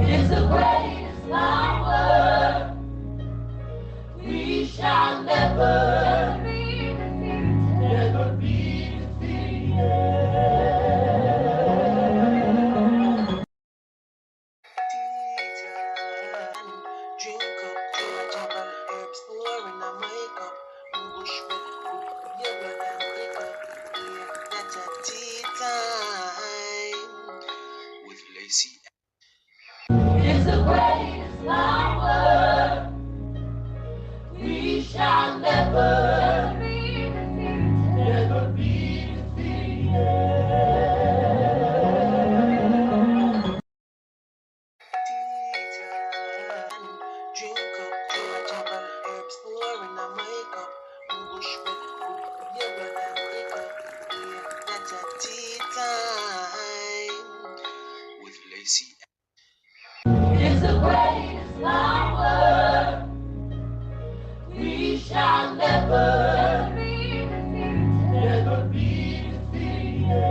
It's the greatest power. We shall never be defeated. Never be defeated. Drink up to my jabber, herbs pouring on my cup. Bush with your bread and pick up. Yeah, that's a tea time with Lacey. It's the greatest power. We shall never be defeated. Never be defeated. Drink up to my jabber, herbs pouring on my cup. Bush with your bread and pick up. Yeah, that's a tea time with Lacey. It's the greatest power. We shall never be defeated. Never be defeated.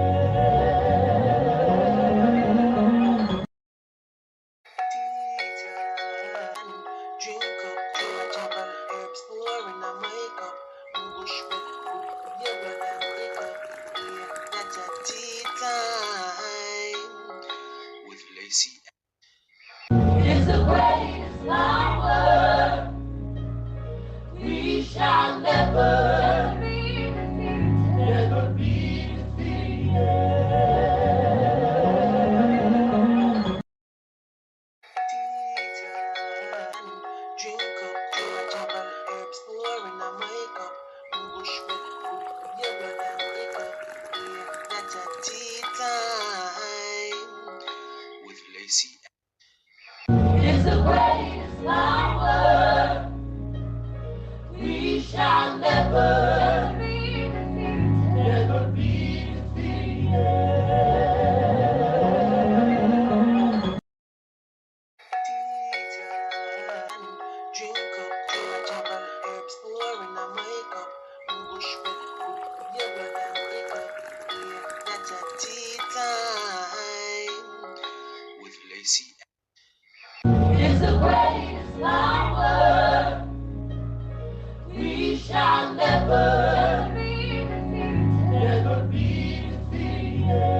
Drink up to my jabber, herbs pouring on my cup. Bush with your bread and pick up. Yeah, that's a tea time with Lacey. It's the greatest power. We shall never be defeated. Never be defeated. Drink up to my jabber, herbs pouring on my cup. Bush with your bread and pick up. Yeah, that's a tea time with Lacey. It's the greatest power. We shall never be defeated. Never be defeated. Drink up to my jabber, herbs pouring on my cup. Bush with your bread and pick up. Yeah, that's a tea time with Lacey. It's the greatest power. We shall never be defeated. Never be defeated.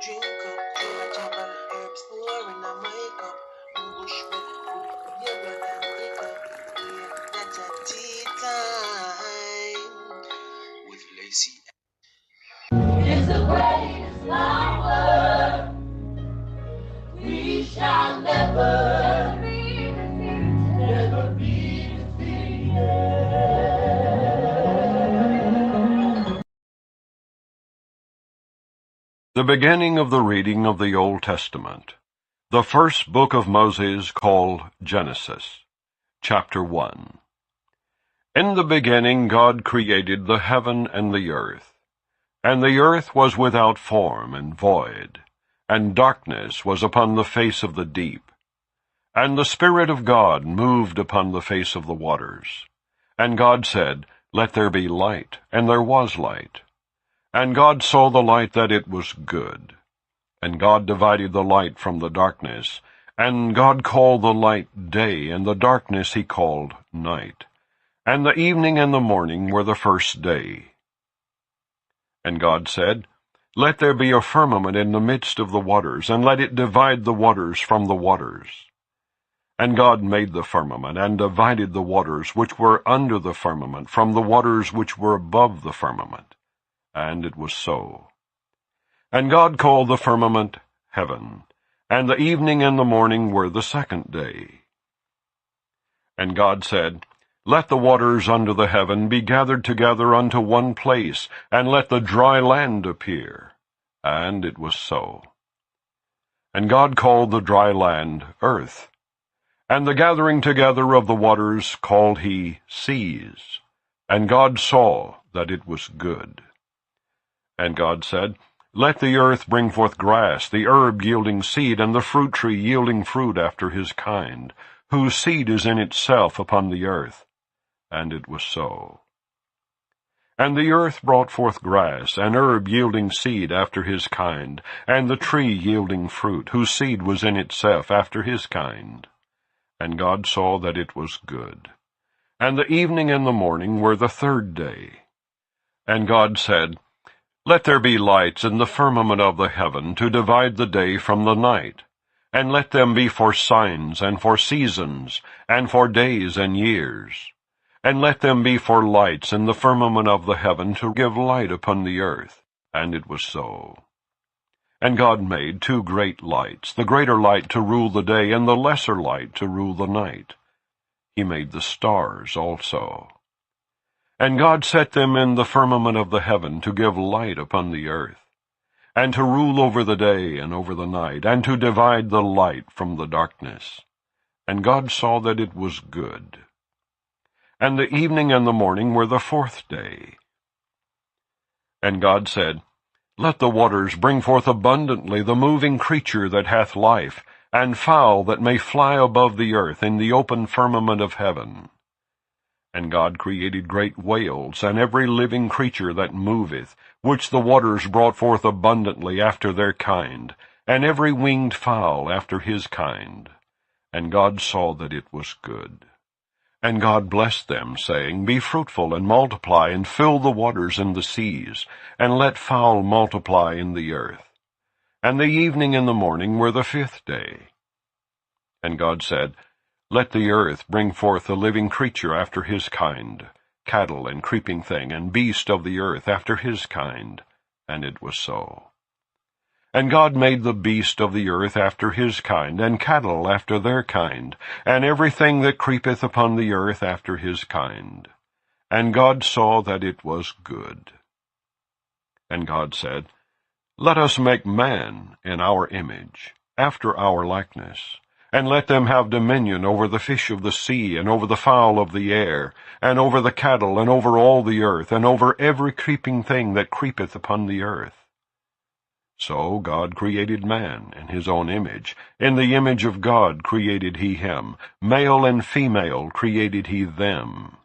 Drink up to my jabber, herbs pouring on my cup. Bush with your bread and pick up. Yeah, that's a tea time with Lacey. It's the greatest power. We shall never be defeated. Never be defeated. The beginning of the reading of the Old Testament, the first book of Moses called Genesis, chapter 1. In the beginning God created the heaven and the earth. And the earth was without form and void, and darkness was upon the face of the deep. And the Spirit of God moved upon the face of the waters. And God said, Let there be light, and there was light. And God saw the light that it was good. And God divided the light from the darkness. And God called the light day, and the darkness he called night. And the evening and the morning were the first day. And God said, Let there be a firmament in the midst of the waters, and let it divide the waters from the waters. And God made the firmament, and divided the waters which were under the firmament from the waters which were above the firmament. And it was so. And God called the firmament heaven, and the evening and the morning were the second day. And God said, Let the waters under the heaven be gathered together unto one place, and let the dry land appear. And it was so. And God called the dry land earth, and the gathering together of the waters called he seas. And God saw that it was good. And God said, Let the earth bring forth grass, the herb yielding seed, and the fruit tree yielding fruit after his kind, whose seed is in itself upon the earth. And it was so. And the earth brought forth grass, and herb yielding seed after his kind, and the tree yielding fruit, whose seed was in itself after his kind. And God saw that it was good. And the evening and the morning were the third day. And God said, Let there be lights in the firmament of the heaven, to divide the day from the night, and let them be for signs, and for seasons, and for days and years. And let them be for lights in the firmament of the heaven, to give light upon the earth. And it was so. And God made 2 great lights, the greater light to rule the day, and the lesser light to rule the night. He made the stars also. And God set them in the firmament of the heaven, to give light upon the earth, and to rule over the day and over the night, and to divide the light from the darkness. And God saw that it was good. And the evening and the morning were the 4th day. And God said, Let the waters bring forth abundantly the moving creature that hath life, and fowl that may fly above the earth in the open firmament of heaven. And God created great whales, and every living creature that moveth, which the waters brought forth abundantly after their kind, and every winged fowl after his kind. And God saw that it was good. And God blessed them, saying, Be fruitful, and multiply, and fill the waters and the seas, and let fowl multiply in the earth. And the evening and the morning were the 5th day. And God said, Let the earth bring forth a living creature after his kind, cattle and creeping thing, and beast of the earth after his kind. And it was so. And God made the beast of the earth after his kind, and cattle after their kind, and everything that creepeth upon the earth after his kind. And God saw that it was good. And God said, Let us make man in our image, after our likeness, and let them have dominion over the fish of the sea, and over the fowl of the air, and over the cattle, and over all the earth, and over every creeping thing that creepeth upon the earth. So God created man in his own image. In the image of God created he him. Male and female created he them.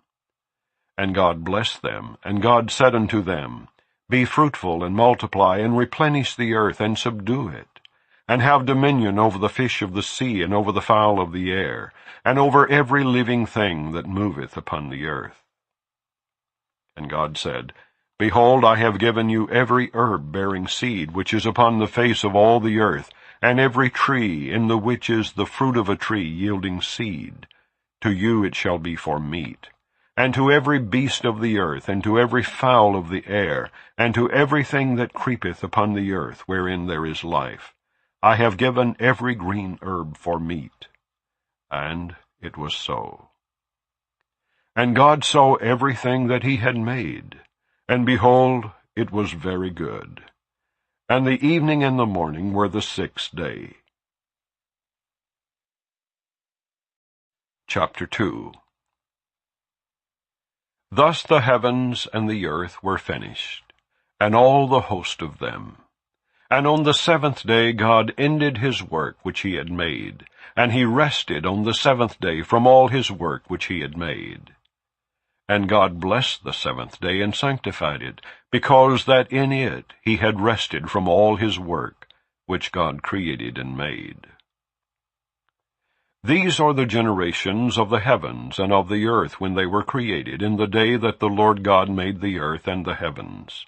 And God blessed them, and God said unto them, Be fruitful, and multiply, and replenish the earth, and subdue it, and have dominion over the fish of the sea, and over the fowl of the air, and over every living thing that moveth upon the earth. And God said, Behold, I have given you every herb bearing seed, which is upon the face of all the earth, and every tree, in the which is the fruit of a tree yielding seed. To you it shall be for meat. And to every beast of the earth, and to every fowl of the air, and to everything that creepeth upon the earth, wherein there is life, I have given every green herb for meat. And it was so. And God saw everything that he had made, and behold, it was very good. And the evening and the morning were the 6th day. Chapter 2. Thus the heavens and the earth were finished, and all the host of them. And on the 7th day God ended his work which he had made, and he rested on the 7th day from all his work which he had made. And God blessed the 7th day, and sanctified it, because that in it he had rested from all his work, which God created and made. These are the generations of the heavens and of the earth when they were created, in the day that the Lord God made the earth and the heavens.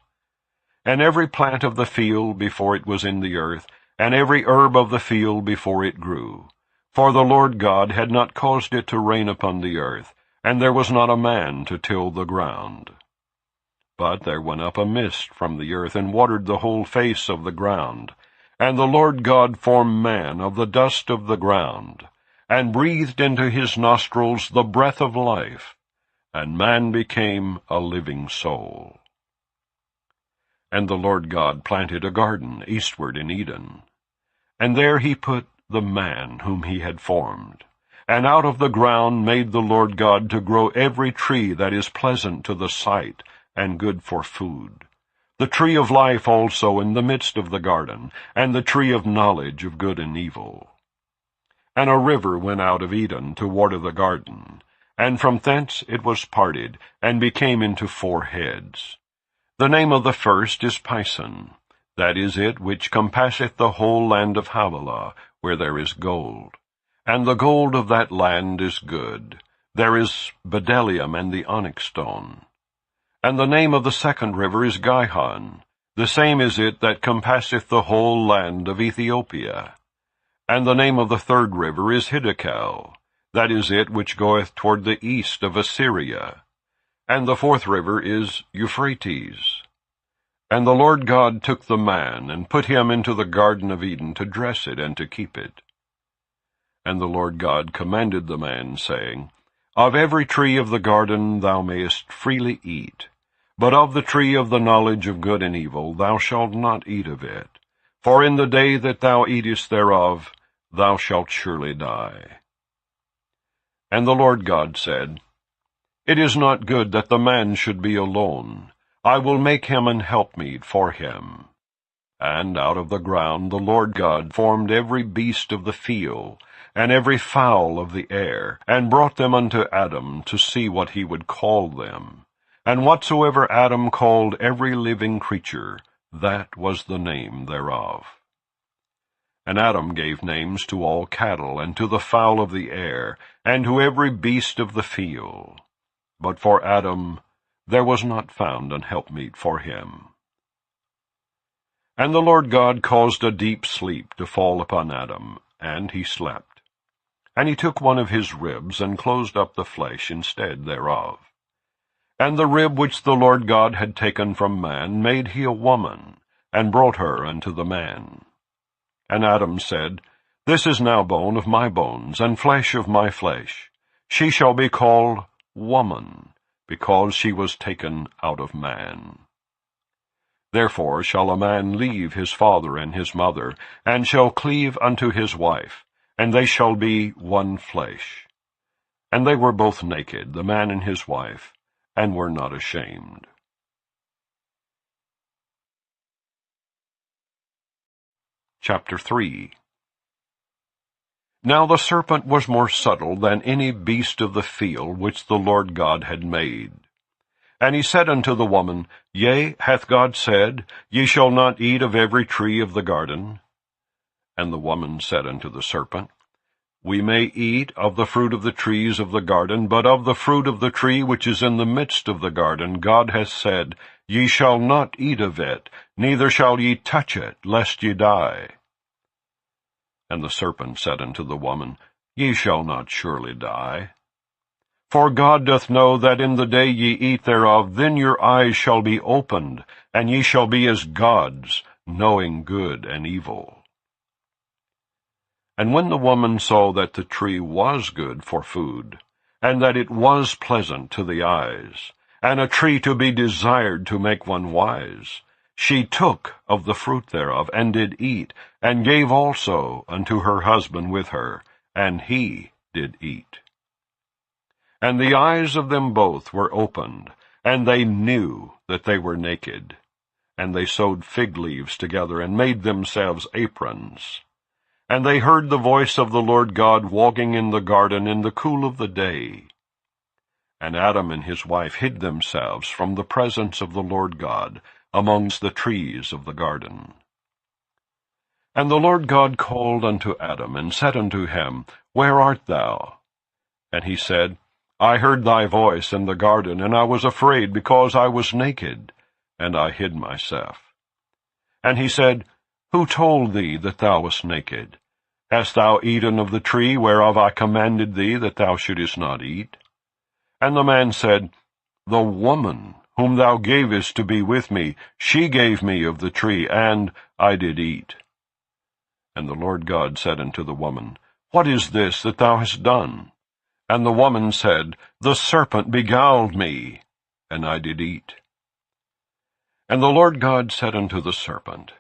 And every plant of the field before it was in the earth, and every herb of the field before it grew. For the Lord God had not caused it to rain upon the earth, and there was not a man to till the ground. But there went up a mist from the earth, and watered the whole face of the ground. And the Lord God formed man of the dust of the ground, and breathed into his nostrils the breath of life, and man became a living soul. And the Lord God planted a garden eastward in Eden, and there he put the man whom he had formed. And out of the ground made the Lord God to grow every tree that is pleasant to the sight, and good for food. The tree of life also in the midst of the garden, and the tree of knowledge of good and evil. And a river went out of Eden to water the garden, and from thence it was parted, and became into 4 heads. The name of the first is Pison, that is it which compasseth the whole land of Havilah, where there is gold. And the gold of that land is good. There is bdellium and the onyx stone. And the name of the second river is Gihon, the same is it that compasseth the whole land of Ethiopia. And the name of the third river is Hiddekel, that is it which goeth toward the east of Assyria. And the fourth river is Euphrates. And the Lord God took the man, and put him into the garden of Eden to dress it and to keep it. And the Lord God commanded the man, saying, Of every tree of the garden thou mayest freely eat, but of the tree of the knowledge of good and evil thou shalt not eat of it. For in the day that thou eatest thereof, thou shalt surely die. And the Lord God said, It is not good that the man should be alone. I will make him an helpmeet for him. And out of the ground the Lord God formed every beast of the field, and every fowl of the air, and brought them unto Adam to see what he would call them. And whatsoever Adam called every living creature, that was the name thereof. And Adam gave names to all cattle, and to the fowl of the air, and to every beast of the field. But for Adam there was not found an helpmeet for him. And the Lord God caused a deep sleep to fall upon Adam, and he slept. And he took one of his ribs, and closed up the flesh instead thereof. And the rib which the Lord God had taken from man made he a woman, and brought her unto the man. And Adam said, This is now bone of my bones, and flesh of my flesh. She shall be called woman, because she was taken out of man. Therefore shall a man leave his father and his mother, and shall cleave unto his wife, and they shall be one flesh. And they were both naked, the man and his wife, and were not ashamed. Chapter 3. Now the serpent was more subtle than any beast of the field which the Lord God had made. And he said unto the woman, Yea, hath God said, Ye shall not eat of every tree of the garden? And the woman said unto the serpent, We may eat of the fruit of the trees of the garden, but of the fruit of the tree which is in the midst of the garden God hath said, Ye shall not eat of it, neither shall ye touch it, lest ye die. And the serpent said unto the woman, Ye shall not surely die. For God doth know that in the day ye eat thereof, then your eyes shall be opened, and ye shall be as gods, knowing good and evil. And when the woman saw that the tree was good for food, and that it was pleasant to the eyes, and a tree to be desired to make one wise, she took of the fruit thereof, and did eat, and gave also unto her husband with her, and he did eat. And the eyes of them both were opened, and they knew that they were naked. And they sewed fig leaves together, and made themselves aprons. And they heard the voice of the Lord God walking in the garden in the cool of the day. And Adam and his wife hid themselves from the presence of the Lord God amongst the trees of the garden. And the Lord God called unto Adam, and said unto him, Where art thou? And he said, I heard thy voice in the garden, and I was afraid, because I was naked, and I hid myself. And he said, Who told thee that thou wast naked? Hast thou eaten of the tree whereof I commanded thee that thou shouldest not eat? And the man said, The woman whom thou gavest to be with me, she gave me of the tree, and I did eat. And the Lord God said unto the woman, What is this that thou hast done? And the woman said, The serpent beguiled me, and I did eat. And the Lord God said unto the serpent,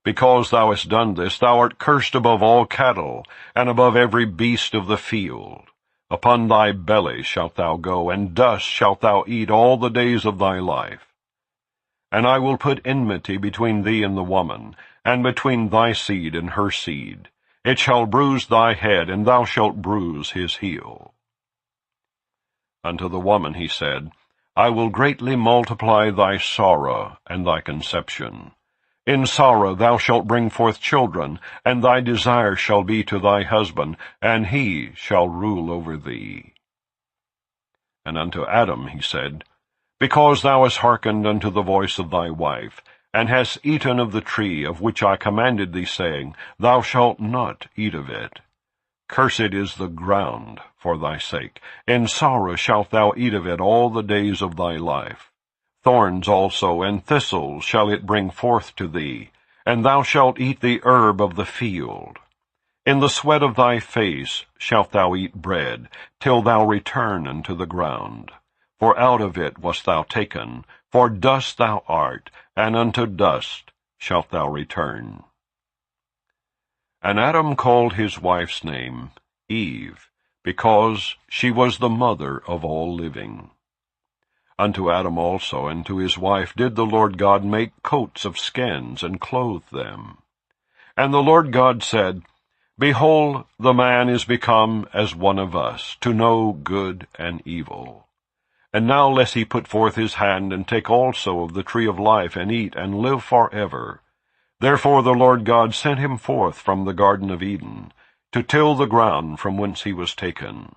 Because thou hast done this, thou art cursed above all cattle, and above every beast of the field. Upon thy belly shalt thou go, and dust shalt thou eat all the days of thy life. And I will put enmity between thee and the woman, and between thy seed and her seed. It shall bruise thy head, and thou shalt bruise his heel. Unto the woman he said, I will greatly multiply thy sorrow and thy conception. In sorrow thou shalt bring forth children, and thy desire shall be to thy husband, and he shall rule over thee. And unto Adam he said, Because thou hast hearkened unto the voice of thy wife, and hast eaten of the tree of which I commanded thee, saying, Thou shalt not eat of it. Cursed is the ground for thy sake. In sorrow shalt thou eat of it all the days of thy life. Thorns also and thistles shall it bring forth to thee, and thou shalt eat the herb of the field. In the sweat of thy face shalt thou eat bread, till thou return unto the ground. For out of it wast thou taken, for dust thou art, and unto dust shalt thou return. And Adam called his wife's name Eve, because she was the mother of all living. Unto Adam also and to his wife did the Lord God make coats of skins, and clothe them. And the Lord God said, Behold, the man is become as one of us, to know good and evil. And now lest he put forth his hand, and take also of the tree of life, and eat, and live forever. Therefore the Lord God sent him forth from the Garden of Eden, to till the ground from whence he was taken.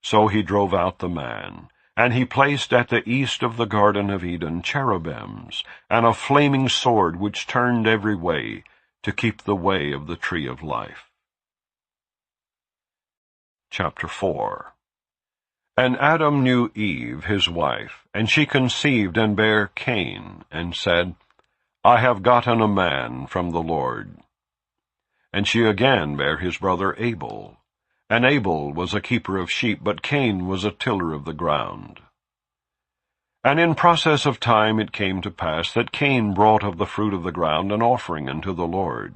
So he drove out the man, and he placed at the east of the Garden of Eden cherubims, and a flaming sword which turned every way, to keep the way of the tree of life. Chapter 4. And Adam knew Eve his wife, and she conceived and bare Cain, and said, I have gotten a man from the Lord. And she again bare his brother Abel. And Abel was a keeper of sheep, but Cain was a tiller of the ground. And in process of time it came to pass that Cain brought of the fruit of the ground an offering unto the Lord.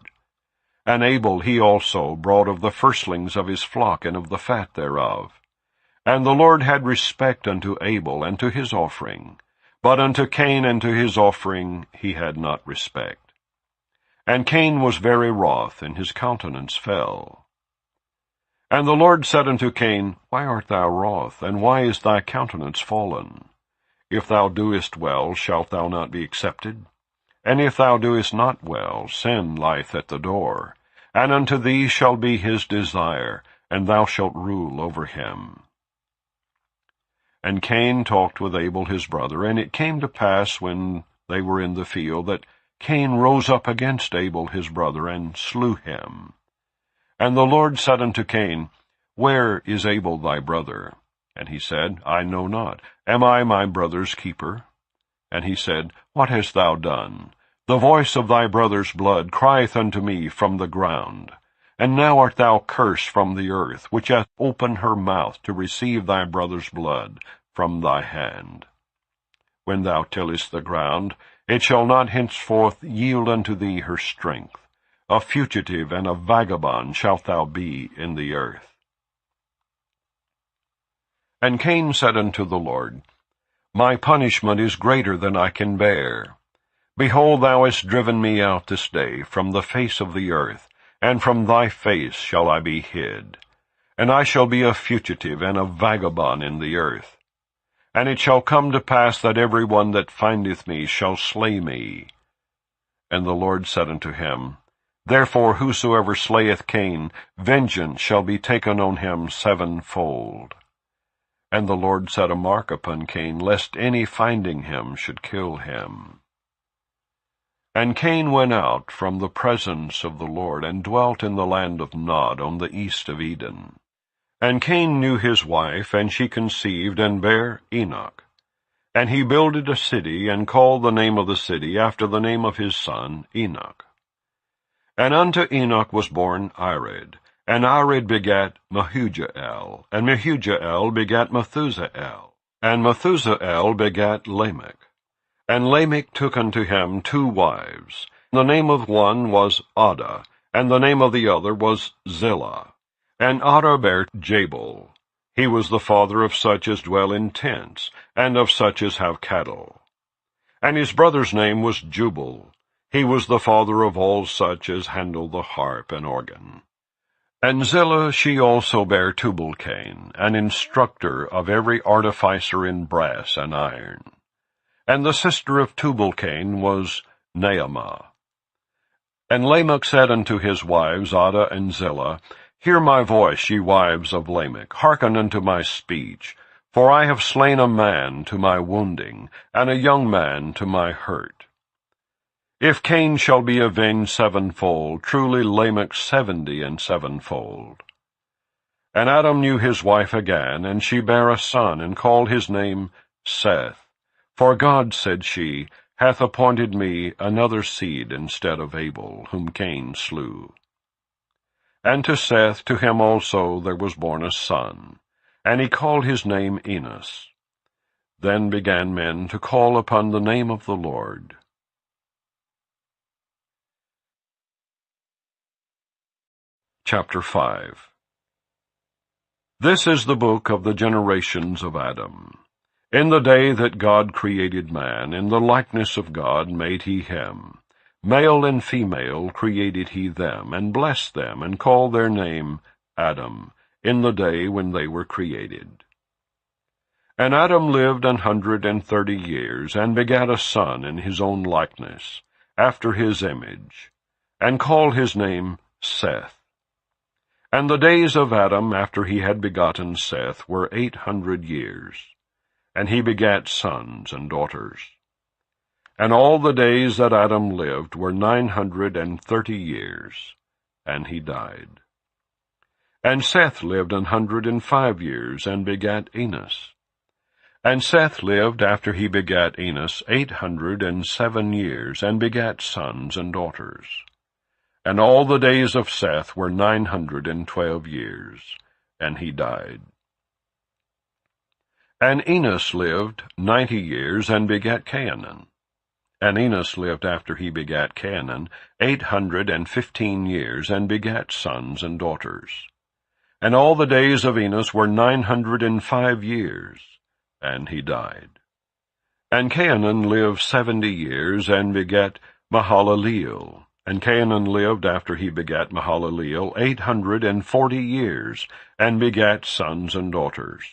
And Abel he also brought of the firstlings of his flock, and of the fat thereof. And the Lord had respect unto Abel and to his offering, but unto Cain and to his offering he had not respect. And Cain was very wroth, and his countenance fell. And the Lord said unto Cain, Why art thou wroth, and why is thy countenance fallen? If thou doest well, shalt thou not be accepted? And if thou doest not well, sin lieth at the door, and unto thee shall be his desire, and thou shalt rule over him. And Cain talked with Abel his brother, and it came to pass, when they were in the field, that Cain rose up against Abel his brother, and slew him. And the Lord said unto Cain, Where is Abel thy brother? And he said, I know not. Am I my brother's keeper? And he said, What hast thou done? The voice of thy brother's blood crieth unto me from the ground. And now art thou cursed from the earth, which hath opened her mouth to receive thy brother's blood from thy hand. When thou tillest the ground, it shall not henceforth yield unto thee her strength. A fugitive and a vagabond shalt thou be in the earth. And Cain said unto the Lord, My punishment is greater than I can bear. Behold, thou hast driven me out this day from the face of the earth, and from thy face shall I be hid. And I shall be a fugitive and a vagabond in the earth. And it shall come to pass that every one that findeth me shall slay me. And the Lord said unto him, Therefore whosoever slayeth Cain, vengeance shall be taken on him sevenfold. And the Lord set a mark upon Cain, lest any finding him should kill him. And Cain went out from the presence of the Lord, and dwelt in the land of Nod on the east of Eden. And Cain knew his wife, and she conceived, and bare Enoch. And he builded a city, and called the name of the city after the name of his son Enoch. And unto Enoch was born Ired, and Ired begat Mehujael, and Mehujael begat Methusael, and Methusael begat Lamech. And Lamech took unto him 2 wives. The name of one was Adah, and the name of the other was Zillah. And Adah bare Jabal. He was the father of such as dwell in tents, and of such as have cattle. And his brother's name was Jubal. He was the father of all such as handle the harp and organ. And Zillah she also bare Tubal-Cain, an instructor of every artificer in brass and iron. And the sister of Tubal-Cain was Naamah. And Lamech said unto his wives, Adah and Zillah, Hear my voice, ye wives of Lamech, hearken unto my speech. For I have slain a man to my wounding, and a young man to my hurt. If Cain shall be avenged sevenfold, truly Lamech 70 and sevenfold. And Adam knew his wife again, and she bare a son, and called his name Seth. For God, said she, hath appointed me another seed instead of Abel, whom Cain slew. And to Seth, to him also there was born a son, and he called his name Enos. Then began men to call upon the name of the Lord. Chapter 5. This is the book of the generations of Adam. In the day that God created man, in the likeness of God made he him. Male and female created he them, and blessed them, and called their name Adam, in the day when they were created. And Adam lived 130 years, and begat a son in his own likeness, after his image, and called his name Seth. And the days of Adam after he had begotten Seth were 800 years, and he begat sons and daughters. And all the days that Adam lived were 930 years, and he died. And Seth lived 105 years, and begat Enos. And Seth lived after he begat Enos 807 years, and begat sons and daughters. And all the days of Seth were 912 years, and he died. And Enos lived 90 years, and begat Cainan. And Enos lived after he begat Cainan 815 years, and begat sons and daughters. And all the days of Enos were 905 years, and he died. And Cainan lived 70 years, and begat Mahalaleel. And Cainan lived after he begat Mahalaleel 840 years, and begat sons and daughters.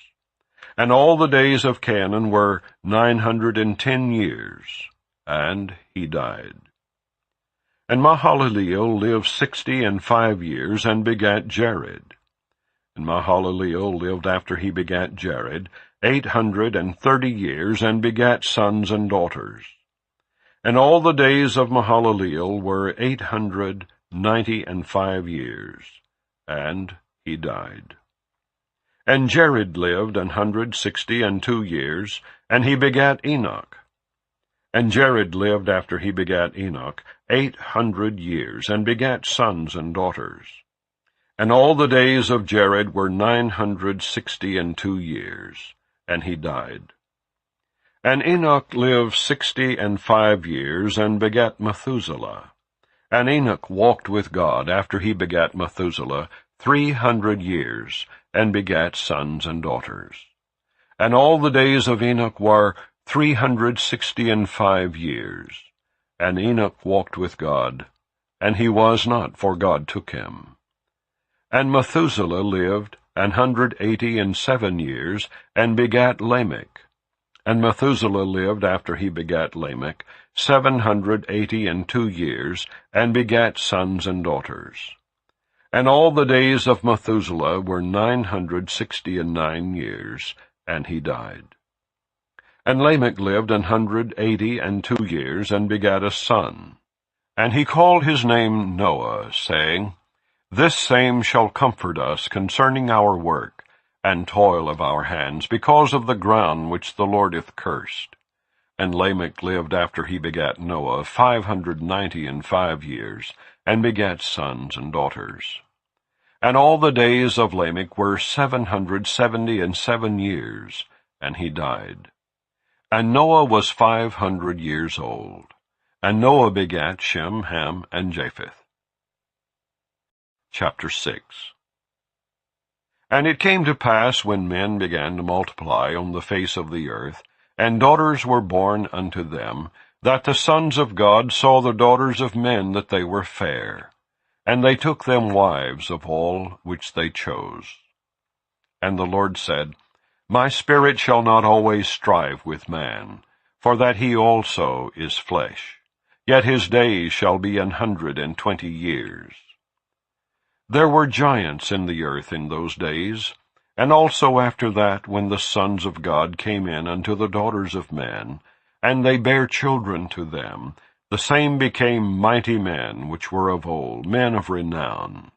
And all the days of Cainan were 910 years, and he died. And Mahalaleel lived 65 years, and begat Jared. And Mahalaleel lived after he begat Jared 830 years, and begat sons and daughters. And all the days of Mahalaleel were 895 years, and he died. And Jared lived 162 years, and he begat Enoch. And Jared lived after he begat Enoch 800 years, and begat sons and daughters. And all the days of Jared were 962 years, and he died. And Enoch lived 65 years, and begat Methuselah. And Enoch walked with God after he begat Methuselah 300 years, and begat sons and daughters. And all the days of Enoch were 365 years. And Enoch walked with God, and he was not, for God took him. And Methuselah lived 187 years, and begat Lamech. And Methuselah lived after he begat Lamech 782 years, and begat sons and daughters. And all the days of Methuselah were 969 years, and he died. And Lamech lived 182 years, and begat a son. And he called his name Noah, saying, This same shall comfort us concerning our work, and toil of our hands, because of the ground which the Lord hath cursed. And Lamech lived after he begat Noah 595 years, and begat sons and daughters. And all the days of Lamech were 777 years, and he died. And Noah was 500 years old. And Noah begat Shem, Ham, and Japheth. Chapter 6. And it came to pass, when men began to multiply on the face of the earth, and daughters were born unto them, that the sons of God saw the daughters of men that they were fair, and they took them wives of all which they chose. And the Lord said, My spirit shall not always strive with man, for that he also is flesh, yet his days shall be 120 years. There were giants in the earth in those days, and also after that, when the sons of God came in unto the daughters of men, and they bare children to them, the same became mighty men which were of old, men of renown.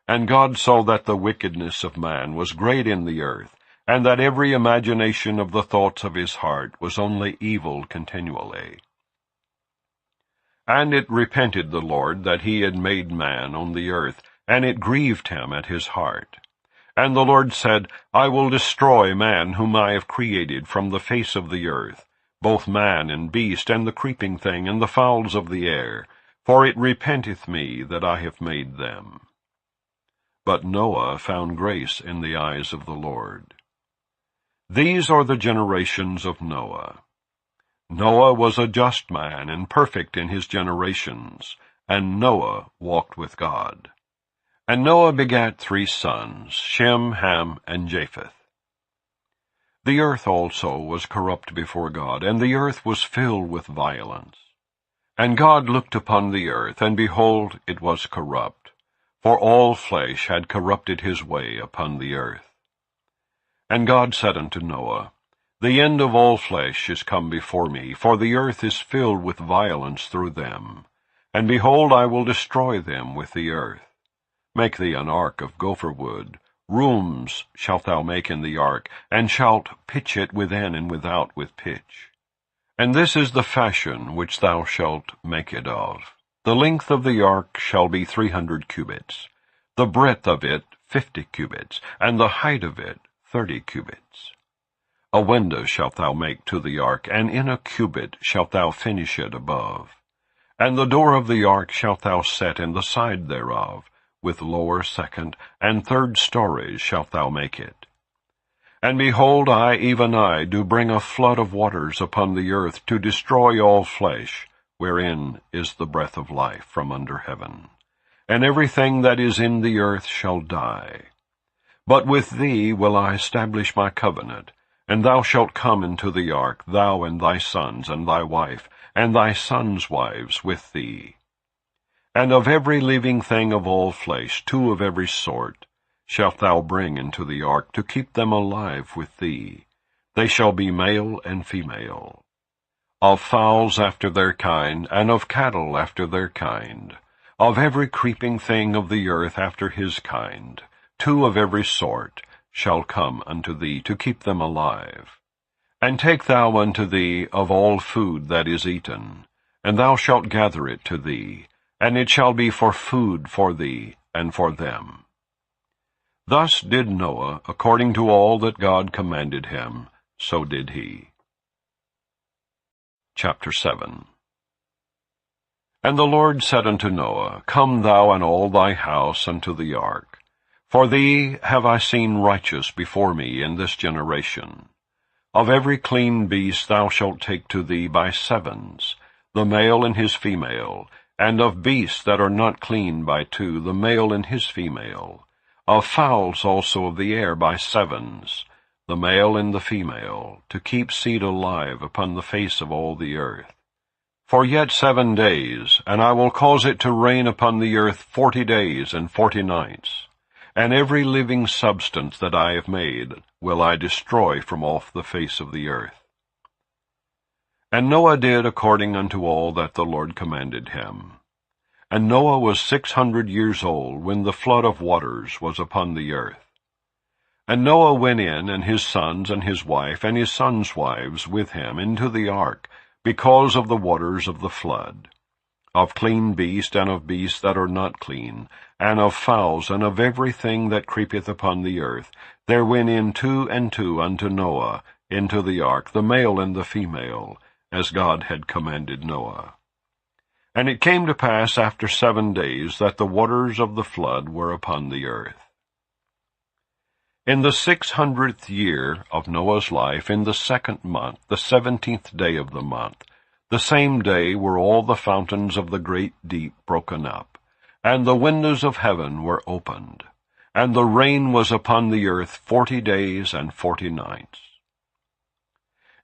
And God saw that the wickedness of man was great in the earth, and that every imagination of the thoughts of his heart was only evil continually. And it repented the Lord that he had made man on the earth, and it grieved him at his heart. And the Lord said, I will destroy man whom I have created from the face of the earth, both man and beast, and the creeping thing, and the fowls of the air, for it repenteth me that I have made them. But Noah found grace in the eyes of the Lord. These are the generations of Noah. Noah was a just man and perfect in his generations, and Noah walked with God. And Noah begat 3 sons, Shem, Ham, and Japheth. The earth also was corrupt before God, and the earth was filled with violence. And God looked upon the earth, and behold, it was corrupt, for all flesh had corrupted his way upon the earth. And God said unto Noah, The end of all flesh is come before me, for the earth is filled with violence through them. And behold, I will destroy them with the earth. Make thee an ark of gopher wood. Rooms shalt thou make in the ark, and shalt pitch it within and without with pitch. And this is the fashion which thou shalt make it of. The length of the ark shall be 300 cubits, the breadth of it 50 cubits, and the height of it 30 cubits. A window shalt thou make to the ark, and in a cubit shalt thou finish it above. And the door of the ark shalt thou set in the side thereof, with lower, second, and third stories shalt thou make it. And behold, I, even I, do bring a flood of waters upon the earth to destroy all flesh, wherein is the breath of life from under heaven. And everything that is in the earth shall die. But with thee will I establish my covenant, and thou shalt come into the ark, thou and thy sons, and thy wife, and thy sons' wives with thee. And of every living thing of all flesh, 2 of every sort, shalt thou bring into the ark, to keep them alive with thee. They shall be male and female. Of fowls after their kind, and of cattle after their kind. Of every creeping thing of the earth after his kind, 2 of every sort shall come unto thee, to keep them alive. And take thou unto thee of all food that is eaten, and thou shalt gather it to thee, and it shall be for food for thee and for them. Thus did Noah, according to all that God commanded him, so did he. Chapter 7. And the Lord said unto Noah, Come thou and all thy house unto the ark, for thee have I seen righteous before me in this generation. Of every clean beast thou shalt take to thee by 7s, the male and his female, and of beasts that are not clean by 2, the male and his female. Of fowls also of the air by 7s, the male and the female, to keep seed alive upon the face of all the earth. For yet 7 days, and I will cause it to rain upon the earth 40 days and 40 nights. And every living substance that I have made will I destroy from off the face of the earth. And Noah did according unto all that the Lord commanded him. And Noah was 600 years old when the flood of waters was upon the earth. And Noah went in, and his sons and his wife and his sons' wives with him into the ark, because of the waters of the flood. Of clean beast, and of beasts that are not clean, and of fowls, and of everything that creepeth upon the earth, there went in 2 and 2 unto Noah into the ark, the male and the female, as God had commanded Noah. And it came to pass after 7 days that the waters of the flood were upon the earth. In the 600th year of Noah's life, in the 2nd month, the 17th day of the month, the same day were all the fountains of the great deep broken up, and the windows of heaven were opened, and the rain was upon the earth 40 days and 40 nights.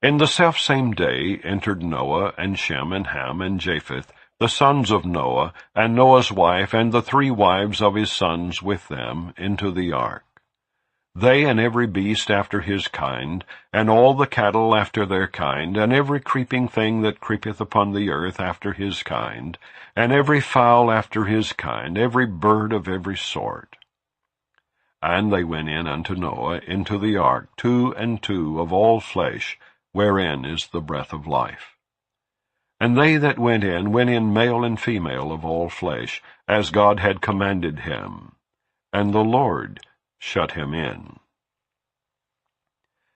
In the selfsame day entered Noah, and Shem, and Ham, and Japheth, the sons of Noah, and Noah's wife, and the 3 wives of his sons with them, into the ark. They and every beast after his kind, and all the cattle after their kind, and every creeping thing that creepeth upon the earth after his kind, and every fowl after his kind, every bird of every sort. And they went in unto Noah into the ark, 2 and 2 of all flesh, wherein is the breath of life. And they that went in male and female of all flesh, as God had commanded him. And the Lord shut him in.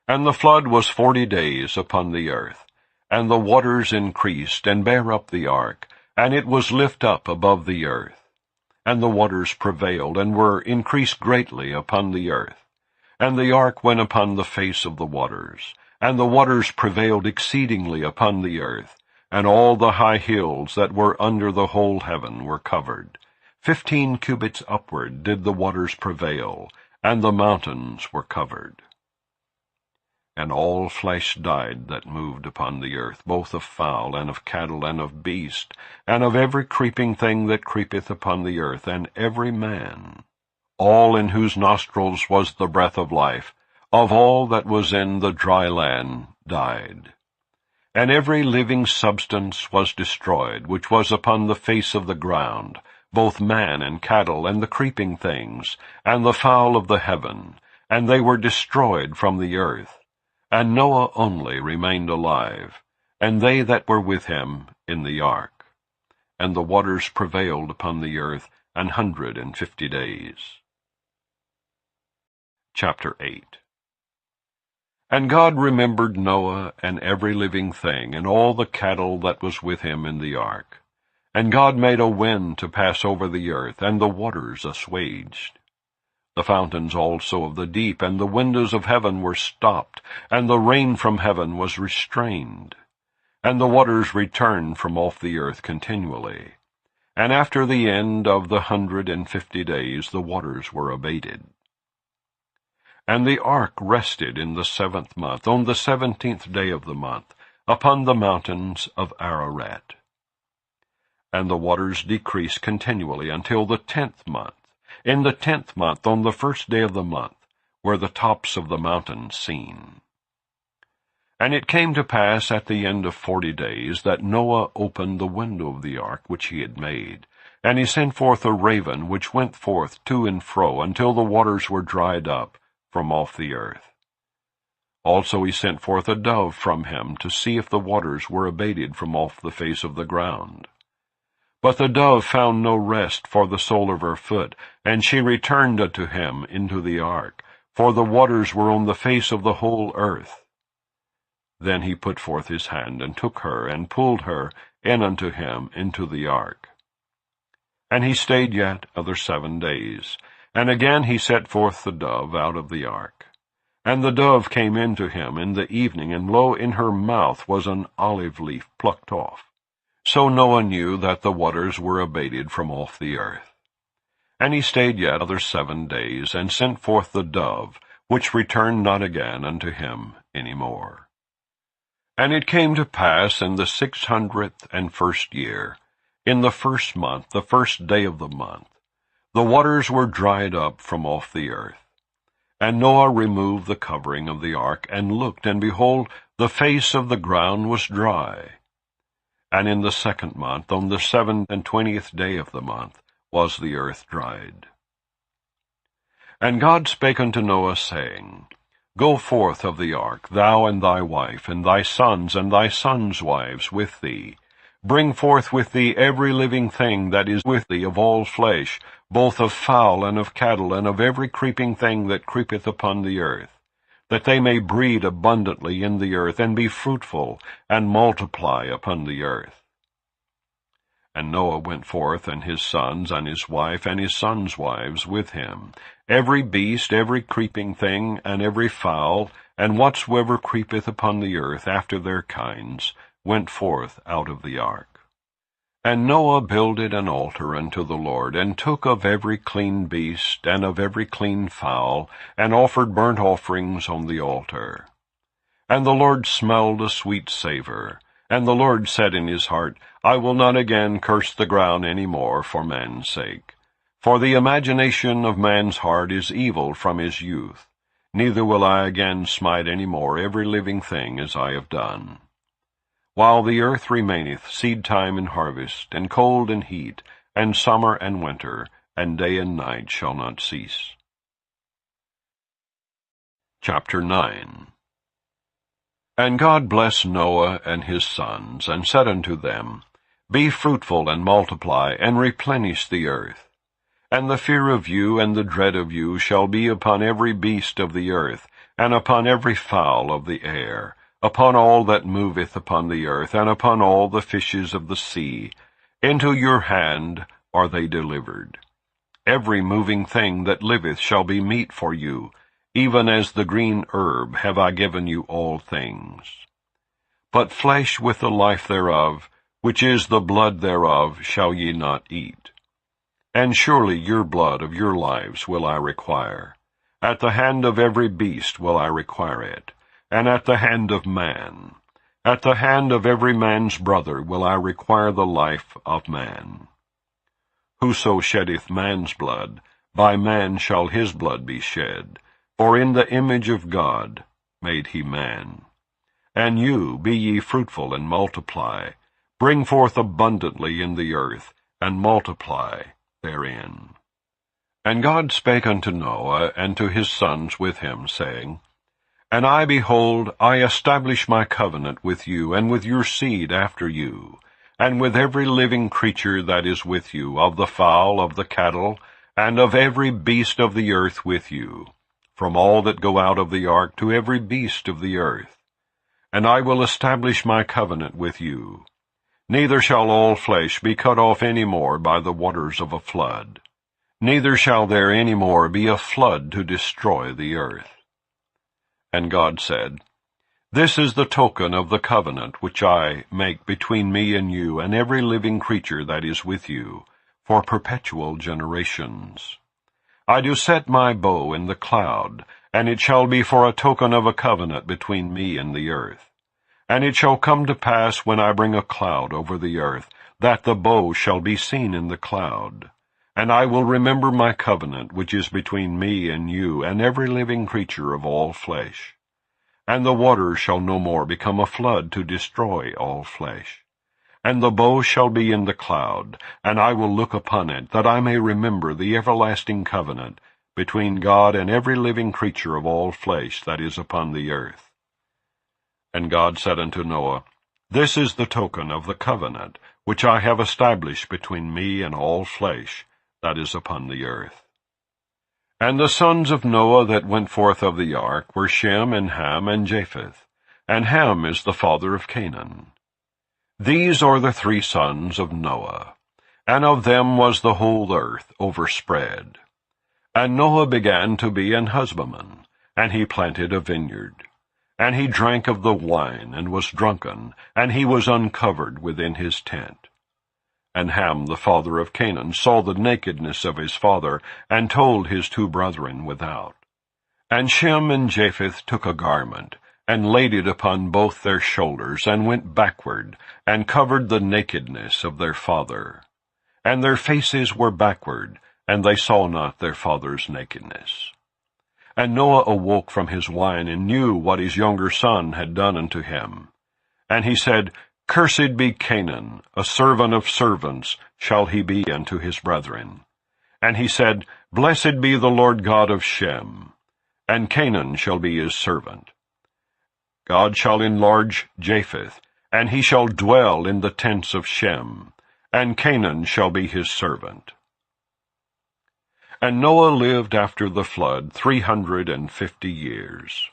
And the flood was 40 days upon the earth, and the waters increased, and bare up the ark, and it was lift up above the earth. And the waters prevailed, and were increased greatly upon the earth. And the ark went upon the face of the waters, and the waters prevailed exceedingly upon the earth, and all the high hills that were under the whole heaven were covered. 15 cubits upward did the waters prevail, and the mountains were covered. And all flesh died that moved upon the earth, both of fowl, and of cattle, and of beast, and of every creeping thing that creepeth upon the earth, and every man, all in whose nostrils was the breath of life, of all that was in the dry land, died. And every living substance was destroyed, which was upon the face of the ground, both man and cattle, and the creeping things, and the fowl of the heaven, and they were destroyed from the earth. And Noah only remained alive, and they that were with him in the ark. And the waters prevailed upon the earth 150 days. Chapter 8. And God remembered Noah and every living thing, and all the cattle that was with him in the ark. And God made a wind to pass over the earth, and the waters assuaged. The fountains also of the deep and the windows of heaven were stopped, and the rain from heaven was restrained. And the waters returned from off the earth continually. And after the end of the 150 days the waters were abated. And the ark rested in the 7th month, on the 17th day of the month, upon the mountains of Ararat. And the waters decreased continually until the 10th month. In the 10th month, on the 1st day of the month, were the tops of the mountains seen. And it came to pass at the end of 40 days that Noah opened the window of the ark which he had made, and he sent forth a raven which went forth to and fro until the waters were dried up from off the earth. Also he sent forth a dove from him to see if the waters were abated from off the face of the ground. But the dove found no rest for the sole of her foot, and she returned unto him into the ark, for the waters were on the face of the whole earth. Then he put forth his hand, and took her, and pulled her in unto him into the ark. And he stayed yet other 7 days, and again he set forth the dove out of the ark. And the dove came in to him in the evening, and lo, in her mouth was an olive leaf plucked off. So Noah knew that the waters were abated from off the earth. And he stayed yet other 7 days, and sent forth the dove, which returned not again unto him any more. And it came to pass in the 601st year, in the 1st month, the 1st day of the month, the waters were dried up from off the earth. And Noah removed the covering of the ark, and looked, and behold, the face of the ground was dry. And in the 2nd month, on the 27th day of the month, was the earth dried. And God spake unto Noah, saying, Go forth of the ark, thou and thy wife, and thy sons and thy sons' wives with thee. Bring forth with thee every living thing that is with thee of all flesh, both of fowl and of cattle, and of every creeping thing that creepeth upon the earth, that they may breed abundantly in the earth, and be fruitful, and multiply upon the earth. And Noah went forth, and his sons, and his wife, and his sons' wives with him, every beast, every creeping thing, and every fowl, and whatsoever creepeth upon the earth after their kinds, went forth out of the ark. And Noah builded an altar unto the Lord, and took of every clean beast, and of every clean fowl, and offered burnt offerings on the altar. And the Lord smelled a sweet savour. And the Lord said in his heart, I will not again curse the ground any more for man's sake. For the imagination of man's heart is evil from his youth. Neither will I again smite any more every living thing as I have done. While the earth remaineth, seedtime and harvest, and cold and heat, and summer and winter, and day and night shall not cease. Chapter 9. And God blessed Noah and his sons, and said unto them, Be fruitful, and multiply, and replenish the earth. And the fear of you and the dread of you shall be upon every beast of the earth, and upon every fowl of the air, upon all that moveth upon the earth, and upon all the fishes of the sea. Into your hand are they delivered. Every moving thing that liveth shall be meat for you, even as the green herb have I given you all things. But flesh with the life thereof, which is the blood thereof, shall ye not eat. And surely your blood of your lives will I require. At the hand of every beast will I require it, and at the hand of man. At the hand of every man's brother will I require the life of man. Whoso sheddeth man's blood, by man shall his blood be shed, for in the image of God made he man. And you, be ye fruitful and multiply, bring forth abundantly in the earth, and multiply therein. And God spake unto Noah and to his sons with him, saying, And I, behold, I establish my covenant with you, and with your seed after you, and with every living creature that is with you, of the fowl, of the cattle, and of every beast of the earth with you, from all that go out of the ark to every beast of the earth. And I will establish my covenant with you. Neither shall all flesh be cut off any more by the waters of a flood. Neither shall there any more be a flood to destroy the earth. And God said, This is the token of the covenant which I make between me and you and every living creature that is with you, for perpetual generations. I do set my bow in the cloud, and it shall be for a token of a covenant between me and the earth. And it shall come to pass, when I bring a cloud over the earth, that the bow shall be seen in the cloud. And I will remember my covenant which is between me and you and every living creature of all flesh. And the waters shall no more become a flood to destroy all flesh. And the bow shall be in the cloud, and I will look upon it, that I may remember the everlasting covenant between God and every living creature of all flesh that is upon the earth. And God said unto Noah, This is the token of the covenant which I have established between me and all flesh that is upon the earth. And the sons of Noah that went forth of the ark were Shem, and Ham, and Japheth. And Ham is the father of Canaan. These are the 3 sons of Noah, and of them was the whole earth overspread. And Noah began to be an husbandman, and he planted a vineyard. And he drank of the wine, and was drunken, and he was uncovered within his tent. And Ham, the father of Canaan, saw the nakedness of his father, and told his 2 brethren without. And Shem and Japheth took a garment, and laid it upon both their shoulders, and went backward, and covered the nakedness of their father. And their faces were backward, and they saw not their father's nakedness. And Noah awoke from his wine, and knew what his younger son had done unto him. And he said, Cursed be Canaan, a servant of servants shall he be unto his brethren. And he said, Blessed be the Lord God of Shem, and Canaan shall be his servant. God shall enlarge Japheth, and he shall dwell in the tents of Shem, and Canaan shall be his servant. And Noah lived after the flood 350 years.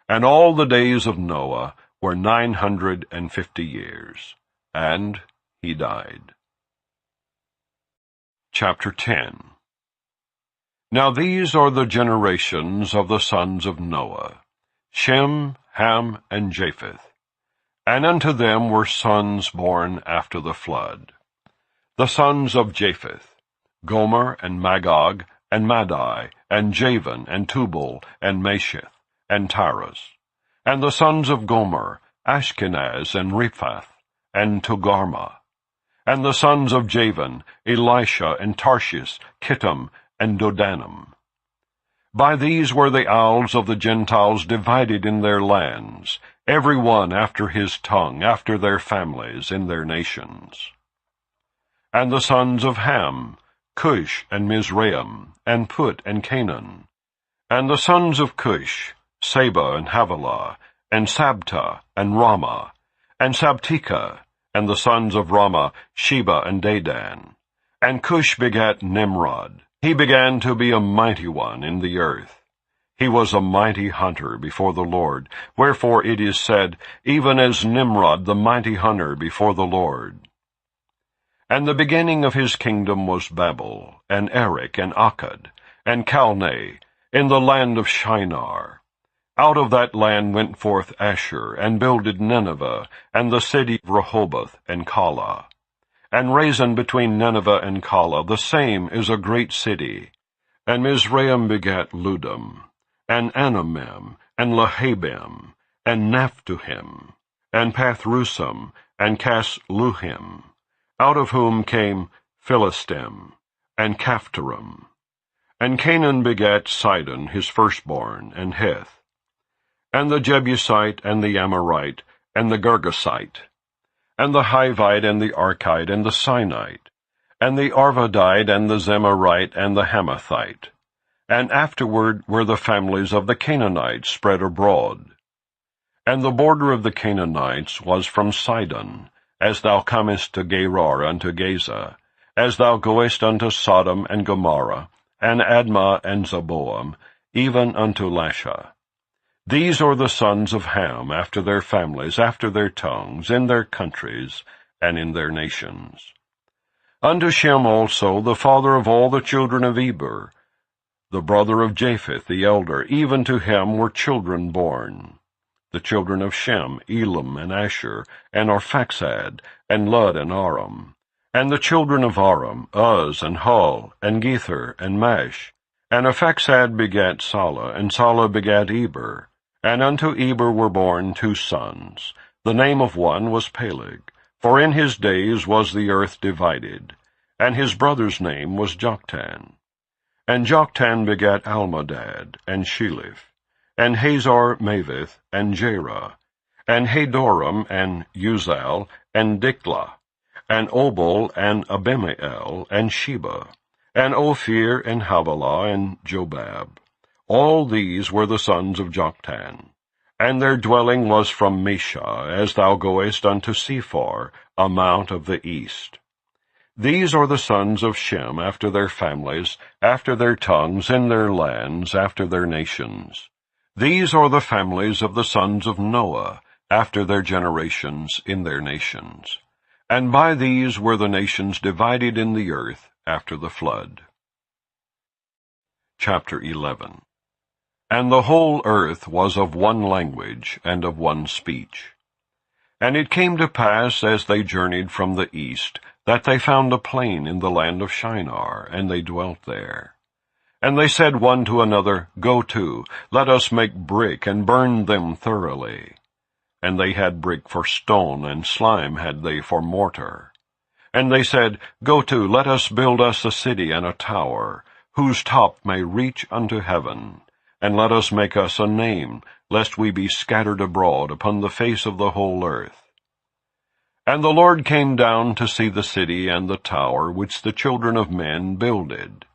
And all the days of Noah were 950 years, and he died. Chapter 10. Now these are the generations of the sons of Noah, Shem, Ham, and Japheth. And unto them were sons born after the flood. The sons of Japheth: Gomer, and Magog, and Madai, and Javan, and Tubal, and Meshech, and Tiras. And the sons of Gomer: Ashkenaz, and Riphath, and Togarmah. And the sons of Javan: Elisha, and Tarshish, Kittim, and Dodanim. By these were the isles of the Gentiles divided in their lands, every one after his tongue, after their families, in their nations. And the sons of Ham: Cush, and Mizraim, and Put, and Canaan. And the sons of Cush: Seba, and Havilah, and Sabta, and Ramah, and Sabteka. And the sons of Ramah: Sheba, and Dedan. And Cush begat Nimrod. He began to be a mighty one in the earth. He was a mighty hunter before the Lord, wherefore it is said, even as Nimrod the mighty hunter before the Lord. And the beginning of his kingdom was Babel, and Erech, and Akkad, and Calneh, in the land of Shinar. Out of that land went forth Asshur, and builded Nineveh, and the city of Rehoboth, and Calah. And Rezin between Nineveh and Calah, the same is a great city. And Mizraim begat Ludum, and Anamim, and Lahabim, and Naphtuhim, and Pathrusim, and Casluhim, out of whom came Philistim, and Caphtorim. And Canaan begat Sidon his firstborn, and Heth, and the Jebusite, and the Amorite, and the Girgasite, and the Hivite, and the Archite, and the Sinite, and the Arvadite, and the Zemarite, and the Hamathite. And afterward were the families of the Canaanites spread abroad. And the border of the Canaanites was from Sidon, as thou comest to Gerar unto Gaza, as thou goest unto Sodom and Gomorrah, and Admah and Zeboam, even unto Lasha. These are the sons of Ham, after their families, after their tongues, in their countries, and in their nations. Unto Shem also, the father of all the children of Eber, the brother of Japheth the elder, even to him were children born. The children of Shem: Elam, and Asshur, and Arphaxad, and Lud, and Aram. And the children of Aram: Uz, and Hul, and Gether, and Mash. And Arphaxad begat Salah, and Salah begat Eber. And unto Eber were born 2 sons. The name of one was Peleg, for in his days was the earth divided. And his brother's name was Joktan. And Joktan begat Almodad, and Sheleph, and Hazar Maveth, and Jerah, and Hadoram, and Uzal, and Diklah, and Obal, and Abimael, and Sheba, and Ophir, and Havilah, and Jobab. All these were the sons of Joktan. And their dwelling was from Mesha, as thou goest unto Sephar, a mount of the east. These are the sons of Shem, after their families, after their tongues, in their lands, after their nations. These are the families of the sons of Noah, after their generations, in their nations. And by these were the nations divided in the earth after the flood. Chapter 11. And the whole earth was of one language, and of one speech. And it came to pass, as they journeyed from the east, that they found a plain in the land of Shinar, and they dwelt there. And they said one to another, Go to, let us make brick, and burn them thoroughly. And they had brick for stone, and slime had they for mortar. And they said, Go to, let us build us a city and a tower, whose top may reach unto heaven. And let us make us a name, lest we be scattered abroad upon the face of the whole earth. And the Lord came down to see the city and the tower which the children of men builded.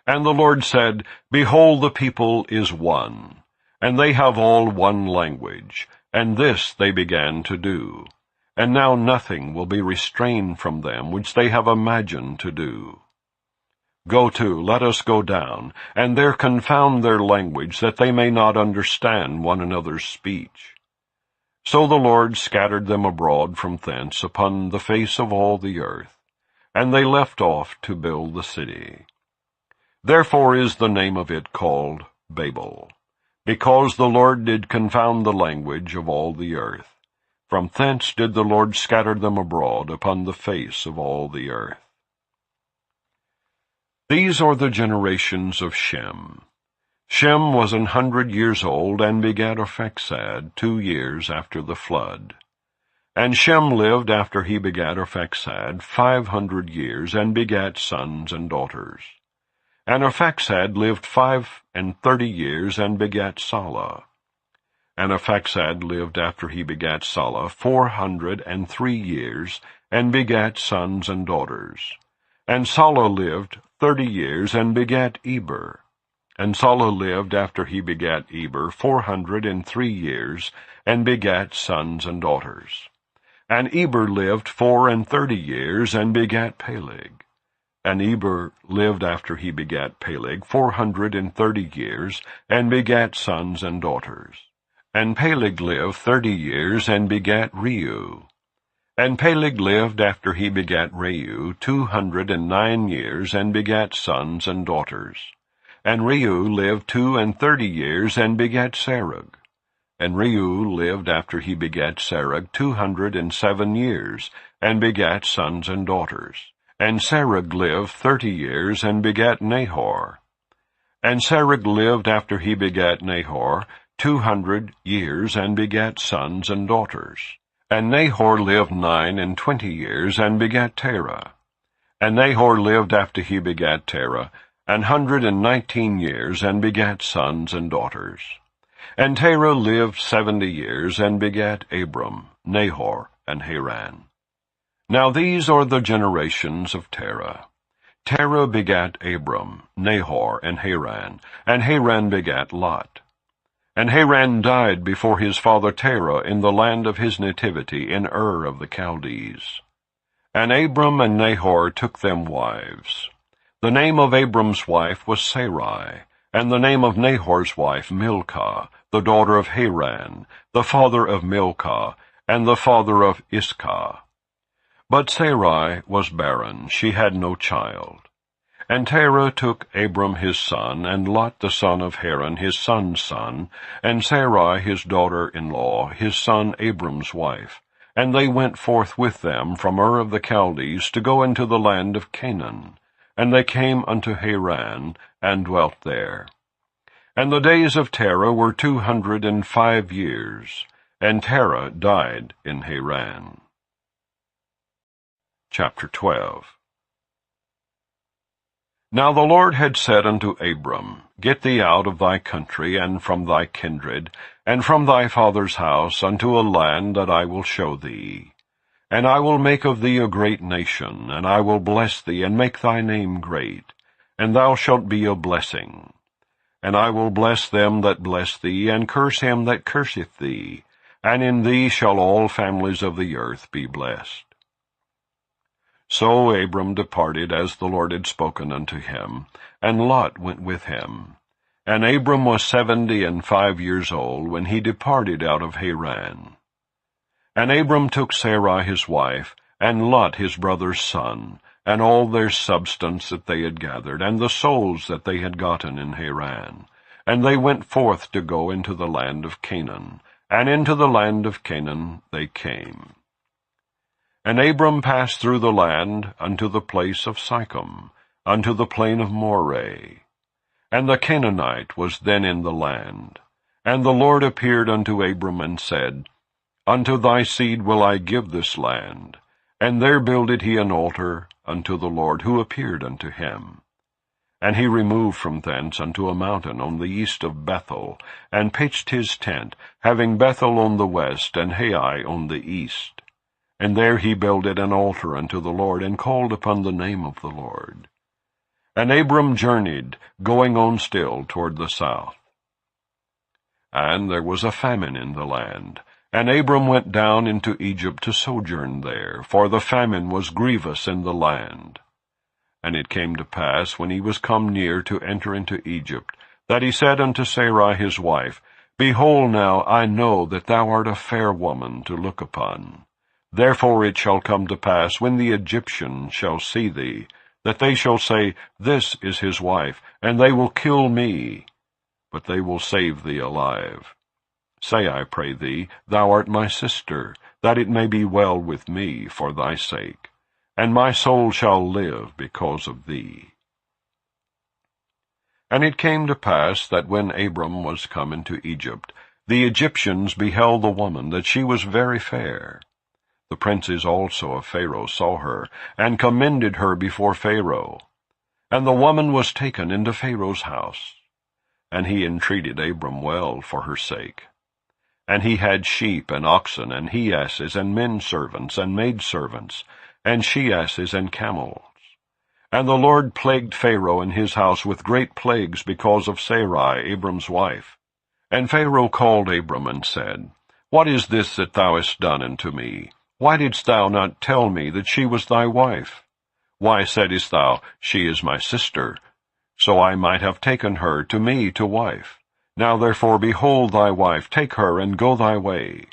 And the Lord said, Behold, the people is one, and they have all one language, and this they began to do. And now nothing will be restrained from them which they have imagined to do. Go to, let us go down, and there confound their language, that they may not understand one another's speech. So the Lord scattered them abroad from thence upon the face of all the earth, and they left off to build the city. Therefore is the name of it called Babel, because the Lord did confound the language of all the earth. From thence did the Lord scatter them abroad upon the face of all the earth. These are the generations of Shem. Shem was 100 years old, and begat Arphaxad 2 years after the flood. And Shem lived after he begat Arphaxad 500 years, and begat sons and daughters. And Arphaxad lived 35 years, and begat Salah. And Arphaxad lived after he begat Salah 403 years, and begat sons and daughters. And Salah lived 30 years, and begat Eber. And Salah lived after he begat Eber 403 years, and begat sons and daughters. And Eber lived 34 years, and begat Peleg. And Eber lived after he begat Peleg 430 years, and begat sons and daughters. And Peleg lived 30 years, and begat Reu. And Peleg lived after he begat Reu 209 years, and begat sons and daughters. And Reu lived 32 years, and begat Serug. And Reu lived after he begat Serug 207 years, and begat sons and daughters. And Serug lived 30 years, and begat Nahor. And Serug lived after he begat Nahor 200 years, and begat sons and daughters. And Nahor lived 29 years, and begat Terah. And Nahor lived after he begat Terah 119 years, and begat sons and daughters. And Terah lived 70 years, and begat Abram, Nahor, and Haran. Now these are the generations of Terah. Terah begat Abram, Nahor, and Haran begat Lot. And Haran died before his father Terah in the land of his nativity in Ur of the Chaldees. And Abram and Nahor took them wives. The name of Abram's wife was Sarai, and the name of Nahor's wife Milcah, the daughter of Haran, the father of Milcah, and the father of Iscah. But Sarai was barren, she had no child. And Terah took Abram his son, and Lot the son of Haran his son's son, and Sarai his daughter-in-law, his son Abram's wife. And they went forth with them from Ur of the Chaldees to go into the land of Canaan. And they came unto Haran, and dwelt there. And the days of Terah were 205 years, and Terah died in Haran. Chapter 12. Now the Lord had said unto Abram, Get thee out of thy country, and from thy kindred, and from thy father's house, unto a land that I will show thee. And I will make of thee a great nation, and I will bless thee, and make thy name great, and thou shalt be a blessing. And I will bless them that bless thee, and curse him that curseth thee, and in thee shall all families of the earth be blessed. So Abram departed as the Lord had spoken unto him, and Lot went with him. And Abram was 75 years old when he departed out of Haran. And Abram took Sarai his wife, and Lot his brother's son, and all their substance that they had gathered, and the souls that they had gotten in Haran. And they went forth to go into the land of Canaan, and into the land of Canaan they came. And Abram passed through the land unto the place of Sichem, unto the plain of Moreh. And the Canaanite was then in the land. And the Lord appeared unto Abram, and said, Unto thy seed will I give this land. And there builded he an altar unto the Lord, who appeared unto him. And he removed from thence unto a mountain on the east of Bethel, and pitched his tent, having Bethel on the west, and Hai on the east. And there he builded an altar unto the Lord, and called upon the name of the Lord. And Abram journeyed, going on still toward the south. And there was a famine in the land. And Abram went down into Egypt to sojourn there, for the famine was grievous in the land. And it came to pass, when he was come near to enter into Egypt, that he said unto Sarai his wife, Behold now, I know that thou art a fair woman to look upon. Therefore it shall come to pass, when the Egyptians shall see thee, that they shall say, This is his wife, and they will kill me, but they will save thee alive. Say, I pray thee, thou art my sister, that it may be well with me for thy sake, and my soul shall live because of thee. And it came to pass that when Abram was come into Egypt, the Egyptians beheld the woman, that she was very fair. The princes also of Pharaoh saw her, and commended her before Pharaoh. And the woman was taken into Pharaoh's house. And he entreated Abram well for her sake. And he had sheep and oxen, and he-asses, and men-servants, and maidservants, and she-asses, and camels. And the Lord plagued Pharaoh and his house with great plagues because of Sarai, Abram's wife. And Pharaoh called Abram and said, What is this that thou hast done unto me? Why didst thou not tell me that she was thy wife? Why saidst thou, She is my sister? So I might have taken her to me to wife. Now therefore, behold thy wife, take her, and go thy way.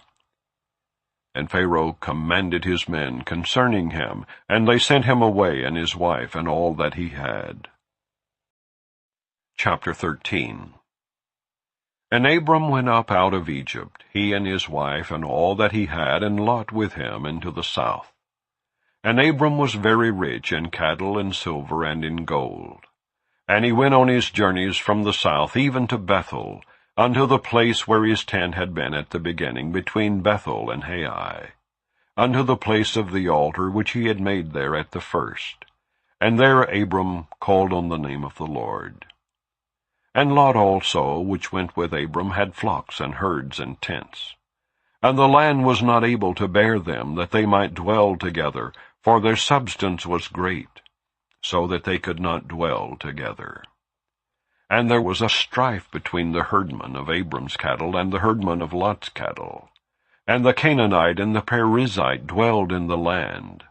And Pharaoh commanded his men concerning him, and they sent him away, and his wife, and all that he had. Chapter 13. And Abram went up out of Egypt, he and his wife, and all that he had, and Lot with him, into the south. And Abram was very rich in cattle, and silver, and in gold. And he went on his journeys from the south even to Bethel, unto the place where his tent had been at the beginning, between Bethel and Hai, unto the place of the altar which he had made there at the first. And there Abram called on the name of the Lord. And Lot also, which went with Abram, had flocks and herds and tents. And the land was not able to bear them, that they might dwell together, for their substance was great, so that they could not dwell together. And there was a strife between the herdmen of Abram's cattle and the herdmen of Lot's cattle. And the Canaanite and the Perizzite dwelled in the land.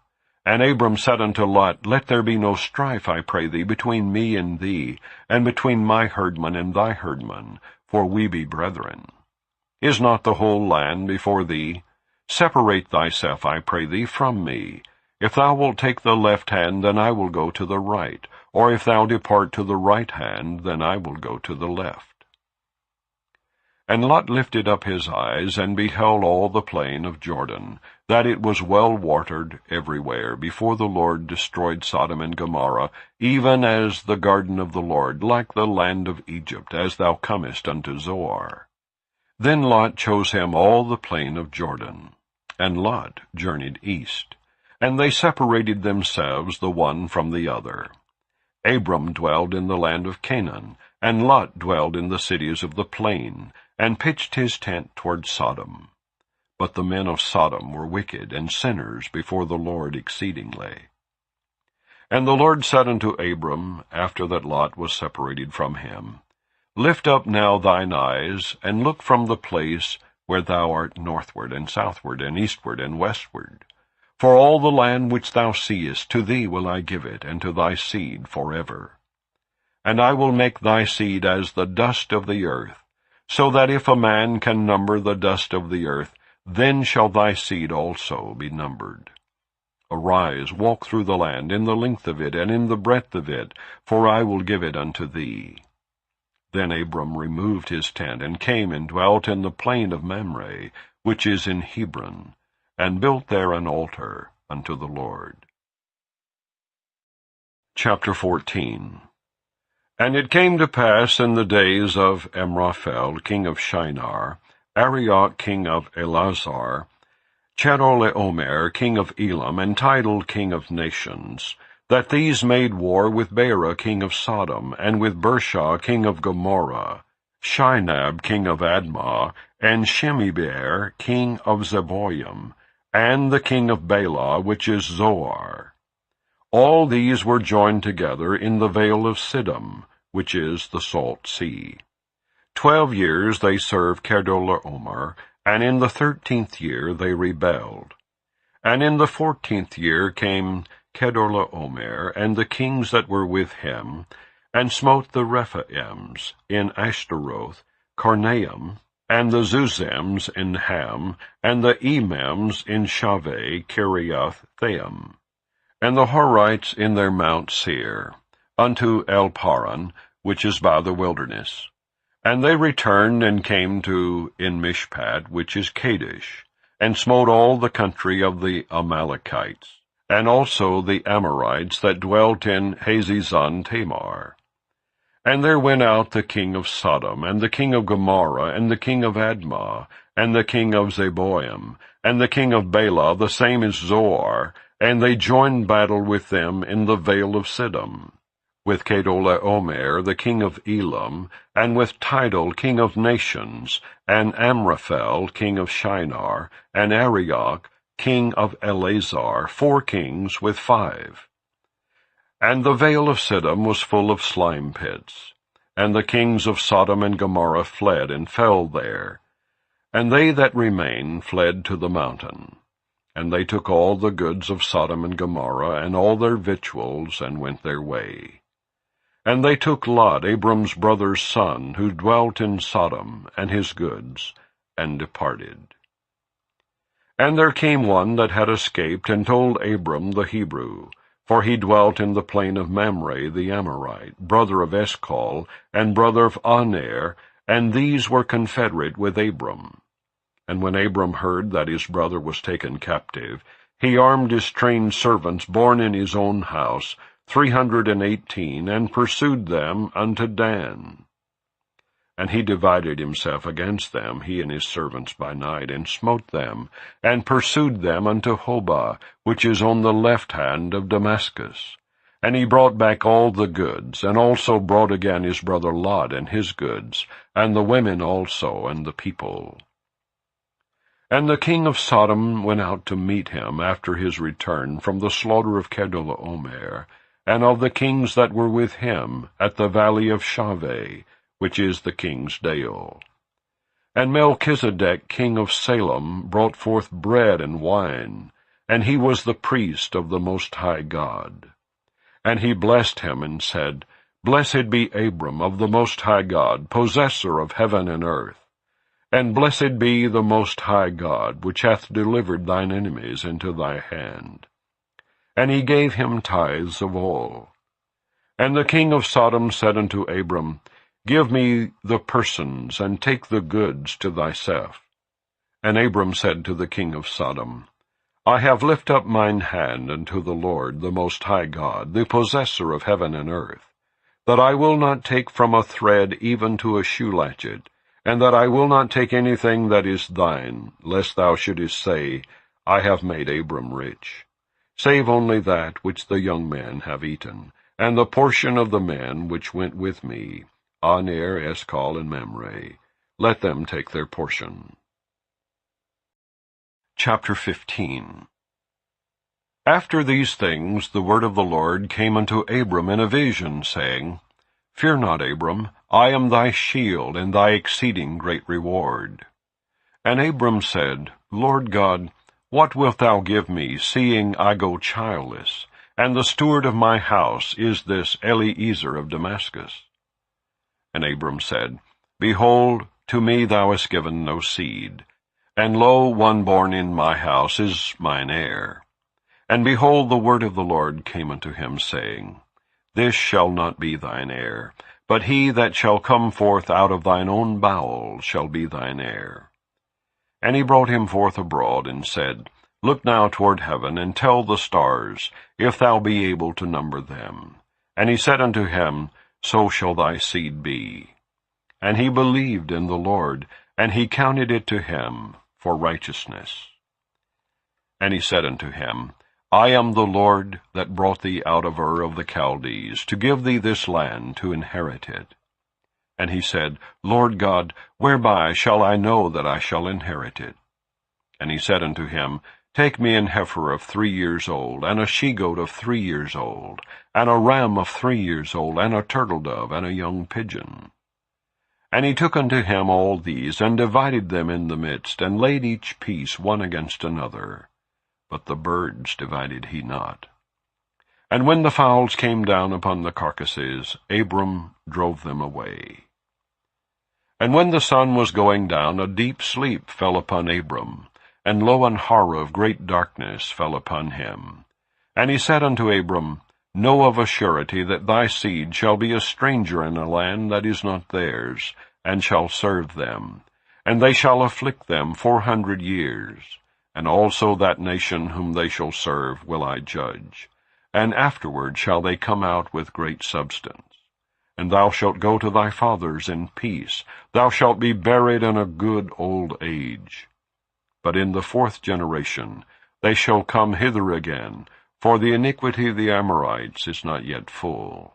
And Abram said unto Lot, Let there be no strife, I pray thee, between me and thee, and between my herdmen and thy herdmen, for we be brethren. Is not the whole land before thee? Separate thyself, I pray thee, from me. If thou wilt take the left hand, then I will go to the right, or if thou depart to the right hand, then I will go to the left. And Lot lifted up his eyes, and beheld all the plain of Jordan, that it was well watered everywhere, before the Lord destroyed Sodom and Gomorrah, even as the garden of the Lord, like the land of Egypt, as thou comest unto Zoar. Then Lot chose him all the plain of Jordan, and Lot journeyed east. And they separated themselves the one from the other. Abram dwelled in the land of Canaan, and Lot dwelled in the cities of the plain, and pitched his tent toward Sodom. But the men of Sodom were wicked and sinners before the Lord exceedingly. And the Lord said unto Abram, after that Lot was separated from him, Lift up now thine eyes, and look from the place where thou art northward, and southward, and eastward, and westward. For all the land which thou seest, to thee will I give it, and to thy seed forever. And I will make thy seed as the dust of the earth, so that if a man can number the dust of the earth, then shall thy seed also be numbered. Arise, walk through the land, in the length of it, and in the breadth of it, for I will give it unto thee. Then Abram removed his tent, and came and dwelt in the plain of Mamre, which is in Hebron, and built there an altar unto the Lord. Chapter 14. And it came to pass in the days of Amraphel, king of Shinar, Arioch, king of Elazar, Chedorlaomer, king of Elam, and Tidal, king of nations, that these made war with Bera, king of Sodom, and with Bersha, king of Gomorrah, Shinab, king of Admah, and Shemiber, king of Zeboim, and the king of Bela, which is Zoar. All these were joined together in the vale of Siddim, which is the salt sea. 12 years they served Chedorlaomer, and in the 13th year they rebelled. And in the 14th year came Chedorlaomer, and the kings that were with him, and smote the Rephaims in Ashtaroth, Karnaim, and the Zuzims in Ham, and the Emims in Shaveh, Kiriath-Thaim, and the Horites in their Mount Seir, unto El Paran, which is by the wilderness. And they returned and came to En Mishpat, which is Kadesh, and smote all the country of the Amalekites, and also the Amorites that dwelt in Hazezon Tamar. And there went out the king of Sodom, and the king of Gomorrah, and the king of Admah, and the king of Zeboim, and the king of Bela, the same as Zoar, and they joined battle with them in the vale of Siddim, with Kedorlaomer, the king of Elam, and with Tidal, king of nations, and Amraphel, king of Shinar, and Arioch, king of Eleazar, 4 kings with 5. And the vale of Siddim was full of slime pits, and the kings of Sodom and Gomorrah fled and fell there, and they that remained fled to the mountain. And they took all the goods of Sodom and Gomorrah, and all their victuals, and went their way. And they took Lot, Abram's brother's son, who dwelt in Sodom, and his goods, and departed. And there came one that had escaped, and told Abram the Hebrew, for he dwelt in the plain of Mamre the Amorite, brother of Eshcol, and brother of Aner, and these were confederate with Abram. And when Abram heard that his brother was taken captive, he armed his trained servants born in his own house, 318, and pursued them unto Dan. And he divided himself against them, he and his servants by night, and smote them, and pursued them unto Hobah, which is on the left hand of Damascus. And he brought back all the goods, and also brought again his brother Lot and his goods, and the women also, and the people. And the king of Sodom went out to meet him after his return from the slaughter of Kedorlaomer, and of the kings that were with him at the valley of Shaveh, which is the king's dale. And Melchizedek king of Salem brought forth bread and wine, and he was the priest of the Most High God. And he blessed him and said, Blessed be Abram of the Most High God, possessor of heaven and earth. And blessed be the Most High God, which hath delivered thine enemies into thy hand. And he gave him tithes of all. And the king of Sodom said unto Abram, Give me the persons, and take the goods to thyself. And Abram said to the king of Sodom, I have lifted up mine hand unto the Lord, the Most High God, the possessor of heaven and earth, that I will not take from a thread even to a shoe latchet, and that I will not take anything that is thine, lest thou shouldest say, I have made Abram rich. Save only that which the young men have eaten, and the portion of the men which went with me, Aner, Eshcol, and Mamre. Let them take their portion. Chapter 15. After these things the word of the Lord came unto Abram in a vision, saying, Fear not, Abram, I am thy shield, and thy exceeding great reward. And Abram said, Lord God, what wilt thou give me, seeing I go childless, and the steward of my house is this Eliezer of Damascus? And Abram said, Behold, to me thou hast given no seed, and lo, one born in my house is mine heir. And behold, the word of the Lord came unto him, saying, This shall not be thine heir, but he that shall come forth out of thine own bowels shall be thine heir. And he brought him forth abroad, and said, Look now toward heaven, and tell the stars, if thou be able to number them. And he said unto him, So shall thy seed be. And he believed in the Lord, and he counted it to him for righteousness. And he said unto him, I am the Lord that brought thee out of Ur of the Chaldees, to give thee this land to inherit it. And he said, Lord God, whereby shall I know that I shall inherit it? And he said unto him, Take me an heifer of 3 years old, and a she-goat of 3 years old, and a ram of 3 years old, and a turtle-dove, and a young pigeon. And he took unto him all these, and divided them in the midst, and laid each piece one against another. But the birds divided he not. And when the fowls came down upon the carcasses, Abram drove them away. And when the sun was going down, a deep sleep fell upon Abram, and lo, an horror of great darkness fell upon him. And he said unto Abram, Know of a surety that thy seed shall be a stranger in a land that is not theirs, and shall serve them, and they shall afflict them 400 years. And also that nation whom they shall serve will I judge. And afterward shall they come out with great substance. And thou shalt go to thy fathers in peace. Thou shalt be buried in a good old age. But in the 4th generation they shall come hither again, for the iniquity of the Amorites is not yet full.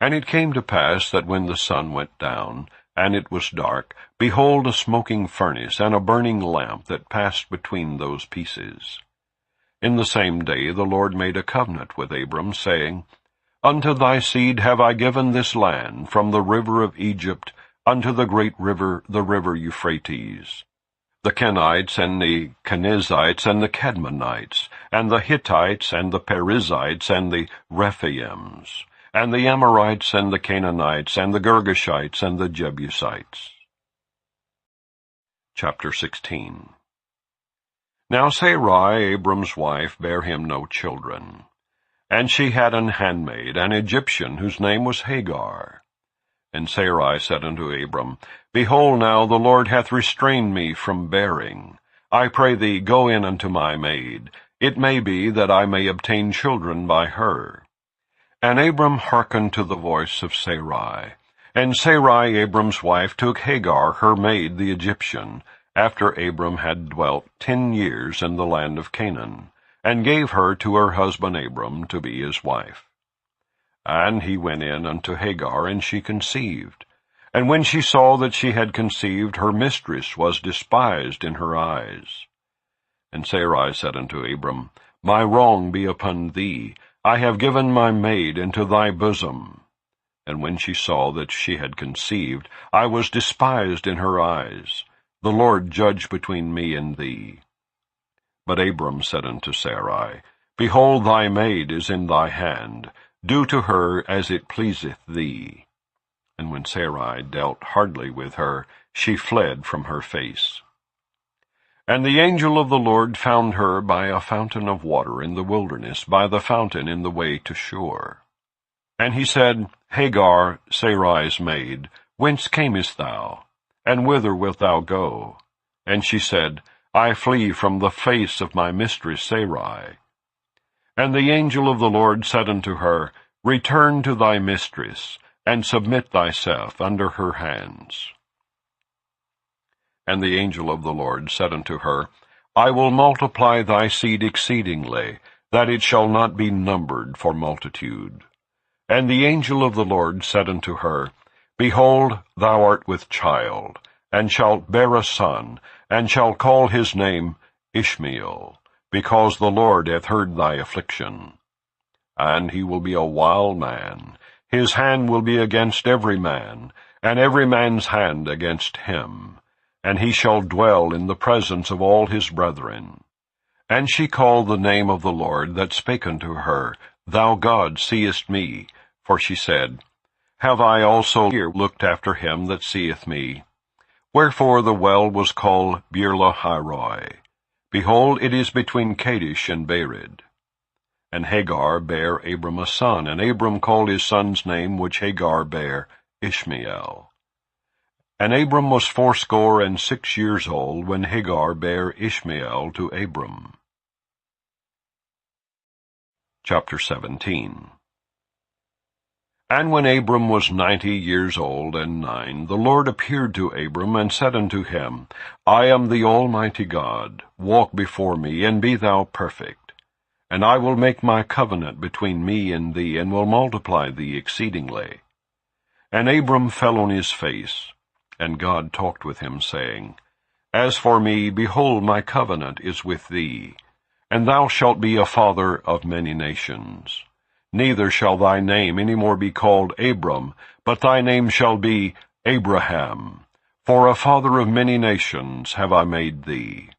And it came to pass that when the sun went down, and it was dark, behold, a smoking furnace, and a burning lamp that passed between those pieces. In the same day the Lord made a covenant with Abram, saying, Unto thy seed have I given this land, from the river of Egypt unto the great river, the river Euphrates, the Kenites, and the Kenizzites, and the Kadmonites, and the Hittites, and the Perizzites, and the Rephaims, and the Amorites, and the Canaanites, and the Girgashites, and the Jebusites. Chapter 16. Now Sarai, Abram's wife, bare him no children. And she had an handmaid, an Egyptian, whose name was Hagar. And Sarai said unto Abram, Behold, now the Lord hath restrained me from bearing. I pray thee, go in unto my maid. It may be that I may obtain children by her. And Abram hearkened to the voice of Sarai. And Sarai, Abram's wife, took Hagar, her maid, the Egyptian, after Abram had dwelt 10 years in the land of Canaan, and gave her to her husband Abram to be his wife. And he went in unto Hagar, and she conceived. And when she saw that she had conceived, her mistress was despised in her eyes. And Sarai said unto Abram, My wrong be upon thee. I have given my maid into thy bosom. And when she saw that she had conceived, I was despised in her eyes. The Lord judge between me and thee. But Abram said unto Sarai, Behold, thy maid is in thy hand. Do to her as it pleaseth thee. And when Sarai dealt hardly with her, she fled from her face. And the angel of the Lord found her by a fountain of water in the wilderness, by the fountain in the way to Shur. And he said, Hagar, Sarai's maid, whence camest thou? And whither wilt thou go? And she said, I flee from the face of my mistress Sarai. And the angel of the Lord said unto her, Return to thy mistress, and submit thyself under her hands. And the angel of the Lord said unto her, I will multiply thy seed exceedingly, that it shall not be numbered for multitude. And the angel of the Lord said unto her, Behold, thou art with child, and shalt bear a son, and shalt call his name Ishmael, because the Lord hath heard thy affliction. And he will be a wild man. His hand will be against every man, and every man's hand against him. And he shall dwell in the presence of all his brethren. And she called the name of the Lord that spake unto her, Thou God seest me. For she said, Have I also here looked after him that seeth me? Wherefore the well was called Beer-lahai-roi. Behold, it is between Kadesh and Bered. And Hagar bare Abram a son, and Abram called his son's name which Hagar bare Ishmael. And Abram was 86 years old when Hagar bare Ishmael to Abram. Chapter 17. And when Abram was 90 years old and 9, the Lord appeared to Abram, and said unto him, I am the Almighty God. Walk before me, and be thou perfect. And I will make my covenant between me and thee, and will multiply thee exceedingly. And Abram fell on his face, and God talked with him, saying, As for me, behold, my covenant is with thee, and thou shalt be a father of many nations. Neither shall thy name any more be called Abram, but thy name shall be Abraham, for a father of many nations have I made thee.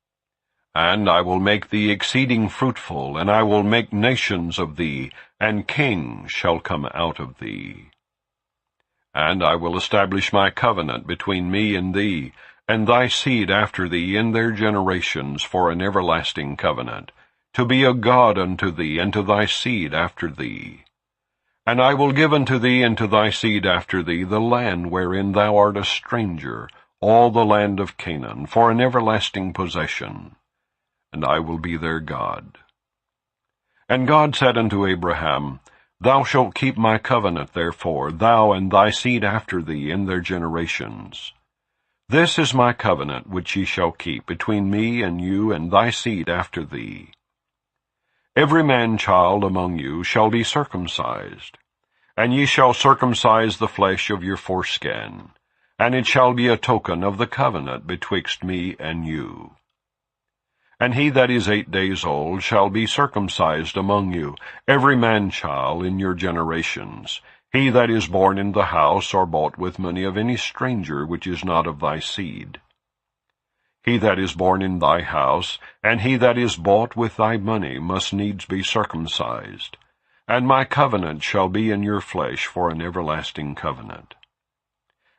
And I will make thee exceeding fruitful, and I will make nations of thee, and kings shall come out of thee. And I will establish my covenant between me and thee, and thy seed after thee in their generations for an everlasting covenant, to be a God unto thee and to thy seed after thee. And I will give unto thee and to thy seed after thee the land wherein thou art a stranger, all the land of Canaan, for an everlasting possession, and I will be their God. And God said unto Abraham, Thou shalt keep my covenant, therefore, thou and thy seed after thee in their generations. This is my covenant which ye shall keep between me and you and thy seed after thee. Every man-child among you shall be circumcised, and ye shall circumcise the flesh of your foreskin, and it shall be a token of the covenant betwixt me and you. And he that is 8 days old shall be circumcised among you, every man-child in your generations, he that is born in the house or bought with money of any stranger which is not of thy seed. He that is born in thy house, and he that is bought with thy money, must needs be circumcised. And my covenant shall be in your flesh for an everlasting covenant.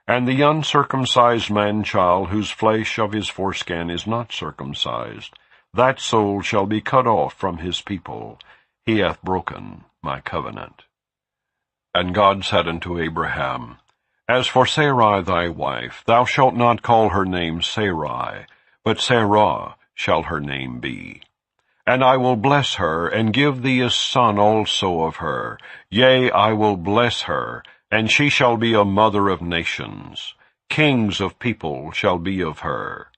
And the uncircumcised man-child, whose flesh of his foreskin is not circumcised, that soul shall be cut off from his people. He hath broken my covenant. And God said unto Abraham, As for Sarai thy wife, thou shalt not call her name Sarai, but Sarah shall her name be. And I will bless her, and give thee a son also of her. Yea, I will bless her, and she shall be a mother of nations. Kings of people shall be of her.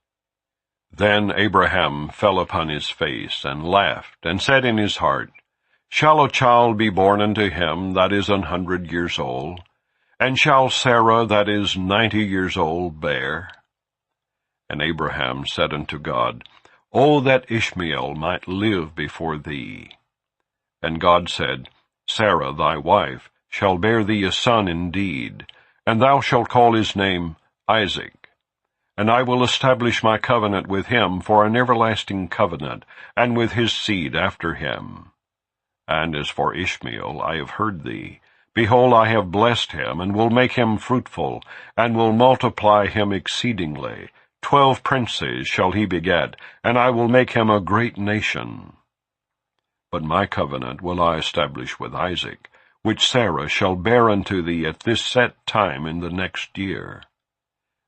Then Abraham fell upon his face, and laughed, and said in his heart, Shall a child be born unto him that is 100 years old? And shall Sarah that is 90 years old bear? And Abraham said unto God, O that Ishmael might live before thee. And God said, Sarah thy wife shall bear thee a son indeed, and thou shalt call his name Isaac. And I will establish my covenant with him for an everlasting covenant, and with his seed after him. And as for Ishmael, I have heard thee. Behold, I have blessed him, and will make him fruitful, and will multiply him exceedingly. 12 princes shall he beget, and I will make him a great nation. But my covenant will I establish with Isaac, which Sarah shall bear unto thee at this set time in the next year.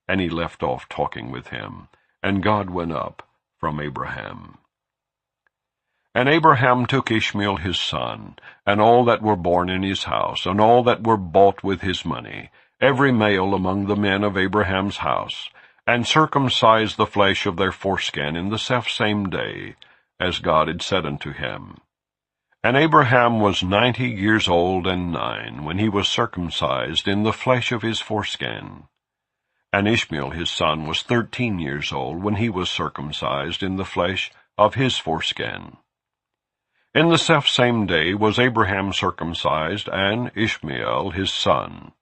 And he left off talking with him, and God went up from Abraham. And Abraham took Ishmael his son, and all that were born in his house, and all that were bought with his money, every male among the men of Abraham's house, and circumcised the flesh of their foreskin in the selfsame day, as God had said unto him. And Abraham was 90 years old and 9, when he was circumcised in the flesh of his foreskin. And Ishmael his son was 13 years old, when he was circumcised in the flesh of his foreskin. In the selfsame day was Abraham circumcised, and Ishmael his son.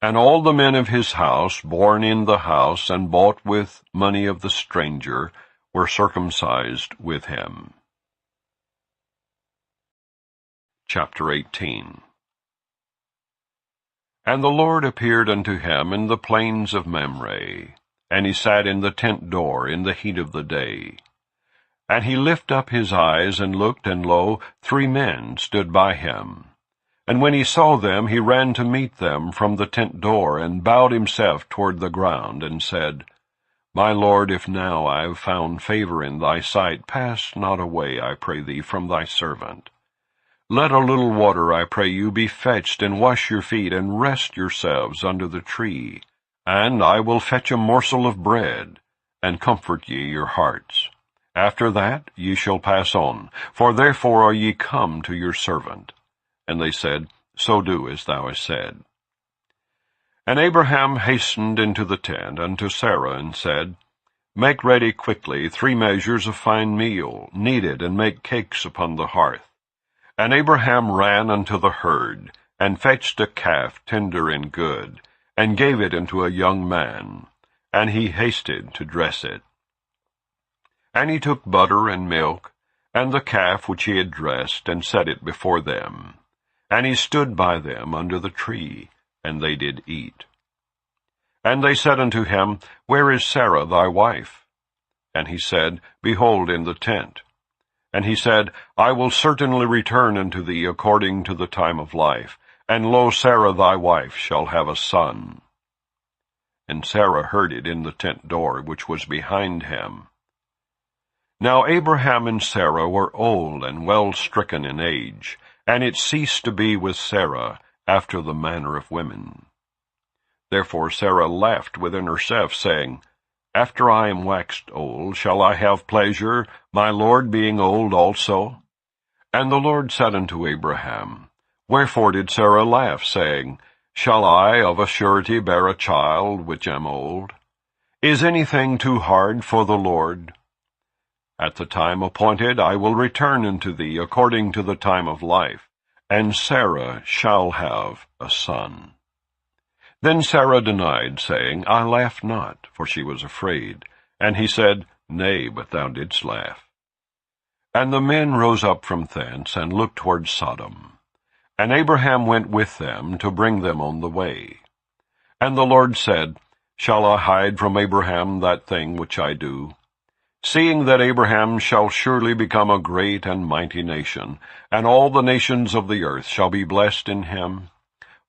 And all the men of his house, born in the house, and bought with money of the stranger, were circumcised with him. Chapter 18. And the Lord appeared unto him in the plains of Mamre, and he sat in the tent door in the heat of the day. And he lifted up his eyes, and looked, and lo, 3 men stood by him. And when he saw them, he ran to meet them from the tent door, and bowed himself toward the ground, and said, My Lord, if now I have found favor in thy sight, pass not away, I pray thee, from thy servant. Let a little water, I pray you, be fetched, and wash your feet, and rest yourselves under the tree. And I will fetch a morsel of bread, and comfort ye your hearts. After that ye shall pass on, for therefore are ye come to your servant. And they said, So do as thou hast said. And Abraham hastened into the tent unto Sarah, and said, Make ready quickly 3 measures of fine meal, knead it, and make cakes upon the hearth. And Abraham ran unto the herd, and fetched a calf tender and good, and gave it unto a young man, and he hasted to dress it. And he took butter and milk, and the calf which he had dressed, and set it before them. And he stood by them under the tree, and they did eat. And they said unto him, Where is Sarah thy wife? And he said, Behold, in the tent. And he said, I will certainly return unto thee according to the time of life, and lo, Sarah thy wife shall have a son. And Sarah heard it in the tent door which was behind him. Now Abraham and Sarah were old and well stricken in age, and it ceased to be with Sarah after the manner of women. Therefore Sarah laughed within herself, saying, After I am waxed old, shall I have pleasure, my Lord being old also? And the Lord said unto Abraham, Wherefore did Sarah laugh, saying, Shall I of a surety bear a child which am old? Is anything too hard for the Lord? At the time appointed I will return unto thee according to the time of life, and Sarah shall have a son. Then Sarah denied, saying, I laughed not, for she was afraid. And he said, Nay, but thou didst laugh. And the men rose up from thence, and looked toward Sodom. And Abraham went with them to bring them on the way. And the Lord said, Shall I hide from Abraham that thing which I do? Seeing that Abraham shall surely become a great and mighty nation, and all the nations of the earth shall be blessed in him.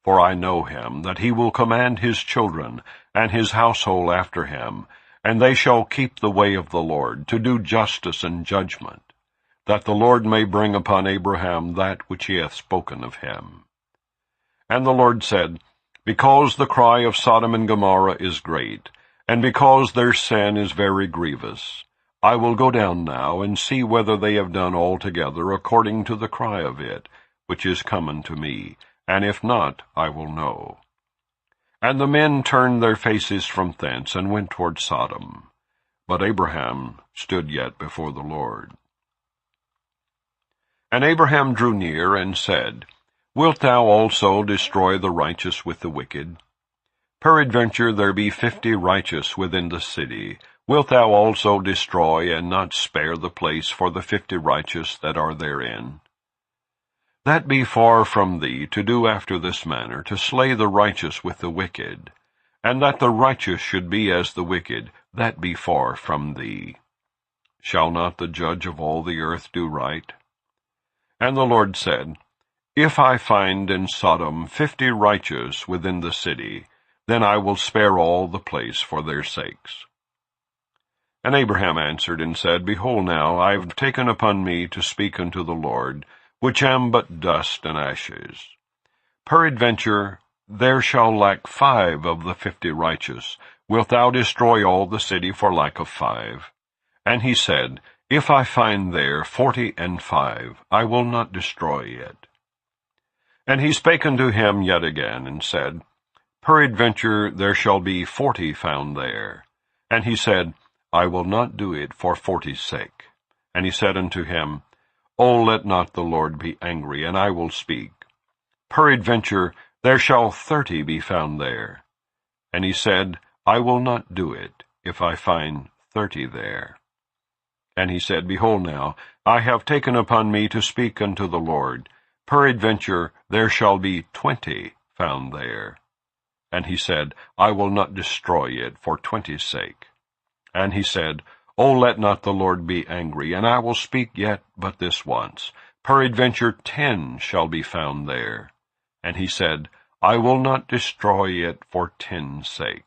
For I know him, that he will command his children, and his household after him, and they shall keep the way of the Lord, to do justice and judgment, that the Lord may bring upon Abraham that which he hath spoken of him. And the Lord said, Because the cry of Sodom and Gomorrah is great, and because their sin is very grievous, I will go down now, and see whether they have done altogether according to the cry of it, which is come unto me, and if not, I will know. And the men turned their faces from thence, and went toward Sodom. But Abraham stood yet before the Lord. And Abraham drew near, and said, Wilt thou also destroy the righteous with the wicked? Peradventure there be 50 righteous within the city. Wilt thou also destroy, and not spare the place for the 50 righteous that are therein? That be far from thee to do after this manner, to slay the righteous with the wicked, and that the righteous should be as the wicked, that be far from thee. Shall not the judge of all the earth do right? And the Lord said, If I find in Sodom 50 righteous within the city, then I will spare all the place for their sakes. And Abraham answered and said, Behold now, I have taken upon me to speak unto the Lord, which am but dust and ashes. Peradventure there shall lack 5 of the 50 righteous. Wilt thou destroy all the city for lack of 5? And he said, If I find there 45, I will not destroy it. And he spake unto him yet again, and said, Peradventure there shall be 40 found there. And he said, I will not do it for 40's sake. And he said unto him, O let not the Lord be angry, and I will speak. Peradventure there shall 30 be found there. And he said, I will not do it, if I find 30 there. And he said, Behold now, I have taken upon me to speak unto the Lord. Peradventure there shall be 20 found there. And he said, I will not destroy it for 20's sake. And he said, O let not the Lord be angry, and I will speak yet but this once. Peradventure 10 shall be found there. And he said, I will not destroy it for 10's sake.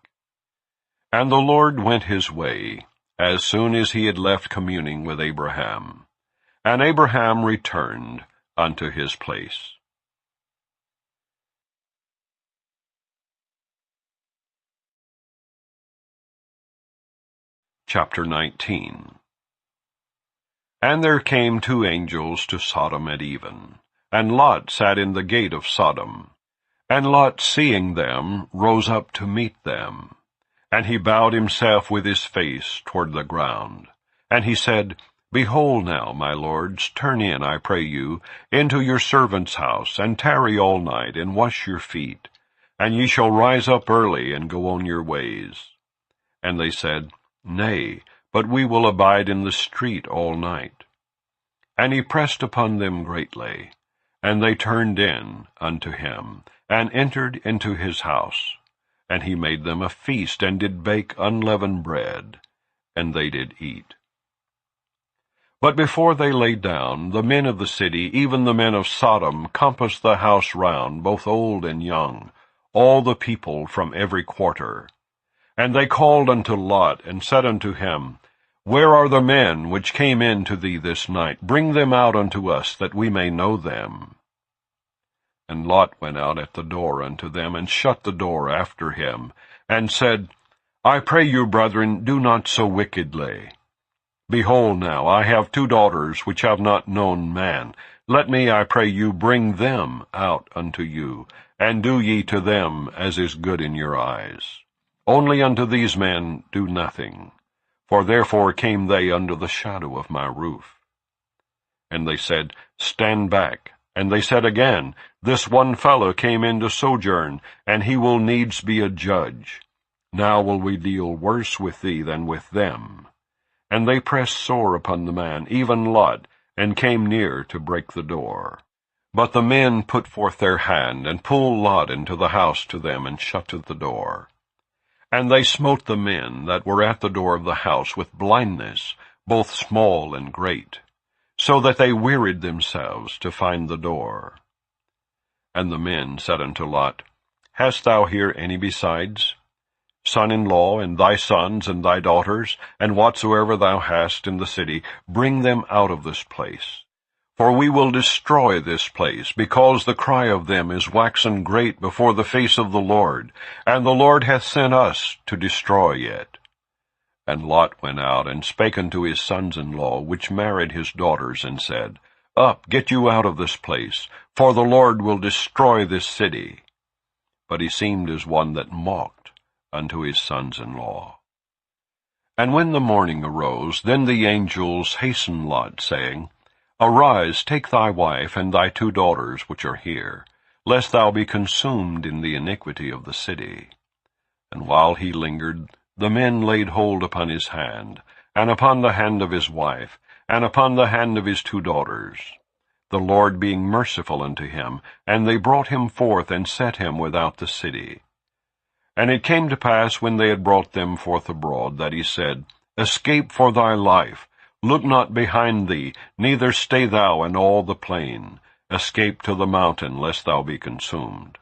And the Lord went his way, as soon as he had left communing with Abraham. And Abraham returned unto his place. Chapter 19. And there came 2 angels to Sodom at even, and Lot sat in the gate of Sodom. And Lot, seeing them, rose up to meet them. And he bowed himself with his face toward the ground. And he said, Behold now, my lords, turn in, I pray you, into your servant's house, and tarry all night, and wash your feet, and ye shall rise up early, and go on your ways. And they said, Nay, but we will abide in the street all night. And he pressed upon them greatly, and they turned in unto him, and entered into his house. And he made them a feast, and did bake unleavened bread, and they did eat. But before they lay down, the men of the city, even the men of Sodom, compassed the house round, both old and young, all the people from every quarter. And they called unto Lot, and said unto him, Where are the men which came in to thee this night? Bring them out unto us, that we may know them. And Lot went out at the door unto them, and shut the door after him, and said, I pray you, brethren, do not so wickedly. Behold now, I have 2 daughters which have not known man. Let me, I pray you, bring them out unto you, and do ye to them as is good in your eyes. Only unto these men do nothing, for therefore came they under the shadow of my roof. And they said, Stand back. And they said again, This one fellow came in to sojourn, and he will needs be a judge. Now will we deal worse with thee than with them. And they pressed sore upon the man, even Lot, and came near to break the door. But the men put forth their hand, and pulled Lot into the house to them, and shut the door. And they smote the men that were at the door of the house with blindness, both small and great, so that they wearied themselves to find the door. And the men said unto Lot, Hast thou here any besides? Son-in-law, and thy sons, and thy daughters, and whatsoever thou hast in the city, bring them out of this place. For we will destroy this place, because the cry of them is waxen great before the face of the Lord, and the Lord hath sent us to destroy it. And Lot went out, and spake unto his sons-in-law, which married his daughters, and said, Up, get you out of this place, for the Lord will destroy this city. But he seemed as one that mocked unto his sons-in-law. And when the morning arose, then the angels hastened Lot, saying, Arise, take thy wife, and thy 2 daughters which are here, lest thou be consumed in the iniquity of the city. And while he lingered, the men laid hold upon his hand, and upon the hand of his wife, and upon the hand of his 2 daughters, the Lord being merciful unto him, and they brought him forth, and set him without the city. And it came to pass, when they had brought them forth abroad, that he said, Escape for thy life, look not behind thee, neither stay thou in all the plain. Escape to the mountain, lest thou be consumed.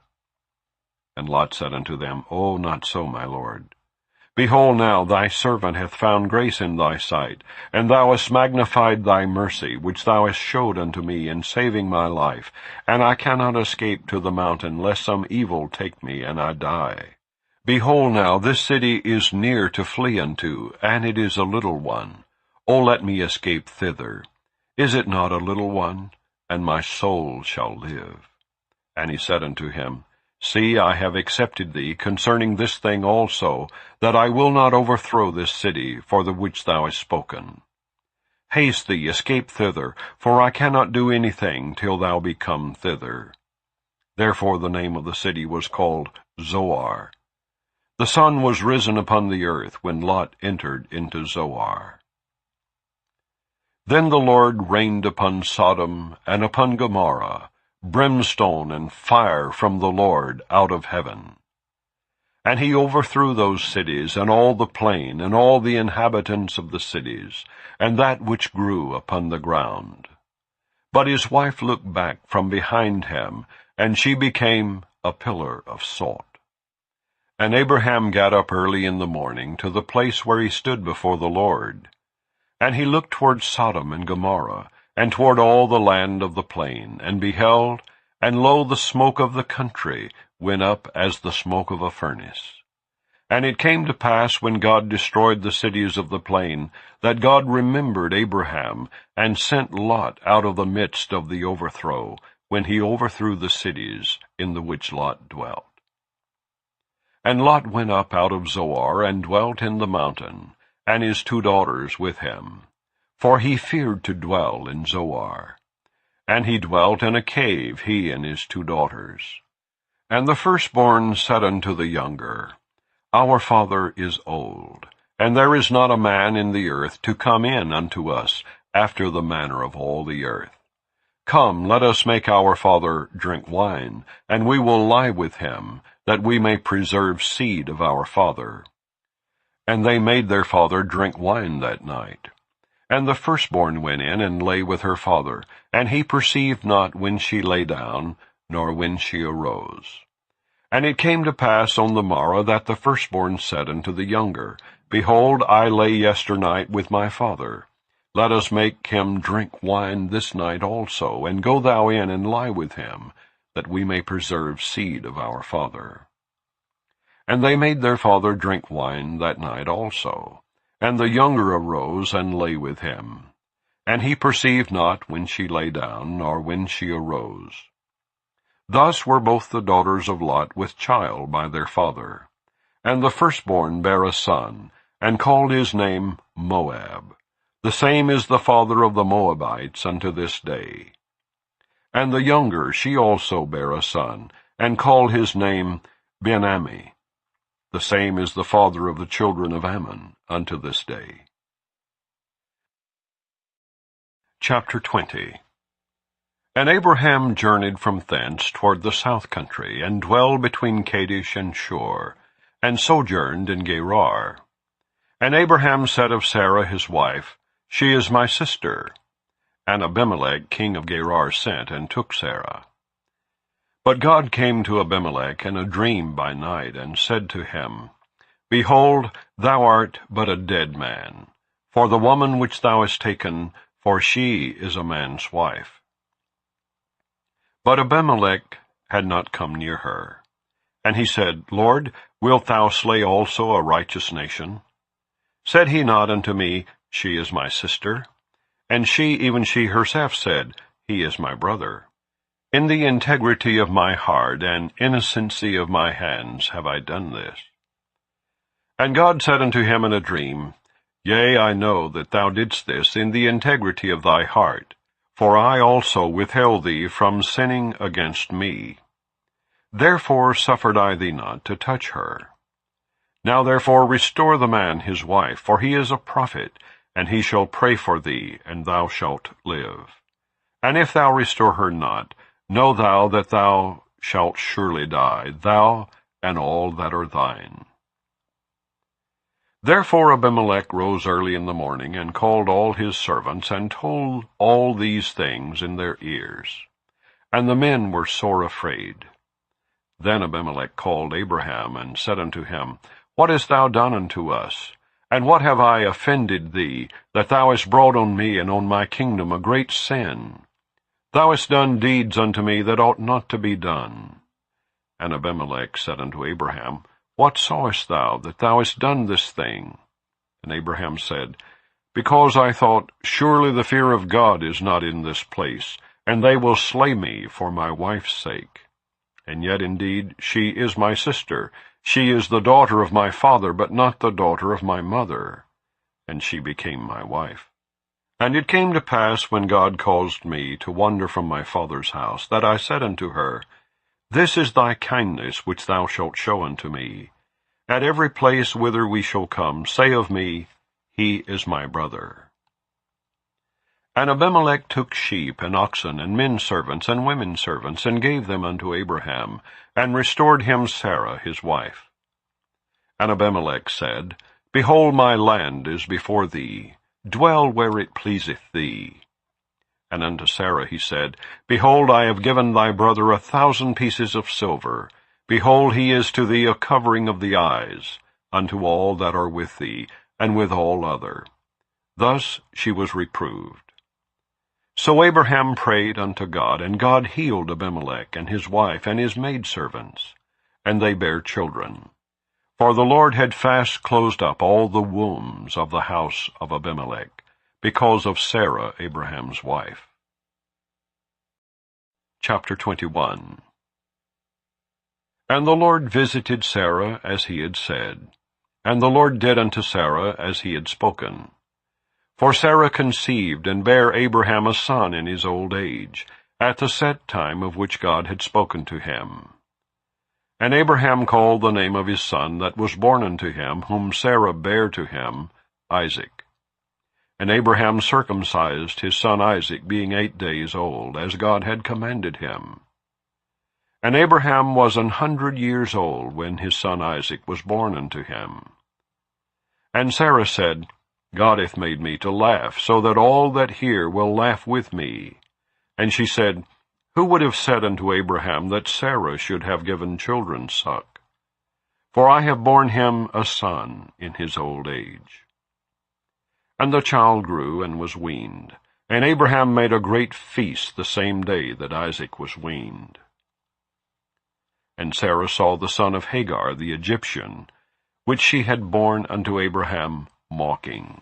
And Lot said unto them, O, not so, my lord. Behold now, thy servant hath found grace in thy sight, and thou hast magnified thy mercy, which thou hast showed unto me in saving my life, and I cannot escape to the mountain, lest some evil take me, and I die. Behold now, this city is near to flee unto, and it is a little one. O let me escape thither. Is it not a little one? And my soul shall live. And he said unto him, See, I have accepted thee concerning this thing also, that I will not overthrow this city, for the which thou hast spoken. Haste thee, escape thither, for I cannot do anything till thou be come thither. Therefore the name of the city was called Zoar. The sun was risen upon the earth when Lot entered into Zoar. Then the Lord rained upon Sodom and upon Gomorrah brimstone and fire from the Lord out of heaven. And he overthrew those cities, and all the plain, and all the inhabitants of the cities, and that which grew upon the ground. But his wife looked back from behind him, and she became a pillar of salt. And Abraham got up early in the morning to the place where he stood before the Lord. And he looked toward Sodom and Gomorrah, and toward all the land of the plain, and beheld, and lo, the smoke of the country went up as the smoke of a furnace. And it came to pass, when God destroyed the cities of the plain, that God remembered Abraham, and sent Lot out of the midst of the overthrow, when he overthrew the cities in the which Lot dwelt. And Lot went up out of Zoar, and dwelt in the mountain, and his 2 daughters with him. For he feared to dwell in Zoar. And he dwelt in a cave, he and his 2 daughters. And the firstborn said unto the younger, Our father is old, and there is not a man in the earth to come in unto us after the manner of all the earth. Come, let us make our father drink wine, and we will lie with him, that we may preserve seed of our father. And they made their father drink wine that night. And the firstborn went in and lay with her father, and he perceived not when she lay down, nor when she arose. And it came to pass on the morrow that the firstborn said unto the younger, Behold, I lay yesternight with my father. Let us make him drink wine this night also, and go thou in and lie with him, that we may preserve seed of our father. And they made their father drink wine that night also. And the younger arose and lay with him. And he perceived not when she lay down, nor when she arose. Thus were both the daughters of Lot with child by their father. And the firstborn bare a son, and called his name Moab. The same is the father of the Moabites unto this day. And the younger, she also bare a son, and called his name Ben-Ammi. The same is the father of the children of Ammon unto this day. Chapter 20. And Abraham journeyed from thence toward the south country, and dwelled between Kadesh and Shur, and sojourned in Gerar. And Abraham said of Sarah his wife, She is my sister. And Abimelech king of Gerar sent, and took Sarah. But God came to Abimelech in a dream by night, and said to him, Behold, thou art but a dead man, for the woman which thou hast taken, for she is a man's wife. But Abimelech had not come near her. And he said, Lord, wilt thou slay also a righteous nation? Said he not unto me, She is my sister? And she, even she herself, said, He is my brother. In the integrity of my heart and innocency of my hands have I done this. And God said unto him in a dream, Yea, I know that thou didst this in the integrity of thy heart, for I also withheld thee from sinning against me. Therefore suffered I thee not to touch her. Now therefore restore the man his wife, for he is a prophet, and he shall pray for thee, and thou shalt live. And if thou restore her not, know thou that thou shalt surely die, thou and all that are thine. Therefore Abimelech rose early in the morning, and called all his servants, and told all these things in their ears. And the men were sore afraid. Then Abimelech called Abraham, and said unto him, What hast thou done unto us? And what have I offended thee, that thou hast brought on me and on my kingdom a great sin? Thou hast done deeds unto me that ought not to be done. And Abimelech said unto Abraham, What sawest thou, that thou hast done this thing? And Abraham said, Because I thought, Surely the fear of God is not in this place, and they will slay me for my wife's sake. And yet indeed she is my sister. She is the daughter of my father, but not the daughter of my mother. And she became my wife. And it came to pass, when God caused me to wander from my father's house, that I said unto her, This is thy kindness which thou shalt show unto me. At every place whither we shall come, say of me, He is my brother. And Abimelech took sheep and oxen and men servants and women servants, and gave them unto Abraham, and restored him Sarah his wife. And Abimelech said, Behold, my land is before thee. Dwell where it pleaseth thee. And unto Sarah he said, Behold, I have given thy brother 1,000 pieces of silver. Behold, he is to thee a covering of the eyes, unto all that are with thee, and with all other. Thus she was reproved. So Abraham prayed unto God, and God healed Abimelech and his wife and his maidservants, and they bare children. For the Lord had fast closed up all the wombs of the house of Abimelech, because of Sarah Abraham's wife. Chapter 21. And the Lord visited Sarah as he had said, and the Lord did unto Sarah as he had spoken. For Sarah conceived, and bare Abraham a son in his old age, at the set time of which God had spoken to him. And Abraham called the name of his son that was born unto him, whom Sarah bare to him, Isaac. And Abraham circumcised his son Isaac, being 8 days old, as God had commanded him. And Abraham was 100 years old when his son Isaac was born unto him. And Sarah said, God hath made me to laugh, so that all that hear will laugh with me. And she said, Who would have said unto Abraham that Sarah should have given children suck? For I have borne him a son in his old age. And the child grew and was weaned, and Abraham made a great feast the same day that Isaac was weaned. And Sarah saw the son of Hagar the Egyptian, which she had borne unto Abraham, mocking.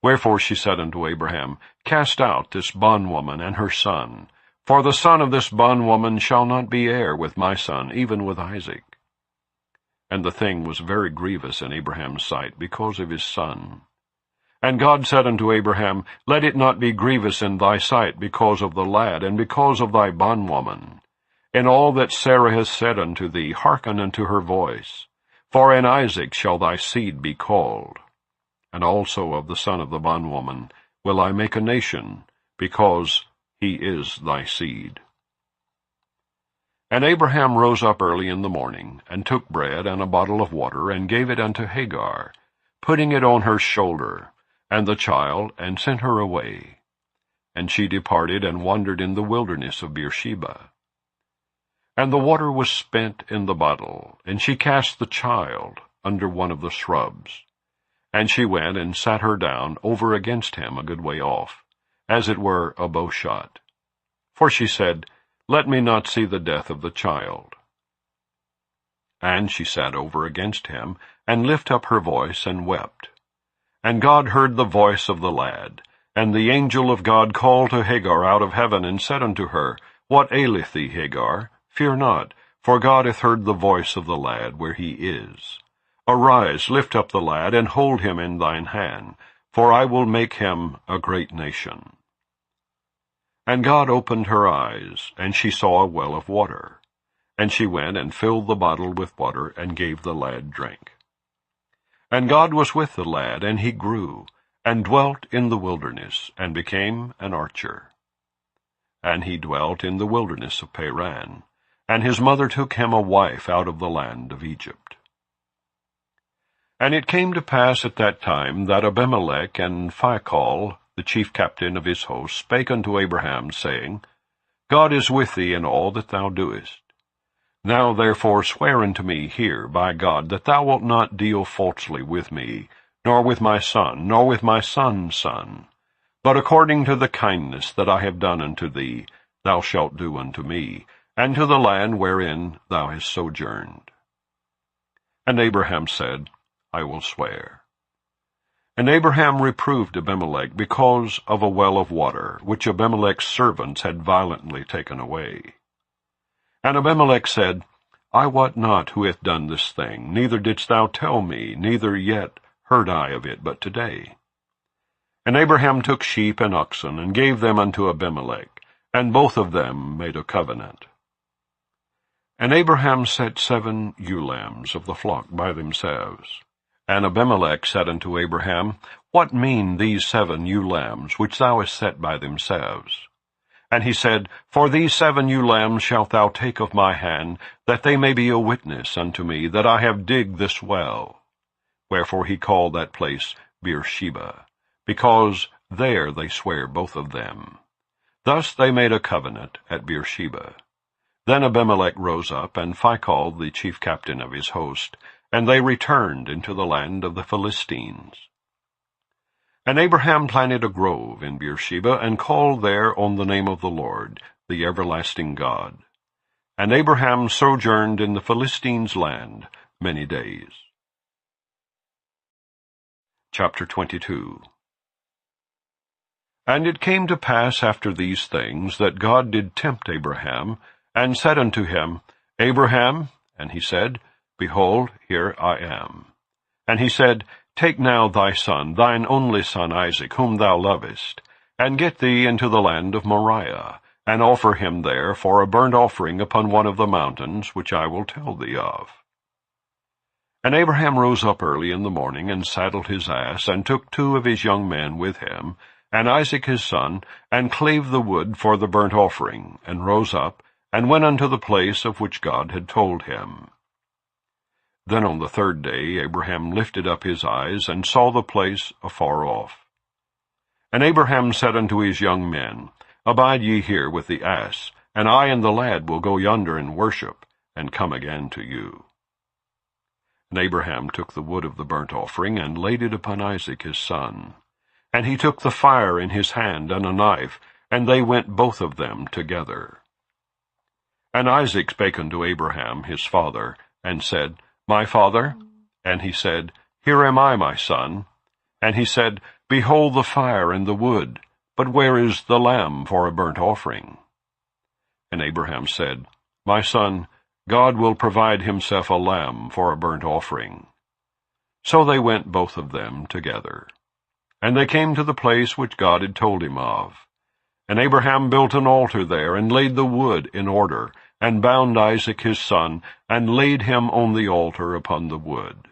Wherefore she said unto Abraham, Cast out this bondwoman and her son, for the son of this bondwoman shall not be heir with my son, even with Isaac. And the thing was very grievous in Abraham's sight, because of his son. And God said unto Abraham, Let it not be grievous in thy sight because of the lad, and because of thy bondwoman. In all that Sarah has said unto thee, hearken unto her voice. For in Isaac shall thy seed be called. And also of the son of the bondwoman will I make a nation, because he is thy seed. And Abraham rose up early in the morning, and took bread and a bottle of water, and gave it unto Hagar, putting it on her shoulder, and the child, and sent her away. And she departed, and wandered in the wilderness of Beersheba. And the water was spent in the bottle, and she cast the child under one of the shrubs. And she went and sat her down over against him a good way off, as it were a bowshot. For she said, Let me not see the death of the child. And she sat over against him, and lifted up her voice, and wept. And God heard the voice of the lad. And the angel of God called to Hagar out of heaven, and said unto her, What aileth thee, Hagar? Fear not, for God hath heard the voice of the lad where he is. Arise, lift up the lad, and hold him in thine hand, for I will make him a great nation. And God opened her eyes, and she saw a well of water. And she went and filled the bottle with water, and gave the lad drink. And God was with the lad, and he grew, and dwelt in the wilderness, and became an archer. And he dwelt in the wilderness of Paran, and his mother took him a wife out of the land of Egypt. And it came to pass at that time that Abimelech and Phicol, the chief captain of his host, spake unto Abraham, saying, God is with thee in all that thou doest. Now therefore swear unto me here by God, that thou wilt not deal falsely with me, nor with my son, nor with my son's son, but according to the kindness that I have done unto thee, thou shalt do unto me, and to the land wherein thou hast sojourned. And Abraham said, I will swear. And Abraham reproved Abimelech because of a well of water, which Abimelech's servants had violently taken away. And Abimelech said, I wot not who hath done this thing, neither didst thou tell me, neither yet heard I of it but today. And Abraham took sheep and oxen, and gave them unto Abimelech, and both of them made a covenant. And Abraham set 7 ewe lambs of the flock by themselves. And Abimelech said unto Abraham, What mean these 7 ewe lambs, which thou hast set by themselves? And he said, For these 7 ewe lambs shalt thou take of my hand, that they may be a witness unto me that I have digged this well. Wherefore he called that place Beersheba, because there they sware both of them. Thus they made a covenant at Beersheba. Then Abimelech rose up, and Phicol the chief captain of his host, and they returned into the land of the Philistines. And Abraham planted a grove in Beersheba, and called there on the name of the Lord, the everlasting God. And Abraham sojourned in the Philistines' land many days. Chapter 22. And it came to pass after these things, that God did tempt Abraham, and said unto him, Abraham, and he said, Behold, here I am. And he said, Take now thy son, thine only son Isaac, whom thou lovest, and get thee into the land of Moriah, and offer him there for a burnt offering upon one of the mountains, which I will tell thee of. And Abraham rose up early in the morning, and saddled his ass, and took 2 of his young men with him, and Isaac his son, and clave the wood for the burnt offering, and rose up, and went unto the place of which God had told him. Then on the third day Abraham lifted up his eyes, and saw the place afar off. And Abraham said unto his young men, Abide ye here with the ass, and I and the lad will go yonder and worship, and come again to you. And Abraham took the wood of the burnt offering, and laid it upon Isaac his son. And he took the fire in his hand, and a knife, and they went both of them together. And Isaac spake unto Abraham his father, and said, My father? And he said, Here am I, my son. And he said, Behold the fire and the wood, but where is the lamb for a burnt offering? And Abraham said, My son, God will provide himself a lamb for a burnt offering. So they went both of them together. And they came to the place which God had told him of. And Abraham built an altar there, and laid the wood in order, and bound Isaac his son, and laid him on the altar upon the wood.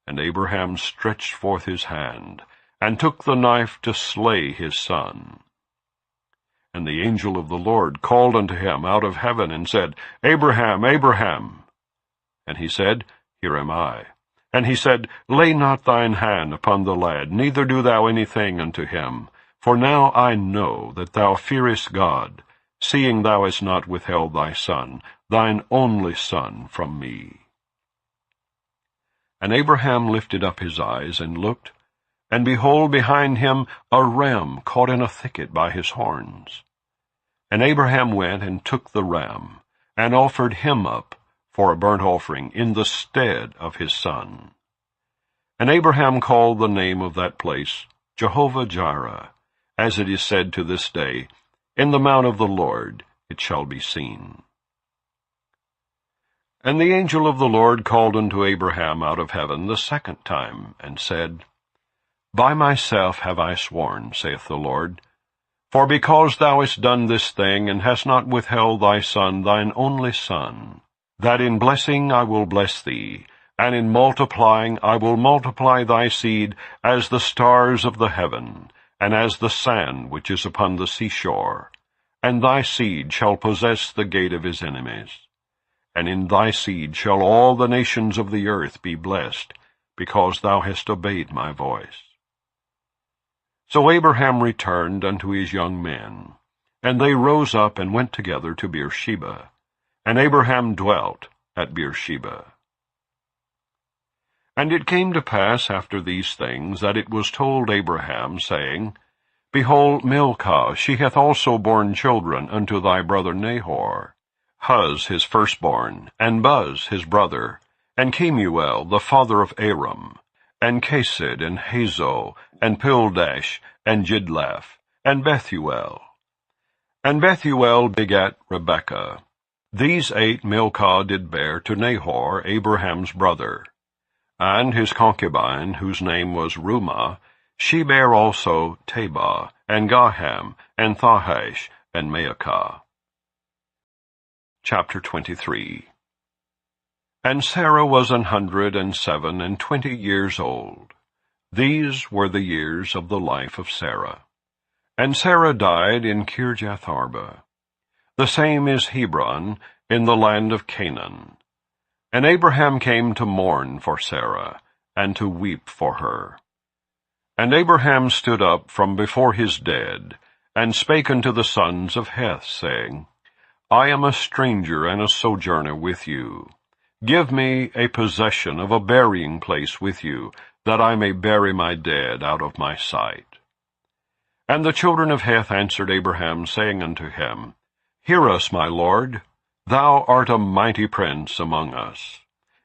And Abraham stretched forth his hand, and took the knife to slay his son. And the angel of the Lord called unto him out of heaven, and said, Abraham, Abraham. And he said, Here am I. And he said, Lay not thine hand upon the lad, neither do thou anything unto him. For now I know that thou fearest God, seeing thou hast not withheld thy son, thine only son, from me. And Abraham lifted up his eyes, and looked, and behold, behind him a ram caught in a thicket by his horns. And Abraham went and took the ram, and offered him up for a burnt offering in the stead of his son. And Abraham called the name of that place Jehovah-Jireh, as it is said to this day, In the mount of the Lord it shall be seen. And the angel of the Lord called unto Abraham out of heaven the second time, and said, By myself have I sworn, saith the Lord, for because thou hast done this thing, and hast not withheld thy son, thine only son, that in blessing I will bless thee, and in multiplying I will multiply thy seed as the stars of the heaven, and as the sand which is upon the seashore. And thy seed shall possess the gate of his enemies. And in thy seed shall all the nations of the earth be blessed, because thou hast obeyed my voice. So Abraham returned unto his young men, and they rose up and went together to Beersheba, and Abraham dwelt at Beersheba. And it came to pass after these things, that it was told Abraham, saying, Behold, Milcah, she hath also borne children unto thy brother Nahor, Huz his firstborn, and Buz his brother, and Kemuel the father of Aram, and Kesed, and Hazo, and Pildash, and Jidlaph, and Bethuel. And Bethuel begat Rebekah. These 8 Milcah did bear to Nahor, Abraham's brother. And his concubine, whose name was Rumah, she bare also Tabah, and Gaham, and Thahash, and Maacah. Chapter 23. And Sarah was 127 years old. These were the years of the life of Sarah. And Sarah died in Kirjath-arba. The same is Hebron, in the land of Canaan. And Abraham came to mourn for Sarah, and to weep for her. And Abraham stood up from before his dead, and spake unto the sons of Heth, saying, I am a stranger and a sojourner with you. Give me a possession of a burying place with you, that I may bury my dead out of my sight. And the children of Heth answered Abraham, saying unto him, Hear us, my lord. Thou art a mighty prince among us.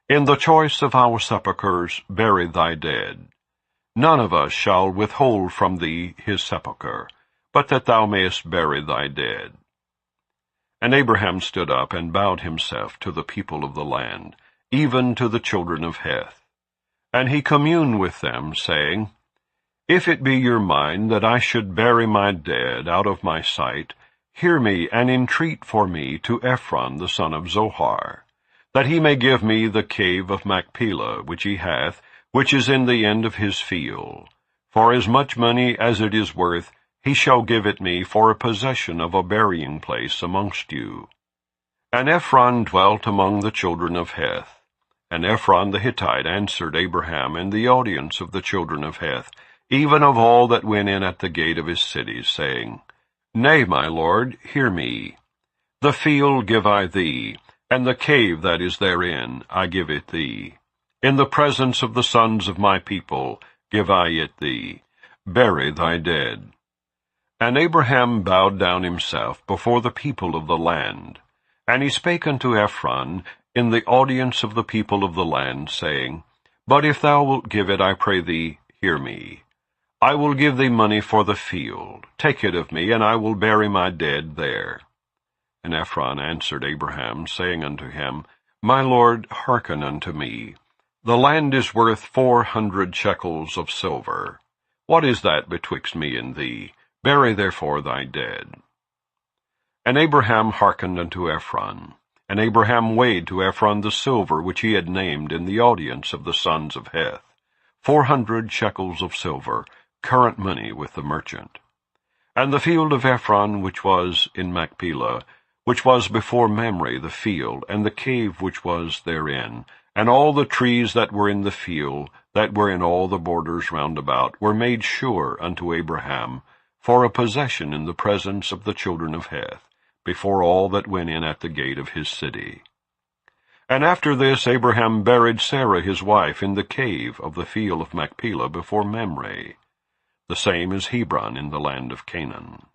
In the choice of our sepulchres bury thy dead. None of us shall withhold from thee his sepulchre, but that thou mayest bury thy dead. And Abraham stood up and bowed himself to the people of the land, even to the children of Heth. And he communed with them, saying, If it be your mind that I should bury my dead out of my sight, hear me, and entreat for me to Ephron the son of Zohar, that he may give me the cave of Machpelah, which he hath, which is in the end of his field. For as much money as it is worth, he shall give it me for a possession of a burying place amongst you. And Ephron dwelt among the children of Heth. And Ephron the Hittite answered Abraham in the audience of the children of Heth, even of all that went in at the gate of his cities, saying, Nay, my lord, hear me. The field give I thee, and the cave that is therein, I give it thee. In the presence of the sons of my people give I it thee. Bury thy dead. And Abraham bowed down himself before the people of the land. And he spake unto Ephron in the audience of the people of the land, saying, But if thou wilt give it, I pray thee, hear me. I will give thee money for the field. Take it of me, and I will bury my dead there. And Ephron answered Abraham, saying unto him, My lord, hearken unto me. The land is worth 400 shekels of silver. What is that betwixt me and thee? Bury therefore thy dead. And Abraham hearkened unto Ephron. And Abraham weighed to Ephron the silver which he had named in the audience of the sons of Heth, 400 shekels of silver, current money with the merchant. And the field of Ephron which was in Machpelah, which was before Mamre the field, and the cave which was therein, and all the trees that were in the field, that were in all the borders round about, were made sure unto Abraham, for a possession in the presence of the children of Heth, before all that went in at the gate of his city. And after this Abraham buried Sarah his wife in the cave of the field of Machpelah before Mamre. The same is Hebron in the land of Canaan.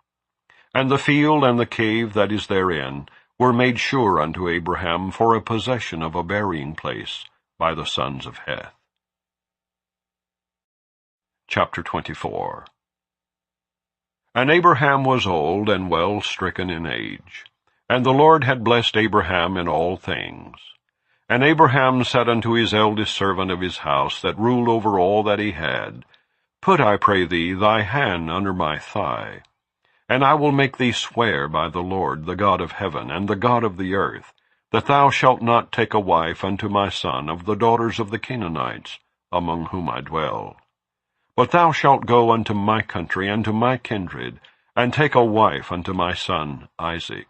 And the field and the cave that is therein were made sure unto Abraham for a possession of a burying place by the sons of Heth. Chapter 24. And Abraham was old and well stricken in age, and the Lord had blessed Abraham in all things. And Abraham said unto his eldest servant of his house, that ruled over all that he had, Put, I pray thee, thy hand under my thigh, and I will make thee swear by the Lord, the God of heaven, and the God of the earth, that thou shalt not take a wife unto my son of the daughters of the Canaanites, among whom I dwell. But thou shalt go unto my country and to my kindred, and take a wife unto my son Isaac.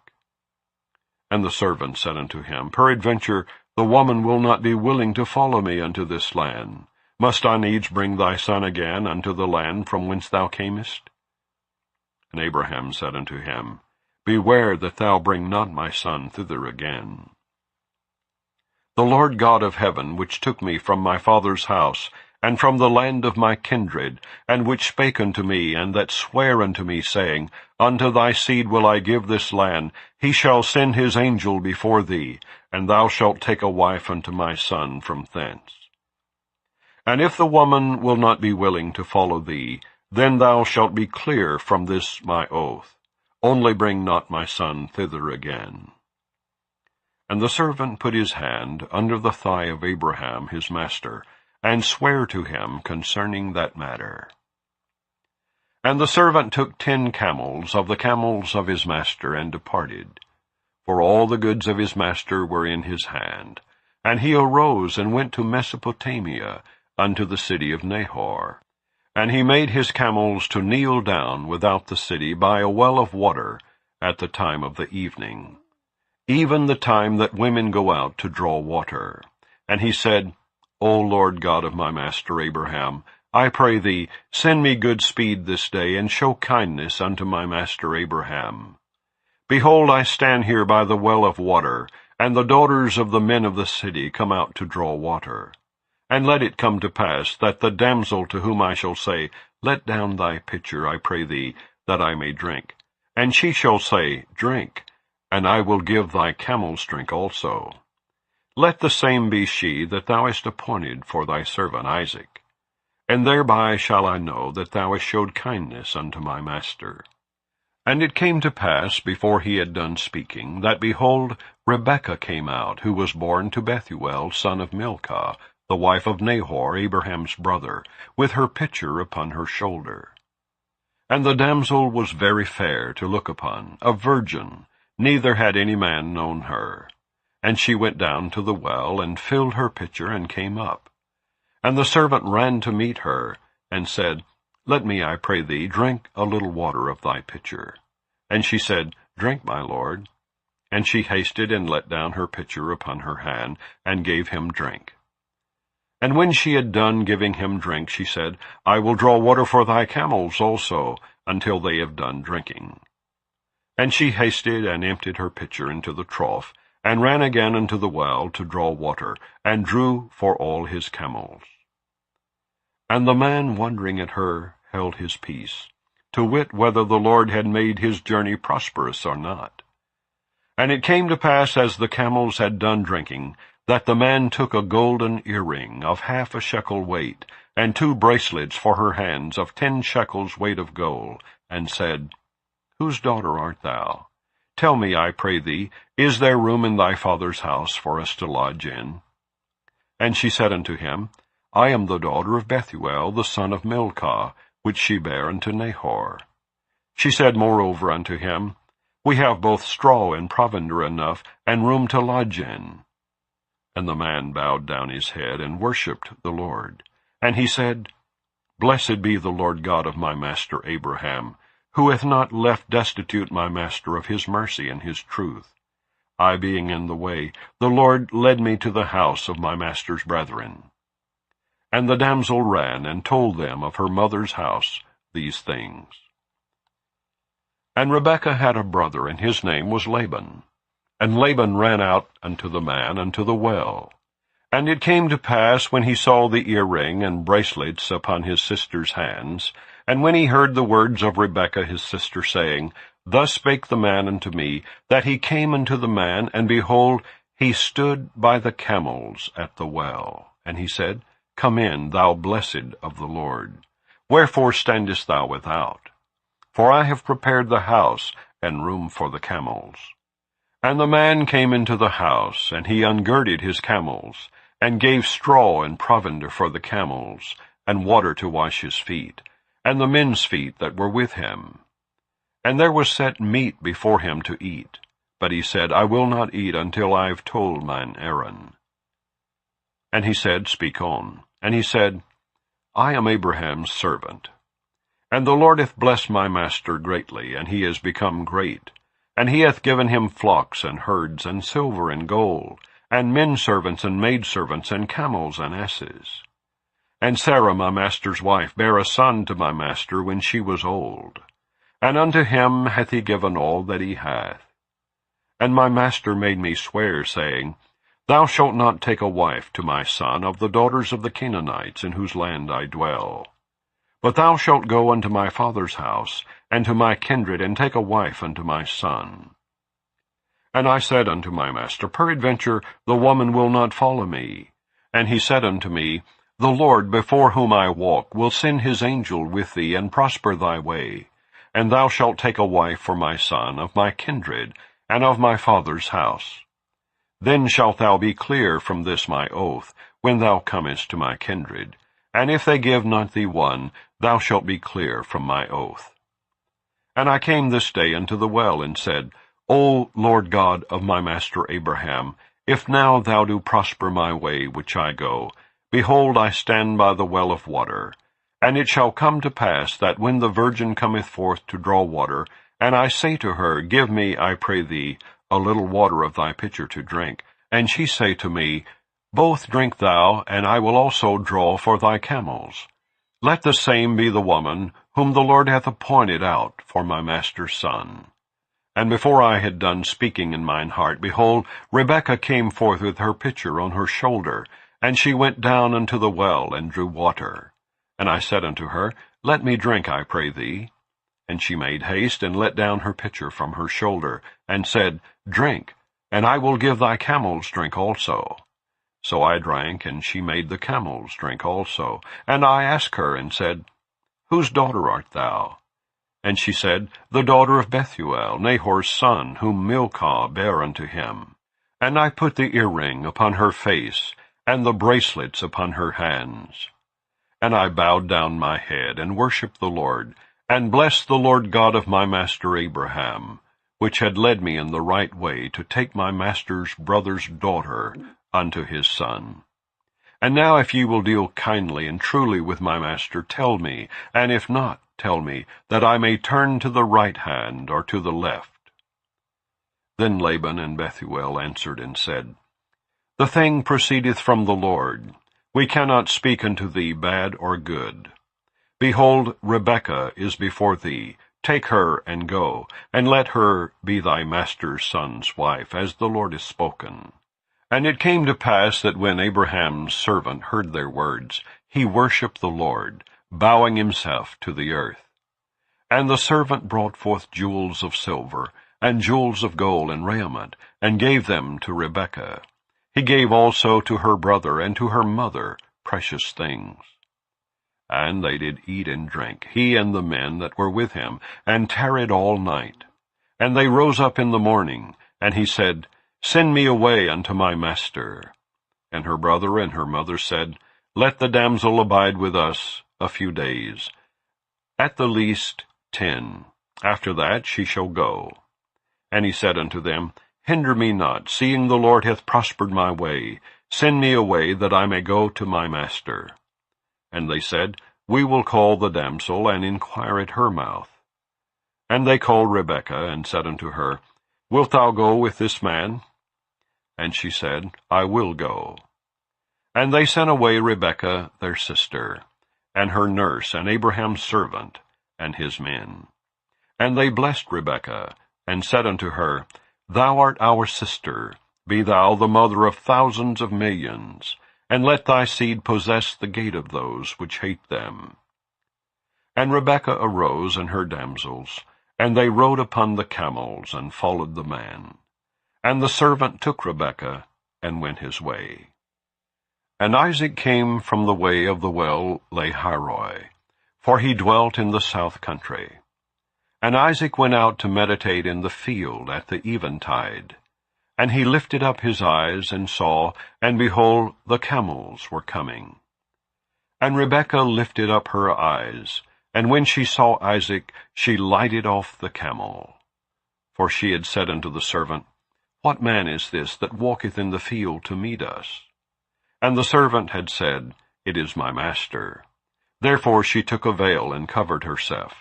And the servant said unto him, Peradventure the woman will not be willing to follow me unto this land. Must I needs bring thy son again unto the land from whence thou camest? And Abraham said unto him, Beware that thou bring not my son thither again. The Lord God of heaven, which took me from my father's house, and from the land of my kindred, and which spake unto me, and that sware unto me, saying, Unto thy seed will I give this land, he shall send his angel before thee, and thou shalt take a wife unto my son from thence. And if the woman will not be willing to follow thee, then thou shalt be clear from this my oath. Only bring not my son thither again. And the servant put his hand under the thigh of Abraham his master, and sware to him concerning that matter. And the servant took 10 camels of the camels of his master, and departed. For all the goods of his master were in his hand. And he arose and went to Mesopotamia, unto the city of Nahor. And he made his camels to kneel down without the city by a well of water at the time of the evening, even the time that women go out to draw water. And he said, O Lord God of my master Abraham, I pray thee, send me good speed this day, and show kindness unto my master Abraham. Behold, I stand here by the well of water, and the daughters of the men of the city come out to draw water. And let it come to pass, that the damsel to whom I shall say, Let down thy pitcher, I pray thee, that I may drink. And she shall say, Drink, and I will give thy camels drink also. Let the same be she that thou hast appointed for thy servant Isaac. And thereby shall I know that thou hast showed kindness unto my master. And it came to pass, before he had done speaking, that, behold, Rebekah came out, who was born to Bethuel, son of Milcah, the wife of Nahor, Abraham's brother, with her pitcher upon her shoulder. And the damsel was very fair to look upon, a virgin, neither had any man known her. And she went down to the well, and filled her pitcher, and came up. And the servant ran to meet her, and said, Let me, I pray thee, drink a little water of thy pitcher. And she said, Drink, my lord. And she hasted and let down her pitcher upon her hand, and gave him drink. And when she had done giving him drink, she said, I will draw water for thy camels also, until they have done drinking. And she hasted and emptied her pitcher into the trough, and ran again unto the well to draw water, and drew for all his camels. And the man, wondering at her, held his peace, to wit whether the Lord had made his journey prosperous or not. And it came to pass, as the camels had done drinking, that the man took a golden earring of 1/2 shekel weight, and 2 bracelets for her hands of 10 shekels weight of gold, and said, Whose daughter art thou? Tell me, I pray thee, is there room in thy father's house for us to lodge in? And she said unto him, I am the daughter of Bethuel, the son of Milcah, which she bare unto Nahor. She said moreover unto him, We have both straw and provender enough, and room to lodge in. And the man bowed down his head, and worshipped the Lord. And he said, Blessed be the Lord God of my master Abraham, who hath not left destitute my master of his mercy and his truth. I being in the way, the Lord led me to the house of my master's brethren. And the damsel ran, and told them of her mother's house these things. And Rebekah had a brother, and his name was Laban. And Laban ran out unto the man unto the well. And it came to pass, when he saw the earring and bracelets upon his sister's hands, and when he heard the words of Rebekah his sister, saying, Thus spake the man unto me, that he came unto the man, and behold, he stood by the camels at the well. And he said, Come in, thou blessed of the Lord. Wherefore standest thou without? For I have prepared the house, and room for the camels. And the man came into the house, and he ungirded his camels, and gave straw and provender for the camels, and water to wash his feet, and the men's feet that were with him. And there was set meat before him to eat. But he said, I will not eat until I have told mine errand. And he said, Speak on. And he said, I am Abraham's servant. And the Lord hath blessed my master greatly, and he is become great. And he hath given him flocks and herds, and silver and gold, and men servants and maidservants, and camels and asses. And Sarah my master's wife bare a son to my master when she was old. And unto him hath he given all that he hath. And my master made me swear, saying, Thou shalt not take a wife to my son of the daughters of the Canaanites, in whose land I dwell. But thou shalt go unto my father's house, and to my kindred, and take a wife unto my son. And I said unto my master, Peradventure the woman will not follow me. And he said unto me, The Lord, before whom I walk, will send his angel with thee, and prosper thy way. And thou shalt take a wife for my son, of my kindred, and of my father's house. Then shalt thou be clear from this my oath, when thou comest to my kindred. And if they give not thee one, thou shalt be clear from my oath. And I came this day unto the well, and said, O Lord God of my master Abraham, if now thou do prosper my way which I go, behold, I stand by the well of water. And it shall come to pass, that when the virgin cometh forth to draw water, and I say to her, Give me, I pray thee, a little water of thy pitcher to drink, and she say to me, Both drink thou, and I will also draw for thy camels. Let the same be the woman whom the Lord hath appointed out for my master's son. And before I had done speaking in mine heart, behold, Rebekah came forth with her pitcher on her shoulder, and she went down unto the well, and drew water. And I said unto her, Let me drink, I pray thee. And she made haste, and let down her pitcher from her shoulder, and said, Drink, and I will give thy camels drink also. So I drank, and she made the camels drink also. And I asked her, and said, Whose daughter art thou? And she said, The daughter of Bethuel, Nahor's son, whom Milcah bare unto him. And I put the earring upon her face, and the bracelets upon her hands. And I bowed down my head, and worshipped the Lord, and blessed the Lord God of my master Abraham, which had led me in the right way to take my master's brother's daughter unto his son. And now if ye will deal kindly and truly with my master, tell me, and if not, tell me, that I may turn to the right hand or to the left. Then Laban and Bethuel answered and said, The thing proceedeth from the Lord. We cannot speak unto thee bad or good. Behold, Rebekah is before thee. Take her and go, and let her be thy master's son's wife, as the Lord has spoken. And it came to pass that when Abraham's servant heard their words, he worshipped the Lord, bowing himself to the earth. And the servant brought forth jewels of silver, and jewels of gold and raiment, and gave them to Rebekah. He gave also to her brother and to her mother precious things. And they did eat and drink, he and the men that were with him, and tarried all night. And they rose up in the morning, and he said, Send me away unto my master. And her brother and her mother said, Let the damsel abide with us a few days, at the least 10. After that she shall go. And he said unto them, Hinder me not, seeing the Lord hath prospered my way. Send me away, that I may go to my master. And they said, We will call the damsel, and inquire at her mouth. And they called Rebekah, and said unto her, Wilt thou go with this man? And she said, I will go. And they sent away Rebekah their sister, and her nurse, and Abraham's servant, and his men. And they blessed Rebekah, and said unto her, Thou art our sister, be thou the mother of thousands of millions, and let thy seed possess the gate of those which hate them. And Rebekah arose, and her damsels, and they rode upon the camels, and followed the man. And the servant took Rebekah, and went his way. And Isaac came from the way of the well Lahairoi, for he dwelt in the south country. And Isaac went out to meditate in the field at the eventide. And he lifted up his eyes, and saw, and behold, the camels were coming. And Rebekah lifted up her eyes, and when she saw Isaac, she lighted off the camel. For she had said unto the servant, What man is this that walketh in the field to meet us? And the servant had said, It is my master. Therefore she took a veil, and covered herself.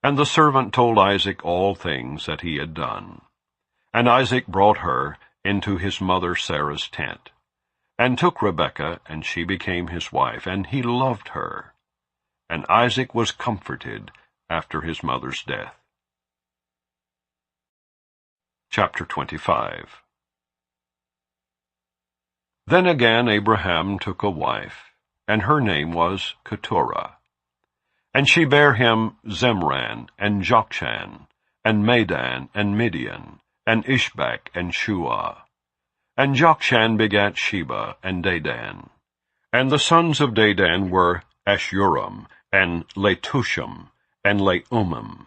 And the servant told Isaac all things that he had done. And Isaac brought her into his mother Sarah's tent, and took Rebekah, and she became his wife, and he loved her. And Isaac was comforted after his mother's death. Chapter 25. Then again Abraham took a wife, and her name was Keturah. And she bare him Zemran, and Jokshan, and Medan, and Midian, and Ishbak, and Shuah. And Jokshan begat Sheba, and Dedan. And the sons of Dedan were Ashuram, and Letushim, and Leumim.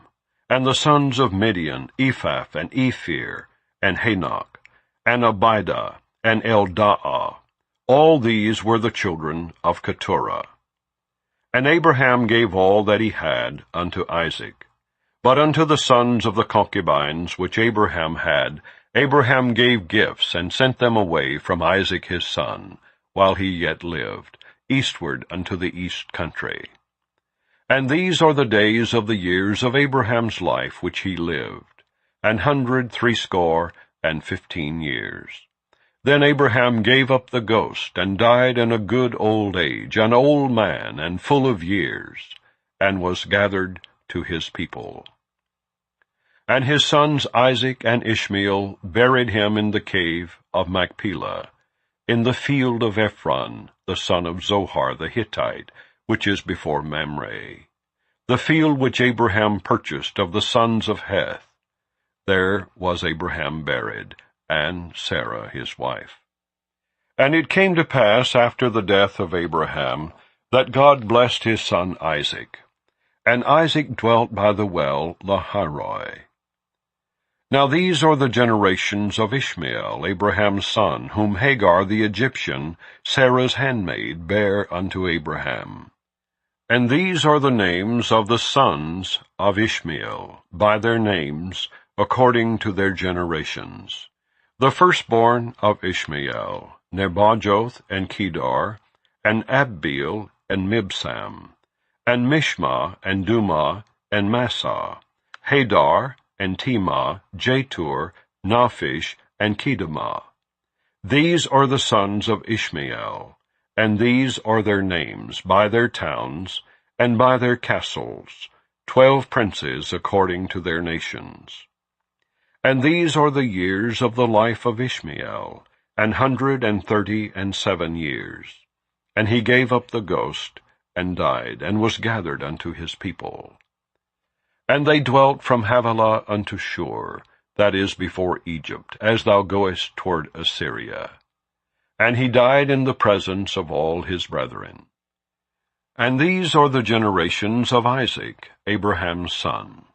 And the sons of Midian, Ephah, and Ephir, and Hanok, and Abidah, and Eldaah. All these were the children of Keturah. And Abraham gave all that he had unto Isaac. But unto the sons of the concubines which Abraham had, Abraham gave gifts, and sent them away from Isaac his son, while he yet lived, eastward unto the east country. And these are the days of the years of Abraham's life which he lived, 160 years. Then Abraham gave up the ghost, and died in a good old age, an old man, and full of years, and was gathered to his people. And his sons Isaac and Ishmael buried him in the cave of Machpelah, in the field of Ephron, the son of Zohar the Hittite, which is before Mamre, the field which Abraham purchased of the sons of Heth. There was Abraham buried, and Sarah his wife. And it came to pass after the death of Abraham, that God blessed his son Isaac. And Isaac dwelt by the well Lahairoi. Now these are the generations of Ishmael, Abraham's son, whom Hagar the Egyptian, Sarah's handmaid, bare unto Abraham. And these are the names of the sons of Ishmael, by their names, according to their generations. The firstborn of Ishmael, Nebajoth, and Kedar, and Abiel, and Mibsam, and Mishma, and Dumah, and Massa, Hadar, and Tema, Jetur, Naphish, and Kedemah. These are the sons of Ishmael, and these are their names, by their towns, and by their castles, 12 princes according to their nations. And these are the years of the life of Ishmael, 137 years. And he gave up the ghost, and died, and was gathered unto his people. And they dwelt from Havilah unto Shur, that is before Egypt, as thou goest toward Assyria. And he died in the presence of all his brethren. And these are the generations of Isaac, Abraham's son.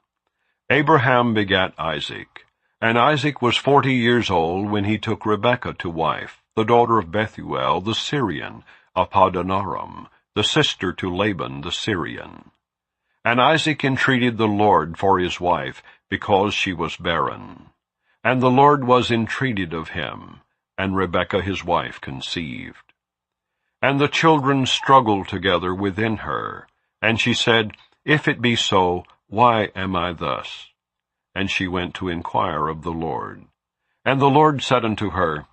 Abraham begat Isaac, and Isaac was 40 years old when he took Rebekah to wife, the daughter of Bethuel the Syrian, of Padanaram, the sister to Laban the Syrian. And Isaac entreated the Lord for his wife, because she was barren. And the Lord was entreated of him, and Rebekah his wife conceived. And the children struggled together within her, and she said, If it be so, why am I thus? And she went to inquire of the Lord. And the Lord said unto her,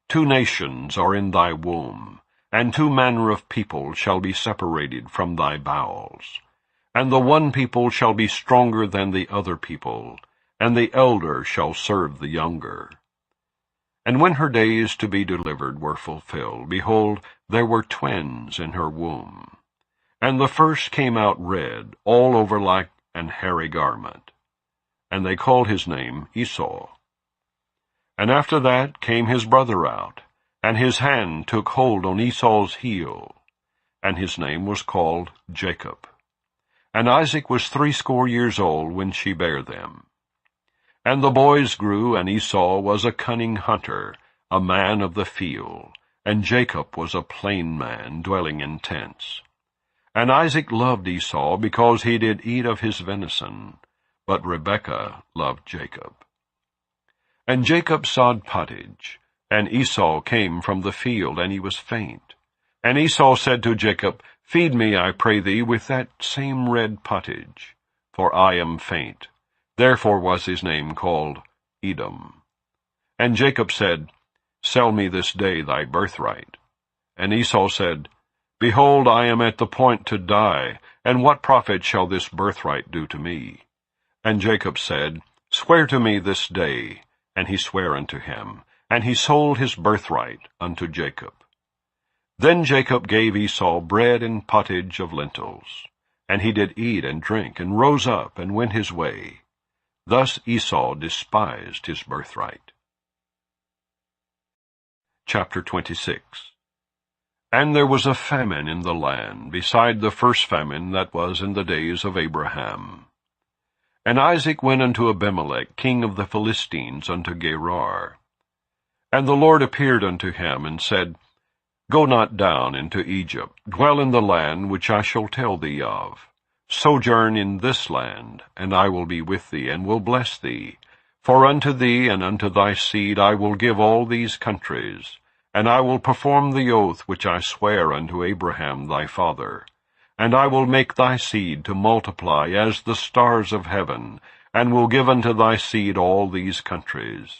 2 nations are in thy womb, and 2 manner of people shall be separated from thy bowels. And the one people shall be stronger than the other people, and the elder shall serve the younger. And when her days to be delivered were fulfilled, behold, there were twins in her womb. And the first came out red, all over like an hairy garment. And they called his name Esau. And after that came his brother out, and his hand took hold on Esau's heel, and his name was called Jacob. And Isaac was 80 years old when she bare them. And the boys grew, and Esau was a cunning hunter, a man of the field, and Jacob was a plain man, dwelling in tents. And Isaac loved Esau, because he did eat of his venison, but Rebekah loved Jacob. And Jacob sawed pottage, and Esau came from the field, and he was faint. And Esau said to Jacob, Feed me, I pray thee, with that same red pottage, for I am faint. Therefore was his name called Edom. And Jacob said, Sell me this day thy birthright. And Esau said, Behold, I am at the point to die, and what profit shall this birthright do to me? And Jacob said, Swear to me this day. And he sware unto him, and he sold his birthright unto Jacob. Then Jacob gave Esau bread and pottage of lentils, and he did eat and drink, and rose up, and went his way. Thus Esau despised his birthright. Chapter 26. And there was a famine in the land, beside the first famine that was in the days of Abraham. And Isaac went unto Abimelech, king of the Philistines, unto Gerar. And the Lord appeared unto him, and said, Go not down into Egypt, dwell in the land which I shall tell thee of. Sojourn in this land, and I will be with thee, and will bless thee. For unto thee and unto thy seed I will give all these countries, and I will perform the oath which I sware unto Abraham thy father. And I will make thy seed to multiply as the stars of heaven, and will give unto thy seed all these countries.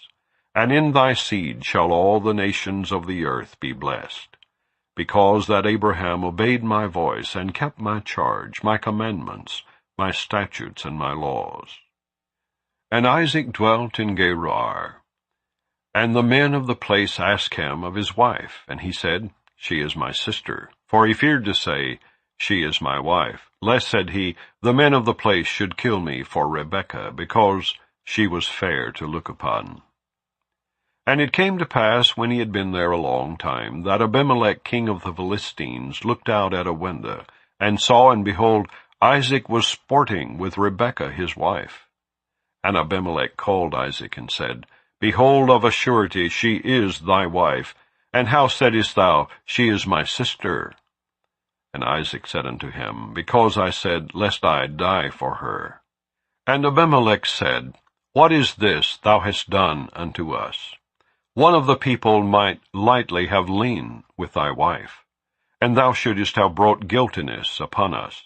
And in thy seed shall all the nations of the earth be blessed, because that Abraham obeyed my voice, and kept my charge, my commandments, my statutes, and my laws. And Isaac dwelt in Gerar. And the men of the place asked him of his wife, and he said, She is my sister. For he feared to say, She is my wife, lest, said he, the men of the place should kill me for Rebekah, because she was fair to look upon. And it came to pass, when he had been there a long time, that Abimelech king of the Philistines looked out at a window, and saw, and behold, Isaac was sporting with Rebekah his wife. And Abimelech called Isaac, and said, Behold, of a surety she is thy wife, and how saidst thou, She is my sister? And Isaac said unto him, Because I said, Lest I die for her. And Abimelech said, What is this thou hast done unto us? One of the people might lightly have lain with thy wife, and thou shouldest have brought guiltiness upon us.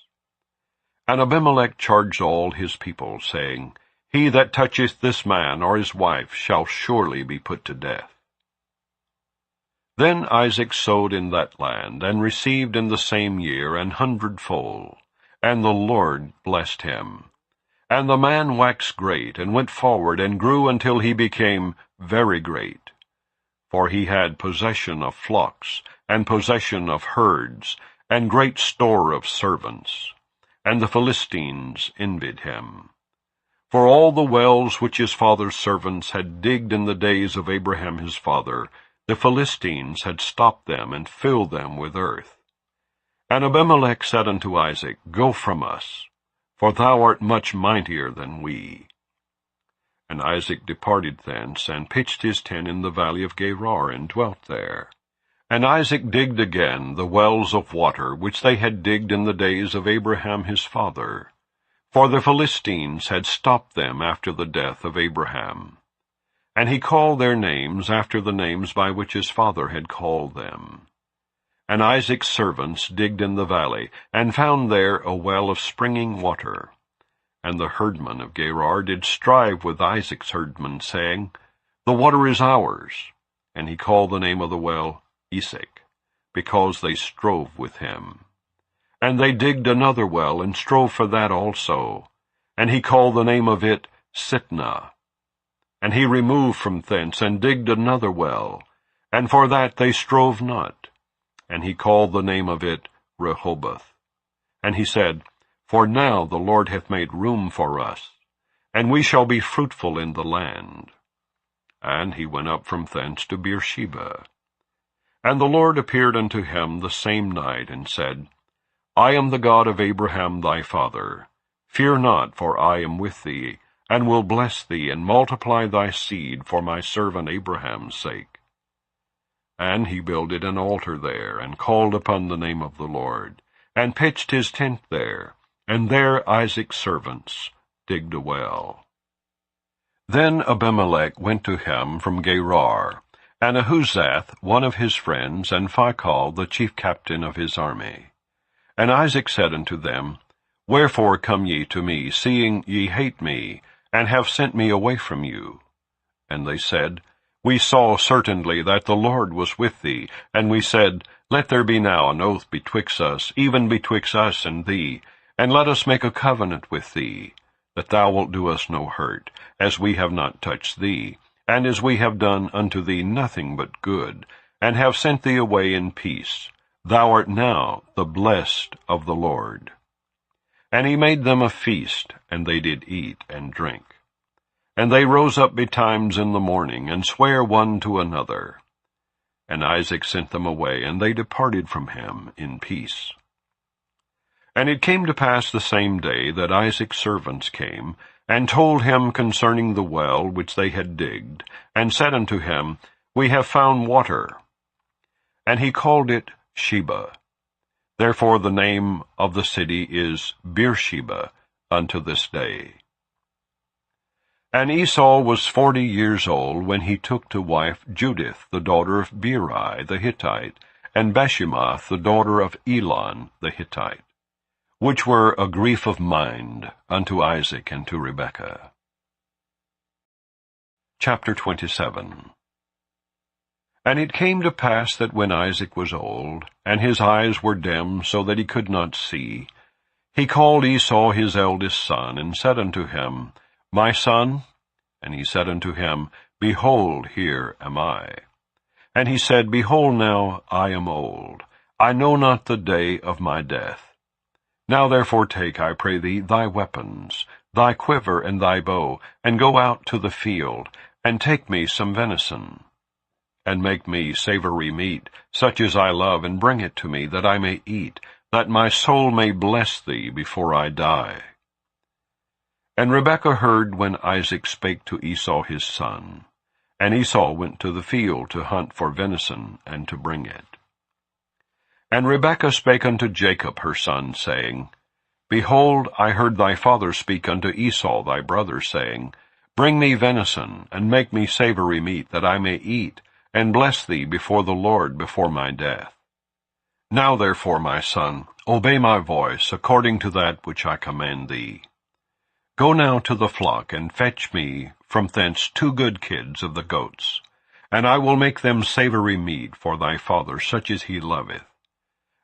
And Abimelech charged all his people, saying, He that toucheth this man or his wife shall surely be put to death. Then Isaac sowed in that land, and received in the same year 100-fold, and the Lord blessed him. And the man waxed great, and went forward, and grew until he became very great. For he had possession of flocks, and possession of herds, and great store of servants. And the Philistines envied him. For all the wells which his father's servants had digged in the days of Abraham his father, the Philistines had stopped them, and filled them with earth. And Abimelech said unto Isaac, Go from us, for thou art much mightier than we. And Isaac departed thence, and pitched his tent in the valley of Gerar, and dwelt there. And Isaac digged again the wells of water, which they had digged in the days of Abraham his father. For the Philistines had stopped them after the death of Abraham. And he called their names after the names by which his father had called them. And Isaac's servants digged in the valley, and found there a well of springing water. And the herdmen of Gerar did strive with Isaac's herdmen, saying, The water is ours. And he called the name of the well Esek, because they strove with him. And they digged another well, and strove for that also. And he called the name of it Sitnah. And he removed from thence, and digged another well, and for that they strove not. And he called the name of it Rehoboth. And he said, For now the Lord hath made room for us, and we shall be fruitful in the land. And he went up from thence to Beersheba. And the Lord appeared unto him the same night, and said, I am the God of Abraham thy father. Fear not, for I am with thee, and will bless thee, and multiply thy seed for my servant Abraham's sake. And he builded an altar there, and called upon the name of the Lord, and pitched his tent there, and there Isaac's servants digged a well. Then Abimelech went to him from Gerar, and Ahuzath, one of his friends, and Phicol, the chief captain of his army. And Isaac said unto them, Wherefore come ye to me, seeing ye hate me, and have sent me away from you? And they said, We saw certainly that the Lord was with thee, and we said, Let there be now an oath betwixt us, even betwixt us and thee, and let us make a covenant with thee, that thou wilt do us no hurt, as we have not touched thee, and as we have done unto thee nothing but good, and have sent thee away in peace. Thou art now the blessed of the Lord. And he made them a feast, and they did eat and drink. And they rose up betimes in the morning, and sware one to another. And Isaac sent them away, and they departed from him in peace. And it came to pass the same day that Isaac's servants came, and told him concerning the well which they had digged, and said unto him, We have found water. And he called it Sheba. Therefore the name of the city is Beersheba unto this day. And Esau was 40 years old when he took to wife Judith, the daughter of Beeri the Hittite, and Bashemath, the daughter of Elon the Hittite, which were a grief of mind unto Isaac and to Rebekah. Chapter 27. And it came to pass that when Isaac was old, and his eyes were dim so that he could not see, he called Esau his eldest son, and said unto him, My son? And he said unto him, Behold, here am I. And he said, Behold now, I am old. I know not the day of my death. Now therefore take, I pray thee, thy weapons, thy quiver and thy bow, and go out to the field, and take me some venison. And make me savory meat, such as I love, and bring it to me, that I may eat, that my soul may bless thee before I die. And Rebekah heard when Isaac spake to Esau his son. And Esau went to the field to hunt for venison, and to bring it. And Rebekah spake unto Jacob her son, saying, Behold, I heard thy father speak unto Esau thy brother, saying, Bring me venison, and make me savory meat, that I may eat, and bless thee before the Lord before my death. Now therefore, my son, obey my voice, according to that which I command thee. Go now to the flock, and fetch me from thence 2 good kids of the goats, and I will make them savory meat for thy father, such as he loveth.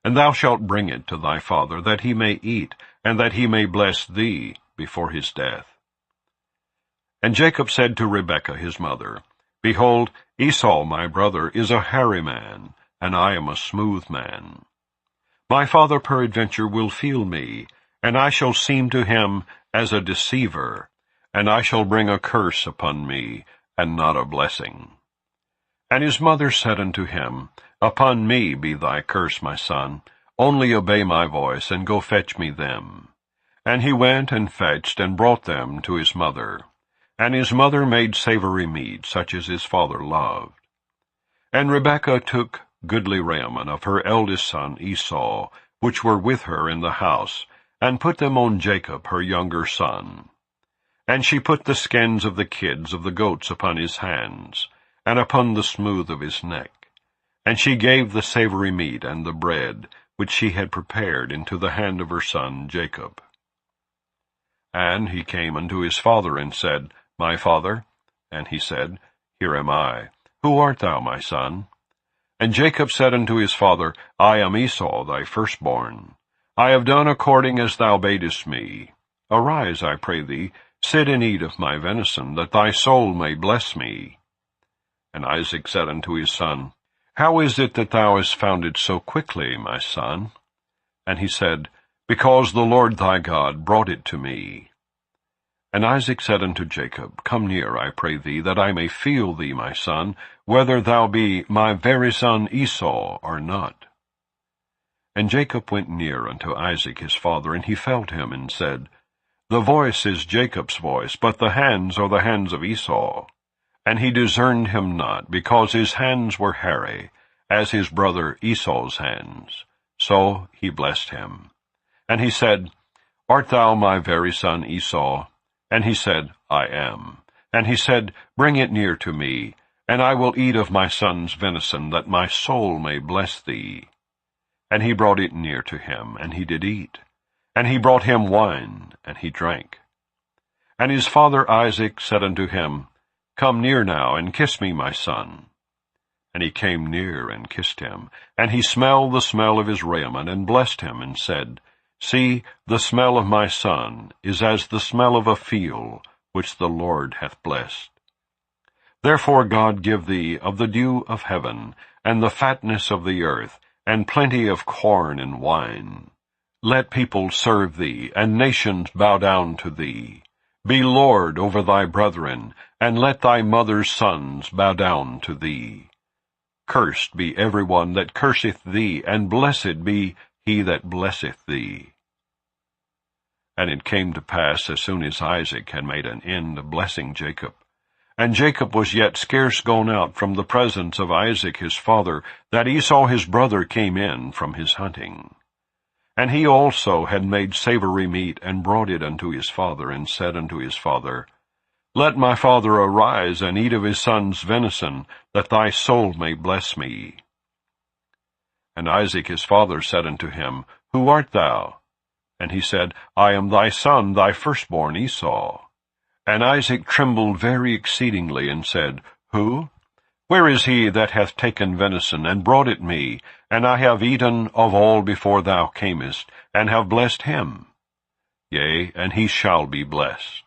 And thou shalt bring it to thy father, that he may eat, and that he may bless thee before his death. And Jacob said to Rebekah his mother, Behold, Esau my brother is a hairy man, and I am a smooth man. My father peradventure will feel me, and I shall seem to him as a deceiver, and I shall bring a curse upon me, and not a blessing. And his mother said unto him, Upon me be thy curse, my son. Only obey my voice, and go fetch me them. And he went and fetched, and brought them to his mother. And his mother made savory meat, such as his father loved. And Rebekah took goodly raiment of her eldest son Esau, which were with her in the house, and put them on Jacob her younger son. And she put the skins of the kids of the goats upon his hands, and upon the smooth of his neck. And she gave the savory meat and the bread, which she had prepared, into the hand of her son Jacob. And he came unto his father, and said, My father? And he said, Here am I. Who art thou, my son? And Jacob said unto his father, I am Esau, thy firstborn. I have done according as thou badest me. Arise, I pray thee, sit and eat of my venison, that thy soul may bless me. And Isaac said unto his son, How is it that thou hast found it so quickly, my son? And he said, Because the Lord thy God brought it to me. And Isaac said unto Jacob, Come near, I pray thee, that I may feel thee, my son, whether thou be my very son Esau or not. And Jacob went near unto Isaac his father, and he felt him, and said, The voice is Jacob's voice, but the hands are the hands of Esau. And he discerned him not, because his hands were hairy, as his brother Esau's hands. So he blessed him. And he said, Art thou my very son Esau? And he said, I am. And he said, Bring it near to me, and I will eat of my son's venison, that my soul may bless thee. And he brought it near to him, and he did eat. And he brought him wine, and he drank. And his father Isaac said unto him, Come near now, and kiss me, my son. And he came near and kissed him. And he smelled the smell of his raiment, and blessed him, and said, See, the smell of my son is as the smell of a field, which the Lord hath blessed. Therefore God give thee of the dew of heaven, and the fatness of the earth, and plenty of corn and wine. Let people serve thee, and nations bow down to thee. Be Lord over thy brethren, and let thy mother's sons bow down to thee. Cursed be every one that curseth thee, and blessed be he that blesseth thee. And it came to pass, as soon as Isaac had made an end of blessing Jacob, and Jacob was yet scarce gone out from the presence of Isaac his father, that Esau his brother came in from his hunting. And he also had made savory meat, and brought it unto his father, and said unto his father, Let my father arise, and eat of his son's venison, that thy soul may bless me. And Isaac his father said unto him, Who art thou? And he said, I am thy son, thy firstborn Esau. And Isaac trembled very exceedingly, and said, Who? Where is he that hath taken venison, and brought it me? And I have eaten of all before thou camest, and have blessed him. Yea, and he shall be blessed.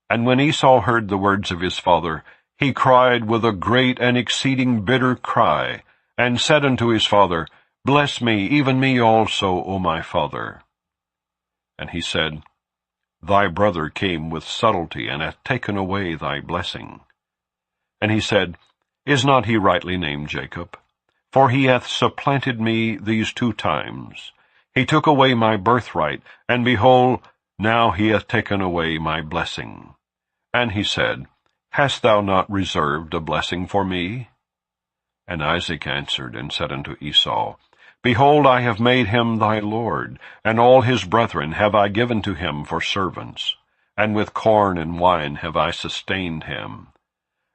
And when Esau heard the words of his father, he cried with a great and exceeding bitter cry, and said unto his father, Bless me, even me also, O my father. And he said, Thy brother came with subtlety, and hath taken away thy blessing. And he said, Is not he rightly named Jacob? For he hath supplanted me these 2 times. He took away my birthright, and behold, now he hath taken away my blessing. And he said, Hast thou not reserved a blessing for me? And Isaac answered and said unto Esau, Behold, I have made him thy lord, and all his brethren have I given to him for servants, and with corn and wine have I sustained him.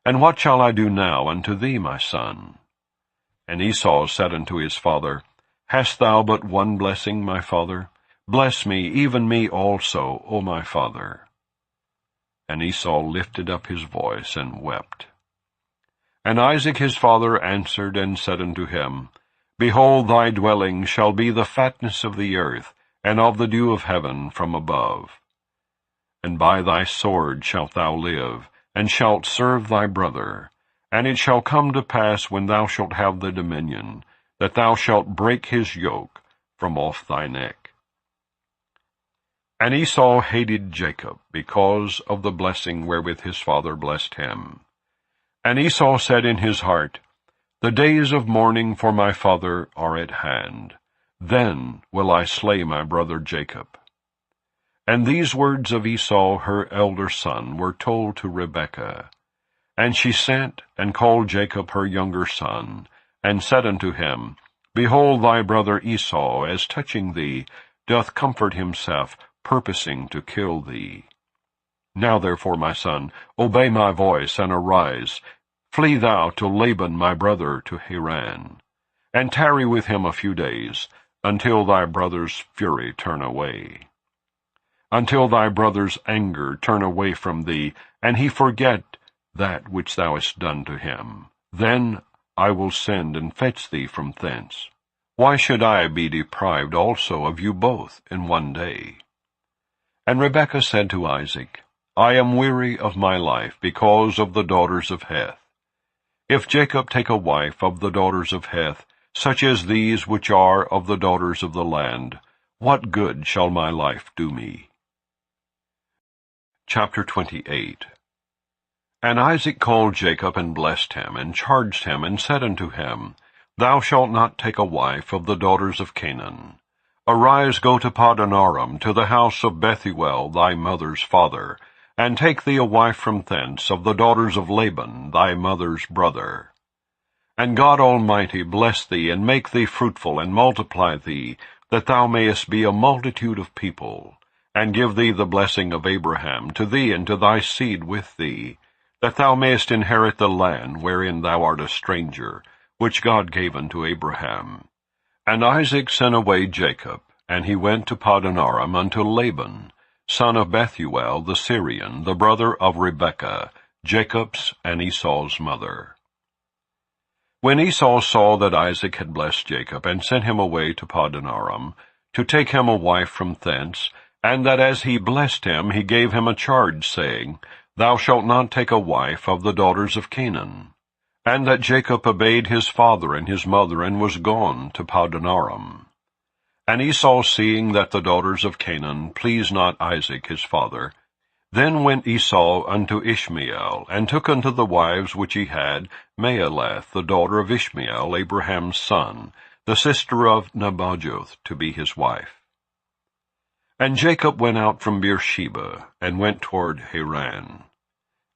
And what shall I do now unto thee, my son? And Esau said unto his father, Hast thou but one blessing, my father? Bless me, even me also, O my father. And Esau lifted up his voice and wept. And Isaac his father answered and said unto him, Behold, thy dwelling shall be the fatness of the earth, and of the dew of heaven from above. And by thy sword shalt thou live, and shalt serve thy brother. And it shall come to pass, when thou shalt have the dominion, that thou shalt break his yoke from off thy neck. And Esau hated Jacob, because of the blessing wherewith his father blessed him. And Esau said in his heart, The days of mourning for my father are at hand. Then will I slay my brother Jacob. And these words of Esau her elder son were told to Rebekah. And she sent and called Jacob her younger son, and said unto him, Behold, thy brother Esau, as touching thee, doth comfort himself, purposing to kill thee. Now therefore, my son, obey my voice, and arise. Flee thou to Laban my brother to Haran, and tarry with him a few days, until thy brother's fury turn away. Until thy brother's anger turn away from thee, and he forget that which thou hast done to him. Then I will send and fetch thee from thence. Why should I be deprived also of you both in one day? And Rebekah said to Isaac, I am weary of my life because of the daughters of Heth. If Jacob take a wife of the daughters of Heth, such as these which are of the daughters of the land, what good shall my life do me? Chapter 28. And Isaac called Jacob, and blessed him, and charged him, and said unto him, Thou shalt not take a wife of the daughters of Canaan. Arise, go to Padanaram, to the house of Bethuel thy mother's father, and take thee a wife from thence of the daughters of Laban thy mother's brother. And God Almighty bless thee, and make thee fruitful, and multiply thee, that thou mayest be a multitude of people, and give thee the blessing of Abraham to thee and to thy seed with thee, that thou mayest inherit the land wherein thou art a stranger, which God gave unto Abraham. And Isaac sent away Jacob, and he went to Padanaram unto Laban, son of Bethuel the Syrian, the brother of Rebekah, Jacob's and Esau's mother. When Esau saw that Isaac had blessed Jacob, and sent him away to Padanaram, to take him a wife from thence, and that as he blessed him he gave him a charge, saying, Thou shalt not take a wife of the daughters of Canaan. And that Jacob obeyed his father and his mother, and was gone to Padanaram. And Esau, seeing that the daughters of Canaan pleased not Isaac his father, then went Esau unto Ishmael, and took unto the wives which he had Mahaleth, the daughter of Ishmael, Abraham's son, the sister of Nebajoth, to be his wife. And Jacob went out from Beersheba, and went toward Haran.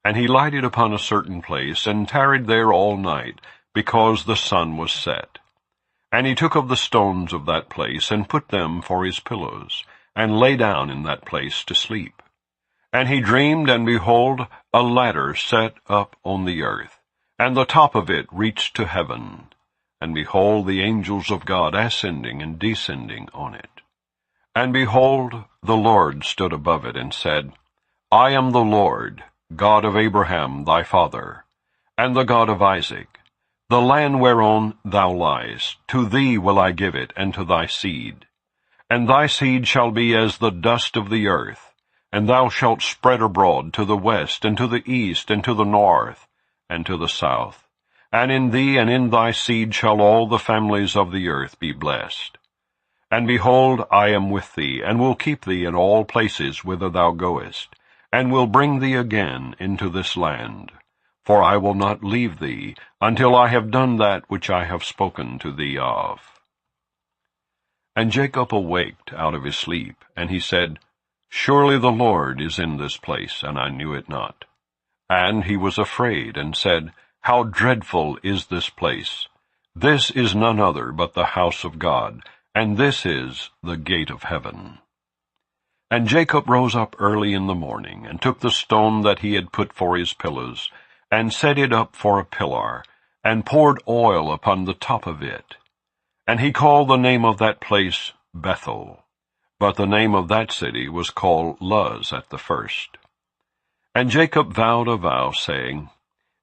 And he lighted upon a certain place, and tarried there all night, because the sun was set. And he took of the stones of that place, and put them for his pillows, and lay down in that place to sleep. And he dreamed, and behold, a ladder set up on the earth, and the top of it reached to heaven. And behold, the angels of God ascending and descending on it. And behold, the Lord stood above it, and said, I am the Lord, God of Abraham thy father, and the God of Isaac. The land whereon thou liest, to thee will I give it, and to thy seed. And thy seed shall be as the dust of the earth, and thou shalt spread abroad to the west, and to the east, and to the north, and to the south. And in thee and in thy seed shall all the families of the earth be blessed. And behold, I am with thee, and will keep thee in all places whither thou goest, and will bring thee again into this land. For I will not leave thee, until I have done that which I have spoken to thee of. And Jacob awaked out of his sleep, and he said, Surely the Lord is in this place, and I knew it not. And he was afraid, and said, How dreadful is this place! This is none other but the house of God, and this is the gate of heaven. And Jacob rose up early in the morning, and took the stone that he had put for his pillows, and set it up for a pillar, and poured oil upon the top of it. And he called the name of that place Bethel. but the name of that city was called Luz at the first. And Jacob vowed a vow, saying,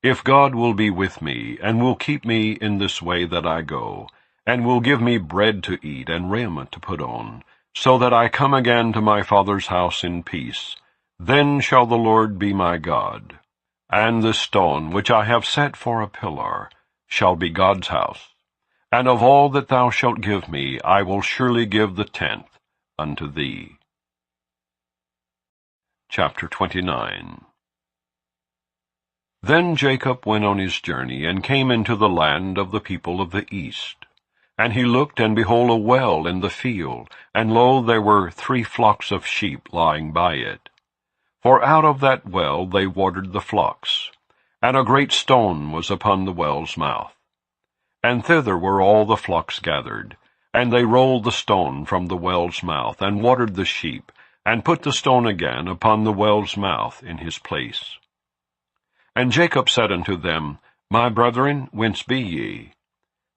If God will be with me, and will keep me in this way that I go, and will give me bread to eat and raiment to put on, so that I come again to my father's house in peace, then shall the Lord be my God. And this stone which I have set for a pillar shall be God's house. And of all that thou shalt give me, I will surely give the 10th unto thee. Chapter 29. Then Jacob went on his journey, and came into the land of the people of the east. And he looked, and behold, a well in the field, and lo, there were 3 flocks of sheep lying by it. For out of that well they watered the flocks, and a great stone was upon the well's mouth. And thither were all the flocks gathered, and they rolled the stone from the well's mouth, and watered the sheep, and put the stone again upon the well's mouth in his place. And Jacob said unto them, My brethren, whence be ye?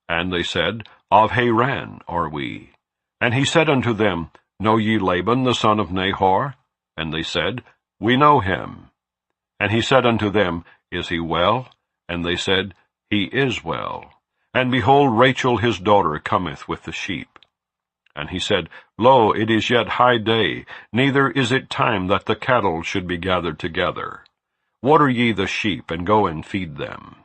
And they said, Of Haran are we. And he said unto them, Know ye Laban the son of Nahor? And they said, We know him. And he said unto them, Is he well? And they said, He is well. And behold, Rachel his daughter cometh with the sheep. And he said, Lo, it is yet high day, neither is it time that the cattle should be gathered together. Water ye the sheep, and go and feed them.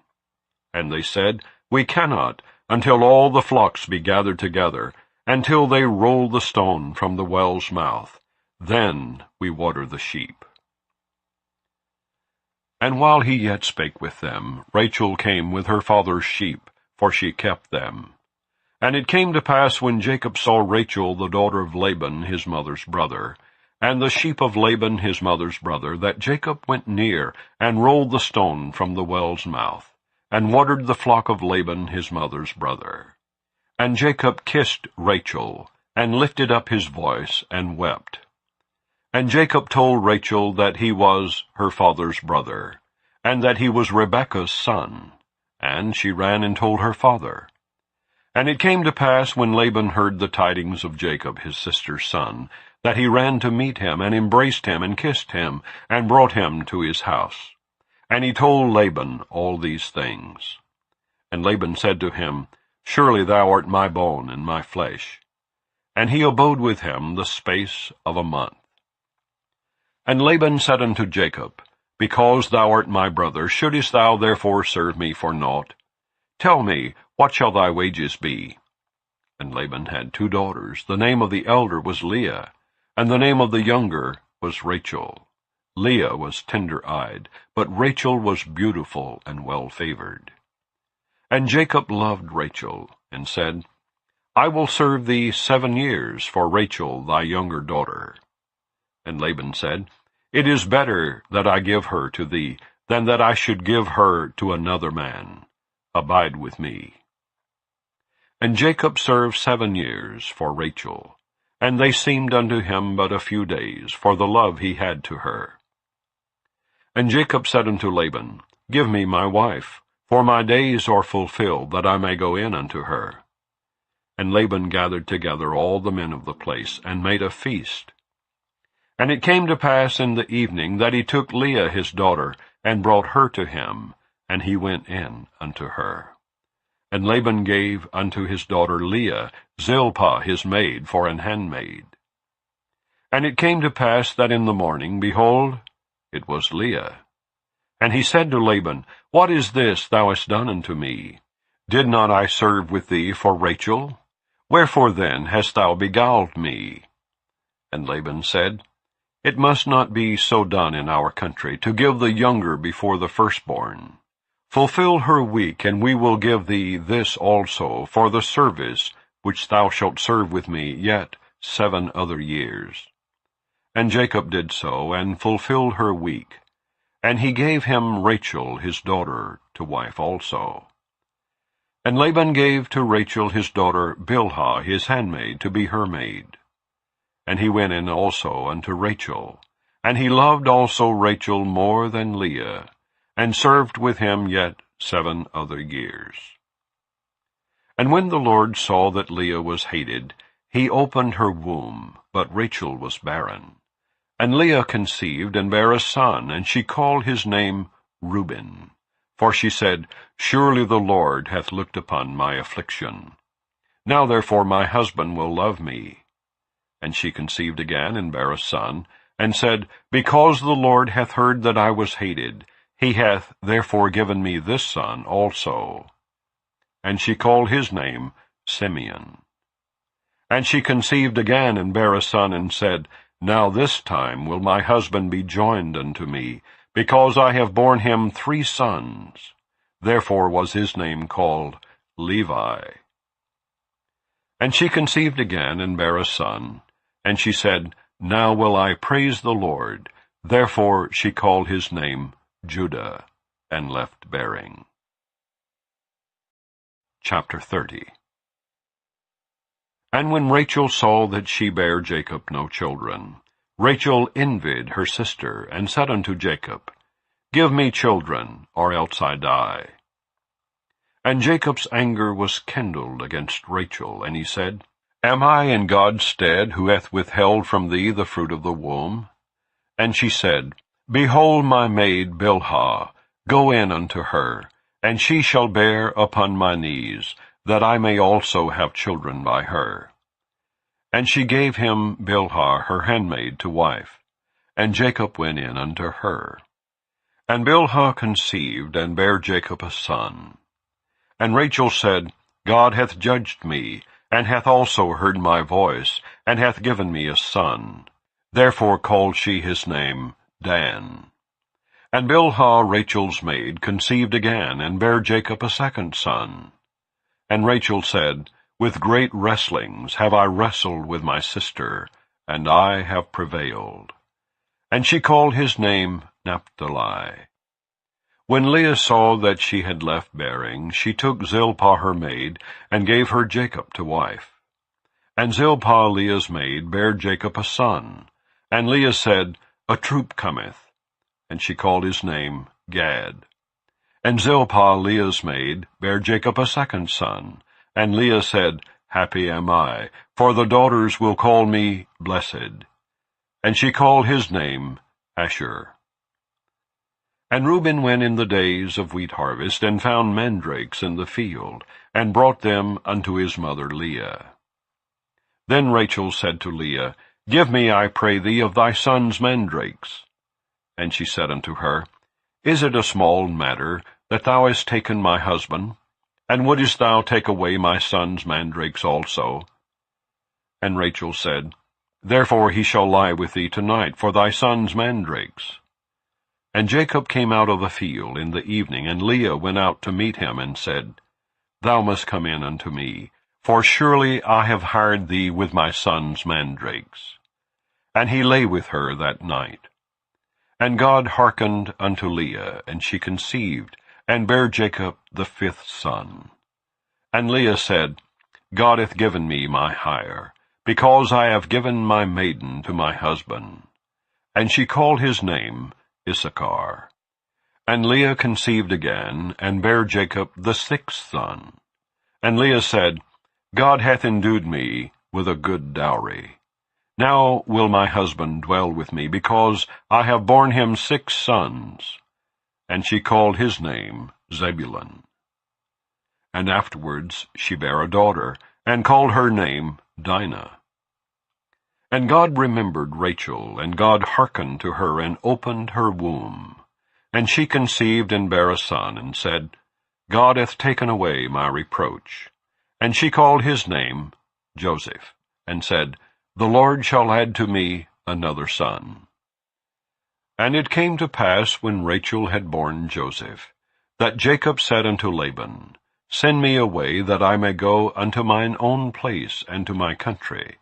And they said, We cannot, until all the flocks be gathered together, until they roll the stone from the well's mouth. Then we water the sheep. And while he yet spake with them, Rachel came with her father's sheep, for she kept them. And it came to pass, when Jacob saw Rachel the daughter of Laban his mother's brother, and the sheep of Laban his mother's brother, that Jacob went near, and rolled the stone from the well's mouth, and watered the flock of Laban his mother's brother. And Jacob kissed Rachel, and lifted up his voice, and wept. And Jacob told Rachel that he was her father's brother, and that he was Rebekah's son. And she ran and told her father. And it came to pass, when Laban heard the tidings of Jacob his sister's son, that he ran to meet him, and embraced him, and kissed him, and brought him to his house. And he told Laban all these things. And Laban said to him, Surely thou art my bone and my flesh. And he abode with him the space of a month. And Laban said unto Jacob, Because thou art my brother, shouldest thou therefore serve me for naught? Tell me, what shall thy wages be? And Laban had 2 daughters. The name of the elder was Leah, and the name of the younger was Rachel. Leah was tender-eyed, but Rachel was beautiful and well-favored. And Jacob loved Rachel, and said, I will serve thee 7 years for Rachel thy younger daughter. And Laban said, It is better that I give her to thee, than that I should give her to another man. Abide with me. And Jacob served 7 years for Rachel, and they seemed unto him but a few days, for the love he had to her. And Jacob said unto Laban, Give me my wife, for my days are fulfilled, that I may go in unto her. And Laban gathered together all the men of the place, and made a feast. And it came to pass in the evening that he took Leah his daughter, and brought her to him, and he went in unto her. And Laban gave unto his daughter Leah Zilpah his maid for an handmaid. And it came to pass that in the morning, behold, it was Leah. And he said to Laban, What is this thou hast done unto me? Did not I serve with thee for Rachel? Wherefore then hast thou beguiled me? And Laban said, It must not be so done in our country, to give the younger before the firstborn. Fulfill her week, and we will give thee this also for the service which thou shalt serve with me yet 7 other years. And Jacob did so, and fulfilled her week. And he gave him Rachel his daughter to wife also. And Laban gave to Rachel his daughter Bilhah his handmaid to be her maid. And he went in also unto Rachel. And he loved also Rachel more than Leah, and served with him yet 7 other years. And when the Lord saw that Leah was hated, he opened her womb, but Rachel was barren. And Leah conceived and bare a son, and she called his name Reuben. For she said, Surely the Lord hath looked upon my affliction. Now therefore my husband will love me. And she conceived again and bare a son, and said, Because the Lord hath heard that I was hated, he hath therefore given me this son also. And she called his name Simeon. And she conceived again and bare a son, and said, Now this time will my husband be joined unto me, because I have borne him 3 sons. Therefore was his name called Levi. And she conceived again and bare a son, and she said, Now will I praise the Lord. Therefore she called his name Judah, and left bearing. Chapter 30. And when Rachel saw that she bare Jacob no children, Rachel envied her sister, and said unto Jacob, Give me children, or else I die. And Jacob's anger was kindled against Rachel, and he said, Am I in God's stead, who hath withheld from thee the fruit of the womb? And she said, Behold my maid Bilhah, go in unto her, and she shall bear upon my knees, that I may also have children by her. And she gave him Bilhah her handmaid to wife, and Jacob went in unto her. And Bilhah conceived, and bare Jacob a son. And Rachel said, God hath judged me, and hath also heard my voice, and hath given me a son. Therefore called she his name Dan. And Bilhah Rachel's maid conceived again, and bare Jacob a second son. And Rachel said, With great wrestlings have I wrestled with my sister, and I have prevailed. And she called his name Naphtali. When Leah saw that she had left bearing, she took Zilpah her maid, and gave her Jacob to wife. And Zilpah Leah's maid bare Jacob a son. And Leah said, A troop cometh. And she called his name Gad. And Zilpah Leah's maid bare Jacob a second son. And Leah said, Happy am I, for the daughters will call me blessed. And she called his name Asher. And Reuben went in the days of wheat harvest, and found mandrakes in the field, and brought them unto his mother Leah. Then Rachel said to Leah, Give me, I pray thee, of thy son's mandrakes. And she said unto her, Is it a small matter that thou hast taken my husband? And wouldest thou take away my son's mandrakes also? And Rachel said, Therefore he shall lie with thee tonight for thy son's mandrakes. And Jacob came out of the field in the evening, and Leah went out to meet him, and said, Thou must come in unto me, for surely I have hired thee with my son's mandrakes. And he lay with her that night. And God hearkened unto Leah, and she conceived, and bare Jacob the 5th son. And Leah said, God hath given me my hire, because I have given my maiden to my husband. And she called his name Issachar. And Leah conceived again, and bare Jacob the 6th son. And Leah said, God hath endued me with a good dowry. Now will my husband dwell with me, because I have borne him 6 sons. And she called his name Zebulun. And afterwards she bare a daughter, and called her name Dinah. And God remembered Rachel, and God hearkened to her, and opened her womb. And she conceived and bare a son, and said, God hath taken away my reproach. And she called his name Joseph, and said, The Lord shall add to me another son. And it came to pass, when Rachel had borne Joseph, that Jacob said unto Laban, Send me away, that I may go unto mine own place, and to my country.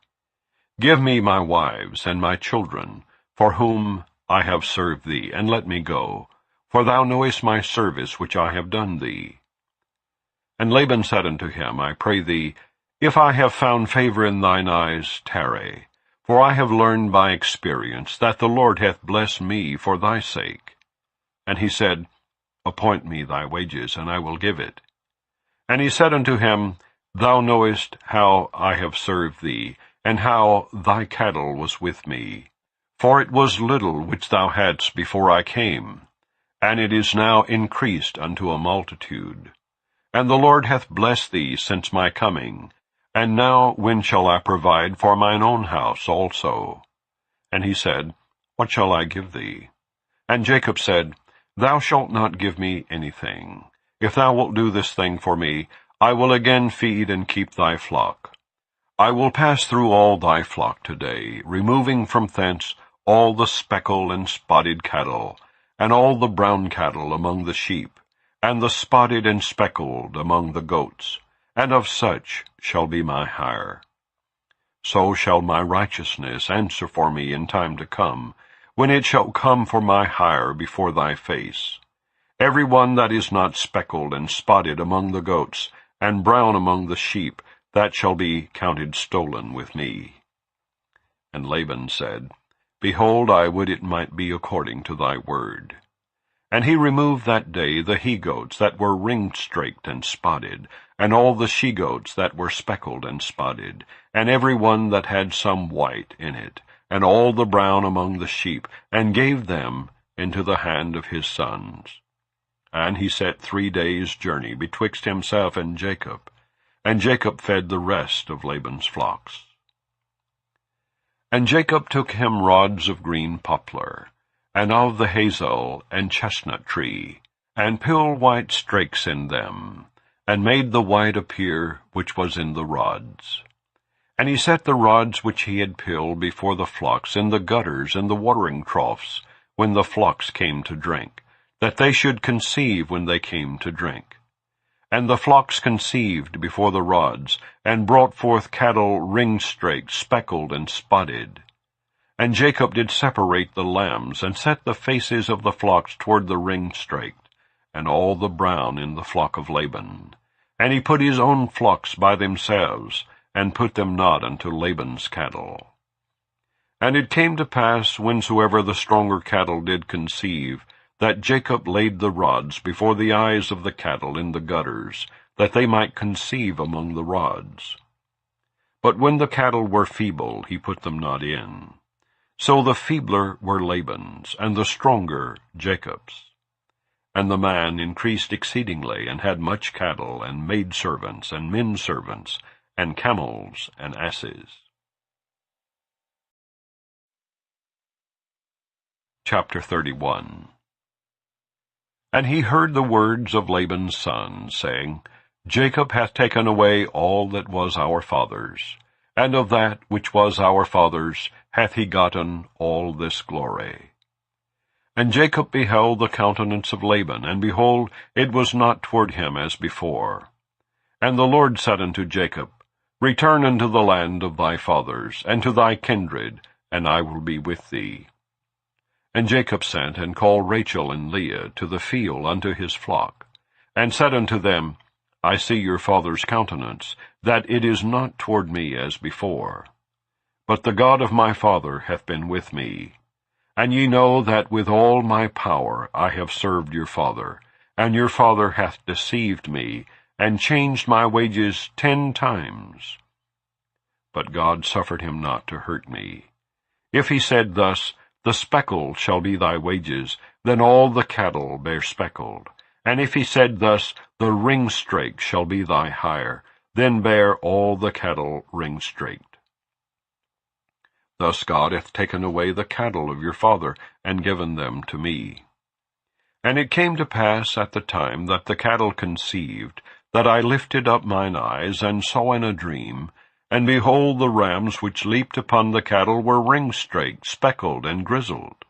Give me my wives and my children, for whom I have served thee, and let me go, for thou knowest my service which I have done thee. And Laban said unto him, I pray thee, if I have found favor in thine eyes, tarry. For I have learned by experience that the Lord hath blessed me for thy sake. And he said, Appoint me thy wages, and I will give it. And he said unto him, Thou knowest how I have served thee, and how thy cattle was with me. For it was little which thou hadst before I came, and it is now increased unto a multitude. And the Lord hath blessed thee since my coming. And now when shall I provide for mine own house also? And he said, What shall I give thee? And Jacob said, Thou shalt not give me anything. If thou wilt do this thing for me, I will again feed and keep thy flock. I will pass through all thy flock today, removing from thence all the speckled and spotted cattle, and all the brown cattle among the sheep, and the spotted and speckled among the goats, and of such shall be my hire. So shall my righteousness answer for me in time to come, when it shall come for my hire before thy face. Every one that is not speckled and spotted among the goats, and brown among the sheep, that shall be counted stolen with me. And Laban said, Behold, I would it might be according to thy word. And he removed that day the he-goats that were ring-straked and spotted, and all the she-goats that were speckled and spotted, and every one that had some white in it, and all the brown among the sheep, and gave them into the hand of his sons. And he set 3 days' journey betwixt himself and Jacob fed the rest of Laban's flocks. And Jacob took him rods of green poplar, and of the hazel and chestnut tree, and pill-white strakes in them, and made the white appear which was in the rods. And he set the rods which he had pilled before the flocks in the gutters and the watering troughs, when the flocks came to drink, that they should conceive when they came to drink. And the flocks conceived before the rods, and brought forth cattle ring-straked, speckled, and spotted. And Jacob did separate the lambs, and set the faces of the flocks toward the ring-straked, and all the brown in the flock of Laban. And he put his own flocks by themselves, and put them not unto Laban's cattle. And it came to pass, whensoever the stronger cattle did conceive, that Jacob laid the rods before the eyes of the cattle in the gutters, that they might conceive among the rods. But when the cattle were feeble, he put them not in. So the feebler were Laban's, and the stronger Jacob's. And the man increased exceedingly, and had much cattle, and maidservants, and men-servants, and camels, and asses. Chapter 31. And he heard the words of Laban's son, saying, Jacob hath taken away all that was our father's, and of that which was our father's hath he gotten all this glory. And Jacob beheld the countenance of Laban, and behold, it was not toward him as before. And the Lord said unto Jacob, Return unto the land of thy fathers, and to thy kindred, and I will be with thee. And Jacob sent and called Rachel and Leah to the field unto his flock, and said unto them, I see your father's countenance, that it is not toward me as before. But the God of my father hath been with me. And ye know that with all my power I have served your father, and your father hath deceived me, and changed my wages 10 times. But God suffered him not to hurt me. If he said thus, The speckled shall be thy wages, then all the cattle bear speckled. And if he said thus, The ring-straked shall be thy hire, then bear all the cattle ring-straked. Thus God hath taken away the cattle of your father, and given them to me. And it came to pass at the time that the cattle conceived, that I lifted up mine eyes, and saw in a dream, and behold, the rams which leaped upon the cattle were ring-straked, speckled, and grizzled.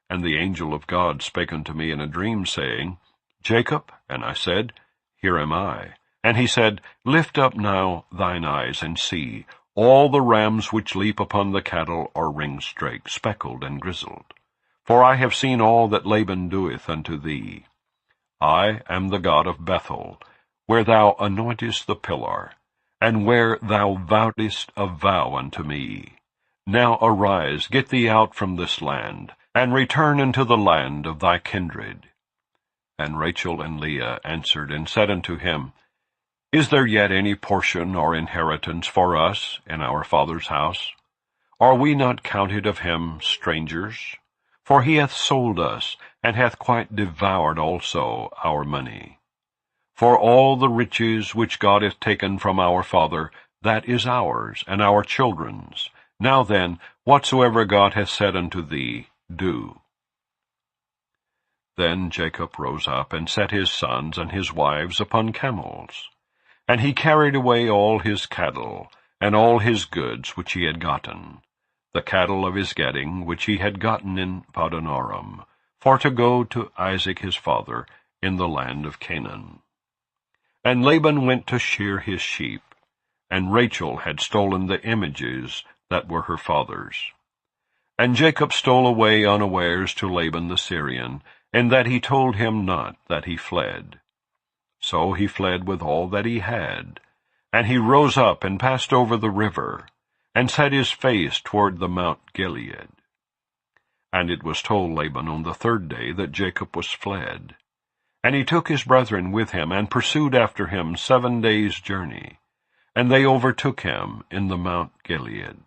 And the angel of God spake unto me in a dream, saying, Jacob? And I said, Here am I. And he said, Lift up now thine eyes, and see, all the rams which leap upon the cattle are ring-straked, speckled, and grizzled. For I have seen all that Laban doeth unto thee. I am the God of Bethel, where thou anointest the pillar, and where thou vowedst a vow unto me. Now arise, get thee out from this land, and return unto the land of thy kindred. And Rachel and Leah answered and said unto him, Is there yet any portion or inheritance for us in our father's house? Are we not counted of him strangers? For he hath sold us, and hath quite devoured also our money. For all the riches which God hath taken from our father, that is ours, and our children's. Now then, whatsoever God hath said unto thee, do. Then Jacob rose up, and set his sons and his wives upon camels. And he carried away all his cattle, and all his goods which he had gotten, the cattle of his getting which he had gotten in Padanaram, for to go to Isaac his father in the land of Canaan. And Laban went to shear his sheep, and Rachel had stolen the images that were her father's. And Jacob stole away unawares to Laban the Syrian, in that he told him not that he fled. So he fled with all that he had, and he rose up and passed over the river, and set his face toward the Mount Gilead. And it was told Laban on the third day that Jacob was fled. And he took his brethren with him, and pursued after him 7 days' journey, and they overtook him in the Mount Gilead.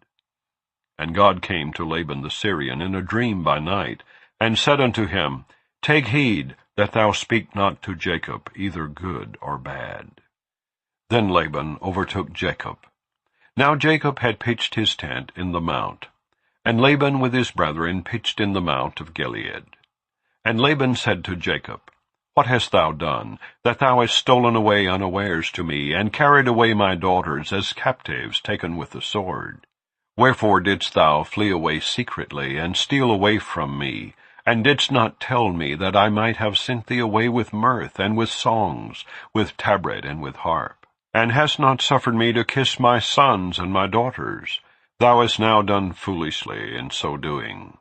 And God came to Laban the Syrian in a dream by night, and said unto him, Take heed that thou speak not to Jacob either good or bad. Then Laban overtook Jacob. Now Jacob had pitched his tent in the mount, and Laban with his brethren pitched in the mount of Gilead. And Laban said to Jacob, What hast thou done, that thou hast stolen away unawares to me, and carried away my daughters as captives taken with the sword? Wherefore didst thou flee away secretly, and steal away from me, and didst not tell me that I might have sent thee away with mirth, and with songs, with tabret, and with harp? And hast not suffered me to kiss my sons and my daughters? Thou hast now done foolishly in so doing.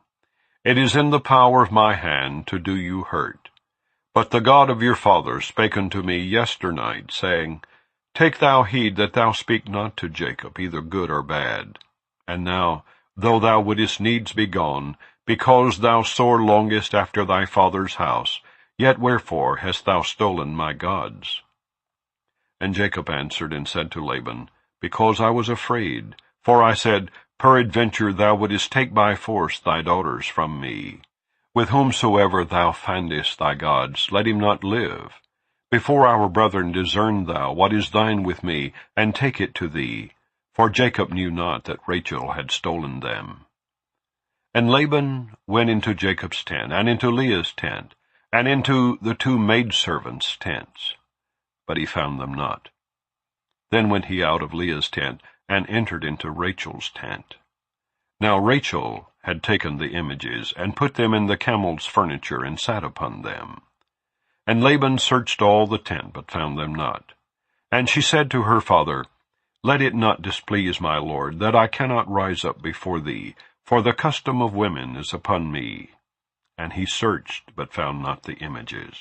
It is in the power of my hand to do you hurt. But the God of your fathers spake unto me yesternight, saying, Take thou heed that thou speak not to Jacob either good or bad. And now, though thou wouldest needs be gone, because thou sore longest after thy father's house, yet wherefore hast thou stolen my gods? And Jacob answered and said to Laban, Because I was afraid, for I said, Peradventure thou wouldest take by force thy daughters from me. With whomsoever thou findest thy gods, let him not live. Before our brethren discern thou what is thine with me, and take it to thee. For Jacob knew not that Rachel had stolen them. And Laban went into Jacob's tent, and into Leah's tent, and into the 2 maidservants' tents. But he found them not. Then went he out of Leah's tent, and entered into Rachel's tent. Now Rachel had taken the images, and put them in the camel's furniture, and sat upon them. And Laban searched all the tent, but found them not. And she said to her father, Let it not displease my lord, that I cannot rise up before thee, for the custom of women is upon me. And he searched, but found not the images.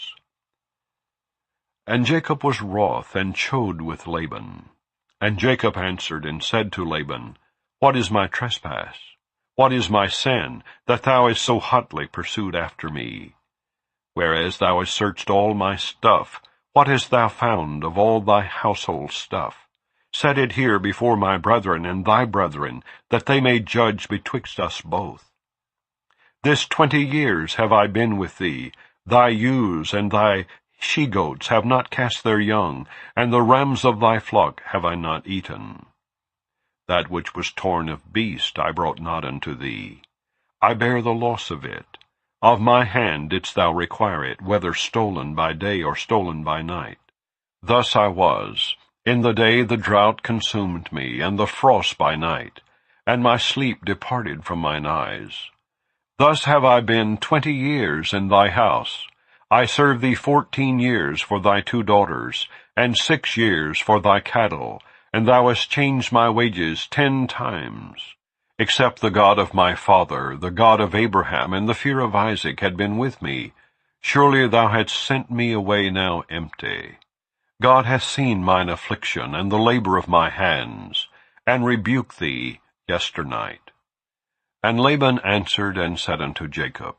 And Jacob was wroth, and chode with Laban. And Jacob answered and said to Laban, What is my trespass? What is my sin, that thou hast so hotly pursued after me? Whereas thou hast searched all my stuff, what hast thou found of all thy household stuff? Set it here before my brethren and thy brethren, that they may judge betwixt us both. This 20 years have I been with thee. Thy ewes and thy she-goats have not cast their young, and the rams of thy flock have I not eaten. That which was torn of beast I brought not unto thee. I bear the loss of it. Of my hand didst thou require it, whether stolen by day or stolen by night. Thus I was. In the day the drought consumed me, and the frost by night, and my sleep departed from mine eyes. Thus have I been 20 years in thy house. I served thee 14 years for thy 2 daughters, and 6 years for thy cattle, and thou hast changed my wages 10 times. Except the God of my father, the God of Abraham, and the fear of Isaac had been with me, surely thou hadst sent me away now empty. God hath seen mine affliction, and the labor of my hands, and rebuked thee yesternight. And Laban answered and said unto Jacob,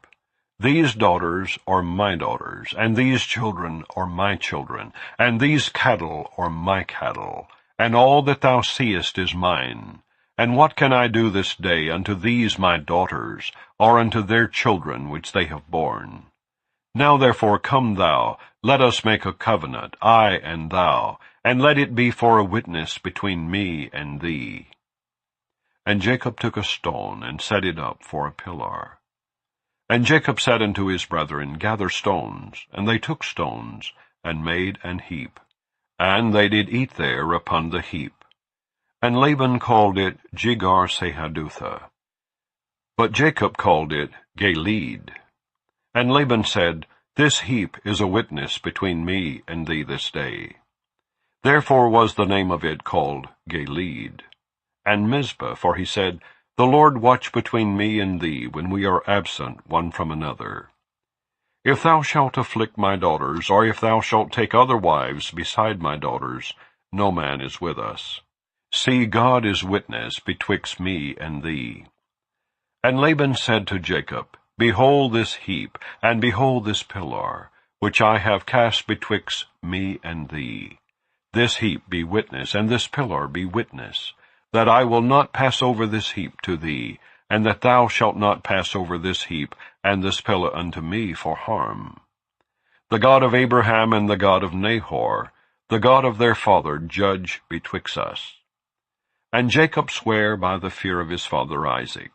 These daughters are my daughters, and these children are my children, and these cattle are my cattle, and all that thou seest is mine. And what can I do this day unto these my daughters, or unto their children which they have borne? Now therefore come thou, let us make a covenant, I and thou, and let it be for a witness between me and thee. And Jacob took a stone, and set it up for a pillar. And Jacob said unto his brethren, Gather stones. And they took stones, and made an heap. And they did eat there upon the heap. And Laban called it Jegar-sahadutha. But Jacob called it Gilead. And Laban said, This heap is a witness between me and thee this day. Therefore was the name of it called Gilead. And Mizpah, for he said, The Lord watch between me and thee when we are absent one from another. If thou shalt afflict my daughters, or if thou shalt take other wives beside my daughters, no man is with us. See, God is witness betwixt me and thee. And Laban said to Jacob, Behold this heap, and behold this pillar, which I have cast betwixt me and thee. This heap be witness, and this pillar be witness, that I will not pass over this heap to thee, and that thou shalt not pass over this heap and this pillar unto me for harm. The God of Abraham and the God of Nahor, the God of their father, judge betwixt us. And Jacob sware by the fear of his father Isaac.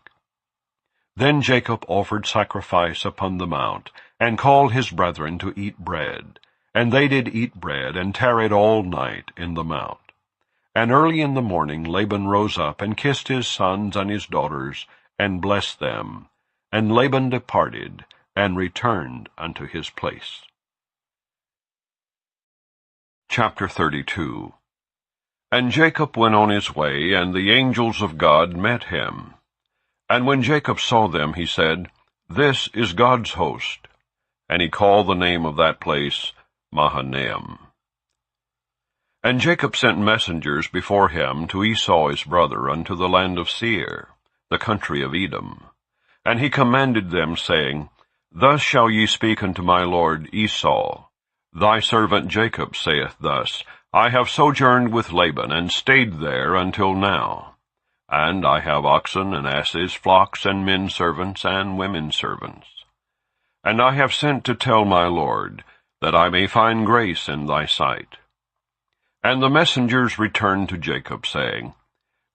Then Jacob offered sacrifice upon the mount, and called his brethren to eat bread. And they did eat bread, and tarried all night in the mount. And early in the morning Laban rose up, and kissed his sons and his daughters, and blessed them. And Laban departed, and returned unto his place. Chapter 32. And Jacob went on his way, and the angels of God met him. And when Jacob saw them, he said, This is God's host. And he called the name of that place Mahanaim. And Jacob sent messengers before him to Esau his brother unto the land of Seir, the country of Edom. And he commanded them, saying, Thus shall ye speak unto my lord Esau. Thy servant Jacob saith thus, I have sojourned with Laban, and stayed there until now. And I have oxen and asses, flocks and men servants and women servants. And I have sent to tell my lord, that I may find grace in thy sight. And the messengers returned to Jacob, saying,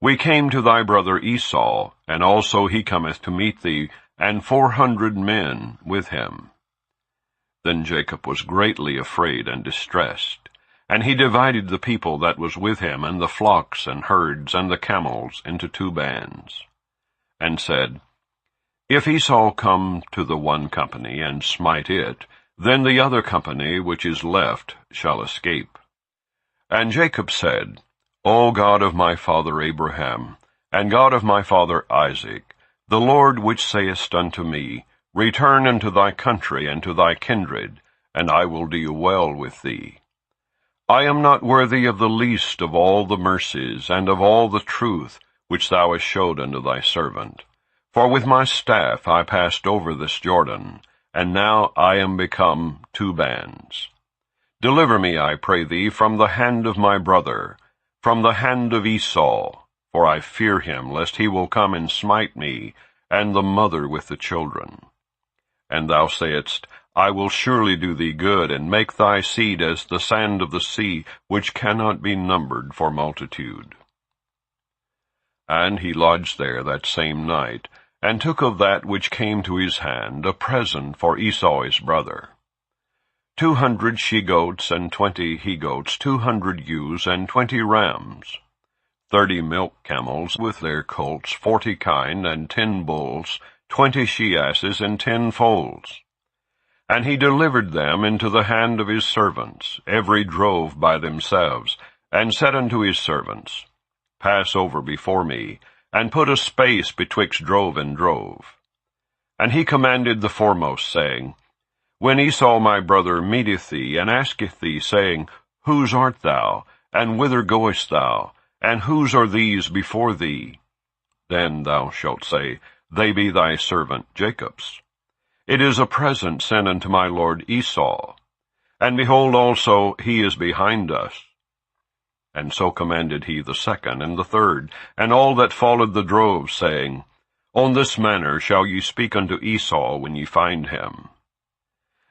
We came to thy brother Esau, and also he cometh to meet thee, and 400 men with him. Then Jacob was greatly afraid and distressed, and he divided the people that was with him, and the flocks and herds and the camels, into 2 bands, and said, If Esau come to the one company, and smite it, then the other company which is left shall escape. And Jacob said, O God of my father Abraham, and God of my father Isaac, the Lord which sayest unto me, Return unto thy country and to thy kindred, and I will deal well with thee. I am not worthy of the least of all the mercies and of all the truth which thou hast showed unto thy servant. For with my staff I passed over this Jordan, and now I am become 2 bands. Deliver me, I pray thee, from the hand of my brother, from the hand of Esau, for I fear him, lest he will come and smite me, and the mother with the children. And thou sayest, I will surely do thee good, and make thy seed as the sand of the sea, which cannot be numbered for multitude. And he lodged there that same night, and took of that which came to his hand a present for Esau his brother. 200 she-goats and 20 he-goats, 200 ewes and 20 rams, 30 milk camels with their colts, 40 kine, and 10 bulls, 20 she-asses, and 10 foals. And he delivered them into the hand of his servants, every drove by themselves, and said unto his servants, Pass over before me, and put a space betwixt drove and drove. And he commanded the foremost, saying, When Esau my brother meeteth thee, and asketh thee, saying, Whose art thou, and whither goest thou, and whose are these before thee? Then thou shalt say, They be thy servant Jacob's. It is a present sent unto my lord Esau. And behold, also he is behind us. And so commanded he the second and the third, and all that followed the drove, saying, On this manner shall ye speak unto Esau when ye find him.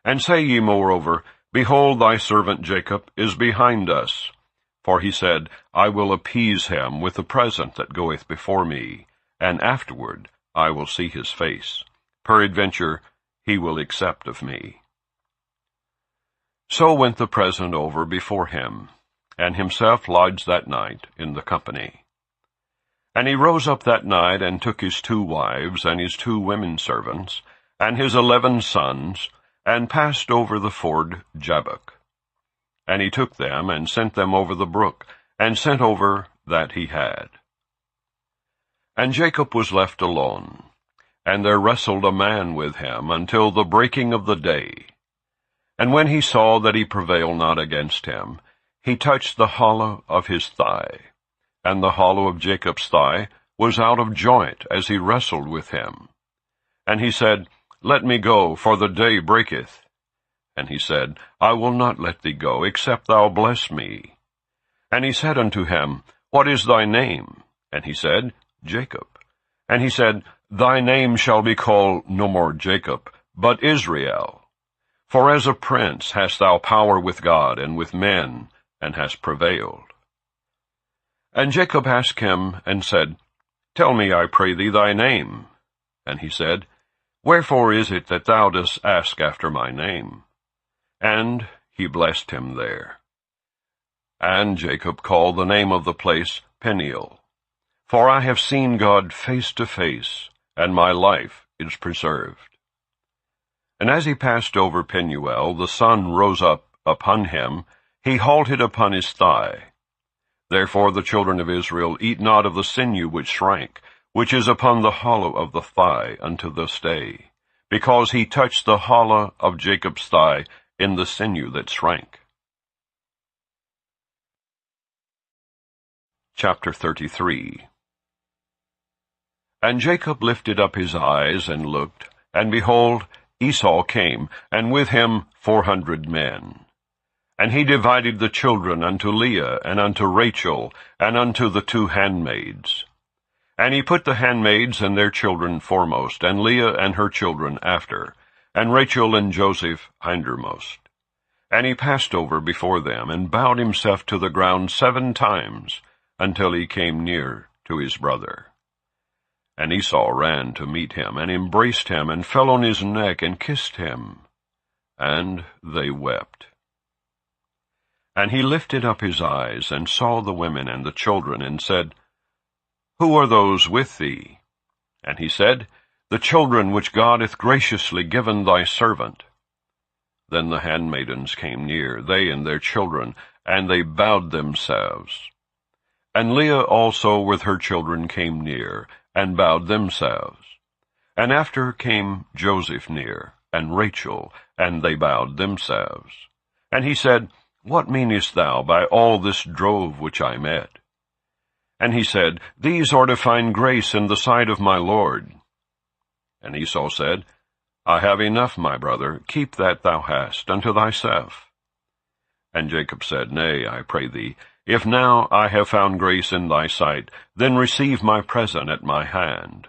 And say ye moreover, Behold, thy servant Jacob is behind us. For he said, I will appease him with the present that goeth before me, and afterward I will see his face. Peradventure he will accept of me. So went the present over before him, and himself lodged that night in the company. And he rose up that night, and took his 2 wives, and his 2 women servants, and his 11 sons, and passed over the ford Jabbok. And he took them, and sent them over the brook, and sent over that he had. And Jacob was left alone, and there wrestled a man with him until the breaking of the day. And when he saw that he prevailed not against him, he touched the hollow of his thigh. And the hollow of Jacob's thigh was out of joint as he wrestled with him. And he said, Let me go, for the day breaketh. And he said, I will not let thee go, except thou bless me. And he said unto him, What is thy name? And he said, Jacob. And he said, Thy name shall be called no more Jacob, but Israel. For as a prince hast thou power with God and with men, and hast prevailed. And Jacob asked him, and said, Tell me, I pray thee, thy name. And he said, Wherefore is it that thou dost ask after my name? And he blessed him there. And Jacob called the name of the place Peniel. For I have seen God face to face, and my life is preserved. And as he passed over Penuel, the sun rose up upon him, he halted upon his thigh. Therefore the children of Israel eat not of the sinew which shrank, which is upon the hollow of the thigh unto this day, because he touched the hollow of Jacob's thigh in the sinew that shrank. Chapter 33. And Jacob lifted up his eyes and looked, and behold, Esau came, and with him 400 men. And he divided the children unto Leah, and unto Rachel, and unto the 2 handmaids. And he put the handmaids and their children foremost, and Leah and her children after, and Rachel and Joseph hindermost. And he passed over before them, and bowed himself to the ground 7 times, until he came near to his brother. And Esau ran to meet him, and embraced him, and fell on his neck, and kissed him. And they wept. And he lifted up his eyes, and saw the women and the children, and said, Who are those with thee? And he said, The children which God hath graciously given thy servant. Then the handmaidens came near, they and their children, and they bowed themselves. And Leah also with her children came near, and bowed themselves. And after came Joseph near, and Rachel, and they bowed themselves. And he said, What meanest thou by all this drove which I met? And he said, These are to find grace in the sight of my Lord. And Esau said, I have enough, my brother, keep that thou hast unto thyself. And Jacob said, Nay, I pray thee, if now I have found grace in thy sight, then receive my present at my hand.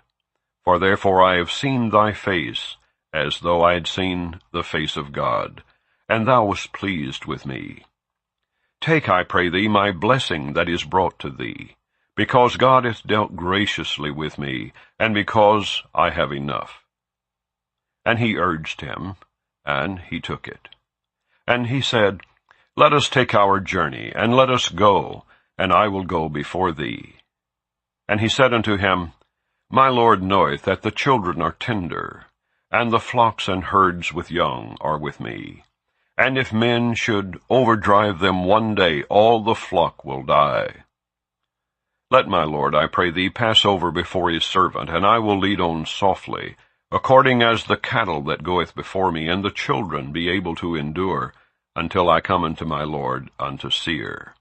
For therefore I have seen thy face, as though I had seen the face of God, and thou wast pleased with me. Take, I pray thee, my blessing that is brought to thee, because God hath dealt graciously with me, and because I have enough. And he urged him, and he took it. And he said, Let us take our journey, and let us go, and I will go before thee. And he said unto him, My Lord knoweth that the children are tender, and the flocks and herds with young are with me. And if men should overdrive them one day, all the flock will die. Let my Lord, I pray thee, pass over before his servant, and I will lead on softly, according as the cattle that goeth before me, and the children be able to endure, until I come unto my Lord unto Seir.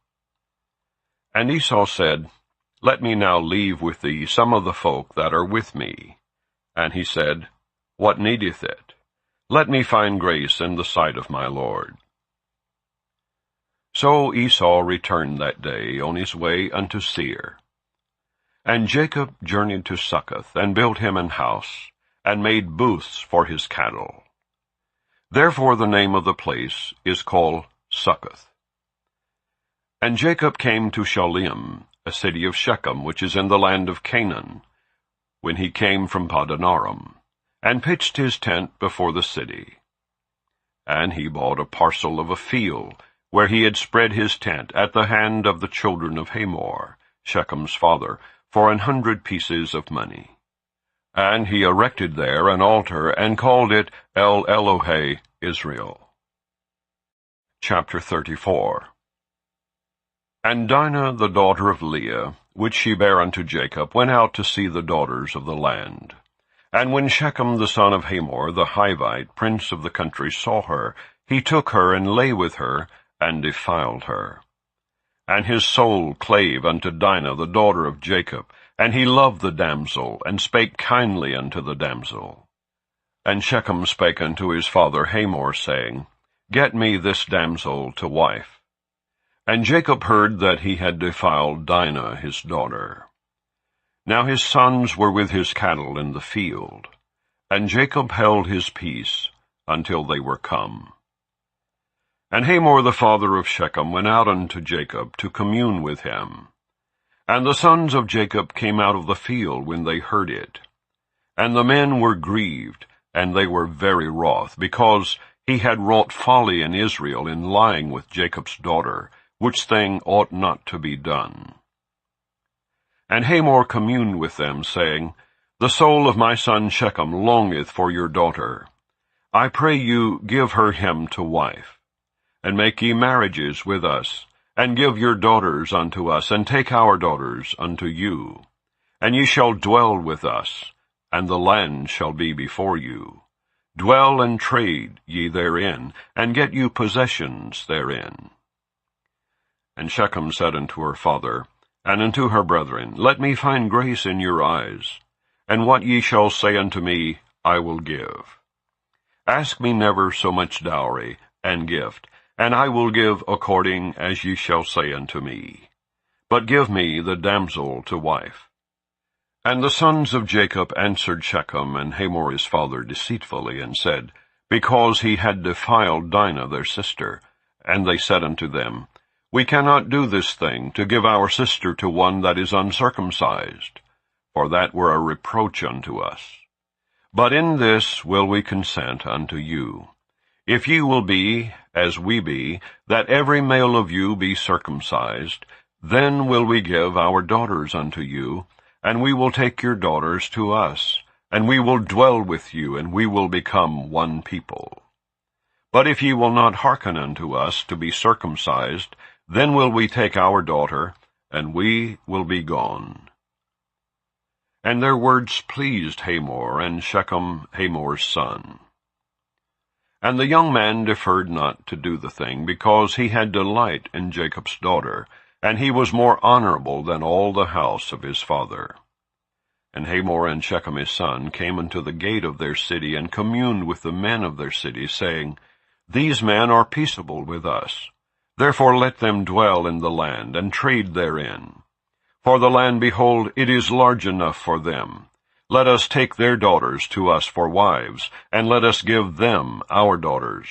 And Esau said, Let me now leave with thee some of the folk that are with me. And he said, What needeth it? Let me find grace in the sight of my Lord. So Esau returned that day on his way unto Seir. And Jacob journeyed to Succoth, and built him an house, and made booths for his cattle. Therefore the name of the place is called Succoth. And Jacob came to Shalem, a city of Shechem, which is in the land of Canaan, when he came from Padanaram, and pitched his tent before the city. And he bought a parcel of a field, where he had spread his tent at the hand of the children of Hamor, Shechem's father, for 100 pieces of money. And he erected there an altar, and called it El Elohe Israel. Chapter 34. And Dinah the daughter of Leah, which she bare unto Jacob, went out to see the daughters of the land. And when Shechem the son of Hamor, the Hivite, prince of the country, saw her, he took her, and lay with her, and defiled her. And his soul clave unto Dinah the daughter of Jacob, and he loved the damsel, and spake kindly unto the damsel. And Shechem spake unto his father Hamor, saying, Get me this damsel to wife. And Jacob heard that he had defiled Dinah his daughter. Now his sons were with his cattle in the field, and Jacob held his peace until they were come. And Hamor the father of Shechem went out unto Jacob to commune with him. And the sons of Jacob came out of the field when they heard it. And the men were grieved, and they were very wroth, because he had wrought folly in Israel in lying with Jacob's daughter, which thing ought not to be done. And Hamor communed with them, saying, The soul of my son Shechem longeth for your daughter. I pray you give her him to wife, and make ye marriages with us, and give your daughters unto us, and take our daughters unto you. And ye shall dwell with us, and the land shall be before you. Dwell and trade ye therein, and get you possessions therein. And Shechem said unto her father, and unto her brethren, Let me find grace in your eyes, and what ye shall say unto me I will give. Ask me never so much dowry and gift, and I will give according as ye shall say unto me. But give me the damsel to wife. And the sons of Jacob answered Shechem and Hamor his father deceitfully, and said, Because he had defiled Dinah their sister. And they said unto them, We cannot do this thing, to give our sister to one that is uncircumcised, for that were a reproach unto us. But in this will we consent unto you, if ye will be, as we be, that every male of you be circumcised, then will we give our daughters unto you, and we will take your daughters to us, and we will dwell with you, and we will become one people. But if ye will not hearken unto us to be circumcised, then will we take our daughter, and we will be gone. And their words pleased Hamor and Shechem Hamor's son. And the young man deferred not to do the thing, because he had delight in Jacob's daughter, and he was more honorable than all the house of his father. And Hamor and Shechem his son came unto the gate of their city, and communed with the men of their city, saying, These men are peaceable with us. Therefore let them dwell in the land, and trade therein. For the land, behold, it is large enough for them. Let us take their daughters to us for wives, and let us give them our daughters.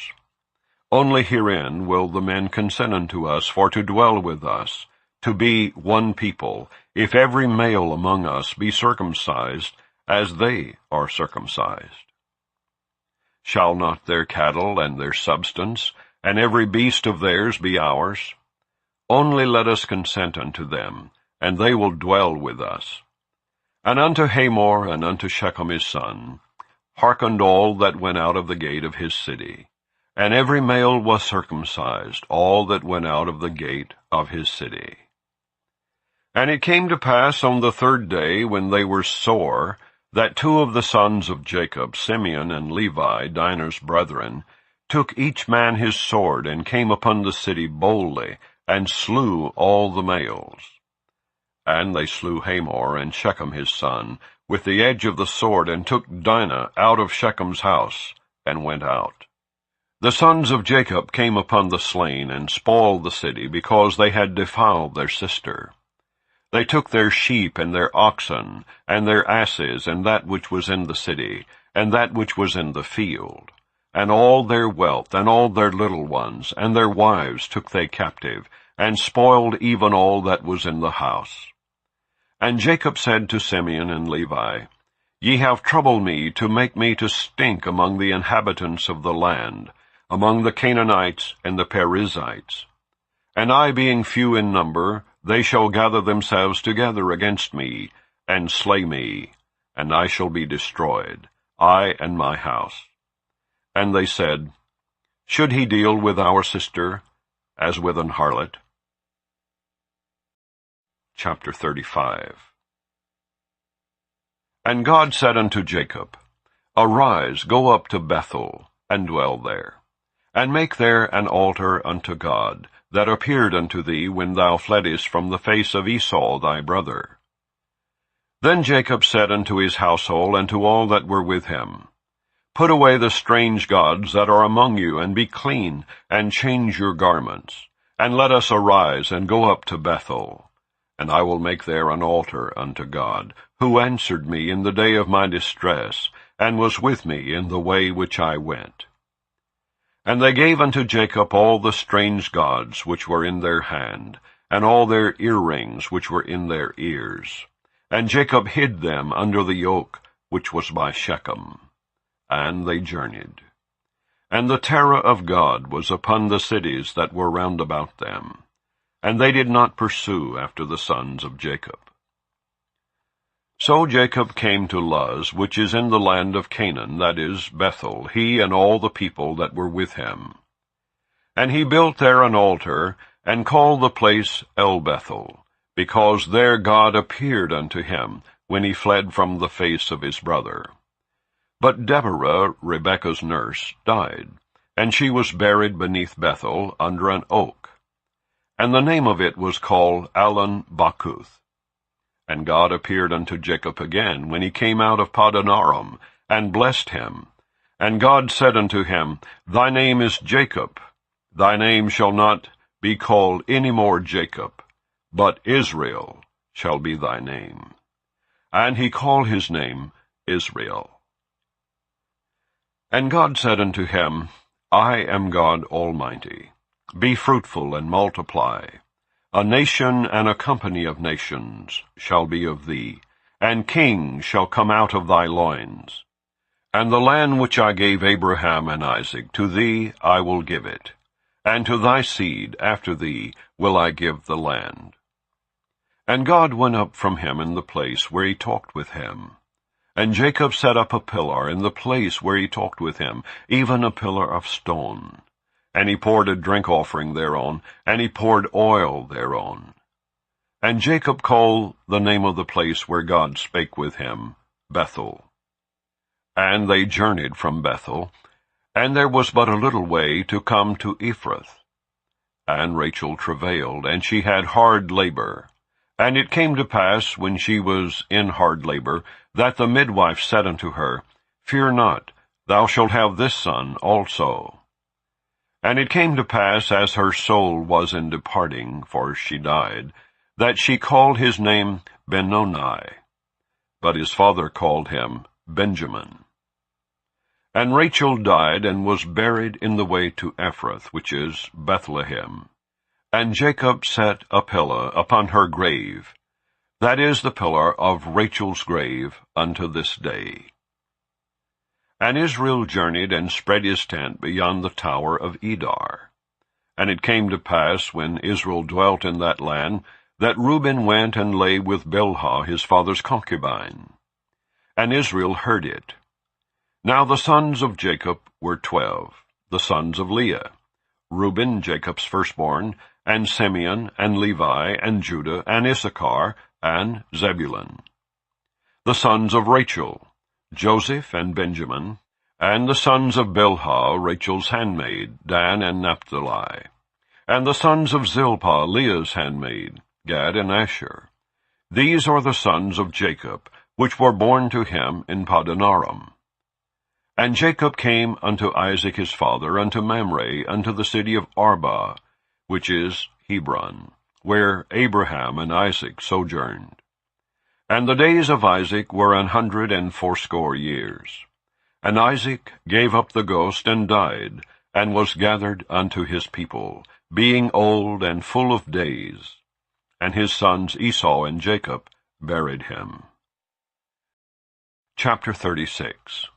Only herein will the men consent unto us for to dwell with us, to be one people, if every male among us be circumcised, as they are circumcised. Shall not their cattle and their substance, and every beast of theirs be ours? Only let us consent unto them, and they will dwell with us. And unto Hamor and unto Shechem his son hearkened all that went out of the gate of his city, and every male was circumcised, all that went out of the gate of his city. And it came to pass on the 3rd day, when they were sore, that 2 of the sons of Jacob, Simeon and Levi, Dinah's brethren, took each man his sword, and came upon the city boldly, and slew all the males. And they slew Hamor and Shechem his son with the edge of the sword, and took Dinah out of Shechem's house, and went out. The sons of Jacob came upon the slain, and spoiled the city, because they had defiled their sister. They took their sheep and their oxen, and their asses, and that which was in the city, and that which was in the field, and all their wealth, and all their little ones, and their wives took they captive, and spoiled even all that was in the house. And Jacob said to Simeon and Levi, Ye have troubled me to make me to stink among the inhabitants of the land, among the Canaanites and the Perizzites. And I being few in number, they shall gather themselves together against me, and slay me, and I shall be destroyed, I and my house. And they said, Should he deal with our sister as with an harlot? Chapter 35. And God said unto Jacob, Arise, go up to Bethel, and dwell there, and make there an altar unto God, that appeared unto thee when thou fleddest from the face of Esau thy brother. Then Jacob said unto his household and to all that were with him, Put away the strange gods that are among you, and be clean, and change your garments, and let us arise and go up to Bethel. And I will make there an altar unto God, who answered me in the day of my distress, and was with me in the way which I went. And they gave unto Jacob all the strange gods which were in their hand, and all their earrings which were in their ears. And Jacob hid them under the yoke which was by Shechem. And they journeyed. And the terror of God was upon the cities that were round about them, and they did not pursue after the sons of Jacob. So Jacob came to Luz, which is in the land of Canaan, that is, Bethel, he and all the people that were with him. And he built there an altar, and called the place El-Bethel, because there God appeared unto him, when he fled from the face of his brother. But Deborah, Rebekah's nurse, died, and she was buried beneath Bethel under an oak. And the name of it was called Allon-Bacuth. And God appeared unto Jacob again, when he came out of Padanaram, and blessed him. And God said unto him, Thy name is Jacob. Thy name shall not be called any more Jacob, but Israel shall be thy name. And he called his name Israel. And God said unto him, I am God Almighty. Be fruitful and multiply. A nation and a company of nations shall be of thee, and kings shall come out of thy loins. And the land which I gave Abraham and Isaac, to thee I will give it, and to thy seed after thee will I give the land. And God went up from him in the place where he talked with him. And Jacob set up a pillar in the place where he talked with him, even a pillar of stone. And he poured a drink offering thereon, and he poured oil thereon. And Jacob called the name of the place where God spake with him, Bethel. And they journeyed from Bethel, and there was but a little way to come to Ephrath. And Rachel travailed, and she had hard labor. And it came to pass, when she was in hard labor, that the midwife said unto her, Fear not, thou shalt have this son also. And it came to pass, as her soul was in departing, for she died, that she called his name Benoni, but his father called him Benjamin. And Rachel died, and was buried in the way to Ephrath, which is Bethlehem. And Jacob set a pillar upon her grave, that is the pillar of Rachel's grave unto this day. And Israel journeyed and spread his tent beyond the tower of Edar. And it came to pass, when Israel dwelt in that land, that Reuben went and lay with Bilhah his father's concubine. And Israel heard it. Now the sons of Jacob were 12, the sons of Leah, Reuben Jacob's firstborn, and Simeon, and Levi, and Judah, and Issachar, and Zebulun. The sons of Rachel, Joseph and Benjamin, and the sons of Bilhah, Rachel's handmaid, Dan and Naphtali. And the sons of Zilpah, Leah's handmaid, Gad and Asher. These are the sons of Jacob, which were born to him in Padanaram. And Jacob came unto Isaac his father, unto Mamre, unto the city of Arba, which is Hebron, where Abraham and Isaac sojourned. And the days of Isaac were 180 years. And Isaac gave up the ghost, and died, and was gathered unto his people, being old and full of days. And his sons Esau and Jacob buried him. Chapter 36.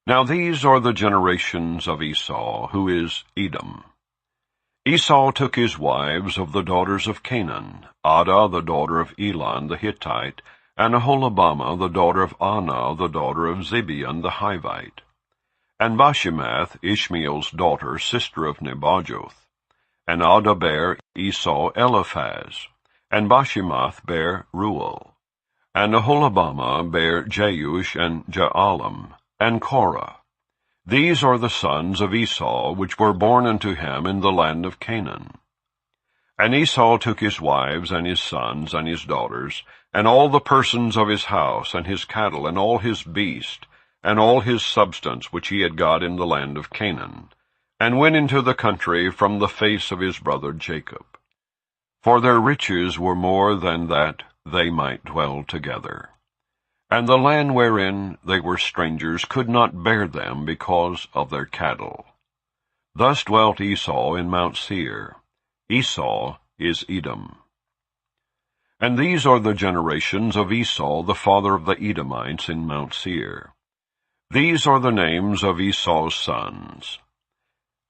Now these are the generations of Esau, who is Edom. Esau took his wives of the daughters of Canaan, Adah the daughter of Elon the Hittite, and Aholibamah the daughter of Anah the daughter of Zibeon the Hivite, and Bashemath Ishmael's daughter, sister of Nebajoth. And Adah bare Esau Eliphaz, and Bashemath bare Reuel, and Aholibamah bare Jeush and Jaalam, and Korah. These are the sons of Esau, which were born unto him in the land of Canaan. And Esau took his wives, and his sons, and his daughters, and all the persons of his house, and his cattle, and all his beast, and all his substance which he had got in the land of Canaan, and went into the country from the face of his brother Jacob. For their riches were more than that they might dwell together. And the land wherein they were strangers could not bear them because of their cattle. Thus dwelt Esau in Mount Seir. Esau is Edom. And these are the generations of Esau, the father of the Edomites, in Mount Seir. These are the names of Esau's sons: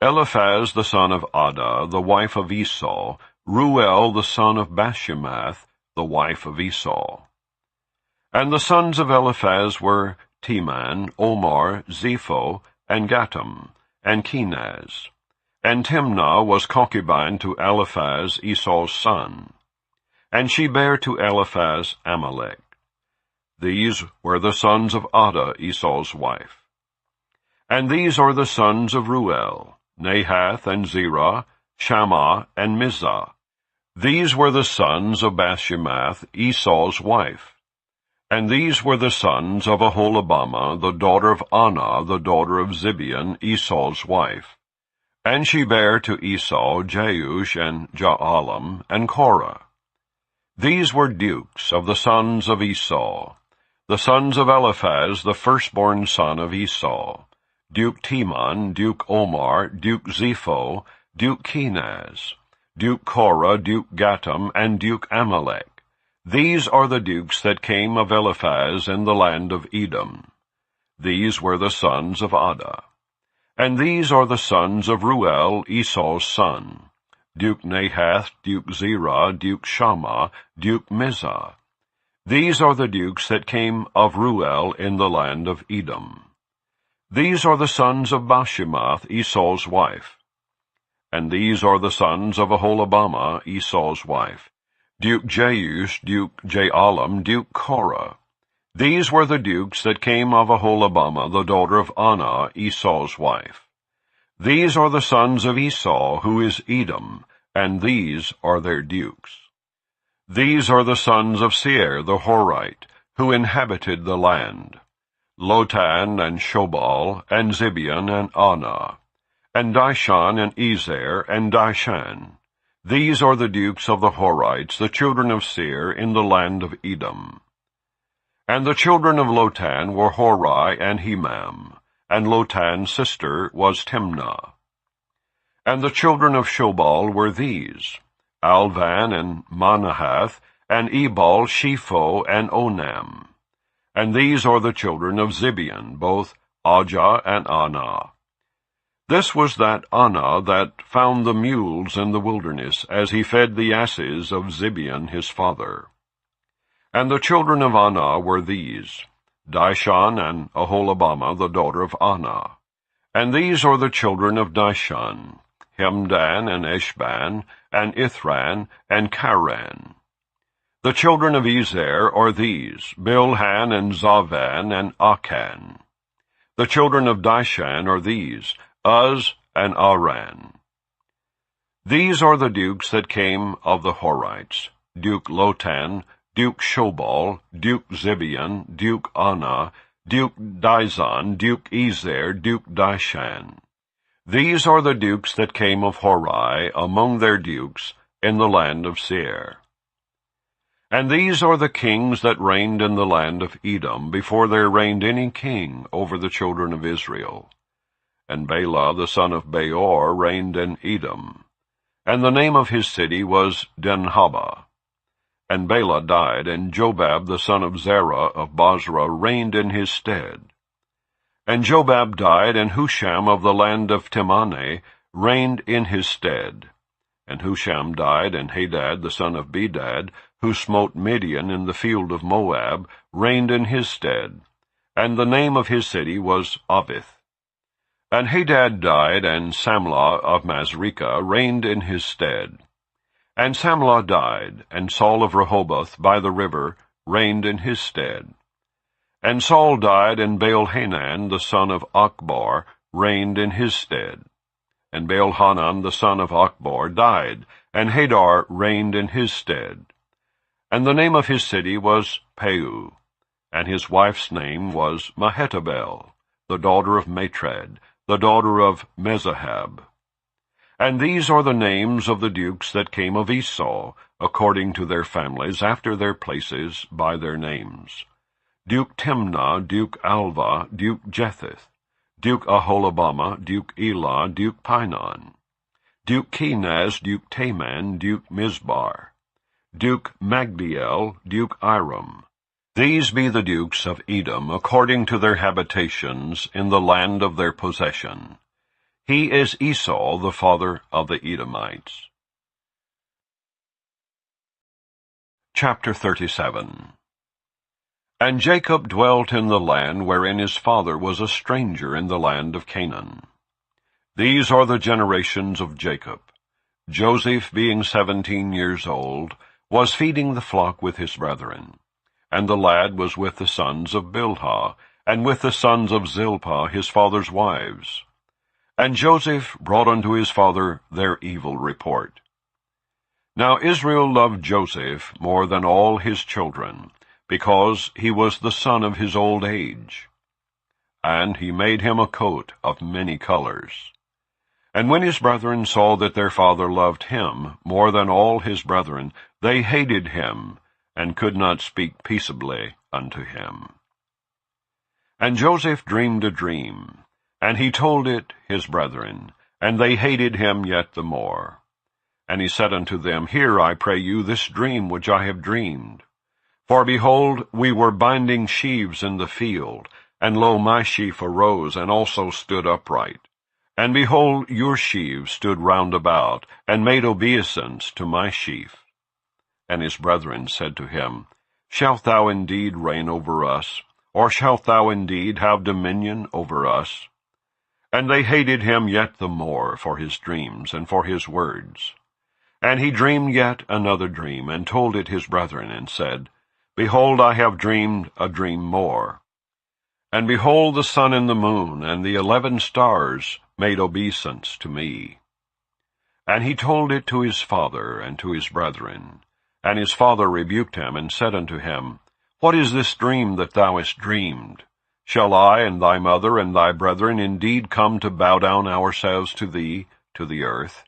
Eliphaz the son of Adah, the wife of Esau, Reuel the son of Bashemath, the wife of Esau. And the sons of Eliphaz were Teman, Omar, Zepho, and Gatam, and Kenaz. And Timnah was concubine to Eliphaz, Esau's son. And she bare to Eliphaz Amalek. These were the sons of Adah, Esau's wife. And these are the sons of Reuel, Nahath, and Zerah, Shammah, and Mizah. These were the sons of Bashemath, Esau's wife. And these were the sons of Aholibamah, the daughter of Anah, the daughter of Zibeon, Esau's wife. And she bare to Esau Jeush and Jaalam, and Korah. These were dukes of the sons of Esau, the sons of Eliphaz, the firstborn son of Esau, Duke Teman, Duke Omar, Duke Zepho, Duke Kenaz, Duke Korah, Duke Gatam, and Duke Amalek. These are the dukes that came of Eliphaz in the land of Edom. These were the sons of Adah. And these are the sons of Reuel, Esau's son: Duke Nahath, Duke Zerah, Duke Shammah, Duke Mizah. These are the dukes that came of Reuel in the land of Edom. These are the sons of Bashemath, Esau's wife. And these are the sons of Aholibamah, Esau's wife: Duke Jeush, Duke Jaalam, Duke Korah. These were the dukes that came of Aholibamah, the daughter of Anah, Esau's wife. These are the sons of Esau, who is Edom, and these are their dukes. These are the sons of Seir the Horite, who inhabited the land: Lotan, and Shobal, and Zibeon, and Anah, and Dishon, and Ezer, and Dishan. These are the dukes of the Horites, the children of Seir, in the land of Edom. And the children of Lotan were Hori and Hemam, and Lotan's sister was Timnah. And the children of Shobal were these: Alvan, and Manahath, and Ebal, Shepho, and Onam. And these are the children of Zibeon, both Ajah and Anah. This was that Anah that found the mules in the wilderness, as he fed the asses of Zibeon his father. And the children of Anah were these: Dishon, and Aholibamah, the daughter of Anah. And these are the children of Dishon: Hemdan, and Eshban, and Ithran, and Charan. The children of Ezer are these: Bilhan, and Zavan, and Akan. The children of Dishan are these: Uz, and Aran. These are the dukes that came of the Horites: Duke Lotan, Duke Shobal, Duke Zibeon, Duke Anah, Duke Dizon, Duke Ezer, Duke Dishan. These are the dukes that came of Hori among their dukes in the land of Seir. And these are the kings that reigned in the land of Edom, before there reigned any king over the children of Israel. And Bela the son of Beor reigned in Edom, and the name of his city was Dinhabah. And Bela died, and Jobab the son of Zerah of Bozrah reigned in his stead. And Jobab died, and Husham of the land of Temane reigned in his stead. And Husham died, and Hadad the son of Bedad, who smote Midian in the field of Moab, reigned in his stead. And the name of his city was Avith. And Hadad died, and Samlah of Masrekah reigned in his stead. And Samlah died, and Saul of Rehoboth by the river reigned in his stead. And Saul died, and Baal-Hanan the son of Achbor reigned in his stead. And Baal-Hanan the son of Achbor died, and Hadar reigned in his stead. And the name of his city was Peu, and his wife's name was Mehetabel, the daughter of Matred, the daughter of Mezahab. And these are the names of the dukes that came of Esau, according to their families, after their places, by their names: Duke Timnah, Duke Alva, Duke Jetheth, Duke Aholibamah, Duke Elah, Duke Pinon, Duke Kenaz, Duke Taman, Duke Mizbar, Duke Magdiel, Duke Iram. These be the dukes of Edom, according to their habitations, in the land of their possession. He is Esau, the father of the Edomites. Chapter 37. And Jacob dwelt in the land wherein his father was a stranger in the land of Canaan. These are the generations of Jacob. Joseph, being 17 years old, was feeding the flock with his brethren. And the lad was with the sons of Bilhah, and with the sons of Zilpah his father's wives. And Joseph brought unto his father their evil report. Now Israel loved Joseph more than all his children, because he was the son of his old age. And he made him a coat of many colors. And when his brethren saw that their father loved him more than all his brethren, they hated him, and could not speak peaceably unto him. And Joseph dreamed a dream, and he told it his brethren, and they hated him yet the more. And he said unto them, Hear, I pray you, this dream which I have dreamed. For behold, we were binding sheaves in the field, and lo, my sheaf arose, and also stood upright. And behold, your sheaves stood round about, and made obeisance to my sheaf. And his brethren said to him, Shalt thou indeed reign over us, or shalt thou indeed have dominion over us? And they hated him yet the more for his dreams and for his words. And he dreamed yet another dream, and told it his brethren, and said, Behold, I have dreamed a dream more. And behold, the sun and the moon and the 11 stars made obeisance to me. And he told it to his father and to his brethren. And his father rebuked him, and said unto him, What is this dream that thou hast dreamed? Shall I and thy mother and thy brethren indeed come to bow down ourselves to thee, to the earth?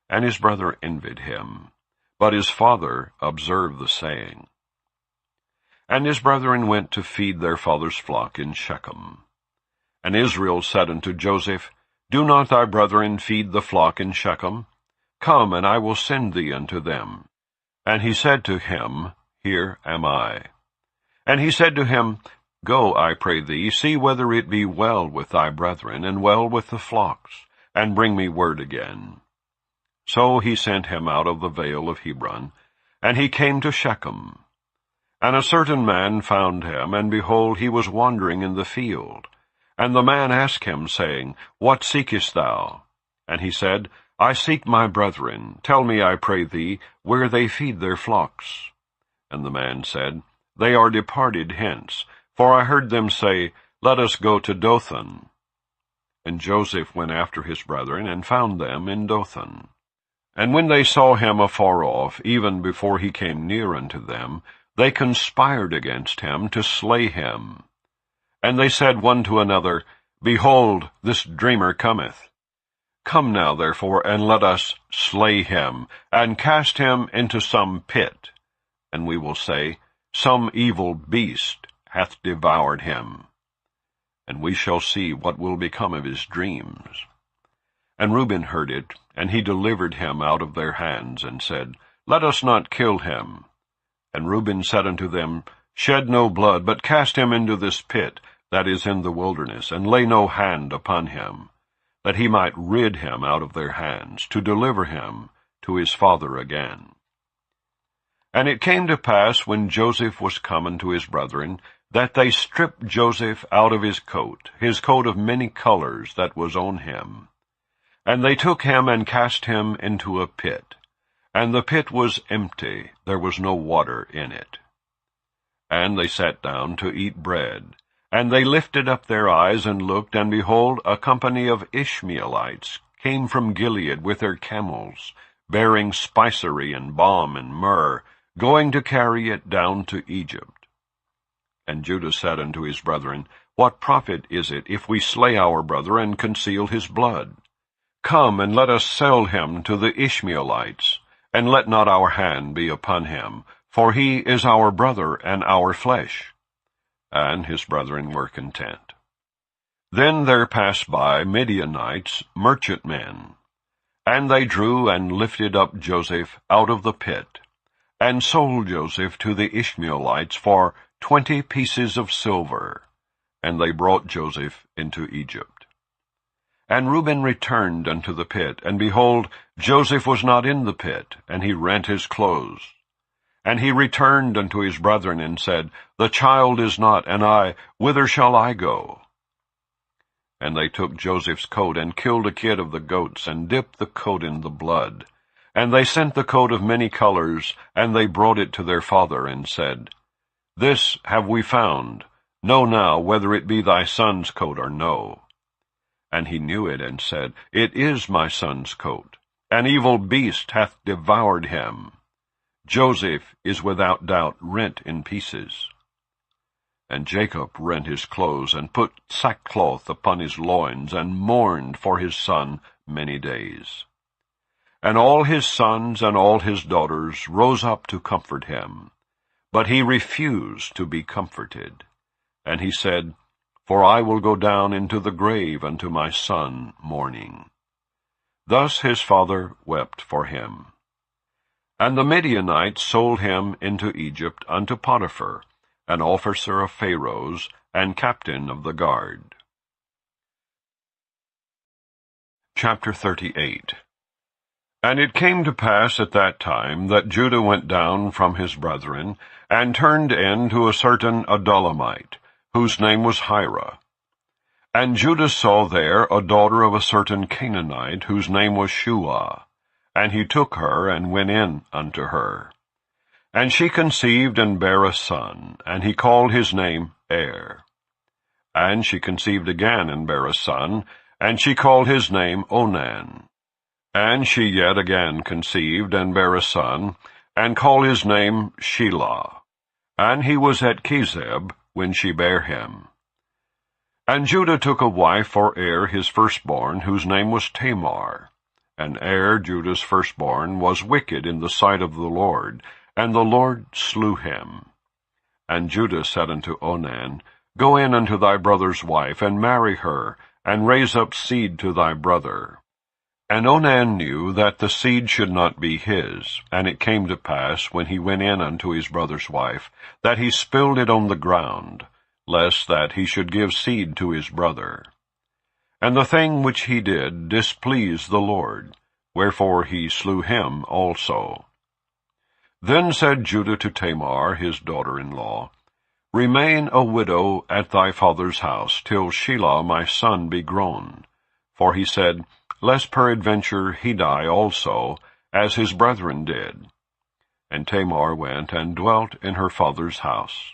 And his brother envied him, but his father observed the saying. And his brethren went to feed their father's flock in Shechem. And Israel said unto Joseph, Do not thy brethren feed the flock in Shechem? Come, and I will send thee unto them. And he said to him, Here am I. And he said to him, Go, I pray thee, see whether it be well with thy brethren, and well with the flocks, and bring me word again. So he sent him out of the vale of Hebron, and he came to Shechem. And a certain man found him, and behold, he was wandering in the field. And the man asked him, saying, What seekest thou? And he said, I seek my brethren. Tell me, I pray thee, where they feed their flocks. And the man said, They are departed hence, for I heard them say, Let us go to Dothan. And Joseph went after his brethren, and found them in Dothan. And when they saw him afar off, even before he came near unto them, they conspired against him to slay him. And they said one to another, Behold, this dreamer cometh. Come now, therefore, and let us slay him, and cast him into some pit. And we will say, Some evil beast hath devoured him. And we shall see what will become of his dreams. And Reuben heard it, and he delivered him out of their hands, and said, Let us not kill him. And Reuben said unto them, Shed no blood, but cast him into this pit that is in the wilderness, and lay no hand upon him, that he might rid him out of their hands, to deliver him to his father again. And it came to pass, when Joseph was come unto his brethren, that they stripped Joseph out of his coat of many colors that was on him. And they took him and cast him into a pit. And the pit was empty, there was no water in it. And they sat down to eat bread. And they lifted up their eyes and looked, and behold, a company of Ishmaelites came from Gilead with their camels, bearing spicery and balm and myrrh, going to carry it down to Egypt. And Judah said unto his brethren, What profit is it if we slay our brother and conceal his blood? Come, and let us sell him to the Ishmaelites, and let not our hand be upon him, for he is our brother and our flesh. And his brethren were content. Then there passed by Midianites, merchantmen, and they drew and lifted up Joseph out of the pit, and sold Joseph to the Ishmaelites for 20 pieces of silver, and they brought Joseph into Egypt. And Reuben returned unto the pit, and behold, Joseph was not in the pit, and he rent his clothes. And he returned unto his brethren, and said, The child is not, and I, whither shall I go? And they took Joseph's coat, and killed a kid of the goats, and dipped the coat in the blood. And they sent the coat of many colors, and they brought it to their father, and said, This have we found. Know now whether it be thy son's coat or no. And he knew it, and said, It is my son's coat. An evil beast hath devoured him. Joseph is without doubt rent in pieces. And Jacob rent his clothes, and put sackcloth upon his loins, and mourned for his son many days. And all his sons and all his daughters rose up to comfort him. But he refused to be comforted. And he said, For I will go down into the grave unto my son mourning. Thus his father wept for him. And the Midianites sold him into Egypt unto Potiphar, an officer of Pharaoh's, and captain of the guard. Chapter 38. And it came to pass at that time that Judah went down from his brethren, and turned in to a certain Adullamite, whose name was Hira. And Judah saw there a daughter of a certain Canaanite, whose name was Shua. And he took her, and went in unto her. And she conceived, and bare a son, and he called his name And she conceived again, and bare a son, and she called his name Onan. And she yet again conceived, and bare a son, and called his name Shelah. And he was at Kezeb when she bare him. And Judah took a wife for his firstborn, whose name was Tamar. And Judah's firstborn, was wicked in the sight of the Lord, and the Lord slew him. And Judah said unto Onan, Go in unto thy brother's wife, and marry her, and raise up seed to thy brother. And Onan knew that the seed should not be his. And it came to pass, when he went in unto his brother's wife, that he spilled it on the ground, lest that he should give seed to his brother. And the thing which he did displeased the Lord, wherefore he slew him also. Then said Judah to Tamar, his daughter-in-law, Remain a widow at thy father's house, till Shelah my son be grown. For he said, Lest peradventure he die also, as his brethren did. And Tamar went and dwelt in her father's house.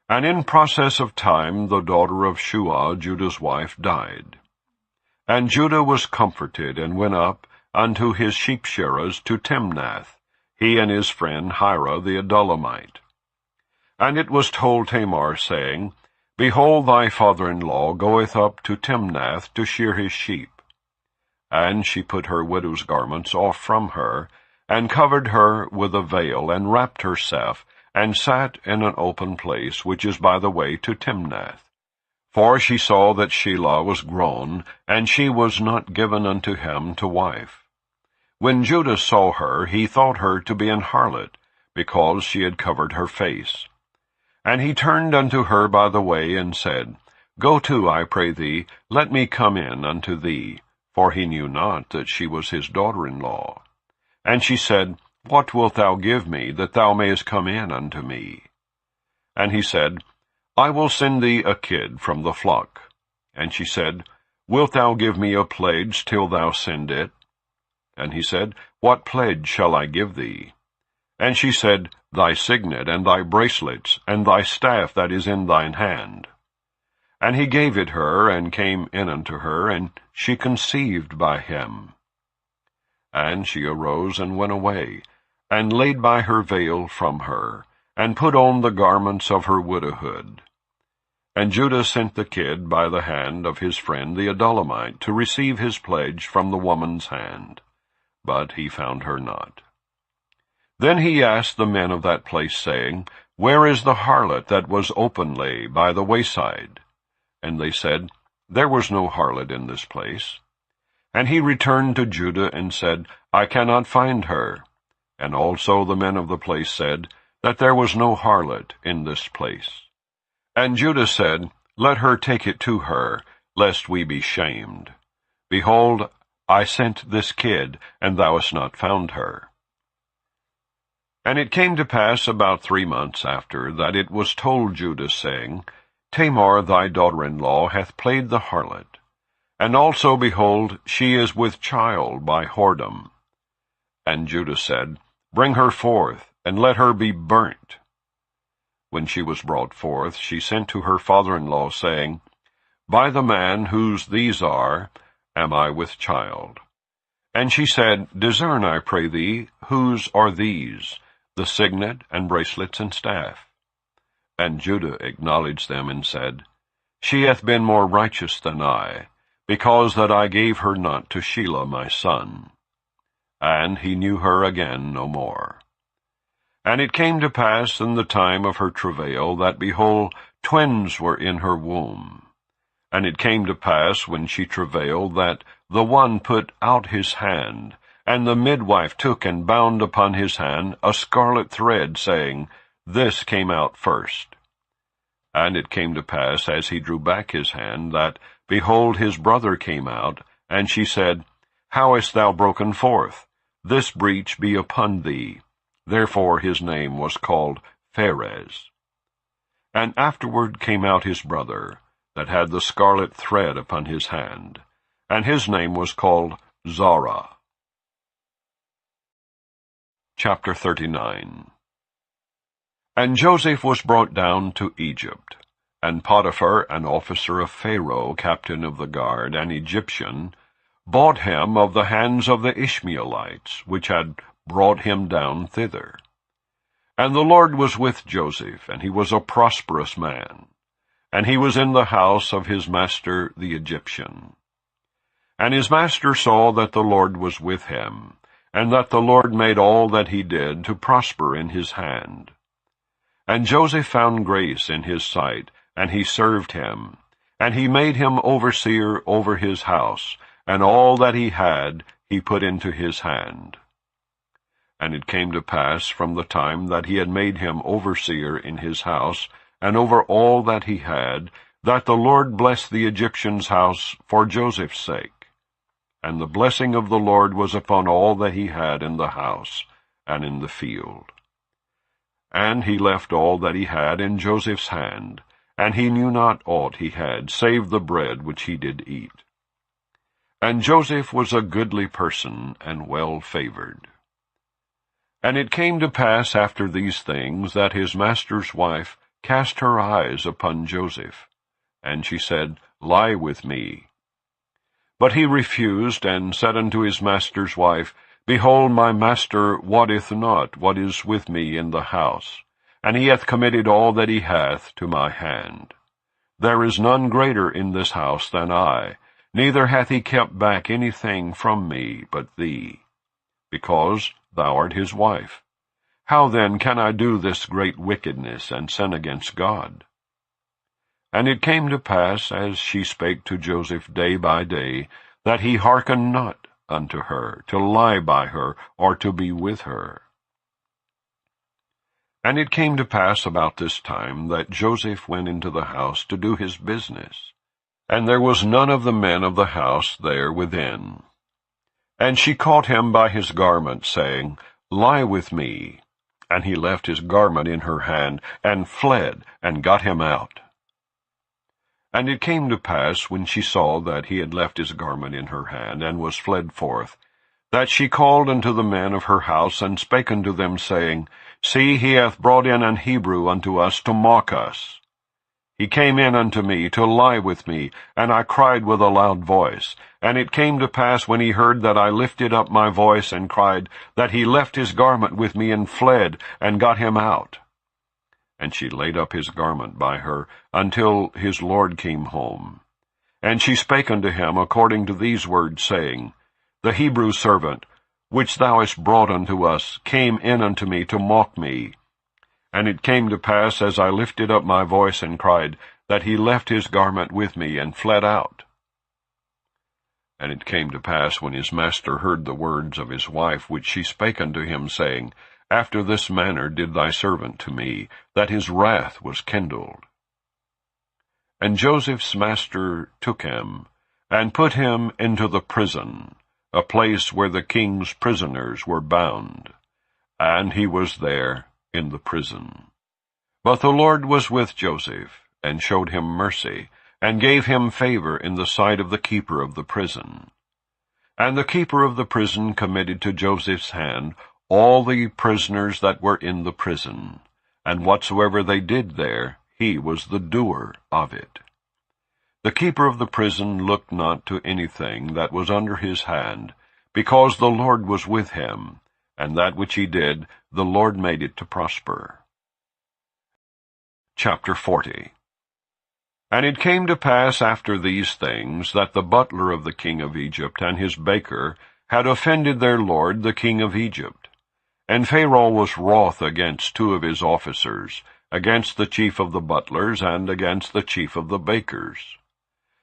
And in process of time the daughter of Shua, Judah's wife, died. And Judah was comforted, and went up unto his sheep-shearers to Timnath, he and his friend Hira the Adullamite. And it was told Tamar, saying, Behold, thy father-in-law goeth up to Timnath to shear his sheep. And she put her widow's garments off from her, and covered her with a veil, and wrapped herself, and sat in an open place, which is by the way to Timnath. For she saw that Shelah was grown, and she was not given unto him to wife. When Judah saw her, he thought her to be an harlot, because she had covered her face. And he turned unto her by the way, and said, Go to, I pray thee, let me come in unto thee. For he knew not that she was his daughter-in-law. And she said, What wilt thou give me, that thou mayest come in unto me? And he said, I will send thee a kid from the flock. And she said, Wilt thou give me a pledge till thou send it? And he said, What pledge shall I give thee? And she said, Thy signet, and thy bracelets, and thy staff that is in thine hand. And he gave it her, and came in unto her, and she conceived by him. And she arose and went away, and laid by her veil from her, and put on the garments of her widowhood. And Judah sent the kid by the hand of his friend the Adullamite to receive his pledge from the woman's hand, but he found her not. Then he asked the men of that place, saying, Where is the harlot that was openly by the wayside? And they said, There was no harlot in this place. And he returned to Judah and said, I cannot find her. And also the men of the place said, that there was no harlot in this place. And Judah said, Let her take it to her, lest we be shamed. Behold, I sent this kid, and thou hast not found her. And it came to pass about 3 months after, that it was told Judah, saying, Tamar thy daughter-in-law hath played the harlot, and also, behold, she is with child by whoredom. And Judah said, Bring her forth, and let her be burnt. When she was brought forth, she sent to her father-in-law, saying, By the man whose these are, am I with child. And she said, Discern, I pray thee, whose are these, the signet, and bracelets, and staff? And Judah acknowledged them, and said, She hath been more righteous than I, because that I gave her not to Shelah my son. And he knew her again no more. And it came to pass in the time of her travail, that, behold, twins were in her womb. And it came to pass, when she travailed, that the one put out his hand, and the midwife took and bound upon his hand a scarlet thread, saying, This came out first. And it came to pass, as he drew back his hand, that, behold, his brother came out, and she said, How hast thou broken forth? This breach be upon thee. Therefore his name was called Pharez. And afterward came out his brother, that had the scarlet thread upon his hand, and his name was called Zara. Chapter 39. And Joseph was brought down to Egypt, and Potiphar, an officer of Pharaoh, captain of the guard, an Egyptian, bought him of the hands of the Ishmaelites, which had brought him down thither. And the Lord was with Joseph, and he was a prosperous man, and he was in the house of his master the Egyptian. And his master saw that the Lord was with him, and that the Lord made all that he did to prosper in his hand. And Joseph found grace in his sight, and he served him, and he made him overseer over his house, and all that he had he put into his hand. And it came to pass, from the time that he had made him overseer in his house, and over all that he had, that the Lord blessed the Egyptian's house for Joseph's sake. And the blessing of the Lord was upon all that he had in the house and in the field. And he left all that he had in Joseph's hand, and he knew not aught he had, save the bread which he did eat. And Joseph was a goodly person, and well favored. And it came to pass after these things, that his master's wife cast her eyes upon Joseph, and she said, Lie with me. But he refused, and said unto his master's wife, Behold, my master wotteth not what is with me in the house, and he hath committed all that he hath to my hand. there is none greater in this house than I, neither hath he kept back anything from me but thee, because thou art his wife. How then can I do this great wickedness, and sin against God? And it came to pass, as she spake to Joseph day by day, that he hearkened not unto her, to lie by her, or to be with her. And it came to pass about this time that Joseph went into the house to do his business, and there was none of the men of the house there within. And she caught him by his garment, saying, Lie with me. And he left his garment in her hand, and fled, and got him out. And it came to pass, when she saw that he had left his garment in her hand, and was fled forth, that she called unto the men of her house, and spake unto them, saying, See, he hath brought in an Hebrew unto us to mock us. He came in unto me to lie with me, and I cried with a loud voice. And it came to pass, when he heard that I lifted up my voice and cried, that he left his garment with me, and fled, and got him out. And she laid up his garment by her, until his lord came home. And she spake unto him according to these words, saying, The Hebrew servant, which thou hast brought unto us, came in unto me to mock me. And it came to pass, as I lifted up my voice and cried, that he left his garment with me, and fled out. And it came to pass, when his master heard the words of his wife, which she spake unto him, saying, After this manner did thy servant to me, that his wrath was kindled. And Joseph's master took him, and put him into the prison, a place where the king's prisoners were bound. And he was there in the prison. But the Lord was with Joseph, and showed him mercy, and gave him favor in the sight of the keeper of the prison. And the keeper of the prison committed to Joseph's hand all the prisoners that were in the prison, and whatsoever they did there, he was the doer of it. The keeper of the prison looked not to anything that was under his hand, because the Lord was with him, and that which he did, the Lord made it to prosper. Chapter 40. And it came to pass after these things, that the butler of the king of Egypt and his baker had offended their lord the king of Egypt. And Pharaoh was wroth against two of his officers, against the chief of the butlers, and against the chief of the bakers.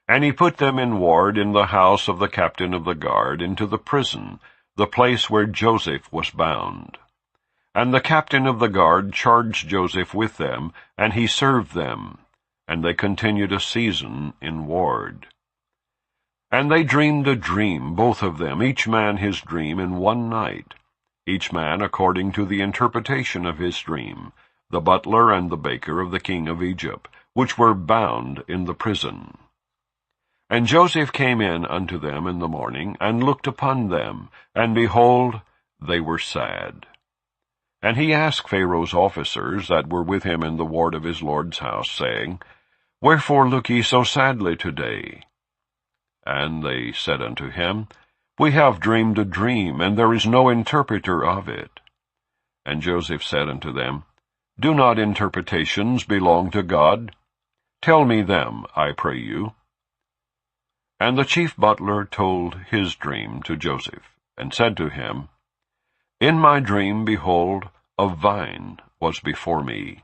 And he put them in ward in the house of the captain of the guard, into the prison, the place where Joseph was bound. And the captain of the guard charged Joseph with them, and he served them, and they continued a season in ward. And they dreamed a dream, both of them, each man his dream, in one night, each man according to the interpretation of his dream, the butler and the baker of the king of Egypt, which were bound in the prison. And Joseph came in unto them in the morning, and looked upon them, and behold, they were sad. And he asked Pharaoh's officers that were with him in the ward of his lord's house, saying, Wherefore look ye so sadly today? And they said unto him, We have dreamed a dream, and there is no interpreter of it. And Joseph said unto them, Do not interpretations belong to God? Tell me them, I pray you. And the chief butler told his dream to Joseph, and said to him, In my dream, behold, a vine was before me,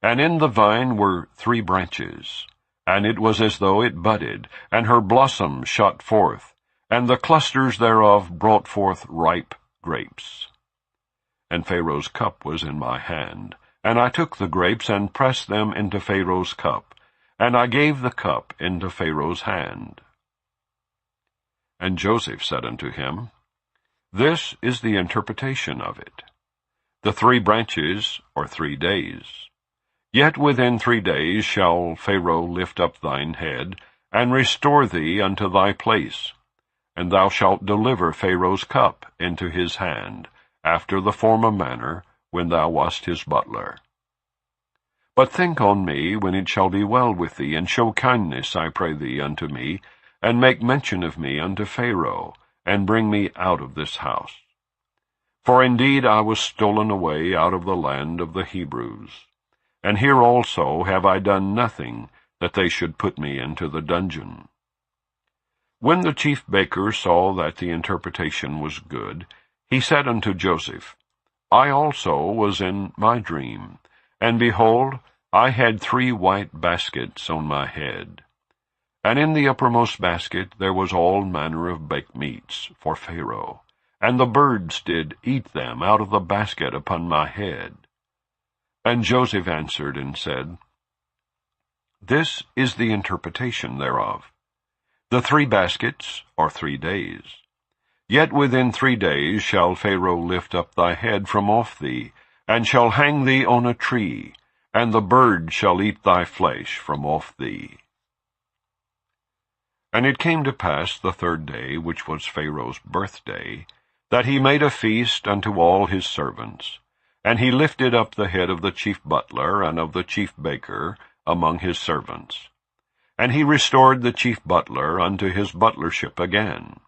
and in the vine were 3 branches, and it was as though it budded, and her blossoms shot forth, and the clusters thereof brought forth ripe grapes. And Pharaoh's cup was in my hand, and I took the grapes, and pressed them into Pharaoh's cup, and I gave the cup into Pharaoh's hand. And Joseph said unto him, This is the interpretation of it. The 3 branches are 3 days. Yet within 3 days shall Pharaoh lift up thine head, and restore thee unto thy place, and thou shalt deliver Pharaoh's cup into his hand, after the former manner, when thou wast his butler. But think on me when it shall be well with thee, and show kindness, I pray thee, unto me, and make mention of me unto Pharaoh, and bring me out of this house. For indeed I was stolen away out of the land of the Hebrews, and here also have I done nothing that they should put me into the dungeon. When the chief baker saw that the interpretation was good, he said unto Joseph, I also was in my dream, and behold, I had 3 white baskets on my head. And in the uppermost basket there was all manner of baked meats for Pharaoh, and the birds did eat them out of the basket upon my head. And Joseph answered and said, This is the interpretation thereof. The 3 baskets are 3 days. Yet within 3 days shall Pharaoh lift up thy head from off thee, and shall hang thee on a tree, and the birds shall eat thy flesh from off thee. And it came to pass the 3rd day, which was Pharaoh's birthday, that he made a feast unto all his servants. And he lifted up the head of the chief butler and of the chief baker among his servants. And he restored the chief butler unto his butlership again,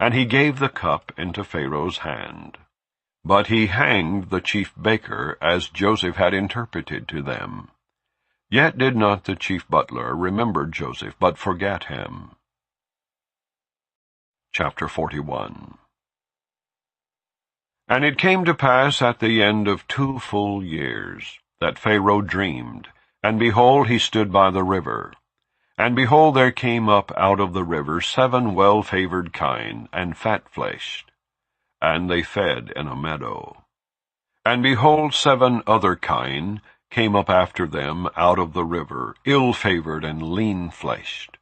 and he gave the cup into Pharaoh's hand. But he hanged the chief baker, as Joseph had interpreted to them. Yet did not the chief butler remember Joseph, but forgat him. Chapter 41. And it came to pass at the end of 2 full years, that Pharaoh dreamed, and behold, he stood by the river. And behold, there came up out of the river 7 well-favored kine, and fat-fleshed, and they fed in a meadow. And behold, 7 other kine came up after them out of the river, ill-favored and lean-fleshed,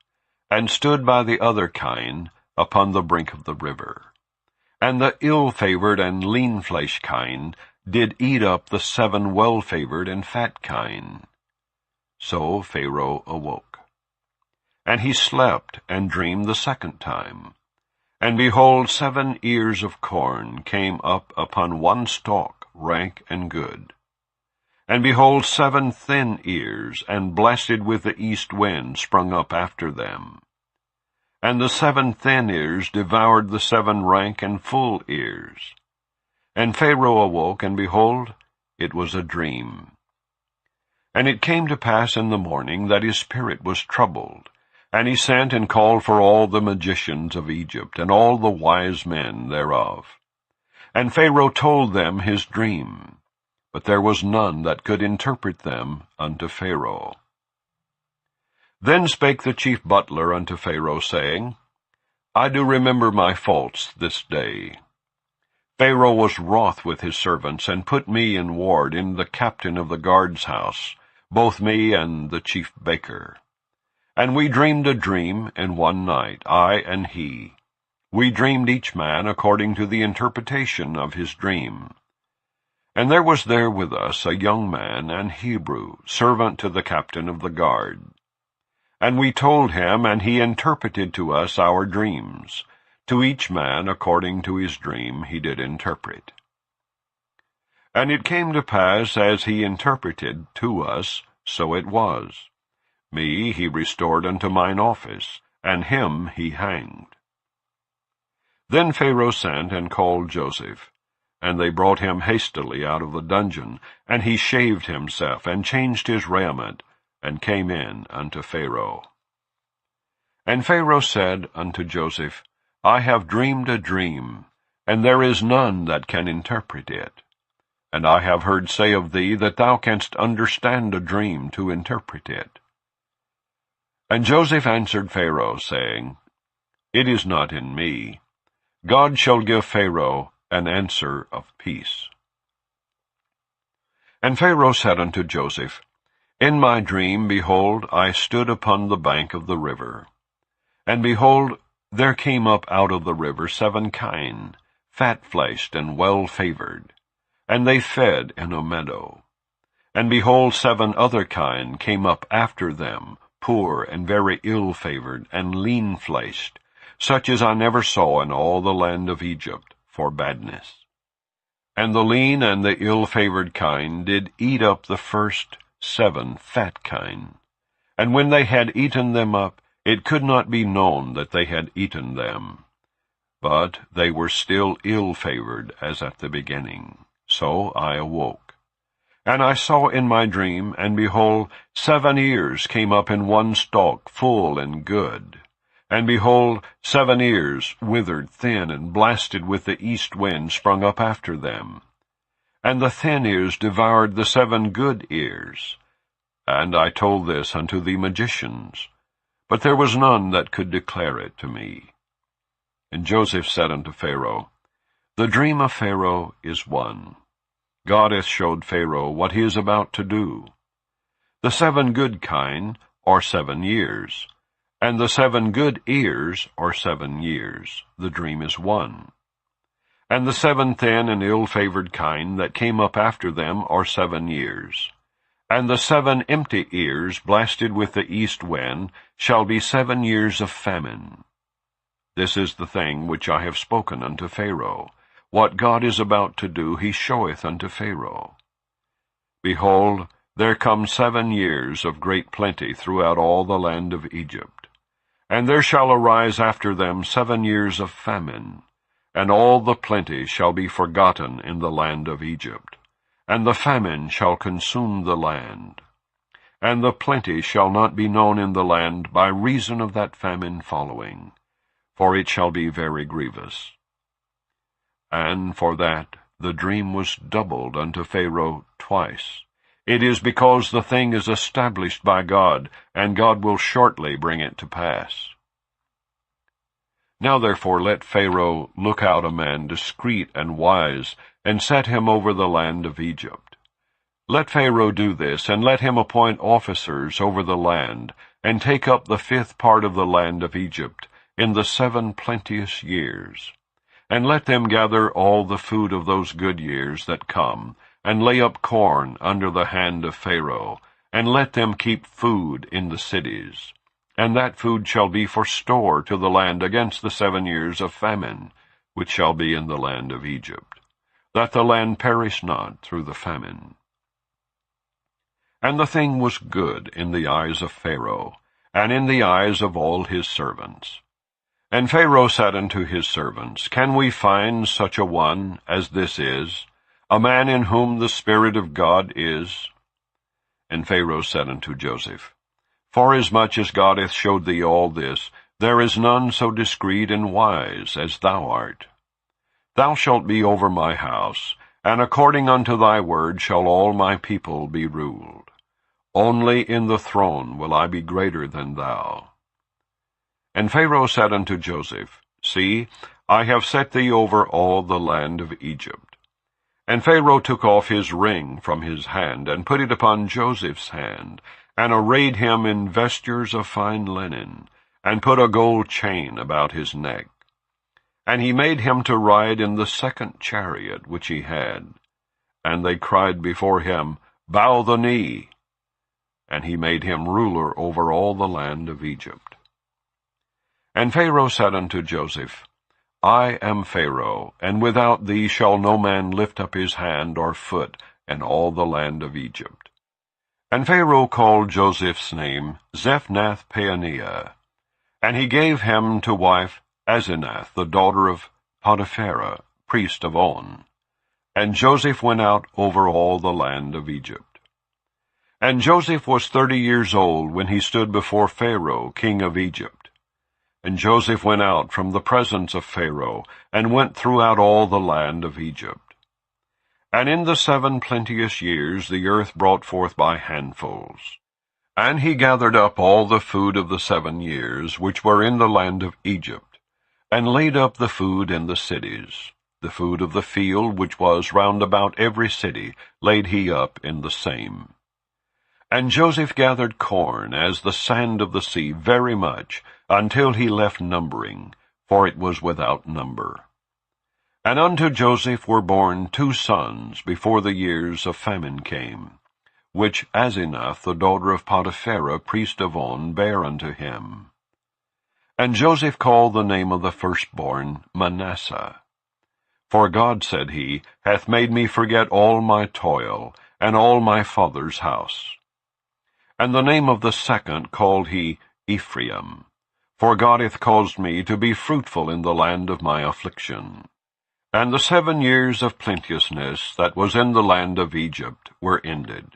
and stood by the other kine upon the brink of the river. And the ill-favored and lean-fleshed kine did eat up the 7 well-favored and fat kine. So Pharaoh awoke. And he slept and dreamed the 2nd time. And behold, 7 ears of corn came up upon one stalk, rank and good. And behold, 7 thin ears, and blasted with the east wind, sprung up after them. And the 7 thin ears devoured the 7 rank and full ears. And Pharaoh awoke, and behold, it was a dream. And it came to pass in the morning that his spirit was troubled, and he sent and called for all the magicians of Egypt, and all the wise men thereof. And Pharaoh told them his dream, but there was none that could interpret them unto Pharaoh. Then spake the chief butler unto Pharaoh, saying, I do remember my faults this day. Pharaoh was wroth with his servants, and put me in ward in the captain of the guard's house, both me and the chief baker. And we dreamed a dream in one night, I and he. We dreamed each man according to the interpretation of his dream. And there was there with us a young man, an Hebrew, servant to the captain of the guard. And we told him, and he interpreted to us our dreams. To each man according to his dream he did interpret. And it came to pass, as he interpreted to us, so it was. Me he restored unto mine office, and him he hanged. Then Pharaoh sent and called Joseph, and they brought him hastily out of the dungeon, and he shaved himself, and changed his raiment, and came in unto Pharaoh. And Pharaoh said unto Joseph, I have dreamed a dream, and there is none that can interpret it. And I have heard say of thee that thou canst understand a dream to interpret it. And Joseph answered Pharaoh, saying, It is not in me. God shall give Pharaoh an answer of peace. And Pharaoh said unto Joseph, In my dream, behold, I stood upon the bank of the river. And behold, there came up out of the river 7 kine, fat-fleshed and well-favored, and they fed in a meadow. And behold, 7 other kine came up after them, poor and very ill-favored, and lean-fleshed, such as I never saw in all the land of Egypt, for badness. And the lean and the ill-favored kine did eat up the first 7 fat kine. And when they had eaten them up, it could not be known that they had eaten them. But they were still ill-favored as at the beginning. So I awoke. And I saw in my dream, and behold, 7 ears came up in one stalk, full and good. And behold, 7 ears, withered, thin, and blasted with the east wind, sprung up after them. And the thin ears devoured the 7 good ears. And I told this unto the magicians, but there was none that could declare it to me. And Joseph said unto Pharaoh, The dream of Pharaoh is one. God hath showed Pharaoh what he is about to do. The 7 good kine are 7 years, and the 7 good ears are 7 years. The dream is one. And the 7 thin and ill-favored kine that came up after them are 7 years. And the 7 empty ears, blasted with the east wind, shall be 7 years of famine. This is the thing which I have spoken unto Pharaoh. What God is about to do he showeth unto Pharaoh. Behold, there come 7 years of great plenty throughout all the land of Egypt. And there shall arise after them 7 years of famine, and all the plenty shall be forgotten in the land of Egypt, and the famine shall consume the land. And the plenty shall not be known in the land by reason of that famine following, for it shall be very grievous. And for that the dream was doubled unto Pharaoh twice. It is because the thing is established by God, and God will shortly bring it to pass. Now therefore let Pharaoh look out a man discreet and wise, and set him over the land of Egypt. Let Pharaoh do this, and let him appoint officers over the land, and take up the 5th part of the land of Egypt, in the 7 plenteous years. And let them gather all the food of those good years that come, and lay up corn under the hand of Pharaoh, and let them keep food in the cities. And that food shall be for store to the land against the 7 years of famine, which shall be in the land of Egypt, that the land perish not through the famine. And the thing was good in the eyes of Pharaoh, and in the eyes of all his servants. And Pharaoh said unto his servants, Can we find such a one as this is, a man in whom the Spirit of God is? And Pharaoh said unto Joseph, Forasmuch as God hath showed thee all this, there is none so discreet and wise as thou art. Thou shalt be over my house, and according unto thy word shall all my people be ruled. Only in the throne will I be greater than thou. And Pharaoh said unto Joseph, See, I have set thee over all the land of Egypt. And Pharaoh took off his ring from his hand, and put it upon Joseph's hand, and arrayed him in vestures of fine linen, and put a gold chain about his neck. And he made him to ride in the 2nd chariot which he had. And they cried before him, Bow the knee. And he made him ruler over all the land of Egypt. And Pharaoh said unto Joseph, I am Pharaoh, and without thee shall no man lift up his hand or foot in all the land of Egypt. And Pharaoh called Joseph's name Zephnath-Paaneah, and he gave him to wife Asenath, the daughter of Potiphera, priest of On. And Joseph went out over all the land of Egypt. And Joseph was 30 years old when he stood before Pharaoh, king of Egypt. And Joseph went out from the presence of Pharaoh, and went throughout all the land of Egypt. And in the 7 plenteous years the earth brought forth by handfuls. And he gathered up all the food of the 7 years which were in the land of Egypt, and laid up the food in the cities. The food of the field which was round about every city laid he up in the same. And Joseph gathered corn as the sand of the sea very much, until he left numbering, for it was without number. And unto Joseph were born 2 sons before the years of famine came, which Asenath the daughter of Potiphera priest of On bare unto him. And Joseph called the name of the firstborn Manasseh. For God, said he, hath made me forget all my toil, and all my father's house. And the name of the second called he Ephraim, for God hath caused me to be fruitful in the land of my affliction. And the 7 years of plenteousness that was in the land of Egypt were ended.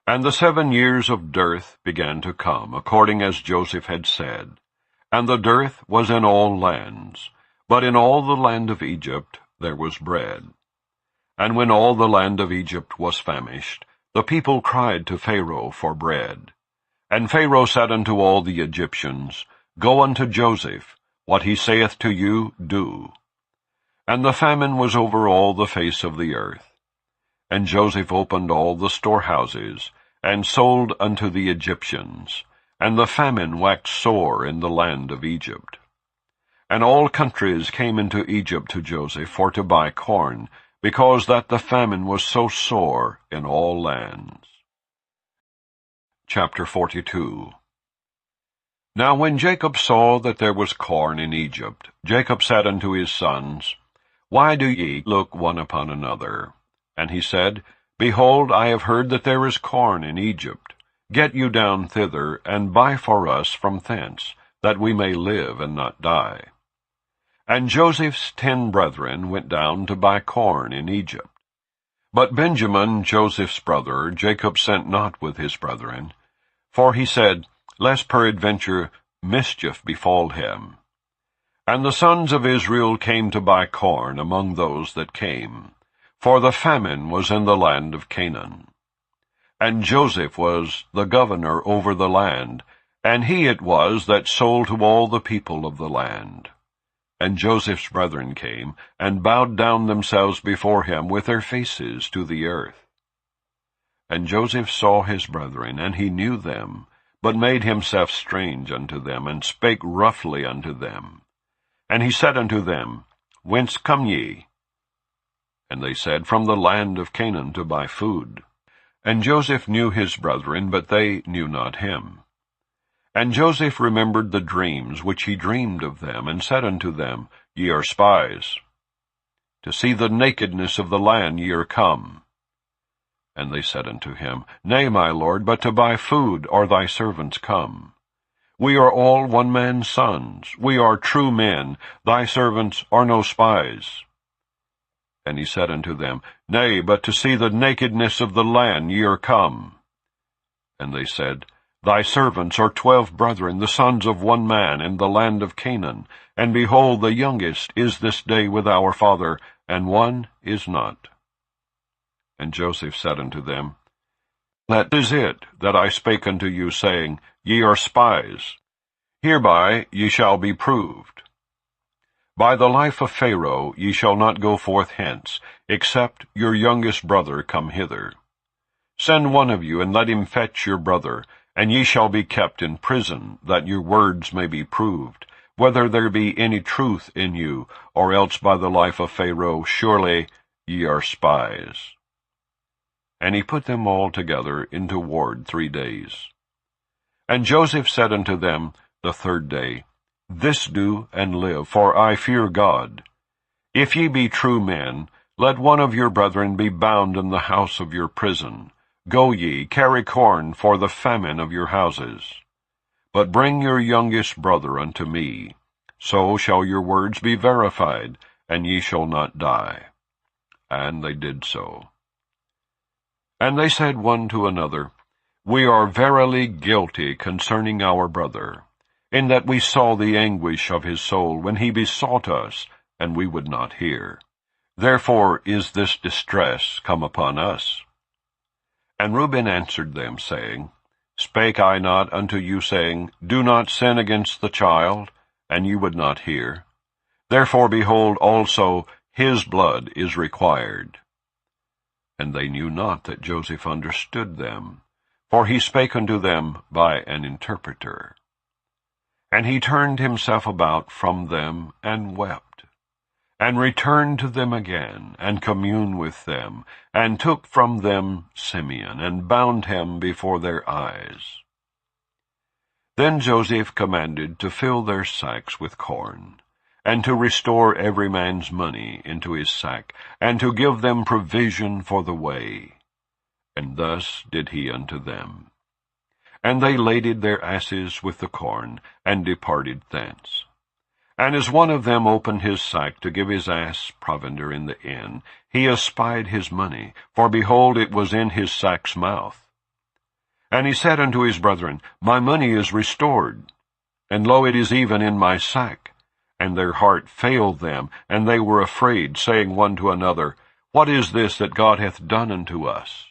And the 7 years of dearth began to come, according as Joseph had said. And the dearth was in all lands, but in all the land of Egypt there was bread. And when all the land of Egypt was famished, the people cried to Pharaoh for bread. And Pharaoh said unto all the Egyptians, Go unto Joseph, what he saith to you, do. And the famine was over all the face of the earth. And Joseph opened all the storehouses, and sold unto the Egyptians, and the famine waxed sore in the land of Egypt. And all countries came into Egypt to Joseph for to buy corn, because that the famine was so sore in all lands. Chapter 42. Now when Jacob saw that there was corn in Egypt, Jacob said unto his sons, Why do ye look one upon another? And he said, Behold, I have heard that there is corn in Egypt. Get you down thither, and buy for us from thence, that we may live and not die. And Joseph's 10 brethren went down to buy corn in Egypt. But Benjamin, Joseph's brother, Jacob sent not with his brethren, for he said, Lest peradventure mischief befall him. And the sons of Israel came to buy corn among those that came, for the famine was in the land of Canaan. And Joseph was the governor over the land, and he it was that sold to all the people of the land. And Joseph's brethren came, and bowed down themselves before him with their faces to the earth. And Joseph saw his brethren, and he knew them, but made himself strange unto them, and spake roughly unto them. And he said unto them, Whence come ye? And they said, From the land of Canaan to buy food. And Joseph knew his brethren, but they knew not him. And Joseph remembered the dreams which he dreamed of them, and said unto them, Ye are spies. To see the nakedness of the land ye are come. And they said unto him, Nay, my lord, but to buy food are thy servants come. We are all one man's sons. We are true men. Thy servants are no spies. And he said unto them, Nay, but to see the nakedness of the land ye are come. And they said, Thy servants are 12 brethren, the sons of one man, in the land of Canaan. And behold, the youngest is this day with our father, and one is not. And Joseph said unto them, That is it that I spake unto you, saying, Ye are spies. Hereby ye shall be proved. By the life of Pharaoh ye shall not go forth hence, except your youngest brother come hither. Send one of you, and let him fetch your brother, and ye shall be kept in prison, that your words may be proved, whether there be any truth in you, or else by the life of Pharaoh, surely ye are spies. And he put them all together into ward 3 days. And Joseph said unto them the 3rd day, This do, and live, for I fear God. If ye be true men, let one of your brethren be bound in the house of your prison. Go ye, carry corn for the famine of your houses. But bring your youngest brother unto me. So shall your words be verified, and ye shall not die. And they did so. And they said one to another, We are verily guilty concerning our brother, in that we saw the anguish of his soul when he besought us, and we would not hear. Therefore is this distress come upon us. And Reuben answered them, saying, Spake I not unto you, saying, Do not sin against the child, and ye would not hear? Therefore, behold, also his blood is required. And they knew not that Joseph understood them, for he spake unto them by an interpreter. And he turned himself about from them, and wept, and returned to them again, and communed with them, and took from them Simeon, and bound him before their eyes. Then Joseph commanded to fill their sacks with corn, and to restore every man's money into his sack, and to give them provision for the way. And thus did he unto them. And they laded their asses with the corn, and departed thence. And as one of them opened his sack to give his ass provender in the inn, he espied his money, for behold, it was in his sack's mouth. And he said unto his brethren, My money is restored, and lo, it is even in my sack. And their heart failed them, and they were afraid, saying one to another, What is this that God hath done unto us?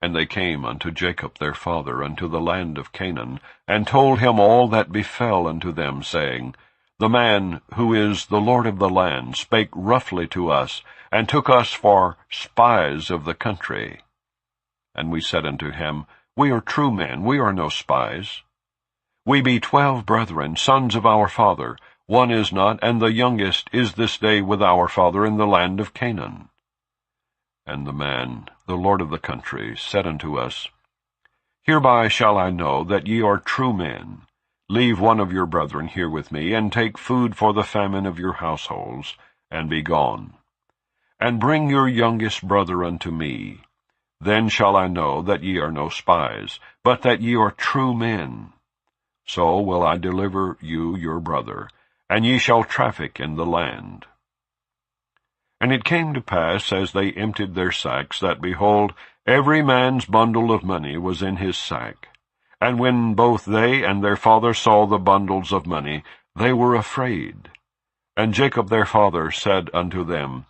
And they came unto Jacob their father unto the land of Canaan, and told him all that befell unto them, saying, The man who is the Lord of the land spake roughly to us, and took us for spies of the country. And we said unto him, We are true men, we are no spies. We be 12 brethren, sons of our father. One is not, and the youngest is this day with our father in the land of Canaan. And the man, the Lord of the country, said unto us, Hereby shall I know that ye are true men. Leave one of your brethren here with me, and take food for the famine of your households, and be gone. And bring your youngest brother unto me. Then shall I know that ye are no spies, but that ye are true men. So will I deliver you your brother, and ye shall traffic in the land. And it came to pass, as they emptied their sacks, that, behold, every man's bundle of money was in his sack. And when both they and their father saw the bundles of money, they were afraid. And Jacob their father said unto them,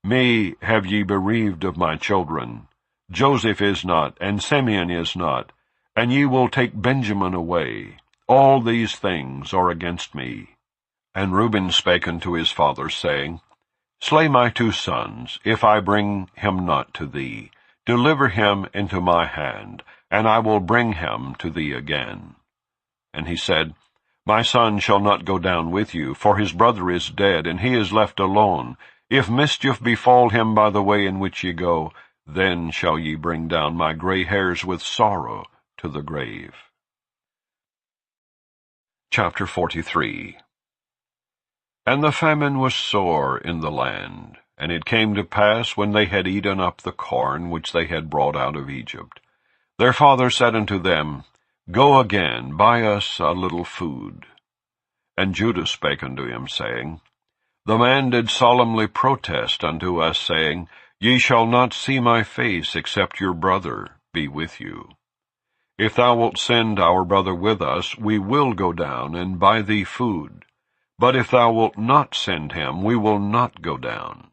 Me have ye bereaved of my children. Joseph is not, and Simeon is not, and ye will take Benjamin away. All these things are against me. And Reuben spake unto his father, saying, Slay my 2 sons, if I bring him not to thee. Deliver him into my hand, and I will bring him to thee again. And he said, My son shall not go down with you, for his brother is dead, and he is left alone. If mischief befall him by the way in which ye go, then shall ye bring down my gray hairs with sorrow to the grave. Chapter 43. And the famine was sore in the land, and it came to pass, when they had eaten up the corn which they had brought out of Egypt, their father said unto them, Go again, buy us a little food. And Judah spake unto him, saying, The man did solemnly protest unto us, saying, Ye shall not see my face, except your brother be with you. If thou wilt send our brother with us, we will go down and buy thee food. But if thou wilt not send him, we will not go down.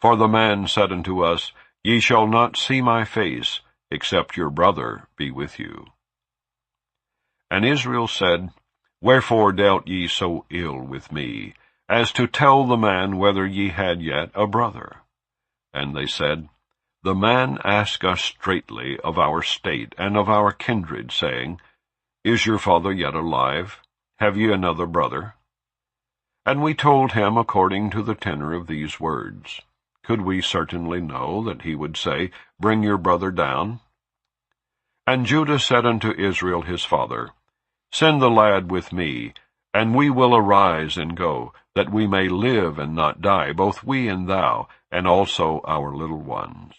For the man said unto us, Ye shall not see my face, except your brother be with you. And Israel said, Wherefore dealt ye so ill with me, as to tell the man whether ye had yet a brother? And they said, The man asked us straitly of our state and of our kindred, saying, Is your father yet alive? Have ye another brother? And we told him according to the tenor of these words. Could we certainly know that he would say, Bring your brother down? And Judah said unto Israel his father, Send the lad with me, and we will arise and go, that we may live and not die, both we and thou, and also our little ones.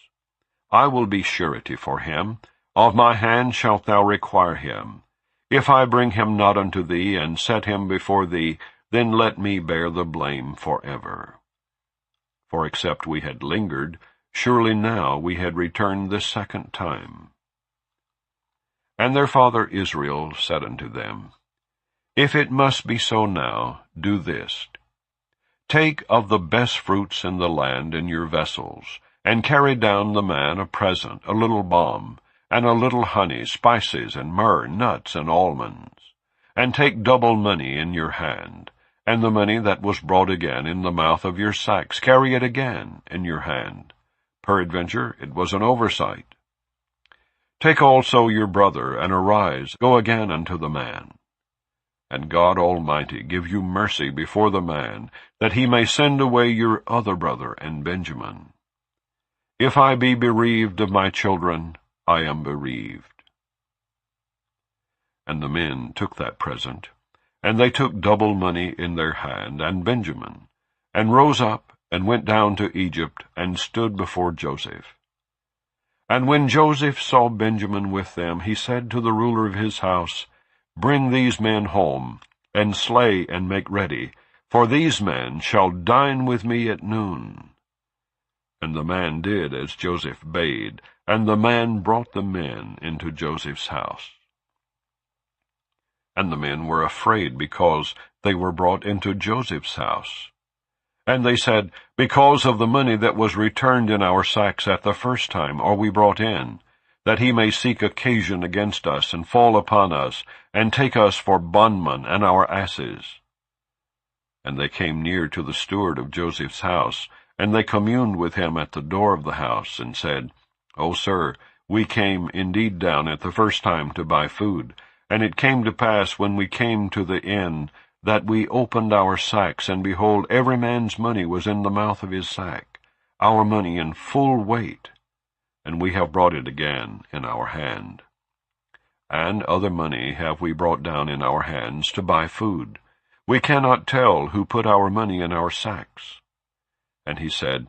I will be surety for him. Of my hand shalt thou require him. If I bring him not unto thee, and set him before thee, then let me bear the blame forever. For except we had lingered, surely now we had returned the 2nd time. And their father Israel said unto them, If it must be so now, do this. Take of the best fruits in the land in your vessels, and carry down the man a present, a little balm, and a little honey, spices, and myrrh, nuts, and almonds. And take double money in your hand, and the money that was brought again in the mouth of your sacks, carry it again in your hand. Peradventure it was an oversight. Take also your brother, and arise, go again unto the man. And God Almighty give you mercy before the man, that he may send away your other brother and Benjamin. If I be bereaved of my children, I am bereaved. And the men took that present, and they took double money in their hand, and Benjamin, and rose up, and went down to Egypt, and stood before Joseph. And when Joseph saw Benjamin with them, he said to the ruler of his house, Bring these men home, and slay and make ready, for these men shall dine with me at noon. And the man did as Joseph bade, and the man brought the men into Joseph's house. And the men were afraid because they were brought into Joseph's house. And they said, Because of the money that was returned in our sacks at the first time are we brought in, that he may seek occasion against us, and fall upon us, and take us for bondmen and our asses. And they came near to the steward of Joseph's house, and they communed with him at the door of the house, and said, O sir, we came indeed down at the first time to buy food, and it came to pass when we came to the inn, that we opened our sacks, and behold, every man's money was in the mouth of his sack, our money in full weight, and we have brought it again in our hand. And other money have we brought down in our hands to buy food. We cannot tell who put our money in our sacks. And he said,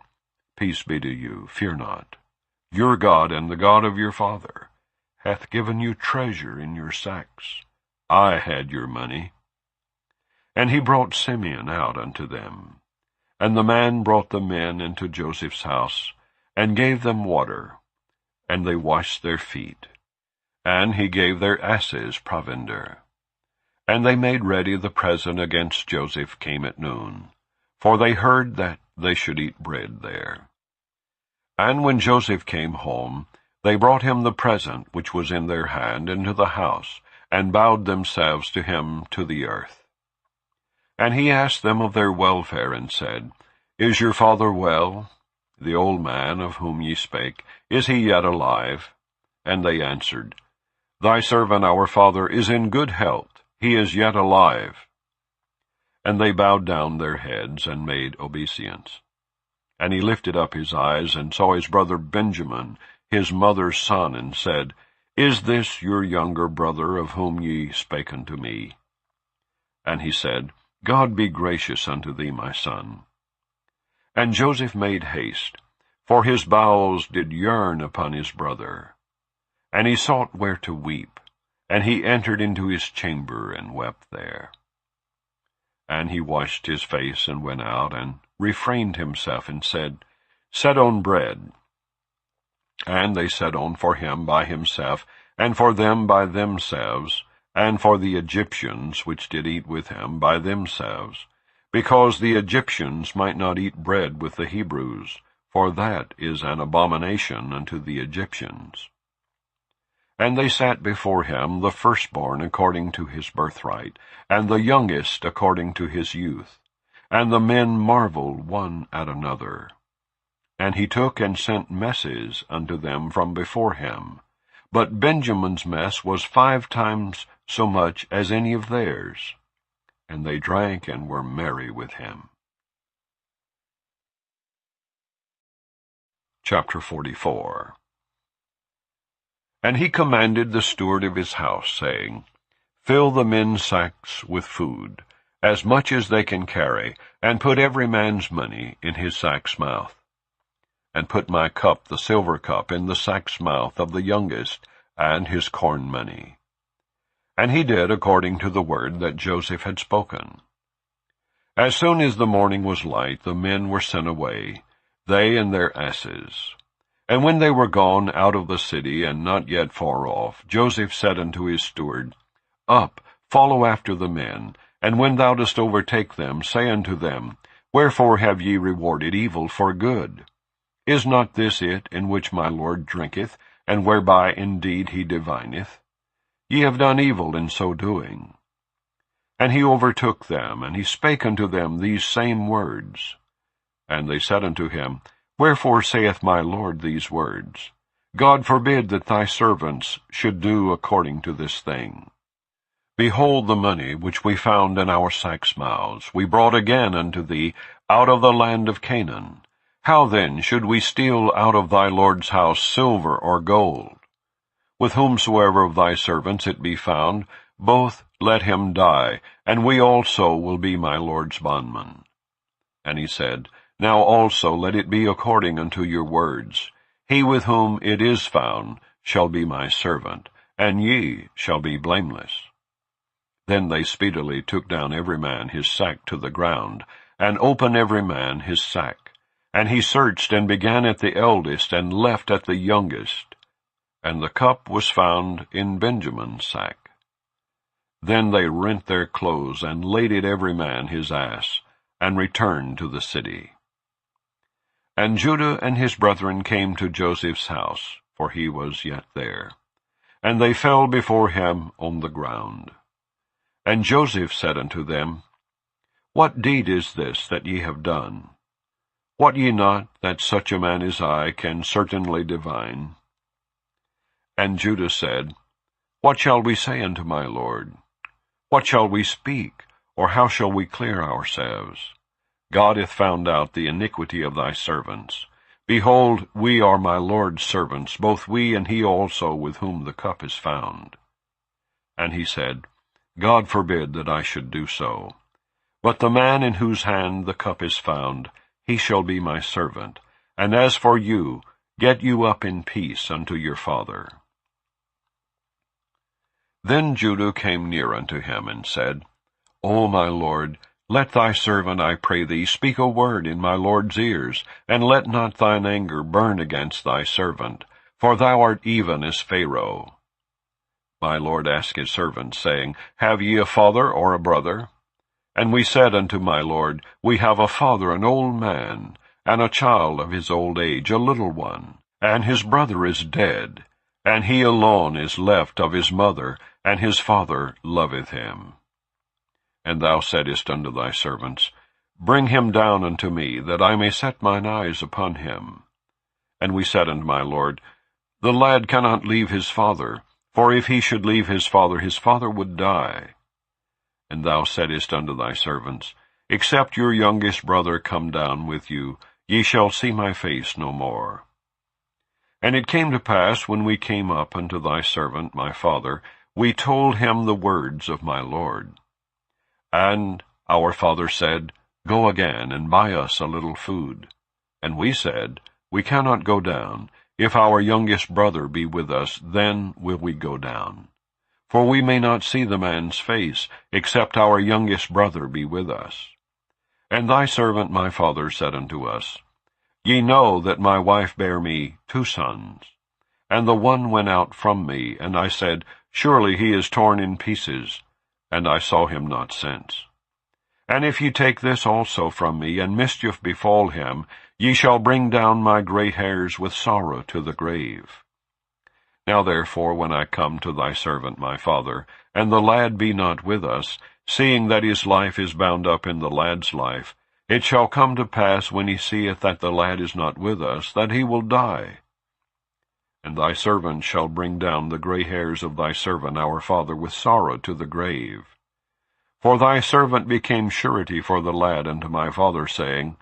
Peace be to you, fear not. Your God and the God of your father hath given you treasure in your sacks. I had your money. And he brought Simeon out unto them. And the man brought the men into Joseph's house, and gave them water, and they washed their feet. And he gave their asses provender. And they made ready the present against Joseph came at noon, for they heard that they should eat bread there. And when Joseph came home, they brought him the present which was in their hand into the house, and bowed themselves to him to the earth. And he asked them of their welfare, and said, Is your father well? The old man of whom ye spake, is he yet alive? And they answered, Thy servant our father is in good health, he is yet alive. And they bowed down their heads, and made obeisance. And he lifted up his eyes, and saw his brother Benjamin, his mother's son, and said, Is this your younger brother, of whom ye spake unto me? And he said, God be gracious unto thee, my son. And Joseph made haste, for his bowels did yearn upon his brother. And he sought where to weep, and he entered into his chamber, and wept there. And he washed his face, and went out, and refrained himself, and said, Set on bread. And they set on for him by himself, and for them by themselves, and for the Egyptians which did eat with him by themselves, because the Egyptians might not eat bread with the Hebrews, for that is an abomination unto the Egyptians. And they sat before him the firstborn according to his birthright, and the youngest according to his youth. And the men marveled one at another. And he took and sent messes unto them from before him. But Benjamin's mess was 5 times so much as any of theirs. And they drank and were merry with him. Chapter 44. And he commanded the steward of his house, saying, Fill the men's sacks with food, as much as they can carry, and put every man's money in his sack's mouth. And put my cup, the silver cup, in the sack's mouth of the youngest, and his corn money. And he did according to the word that Joseph had spoken. As soon as the morning was light, the men were sent away, they and their asses. And when they were gone out of the city, and not yet far off, Joseph said unto his steward, Up, follow after the men, and when thou dost overtake them, say unto them, Wherefore have ye rewarded evil for good? Is not this it in which my Lord drinketh, and whereby indeed he divineth? Ye have done evil in so doing. And he overtook them, and he spake unto them these same words. And they said unto him, Wherefore saith my Lord these words? God forbid that thy servants should do according to this thing. Behold the money which we found in our sacks' mouths, we brought again unto thee out of the land of Canaan. How then should we steal out of thy Lord's house silver or gold? With whomsoever of thy servants it be found, both let him die, and we also will be my Lord's bondmen. And he said, Now also let it be according unto your words. He with whom it is found shall be my servant, and ye shall be blameless. Then they speedily took down every man his sack to the ground, and opened every man his sack. And he searched, and began at the eldest, and left at the youngest. And the cup was found in Benjamin's sack. Then they rent their clothes, and laded every man his ass, and returned to the city. And Judah and his brethren came to Joseph's house, for he was yet there. And they fell before him on the ground. And Joseph said unto them, What deed is this that ye have done? Wot ye not that such a man as I can certainly divine? And Judah said, What shall we say unto my lord? What shall we speak, or how shall we clear ourselves? God hath found out the iniquity of thy servants. Behold, we are my Lord's servants, both we and he also with whom the cup is found. And he said, God forbid that I should do so. But the man in whose hand the cup is found, he shall be my servant. And as for you, get you up in peace unto your father. Then Judah came near unto him, and said, O my lord, let thy servant, I pray thee, speak a word in my lord's ears, and let not thine anger burn against thy servant, for thou art even as Pharaoh. My lord asked his servants, saying, Have ye a father or a brother? And we said unto my lord, We have a father, an old man, and a child of his old age, a little one, and his brother is dead, and he alone is left of his mother, and his father loveth him. And thou saidst unto thy servants, Bring him down unto me, that I may set mine eyes upon him. And we said unto my lord, The lad cannot leave his father, for if he should leave his father would die. And thou saidst unto thy servants, Except your youngest brother come down with you, ye shall see my face no more. And it came to pass, when we came up unto thy servant my father, we told him the words of my lord. And our father said, Go again, and buy us a little food. And we said, We cannot go down. If our youngest brother be with us, then will we go down. For we may not see the man's face, except our youngest brother be with us. And thy servant my father said unto us, Ye know that my wife bare me 2 sons. And the one went out from me, and I said, Surely he is torn in pieces, and I saw him not since. And if ye take this also from me, and mischief befall him, ye shall bring down my gray hairs with sorrow to the grave. Now therefore, when I come to thy servant my father, and the lad be not with us, seeing that his life is bound up in the lad's life, it shall come to pass, when he seeth that the lad is not with us, that he will die. And thy servant shall bring down the gray hairs of thy servant our father with sorrow to the grave. For thy servant became surety for the lad unto my father, saying,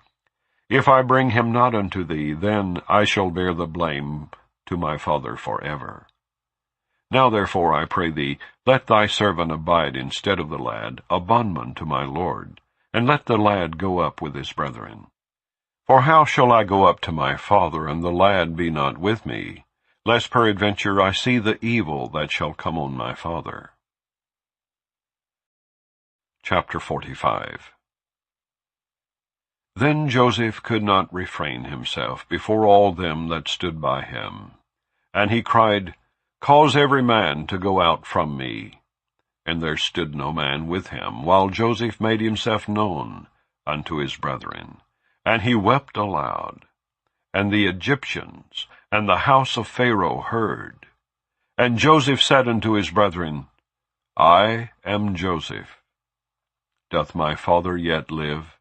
If I bring him not unto thee, then I shall bear the blame to my father forever. Now therefore, I pray thee, let thy servant abide instead of the lad, a bondman to my lord, and let the lad go up with his brethren. For how shall I go up to my father, and the lad be not with me, lest peradventure I see the evil that shall come on my father? Chapter 45. Then Joseph could not refrain himself before all them that stood by him. And he cried, Cause every man to go out from me. And there stood no man with him, while Joseph made himself known unto his brethren. And he wept aloud. And the Egyptians and the house of Pharaoh heard. And Joseph said unto his brethren, I am Joseph. Doth my father yet live?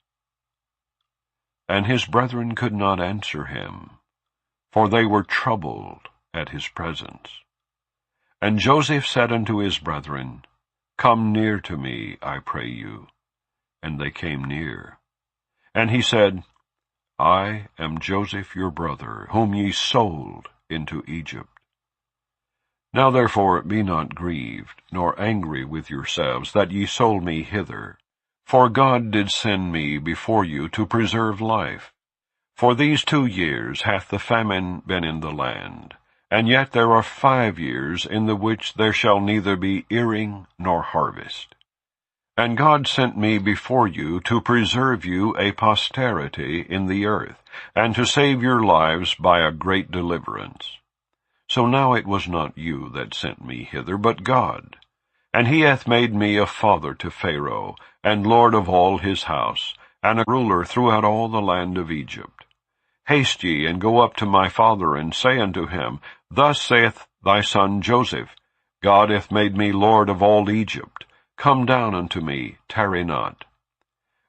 And his brethren could not answer him, for they were troubled at his presence. And Joseph said unto his brethren, Come near to me, I pray you. And they came near. And he said, I am Joseph your brother, whom ye sold into Egypt. Now therefore be not grieved, nor angry with yourselves, that ye sold me hither. For God did send me before you to preserve life. For these 2 years hath the famine been in the land, and yet there are 5 years in the which there shall neither be earing nor harvest. And God sent me before you to preserve you a posterity in the earth, and to save your lives by a great deliverance. So now it was not you that sent me hither, but God. And he hath made me a father to Pharaoh, and lord of all his house, and a ruler throughout all the land of Egypt. Haste ye, and go up to my father, and say unto him, Thus saith thy son Joseph, God hath made me lord of all Egypt. Come down unto me, tarry not.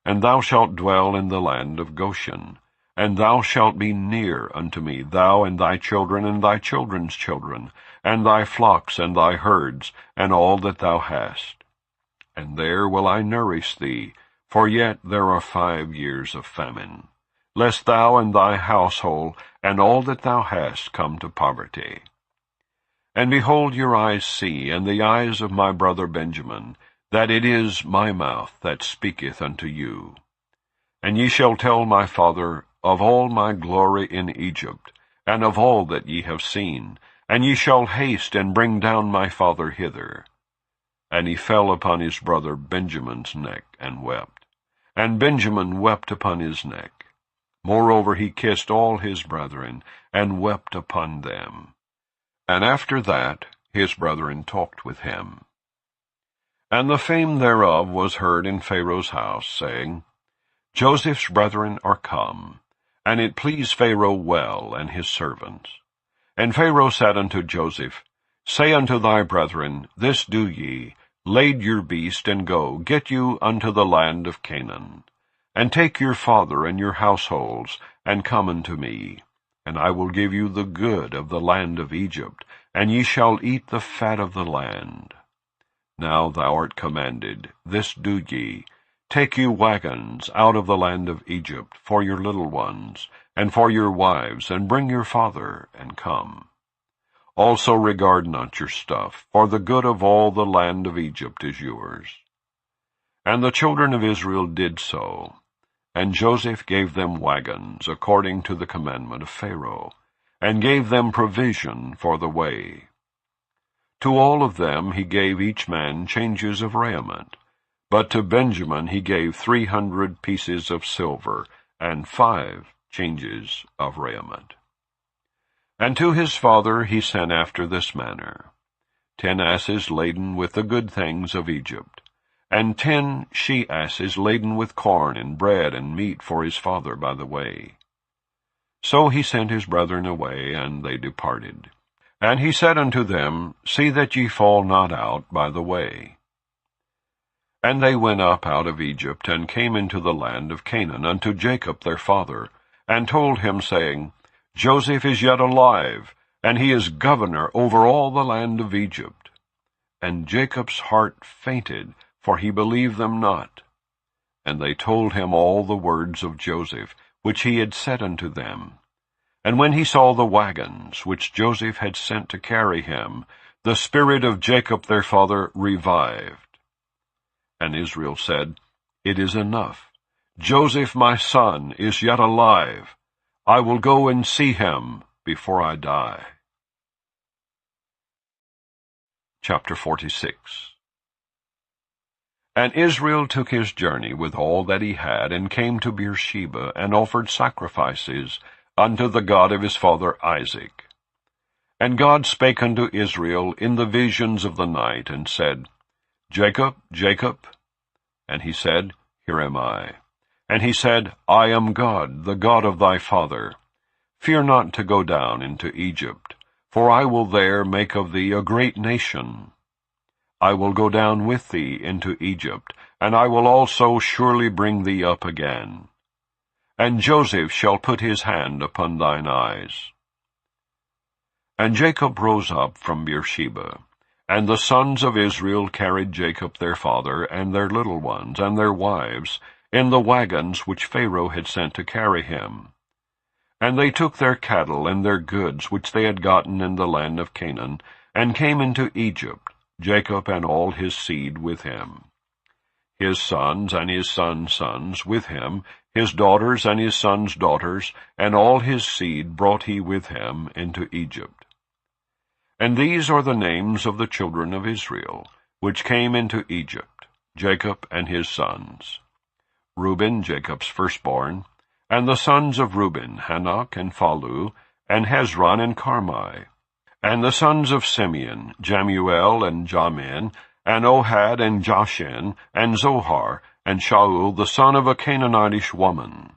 And thou shalt dwell in the land of Goshen, and thou shalt be near unto me, thou and thy children and thy children's children, and thy flocks and thy herds, and all that thou hast. And there will I nourish thee, for yet there are 5 years of famine, lest thou and thy household and all that thou hast come to poverty. And behold, your eyes see, and the eyes of my brother Benjamin, that it is my mouth that speaketh unto you. And ye shall tell my father of all my glory in Egypt, and of all that ye have seen, and ye shall haste and bring down my father hither. And he fell upon his brother Benjamin's neck, and wept. And Benjamin wept upon his neck. Moreover he kissed all his brethren, and wept upon them. And after that his brethren talked with him. And the fame thereof was heard in Pharaoh's house, saying, Joseph's brethren are come. And it pleased Pharaoh well, and his servants. And Pharaoh said unto Joseph, Say unto thy brethren, This do ye, lade your beast, and go, get you unto the land of Canaan. And take your father and your households, and come unto me. And I will give you the good of the land of Egypt, and ye shall eat the fat of the land. Now thou art commanded, this do ye, take you wagons out of the land of Egypt for your little ones, and for your wives, and bring your father, and come. Also regard not your stuff, for the good of all the land of Egypt is yours. And the children of Israel did so, and Joseph gave them wagons, according to the commandment of Pharaoh, and gave them provision for the way. To all of them he gave each man changes of raiment, but to Benjamin he gave 300 pieces of silver, and 5 changes of raiment. And to his father he sent after this manner, 10 asses laden with the good things of Egypt, and 10 she-asses laden with corn and bread and meat for his father by the way. So he sent his brethren away, and they departed. And he said unto them, See that ye fall not out by the way. And they went up out of Egypt, and came into the land of Canaan unto Jacob their father, and told him, saying, Joseph is yet alive, and he is governor over all the land of Egypt. And Jacob's heart fainted, for he believed them not. And they told him all the words of Joseph, which he had said unto them. And when he saw the wagons, which Joseph had sent to carry him, the spirit of Jacob their father revived. And Israel said, It is enough. Joseph my son is yet alive. I will go and see him before I die. Chapter 46. And Israel took his journey with all that he had, and came to Beersheba, and offered sacrifices unto the God of his father Isaac. And God spake unto Israel in the visions of the night, and said, Jacob, Jacob. And he said, Here am I. And he said, I am God, the God of thy father. Fear not to go down into Egypt, for I will there make of thee a great nation. I will go down with thee into Egypt, and I will also surely bring thee up again. And Joseph shall put his hand upon thine eyes. And Jacob rose up from Beersheba, and the sons of Israel carried Jacob their father, and their little ones, and their wives, in the wagons which Pharaoh had sent to carry him. And they took their cattle and their goods which they had gotten in the land of Canaan, and came into Egypt, Jacob and all his seed with him. His sons and his sons' sons with him, his daughters and his sons' daughters, and all his seed brought he with him into Egypt. And these are the names of the children of Israel, which came into Egypt, Jacob and his sons. Reuben, Jacob's firstborn, and the sons of Reuben, Hanok and Phalu, and Hezron and Carmi. And the sons of Simeon, Jamuel and Jamin, and Ohad and Jashin, and Zohar, and Shaul the son of a Canaanitish woman.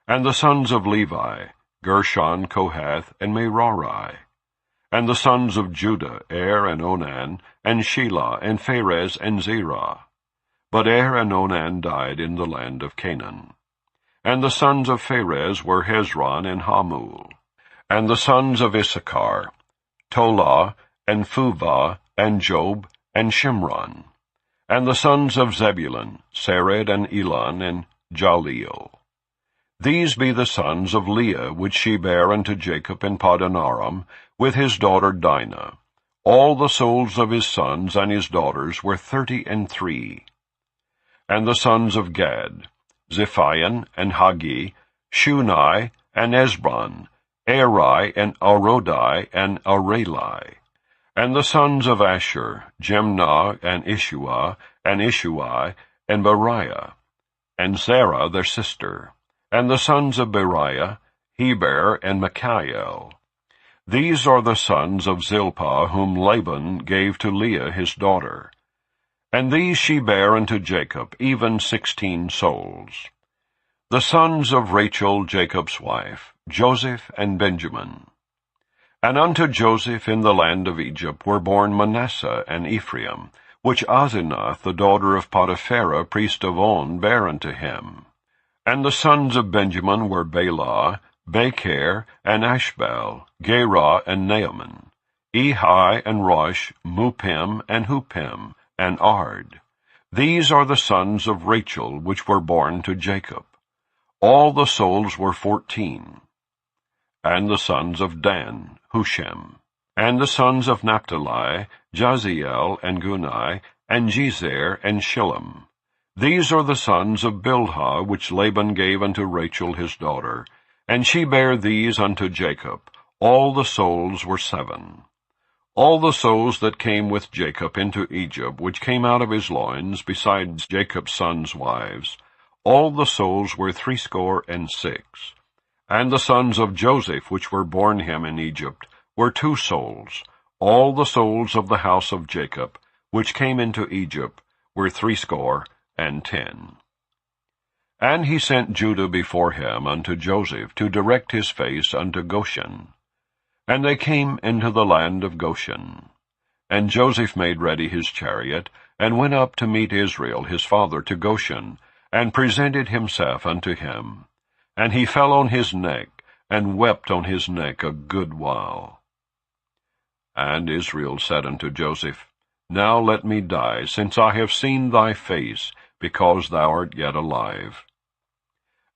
And the sons of Levi, Gershon, Kohath, and Merari. And the sons of Judah, Er and Onan, and Shelah, and Pharez, and Zerah. But Er and Onan died in the land of Canaan. And the sons of Pharez were Hezron and Hamul. And the sons of Issachar, Tola, and Phuvah, and Job, and Shimron. And the sons of Zebulun, Sered, and Elon, and Jaleel. These be the sons of Leah, which she bare unto Jacob in Paddan Aram, with his daughter Dinah. All the souls of his sons and his daughters were 33. And the sons of Gad, Ziphion, and Hagi, Shunai, and Esbron, Eri, and Arodai, and Areli. And the sons of Asher, Jemnah, and Ishua, and Ishui, and Beriah, and Zerah their sister. And the sons of Beriah, Heber, and Michael. These are the sons of Zilpah, whom Laban gave to Leah his daughter. And these she bare unto Jacob, even 16 souls. The sons of Rachel, Jacob's wife, Joseph and Benjamin. And unto Joseph in the land of Egypt were born Manasseh and Ephraim, which Asenath, the daughter of Potipherah, priest of On, bare unto him. And the sons of Benjamin were Bela, Becher, and Ashbel, Gerah, and Naaman, Ehi, and Rosh, Mupim, and Hupim, and Ard. These are the sons of Rachel, which were born to Jacob. All the souls were 14. And the sons of Dan, Hushem. And the sons of Naphtali, Jaziel, and Guni, and Jezer, and Shillem. These are the sons of Bilhah, which Laban gave unto Rachel his daughter, and she bare these unto Jacob. All the souls were 7. All the souls that came with Jacob into Egypt, which came out of his loins, besides Jacob's sons' wives, all the souls were 66. And the sons of Joseph, which were born him in Egypt, were 2 souls. All the souls of the house of Jacob, which came into Egypt, were 70. And he sent Judah before him unto Joseph, to direct his face unto Goshen. And they came into the land of Goshen. And Joseph made ready his chariot, and went up to meet Israel his father to Goshen, and presented himself unto him. And he fell on his neck, and wept on his neck a good while. And Israel said unto Joseph, Now let me die, since I have seen thy face, because thou art yet alive.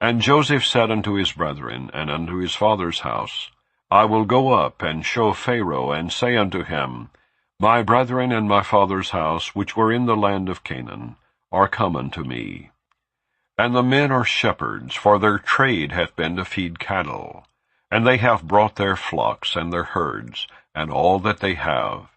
And Joseph said unto his brethren, and unto his father's house, I will go up and show Pharaoh, and say unto him, My brethren and my father's house, which were in the land of Canaan, are come unto me. And the men are shepherds, for their trade hath been to feed cattle. And they have brought their flocks and their herds, and all that they have.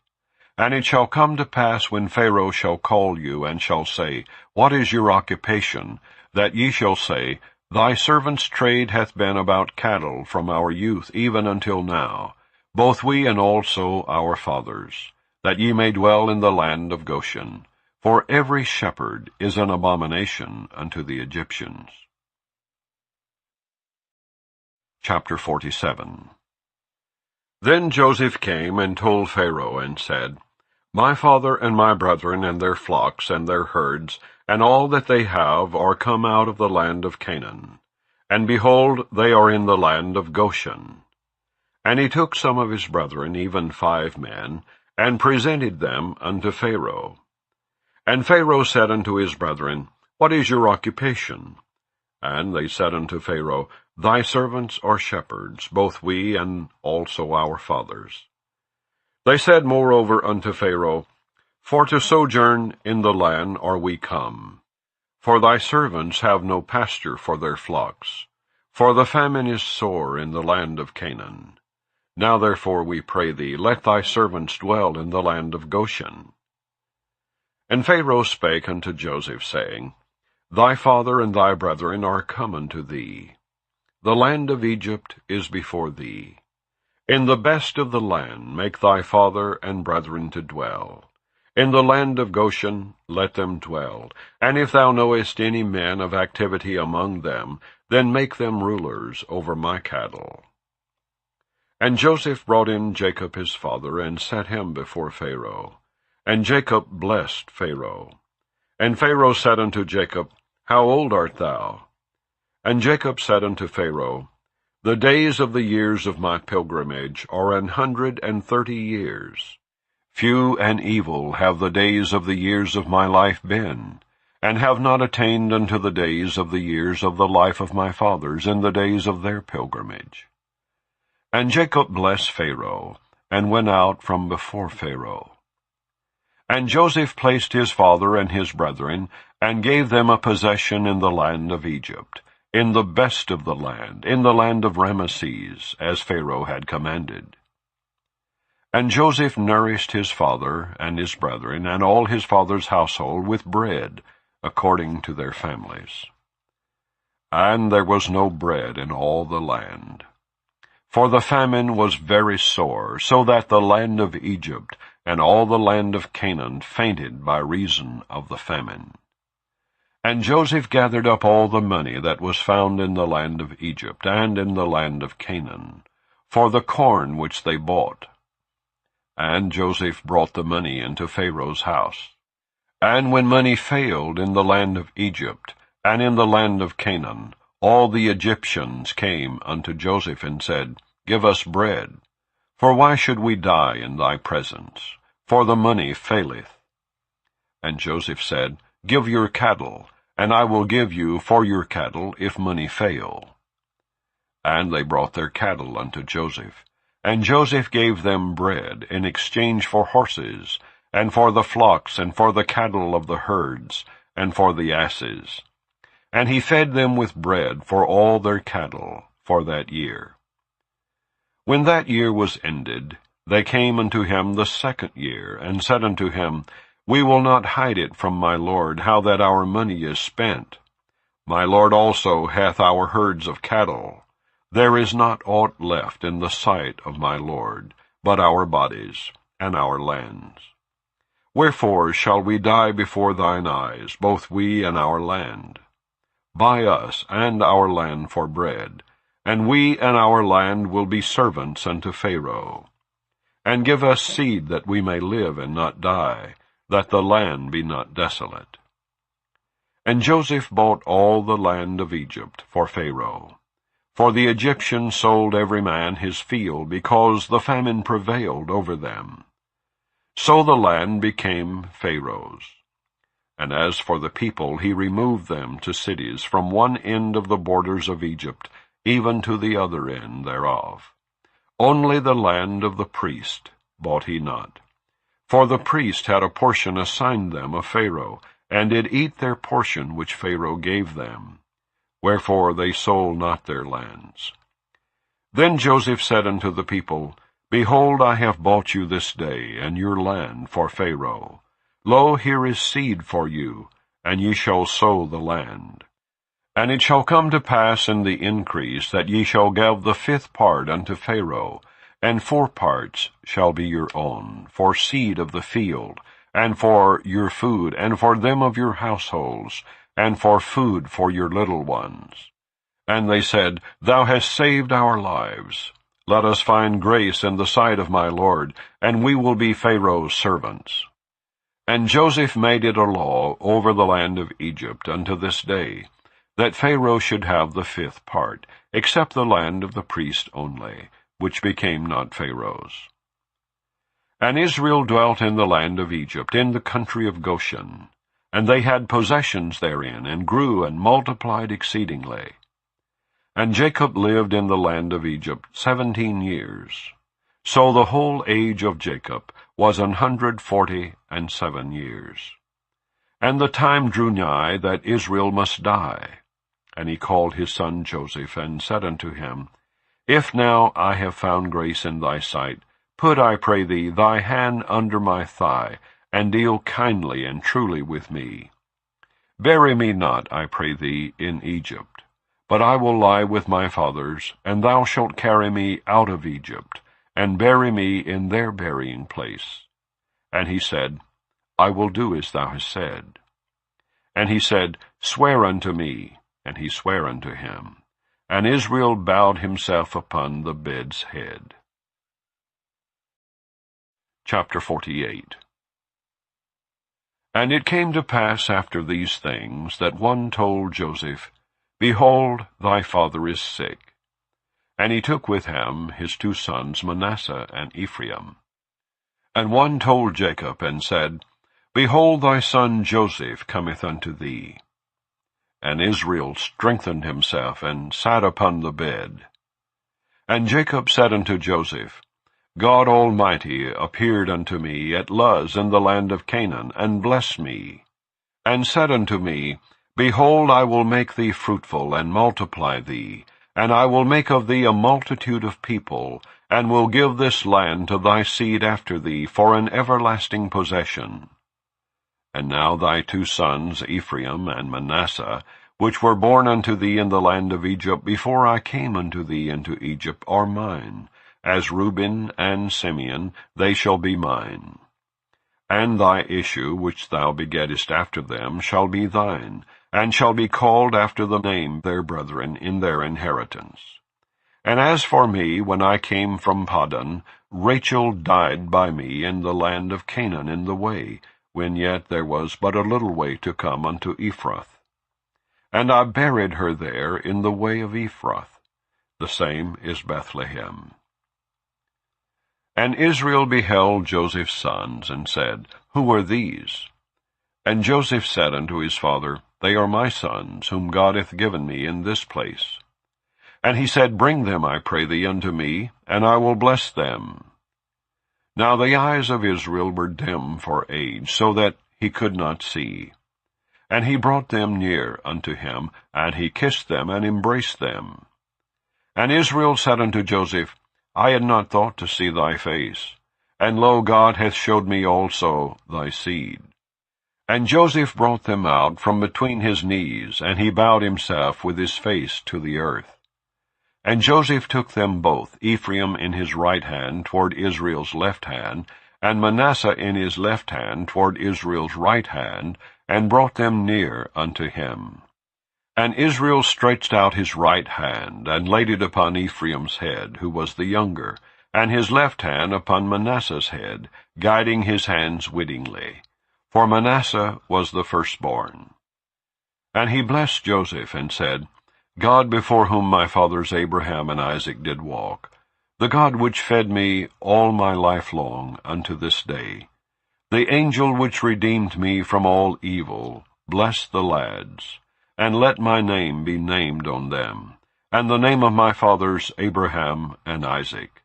And it shall come to pass, when Pharaoh shall call you, and shall say, What is your occupation? That ye shall say, Thy servant's trade hath been about cattle from our youth even until now, both we and also our fathers, that ye may dwell in the land of Goshen. For every shepherd is an abomination unto the Egyptians. Chapter 47. Then Joseph came and told Pharaoh, and said, My father and my brethren and their flocks and their herds, and all that they have, are come out of the land of Canaan. And behold, they are in the land of Goshen. And he took some of his brethren, even 5 men, and presented them unto Pharaoh. And Pharaoh said unto his brethren, What is your occupation? And they said unto Pharaoh, Thy servants are shepherds, both we and also our fathers. They said moreover unto Pharaoh, For to sojourn in the land are we come. For thy servants have no pasture for their flocks. For the famine is sore in the land of Canaan. Now therefore we pray thee, let thy servants dwell in the land of Goshen. And Pharaoh spake unto Joseph, saying, Thy father and thy brethren are come unto thee. The land of Egypt is before thee. In the best of the land make thy father and brethren to dwell. In the land of Goshen let them dwell. And if thou knowest any men of activity among them, then make them rulers over my cattle. And Joseph brought in Jacob his father, and set him before Pharaoh. And Jacob blessed Pharaoh. And Pharaoh said unto Jacob, How old art thou? And Jacob said unto Pharaoh, The days of the years of my pilgrimage are 130 years. Few and evil have the days of the years of my life been, and have not attained unto the days of the years of the life of my fathers in the days of their pilgrimage. And Jacob blessed Pharaoh, and went out from before Pharaoh. And Joseph placed his father and his brethren, and gave them a possession in the land of Egypt, in the best of the land, in the land of Ramesses, as Pharaoh had commanded. And Joseph nourished his father and his brethren, and all his father's household, with bread, according to their families. And there was no bread in all the land. For the famine was very sore, so that the land of Egypt and all the land of Canaan fainted by reason of the famine. And Joseph gathered up all the money that was found in the land of Egypt and in the land of Canaan, for the corn which they bought. And Joseph brought the money into Pharaoh's house. And when money failed in the land of Egypt and in the land of Canaan, all the Egyptians came unto Joseph and said, Give us bread, for why should we die in thy presence? For the money faileth. And Joseph said, Give your cattle, and I will give you for your cattle if money fail. And they brought their cattle unto Joseph, and Joseph gave them bread in exchange for horses, and for the flocks, and for the cattle of the herds, and for the asses. And he fed them with bread for all their cattle for that year. When that year was ended, they came unto him the second year, and said unto him, We will not hide it from my lord, how that our money is spent. My lord also hath our herds of cattle. There is not aught left in the sight of my lord, but our bodies and our lands. Wherefore shall we die before thine eyes, both we and our land? Buy us and our land for bread, and we and our land will be servants unto Pharaoh. And give us seed that we may live and not die, that the land be not desolate. And Joseph bought all the land of Egypt for Pharaoh. For the Egyptians sold every man his field, because the famine prevailed over them. So the land became Pharaoh's. And as for the people, he removed them to cities from one end of the borders of Egypt, even to the other end thereof. Only the land of the priest bought he not. For the priest had a portion assigned them of Pharaoh, and did eat their portion which Pharaoh gave them. Wherefore they sold not their lands. Then Joseph said unto the people, Behold, I have bought you this day, and your land for Pharaoh. Lo, here is seed for you, and ye shall sow the land. And it shall come to pass in the increase, that ye shall give the 5th part unto Pharaoh, and 4 parts shall be your own, for seed of the field, and for your food, and for them of your households, and for food for your little ones. And they said, Thou hast saved our lives. Let us find grace in the sight of my Lord, and we will be Pharaoh's servants. And Joseph made it a law over the land of Egypt unto this day, that Pharaoh should have the 5th part, except the land of the priest only, which became not Pharaoh's. And Israel dwelt in the land of Egypt, in the country of Goshen, and they had possessions therein, and grew and multiplied exceedingly. And Jacob lived in the land of Egypt 17 years. So the whole age of Jacob was 147 years. And the time drew nigh that Israel must die. And he called his son Joseph, and said unto him, If now I have found grace in thy sight, put, I pray thee, thy hand under my thigh, and deal kindly and truly with me. Bury me not, I pray thee, in Egypt, but I will lie with my fathers, and thou shalt carry me out of Egypt, and bury me in their burying place. And he said, I will do as thou hast said. And he said, Swear unto me. And he sware unto him. And Israel bowed himself upon the bed's head. Chapter 48. And it came to pass after these things, that one told Joseph, Behold, thy father is sick. And he took with him his 2 sons, Manasseh and Ephraim. And one told Jacob, and said, Behold, thy son Joseph cometh unto thee. And Israel strengthened himself, and sat upon the bed. And Jacob said unto Joseph, God Almighty appeared unto me at Luz in the land of Canaan, and blessed me, and said unto me, Behold, I will make thee fruitful, and multiply thee, and I will make of thee a multitude of people, and will give this land to thy seed after thee for an everlasting possession. And now thy 2 sons, Ephraim and Manasseh, which were born unto thee in the land of Egypt before I came unto thee into Egypt, are mine. As Reuben and Simeon, they shall be mine. And thy issue, which thou begettest after them, shall be thine, and shall be called after the name of their brethren in their inheritance. And as for me, when I came from Paddan, Rachel died by me in the land of Canaan in the way, when yet there was but a little way to come unto Ephrath. And I buried her there in the way of Ephrath. The same is Bethlehem. And Israel beheld Joseph's sons, and said, Who are these? And Joseph said unto his father, They are my sons, whom God hath given me in this place. And he said, Bring them, I pray thee, unto me, and I will bless them. Now the eyes of Israel were dim for age, so that he could not see. And he brought them near unto him, and he kissed them, and embraced them. And Israel said unto Joseph, I had not thought to see thy face, and lo, God hath showed me also thy seed. And Joseph brought them out from between his knees, and he bowed himself with his face to the earth. And Joseph took them both, Ephraim in his right hand toward Israel's left hand, and Manasseh in his left hand toward Israel's right hand, and brought them near unto him. And Israel stretched out his right hand, and laid it upon Ephraim's head, who was the younger, and his left hand upon Manasseh's head, guiding his hands wittingly. For Manasseh was the firstborn. And he blessed Joseph, and said, God before whom my fathers Abraham and Isaac did walk, the God which fed me all my life long unto this day, the angel which redeemed me from all evil, bless the lads, and let my name be named on them, and the name of my fathers Abraham and Isaac,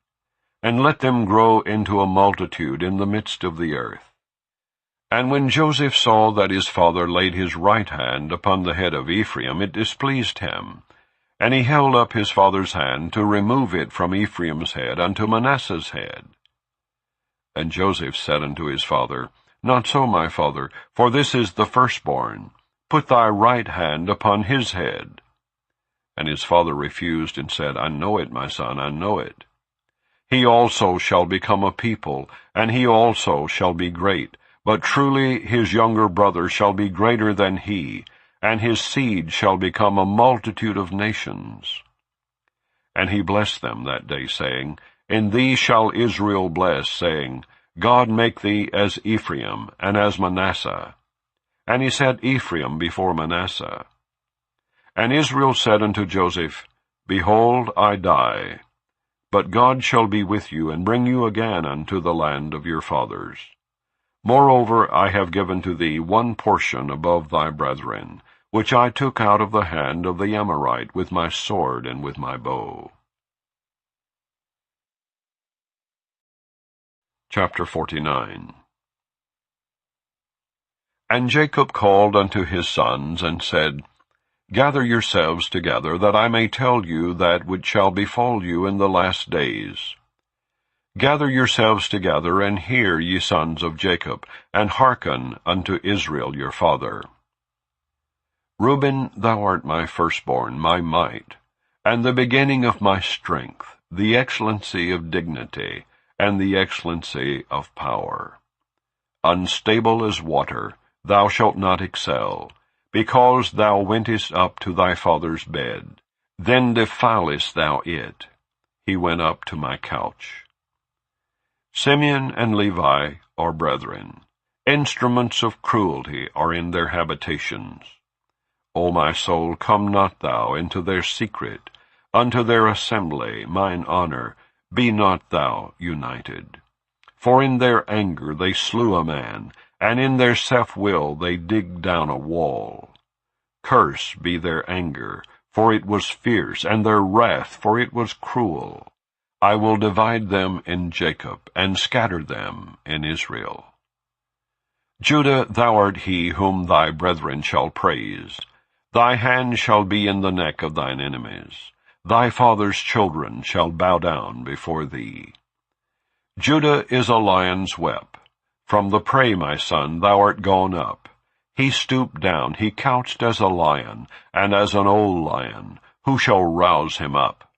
and let them grow into a multitude in the midst of the earth. And when Joseph saw that his father laid his right hand upon the head of Ephraim, it displeased him, and he held up his father's hand to remove it from Ephraim's head unto Manasseh's head. And Joseph said unto his father, Not so, my father, for this is the firstborn. Put thy right hand upon his head. And his father refused, and said, I know it, my son, I know it. He also shall become a people, and he also shall be great. But truly his younger brother shall be greater than he, and his seed shall become a multitude of nations. And he blessed them that day, saying, In thee shall Israel bless, saying, God make thee as Ephraim, and as Manasseh. And he set Ephraim before Manasseh. And Israel said unto Joseph, Behold, I die, but God shall be with you, and bring you again unto the land of your fathers. Moreover, I have given to thee one portion above thy brethren, which I took out of the hand of the Amorite with my sword and with my bow. Chapter 49. And Jacob called unto his sons, and said, Gather yourselves together, that I may tell you that which shall befall you in the last days. Gather yourselves together, and hear, ye sons of Jacob, and hearken unto Israel your father. Reuben, thou art my firstborn, my might, and the beginning of my strength, the excellency of dignity, and the excellency of power. Unstable as water, thou shalt not excel, because thou wentest up to thy father's bed. Then defilest thou it. He went up to my couch. Simeon and Levi are brethren. Instruments of cruelty are in their habitations. O my soul, come not thou into their secret, unto their assembly, mine honor, be not thou united. For in their anger they slew a man, and in their self-will they digged down a wall. Curse be their anger, for it was fierce, and their wrath, for it was cruel. I will divide them in Jacob, and scatter them in Israel. Judah, thou art he whom thy brethren shall praise. Thy hand shall be in the neck of thine enemies. Thy father's children shall bow down before thee. Judah is a lion's whelp. From the prey, my son, thou art gone up. He stooped down, he couched as a lion, and as an old lion. Who shall rouse him up?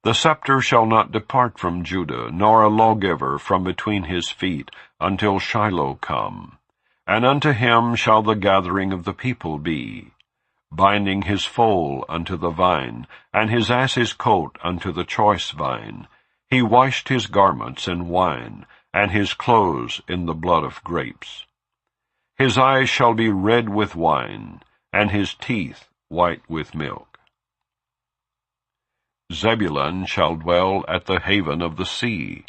The scepter shall not depart from Judah, nor a lawgiver from between his feet, until Shiloh come. And unto him shall the gathering of the people be, binding his foal unto the vine, and his ass's coat unto the choice vine. He washed his garments in wine, and his clothes in the blood of grapes. His eyes shall be red with wine, and his teeth white with milk. Zebulun shall dwell at the haven of the sea,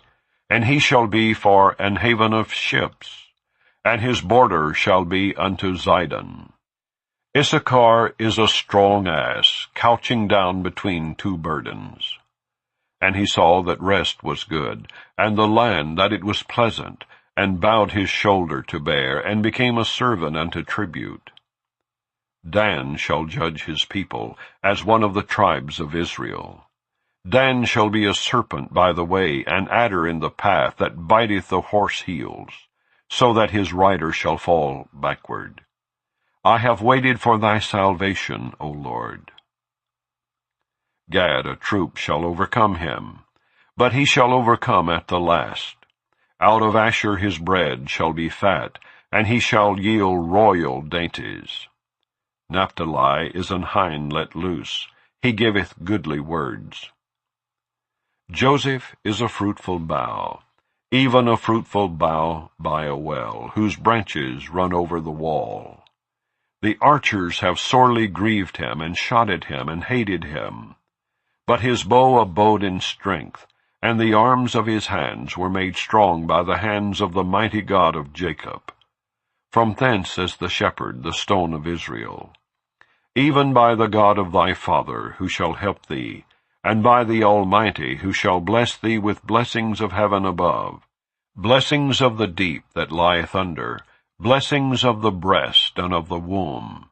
and he shall be for an haven of ships, and his border shall be unto Zidon. Issachar is a strong ass, couching down between two burdens. And he saw that rest was good, and the land that it was pleasant, and bowed his shoulder to bear, and became a servant unto tribute. Dan shall judge his people, as one of the tribes of Israel. Dan shall be a serpent by the way, an adder in the path, that biteth the horse heels, so that his rider shall fall backward. I have waited for thy salvation, O Lord. Gad, a troop, shall overcome him, but he shall overcome at the last. Out of Asher his bread shall be fat, and he shall yield royal dainties. Naphtali is an hind let loose, he giveth goodly words. Joseph is a fruitful bough, even a fruitful bough by a well, whose branches run over the wall. The archers have sorely grieved him, and shot at him, and hated him. But his bow abode in strength, and the arms of his hands were made strong by the hands of the mighty God of Jacob. From thence is the shepherd, the stone of Israel. Even by the God of thy father, who shall help thee, and by the Almighty, who shall bless thee with blessings of heaven above, blessings of the deep that lieth under, blessings of the breast and of the womb.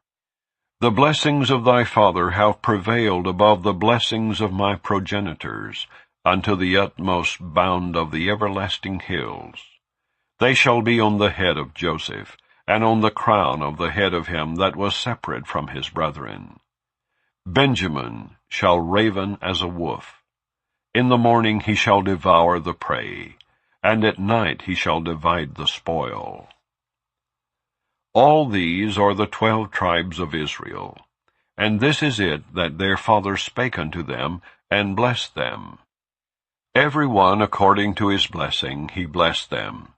The blessings of thy father have prevailed above the blessings of my progenitors, unto the utmost bound of the everlasting hills. They shall be on the head of Joseph, and on the crown of the head of him that was separate from his brethren. Benjamin shall raven as a wolf. In the morning he shall devour the prey, and at night he shall divide the spoil. All these are the 12 tribes of Israel, and this is it that their father spake unto them, and blessed them. Every one according to his blessing he blessed them.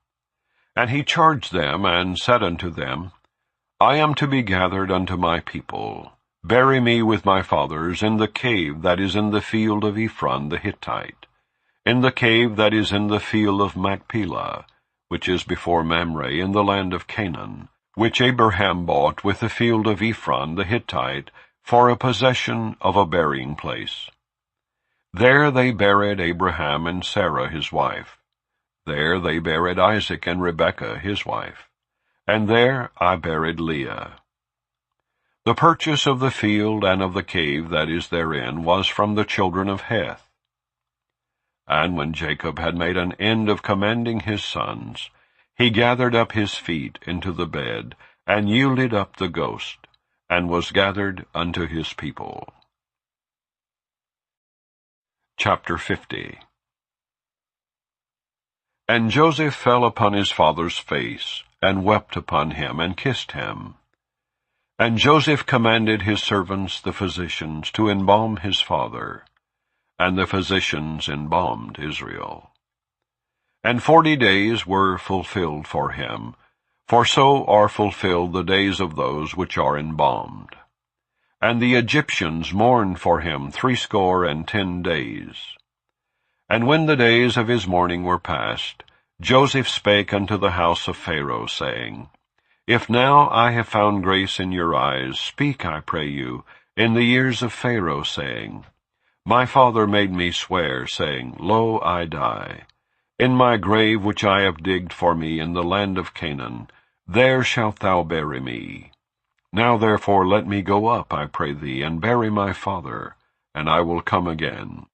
And he charged them, and said unto them, I am to be gathered unto my people. Bury me with my fathers in the cave that is in the field of Ephron the Hittite, in the cave that is in the field of Machpelah, which is before Mamre in the land of Canaan, which Abraham bought with the field of Ephron the Hittite for a possession of a burying place. There they buried Abraham and Sarah his wife. There they buried Isaac and Rebekah his wife. And there I buried Leah. The purchase of the field and of the cave that is therein was from the children of Heth. And when Jacob had made an end of commanding his sons, he gathered up his feet into the bed, and yielded up the ghost, and was gathered unto his people. Chapter 50. And Joseph fell upon his father's face, and wept upon him, and kissed him. And Joseph commanded his servants the physicians to embalm his father, and the physicians embalmed Israel. And 40 days were fulfilled for him, for so are fulfilled the days of those which are embalmed. And the Egyptians mourned for him 60 days. And when the days of his mourning were past, Joseph spake unto the house of Pharaoh, saying, If now I have found grace in your eyes, speak, I pray you, in the ears of Pharaoh, saying, My father made me swear, saying, Lo, I die. In my grave which I have digged for me in the land of Canaan, there shalt thou bury me. Now therefore let me go up, I pray thee, and bury my father, and I will come again.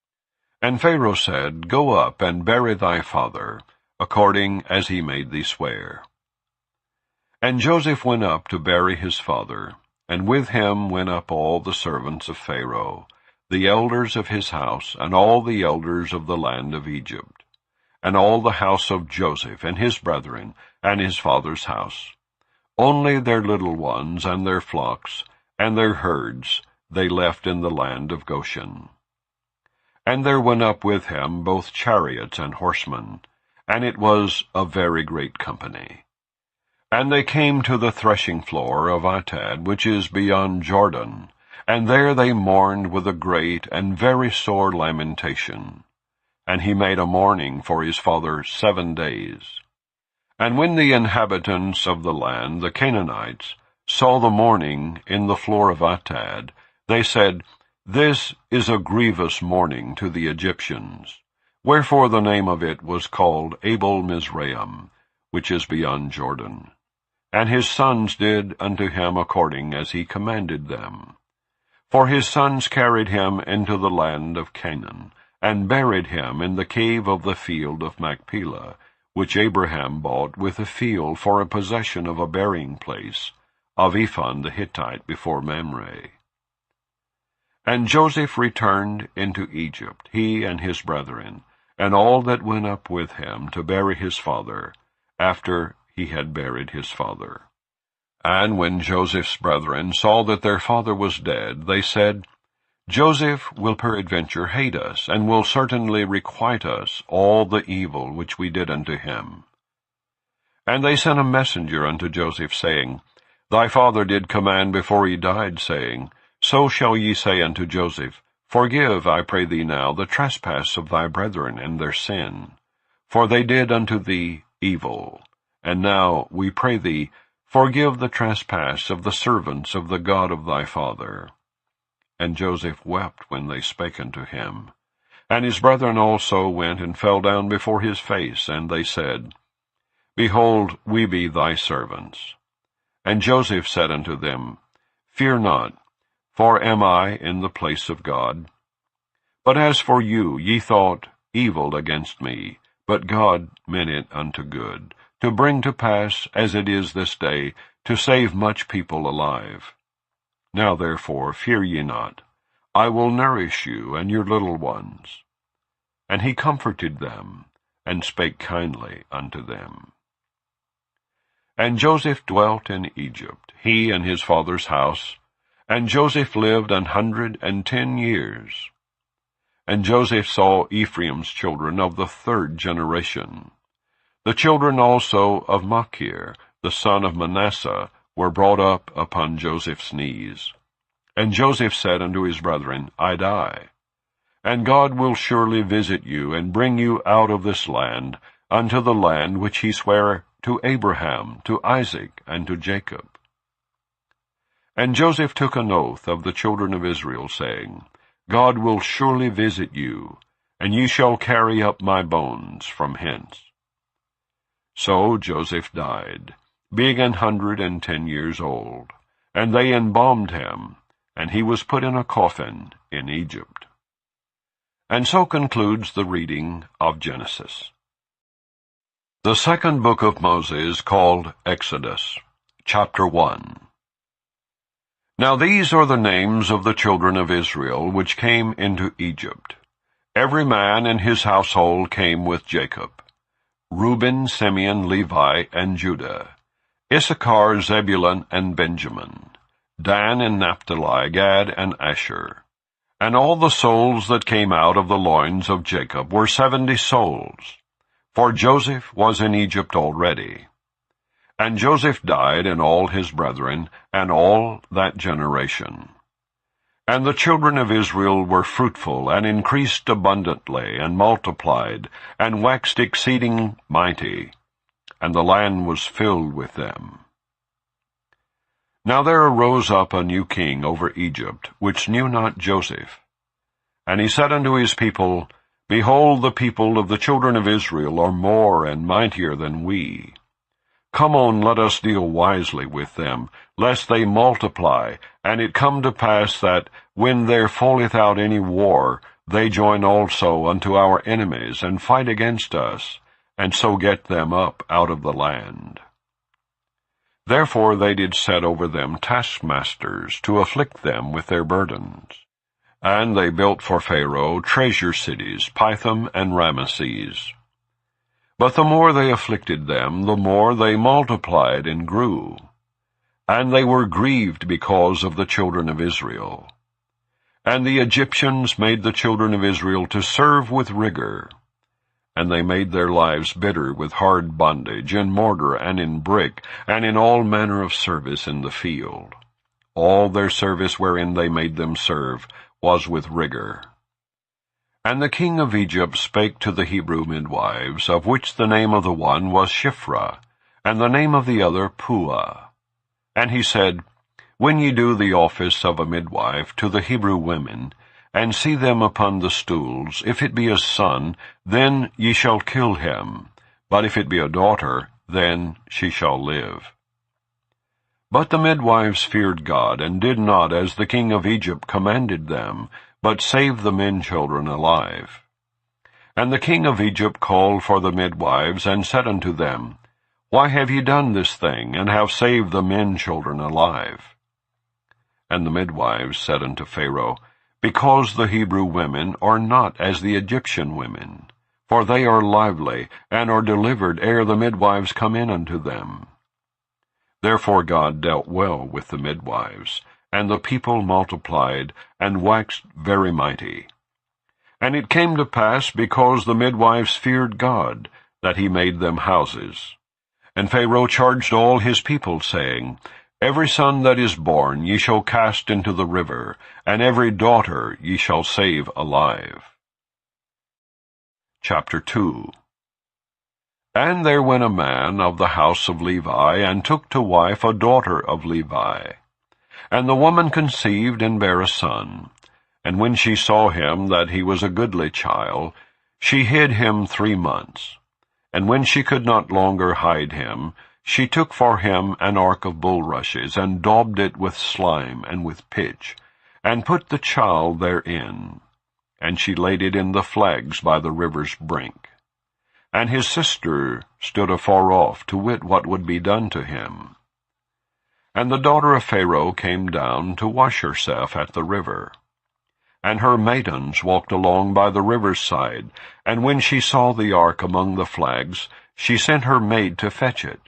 And Pharaoh said, Go up, and bury thy father, according as he made thee swear. And Joseph went up to bury his father, and with him went up all the servants of Pharaoh, the elders of his house, and all the elders of the land of Egypt, and all the house of Joseph, and his brethren, and his father's house. Only their little ones, and their flocks, and their herds, they left in the land of Goshen. And there went up with him both chariots and horsemen, and it was a very great company. And they came to the threshing floor of Atad, which is beyond Jordan, and there they mourned with a great and very sore lamentation. And he made a mourning for his father 7 days. And when the inhabitants of the land, the Canaanites, saw the mourning in the floor of Atad, they said, This is a grievous mourning to the Egyptians. Wherefore the name of it was called Abel Mizraim, which is beyond Jordan. And his sons did unto him according as he commanded them. For his sons carried him into the land of Canaan, and buried him in the cave of the field of Machpelah, which Abraham bought with a field for a possession of a burying place, of Ephon the Hittite before Mamre. And Joseph returned into Egypt, he and his brethren, and all that went up with him to bury his father, after he had buried his father. And when Joseph's brethren saw that their father was dead, they said, Joseph will peradventure hate us, and will certainly requite us all the evil which we did unto him. And they sent a messenger unto Joseph, saying, Thy father did command before he died, saying, So shall ye say unto Joseph, Forgive, I pray thee now, the trespass of thy brethren and their sin. For they did unto thee evil. And now, we pray thee, forgive the trespass of the servants of the God of thy father. And Joseph wept when they spake unto him. And his brethren also went and fell down before his face, and they said, Behold, we be thy servants. And Joseph said unto them, Fear not, for am I in the place of God? But as for you, ye thought evil against me, but God meant it unto good, to bring to pass, as it is this day, to save much people alive. Now therefore fear ye not, I will nourish you and your little ones. And he comforted them, and spake kindly unto them. And Joseph dwelt in Egypt, he and his father's house, and Joseph lived 110 years. And Joseph saw Ephraim's children of the 3rd generation. The children also of Machir, the son of Manasseh, were brought up upon Joseph's knees. And Joseph said unto his brethren, I die. And God will surely visit you, and bring you out of this land, unto the land which he sware to Abraham, to Isaac, and to Jacob. And Joseph took an oath of the children of Israel, saying, God will surely visit you, and ye shall carry up my bones from hence. So Joseph died, being 110 years old, and they embalmed him, and he was put in a coffin in Egypt. And so concludes the reading of Genesis. The second book of Moses, called Exodus, chapter 1. Now these are the names of the children of Israel which came into Egypt. Every man in his household came with Jacob: Reuben, Simeon, Levi, and Judah; Issachar, Zebulun, and Benjamin; Dan and Naphtali, Gad and Asher. And all the souls that came out of the loins of Jacob were 70 souls, for Joseph was in Egypt already. And Joseph died, and all his brethren, and all that generation. And the children of Israel were fruitful, and increased abundantly, and multiplied, and waxed exceeding mighty, and the land was filled with them. Now there arose up a new king over Egypt, which knew not Joseph. And he said unto his people, Behold, the people of the children of Israel are more and mightier than we. Come on, let us deal wisely with them, lest they multiply, and it come to pass that, when there falleth out any war, they join also unto our enemies, and fight against us, and so get them up out of the land. Therefore they did set over them taskmasters, to afflict them with their burdens. And they built for Pharaoh treasure cities, Pithom and Ramesses. But the more they afflicted them, the more they multiplied and grew. And they were grieved because of the children of Israel. And the Egyptians made the children of Israel to serve with rigor. And they made their lives bitter with hard bondage, in mortar and in brick, and in all manner of service in the field. All their service wherein they made them serve was with rigor. And the king of Egypt spake to the Hebrew midwives, of which the name of the one was Shiphrah, and the name of the other Puah. And he said, When ye do the office of a midwife to the Hebrew women, and see them upon the stools, if it be a son, then ye shall kill him, but if it be a daughter, then she shall live. But the midwives feared God, and did not as the king of Egypt commanded them, but saved the men-children alive. And the king of Egypt called for the midwives, and said unto them, Why have ye done this thing, and have saved the men-children alive? And the midwives said unto Pharaoh, Because the Hebrew women are not as the Egyptian women, for they are lively, and are delivered ere the midwives come in unto them. Therefore God dealt well with the midwives, and the people multiplied, and waxed very mighty. And it came to pass, because the midwives feared God, that he made them houses. And Pharaoh charged all his people, saying, Every son that is born ye shall cast into the river, and every daughter ye shall save alive. Chapter 2. And there went a man of the house of Levi, and took to wife a daughter of Levi. And the woman conceived, and bare a son. And when she saw him that he was a goodly child, she hid him 3 months. And when she could not longer hide him, she took for him an ark of bulrushes, and daubed it with slime and with pitch, and put the child therein. And she laid it in the flags by the river's brink. And his sister stood afar off, to wit what would be done to him. And the daughter of Pharaoh came down to wash herself at the river. And her maidens walked along by the river's side, and when she saw the ark among the flags, she sent her maid to fetch it.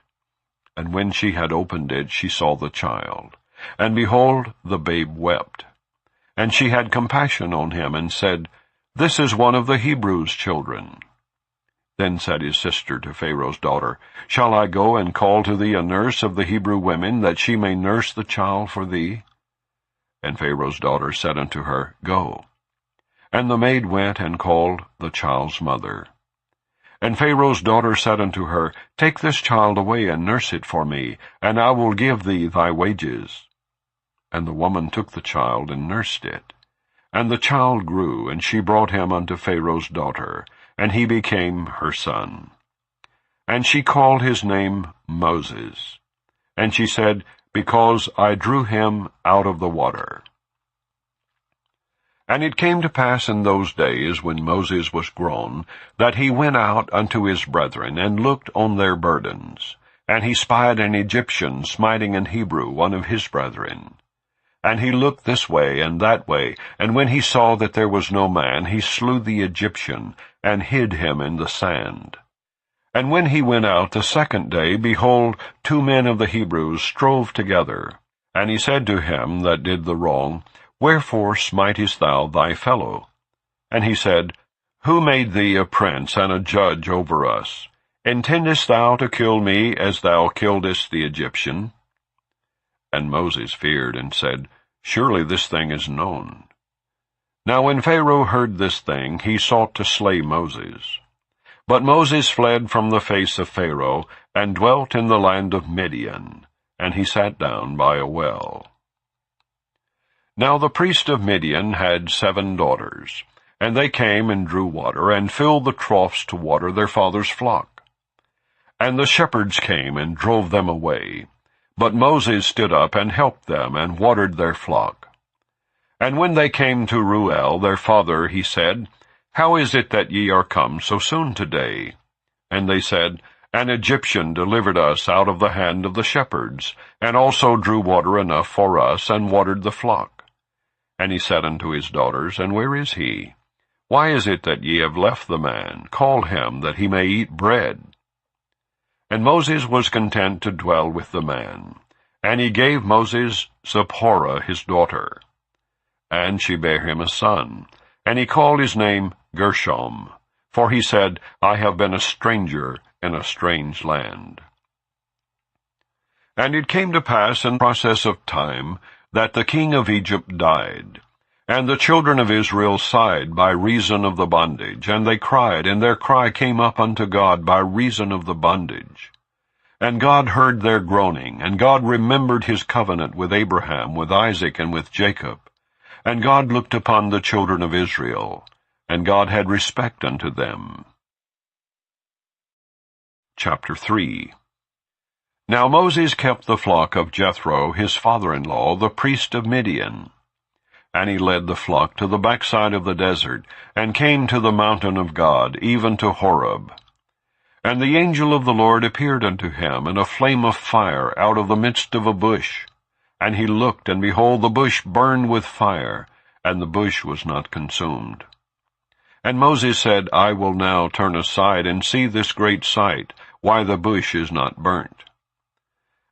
And when she had opened it, she saw the child. And behold, the babe wept. And she had compassion on him, and said, This is one of the Hebrews' children. Then said his sister to Pharaoh's daughter, Shall I go and call to thee a nurse of the Hebrew women, that she may nurse the child for thee? And Pharaoh's daughter said unto her, Go. And the maid went and called the child's mother. And Pharaoh's daughter said unto her, Take this child away, and nurse it for me, and I will give thee thy wages. And the woman took the child, and nursed it. And the child grew, and she brought him unto Pharaoh's daughter, and he became her son. And she called his name Moses. And she said, Because I drew him out of the water. And it came to pass in those days, when Moses was grown, that he went out unto his brethren, and looked on their burdens. And he spied an Egyptian smiting an Hebrew, one of his brethren. And he looked this way and that way, and when he saw that there was no man, he slew the Egyptian, and hid him in the sand. And when he went out the second day, behold, 2 men of the Hebrews strove together. And he said to him that did the wrong, Wherefore smitest thou thy fellow? And he said, Who made thee a prince and a judge over us? Intendest thou to kill me as thou killedst the Egyptian? And Moses feared, and said, Surely this thing is known. Now when Pharaoh heard this thing, he sought to slay Moses. But Moses fled from the face of Pharaoh, and dwelt in the land of Midian, and he sat down by a well. Now the priest of Midian had 7 daughters, and they came and drew water, and filled the troughs to water their father's flock. And the shepherds came and drove them away. But Moses stood up and helped them, and watered their flock. And when they came to Reuel their father, he said, How is it that ye are come so soon today? And they said, An Egyptian delivered us out of the hand of the shepherds, and also drew water enough for us, and watered the flock. And he said unto his daughters, And where is he? Why is it that ye have left the man? Call him, that he may eat bread. And Moses was content to dwell with the man. And he gave Moses Zipporah his daughter. And she bare him a son. And he called his name Gershom. For he said, I have been a stranger in a strange land. And it came to pass in process of time, that the king of Egypt died. And the children of Israel sighed by reason of the bondage, and they cried, and their cry came up unto God by reason of the bondage. And God heard their groaning, and God remembered his covenant with Abraham, with Isaac, and with Jacob. And God looked upon the children of Israel, and God had respect unto them. Chapter 3. Now Moses kept the flock of Jethro, his father-in-law, the priest of Midian. And he led the flock to the backside of the desert, and came to the mountain of God, even to Horeb. And the angel of the Lord appeared unto him in a flame of fire out of the midst of a bush. And he looked, and behold, the bush burned with fire, and the bush was not consumed. And Moses said, I will now turn aside and see this great sight, why the bush is not burnt.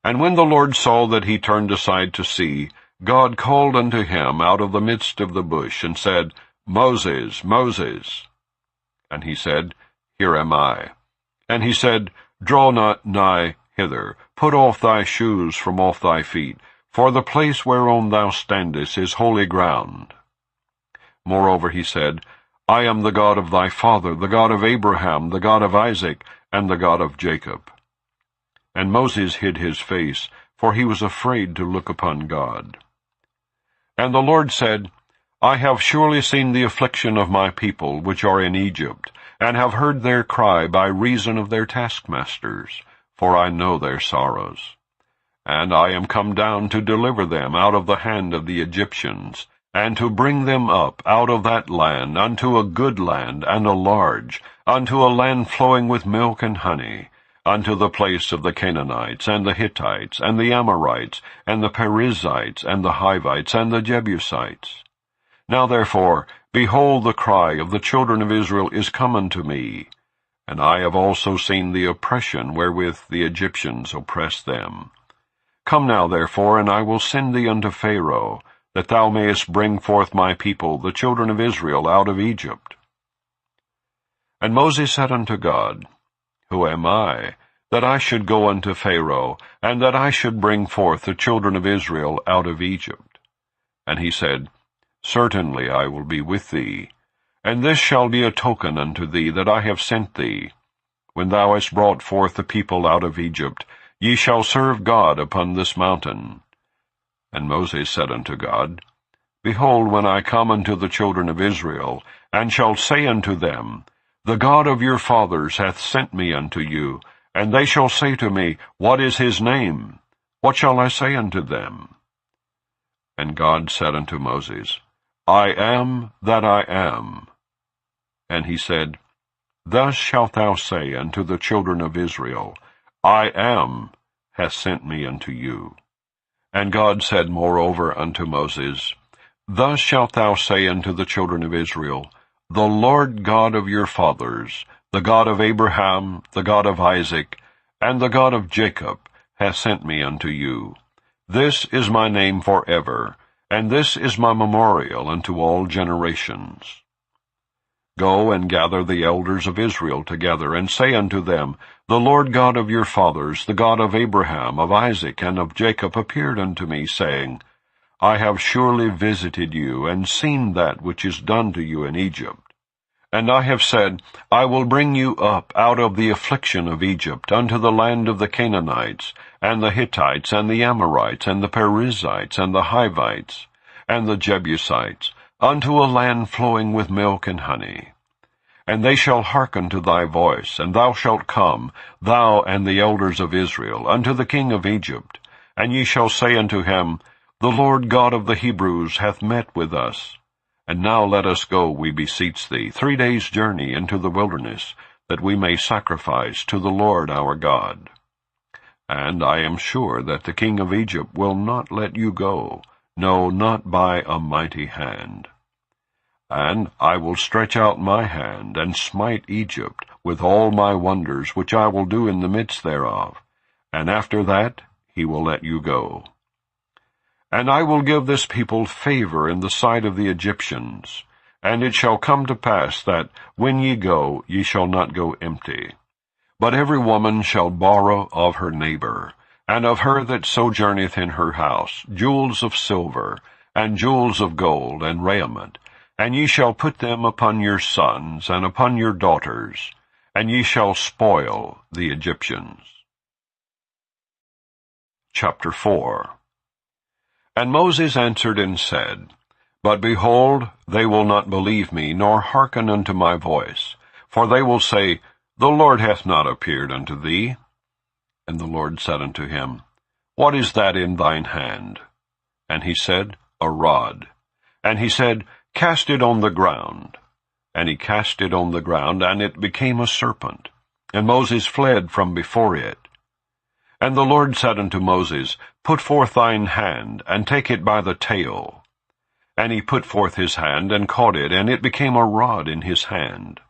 And when the Lord saw that he turned aside to see, God called unto him out of the midst of the bush, and said, Moses, Moses. And he said, Here am I. And he said, Draw not nigh hither, put off thy shoes from off thy feet, for the place whereon thou standest is holy ground. Moreover he said, I am the God of thy father, the God of Abraham, the God of Isaac, and the God of Jacob. And Moses hid his face, for he was afraid to look upon God. And the Lord said, I have surely seen the affliction of my people which are in Egypt, and have heard their cry by reason of their taskmasters, for I know their sorrows. And I am come down to deliver them out of the hand of the Egyptians, and to bring them up out of that land unto a good land and a large, unto a land flowing with milk and honey, unto the place of the Canaanites, and the Hittites, and the Amorites, and the Perizzites, and the Hivites, and the Jebusites. Now therefore, behold, the cry of the children of Israel is come unto me, and I have also seen the oppression wherewith the Egyptians oppress them. Come now therefore, and I will send thee unto Pharaoh, that thou mayest bring forth my people, the children of Israel, out of Egypt. And Moses said unto God, Who am I, that I should go unto Pharaoh, and that I should bring forth the children of Israel out of Egypt? And he said, Certainly I will be with thee, and this shall be a token unto thee that I have sent thee. When thou hast brought forth the people out of Egypt, ye shall serve God upon this mountain. And Moses said unto God, Behold, when I come unto the children of Israel, and shall say unto them, The God of your fathers hath sent me unto you, and they shall say to me, What is his name? What shall I say unto them? And God said unto Moses, I am that I am. And he said, Thus shalt thou say unto the children of Israel, I am hath sent me unto you. And God said moreover unto Moses, Thus shalt thou say unto the children of Israel, The Lord God of your fathers, the God of Abraham, the God of Isaac, and the God of Jacob, hath sent me unto you. This is my name forever, and this is my memorial unto all generations. Go and gather the elders of Israel together, and say unto them, The Lord God of your fathers, the God of Abraham, of Isaac, and of Jacob, appeared unto me, saying, I have surely visited you, and seen that which is done to you in Egypt. And I have said, I will bring you up out of the affliction of Egypt unto the land of the Canaanites, and the Hittites, and the Amorites, and the Perizzites, and the Hivites, and the Jebusites, unto a land flowing with milk and honey. And they shall hearken to thy voice, and thou shalt come, thou and the elders of Israel, unto the king of Egypt, and ye shall say unto him, The Lord God of the Hebrews hath met with us. And now let us go, we beseech thee, 3 days' journey into the wilderness, that we may sacrifice to the Lord our God. And I am sure that the king of Egypt will not let you go, no, not by a mighty hand. And I will stretch out my hand, and smite Egypt with all my wonders which I will do in the midst thereof, and after that he will let you go. And I will give this people favor in the sight of the Egyptians, and it shall come to pass that, when ye go, ye shall not go empty. But every woman shall borrow of her neighbor, and of her that sojourneth in her house, jewels of silver, and jewels of gold, and raiment, and ye shall put them upon your sons, and upon your daughters, and ye shall spoil the Egyptians. Chapter 4. And Moses answered and said, But behold, they will not believe me, nor hearken unto my voice. For they will say, The Lord hath not appeared unto thee. And the Lord said unto him, What is that in thine hand? And he said, A rod. And he said, Cast it on the ground. And he cast it on the ground, and it became a serpent. And Moses fled from before it. And the Lord said unto Moses, Put forth thine hand, and take it by the tail. And he put forth his hand, and caught it, and it became a rod in his hand,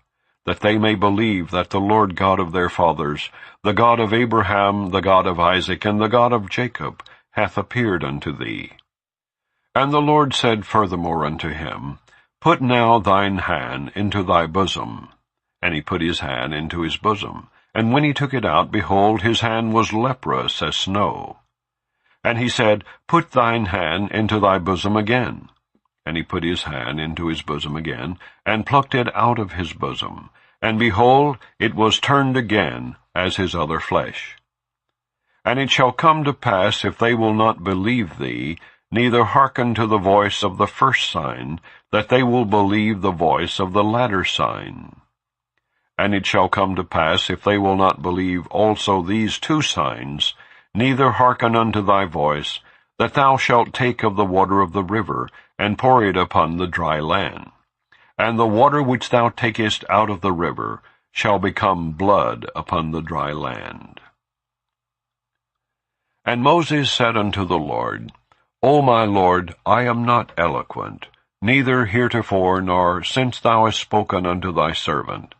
that they may believe that the Lord God of their fathers, the God of Abraham, the God of Isaac, and the God of Jacob, hath appeared unto thee. And the Lord said furthermore unto him, Put now thine hand into thy bosom. And he put his hand into his bosom. And when he took it out, behold, his hand was leprous as snow. And he said, Put thine hand into thy bosom again. And he put his hand into his bosom again, and plucked it out of his bosom. And behold, it was turned again as his other flesh. And it shall come to pass, if they will not believe thee, neither hearken to the voice of the first sign, that they will believe the voice of the latter sign. And it shall come to pass, if they will not believe also these 2 signs, neither hearken unto thy voice, that thou shalt take of the water of the river, and pour it upon the dry land. And the water which thou takest out of the river shall become blood upon the dry land. And Moses said unto the Lord, O my Lord, I am not eloquent, neither heretofore nor since thou hast spoken unto thy servant,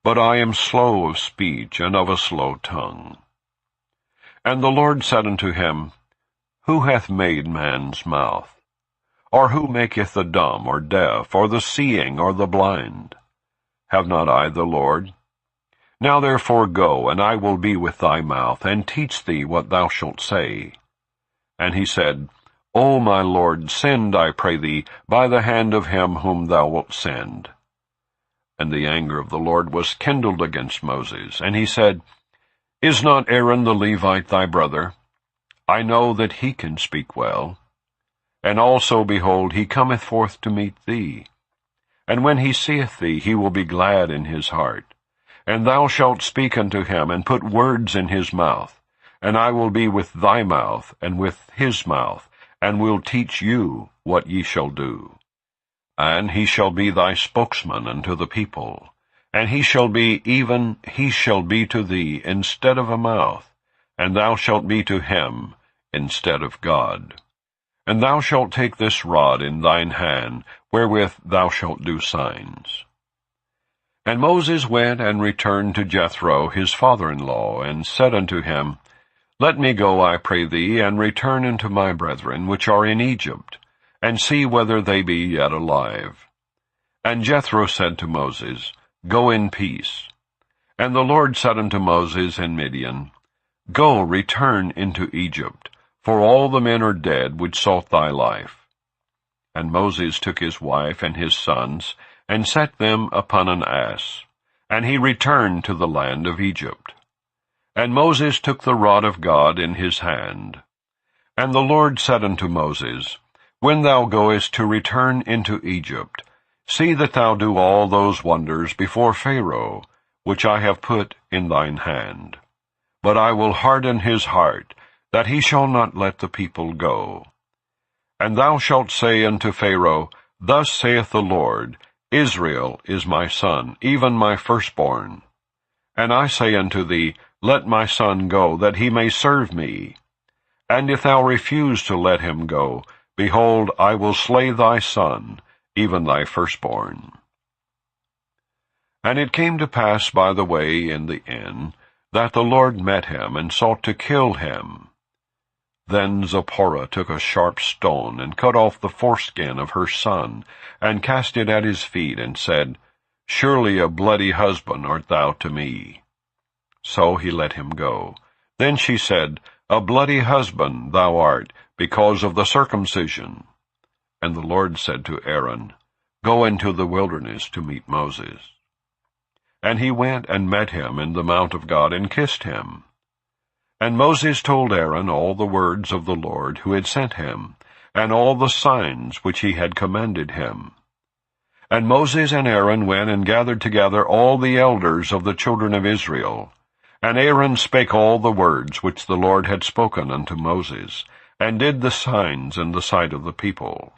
but I am slow of speech, and of a slow tongue. And the Lord said unto him, Who hath made man's mouth? Or who maketh the dumb, or deaf, or the seeing, or the blind? Have not I the Lord? Now therefore go, and I will be with thy mouth, and teach thee what thou shalt say. And he said, O my Lord, send, I pray thee, by the hand of him whom thou wilt send. And the anger of the Lord was kindled against Moses, and he said, Is not Aaron the Levite thy brother? I know that he can speak well. And also, behold, he cometh forth to meet thee. And when he seeth thee, he will be glad in his heart. And thou shalt speak unto him, and put words in his mouth. And I will be with thy mouth, and with his mouth, and will teach you what ye shall do. And he shall be thy spokesman unto the people, and he shall be to thee instead of a mouth, and thou shalt be to him instead of God. And thou shalt take this rod in thine hand, wherewith thou shalt do signs. And Moses went and returned to Jethro his father-in-law, and said unto him, Let me go, I pray thee, and return unto my brethren which are in Egypt, and see whether they be yet alive. And Jethro said to Moses, Go in peace. And the Lord said unto Moses in Midian, Go, return into Egypt, for all the men are dead which sought thy life. And Moses took his wife and his sons, and set them upon an ass, and he returned to the land of Egypt. And Moses took the rod of God in his hand. And the Lord said unto Moses, When thou goest to return into Egypt, see that thou do all those wonders before Pharaoh, which I have put in thine hand. But I will harden his heart, that he shall not let the people go. And thou shalt say unto Pharaoh, Thus saith the Lord, Israel is my son, even my firstborn. And I say unto thee, Let my son go, that he may serve me. And if thou refuse to let him go, behold, I will slay thy son, even thy firstborn. And it came to pass by the way in the inn, that the Lord met him, and sought to kill him. Then Zipporah took a sharp stone, and cut off the foreskin of her son, and cast it at his feet, and said, Surely a bloody husband art thou to me. So he let him go. Then she said, A bloody husband thou art, because of the circumcision. And the Lord said to Aaron, Go into the wilderness to meet Moses. And he went and met him in the mount of God, and kissed him. And Moses told Aaron all the words of the Lord who had sent him, and all the signs which he had commanded him. And Moses and Aaron went and gathered together all the elders of the children of Israel. And Aaron spake all the words which the Lord had spoken unto Moses, and did the signs in the sight of the people.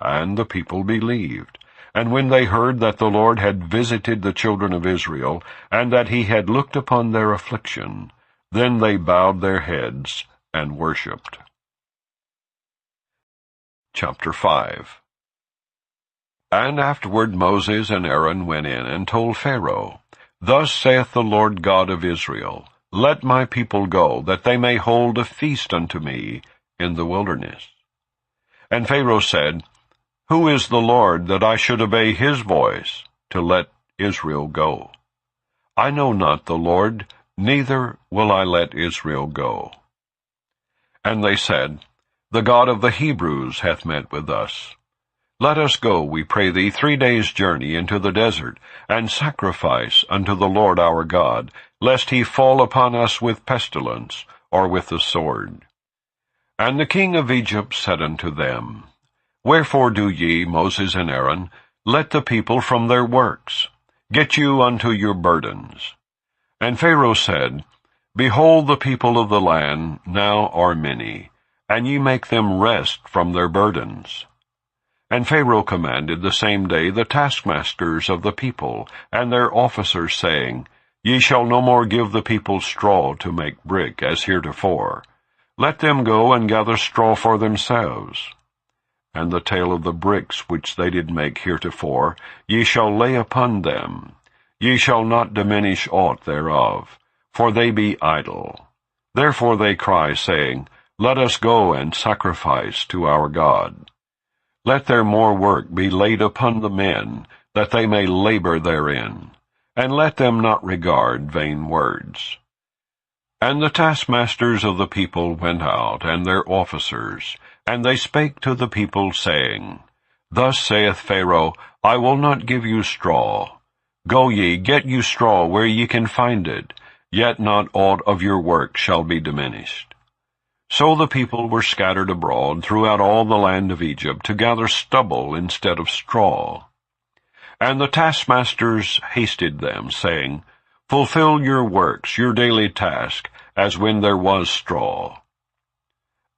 And the people believed. And when they heard that the Lord had visited the children of Israel, and that he had looked upon their affliction, then they bowed their heads and worshipped. Chapter 5. And afterward Moses and Aaron went in and told Pharaoh, Thus saith the Lord God of Israel, Let my people go, that they may hold a feast unto me in the wilderness. And Pharaoh said, Who is the Lord, that I should obey his voice, to let Israel go? I know not the Lord, neither will I let Israel go. And they said, The God of the Hebrews hath met with us. Let us go, we pray thee, 3 days' journey into the desert, and sacrifice unto the Lord our God, lest he fall upon us with pestilence, or with the sword. And the king of Egypt said unto them, Wherefore do ye, Moses and Aaron, let the people from their works? Get you unto your burdens. And Pharaoh said, Behold, the people of the land now are many, and ye make them rest from their burdens. And Pharaoh commanded the same day the taskmasters of the people, and their officers, saying, Ye shall no more give the people straw to make brick, as heretofore. Let them go and gather straw for themselves. And the tale of the bricks which they did make heretofore, ye shall lay upon them. Ye shall not diminish aught thereof, for they be idle. Therefore they cry, saying, Let us go and sacrifice to our God. Let their more work be laid upon the men, that they may labor therein, and let them not regard vain words. And the taskmasters of the people went out, and their officers, and they spake to the people, saying, Thus saith Pharaoh, I will not give you straw. Go ye, get you straw where ye can find it, yet not aught of your work shall be diminished. So the people were scattered abroad throughout all the land of Egypt, to gather stubble instead of straw. And the taskmasters hasted them, saying, Fulfill your works, your daily task, as when there was straw.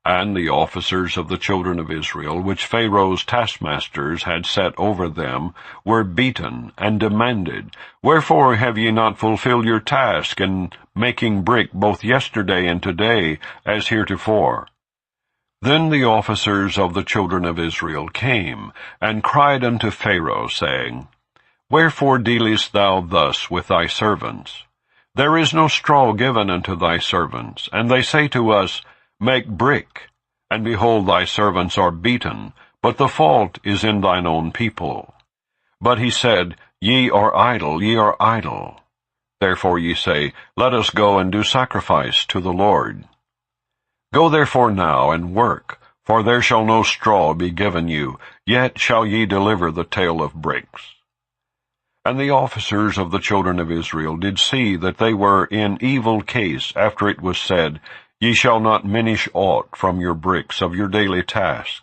And the officers of the children of Israel, which Pharaoh's taskmasters had set over them, were beaten, and demanded, Wherefore have ye not fulfilled your task in making brick both yesterday and today, as heretofore? Then the officers of the children of Israel came, and cried unto Pharaoh, saying, Wherefore dealest thou thus with thy servants? There is no straw given unto thy servants, and they say to us, Make brick. And behold, thy servants are beaten, but the fault is in thine own people. But he said, Ye are idle, ye are idle. Therefore ye say, Let us go and do sacrifice to the Lord. Go therefore now and work, for there shall no straw be given you, yet shall ye deliver the tale of bricks. And the officers of the children of Israel did see that they were in evil case after it was said, Ye shall not minish aught from your bricks of your daily task.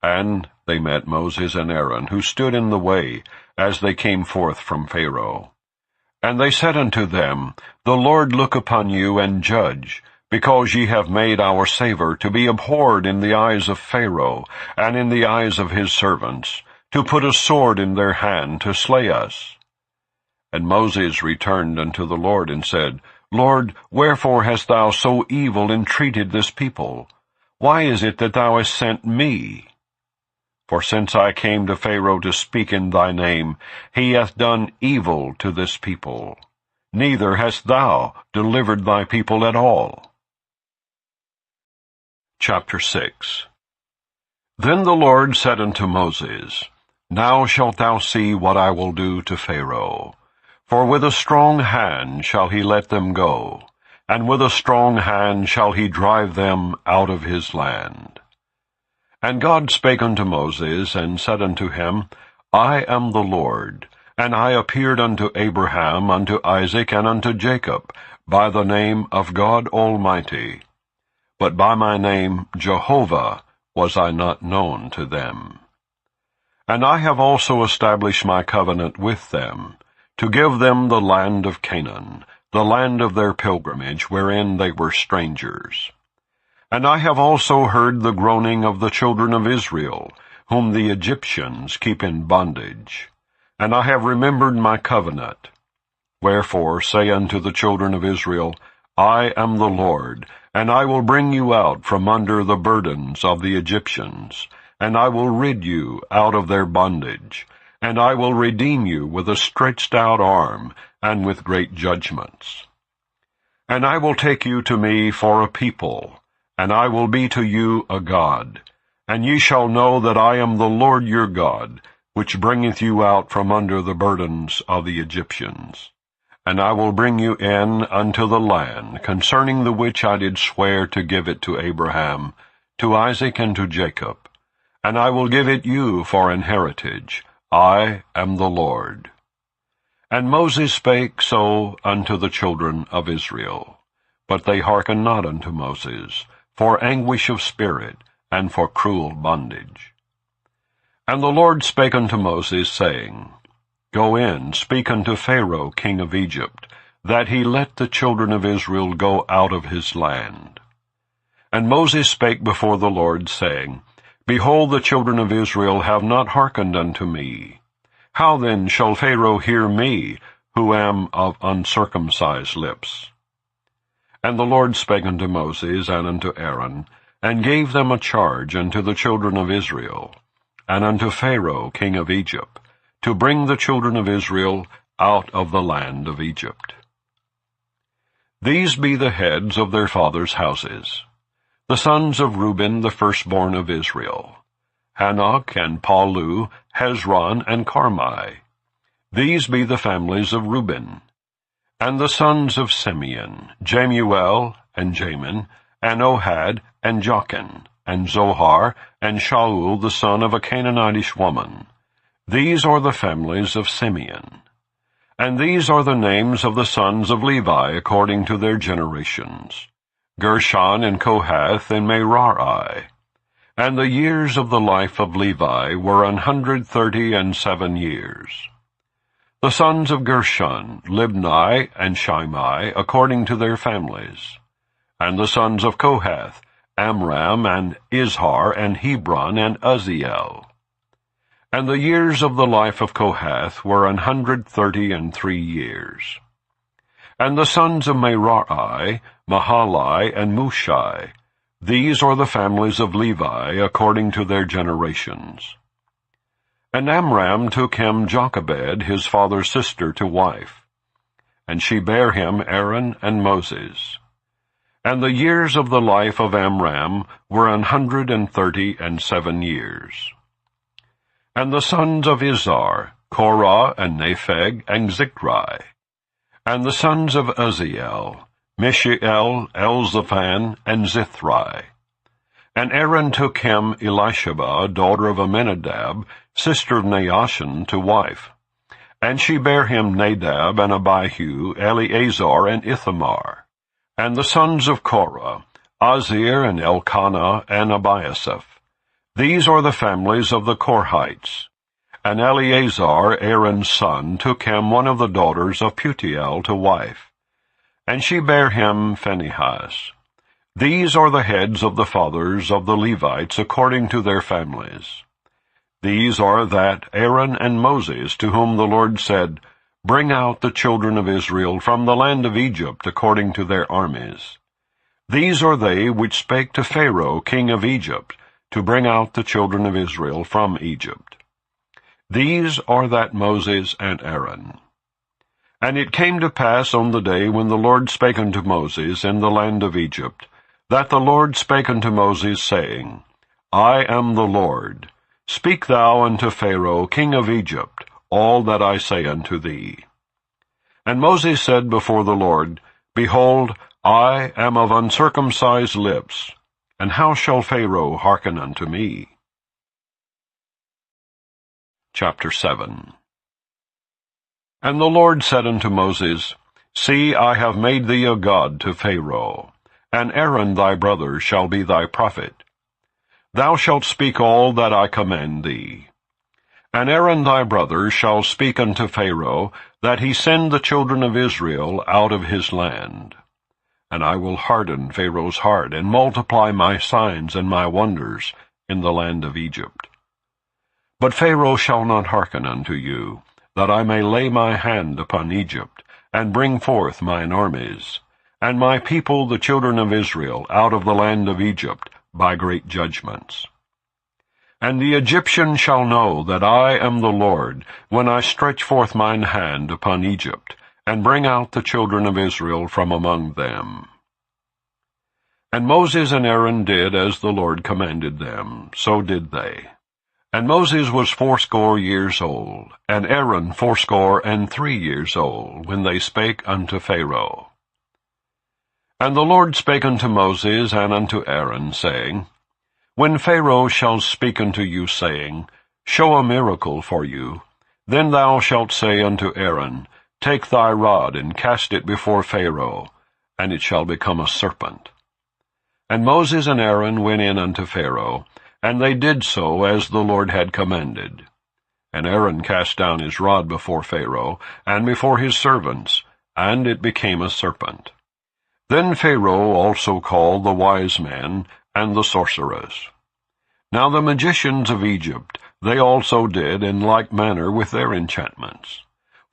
And they met Moses and Aaron, who stood in the way, as they came forth from Pharaoh. And they said unto them, The Lord look upon you and judge, because ye have made our savour to be abhorred in the eyes of Pharaoh, and in the eyes of his servants, to put a sword in their hand to slay us. And Moses returned unto the Lord, and said, Lord, wherefore hast thou so evil entreated this people? Why is it that thou hast sent me? For since I came to Pharaoh to speak in thy name, he hath done evil to this people. Neither hast thou delivered thy people at all. Chapter 6. Then the Lord said unto Moses, Now shalt thou see what I will do to Pharaoh. For with a strong hand shall he let them go, and with a strong hand shall he drive them out of his land. And God spake unto Moses, and said unto him, I am the Lord, and I appeared unto Abraham, unto Isaac, and unto Jacob, by the name of God Almighty. But by my name Jehovah was I not known to them. And I have also established my covenant with them, to give them the land of Canaan, the land of their pilgrimage, wherein they were strangers. And I have also heard the groaning of the children of Israel, whom the Egyptians keep in bondage. And I have remembered my covenant. Wherefore say unto the children of Israel, I am the Lord, and I will bring you out from under the burdens of the Egyptians, and I will rid you out of their bondage, and I will redeem you with a stretched out arm, and with great judgments. And I will take you to me for a people, and I will be to you a God. And ye shall know that I am the Lord your God, which bringeth you out from under the burdens of the Egyptians. And I will bring you in unto the land, concerning the which I did swear to give it to Abraham, to Isaac, and to Jacob. And I will give it you for an heritage. I am the Lord. And Moses spake so unto the children of Israel. But they hearkened not unto Moses, for anguish of spirit, and for cruel bondage. And the Lord spake unto Moses, saying, Go in, speak unto Pharaoh king of Egypt, that he let the children of Israel go out of his land. And Moses spake before the Lord, saying, Behold, the children of Israel have not hearkened unto me. How then shall Pharaoh hear me, who am of uncircumcised lips? And the Lord spake unto Moses and unto Aaron, and gave them a charge unto the children of Israel, and unto Pharaoh king of Egypt, to bring the children of Israel out of the land of Egypt. These be the heads of their fathers' houses. The sons of Reuben, the firstborn of Israel, Hanok and Palu, Hezron and Carmi. These be the families of Reuben. And the sons of Simeon, Jemuel and Jamin, and Ohad and Jachin, and Zohar, and Shaul the son of a Canaanitish woman. These are the families of Simeon. And these are the names of the sons of Levi according to their generations, Gershon, and Kohath, and Merari. And the years of the life of Levi were 137 years. The sons of Gershon, Libni, and Shimei, according to their families. And the sons of Kohath, Amram, and Izhar, and Hebron, and Uzziel. And the years of the life of Kohath were 133 years. And the sons of Merari, Mahali, and Mushai, these are the families of Levi, according to their generations. And Amram took him Jochebed, his father's sister, to wife, and she bare him Aaron and Moses. And the years of the life of Amram were 137 years. And the sons of Izhar, Korah, and Nepheg, and Zichri. And the sons of Uzziel, Mishael, Elzaphan, and Zithri. And Aaron took him Elisheba, daughter of Amminadab, sister of Naashon, to wife. And she bare him Nadab, and Abihu, Eleazar, and Ithamar. And the sons of Korah, Azir, and Elkanah, and Abiasaph. These are the families of the Korhites. And Eleazar, Aaron's son, took him one of the daughters of Putiel to wife. And she bare him Phinehas. These are the heads of the fathers of the Levites according to their families. These are that Aaron and Moses, to whom the Lord said, Bring out the children of Israel from the land of Egypt according to their armies. These are they which spake to Pharaoh king of Egypt, to bring out the children of Israel from Egypt. These are that Moses and Aaron. And it came to pass on the day when the Lord spake unto Moses in the land of Egypt, that the Lord spake unto Moses, saying, I am the Lord. Speak thou unto Pharaoh king of Egypt all that I say unto thee. And Moses said before the Lord, Behold, I am of uncircumcised lips, and how shall Pharaoh hearken unto me? Chapter 7. And the Lord said unto Moses, See, I have made thee a god to Pharaoh, and Aaron thy brother shall be thy prophet. Thou shalt speak all that I command thee. And Aaron thy brother shall speak unto Pharaoh, that he send the children of Israel out of his land. And I will harden Pharaoh's heart, and multiply my signs and my wonders in the land of Egypt. But Pharaoh shall not hearken unto you, that I may lay my hand upon Egypt, and bring forth mine armies, and my people the children of Israel out of the land of Egypt by great judgments. And the Egyptians shall know that I am the Lord, when I stretch forth mine hand upon Egypt, and bring out the children of Israel from among them. And Moses and Aaron did as the Lord commanded them, so did they. And Moses was 80 years old, and Aaron 83 years old, when they spake unto Pharaoh. And the Lord spake unto Moses and unto Aaron, saying, When Pharaoh shall speak unto you, saying, Show a miracle for you, then thou shalt say unto Aaron, Take thy rod, and cast it before Pharaoh, and it shall become a serpent. And Moses and Aaron went in unto Pharaoh, and they did so as the Lord had commanded. And Aaron cast down his rod before Pharaoh, and before his servants, and it became a serpent. Then Pharaoh also called the wise men and the sorcerers. Now the magicians of Egypt, they also did in like manner with their enchantments.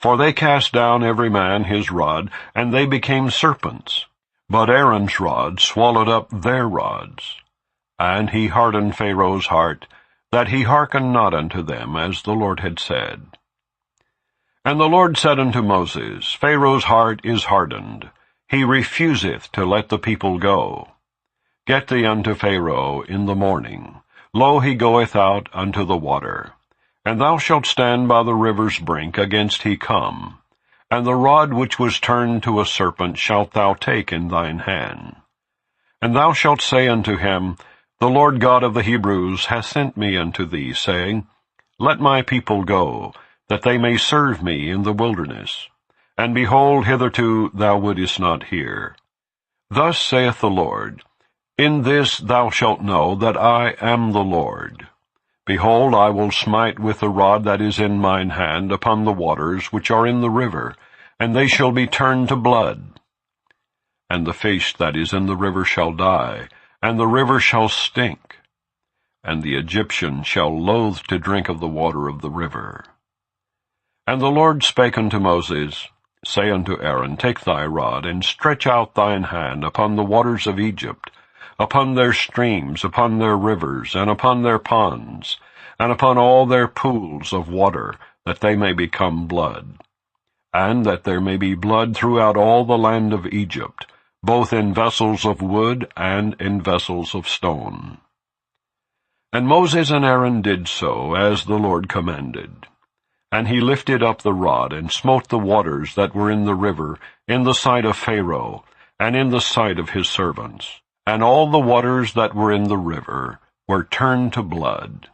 For they cast down every man his rod, and they became serpents. But Aaron's rod swallowed up their rods. And he hardened Pharaoh's heart, that he hearkened not unto them, as the Lord had said. And the Lord said unto Moses, Pharaoh's heart is hardened. He refuseth to let the people go. Get thee unto Pharaoh in the morning. Lo, he goeth out unto the water. And thou shalt stand by the river's brink against he come. And the rod which was turned to a serpent shalt thou take in thine hand. And thou shalt say unto him, The Lord God of the Hebrews hath sent me unto thee, saying, Let my people go, that they may serve me in the wilderness. And behold, hitherto thou wouldest not hear. Thus saith the Lord, In this thou shalt know that I am the Lord. Behold, I will smite with the rod that is in mine hand upon the waters which are in the river, and they shall be turned to blood. And the fish that is in the river shall die, and the river shall stink, and the Egyptian shall loathe to drink of the water of the river. And the Lord spake unto Moses, Say unto Aaron, Take thy rod, and stretch out thine hand upon the waters of Egypt, upon their streams, upon their rivers, and upon their ponds, and upon all their pools of water, that they may become blood. And that there may be blood throughout all the land of Egypt, both in vessels of wood and in vessels of stone. And Moses and Aaron did so, as the Lord commanded. And he lifted up the rod, and smote the waters that were in the river, in the sight of Pharaoh, and in the sight of his servants. And all the waters that were in the river were turned to blood.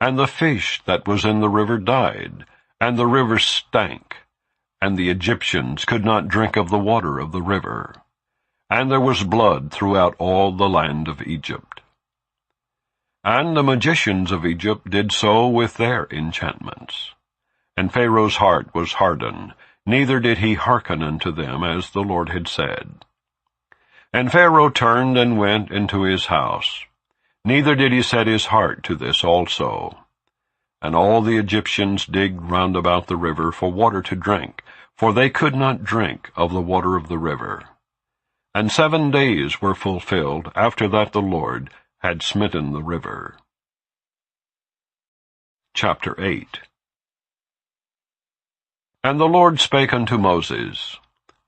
And the fish that was in the river died, and the river stank, and the Egyptians could not drink of the water of the river. And there was blood throughout all the land of Egypt. And the magicians of Egypt did so with their enchantments. And Pharaoh's heart was hardened, neither did he hearken unto them, as the Lord had said. And Pharaoh turned and went into his house, neither did he set his heart to this also. And all the Egyptians digged round about the river for water to drink, for they could not drink of the water of the river. And 7 days were fulfilled after that the Lord had smitten the river. Chapter 8. And the Lord spake unto Moses,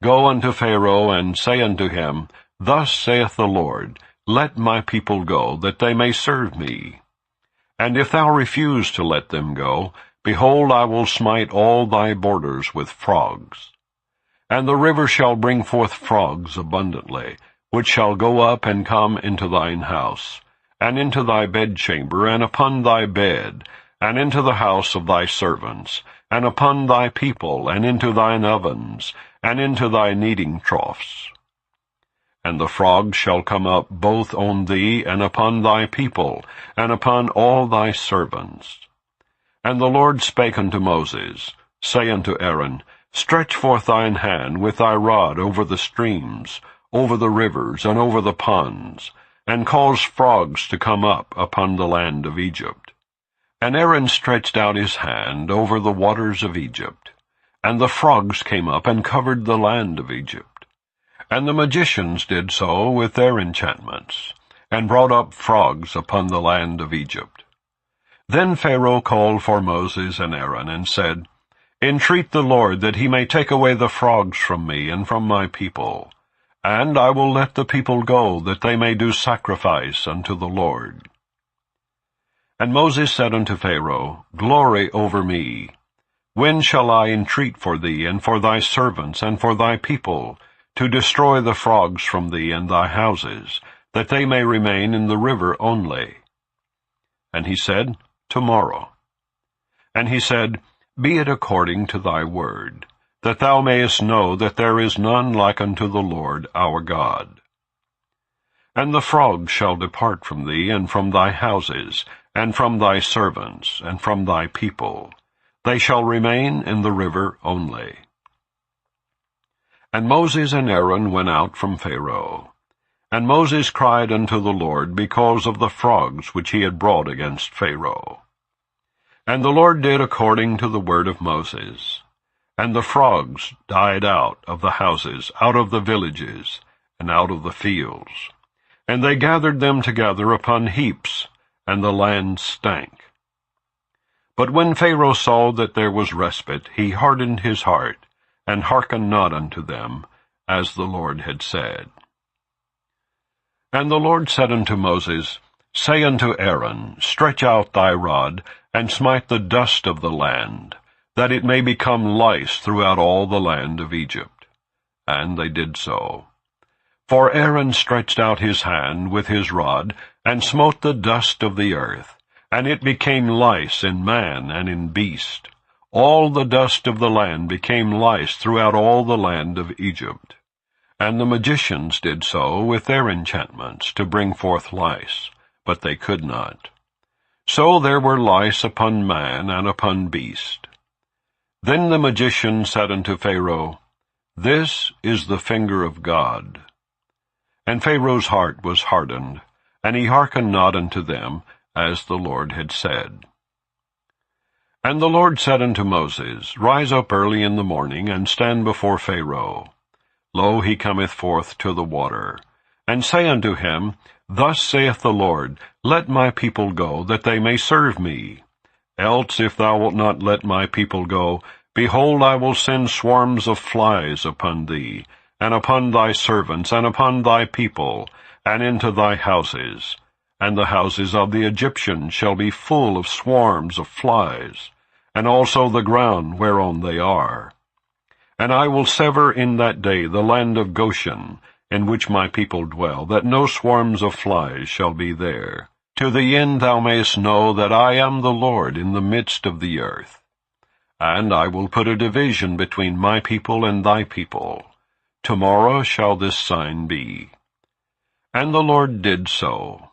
Go unto Pharaoh, and say unto him, Thus saith the Lord, Let my people go, that they may serve me. And if thou refuse to let them go, behold, I will smite all thy borders with frogs. And the river shall bring forth frogs abundantly, which shall go up and come into thine house, and into thy bedchamber, and upon thy bed, and into the house of thy servants, and upon thy people, and into thine ovens, and into thy kneading troughs. And the frogs shall come up both on thee, and upon thy people, and upon all thy servants. And the Lord spake unto Moses, Say unto Aaron, Stretch forth thine hand with thy rod over the streams, over the rivers, and over the ponds, and cause frogs to come up upon the land of Egypt. And Aaron stretched out his hand over the waters of Egypt, and the frogs came up and covered the land of Egypt. And the magicians did so with their enchantments, and brought up frogs upon the land of Egypt. Then Pharaoh called for Moses and Aaron, and said, Entreat the Lord that he may take away the frogs from me and from my people, and I will let the people go, that they may do sacrifice unto the Lord. And Moses said unto Pharaoh, Glory over me. When shall I entreat for thee, and for thy servants, and for thy people, to destroy the frogs from thee and thy houses, that they may remain in the river only? And he said, Tomorrow. And he said, Be it according to thy word, that thou mayest know that there is none like unto the Lord our God. And the frogs shall depart from thee, and from thy houses, and from thy servants, and from thy people. They shall remain in the river only. And Moses and Aaron went out from Pharaoh. And Moses cried unto the Lord because of the frogs which he had brought against Pharaoh. And the Lord did according to the word of Moses. And the frogs died out of the houses, out of the villages, and out of the fields. And they gathered them together upon heaps, and the land stank. But when Pharaoh saw that there was respite, he hardened his heart, and hearkened not unto them, as the Lord had said. And the Lord said unto Moses, Say unto Aaron, Stretch out thy rod, and smite the dust of the land, that it may become lice throughout all the land of Egypt. And they did so. For Aaron stretched out his hand with his rod, and smote the dust of the earth, and it became lice in man and in beast. All the dust of the land became lice throughout all the land of Egypt. And the magicians did so with their enchantments, to bring forth lice, but they could not. So there were lice upon man and upon beast. Then the magician said unto Pharaoh, This is the finger of God. And Pharaoh's heart was hardened, and he hearkened not unto them, as the Lord had said. And the Lord said unto Moses, Rise up early in the morning, and stand before Pharaoh. Lo, he cometh forth to the water. And say unto him, Thus saith the Lord, Let my people go, that they may serve me. Else, if thou wilt not let my people go, behold, I will send swarms of flies upon thee, and upon thy servants, and upon thy people, and into thy houses. And the houses of the Egyptians shall be full of swarms of flies, and also the ground whereon they are. And I will sever in that day the land of Goshen, in which my people dwell, that no swarms of flies shall be there, to the end thou mayest know that I am the Lord in the midst of the earth. And I will put a division between my people and thy people. Tomorrow shall this sign be. And the Lord did so.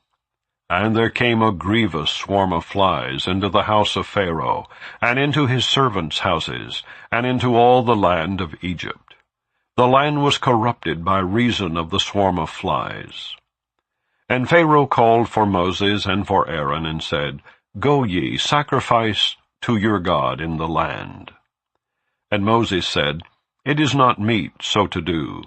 And there came a grievous swarm of flies into the house of Pharaoh, and into his servants' houses, and into all the land of Egypt. The land was corrupted by reason of the swarm of flies. And Pharaoh called for Moses and for Aaron, and said, Go ye, sacrifice to your God in the land. And Moses said, It is not meet so to do,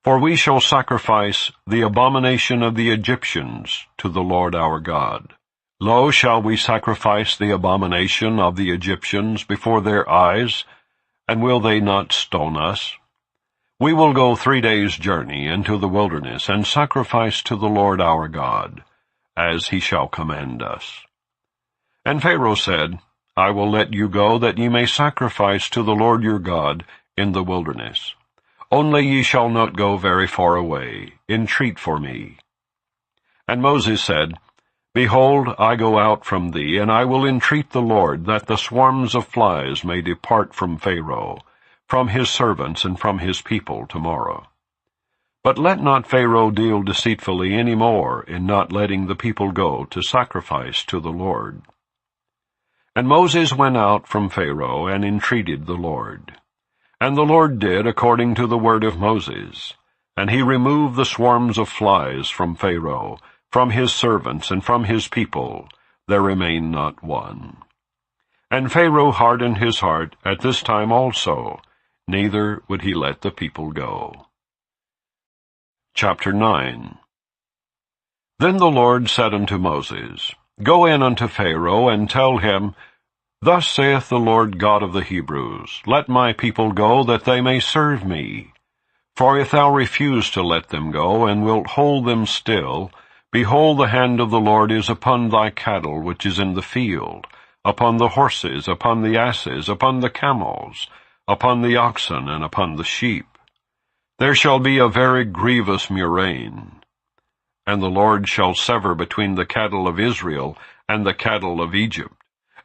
for we shall sacrifice the abomination of the Egyptians to the Lord our God. Lo, shall we sacrifice the abomination of the Egyptians before their eyes, and will they not stone us? We will go 3 days' journey into the wilderness, and sacrifice to the Lord our God, as he shall command us. And Pharaoh said, I will let you go, that ye may sacrifice to the Lord your God in the wilderness. Only ye shall not go very far away. Entreat for me. And Moses said, Behold, I go out from thee, and I will entreat the Lord, that the swarms of flies may depart from Pharaoh, from his servants, and from his people tomorrow. But let not Pharaoh deal deceitfully any more in not letting the people go to sacrifice to the Lord. And Moses went out from Pharaoh, and entreated the Lord. And the Lord did according to the word of Moses. And he removed the swarms of flies from Pharaoh, from his servants, and from his people. There remained not one. And Pharaoh hardened his heart at this time also, neither would he let the people go. Chapter 9. Then the Lord said unto Moses, Go in unto Pharaoh, and tell him, Thus saith the Lord God of the Hebrews, Let my people go, that they may serve me. For if thou refuse to let them go, and wilt hold them still, behold, the hand of the Lord is upon thy cattle which is in the field, upon the horses, upon the asses, upon the camels, upon the oxen, and upon the sheep. There shall be a very grievous murrain. And the Lord shall sever between the cattle of Israel and the cattle of Egypt.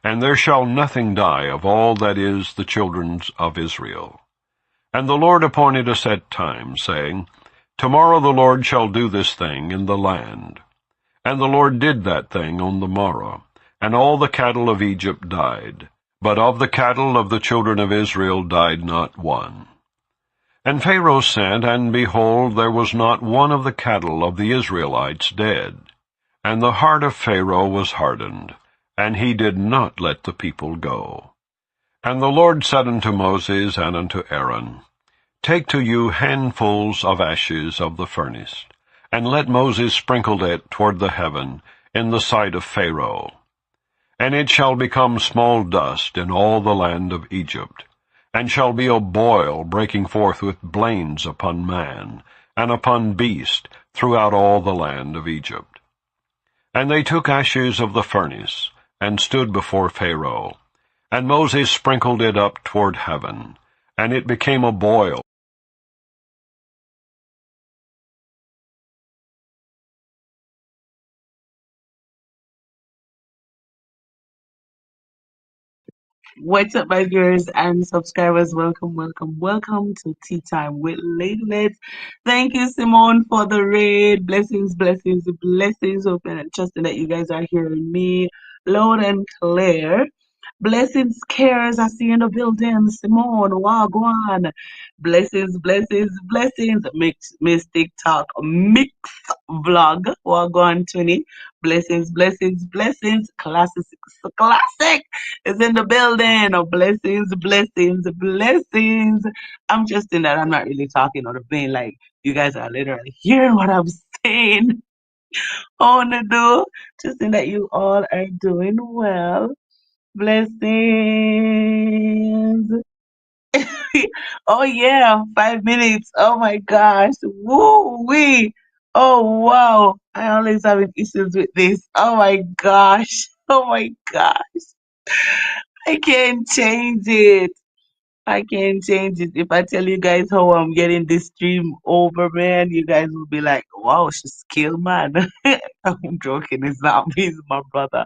And there shall nothing die of all that is the children of Israel. And the Lord appointed a set time, saying, Tomorrow the Lord shall do this thing in the land. And the Lord did that thing on the morrow, and all the cattle of Egypt died. But of the cattle of the children of Israel died not one. And Pharaoh sent, and behold, there was not one of the cattle of the Israelites dead. And the heart of Pharaoh was hardened, and he did not let the people go. And the Lord said unto Moses and unto Aaron, Take to you handfuls of ashes of the furnace, and let Moses sprinkle it toward the heaven in the sight of Pharaoh. And it shall become small dust in all the land of Egypt, and shall be a boil breaking forth with blains upon man, and upon beast throughout all the land of Egypt. And they took ashes of the furnace, and stood before Pharaoh. And Moses sprinkled it up toward heaven, and it became a boil. What's up, my viewers and subscribers? Welcome to Tea Time with Lady Let's. Thank you, Simone, for the raid. Blessings. Hope and trusting that you guys are hearing me loud and clear. Blessings, cares. I see you in the building. Simone, Wagwan. Blessings, blessings, blessings. Miss TikTok mix vlog. Wagwan 20. Blessings, blessings, blessings. Classic is in the building. Oh, blessings, blessings, blessings. I'm just in that. I'm not really talking on the vein. Like, you guys are literally hearing what I'm saying. On the do. Just in that you all are doing well. Blessings. Oh yeah, 5 minutes. Oh my gosh. Woo wee. Oh wow. I always having issues with this. Oh my gosh. Oh my god. I can't change it. I can't change it. If I tell you guys how I'm getting this stream over, man, you guys will be like, wow, she's skilled, man. I'm joking. It's not me, it's my brother.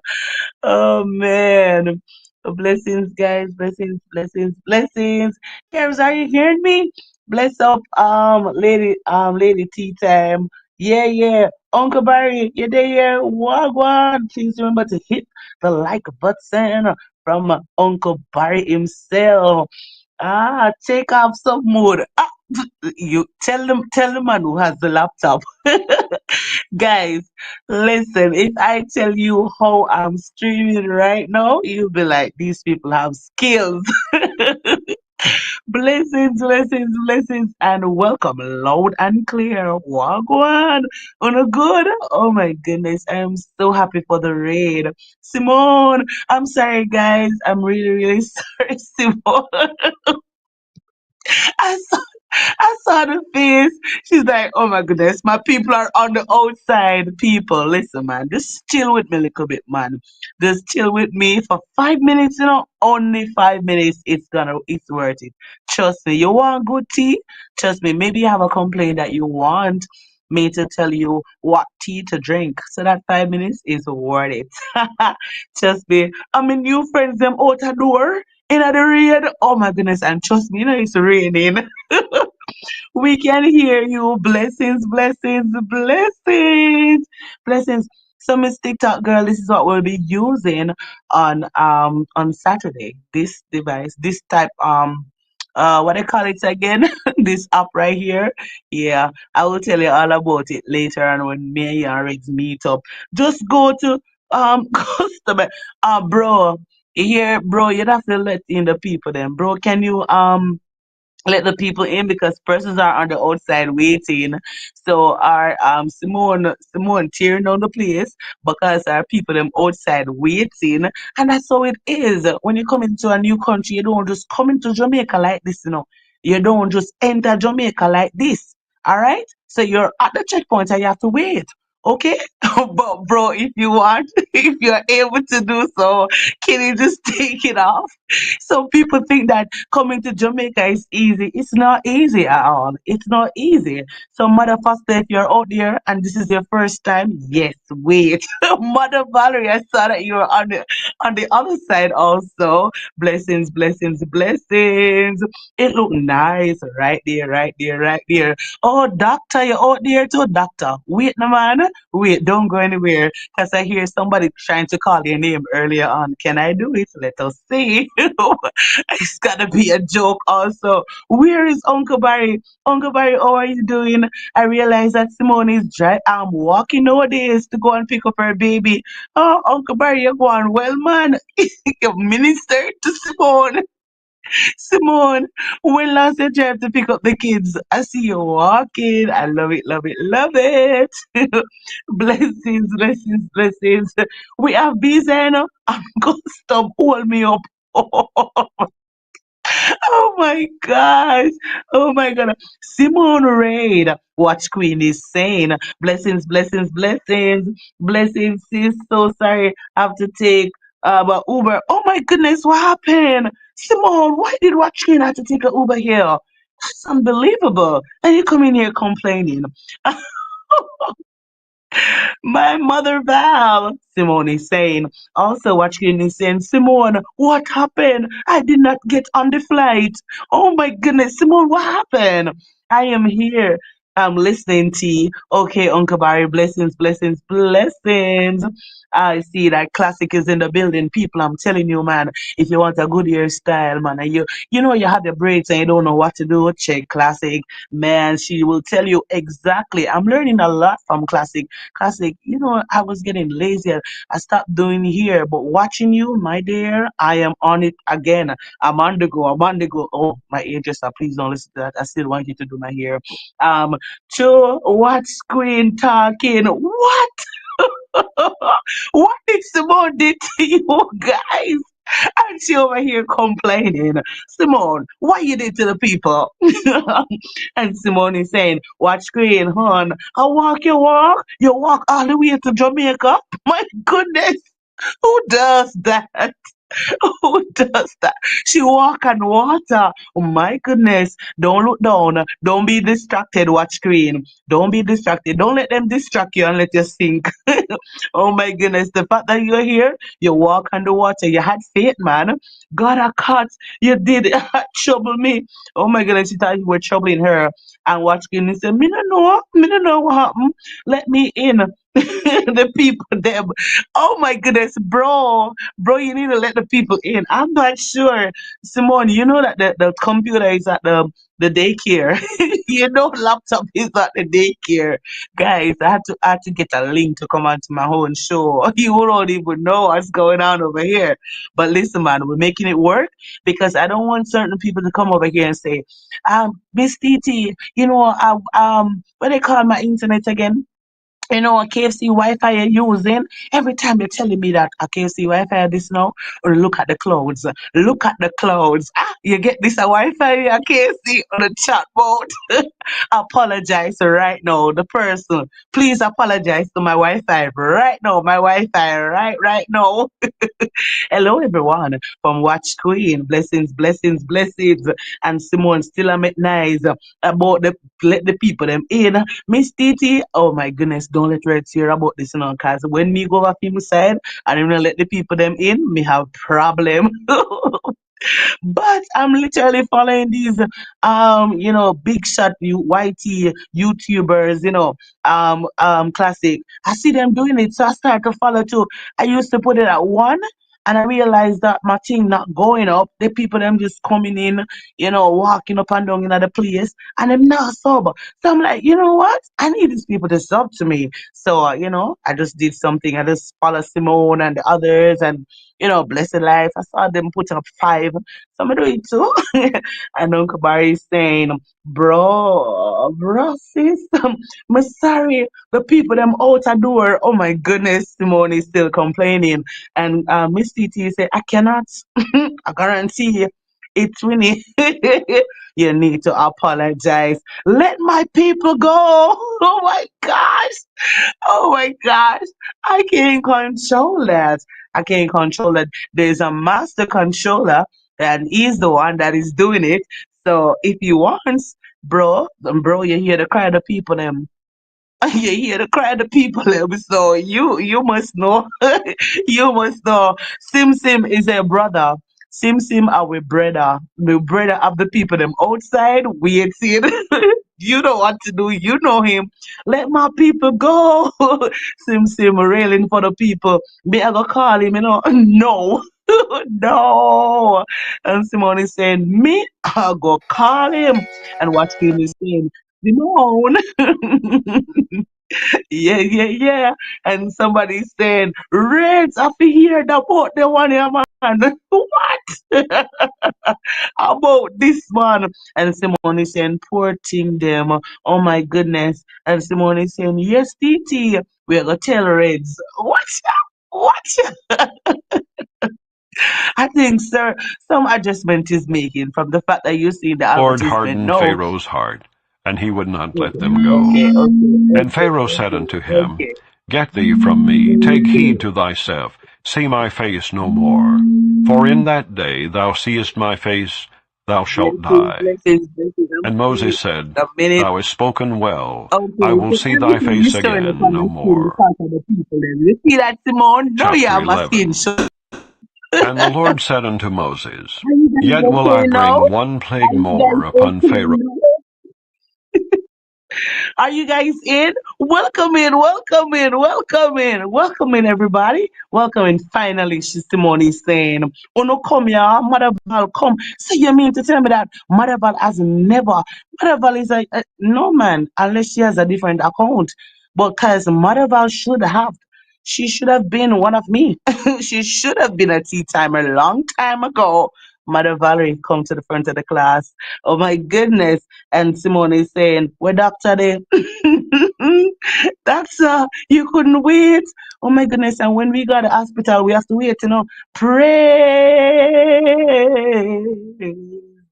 Oh man. Blessings, guys. Blessings, blessings, blessings. Cares, are you hearing me? Bless up, lady tea time. Yeah, yeah. Uncle Barry, you there? Wagwan. Please remember to hit the like button from Uncle Barry himself. Take off some mood. You tell the man who has the laptop. Guys, listen, if I tell you how I'm streaming right now, you'll be like, these people have skills. Blessings, blessings, blessings, and welcome loud and clear. Wagwan, on a good. Oh my goodness, I am so happy for the raid. Simone, I'm sorry, guys. I'm really, really sorry, Simone. I I saw the face. She's like, oh my goodness, my people are on the outside. People, listen, man, just chill with me a little bit, man. Just chill with me for 5 minutes, only 5 minutes. It's worth it. Trust me. You want good tea? Trust me. Maybe you have a complaint that you want me to tell you what tea to drink. So that 5 minutes is worth it. Trust me. I mean, new friends, them out the door in the rain. Oh my goodness. And trust me, it's raining. We can hear you. Blessings, blessings, blessings, blessings. So, Miss TikTok girl, this is what we'll be using on Saturday. This device, this type what I call it again? This app right here. Yeah, I will tell you all about it later on when me and you and Riggs meet up. Just go to customer bro. Here, bro, you'd have to let in the people then. Bro, can you let the people in because persons are on the outside waiting. So our Simone tearing down the place because our people them outside waiting. And that's how it is. When you come into a new country, you don't just come into Jamaica like this. You don't just enter Jamaica like this. All right? So you're at the checkpoint and you have to wait. Okay? But bro, if you want, if you're able to do so, can you just take it off? Some people think that coming to Jamaica is easy. It's not easy at all. It's not easy. So, Mother Foster, if you're out there and this is your first time, yes, wait. Mother Valerie, I saw that you were on the other side also. Blessings, blessings, blessings. It looked nice right there, right there, right there. Oh, doctor, you're out there too, doctor. Wait, no man. Wait, don't go anywhere. Because I hear somebody trying to call your name earlier on. Can I do it? Let us see. It's gotta be a joke also. Where is Uncle Barry? Uncle Barry, how are you doing? I realize that Simone is walking nowadays to go and pick up her baby. Oh, Uncle Barry, you're going well, man. You minister to Simone. Simone, when last did you have to pick up the kids? I see you walking. I love it, love it, love it. Blessings, blessings, blessings. We have bees, I'm going to stop hold me up. Oh my gosh. Oh my God. Simone Raid, Watch Queen is saying, blessings, blessings, blessings, blessings, sis. So sorry. I have to take but Uber. Oh my goodness, what happened? Simone, why did Watch Queen have to take an Uber here? That's unbelievable. And you come in here complaining. My mother Val, Simone is saying. Also, watching is saying, Simone, what happened? I did not get on the flight. Oh my goodness, Simone, what happened? I am here. I'm listening, T. Okay, Uncle Barry, blessings, blessings, blessings. I see that classic is in the building. People, I'm telling you, man, if you want a good hairstyle, man, and you know you have your braids and you don't know what to do, check classic. Man, she will tell you exactly. I'm learning a lot from classic. Classic, you know, I was getting lazy. I stopped doing hair, but watching you, my dear, I am on it again. I'm on the go. I'm on the go. Oh, my hairdresser, please don't listen to that. I still want you to do my hair. Um, to what screen talking? What? What did Simone did to you guys? And she over here complaining. Simone, what you did to the people? And Simone is saying, watch screen, hon. I walk you walk. You walk all the way to Jamaica. My goodness. Who does that? Who does that? She walk on water. Oh my goodness. Don't look down. Don't be distracted. Watch screen. Don't be distracted. Don't let them distract you and let you sink. Oh my goodness. The fact that you're here, you walk on the water. You had faith, man. God, I caught. You did trouble me. Oh my goodness. She thought you were troubling her. And watch screen. He said, me no know. Me no know what happened. Let me in. The people, them. Oh my goodness, bro, you need to let the people in. I'm not sure, Simone. You know that the computer is at the daycare. You know, laptop is at the daycare, guys. I had to get a link to come onto my own show. You don't even know what's going on over here. But listen, man, we're making it work because I don't want certain people to come over here and say, Miss TT, you know, what they call my internet again? You know, a KFC Wi-Fi you're using. Every time you're telling me that a KFC Wi-Fi this now, or look at the clouds. Look at the clouds. Ah, you get this a Wi-Fi a KFC on the chat board. Apologize right now. The person, please apologize to my Wi-Fi right now. My Wi-Fi right now. Hello, everyone from Watch Queen. Blessings, blessings, blessings. And Simone still am at nice about the let the people them in. Miss Titi, oh my goodness, don't let her hear about this, you know, because when me go over film side and I'm gonna let the people them in, me have problem. But I'm literally following these big shot YT YouTubers, classic. I see them doing it, so I start to follow too. I used to put it at one and I realized that my thing not going up. The people them just coming in, walking up and down in the place and them not sober. So I'm like, you know what? I need these people to sub to me. So I just did something. I just follow Simone and the others and Blessed Life. I saw them put up five. So I'm doing it too. And Uncle Barry is saying, bro, sis, I'm sorry. The people them out a door. Oh my goodness, Simone is still complaining. And Miss TT said, I cannot. I guarantee you. It's Winnie. You need to apologize. Let my people go. Oh my gosh. Oh my gosh. I can't control that. I can't control it. There's a master controller and he's the one that is doing it. So if you want, bro, you hear the cry of the people them. You hear the cry of the people them. So you must know. You must know. Sim is a brother. Sim our brother. The brother of the people them outside waiting. You know what to do. You know him. Let my people go. Sim railing for the people. Me I go call him, No. No. And Simone is saying, me, I go call him. And watch him is saying, Simone. Yeah. And somebody saying, Reds, I feel hear that about the one here, man. What? About this one? And Simone is saying, poor thing them. Oh my goodness. And Simone is saying, yes, TT, we're gonna tell Reds. What? I think, sir, some adjustment is making from the fact that you see the Lord advertisement. hardened No. Pharaoh's heart, and he would not let Okay, them go. okay, And okay, Pharaoh said okay, unto him, okay, Get thee from me, take okay. heed to thyself, see my face no more. For in that day thou seest my face, thou shalt Blessings, die. blessings, blessings. I'm And coming Moses said, a minute. Thou hast spoken well, I Okay, will so see thy everything face is showing up again on no my screen more. because of the people. Then you see that, Simone? No, you Chapter have my skin 11. show. And the Lord said unto Moses, Are you guys Yet will I okay now? bring one plague Are you more guys upon okay Pharaoh. now? Are you guys in? Welcome in, welcome in, welcome in, welcome in, everybody. Welcome in. Finally, Simone is saying, "Oh no, come here, Mother Val, come." So you mean to tell me that Mother Val has never? Mother Val is a no man, unless she has a different account. But because Mother Val should have. She should have been one of me. She should have been a tea timer a long time ago. Mother Valerie, come to the front of the class. Oh my goodness. And Simone is saying, "We're doctor there." Doctor, you couldn't wait. Oh my goodness. And when we got to the hospital, we have to wait, Praise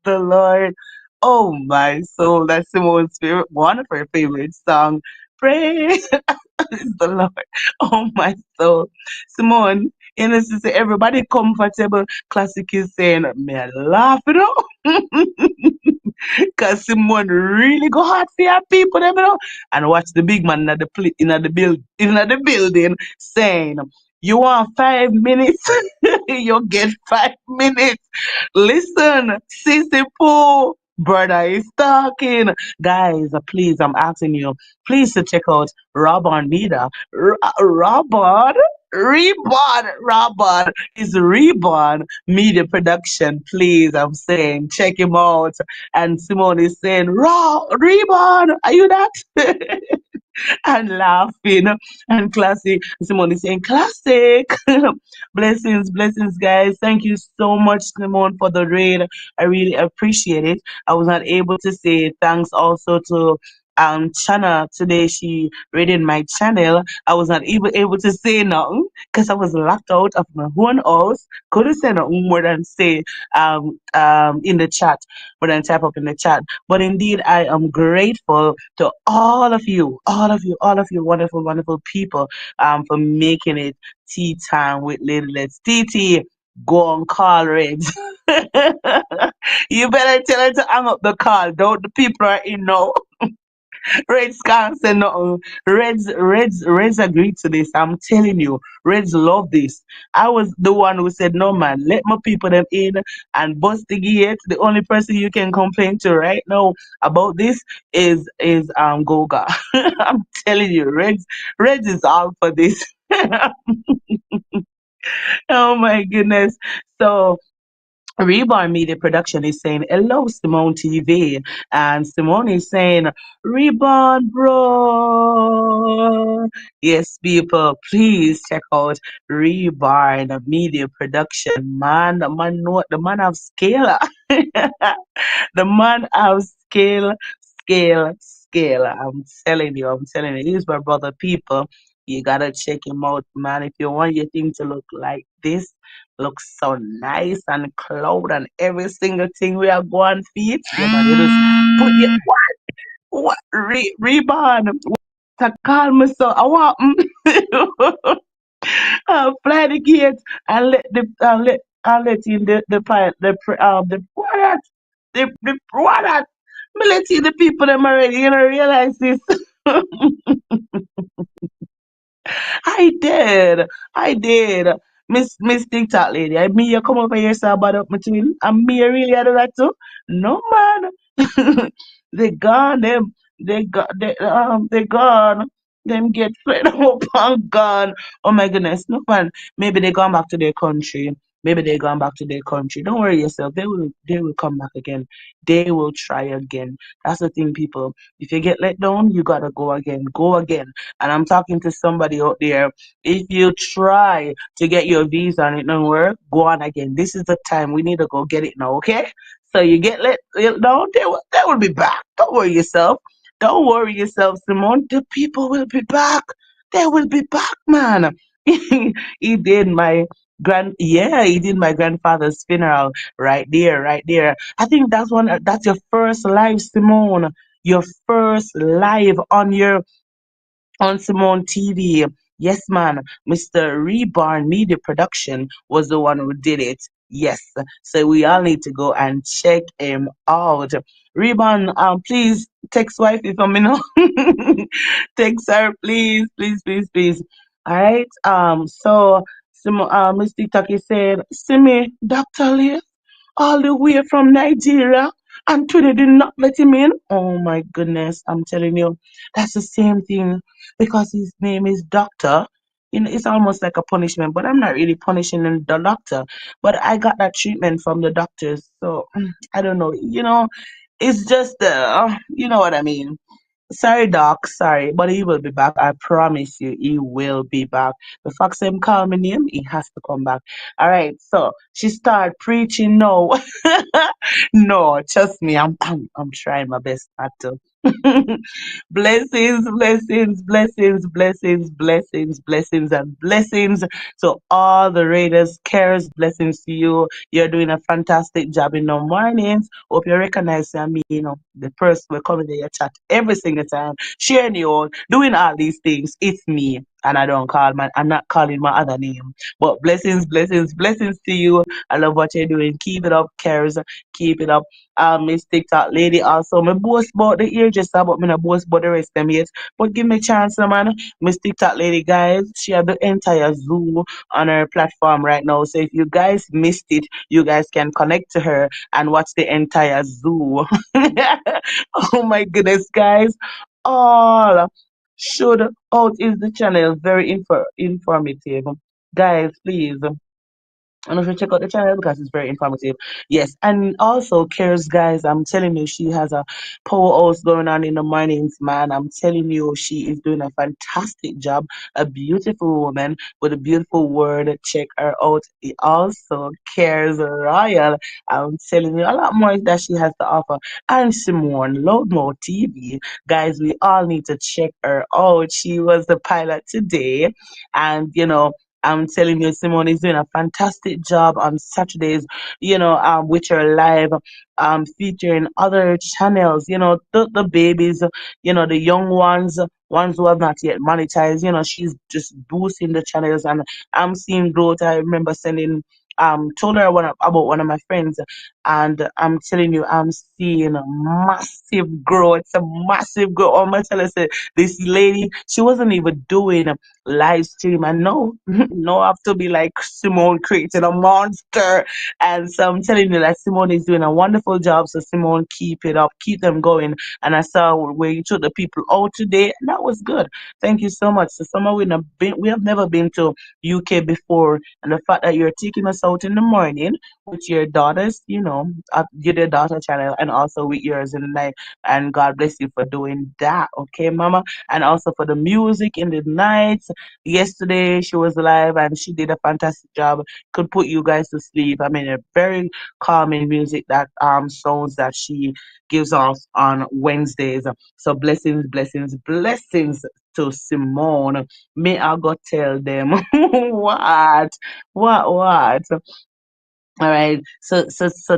the Lord. Oh my soul. That's Simone's favorite, one of her favorite songs. Praise the Lord. Oh my soul. Simone, and this is everybody comfortable. Classic is saying, "Me I laugh, Cause Simone really go hard for your people, and watch the big man in the building saying, "You want 5 minutes? You get 5 minutes. Listen, Sissy Pooh, brother is talking. Guys, please, I'm asking you, please to check out Robert Nida. Robert, Robert is Reborn Media Production. Please, I'm saying, check him out. And Simone is saying, Reborn, are you that? And laughing. And classic. Simone is saying, classic. Blessings, blessings, guys. Thank you so much, Simone, for the raid. I really appreciate it. I was not able to say thanks also to Chana today. She raided my channel. I was not even able to say nothing because I was locked out of my own house. Couldn't say nothing more than say in the chat, more than type up in the chat. But indeed, I am grateful to all of you, all of you wonderful, wonderful people for making it tea time with Lady Let's TT. Go on call Reds. You better tell her to hang up the call. Don't the people are in now. Reds can't say no. Reds agreed to this. I'm telling you, Reds love this. I was the one who said, "No man, let my people them in and bust the gate." The only person you can complain to right now about this is Goga. I'm telling you, Reds is all for this. Oh my goodness. So Reborn Media Production is saying, "Hello, Simone TV." And Simone is saying, "Reborn, bro." Yes, people, please check out Reborn Media Production. Man, the man of scale. The man of scale, scale, scale. I'm telling you, he's my brother, people. You gotta check him out, man. If you want your thing to look like this, looks so nice and cloud and every single thing we are going feet. You gotta just put your reborn to call me so I want fly the gate and let in the pilot the what that the what that me let in the people them already realize this. I did. I did. Miss TikTok lady. I mean you come over here so bad up my twin. And me really I do that too. No man. They gone them. They gone. Them get fed up and gone. Oh my goodness. No man. Maybe they gone back to their country. Maybe they gone back to their country. Don't worry yourself. They will come back again. They will try again. That's the thing, people. If you get let down, you gotta go again. Go again. And I'm talking to somebody out there. If you try to get your visa and it don't work, go on again. This is the time we need to go get it now, okay? So you get let down, they will be back. Don't worry yourself. Don't worry yourself, Simone. The people will be back. They will be back, man. He did my he did my grandfather's funeral right there, right there. I think that's your first live, Simone. Your first live on Simone TV. Yes, man. Mr. Reborn Media Production was the one who did it. Yes. So we all need to go and check him out. Reborn, please text wife if I'm text her, please, please, please, please. All right. So Miss TikTok is saying, "See me, Dr. Lee, all the way from Nigeria. And Twitter did not let him in. Oh my goodness, I'm telling you, that's the same thing because his name is Doctor. You know, it's almost like a punishment, but I'm not really punishing the doctor. But I got that treatment from the doctors, so I don't know. You know, it's just you know what I mean. Sorry, Doc. Sorry, but he will be back. I promise you, he will be back. The fact him call me name, he has to come back. All right. So she start preaching. No, no, trust me. I'm trying my best not to. Blessings, blessings, blessings, blessings, blessings, blessings, and blessings. So all the Raiders cares blessings to you. You're doing a fantastic job in the mornings. Hope you recognize me, you know, the person will come in your chat every single time, sharing your doing all these things. It's me. And I'm not calling my other name. But blessings, blessings, blessings to you. I love what you're doing. Keep it up, cares. Keep it up. Miss TikTok lady also. Me boast about the ear just but me not boast about the rest of them yet. But give me a chance, man. Miss TikTok lady, guys. She have the entire zoo on her platform right now. So if you guys missed it, you guys can connect to her and watch the entire zoo. Oh my goodness, guys. All should out is the channel. Very informative. Guys, please. And if you check out the channel because it's very informative. Yes, and also cares, guys. I'm telling you, she has a powerhouse going on in the mornings, man. I'm telling you, she is doing a fantastic job. A beautiful woman with a beautiful word. Check her out. He also cares royal. I'm telling you, a lot more that she has to offer. And Simone, Loudmouth TV, guys. We all need to check her out. She was the pilot today, and you know. I'm telling you, Simone is doing a fantastic job on Saturdays, you know, with her live, featuring other channels, you know, the babies, you know, the young ones who have not yet monetized, you know, she's just boosting the channels and I'm seeing growth. I remember sending, told her about one of my friends and I'm telling you, I'm seeing a massive growth. It's a massive growth. Oh my tell her, say, this lady, she wasn't even doing live stream. And no, no, I have to be like Simone creating a monster. And so I'm telling you that Simone is doing a wonderful job. So Simone, keep it up, keep them going. And I saw where you took the people out today, and that was good. Thank you so much. So someone we have never been to UK before, and the fact that you're taking us out in the morning with your daughters, you know, your daughter channel, and also with yours in the night. And God bless you for doing that, okay, Mama, and also for the music in the nights. Yesterday she was live and she did a fantastic job. Could put you guys to sleep. I mean, a very calming music that sounds that she gives off on Wednesdays. So blessings, blessings, blessings to Simone. May I go tell them what? All right. So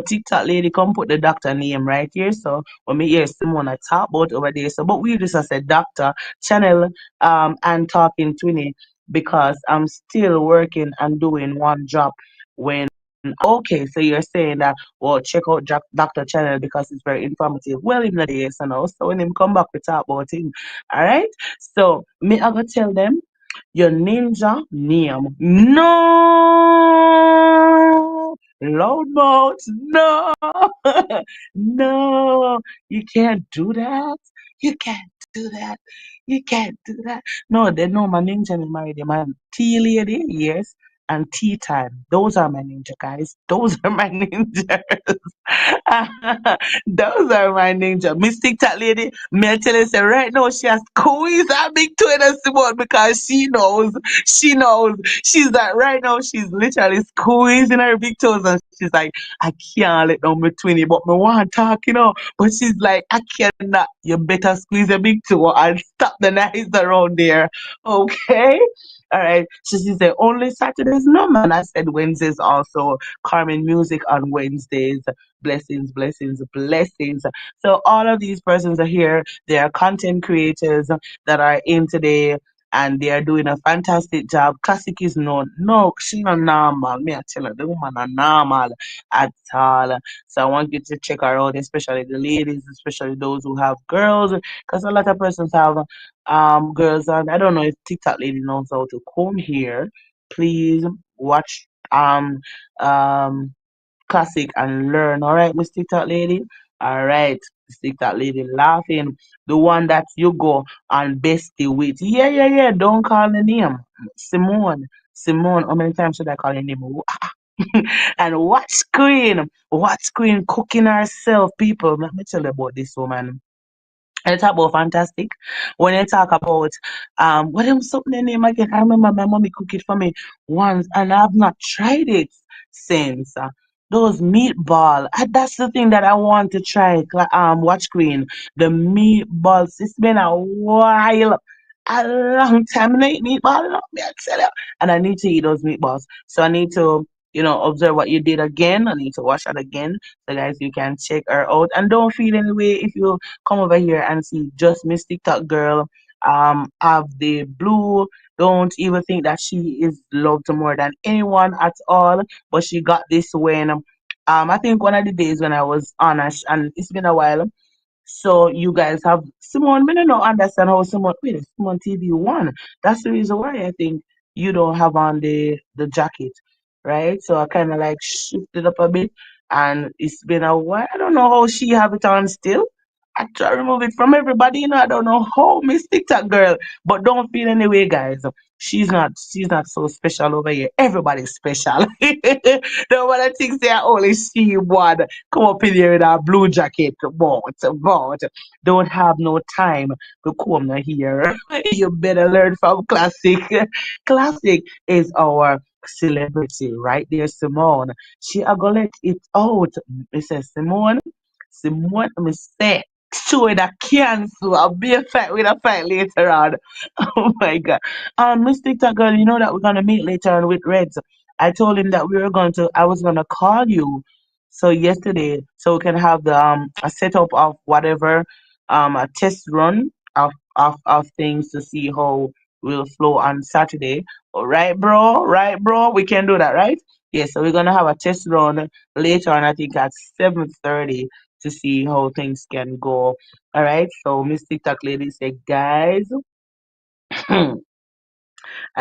TikTok lady come put the doctor name right here. So when me hear someone I talk about over there. So but we just as a doctor channel and talking to me because I'm still working and doing one job when okay, so you're saying that well check out Doctor Channel because it's very informative. Well in the days, you know. So when him come back we talk about him. All right. So me I go tell them your ninja name. No, Loudmouth. No, no, you can't do that. You can't do that. You can't do that. No, they know my ninja name already. My tea lady, yes, and tea time. Those are my ninja guys. Those are my ninjas. Those are my ninja. Mystic Tat Lady, me tell you say right now she has squeezed that big twin Simone because she knows. She's like right now she's literally squeezing her big toes and she's like, I can't let down my twinny, but me want to talk, you know. But she's like, I cannot. You better squeeze your big toe and stop the noise around there. Okay? All right. So she said, only Saturdays? No, man. I said Wednesdays also. Carmen Music on Wednesdays. Blessings, blessings, blessings. So all of these persons are here. They are content creators that are in today and they are doing a fantastic job. Classic is no, she not normal. Me I tell her, the woman are normal at all. So I want you to check her out, especially the ladies, especially those who have girls, because a lot of persons have girls, and I don't know if TikTok lady knows how to come here. Please watch um classic and learn. All right, Miss TikTok lady. All right. Stick that lady laughing. The one that you go on bestie with. Yeah, yeah, yeah. Don't call the name. Simone. Simone. How many times should I call your name? And Watch Queen cooking herself, people. Let me tell you about this woman. And talk about fantastic. When you talk about what am something the name again? I remember my mommy cooked it for me once and I've not tried it since. Those meatball. That's the thing that I want to try. Watch Queen. The meatballs. It's been a while. A long time. I eat meatball, you know, me I tell you. And I need to eat those meatballs. So I need to, observe what you did again. I need to watch that again. So guys, you can check her out. And don't feel any way if you come over here and see just Miss TikTok girl have the blue. Don't even think that she is loved more than anyone at all. But she got this when I think one of the days when I was on and it's been a while. So you guys have Simone. Me don't understand how Simone. Wait, Simone TV one. That's the reason why I think you don't have on the jacket, right? So I kind of like shifted up a bit, and it's been a while. I don't know how she have it on still. I try to remove it from everybody, I don't know how Miss TikTok girl, but don't feel any way, guys. She's not so special over here. Everybody's special. Nobody thinks they're only she one come up in here in a blue jacket, but don't have no time to come here. You better learn from Classic. Classic is our celebrity right there, Simone. She a gonna let it out. Mrs. Simone, me say, show that cancel. I'll be a fight with a fight later on. Oh my god. Miss TikTok girl, you know that we're gonna meet later on with Reds. I told him that I was gonna call you so yesterday so we can have the a setup of whatever a test run of things to see how we'll flow on Saturday. All right, bro? Right, bro? We can do that, right? Yeah, so we're gonna have a test run later on, I think at 7:30 to see how things can go. All right, so Miss TikTok lady said, guys, I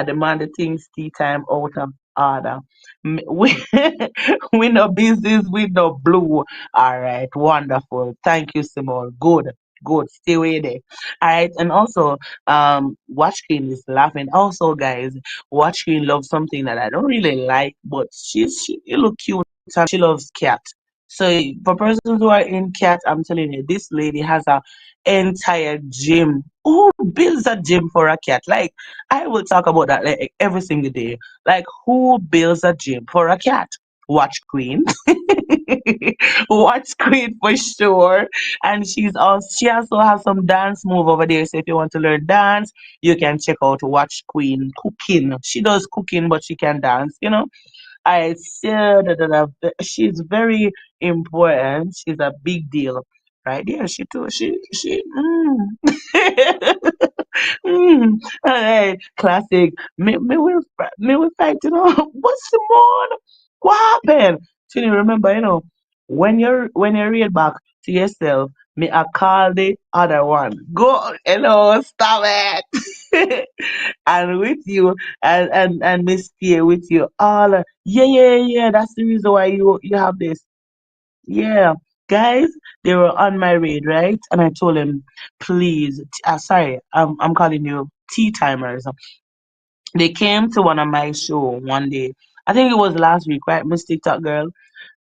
demand the things tea time out of order. We, we no business with no blue. All right, wonderful. Thank you, Simone. Good, good. Stay with it. All right, and also, Watch Queen is laughing. Also, guys, Watch Queen loves something that I don't really like, but she look cute and she loves cat. So for persons who are in cat, I'm telling you, this lady has a entire gym. Who builds a gym for a cat? Like I will talk about that like every single day. Like who builds a gym for a cat? Watch Queen. Watch Queen for sure. And she also has some dance move over there. So if you want to learn dance, you can check out Watch Queen cooking. She does cooking, but she can dance. I said that she's very important. She's a big deal. Right there, she too. Mm, alright, classic. Me will fight, What's the more? What happened? So you remember, when you read back to yourself, me I call the other one. Go, hello, stop it. And with you, and me stay with you. All yeah, yeah, yeah. That's the reason why you have this. Yeah, guys, they were on my raid, right? And I told them, please, sorry, I'm calling you tea timers. They came to one of my show one day. I think it was last week, right, Miss TikTok girl?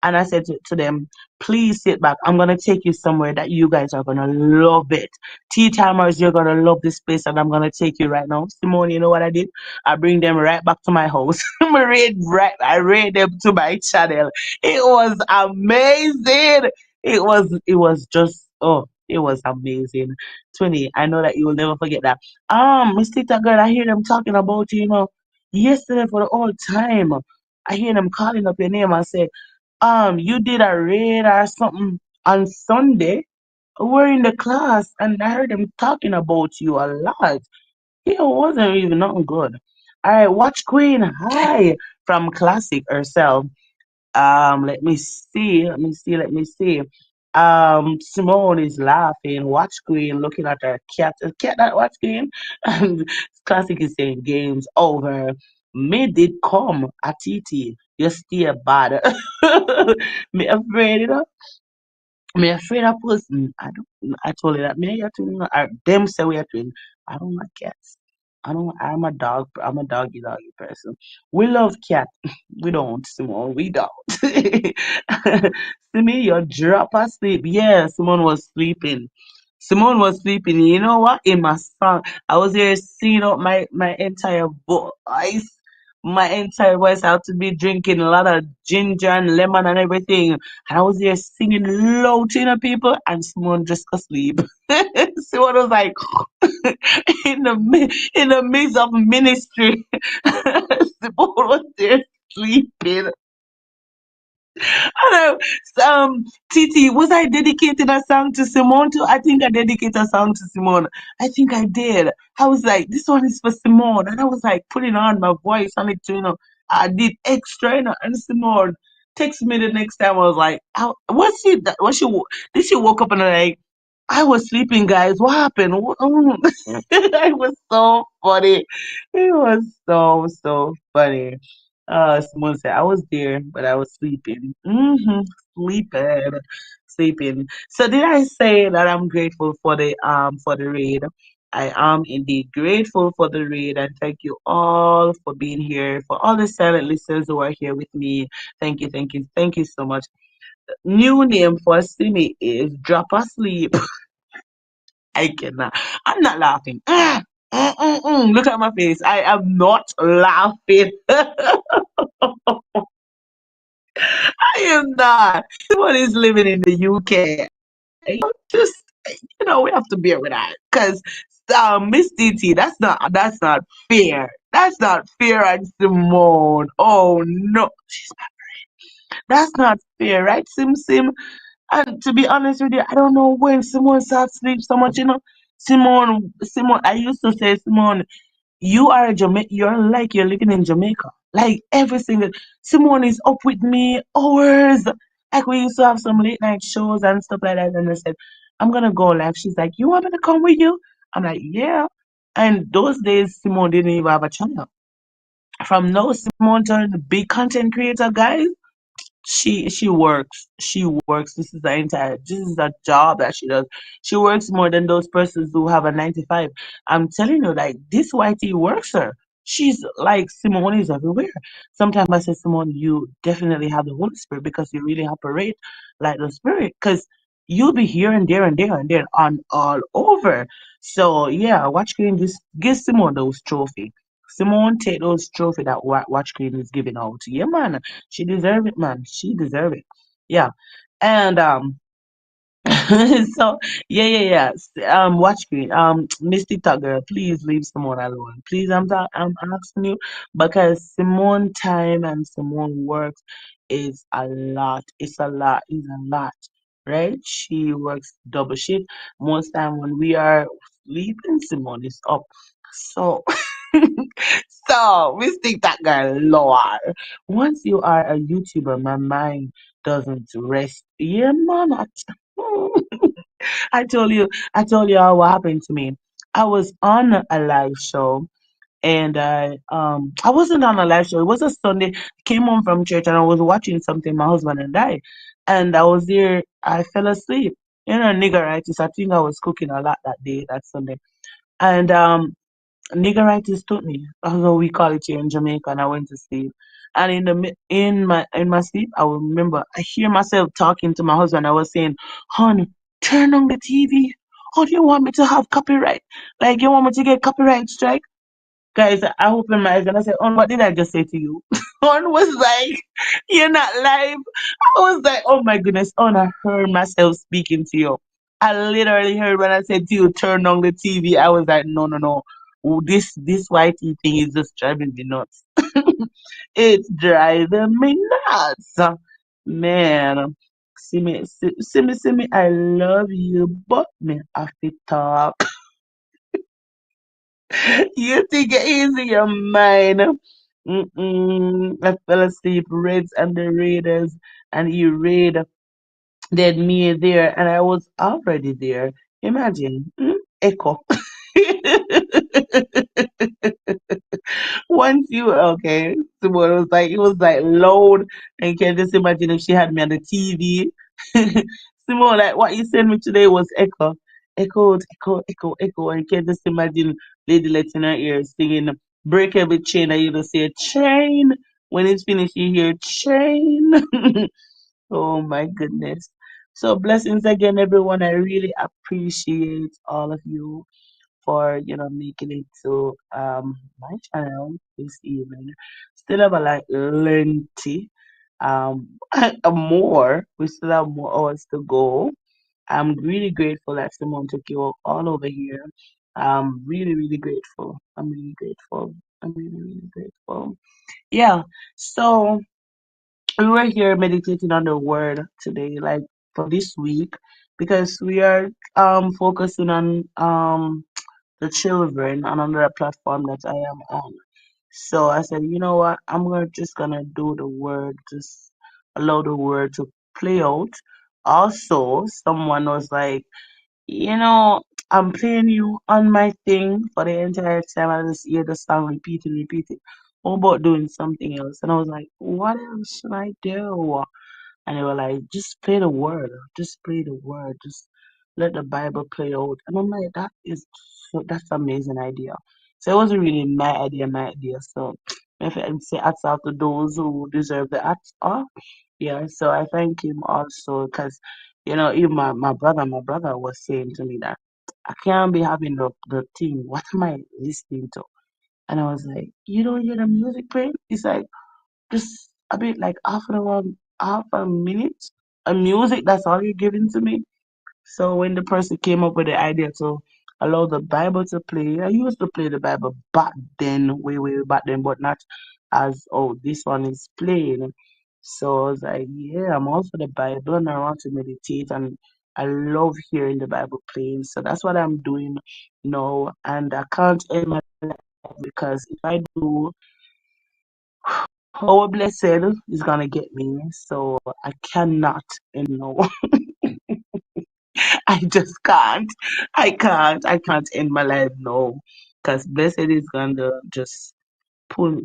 And I said to them, please sit back. I'm going to take you somewhere that you guys are going to love it. Tea timers, you're going to love this place and I'm going to take you right now. Simone, you know what I did? I bring them right back to my house. I raid them to my channel. It was amazing. It was just, oh, it was amazing. 20, I know that you will never forget that. Miss TikTok girl, I hear them talking about you, yesterday for the whole time. I hear them calling up your name and say, you did a raid or something on Sunday. We're in the class and I heard them talking about you a lot. It wasn't even nothing good. All right, Watch Queen, hi from Classic herself. Let me see. Simone is laughing. Watch Queen looking at her cat. A cat that Watch Queen. And Classic is saying games over. Me did come a TT. You stay bad. Me afraid, Me afraid of person. I told you that me a twin. Them say we are twin. I don't like cats. I don't. I'm a dog. I'm a doggy person. We love cat. We don't, Simone. We don't. See me, you drop asleep. Yeah, Simone was sleeping. Simone was sleeping. You know what? In my song, I was here singing out my entire voice. My entire voice. I had to be drinking a lot of ginger and lemon and everything. And I was there singing loud to the people, and Simone just asleep. Simone was like in the midst of ministry. Simone was there sleeping. I know. Titi, was I dedicating a song to Simone too? I think I dedicated a song to Simone. I think I did. I was like, this one is for Simone, and I was like putting on my voice on it too. I did extra, and Simone text me the next time. I was like, was she? Did she woke up and like, I was sleeping, guys. What happened? It was so funny. It was so funny. Someone said I was there, but I was sleeping. Sleeping, sleeping. So did I say that I'm grateful for the raid? I am indeed grateful for the raid, and thank you all for being here. For all the silent listeners who are here with me, thank you so much. New name for Simi is Drop Asleep. I cannot. I'm not laughing. Look at my face. I am not laughing. I am not. Someone is living in the UK. Just we have to bear with that. Cause Miss DT, that's not fair. That's not fair and Simone. Oh no. That's not fair, right, Sim Sim? And to be honest with you, I don't know when Simone starts sleep so much, Simone, I used to say, Simone, you are a Jamaica. You're like you're living in Jamaica. Like every single Simone is up with me hours. Like we used to have some late night shows and stuff like that. And I said, I'm gonna go live. She's like, you want me to come with you? I'm like, yeah. And those days, Simone didn't even have a channel. From now, Simone turned the big content creator, guys. She works. She works. This is a job that she does. She works more than those persons who have a 9 to 5. I'm telling you, like this YT works her. She's like Simone is everywhere. Sometimes I say, Simone, you definitely have the Holy Spirit because you really operate like the Spirit. Because you'll be here and there and there and there on all over. So yeah, Watch Green just give Simone those trophy. Simone take those trophy that Watch Green is giving out. Yeah, man. She deserve it, man. She deserve it. Yeah. And so yeah. Watch me. Misty Tugger, please leave Simone alone. Please, I'm asking you because Simone time and Simone works is a lot. It's a lot. It's a lot. Right? She works double shift. Most time when we are sleeping, Simone is up. So so Misty Tugger, Lord. Once you are a YouTuber, my mind doesn't rest. Yeah, man. I told you all what happened to me. I was on a live show and I wasn't on a live show. It was a Sunday. I came home from church and I was watching something, my husband and I. And I was there, I fell asleep. Niggeritis. I think I was cooking a lot that day, that Sunday. And niggeritis took me. That's what we call it here in Jamaica, and I went to sleep. And in my sleep, I will remember I hear myself talking to my husband. I was saying, "Hon, turn on the TV. How do you want me to have copyright? Like you want me to get copyright strike?" Guys, I opened my eyes and I said, "On, what did I just say to you?" On was like, "You're not live." I was like, "Oh my goodness." On, I heard myself speaking to you. I literally heard when I said to you, "Turn on the TV." I was like, "No, no, no. Oh, this YT thing is just driving me nuts." It's driving me nuts. Man. See me, I love you, but me have to talk. You think it easy your mind. I fell asleep, Reds and the Raiders, and you raid did me there, and I was already there. Imagine, echo. Once you okay, so it was like loud, and you can just imagine if she had me on the TV. Simone, like what you sent me today was echo. Echoed, echo, echo, echo. And you can just imagine Lady Let's in her ear singing Break Every Chain, and you just say chain. When it's finished, you hear chain. Oh my goodness. So blessings again, everyone. I really appreciate all of you for making it to my channel this evening. Still have a like lengthy more. We still have more hours to go. I'm really grateful that someone took you all over here. I'm really, really grateful. I'm really grateful. I'm really, really grateful. Yeah. So we were here meditating on the word today, like for this week, because we are focusing on the children on another platform that I am on. So I said, you know what, just gonna do the word, just allow the word to play out. Also, someone was like, you know, I'm playing you on my thing for the entire time. I just hear the song repeating, repeating. How about doing something else? And I was like, what else should I do? And they were like, just play the word, just play the word, just let the Bible play out. And I'm like, that's an amazing idea. So it wasn't really my idea. So if I say hats off to those who deserve the hats off. Yeah, so I thank him also because, even my brother was saying to me that I can't be having the thing. What am I listening to? And I was like, you don't hear the music playing? He's like, just a bit like half a minute of music. That's all you're giving to me. So when the person came up with the idea to allow the Bible to play, I used to play the Bible back then, way back then, but not as this one is playing. So I was like, yeah, I'm all for the Bible and I want to meditate and I love hearing the Bible playing. So that's what I'm doing now, and I can't end my life because if I do, our blessed is gonna get me. So I cannot, no, I just can't. I can't end my life now. Because blessed is gonna just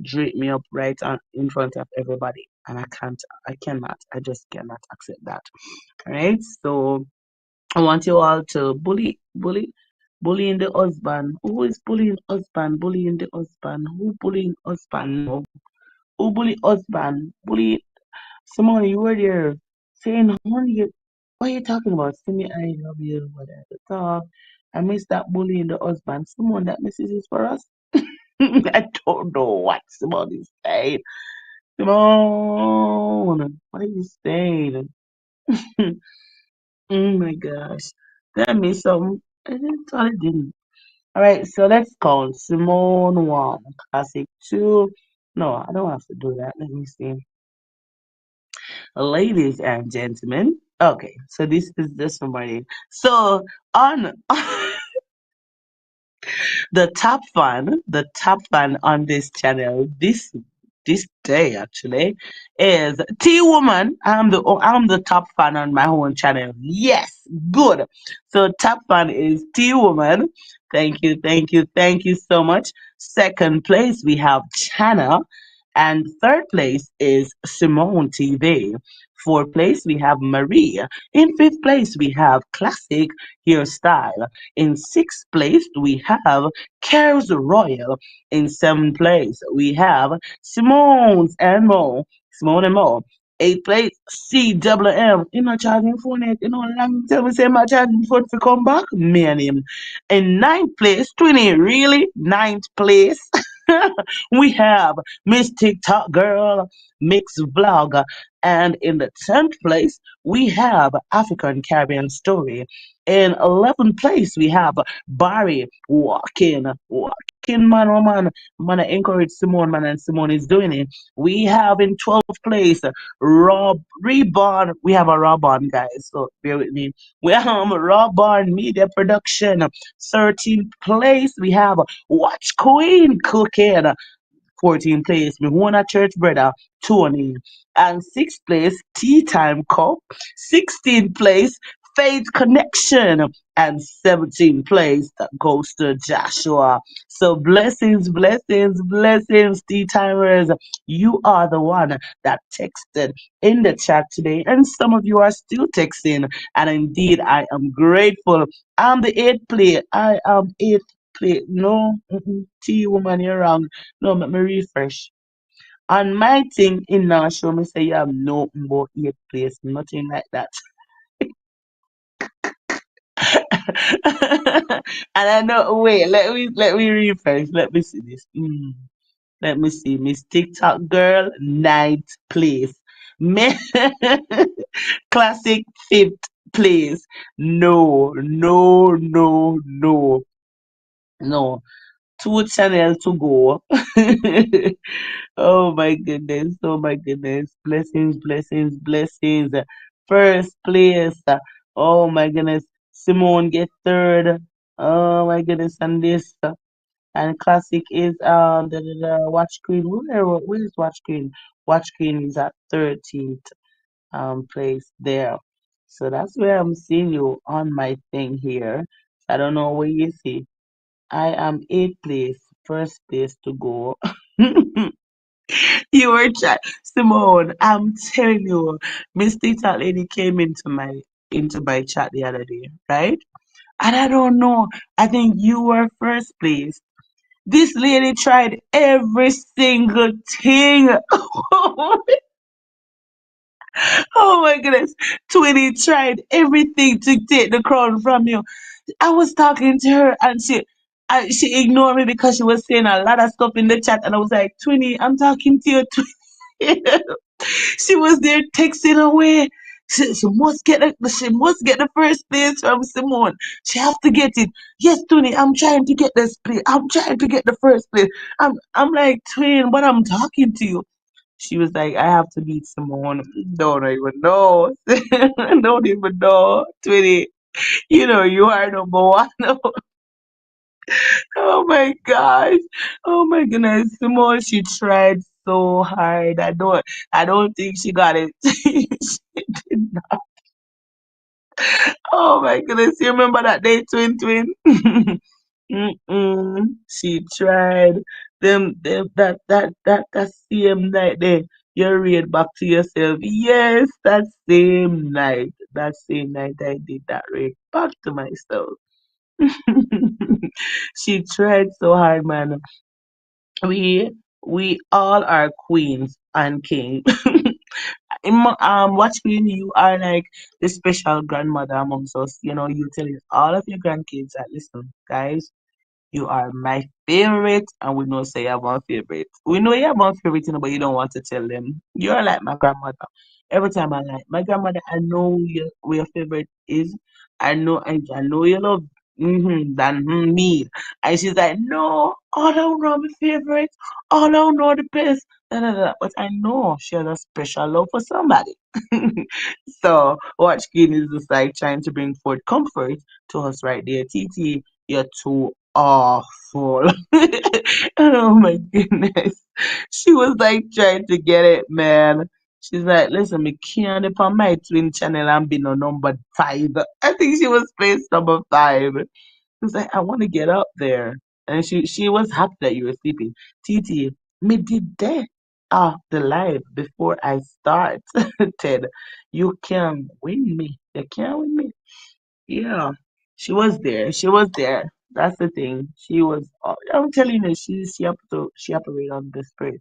drape me up right in front of everybody. And I just cannot accept that. Right? So I want you all to bullying the husband. Who is bullying husband? Bullying the husband. Who bullying husband? No. Who bully husband? Bully Simone, you were there saying, honey, what are you talking about? Send me, I love you, whatever. Talk. I miss that bullying the husband. Someone that message is for us. I don't know what Simone is saying. Simone, what are you saying? Oh my gosh. That means some. I didn't thought it didn't. All right, so let's count. Simone 1, Classic 2. No, I don't have to do that. Let me see. Ladies and gentlemen. Okay, so this is just for my. So on the top fan on this channel this day actually is T Woman. I'm the top fan on my own channel. Yes, good. So top fan is T Woman. Thank you, thank you, thank you so much. Second place we have Chana, and third place is Simone TV. Fourth place we have Marie. In fifth place we have Classic Hairstyle. In sixth place we have Cares Royal. In seventh place we have Simone's and Mo. Simone and Mo. Eighth place CWM. You know charging phone it. Long tell me say my charging phone to come back. Me and him. In ninth place, 20, really? Ninth place. We have Miss TikTok Girl, Mix Vlog. And in the 10th place, we have African Caribbean Story. In 11th place, we have Barry walking man, oh man. Man, I encourage Simone, man, and Simone is doing it. We have in 12th place, Rob Reborn. We have a Robon, guys, so bear with me. We have Robon Media Production. 13th place, we have Watch Queen Cooking. 14th place, me one a church brother, Tony. And 6th place, Tea Time Cup. 16th place, Faith Connection, and 17 place that goes to Joshua. So blessings, blessings, blessings, tea timers. You are the one that texted in the chat today, and some of you are still texting. And indeed, I am grateful. I'm the eighth play. I am eighth play. No, T woman, you're wrong. No, let me refresh. On my thing in now show me say you have no more eighth place, nothing like that. And I know, wait, let me refresh. Let me see this. Let me see. Miss TikTok girl, ninth place. Me- Classic fifth place. No, no, no, no, no. Two channel to go. Oh my goodness. Oh my goodness. Blessings, blessings, blessings. First place. Oh my goodness. Simone get third. Oh my goodness. And this and classic is the watch screen. Where is watch screen? Watch screen is at 13th place there. So that's where I'm seeing you on my thing here. I don't know where you see. I am eighth place, first place to go. You were chat, Simone. I'm telling you, Miss TikTok lady came into my chat the other day, right? And I don't know. I think you were first place. This lady tried every single thing. Oh my goodness. Twinny tried everything to take the crown from you. I was talking to her and she ignored me because she was saying a lot of stuff in the chat and I was like, Twinny, I'm talking to you, Twinny. She was there texting away. She must get the first place from Simone. She have to get it. Yes, Tony, I'm trying to get this place. I'm trying to get the first place. I'm like, Twin, but I'm talking to you. She was like, I have to beat Simone. Don't even know. Don't even know. Twinny, you are number one. Oh my gosh. Oh my goodness. Simone, she tried so hard. I don't think she got it. She did not. Oh my goodness. You remember that day, twin? Mm-mm. She tried. That same night there. You read back to yourself. Yes, that same night. That same night I did that read back to myself. She tried so hard, man. We all are queens and king. Watch Queen, you are like the special grandmother amongst us. You telling all of your grandkids that listen, guys, you are my favorite, and we know say you have one favorite. We know you have one favorite, but you don't want to tell them. You're like my grandmother. Every time I like my grandmother, I know where your favorite is. I know you love than me. And she's like, no, I don't know my favorite. I don't know the best. Da, da, da. But I know she has a special love for somebody. So Watch Queen is just like trying to bring forth comfort to us right there. TT, you're too awful. Oh my goodness. She was like trying to get it, man. She's like, listen, me can't on my twin channel and be no number five. I think she was placed number five. She was like, I want to get up there. And she was happy that you were sleeping. TT, me did that the live before I start. Ted, you can win me. You can't win me. Yeah, she was there. She was there. That's the thing. She was. I'm telling you, she operate on the spirit.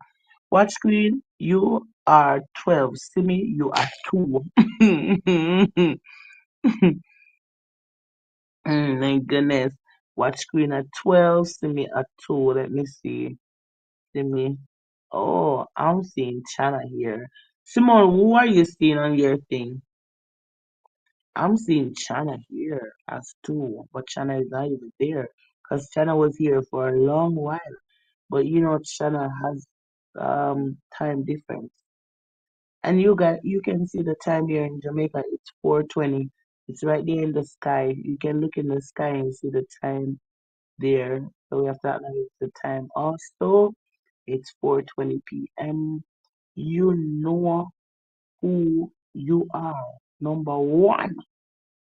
Watch screen. You are 12. Simi, you are 2. My goodness. Watch screen at 12. Simi at 2. Let me see. Simi. Oh, I'm seeing China here. Simone, who are you seeing on your thing? I'm seeing China here as two, but China is not even there because China was here for a long while. But China has time difference, and you can see the time here in Jamaica. It's 4:20. It's right there in the sky. You can look in the sky and see the time there. So we have to acknowledge the time. Also, it's 4:20 p.m. You know who you are. Number one.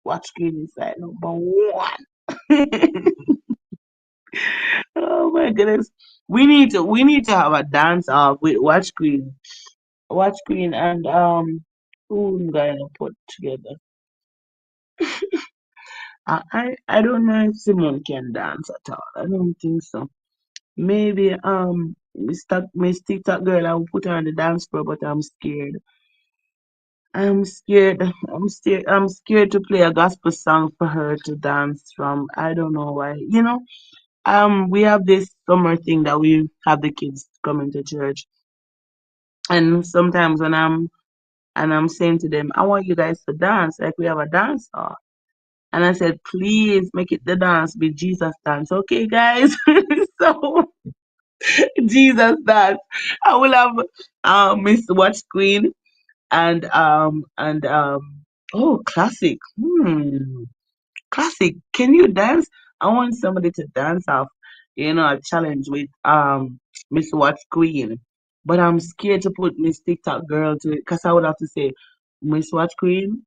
Watch Queen is like number one. Oh my goodness. We need to have a dance off with Watch Queen. Watch Queen and who I'm gonna put together. I don't know if Simone can dance at all. I don't think so. Maybe Miss TikTok girl, I will put her on the dance floor, but I'm scared. I'm scared. I'm scared to play a gospel song for her to dance from. I don't know why. We have this summer thing that we have the kids coming to church, and sometimes when I'm saying to them, I want you guys to dance, like we have a dance off. And I said, please make it the dance be Jesus dance, okay, guys? So Jesus dance. I will have Miss Watch Queen and oh, classic. Classic. Can you dance? I want somebody to dance off, a challenge with Miss Watch Queen. But I'm scared to put Miss TikTok girl to it because I would have to say, Miss Watch Queen,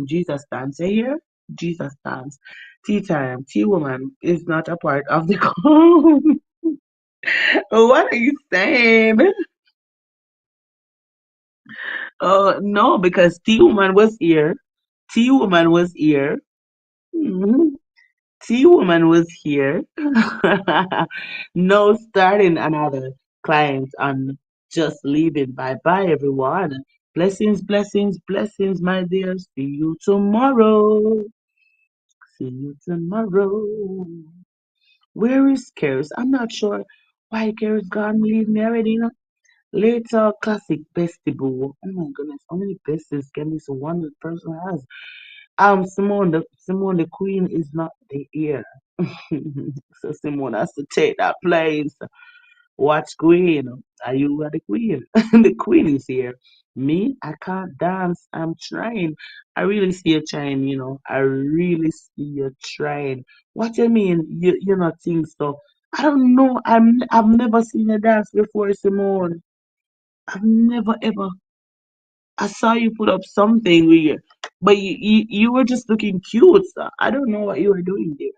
Jesus dance here. Jesus dance. Tea time, tea woman is not a part of the call. What are you saying? Oh no, because tea woman was here. Tea woman was here. Mhm. Tea woman was here. No starting another client on just leaving. Bye bye everyone. Blessings, blessings, blessings, my dear. See you tomorrow. See you tomorrow. Where is Karis? I'm not sure why Karis gone leave me already. Later classic bestie boo. Oh my goodness, how many besties can this one person has? Simone the Queen is not here. So Simone has to take that place. Watch Queen. Are you the Queen? The Queen is here. Me, I can't dance. I'm trying. I really see you trying. I really see you trying. What you mean? You're not think so? I don't know. I've never seen you dance before, Simone. I've never ever. I saw you put up something weird, but you were just looking cute. So I don't know what you were doing there.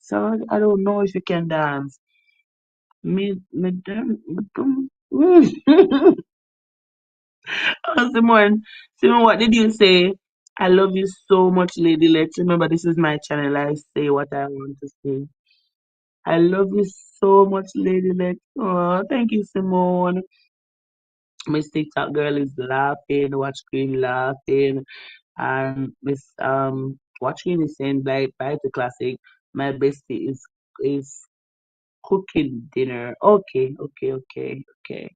So I don't know if you can dance. Oh, Simone, what did you say? I love you so much, Lady Let's remember this is my channel. I say what I want to say. I love you so much, Lady Let's. Oh, thank you, Simone. Miss TikTok girl is laughing, watch Queen laughing, and Miss watching is saying bye to classic. My bestie is cooking dinner. Okay, okay, okay, okay.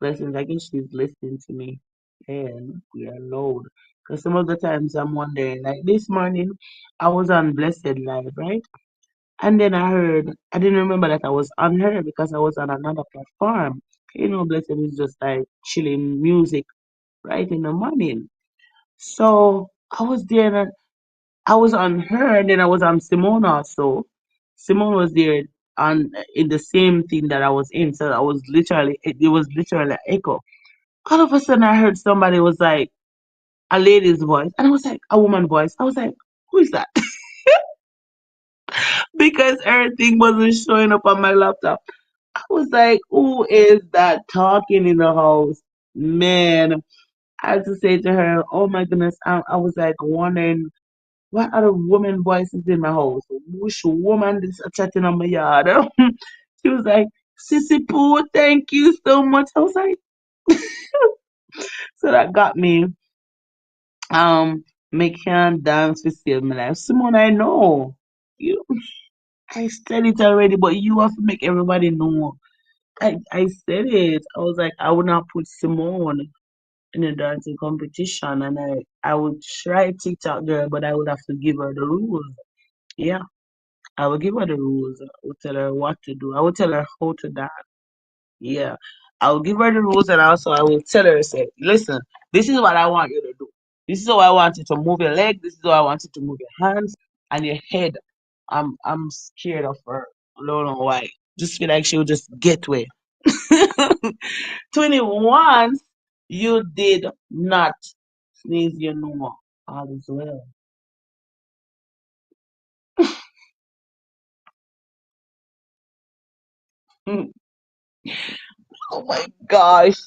Blessings. I guess she's listening to me. And we are loud. Because some of the times I'm wondering, like this morning, I was on Blessed Live, right? And then I didn't remember that I was on her because I was on another platform. Blessed is just like chilling music right in the morning. So I was there and I was on her, and then I was on Simone also. Simone was there on in the same thing that I was in, so it was literally an echo. All of a sudden, I heard somebody was like a lady's voice, and I was like a woman voice. I was like, who is that? Because everything wasn't showing up on my laptop. I was like, who is that talking in the house? Man, I had to say to her, oh my goodness, I was like wondering what other woman voices in my house? Which woman is chatting on my yard? She was like, Sissy Pooh, thank you so much. I was like, so that got me making dance to save my life. Simone, I know. You I said it already, but you have to make everybody know. I said it. I was like, I would not put Simone in a dancing competition, and I would try TikTok girl, but I would have to give her the rules. Yeah. I will give her the rules. I will tell her what to do. I will tell her how to dance. Yeah. I will give her the rules, and also I will tell her, say, listen, this is what I want you to do. This is how I want you to move your leg. This is how I want you to move your hands and your head. I'm scared of her. I don't know why. Just feel like she'll just get away. 21, you did not sneeze your know all is well. Oh my gosh.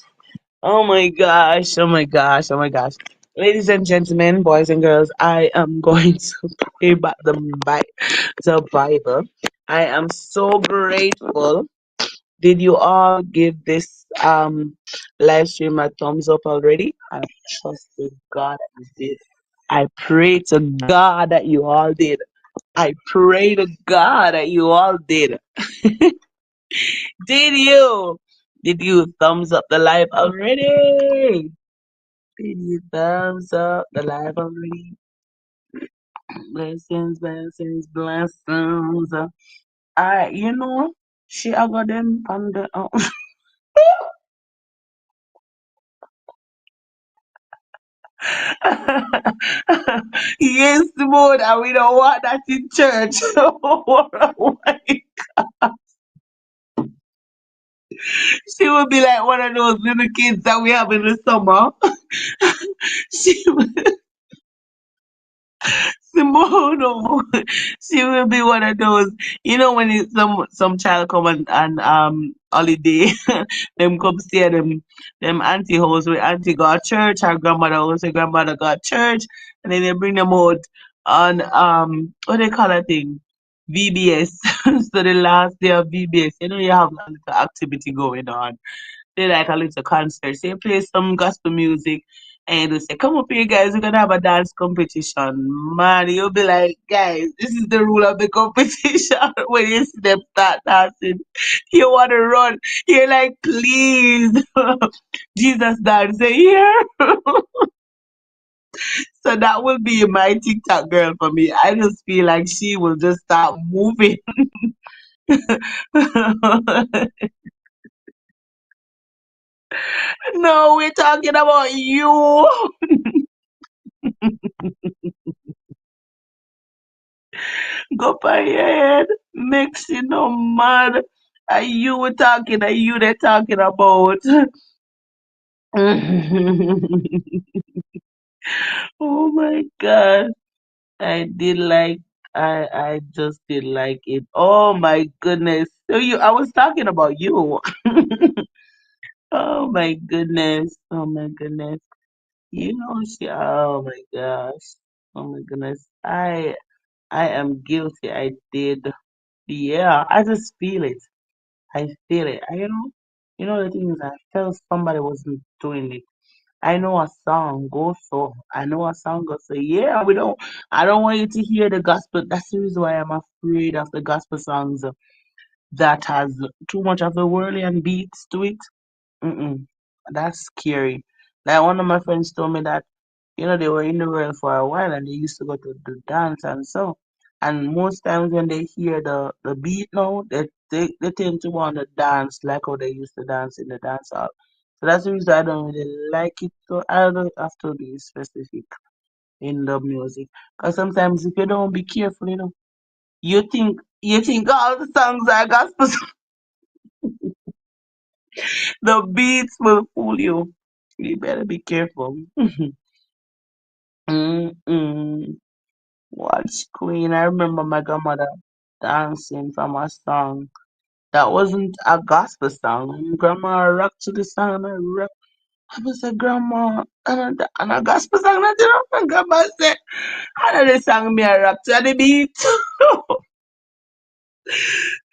Oh my gosh. Oh my gosh. Oh my gosh. Ladies and gentlemen, boys and girls, I am going to play back the Bible. I am so grateful. Did you all give this live stream a thumbs up already? I trust in God that you did. I pray to God that you all did. I pray to God that you all did. Did you? Did you thumbs up the live already? Did you thumbs up the live already? Blessings, blessings, blessings. She I got them on the. Yes, Lord, and we don't want that in church. She will be like one of those little kids that we have in the summer. She Simone, she will be one of those. When some child come and holiday, them come stay at them auntie house where auntie got church, her grandmother house, her grandmother got church, and then they bring them out on what they call that thing, VBS. So the last day of VBS, you have a little activity going on. They like a little concert. So you play some gospel music and they say, come up here guys, we're gonna have a dance competition. Man, you'll be like, guys, this is the rule of the competition. When you see them start dancing, you wanna run. You're like, please, Jesus dance here. So that will be my TikTok girl for me. I just feel like she will just start moving. No, we're talking about you. Go by your head, mixing no mad. Are you talking? Are you they talking about? Oh my God. I did like I just did like it. Oh my goodness. So I was talking about you. Oh my goodness. Oh my goodness. Oh my gosh. Oh my goodness. I am guilty. I did. Yeah, I just feel it. I feel it. The thing is, I felt somebody wasn't doing it. I know a song goes so. I know a song goes so. Yeah, we don't. I don't want you to hear the gospel. That's the reason why I'm afraid of the gospel songs that has too much of the worldly and beats to it. Mm-mm. That's scary. Like one of my friends told me that they were in the world for a while and they used to go to the dance and so. And most times when they hear the beat now, they tend to want to dance like how they used to dance in the dance hall. So that's the reason I don't really like it. So I don't have to be specific in the music. Because sometimes if you don't be careful, you think all the songs are gospel. The beats will fool you. You better be careful. Mm-mm. Watch Queen. I remember my grandmother dancing from a song that wasn't a gospel song. And grandma rocked to the song and I rocked. I was like, Grandma, and a gospel song that you know? And grandma said, I know the song me a rock to the beat.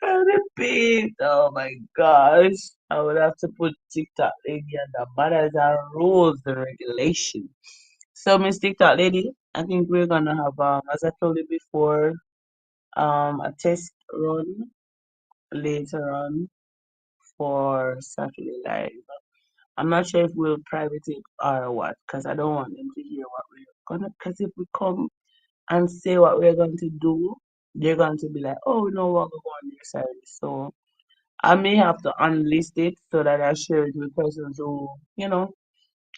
And the beat. Oh my gosh. I would have to put TikTok lady and the manners and rules and regulation. So Miss TikTok lady, I think we're gonna have as I told you before, a test run later on for Saturday Live. I'm not sure if we'll private it or what, because I don't want them to hear what we're gonna. Because if we come and say what we're going to do, they're going to be like, "Oh, no, we're going to go on their side." So I may have to unlist it so that I share it with persons who,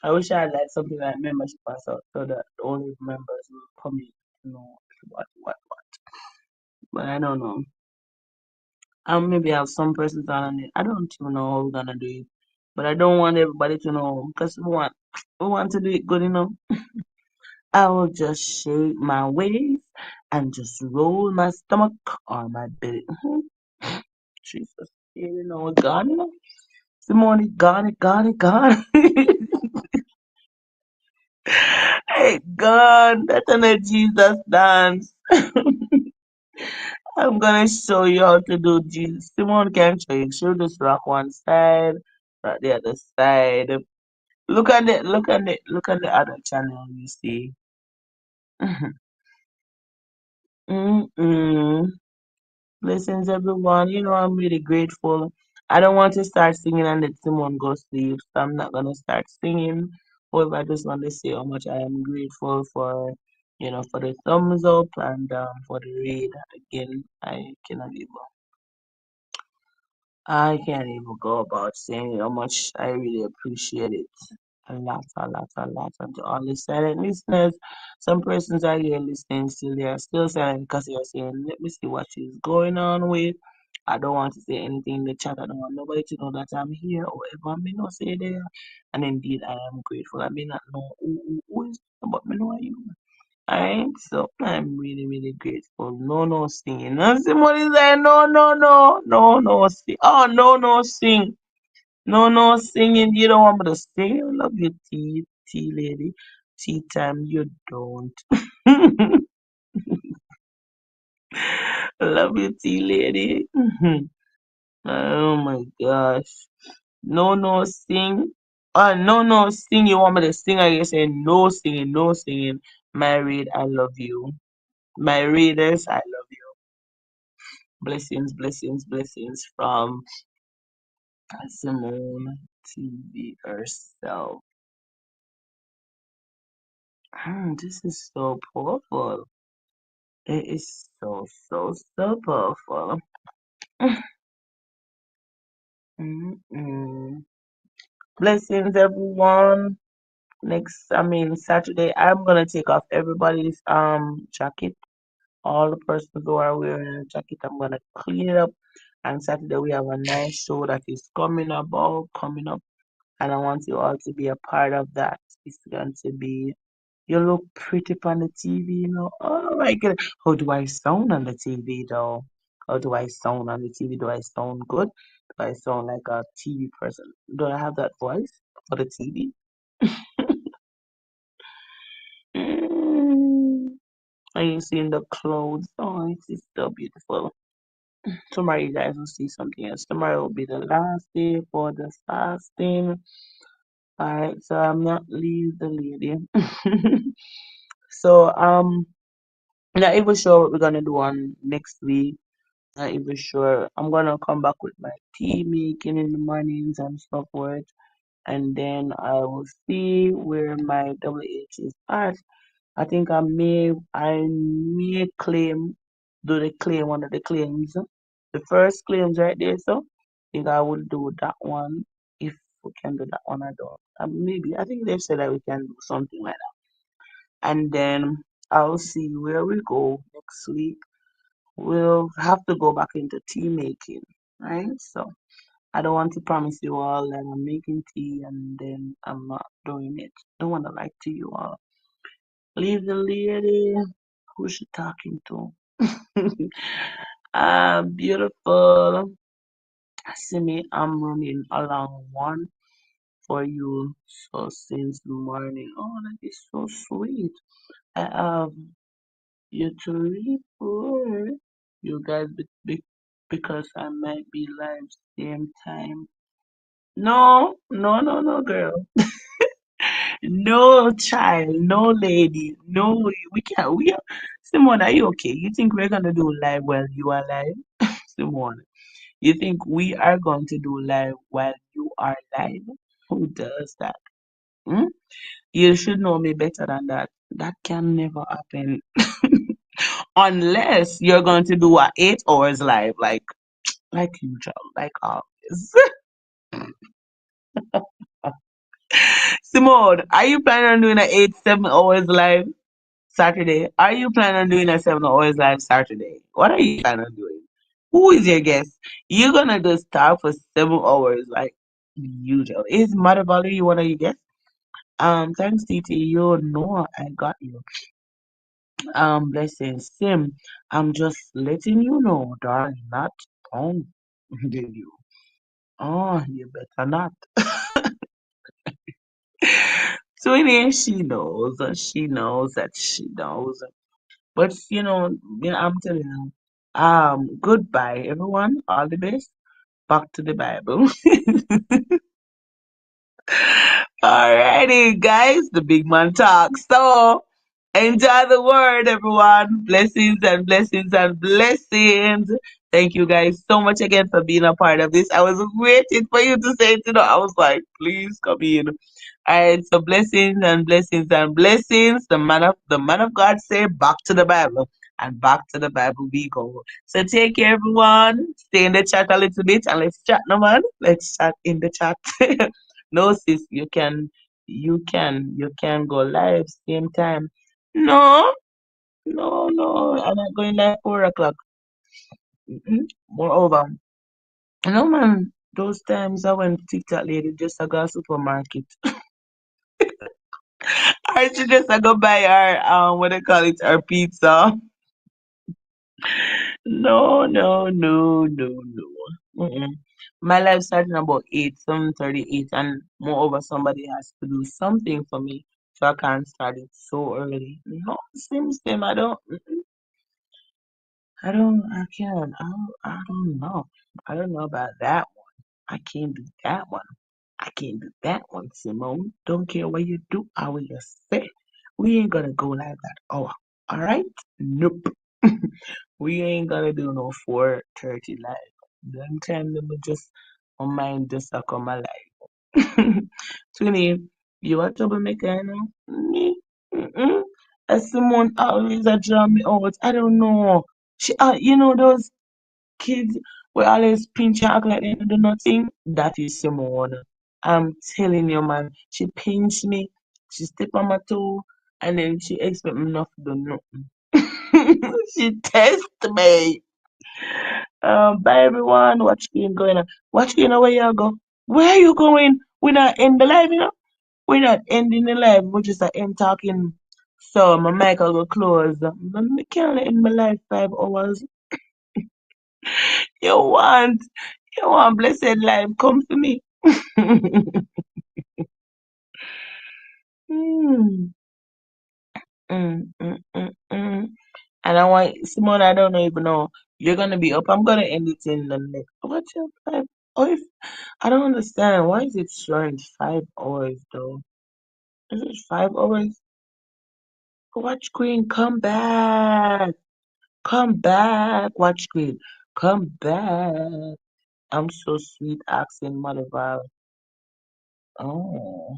I wish I had like something like membership or so that only members will come in to know what. But I don't know. Maybe have some persons on it. I don't even know how we're gonna do it, but I don't want everybody to know because we want to do it good, I will just shake my waist and just roll my stomach or my belly. Jesus. You know, gone, you know. Simone, gone it, gone it, gone. Hey, gone. That's an a Jesus dance. I'm gonna show you how to do Jesus. Simone can show you. She'll just rock one side, rock the other side. Look at the other channel you see. Mm-mm. Blessings, everyone. You know, I'm really grateful. I don't want to start singing and let someone go sleep, so I'm not gonna start singing. However, I just want to say how much I am grateful for, for the thumbs up and for the read. Again, I can't even go about saying how much I really appreciate it. A lot, a lot, a lot. And to all the silent listeners, some persons are here listening still. They are still silent because they are saying, let me see what is going on with. I don't want to say anything in the chat. I don't want nobody to know that I'm here or ever I may not say there. And indeed, I am grateful. I may not know who is, but me know I am. Alright, so I'm really, really grateful. No, no singing. And somebody say, no, no, no, no, no sing. Oh, no, no sing. No, no singing. You don't want me to sing. I love you, tea lady. Tea time, you don't. Love you, tea lady. Oh my gosh. No, no sing. No, no sing. You want me to sing? I guess say no singing, no singing. Married, I love you. My readers, I love you. Blessings, blessings, blessings from Simone TV herself. This is so powerful. It is so, so, so powerful. Mm-mm. Blessings, everyone. Saturday, I'm gonna take off everybody's jacket. All the persons who are wearing a jacket, I'm gonna clean it up. And Saturday, we have a nice show that is coming up. And I want you all to be a part of that. It's going to be, you look pretty on the TV, you know. Oh my God. How do I sound on the TV though? How do I sound on the TV? Do I sound good? Do I sound like a TV person? Do I have that voice for the TV? Mm. Are you seeing the clothes? Oh, it is so beautiful. Tomorrow you guys will see something else. Tomorrow will be the last day for the fasting. Alright, so I'm not leave the lady. So not even sure what we're gonna do on next week. Not even sure. I'm gonna come back with my tea making in the mornings and stuff for it, and then I will see where my WH is at. I think I may do the claim one of the claims. The first claims right there, so I think I will do that one if we can do that one. I don't. Maybe I think they've said that we can do something like that, and then I'll see where we go next week. We'll have to go back into tea making, right? So I don't want to promise you all that I'm making tea and then I'm not doing it. Don't want to lie to you all. Leave the lady. Who's she talking to? Beautiful. Simi, I'm running along one for you. So since morning. Oh, that is so sweet. I have you to report. You guys, because I might be live same time. No, no, no, no, girl. No child, no lady, no. We can't. Simone, are you okay? You think we're gonna do live while you are live? Simone, you think we are going to do live while you are live? Who does that? Hmm? You should know me better than that. That can never happen unless you're going to do a 8 hours live, like usual, like always. Simone, are you planning on doing a 7 hours live Saturday? Are you planning on doing a 7 hours live Saturday? What are you planning on doing? Who is your guest? You're gonna just talk for 7 hours like usual. Is Mother Valerie one of your guests? Thanks, TT. You know I got you. Blessings, Sim. I'm just letting you know, darling, not on you. Oh, you better not. Twinnie, she knows. She knows that she knows. But I'm telling you, goodbye, everyone. All the best. Back to the Bible. Alrighty, guys, the big man talks. So enjoy the word, everyone. Blessings and blessings and blessings. Thank you guys so much again for being a part of this. I was waiting for you to say it. I was like, please come in. All right, so blessings and blessings and blessings. The man of God said, back to the Bible, and back to the Bible we go. So take care, everyone. Stay in the chat a little bit, and let's chat, no man. Let's chat in the chat. No, sis, you can go live same time. No, no, no. I'm not going live 4 o'clock. Moreover, no man. Those times I went TikTok lady just to go supermarket. Or she just go buy her what they call it, her pizza. No, no, no, no, no. Mm-mm. My life starting about 7:38, and moreover, somebody has to do something for me, so I can't start it so early. No, same. I can't. I don't know. I don't know about that one. I can't do that one. I can't do that one, Simone. Don't care what you do, I will just say. We ain't gonna go like that. Oh, all right? Nope. We ain't gonna do no 4:30 live. Them time them just my mind just a come alive. Twinny, you a troublemaker, you know? Me? Mm-mm. As Simone always a draw me out. I don't know. Those kids will always pinch and act like they don't do nothing. That is Simone. I'm telling you, man. She pinch me, she step on my toe, and then she expect me not to do nothing. She test me. Bye everyone. Watch screen going on. Watch screen where you go. Where you going? We're not in the live, you know? We're not ending the live. We're just end talking. So my mic will go close. I can't end my live 5 hours. You want, you want blessed life, come to me. mm, mm. And I want Simone, I don't even know. You're gonna be up. I'm gonna end it in the next. What's your five? Oh, if I don't understand. Why is it showing 5 hours though? Is it 5 hours? Watch Queen, come back. Come back. Watch Queen, come back. I'm so sweet, asking Mother Val. Oh,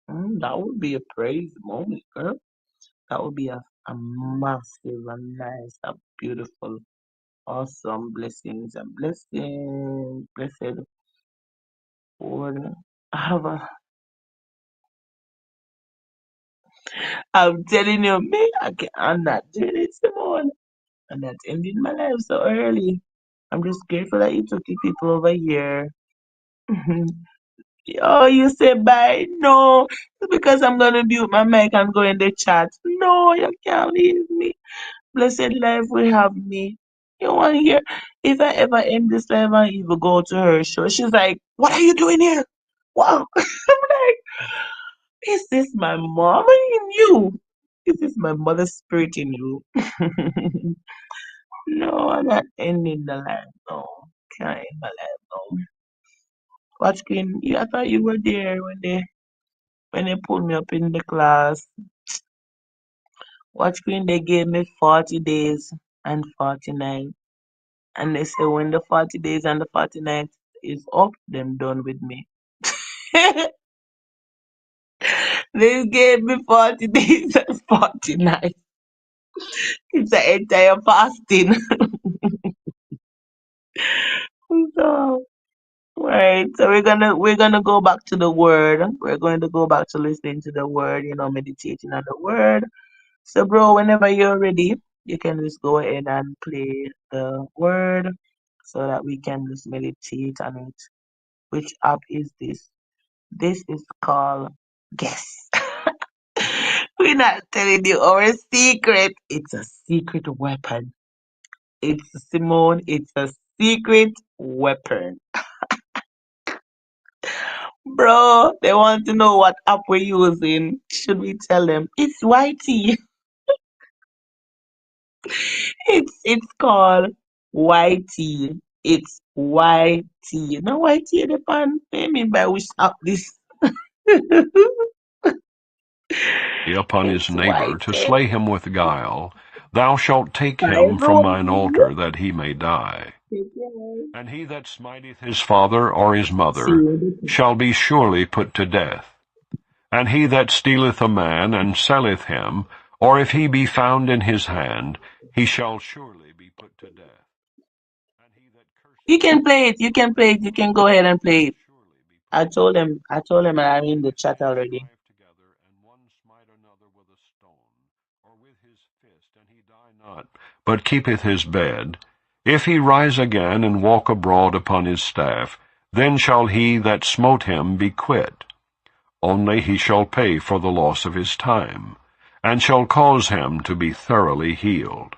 that would be a praise moment, girl. That would be a massive, a nice, a beautiful, awesome blessings and blessings. Blessed Lord. I'm telling you, I'm not doing it, Simone. I'm not ending my life so early. I'm just grateful that you took the people over here. Oh, you say bye? No, it's because I'm gonna mute my mic and go in the chat. No, you can't leave me. Blessed life will have me. You want to hear? If I ever end this life and even go to her show, she's like, "What are you doing here?" Wow. I'm like, "Is this my mom in you? Is this my mother's spirit in you?" No, I'm not ending the life. No, can't end my life. No. Watch Queen, I thought you were there when they pulled me up in the class. Watch Queen, they gave me 40 days and 49. And they say when the 40 days and the 49th is up, them done with me. They gave me 40 days and 49. It's an entire fasting. So, right. So we're gonna go back to the word. We're going to go back to listening to the word, meditating on the word. So bro, whenever you're ready, you can just go ahead and play the word so that we can just meditate on it. Which app is this? This is called Guess. We're not telling you our secret. It's a secret weapon. It's Simone. It's a secret weapon. Bro, they want to know what app we're using. Should we tell them? It's YT. It's called YT. It's YT. No YT the pan. I mean by which app this? Upon his It's neighbor to YT. slay him with guile, thou shalt take I him from know. mine altar that he may die. And he that smiteth his father or his mother See, shall be surely put to death. And he that stealeth a man and selleth him, or if he be found in his hand, he shall surely be put to death. And he that you curseth can play it. You can play it. You can go ahead and play shall it. surely be I put to told death. him. I told him I'm in the If chat two already. strive together, and one smite another with a stone, or with his fist, and he die not, but keepeth his bed, if he rise again and walk abroad upon his staff, then shall he that smote him be quit. Only he shall pay for the loss of his time, and shall cause him to be thoroughly healed.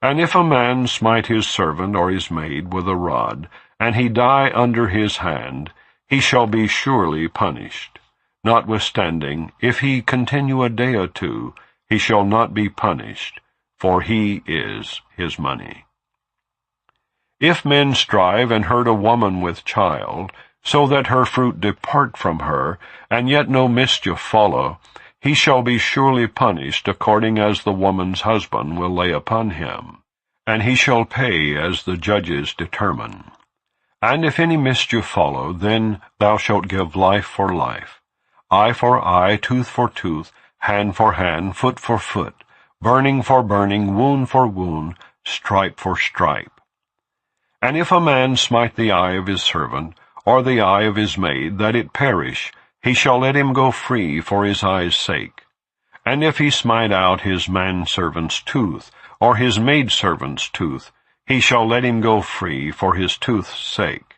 And if a man smite his servant or his maid with a rod, and he die under his hand, he shall be surely punished. Notwithstanding, if he continue a day or two, he shall not be punished, for he is his money. If men strive and hurt a woman with child, so that her fruit depart from her, and yet no mischief follow, he shall be surely punished according as the woman's husband will lay upon him, and he shall pay as the judges determine. And if any mischief follow, then thou shalt give life for life, eye for eye, tooth for tooth, hand for hand, foot for foot, burning for burning, wound for wound, stripe for stripe. And if a man smite the eye of his servant, or the eye of his maid, that it perish, he shall let him go free for his eye's sake. And if he smite out his manservant's tooth, or his maidservant's tooth, he shall let him go free for his tooth's sake.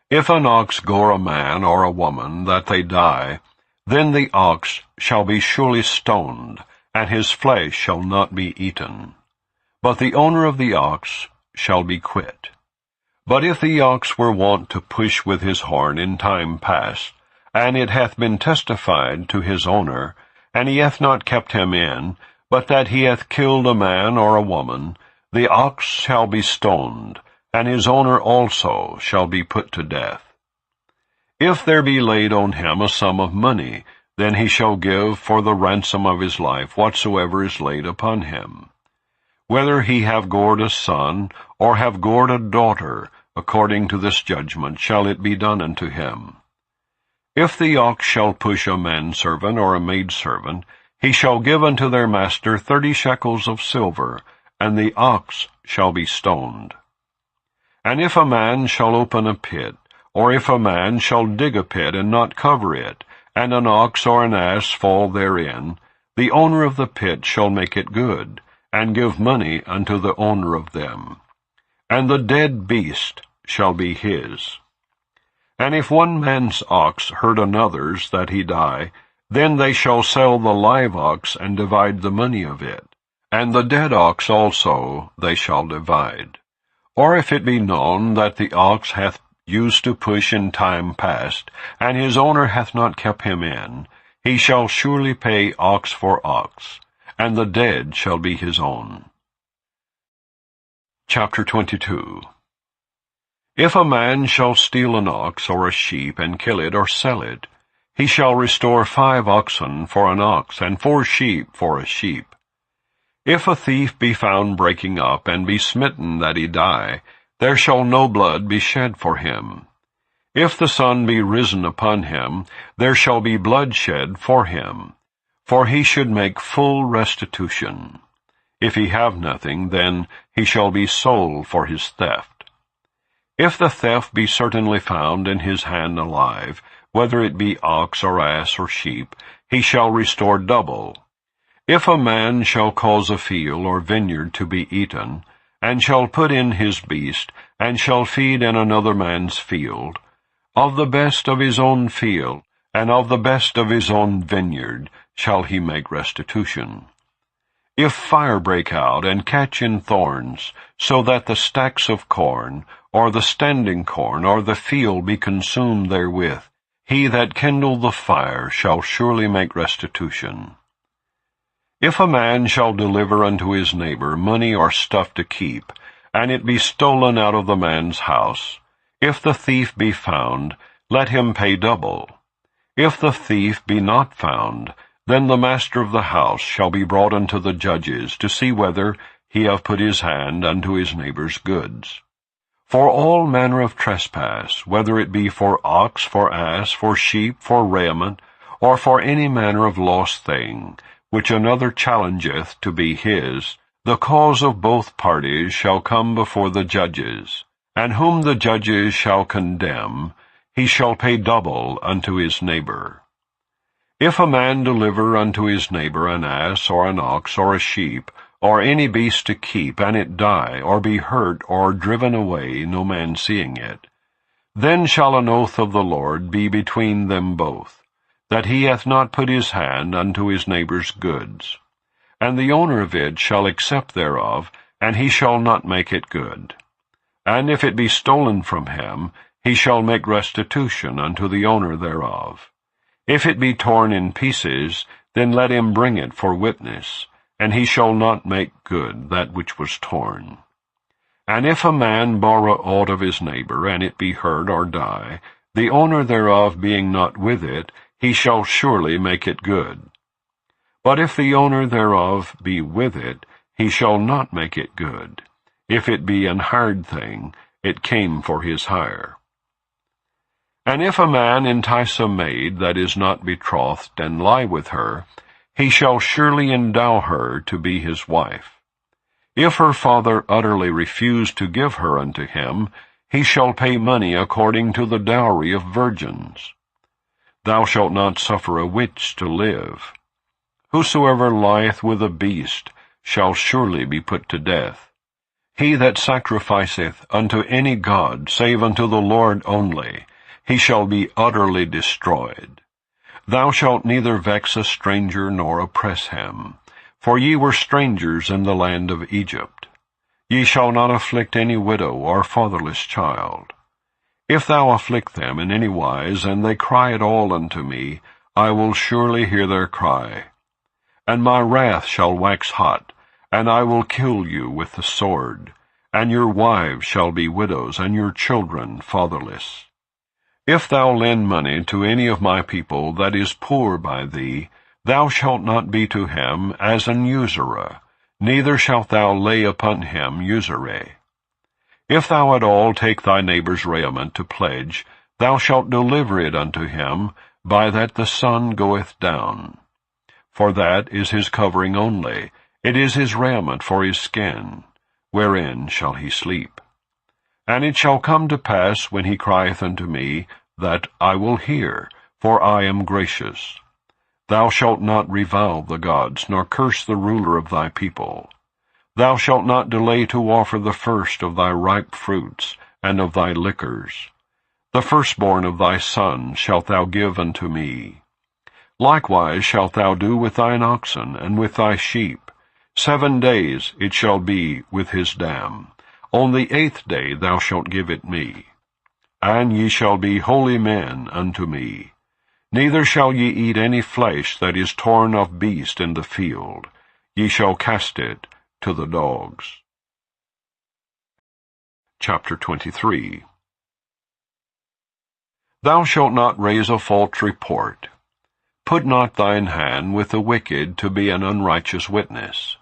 If an ox gore a man or a woman, that they die, then the ox shall be surely stoned, and his flesh shall not be eaten. But the owner of the ox shall be quit. But if the ox were wont to push with his horn in time past, and it hath been testified to his owner, and he hath not kept him in, but that he hath killed a man or a woman, the ox shall be stoned, and his owner also shall be put to death. If there be laid on him a sum of money, then he shall give for the ransom of his life whatsoever is laid upon him. Whether he have gored a son, or have gored a daughter, according to this judgment shall it be done unto him. If the ox shall push a manservant or a maidservant, he shall give unto their master 30 shekels of silver, and the ox shall be stoned. And if a man shall open a pit, or if a man shall dig a pit and not cover it, and an ox or an ass fall therein, the owner of the pit shall make it good, and give money unto the owner of them. And the dead beast shall be his. And if one man's ox hurt another's that he die, then they shall sell the live ox and divide the money of it, and the dead ox also they shall divide. Or if it be known that the ox hath used to push in time past, and his owner hath not kept him in, he shall surely pay ox for ox, and the dead shall be his own. Chapter 22. If a man shall steal an ox or a sheep, and kill it or sell it, he shall restore 5 oxen for an ox, and 4 sheep for a sheep. If a thief be found breaking up, and be smitten that he die, there shall no blood be shed for him. If the sun be risen upon him, there shall be blood shed for him, for he should make full restitution. If he have nothing, then he shall be sold for his theft. If the theft be certainly found in his hand alive, whether it be ox or ass or sheep, he shall restore double. If a man shall cause a field or vineyard to be eaten, and shall put in his beast, and shall feed in another man's field, of the best of his own field, and of the best of his own vineyard, shall he make restitution. If fire break out and catch in thorns, so that the stacks of corn, or the standing corn, or the field be consumed therewith, he that kindled the fire shall surely make restitution. If a man shall deliver unto his neighbor money or stuff to keep, and it be stolen out of the man's house, if the thief be found, let him pay double. If the thief be not found, then the master of the house shall be brought unto the judges, to see whether he have put his hand unto his neighbor's goods. For all manner of trespass, whether it be for ox, for ass, for sheep, for raiment, or for any manner of lost thing, which another challengeth to be his, the cause of both parties shall come before the judges, and whom the judges shall condemn, he shall pay double unto his neighbor. If a man deliver unto his neighbor an ass, or an ox, or a sheep, or any beast to keep, and it die, or be hurt, or driven away, no man seeing it, then shall an oath of the Lord be between them both, that he hath not put his hand unto his neighbor's goods. And the owner of it shall accept thereof, and he shall not make it good. And if it be stolen from him, he shall make restitution unto the owner thereof. If it be torn in pieces, then let him bring it for witness, and he shall not make good that which was torn. And if a man borrow aught of his neighbor, and it be hurt or die, the owner thereof being not with it, he shall surely make it good. But if the owner thereof be with it, he shall not make it good. If it be an hired thing, it came for his hire. And if a man entice a maid that is not betrothed, and lie with her, he shall surely endow her to be his wife. If her father utterly refuse to give her unto him, he shall pay money according to the dowry of virgins. Thou shalt not suffer a witch to live. Whosoever lieth with a beast shall surely be put to death. He that sacrificeth unto any god, save unto the Lord only, he shall be utterly destroyed. Thou shalt neither vex a stranger nor oppress him, for ye were strangers in the land of Egypt. Ye shall not afflict any widow or fatherless child. If thou afflict them in any wise, and they cry at all unto me, I will surely hear their cry. And my wrath shall wax hot, and I will kill you with the sword, and your wives shall be widows, and your children fatherless. If thou lend money to any of my people that is poor by thee, thou shalt not be to him as an usurer, neither shalt thou lay upon him usury. If thou at all take thy neighbor's raiment to pledge, thou shalt deliver it unto him, by that the sun goeth down. For that is his covering only, it is his raiment for his skin, wherein shall he sleep. And it shall come to pass, when he crieth unto me, that I will hear, for I am gracious. Thou shalt not revile the gods, nor curse the ruler of thy people. Thou shalt not delay to offer the first of thy ripe fruits, and of thy liquors. The firstborn of thy sons shalt thou give unto me. Likewise shalt thou do with thine oxen, and with thy sheep. 7 days it shall be with his dam. On the 8th day thou shalt give it me. And ye shall be holy men unto me. Neither shall ye eat any flesh that is torn of beast in the field. Ye shall cast it to the dogs. Chapter 23. Thou shalt not raise a false report. Put not thine hand with the wicked to be an unrighteous witness.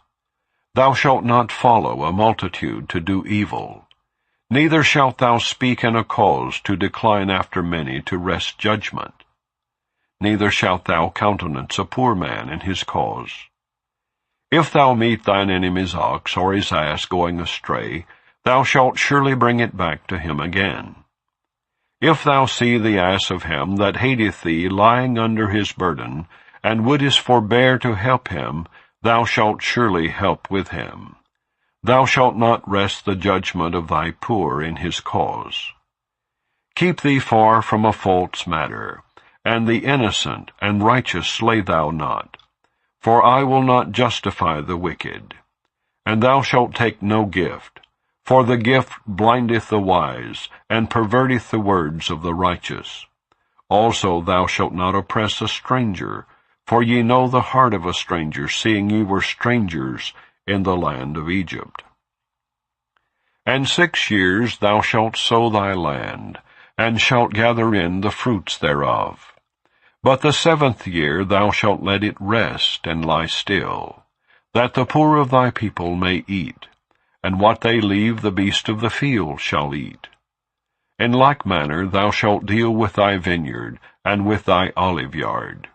Thou shalt not follow a multitude to do evil. Neither shalt thou speak in a cause to decline after many to wrest judgment. Neither shalt thou countenance a poor man in his cause. If thou meet thine enemy's ox or his ass going astray, thou shalt surely bring it back to him again. If thou see the ass of him that hateth thee lying under his burden, and wouldest forbear to help him, thou shalt surely help with him. Thou shalt not wrest the judgment of thy poor in his cause. Keep thee far from a false matter, and the innocent and righteous slay thou not. For I will not justify the wicked. And thou shalt take no gift, for the gift blindeth the wise, and perverteth the words of the righteous. Also thou shalt not oppress a stranger, for ye know the heart of a stranger, seeing ye were strangers in the land of Egypt. And 6 years thou shalt sow thy land, and shalt gather in the fruits thereof. But the 7th year thou shalt let it rest, and lie still, that the poor of thy people may eat, and what they leave the beast of the field shall eat. In like manner thou shalt deal with thy vineyard, and with thy oliveyard.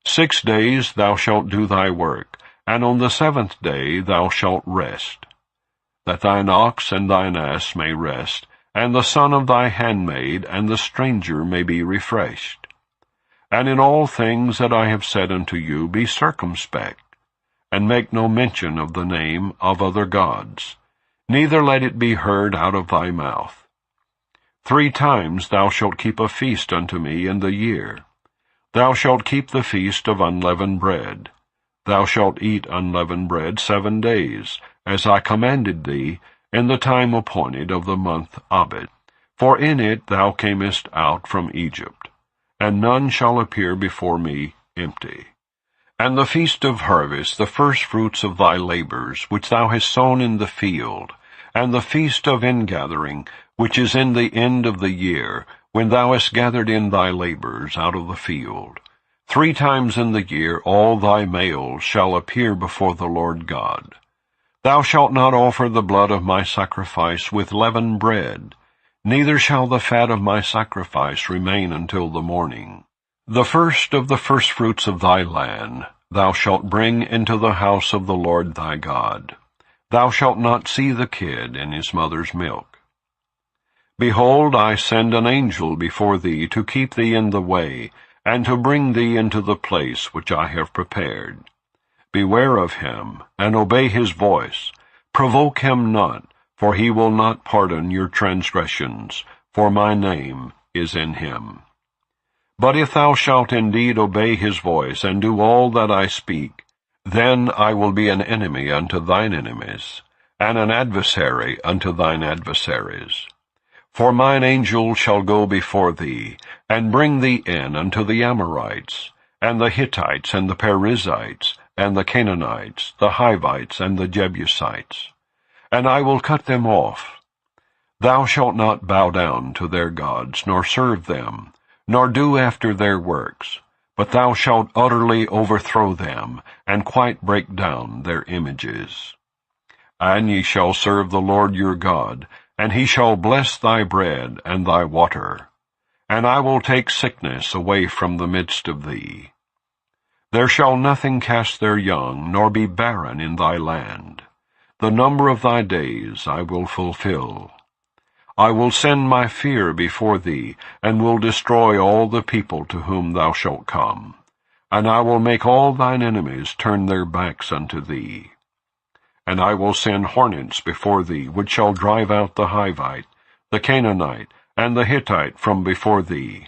6 days thou shalt do thy work, and on the 7th day thou shalt rest, that thine ox and thine ass may rest, and the son of thy handmaid and the stranger may be refreshed. And in all things that I have said unto you be circumspect, and make no mention of the name of other gods, neither let it be heard out of thy mouth. 3 times thou shalt keep a feast unto me in the year. Thou shalt keep the feast of unleavened bread. Thou shalt eat unleavened bread 7 days, as I commanded thee, in the time appointed of the month Abib. For in it thou camest out from Egypt, and none shall appear before me empty. And the feast of harvest, the firstfruits of thy labors, which thou hast sown in the field, and the feast of ingathering, which is in the end of the year, when thou hast gathered in thy labors out of the field. 3 times in the year all thy males shall appear before the Lord God. Thou shalt not offer the blood of my sacrifice with leavened bread, neither shall the fat of my sacrifice remain until the morning. The first of the firstfruits of thy land thou shalt bring into the house of the Lord thy God. Thou shalt not see the kid in his mother's milk. Behold, I send an angel before thee to keep thee in the way, and to bring thee into the place which I have prepared. Beware of him, and obey his voice. Provoke him not, for he will not pardon your transgressions, for my name is in him. But if thou shalt indeed obey his voice, and do all that I speak, then I will be an enemy unto thine enemies, and an adversary unto thine adversaries. For mine angel shall go before thee, and bring thee in unto the Amorites, and the Hittites, and the Perizzites, and the Canaanites, the Hivites, and the Jebusites. And I will cut them off. Thou shalt not bow down to their gods, nor serve them, nor do after their works, but thou shalt utterly overthrow them, and quite break down their images. And ye shall serve the Lord your God, and he shall bless thy bread and thy water. And I will take sickness away from the midst of thee. There shall nothing cast their young, nor be barren in thy land. The number of thy days I will fulfill. I will send my fear before thee, and will destroy all the people to whom thou shalt come. And I will make all thine enemies turn their backs unto thee. And I will send hornets before thee, which shall drive out the Hivite, the Canaanite, and the Hittite from before thee.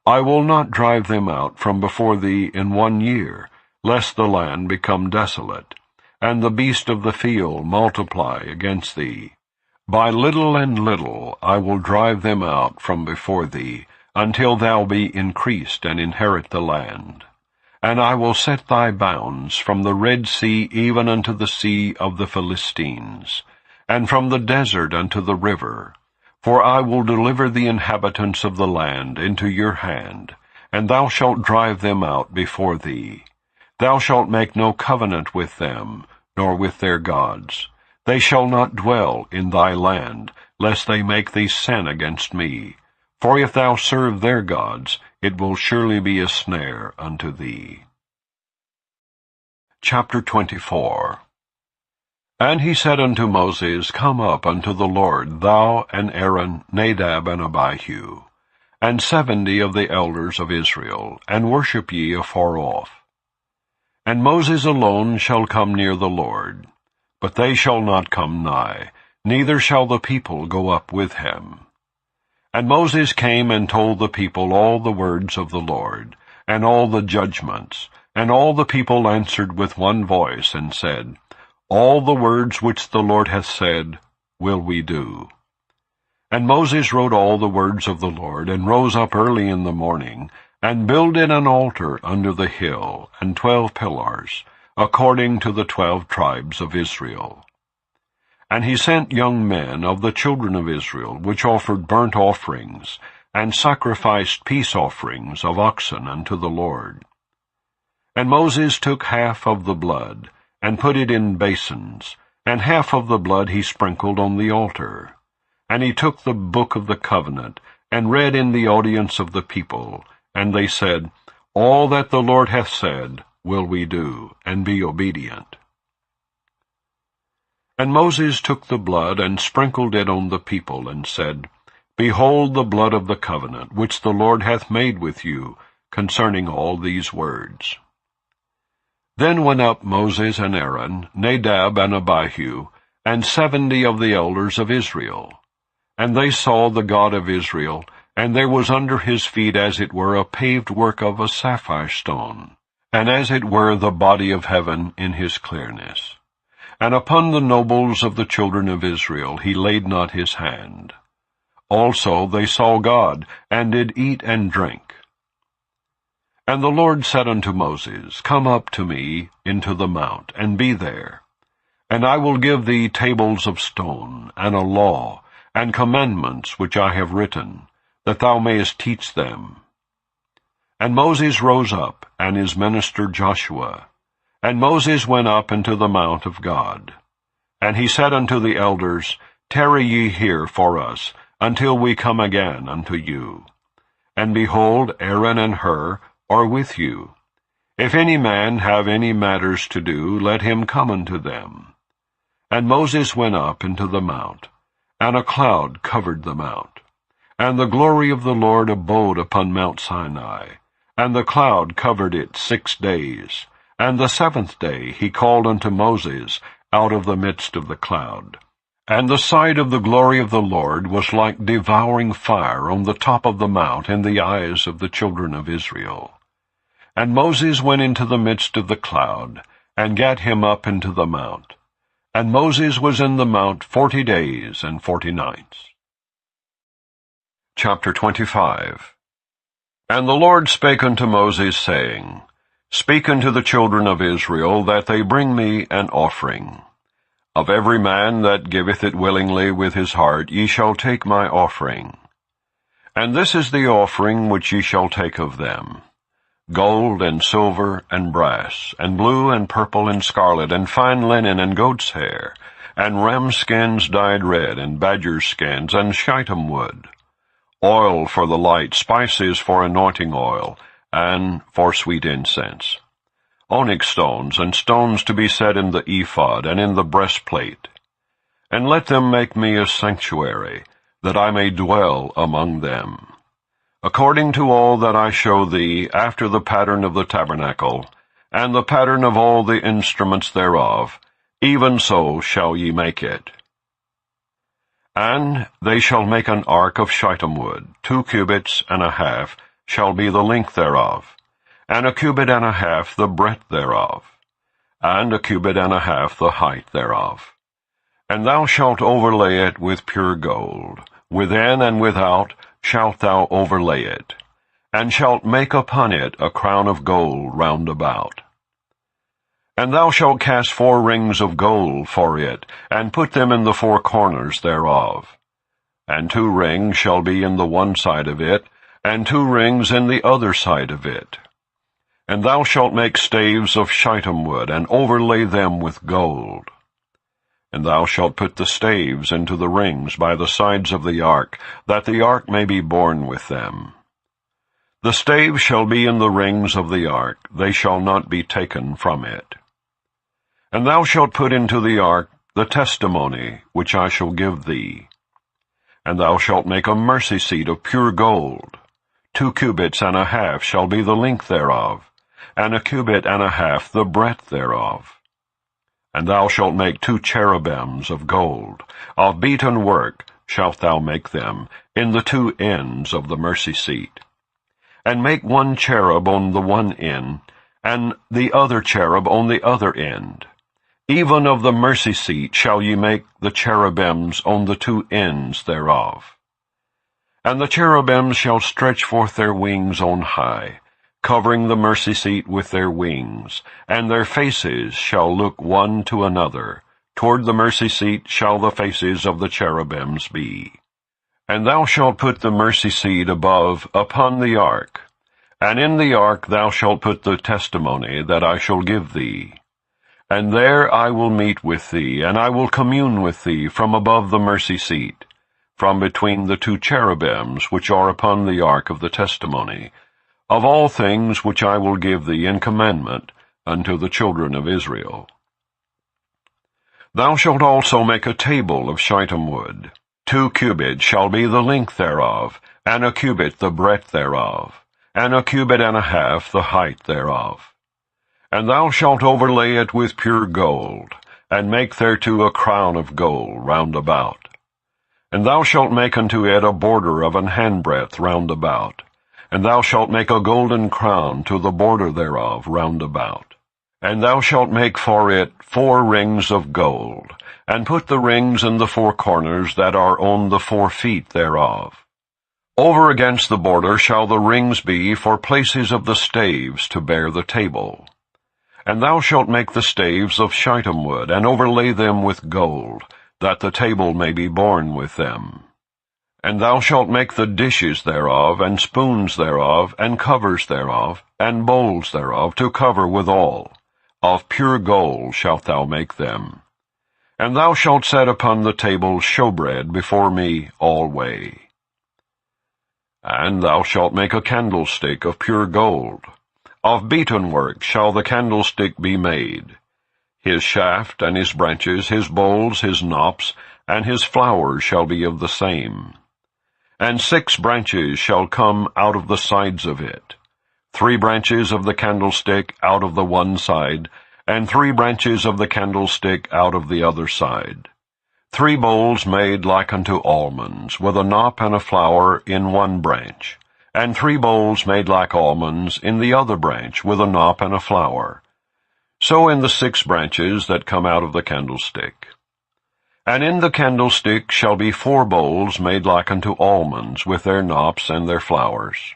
I will not drive them out from before thee in 1 year, lest the land become desolate, and the beast of the field multiply against thee. By little and little I will drive them out from before thee, until thou be increased and inherit the land. And I will set thy bounds from the Red Sea even unto the sea of the Philistines, and from the desert unto the river. For I will deliver the inhabitants of the land into your hand, and thou shalt drive them out before thee. Thou shalt make no covenant with them, nor with their gods. They shall not dwell in thy land, lest they make thee sin against me. For if thou serve their gods, it will surely be a snare unto thee. Chapter 24. And he said unto Moses, Come up unto the Lord, thou and Aaron, Nadab and Abihu, and 70 of the elders of Israel, and worship ye afar off. And Moses alone shall come near the Lord, but they shall not come nigh, neither shall the people go up with him. And Moses came and told the people all the words of the Lord, and all the judgments, And all the people answered with one voice, and said, All the words which the Lord hath said will we do. And Moses wrote all the words of the Lord, and rose up early in the morning, and builded an altar under the hill, and 12 pillars, according to the 12 tribes of Israel. And he sent young men of the children of Israel, which offered burnt offerings, and sacrificed peace offerings of oxen unto the Lord. And Moses took half of the blood, and put it in basins, and half of the blood he sprinkled on the altar. And he took the book of the covenant, and read in the audience of the people, and they said, All that the Lord hath said will we do, and be obedient. And Moses took the blood, and sprinkled it on the people, and said, Behold the blood of the covenant, which the Lord hath made with you, concerning all these words. Then went up Moses and Aaron, Nadab and Abihu, and 70 of the elders of Israel. And they saw the God of Israel, and there was under his feet as it were a paved work of a sapphire stone, and as it were the body of heaven in his clearness. And upon the nobles of the children of Israel he laid not his hand. Also they saw God, and did eat and drink. And the Lord said unto Moses, Come up to me into the mount, and be there. And I will give thee tables of stone, and a law, and commandments which I have written, that thou mayest teach them. And Moses rose up, and his minister Joshua. And Moses went up into the mount of God. And he said unto the elders, Tarry ye here for us, until we come again unto you. And behold, Aaron and Hur are with you. If any man have any matters to do, let him come unto them. And Moses went up into the mount, and a cloud covered the mount. And the glory of the Lord abode upon Mount Sinai, and the cloud covered it 6 days. And the 7th day he called unto Moses out of the midst of the cloud. And the sight of the glory of the Lord was like devouring fire on the top of the mount in the eyes of the children of Israel. And Moses went into the midst of the cloud, and gat him up into the mount. And Moses was in the mount 40 days and 40 nights. Chapter 25. And the Lord spake unto Moses, saying, Speak unto the children of Israel, that they bring me an offering. Of every man that giveth it willingly with his heart ye shall take my offering. And this is the offering which ye shall take of them: gold and silver and brass, and blue and purple and scarlet, and fine linen and goat's hair, and ram skins dyed red, and badger skins, and shittim wood, oil for the light, spices for anointing oil, and for sweet incense, onyx stones, and stones to be set in the ephod and in the breastplate. And let them make me a sanctuary, that I may dwell among them. According to all that I show thee, after the pattern of the tabernacle, and the pattern of all the instruments thereof, even so shall ye make it. And they shall make an ark of shittim wood, 2 cubits and a half shall be the length thereof, and 1 cubit and a half the breadth thereof, and 1 cubit and a half the height thereof. And thou shalt overlay it with pure gold, within and without shalt thou overlay it, and shalt make upon it a crown of gold round about. And thou shalt cast 4 rings of gold for it, and put them in the 4 corners thereof. And 2 rings shall be in the one side of it, and 2 rings in the other side of it. And thou shalt make staves of shittim wood, and overlay them with gold. And thou shalt put the staves into the rings by the sides of the ark, that the ark may be borne with them. The staves shall be in the rings of the ark, they shall not be taken from it. And thou shalt put into the ark the testimony which I shall give thee. And thou shalt make a mercy seat of pure gold. 2 cubits and a half shall be the length thereof, and 1 cubit and a half the breadth thereof. And thou shalt make 2 cherubims of gold, of beaten work shalt thou make them, in the 2 ends of the mercy seat. And make 1 cherub on the one end, and the other cherub on the other end. Even of the mercy seat shall ye make the cherubims on the two ends thereof. And the cherubims shall stretch forth their wings on high, covering the mercy seat with their wings, and their faces shall look one to another. Toward the mercy seat shall the faces of the cherubims be. And thou shalt put the mercy seat above upon the ark, and in the ark thou shalt put the testimony that I shall give thee. And there I will meet with thee, and I will commune with thee from above the mercy seat, from between the two cherubims which are upon the ark of the testimony, of all things which I will give thee in commandment unto the children of Israel. Thou shalt also make a table of shittim wood. 2 cubits shall be the length thereof, and a cubit the breadth thereof, and a cubit and a half the height thereof. And thou shalt overlay it with pure gold, and make thereto a crown of gold round about. And thou shalt make unto it a border of an handbreadth round about, and thou shalt make a golden crown to the border thereof round about. And thou shalt make for it 4 rings of gold, and put the rings in the 4 corners that are on the 4 feet thereof. Over against the border shall the rings be for places of the staves to bear the table. And thou shalt make the staves of shittim wood, and overlay them with gold, that the table may be borne with them. And thou shalt make the dishes thereof, and spoons thereof, and covers thereof, and bowls thereof, to cover withal. Of pure gold shalt thou make them. And thou shalt set upon the table showbread before me alway. And thou shalt make a candlestick of pure gold. Of beaten work shall the candlestick be made. His shaft and his branches, his bowls, his knops, and his flowers shall be of the same. And 6 branches shall come out of the sides of it, 3 branches of the candlestick out of the one side, and 3 branches of the candlestick out of the other side. 3 bowls made like unto almonds, with a knop and a flower in one branch, and 3 bowls made like almonds in the other branch, with a knop and a flower. So in the 6 branches that come out of the candlestick. And in the candlestick shall be 4 bowls made like unto almonds, with their knops and their flowers.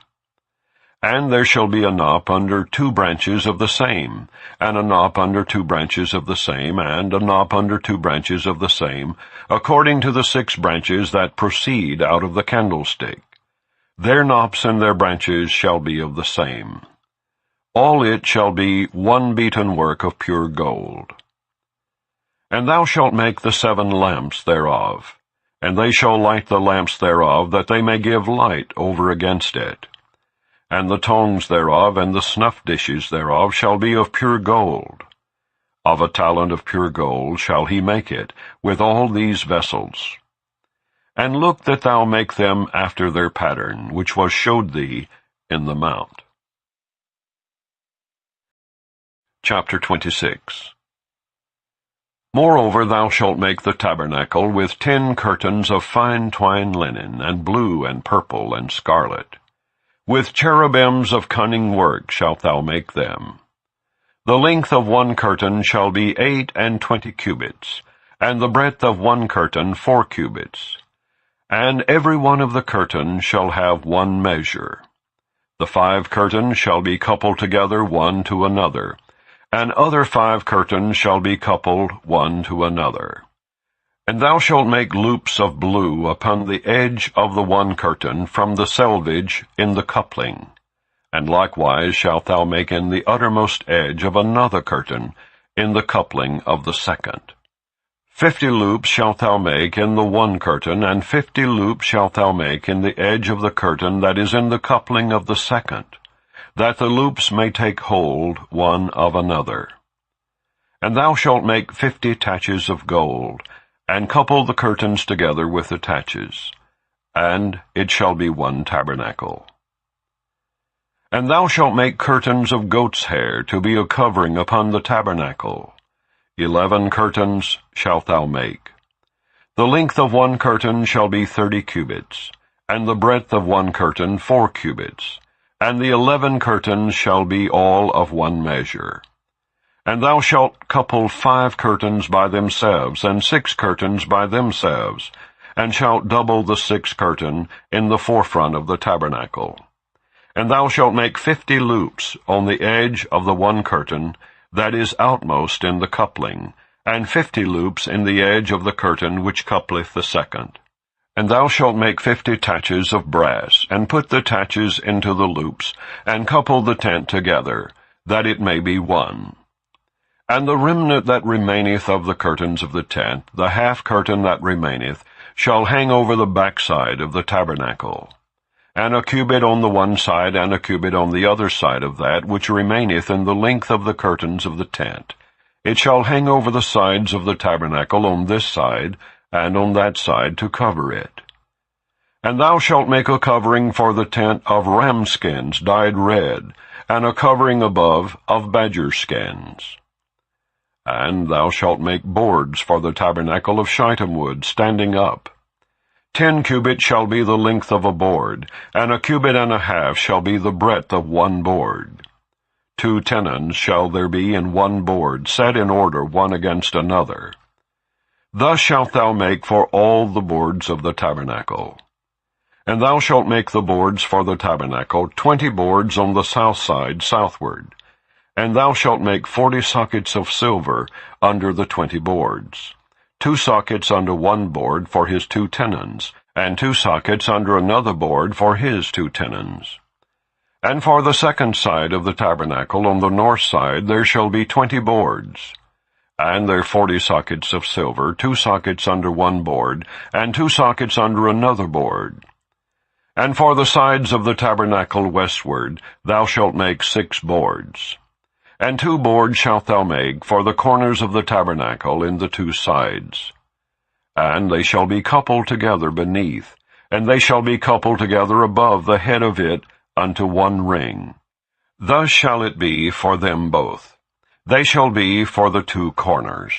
And there shall be a knop under 2 branches of the same, and a knop under 2 branches of the same, and a knop under 2 branches of the same, according to the 6 branches that proceed out of the candlestick. Their knops and their branches shall be of the same. All it shall be one beaten work of pure gold. And thou shalt make the 7 lamps thereof, and they shall light the lamps thereof, that they may give light over against it. And the tongs thereof and the snuff dishes thereof shall be of pure gold. Of a talent of pure gold shall he make it, with all these vessels. And look that thou make them after their pattern, which was showed thee in the mount. Chapter 26. Moreover thou shalt make the tabernacle with 10 curtains of fine twine linen, and blue, and purple, and scarlet. With cherubims of cunning work shalt thou make them. The length of one curtain shall be 28 cubits, and the breadth of one curtain 4 cubits. And every one of the curtains shall have one measure. The 5 curtains shall be coupled together one to another, and other 5 curtains shall be coupled one to another. And thou shalt make loops of blue upon the edge of the one curtain from the selvage in the coupling. And likewise shalt thou make in the uttermost edge of another curtain in the coupling of the second. 50 loops shalt thou make in the one curtain, and 50 loops shalt thou make in the edge of the curtain that is in the coupling of the second, that the loops may take hold one of another. And thou shalt make 50 taches of gold, and couple the curtains together with the taches, and it shall be one tabernacle. And thou shalt make curtains of goat's hair to be a covering upon the tabernacle. 11 curtains shalt thou make. The length of one curtain shall be 30 cubits, and the breadth of one curtain 4 cubits, and the 11 curtains shall be all of one measure. And thou shalt couple 5 curtains by themselves, and 6 curtains by themselves, and shalt double the 6th curtain in the forefront of the tabernacle. And thou shalt make 50 loops on the edge of the one curtain that is outmost in the coupling, and 50 loops in the edge of the curtain which coupleth the second. And thou shalt make 50 taches of brass, and put the taches into the loops, and couple the tent together, that it may be one. And the remnant that remaineth of the curtains of the tent, the half curtain that remaineth, shall hang over the backside of the tabernacle, and a cubit on the one side, and a cubit on the other side of that which remaineth in the length of the curtains of the tent. It shall hang over the sides of the tabernacle on this side, and on that side to cover it. And thou shalt make a covering for the tent of ram skins dyed red, and a covering above of badger skins. And thou shalt make boards for the tabernacle of shittim wood, standing up. 10 cubits shall be the length of a board, and a cubit and a half shall be the breadth of one board. 2 tenons shall there be in one board, set in order one against another. Thus shalt thou make for all the boards of the tabernacle. And thou shalt make the boards for the tabernacle, 20 boards on the south side southward. And thou shalt make 40 sockets of silver under the 20 boards, 2 sockets under one board for his 2 tenons, and 2 sockets under another board for his 2 tenons. And for the second side of the tabernacle on the north side there shall be 20 boards, and there 40 sockets of silver, 2 sockets under one board, and 2 sockets under another board. And for the sides of the tabernacle westward thou shalt make 6 boards. And 2 boards shalt thou make for the corners of the tabernacle in the 2 sides. And they shall be coupled together beneath, and they shall be coupled together above the head of it unto one ring. Thus shall it be for them both. They shall be for the 2 corners.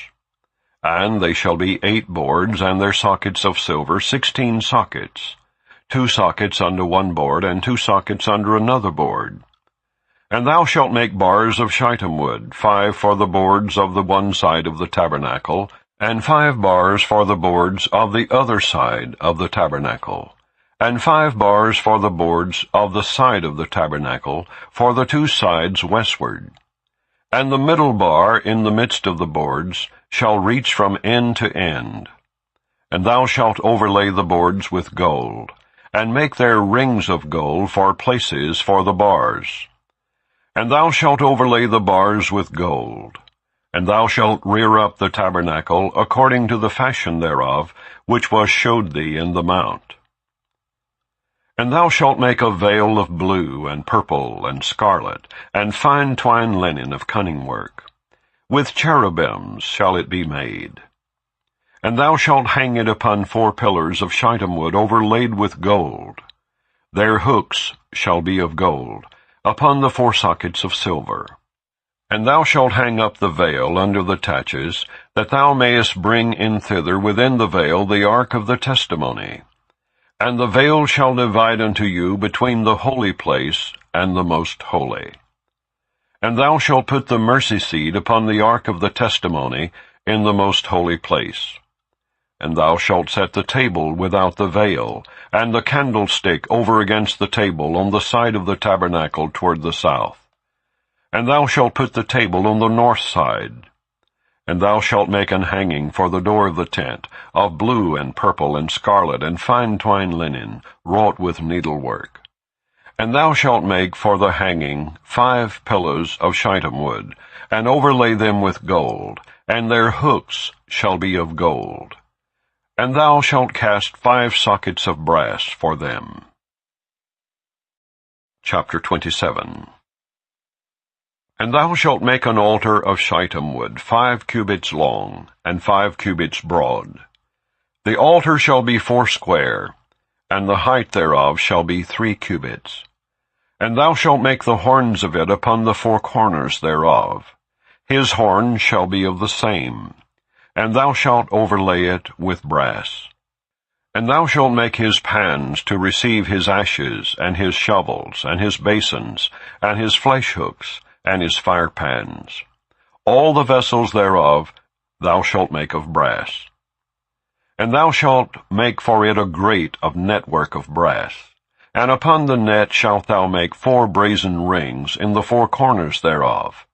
And they shall be 8 boards, and their sockets of silver 16 sockets, 2 sockets under one board, and 2 sockets under another board. And thou shalt make bars of shittim wood, 5 for the boards of the one side of the tabernacle, and 5 bars for the boards of the other side of the tabernacle, and 5 bars for the boards of the side of the tabernacle, for the 2 sides westward. And the middle bar in the midst of the boards shall reach from end to end. And thou shalt overlay the boards with gold, and make their rings of gold for places for the bars. And thou shalt overlay the bars with gold. And thou shalt rear up the tabernacle according to the fashion thereof, which was showed thee in the mount. And thou shalt make a veil of blue, and purple, and scarlet, and fine twined linen of cunning work. With cherubims shall it be made. And thou shalt hang it upon 4 pillars of shittim wood overlaid with gold. Their hooks shall be of gold, upon the 4 sockets of silver. And thou shalt hang up the veil under the taches, that thou mayest bring in thither within the veil the ark of the testimony. And the veil shall divide unto you between the holy place and the most holy. And thou shalt put the mercy seat upon the ark of the testimony in the most holy place. And thou shalt set the table without the veil, and the candlestick over against the table on the side of the tabernacle toward the south. And thou shalt put the table on the north side. And thou shalt make an hanging for the door of the tent, of blue and purple and scarlet and fine twined linen, wrought with needlework. And thou shalt make for the hanging 5 pillars of shittim wood, and overlay them with gold, and their hooks shall be of gold. And thou shalt cast 5 sockets of brass for them. Chapter 27. And thou shalt make an altar of shittim wood, 5 cubits long, and 5 cubits broad. The altar shall be 4 square, and the height thereof shall be 3 cubits. And thou shalt make the horns of it upon the 4 corners thereof. His horn shall be of the same. And thou shalt overlay it with brass. And thou shalt make his pans to receive his ashes, and his shovels, and his basins, and his flesh hooks, and his fire pans. All the vessels thereof thou shalt make of brass. And thou shalt make for it a grate of network of brass. And upon the net shalt thou make 4 brazen rings in the 4 corners thereof.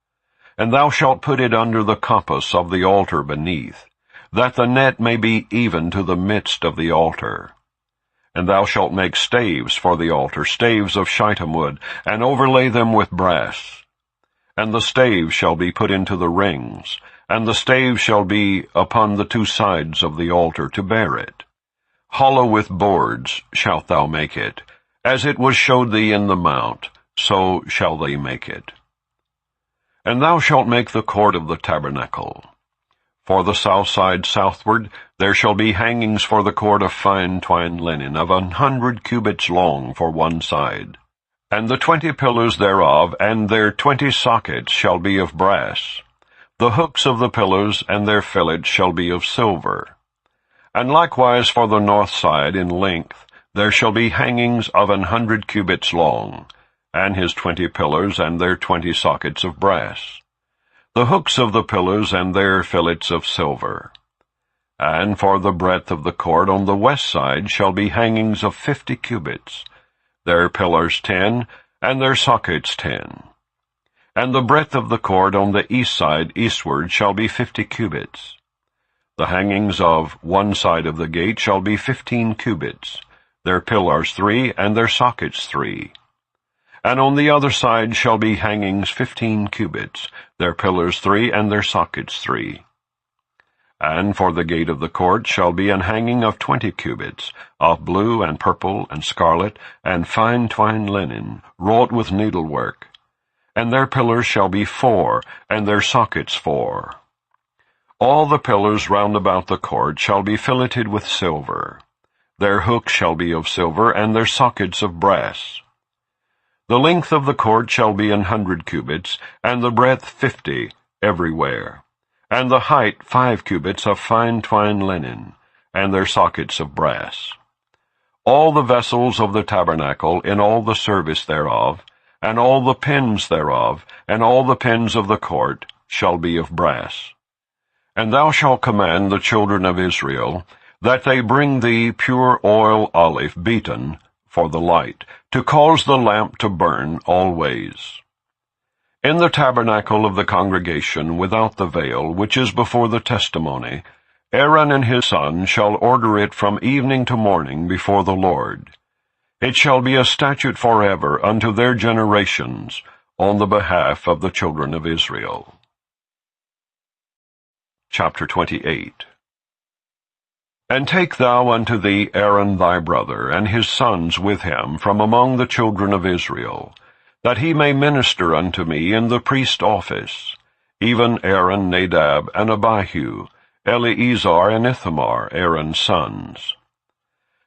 And thou shalt put it under the compass of the altar beneath, that the net may be even to the midst of the altar. And thou shalt make staves for the altar, staves of shittim wood, and overlay them with brass. And the staves shall be put into the rings, and the staves shall be upon the 2 sides of the altar to bear it. Hollow with boards shalt thou make it, as it was showed thee in the mount, so shall they make it. And thou shalt make the court of the tabernacle. For the south side southward there shall be hangings for the court of fine twined linen, of 100 cubits long for one side. And the 20 pillars thereof, and their 20 sockets shall be of brass. The hooks of the pillars and their fillets shall be of silver. And likewise for the north side in length there shall be hangings of 100 cubits long, and his 20 pillars and their 20 sockets of brass. The hooks of the pillars and their fillets of silver. And for the breadth of the court on the west side shall be hangings of 50 cubits, their pillars 10, and their sockets 10. And the breadth of the court on the east side eastward shall be 50 cubits. The hangings of one side of the gate shall be 15 cubits, their pillars 3, and their sockets 3. And on the other side shall be hangings 15 cubits, their pillars 3, and their sockets 3. And for the gate of the court shall be an hanging of 20 cubits, of blue and purple and scarlet, and fine twined linen, wrought with needlework. And their pillars shall be 4, and their sockets 4. All the pillars round about the court shall be filleted with silver. Their hooks shall be of silver, and their sockets of brass. The length of the court shall be 100 cubits, and the breadth 50 everywhere, and the height 5 cubits of fine twined linen, and their sockets of brass. All the vessels of the tabernacle in all the service thereof, and all the pins thereof, and all the pins of the court shall be of brass. And thou shalt command the children of Israel that they bring thee pure oil olive beaten for the light, to cause the lamp to burn always. In the tabernacle of the congregation without the veil, which is before the testimony, Aaron and his sons shall order it from evening to morning before the Lord. It shall be a statute forever unto their generations, on the behalf of the children of Israel. Chapter 28. And take thou unto thee Aaron thy brother, and his sons with him, from among the children of Israel, that he may minister unto me in the priest office, even Aaron, Nadab, and Abihu, Eleazar, and Ithamar, Aaron's sons.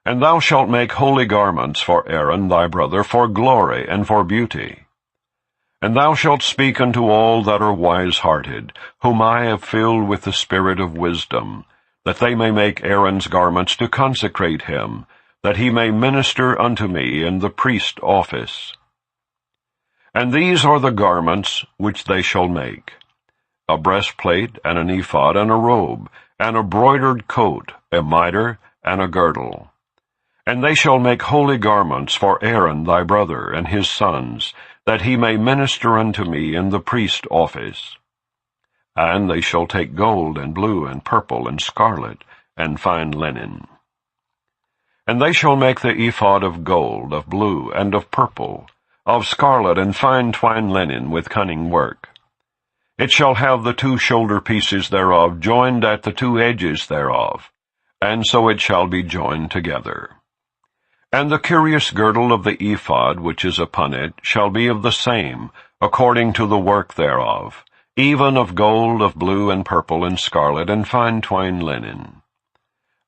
And thou shalt make holy garments for Aaron thy brother, for glory and for beauty. And thou shalt speak unto all that are wise-hearted, whom I have filled with the spirit of wisdom, that they may make Aaron's garments to consecrate him, that he may minister unto me in the priest office. And these are the garments which they shall make: a breastplate, and an ephod, and a robe, and a broidered coat, a mitre, and a girdle. And they shall make holy garments for Aaron thy brother, and his sons, that he may minister unto me in the priest office. And they shall take gold, and blue, and purple, and scarlet, and fine linen. And they shall make the ephod of gold, of blue, and of purple, of scarlet, and fine twined linen with cunning work. It shall have the 2 shoulder pieces thereof joined at the 2 edges thereof, and so it shall be joined together. And the curious girdle of the ephod which is upon it shall be of the same, according to the work thereof, even of gold, of blue, and purple, and scarlet, and fine twined linen.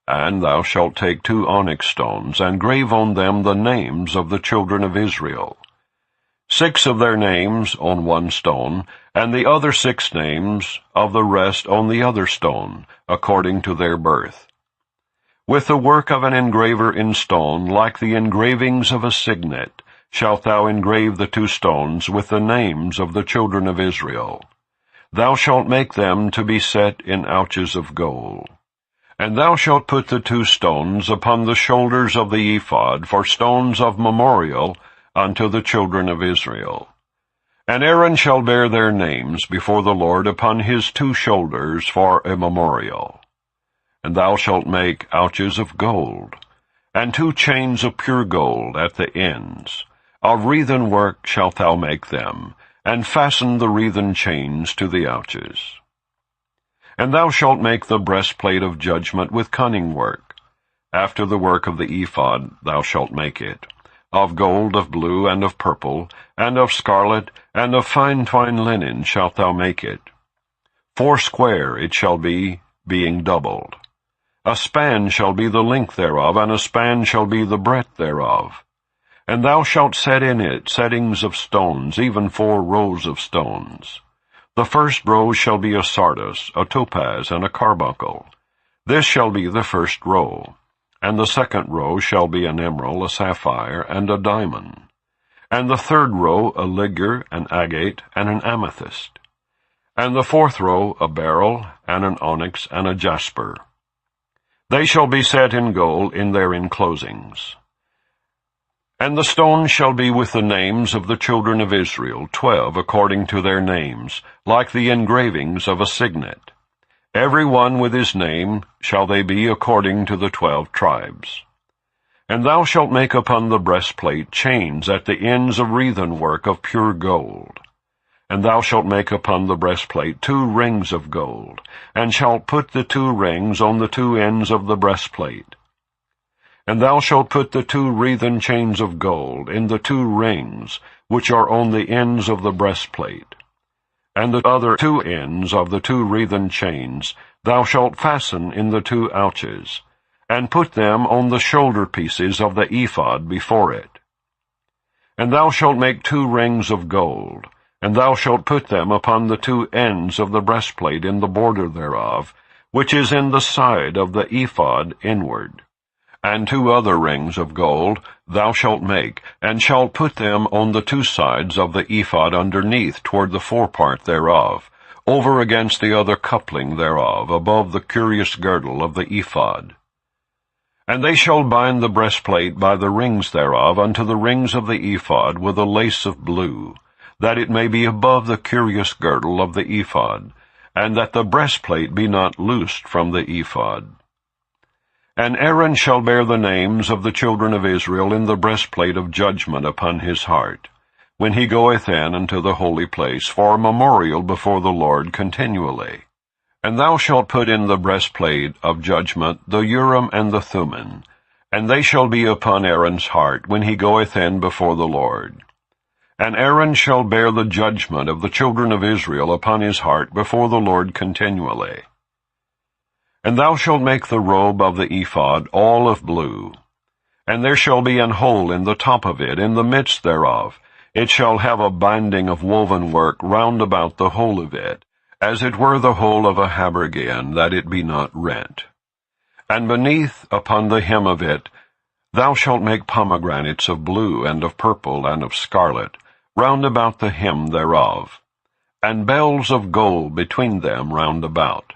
And thou shalt take 2 onyx stones, and grave on them the names of the children of Israel, 6 of their names on one stone, and the other 6 names of the rest on the other stone, according to their birth. With the work of an engraver in stone, like the engravings of a signet, shalt thou engrave the 2 stones with the names of the children of Israel. Thou shalt make them to be set in ouches of gold. And thou shalt put the 2 stones upon the shoulders of the ephod for stones of memorial unto the children of Israel. And Aaron shall bear their names before the Lord upon his 2 shoulders for a memorial. And thou shalt make ouches of gold, and 2 chains of pure gold at the ends. Of wreathen work shalt thou make them, and fasten the wreathen chains to the ouches. And thou shalt make the breastplate of judgment with cunning work. After the work of the ephod thou shalt make it. Of gold, of blue, and of purple, and of scarlet, and of fine twined linen shalt thou make it. 4 it shall be, being doubled. A span shall be the length thereof, and a span shall be the breadth thereof. And thou shalt set in it settings of stones, even 4 rows of stones. The first row shall be a sardius, a topaz, and a carbuncle. This shall be the first row. And the second row shall be an emerald, a sapphire, and a diamond. And the third row a ligure, an agate, and an amethyst. And the 4th row a beryl, and an onyx, and a jasper. They shall be set in gold in their enclosings. And the stones shall be with the names of the children of Israel, 12 according to their names, like the engravings of a signet. Every one with his name shall they be according to the 12 tribes. And thou shalt make upon the breastplate chains at the ends of wreathen work of pure gold. And thou shalt make upon the breastplate 2 rings of gold, and shalt put the 2 rings on the 2 ends of the breastplate. And thou shalt put the 2 wreathen chains of gold in the 2 rings, which are on the ends of the breastplate. And the other 2 ends of the 2 wreathen chains thou shalt fasten in the 2 ouches, and put them on the shoulder pieces of the ephod before it. And thou shalt make 2 rings of gold, and thou shalt put them upon the 2 ends of the breastplate in the border thereof, which is in the side of the ephod inward. And 2 other rings of gold thou shalt make, and shalt put them on the 2 sides of the ephod underneath toward the forepart thereof, over against the other coupling thereof, above the curious girdle of the ephod. And they shall bind the breastplate by the rings thereof unto the rings of the ephod with a lace of blue, that it may be above the curious girdle of the ephod, and that the breastplate be not loosed from the ephod. And Aaron shall bear the names of the children of Israel in the breastplate of judgment upon his heart, when he goeth in unto the holy place for a memorial before the Lord continually. And thou shalt put in the breastplate of judgment the Urim and the Thummim, and they shall be upon Aaron's heart when he goeth in before the Lord. And Aaron shall bear the judgment of the children of Israel upon his heart before the Lord continually. And thou shalt make the robe of the ephod all of blue. And there shall be an hole in the top of it, in the midst thereof. It shall have a binding of woven work round about the whole of it, as it were the whole of a habergeon, that it be not rent. And beneath upon the hem of it thou shalt make pomegranates of blue, and of purple, and of scarlet, round about the hem thereof, and bells of gold between them round about.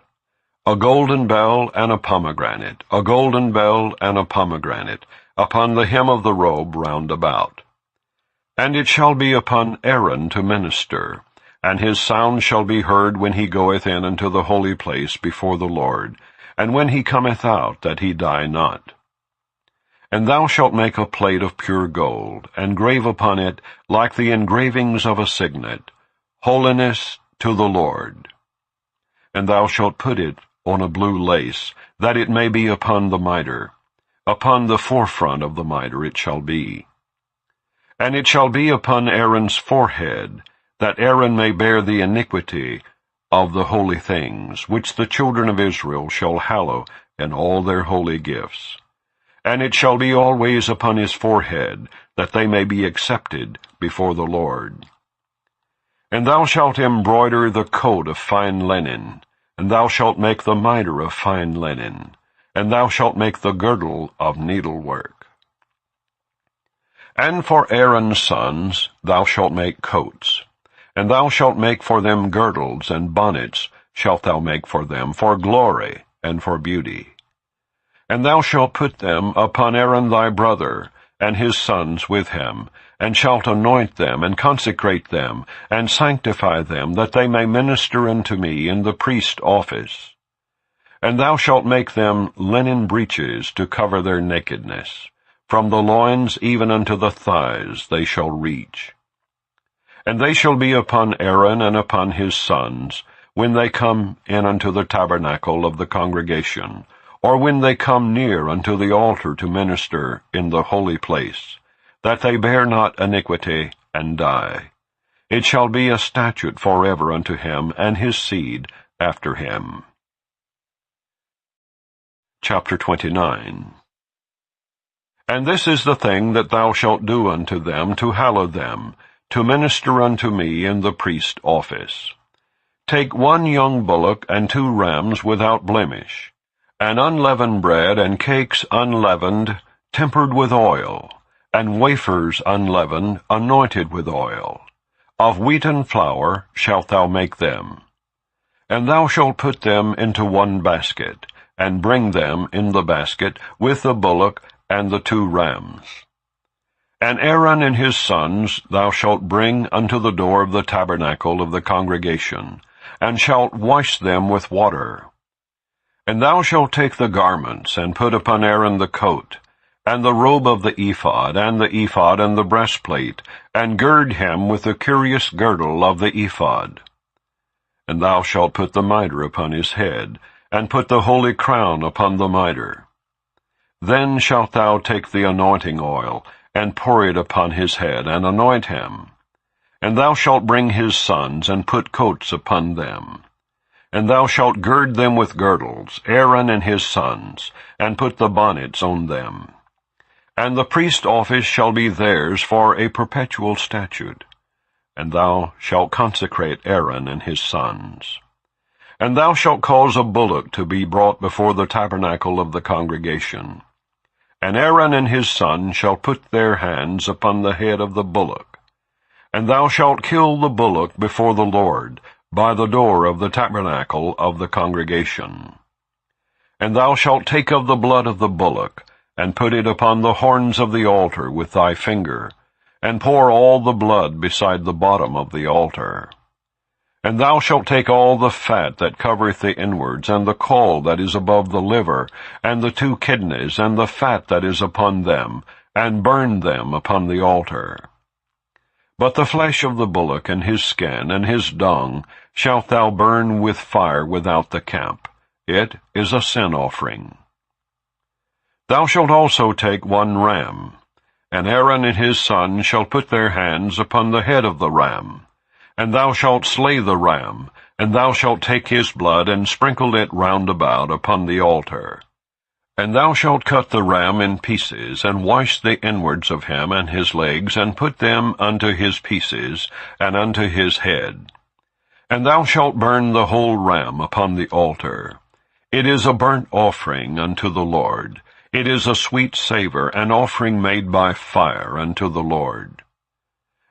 A golden bell and a pomegranate, a golden bell and a pomegranate, upon the hem of the robe round about. And it shall be upon Aaron to minister, and his sound shall be heard when he goeth in unto the holy place before the Lord, and when he cometh out, that he die not. And thou shalt make a plate of pure gold, and grave upon it, like the engravings of a signet, Holiness to the Lord. And thou shalt put it on a blue lace, that it may be upon the mitre. Upon the forefront of the mitre it shall be. And it shall be upon Aaron's forehead, that Aaron may bear the iniquity of the holy things, which the children of Israel shall hallow in all their holy gifts. And it shall be always upon his forehead, that they may be accepted before the Lord. And thou shalt embroider the coat of fine linen, and thou shalt make the mitre of fine linen, and thou shalt make the girdle of needlework. And for Aaron's sons thou shalt make coats, and thou shalt make for them girdles, and bonnets shalt thou make for them, for glory and for beauty. And thou shalt put them upon Aaron thy brother, and his sons with him, and shalt anoint them, and consecrate them, and sanctify them, that they may minister unto me in the priest office. And thou shalt make them linen breeches to cover their nakedness. From the loins even unto the thighs they shall reach. And they shall be upon Aaron and upon his sons, when they come in unto the tabernacle of the congregation, or when they come near unto the altar to minister in the holy place, that they bear not iniquity and die. It shall be a statute forever unto him and his seed after him. Chapter 29. And this is the thing that thou shalt do unto them to hallow them, to minister unto me in the priest office. Take 1 young bullock and 2 rams without blemish, and unleavened bread and cakes unleavened, tempered with oil, and wafers unleavened, anointed with oil. Of wheaten flour shalt thou make them. And thou shalt put them into 1 basket, and bring them in the basket with the bullock and the 2 rams. And Aaron and his sons thou shalt bring unto the door of the tabernacle of the congregation, and shalt wash them with water. And thou shalt take the garments, and put upon Aaron the coat, and the robe of the ephod, and the breastplate, and gird him with the curious girdle of the ephod. And thou shalt put the mitre upon his head, and put the holy crown upon the mitre. Then shalt thou take the anointing oil, and pour it upon his head, and anoint him. And thou shalt bring his sons, and put coats upon them. And thou shalt gird them with girdles, Aaron and his sons, and put the bonnets on them. And the priest office shall be theirs for a perpetual statute. And thou shalt consecrate Aaron and his sons. And thou shalt cause a bullock to be brought before the tabernacle of the congregation. And Aaron and his sons shall put their hands upon the head of the bullock. And thou shalt kill the bullock before the Lord, by the door of the tabernacle of the congregation. And thou shalt take of the blood of the bullock, and put it upon the horns of the altar with thy finger, and pour all the blood beside the bottom of the altar. And thou shalt take all the fat that covereth the inwards, and the caul that is above the liver, and the 2 kidneys, and the fat that is upon them, and burn them upon the altar. But the flesh of the bullock, and his skin, and his dung, shalt thou burn with fire without the camp. It is a sin offering. Thou shalt also take 1 ram, and Aaron and his sons shall put their hands upon the head of the ram. And thou shalt slay the ram, and thou shalt take his blood, and sprinkle it round about upon the altar. And thou shalt cut the ram in pieces, and wash the inwards of him and his legs, and put them unto his pieces, and unto his head. And thou shalt burn the whole ram upon the altar. It is a burnt offering unto the Lord. It is a sweet savour, an offering made by fire unto the Lord.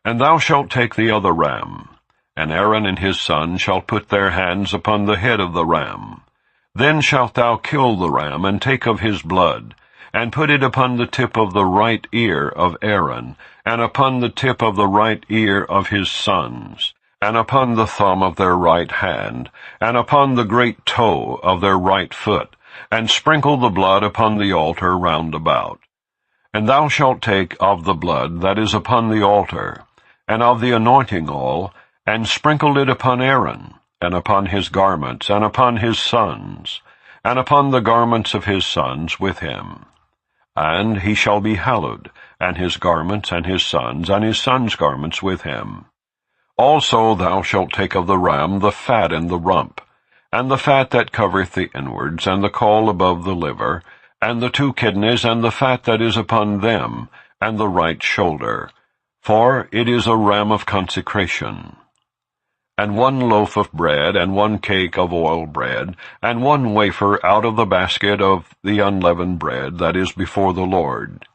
And thou shalt take the other ram, and Aaron and his sons shall put their hands upon the head of the ram. Then shalt thou kill the ram, and take of his blood, and put it upon the tip of the right ear of Aaron, and upon the tip of the right ear of his sons, and upon the thumb of their right hand, and upon the great toe of their right foot, and sprinkle the blood upon the altar round about. And thou shalt take of the blood that is upon the altar, and of the anointing oil, and sprinkle it upon Aaron, and upon his garments, and upon his sons, and upon the garments of his sons with him. And he shall be hallowed, and his garments, and his sons' garments with him. Also thou shalt take of the ram the fat and the rump, and the fat that covereth the inwards, and the caul above the liver, and the 2 kidneys, and the fat that is upon them, and the right shoulder, for it is a ram of consecration. and 1 loaf of bread, and 1 cake of oil bread, and 1 wafer out of the basket of the unleavened bread that is before the Lord.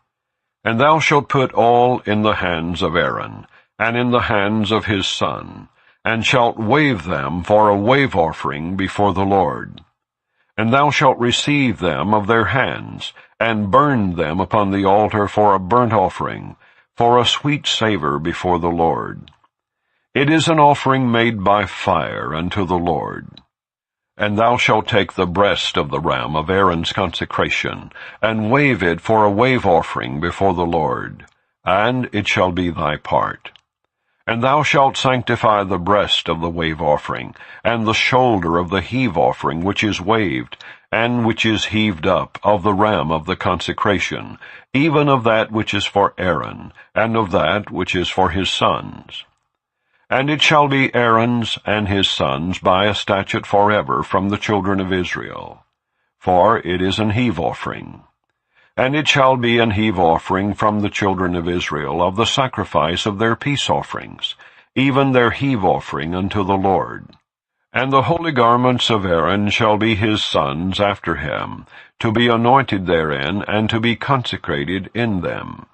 And thou shalt put all in the hands of Aaron, and in the hands of his son, and shalt wave them for a wave offering before the Lord. And thou shalt receive them of their hands, and burn them upon the altar for a burnt offering, for a sweet savour before the Lord. It is an offering made by fire unto the Lord. And thou shalt take the breast of the ram of Aaron's consecration, and wave it for a wave offering before the Lord, and it shall be thy part. And thou shalt sanctify the breast of the wave offering, and the shoulder of the heave offering which is waved, and which is heaved up, of the ram of the consecration, even of that which is for Aaron, and of that which is for his sons. And it shall be Aaron's and his sons by a statute forever from the children of Israel. For it is an heave offering. And it shall be an heave offering from the children of Israel of the sacrifice of their peace offerings, even their heave offering unto the Lord. And the holy garments of Aaron shall be his sons after him, to be anointed therein, and to be consecrated in them.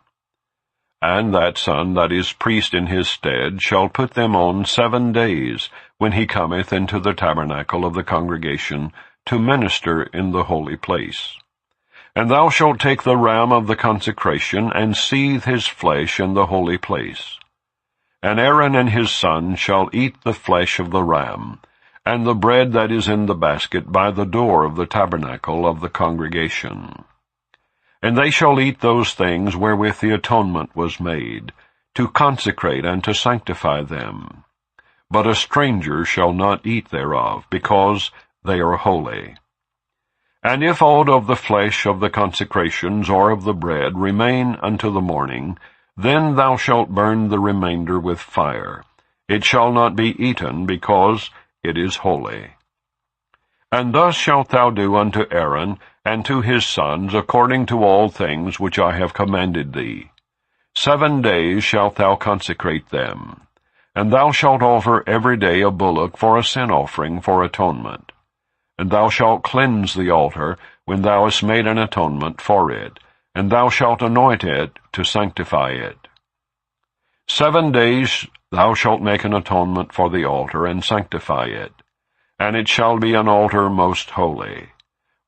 And that son that is priest in his stead shall put them on 7 days, when he cometh into the tabernacle of the congregation, to minister in the holy place. And thou shalt take the ram of the consecration, and seethe his flesh in the holy place. And Aaron and his sons shall eat the flesh of the ram, and the bread that is in the basket by the door of the tabernacle of the congregation. And they shall eat those things wherewith the atonement was made, to consecrate and to sanctify them. But a stranger shall not eat thereof, because they are holy. And if aught of the flesh of the consecrations or of the bread remain unto the morning, then thou shalt burn the remainder with fire. It shall not be eaten, because it is holy. And thus shalt thou do unto Aaron and to his sons according to all things which I have commanded thee. 7 days shalt thou consecrate them. And thou shalt offer every day a bullock for a sin offering for atonement. And thou shalt cleanse the altar when thou hast made an atonement for it, and thou shalt anoint it to sanctify it. 7 days thou shalt make an atonement for the altar, and sanctify it. And it shall be an altar most holy.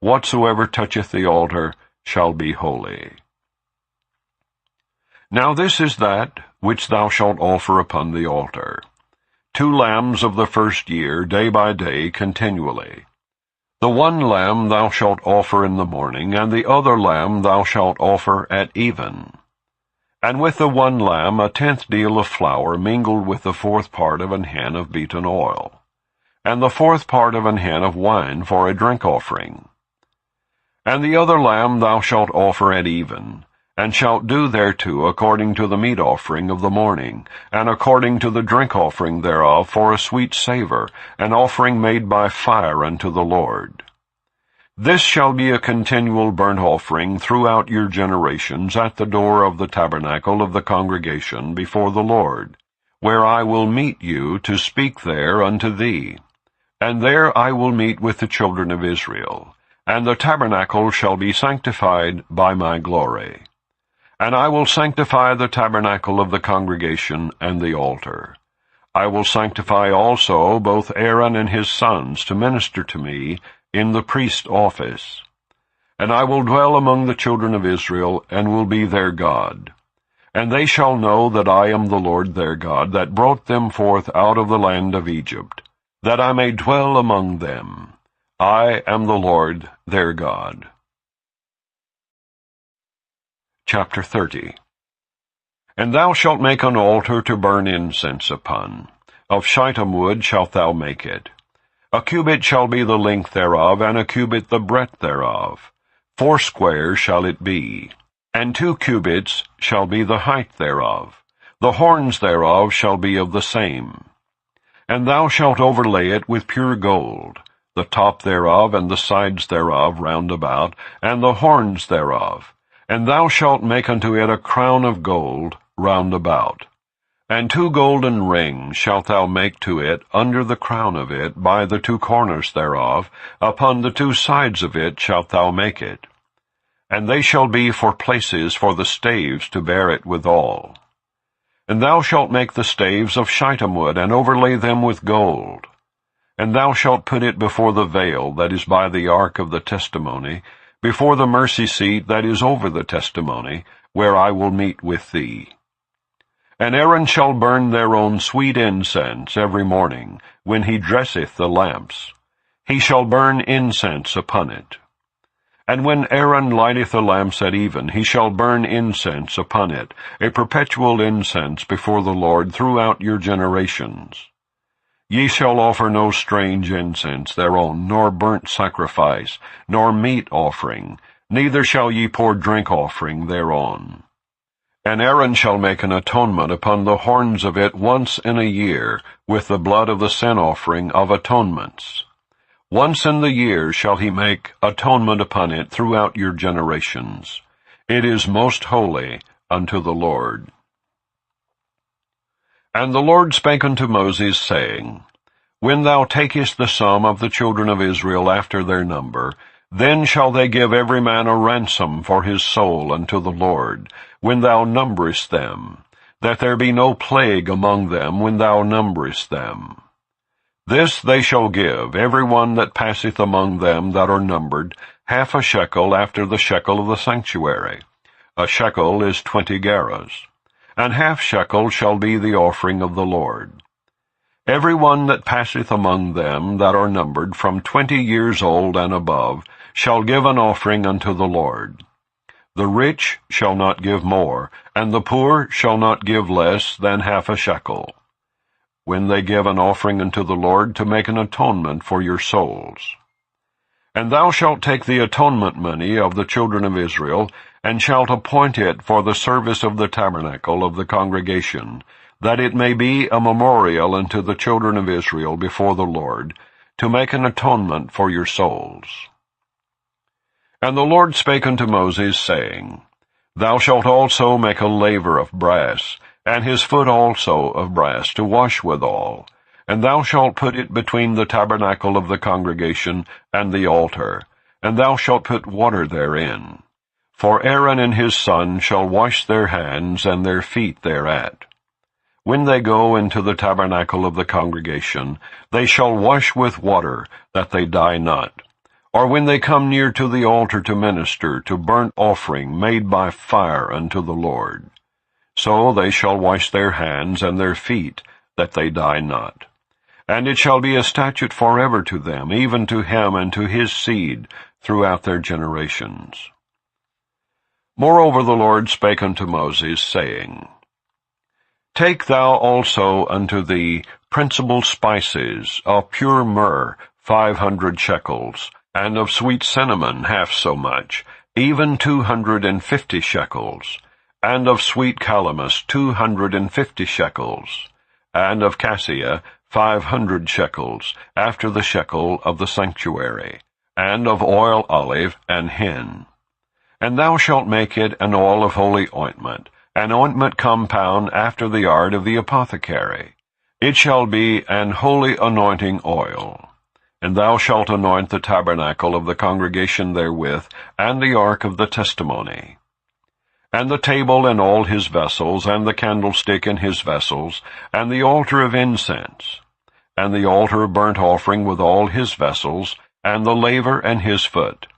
Whatsoever toucheth the altar shall be holy. Now this is that which thou shalt offer upon the altar: 2 lambs of the first year, day by day, continually. The 1 lamb thou shalt offer in the morning, and the other lamb thou shalt offer at even. And with the 1 lamb 1/10 deal of flour mingled with the 4th part of an hin of beaten oil, and the 4th part of an hin of wine for a drink offering. And the other lamb thou shalt offer at even, and shalt do thereto according to the meat offering of the morning, and according to the drink offering thereof for a sweet savour, an offering made by fire unto the Lord. This shall be a continual burnt offering throughout your generations at the door of the tabernacle of the congregation before the Lord, where I will meet you to speak there unto thee. And there I will meet with the children of Israel, and the tabernacle shall be sanctified by my glory. And I will sanctify the tabernacle of the congregation and the altar. I will sanctify also both Aaron and his sons to minister to me in the priest's office. And I will dwell among the children of Israel, and will be their God. And they shall know that I am the Lord their God, that brought them forth out of the land of Egypt, that I may dwell among them. I am the Lord their God. Chapter 30. And thou shalt make an altar to burn incense upon. Of shittim wood shalt thou make it. A cubit shall be the length thereof, and a cubit the breadth thereof. 4 shall it be. And 2 cubits shall be the height thereof. The horns thereof shall be of the same. And thou shalt overlay it with pure gold, the top thereof and the sides thereof round about, and the horns thereof. And thou shalt make unto it a crown of gold round about. And 2 golden rings shalt thou make to it under the crown of it by the 2 corners thereof, upon the 2 sides of it shalt thou make it. And they shall be for places for the staves to bear it withal. And thou shalt make the staves of shittim wood, and overlay them with gold. And thou shalt put it before the veil that is by the ark of the testimony, before the mercy seat that is over the testimony, where I will meet with thee. And Aaron shall burn thereon sweet incense every morning, when he dresseth the lamps. He shall burn incense upon it. And when Aaron lighteth the lamps at even, he shall burn incense upon it, a perpetual incense before the Lord throughout your generations. Ye shall offer no strange incense thereon, nor burnt sacrifice, nor meat offering, neither shall ye pour drink offering thereon. And Aaron shall make an atonement upon the horns of it once in a year, with the blood of the sin offering of atonements. Once in the year shall he make atonement upon it throughout your generations. It is most holy unto the Lord. And the Lord spake unto Moses, saying, When thou takest the sum of the children of Israel after their number, then shall they give every man a ransom for his soul unto the Lord, when thou numberest them, that there be no plague among them when thou numberest them. This they shall give, every one that passeth among them that are numbered, 1/2 a shekel after the shekel of the sanctuary. A shekel is 20 gerahs. And 1/2 shekel shall be the offering of the Lord. Every one that passeth among them that are numbered from 20 years old and above shall give an offering unto the Lord. The rich shall not give more, and the poor shall not give less than 1/2 a shekel, when they give an offering unto the Lord to make an atonement for your souls. And thou shalt take the atonement money of the children of Israel, and shalt appoint it for the service of the tabernacle of the congregation, that it may be a memorial unto the children of Israel before the Lord, to make an atonement for your souls. And the Lord spake unto Moses, saying, Thou shalt also make a laver of brass, and his foot also of brass, to wash withal. And thou shalt put it between the tabernacle of the congregation and the altar, and thou shalt put water therein. For Aaron and his sons shall wash their hands and their feet thereat. When they go into the tabernacle of the congregation, they shall wash with water, that they die not. Or when they come near to the altar to minister to burnt offering made by fire unto the Lord. So they shall wash their hands and their feet, that they die not. And it shall be a statute forever to them, even to him and to his seed, throughout their generations. Moreover the Lord spake unto Moses, saying, Take thou also unto thee principal spices of pure myrrh 500 shekels, and of sweet cinnamon 1/2 so much, even 250 shekels, and of sweet calamus 250 shekels, and of cassia 500 shekels, after the shekel of the sanctuary, and of oil olive and hin. And thou shalt make it an oil of holy ointment, an ointment compound after the art of the apothecary. It shall be an holy anointing oil. And thou shalt anoint the tabernacle of the congregation therewith, and the ark of the testimony. And the table and all his vessels, and the candlestick and his vessels, and the altar of incense, and the altar of burnt offering with all his vessels, and the laver and his foot.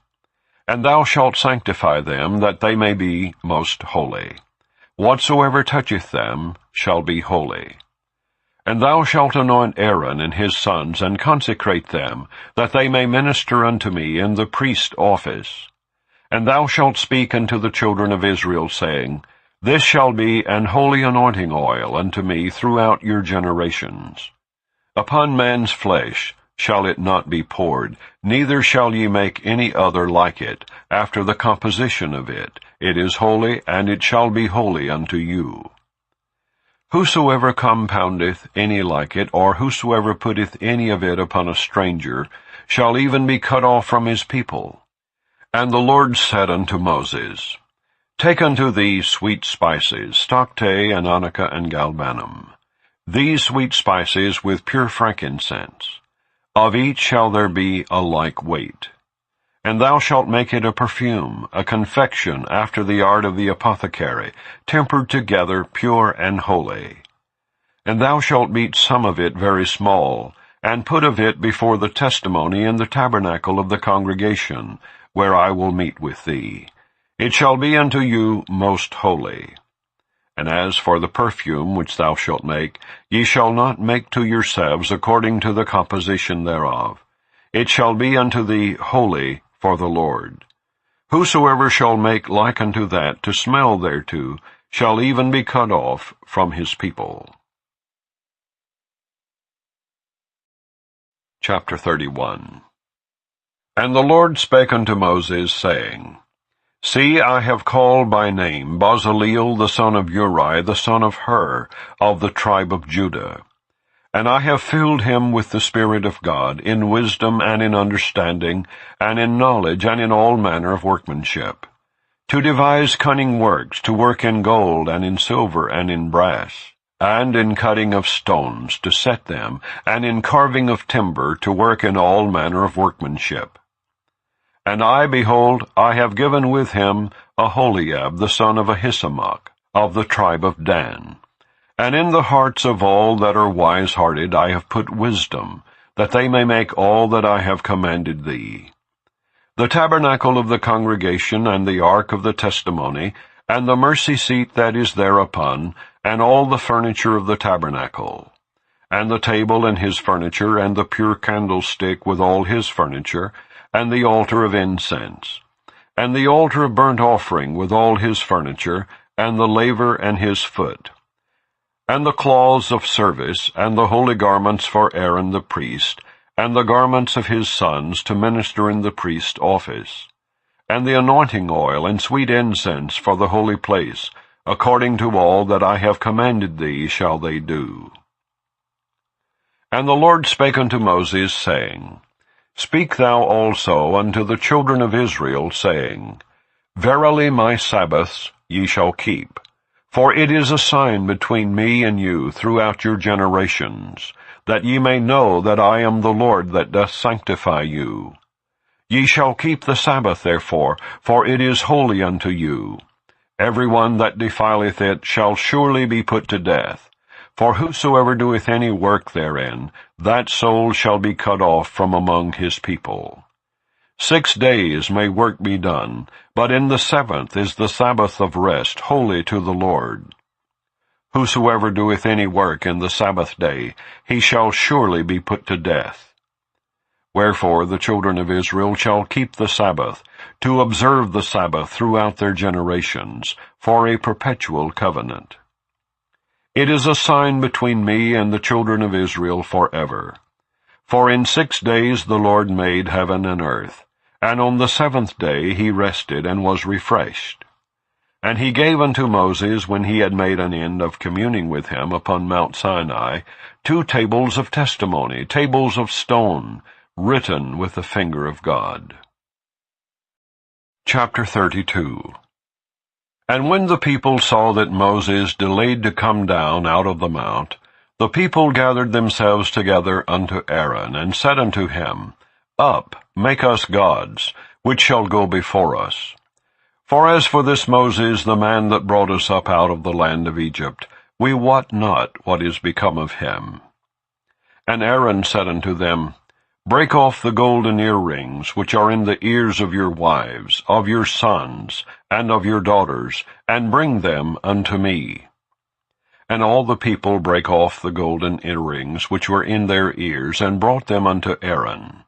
And thou shalt sanctify them, that they may be most holy. Whatsoever toucheth them shall be holy. And thou shalt anoint Aaron and his sons, and consecrate them, that they may minister unto me in the priest office. And thou shalt speak unto the children of Israel, saying, This shall be an holy anointing oil unto me throughout your generations. Upon man's flesh shall it not be poured, neither shall ye make any other like it, after the composition of it. It is holy, and it shall be holy unto you. Whosoever compoundeth any like it, or whosoever putteth any of it upon a stranger, shall even be cut off from his people. And the Lord said unto Moses, Take unto thee sweet spices, stocte and onycha and galbanum. these sweet spices with pure frankincense. Of each shall there be a like weight. And thou shalt make it a perfume, a confection after the art of the apothecary, tempered together, pure and holy. And thou shalt beat some of it very small, and put of it before the testimony in the tabernacle of the congregation, where I will meet with thee. It shall be unto you most holy. And as for the perfume which thou shalt make, ye shall not make to yourselves according to the composition thereof. It shall be unto thee holy for the Lord. Whosoever shall make like unto that to smell thereto, shall even be cut off from his people. Chapter 31. And the Lord spake unto Moses, saying, See, I have called by name Bezaleel the son of Uri, the son of Hur, of the tribe of Judah. And I have filled him with the Spirit of God, in wisdom and in understanding, and in knowledge and in all manner of workmanship, to devise cunning works, to work in gold and in silver and in brass, and in cutting of stones, to set them, and in carving of timber, to work in all manner of workmanship. And I, behold, I have given with him Aholiab the son of Ahisamach, of the tribe of Dan. And in the hearts of all that are wise-hearted I have put wisdom, that they may make all that I have commanded thee. The tabernacle of the congregation, and the ark of the testimony, and the mercy seat that is thereupon, and all the furniture of the tabernacle, and the table and his furniture, and the pure candlestick with all his furniture, and the altar of incense, and the altar of burnt offering with all his furniture, and the laver and his foot, and the cloths of service, and the holy garments for Aaron the priest, and the garments of his sons to minister in the priest's office, and the anointing oil and sweet incense for the holy place, according to all that I have commanded thee shall they do. And the Lord spake unto Moses, saying, Speak thou also unto the children of Israel, saying, Verily my Sabbaths ye shall keep, for it is a sign between me and you throughout your generations, that ye may know that I am the Lord that doth sanctify you. Ye shall keep the Sabbath therefore, for it is holy unto you. Every one that defileth it shall surely be put to death. For whosoever doeth any work therein, that soul shall be cut off from among his people. 6 days may work be done, but in the 7th is the Sabbath of rest, holy to the Lord. Whosoever doeth any work in the Sabbath day, he shall surely be put to death. Wherefore the children of Israel shall keep the Sabbath, to observe the Sabbath throughout their generations, for a perpetual covenant. It is a sign between me and the children of Israel forever. For in 6 days the Lord made heaven and earth, and on the 7th day he rested and was refreshed. And he gave unto Moses, when he had made an end of communing with him upon Mount Sinai, 2 tables of testimony, tables of stone, written with the finger of God. Chapter 32. And when the people saw that Moses delayed to come down out of the mount, the people gathered themselves together unto Aaron, and said unto him, Up, make us gods, which shall go before us. For as for this Moses, the man that brought us up out of the land of Egypt, we wot not what is become of him. And Aaron said unto them, Break off the golden earrings which are in the ears of your wives, of your sons, and of your daughters, and bring them unto me. And all the people brake off the golden earrings which were in their ears, and brought them unto Aaron.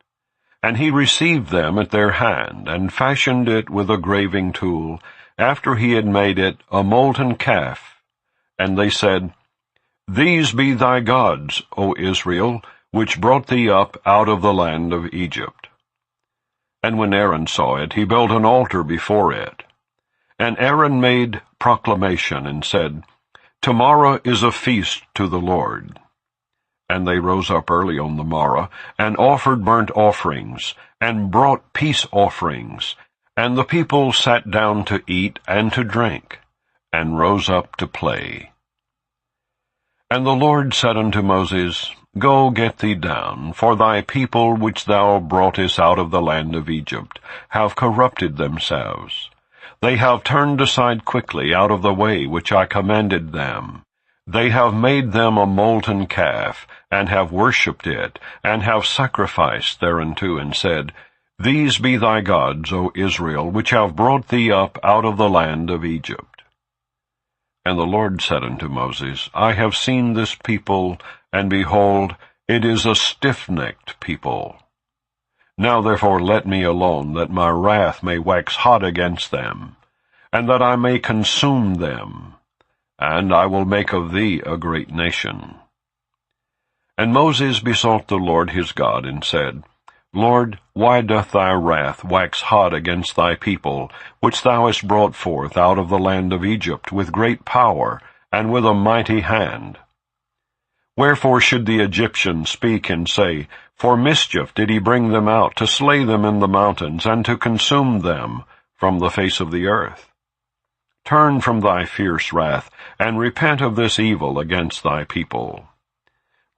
And he received them at their hand, and fashioned it with a graving tool, after he had made it a molten calf. And they said, These be thy gods, O Israel, which brought thee up out of the land of Egypt. And when Aaron saw it, he built an altar before it. And Aaron made proclamation, and said, Tomorrow is a feast to the Lord. And they rose up early on the morrow, and offered burnt offerings, and brought peace offerings. And the people sat down to eat and to drink, and rose up to play. And the Lord said unto Moses, Go get thee down, for thy people which thou broughtest out of the land of Egypt have corrupted themselves. They have turned aside quickly out of the way which I commanded them. They have made them a molten calf, and have worshipped it, and have sacrificed thereunto, and said, These be thy gods, O Israel, which have brought thee up out of the land of Egypt. And the Lord said unto Moses, I have seen this people, and behold, it is a stiff-necked people. Now therefore let me alone, that my wrath may wax hot against them, and that I may consume them, and I will make of thee a great nation. And Moses besought the Lord his God, and said, Lord, why doth thy wrath wax hot against thy people, which thou hast brought forth out of the land of Egypt with great power, and with a mighty hand? Wherefore should the Egyptians speak and say, For mischief did he bring them out, to slay them in the mountains, and to consume them from the face of the earth? Turn from thy fierce wrath, and repent of this evil against thy people.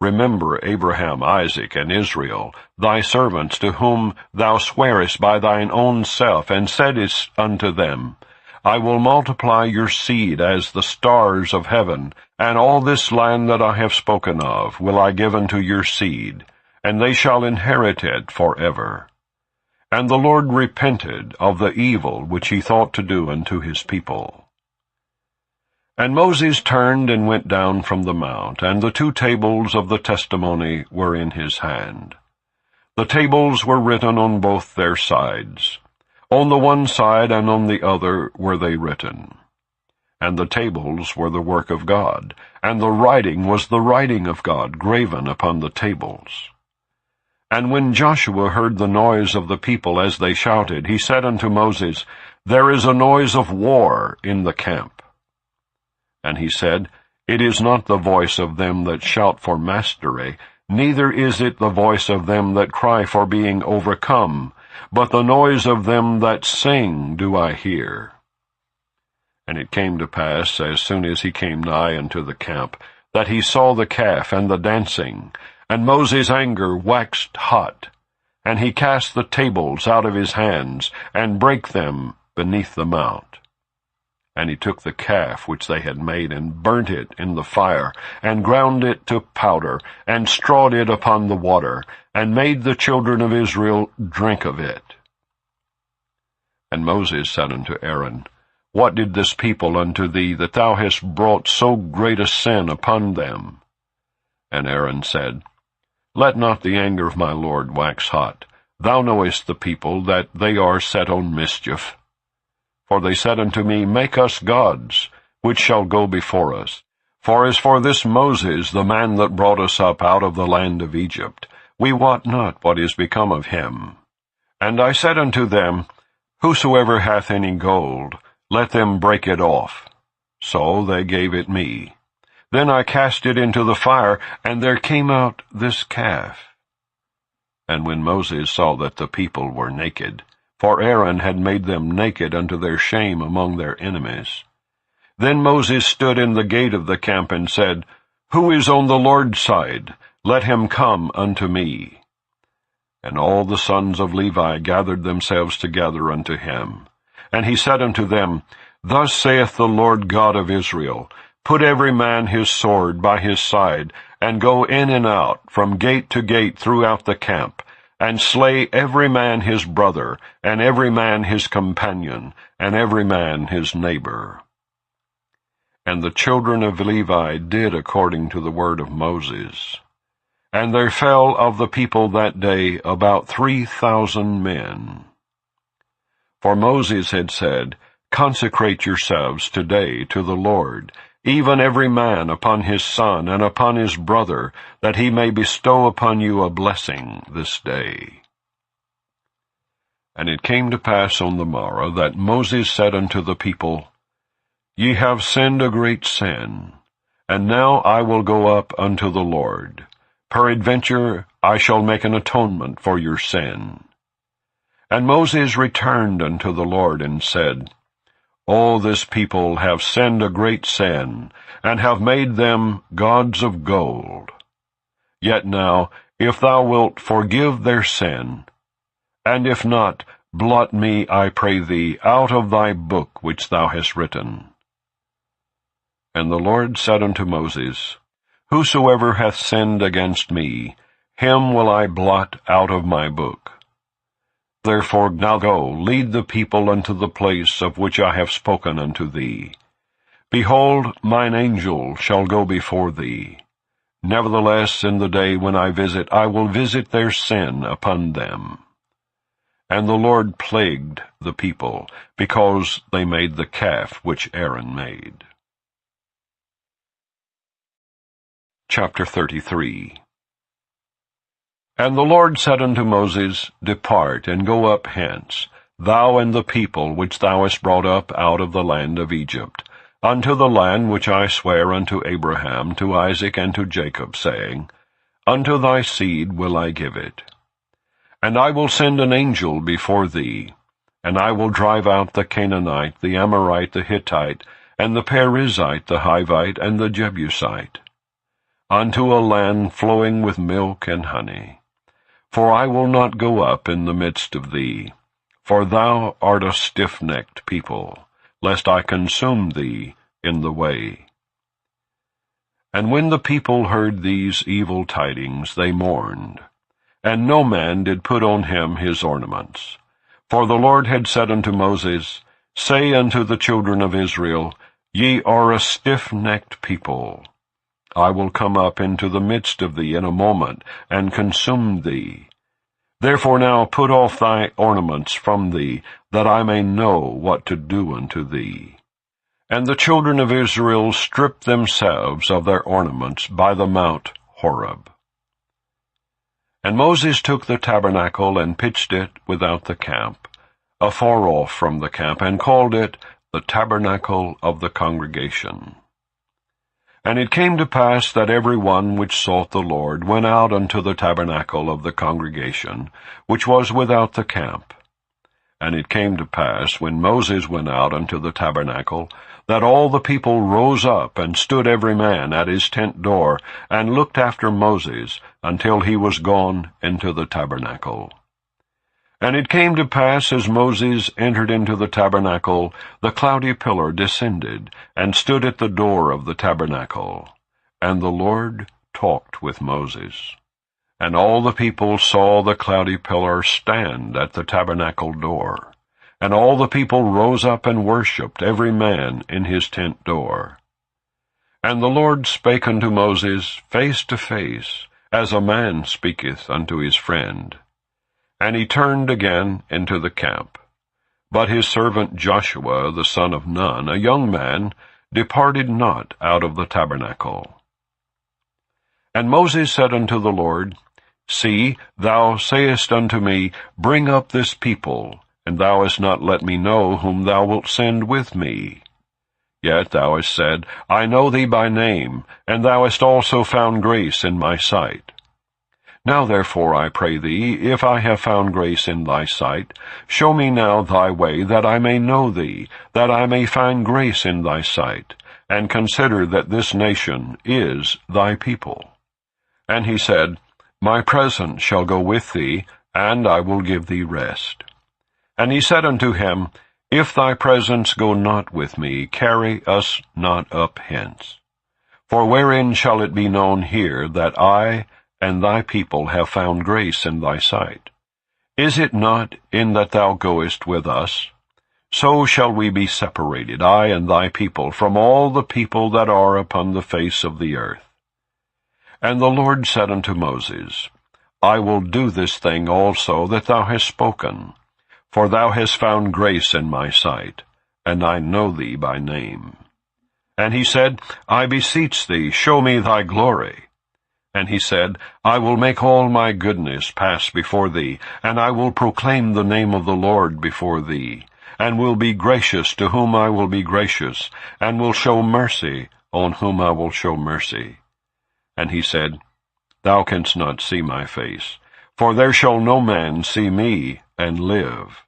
Remember Abraham, Isaac, and Israel, thy servants, to whom thou swarest by thine own self, and saidst unto them, I will multiply your seed as the stars of heaven, and all this land that I have spoken of will I give unto your seed, and they shall inherit it forever. And the Lord repented of the evil which he thought to do unto his people. And Moses turned and went down from the mount, and the 2 tables of the testimony were in his hand. The tables were written on both their sides. On the one side and on the other were they written. And the tables were the work of God, and the writing was the writing of God graven upon the tables. And when Joshua heard the noise of the people as they shouted, he said unto Moses, There is a noise of war in the camp. And he said, It is not the voice of them that shout for mastery, neither is it the voice of them that cry for being overcome, but the noise of them that sing do I hear. And it came to pass, as soon as he came nigh unto the camp, that he saw the calf and the dancing, and Moses' anger waxed hot, and he cast the tables out of his hands, and brake them beneath the mount. And he took the calf which they had made, and burnt it in the fire, and ground it to powder, and strawed it upon the water, and made the children of Israel drink of it. And Moses said unto Aaron, What did this people unto thee, that thou hast brought so great a sin upon them? And Aaron said, Let not the anger of my Lord wax hot. Thou knowest the people, that they are set on mischief. For they said unto me, Make us gods, which shall go before us. For as for this Moses, the man that brought us up out of the land of Egypt, we wot not what is become of him. And I said unto them, Whosoever hath any gold, let them break it off. So they gave it me. Then I cast it into the fire, and there came out this calf. And when Moses saw that the people were naked, for Aaron had made them naked unto their shame among their enemies, then Moses stood in the gate of the camp and said, Who is on the Lord's side? Let him come unto me. And all the sons of Levi gathered themselves together unto him. And he said unto them, Thus saith the Lord God of Israel, Put every man his sword by his side, and go in and out from gate to gate throughout the camp, and slay every man his brother, and every man his companion, and every man his neighbor. And the children of Levi did according to the word of Moses. And there fell of the people that day about 3,000 men. For Moses had said, Consecrate yourselves today to the Lord, even every man upon his son and upon his brother, that he may bestow upon you a blessing this day. And it came to pass on the morrow that Moses said unto the people, Ye have sinned a great sin, and now I will go up unto the Lord. Peradventure I shall make an atonement for your sin. And Moses returned unto the Lord, and said, O this people have sinned a great sin, and have made them gods of gold. Yet now, if thou wilt forgive their sin, and if not, blot me, I pray thee, out of thy book which thou hast written. And the Lord said unto Moses, Whosoever hath sinned against me, him will I blot out of my book. Therefore now go, lead the people unto the place of which I have spoken unto thee. Behold, mine angel shall go before thee. Nevertheless, in the day when I will visit their sin upon them. And the Lord plagued the people, because they made the calf which Aaron made. Chapter 33. And the Lord said unto Moses, Depart, and go up hence, thou and the people which thou hast brought up out of the land of Egypt, unto the land which I swear unto Abraham, to Isaac, and to Jacob, saying, Unto thy seed will I give it. And I will send an angel before thee, and I will drive out the Canaanite, the Amorite, the Hittite, and the Perizzite, the Hivite, and the Jebusite, unto a land flowing with milk and honey. For I will not go up in the midst of thee, for thou art a stiff-necked people, lest I consume thee in the way. And when the people heard these evil tidings, they mourned, and no man did put on him his ornaments. For the Lord had said unto Moses, Say unto the children of Israel, Ye are a stiff-necked people. I will come up into the midst of thee in a moment, and consume thee. Therefore now put off thy ornaments from thee, that I may know what to do unto thee. And the children of Israel stripped themselves of their ornaments by the mount Horeb. And Moses took the tabernacle, and pitched it without the camp, afar off from the camp, and called it the tabernacle of the congregation. And it came to pass that every one which sought the Lord went out unto the tabernacle of the congregation, which was without the camp. And it came to pass, when Moses went out unto the tabernacle, that all the people rose up, and stood every man at his tent door, and looked after Moses, until he was gone into the tabernacle. And it came to pass, as Moses entered into the tabernacle, the cloudy pillar descended, and stood at the door of the tabernacle. And the Lord talked with Moses. And all the people saw the cloudy pillar stand at the tabernacle door. And all the people rose up and worshipped, every man in his tent door. And the Lord spake unto Moses face to face, as a man speaketh unto his friend. And he turned again into the camp. But his servant Joshua the son of Nun, a young man, departed not out of the tabernacle. And Moses said unto the Lord, See, thou sayest unto me, Bring up this people, and thou hast not let me know whom thou wilt send with me. Yet thou hast said, I know thee by name, and thou hast also found grace in my sight. Now therefore, I pray thee, if I have found grace in thy sight, show me now thy way, that I may know thee, that I may find grace in thy sight, and consider that this nation is thy people. And he said, My presence shall go with thee, and I will give thee rest. And he said unto him, If thy presence go not with me, carry us not up hence. For wherein shall it be known here that I and thy people have found grace in thy sight? Is it not in that thou goest with us? So shall we be separated, I and thy people, from all the people that are upon the face of the earth. And the Lord said unto Moses, I will do this thing also that thou hast spoken, for thou hast found grace in my sight, and I know thee by name. And he said, I beseech thee, show me thy glory. And he said, I will make all my goodness pass before thee, and I will proclaim the name of the Lord before thee, and will be gracious to whom I will be gracious, and will show mercy on whom I will show mercy. And he said, Thou canst not see my face, for there shall no man see me and live.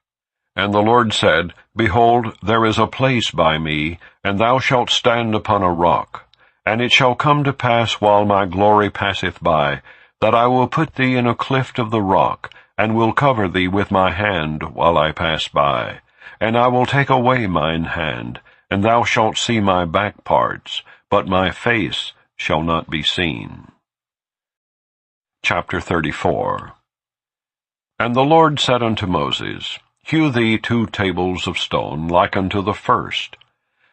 And the Lord said, Behold, there is a place by me, and thou shalt stand upon a rock. And it shall come to pass, while my glory passeth by, that I will put thee in a cleft of the rock, and will cover thee with my hand while I pass by. And I will take away mine hand, and thou shalt see my back parts, but my face shall not be seen. Chapter 34. And the Lord said unto Moses, Hew thee 2 tables of stone, like unto the first.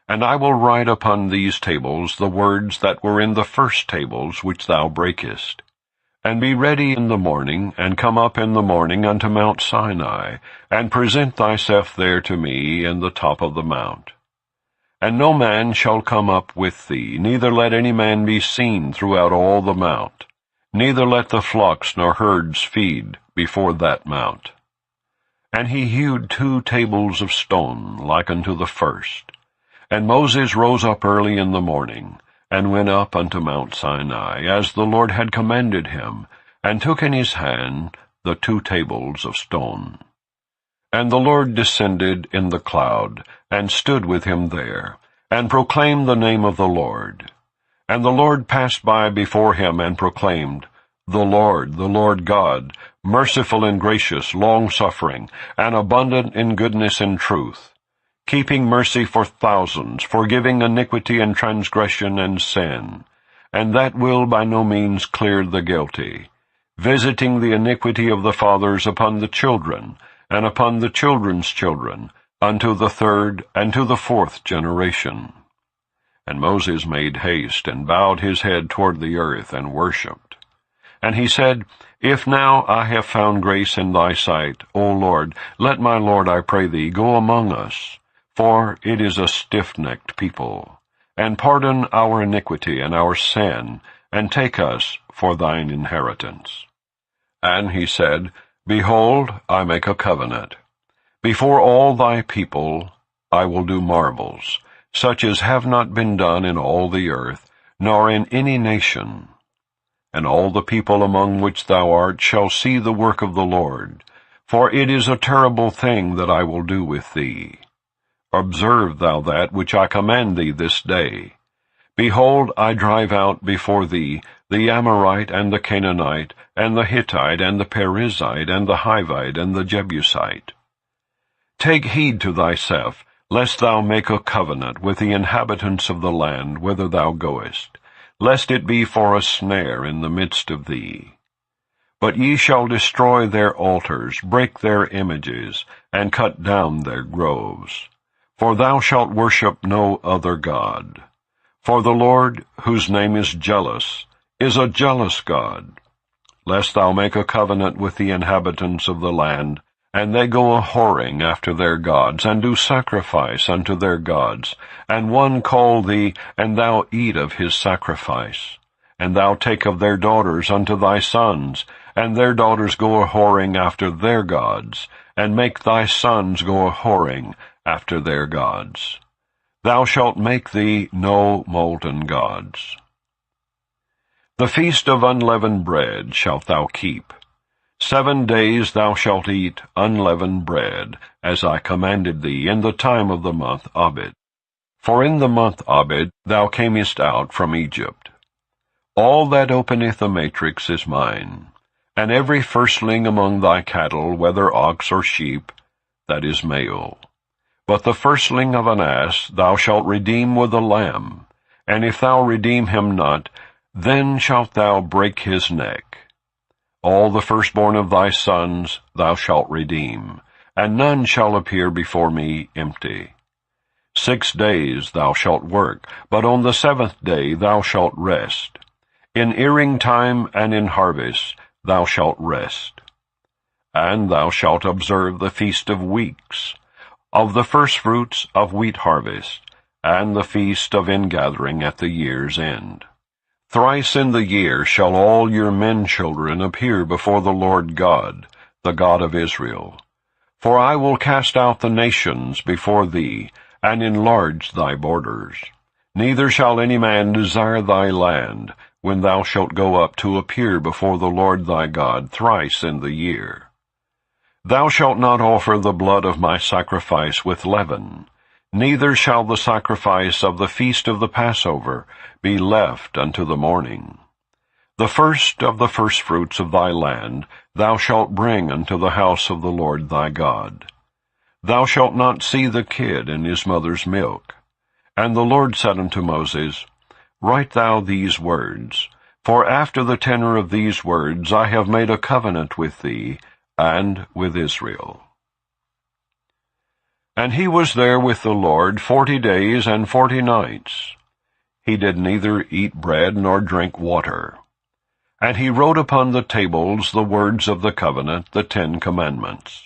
And I will write upon these tables the words that were in the first tables which thou breakest. And be ready in the morning, and come up in the morning unto Mount Sinai, and present thyself there to me in the top of the mount. And no man shall come up with thee, neither let any man be seen throughout all the mount, neither let the flocks nor herds feed before that mount. And he hewed 2 tables of stone, like unto the first. And Moses rose up early in the morning, and went up unto Mount Sinai, as the Lord had commanded him, and took in his hand the 2 tables of stone. And the Lord descended in the cloud, and stood with him there, and proclaimed the name of the Lord. And the Lord passed by before him, and proclaimed, the Lord God, merciful and gracious, long-suffering, and abundant in goodness and truth, keeping mercy for thousands, forgiving iniquity and transgression and sin, and that will by no means clear the guilty, visiting the iniquity of the fathers upon the children, and upon the children's children, unto the 3rd and to the 4th generation. And Moses made haste, and bowed his head toward the earth, and worshipped. And he said, If now I have found grace in thy sight, O Lord, let my Lord, I pray thee, go among us, for it is a stiff-necked people, and pardon our iniquity and our sin, and take us for thine inheritance. And he said, Behold, I make a covenant. Before all thy people I will do marvels, such as have not been done in all the earth, nor in any nation. And all the people among which thou art shall see the work of the Lord, for it is a terrible thing that I will do with thee. Observe thou that which I command thee this day. Behold, I drive out before thee the Amorite, and the Canaanite, and the Hittite, and the Perizzite, and the Hivite, and the Jebusite. Take heed to thyself, lest thou make a covenant with the inhabitants of the land whither thou goest, lest it be for a snare in the midst of thee. But ye shall destroy their altars, break their images, and cut down their groves. For thou shalt worship no other God. For the Lord, whose name is jealous, is a jealous God. Lest thou make a covenant with the inhabitants of the land, and they go a-whoring after their gods, and do sacrifice unto their gods, and one call thee, and thou eat of his sacrifice. And thou take of their daughters unto thy sons, and their daughters go a-whoring after their gods, and make thy sons go a-whoring after their gods. Thou shalt make thee no molten gods. The feast of unleavened bread shalt thou keep. 7 days thou shalt eat unleavened bread, as I commanded thee, in the time of the month Abib. For in the month Abib thou camest out from Egypt. All that openeth a matrix is mine, and every firstling among thy cattle, whether ox or sheep, that is male. But the firstling of an ass thou shalt redeem with a lamb, and if thou redeem him not, then shalt thou break his neck. All the firstborn of thy sons thou shalt redeem, and none shall appear before me empty. 6 days thou shalt work, but on the 7th day thou shalt rest. In earing time and in harvest thou shalt rest. And thou shalt observe the feast of weeks, of the firstfruits of wheat harvest, and the feast of ingathering at the year's end. Thrice in the year shall all your men-children appear before the Lord God, the God of Israel. For I will cast out the nations before thee, and enlarge thy borders. Neither shall any man desire thy land, when thou shalt go up to appear before the Lord thy God thrice in the year. Thou shalt not offer the blood of my sacrifice with leaven, neither shall the sacrifice of the feast of the Passover be left unto the morning. The first of the firstfruits of thy land thou shalt bring unto the house of the Lord thy God. Thou shalt not see the kid in his mother's milk. And the Lord said unto Moses, Write thou these words, for after the tenor of these words I have made a covenant with thee and with Israel. And he was there with the Lord 40 days and 40 nights. He did neither eat bread nor drink water. And he wrote upon the tables the words of the covenant, the 10 commandments.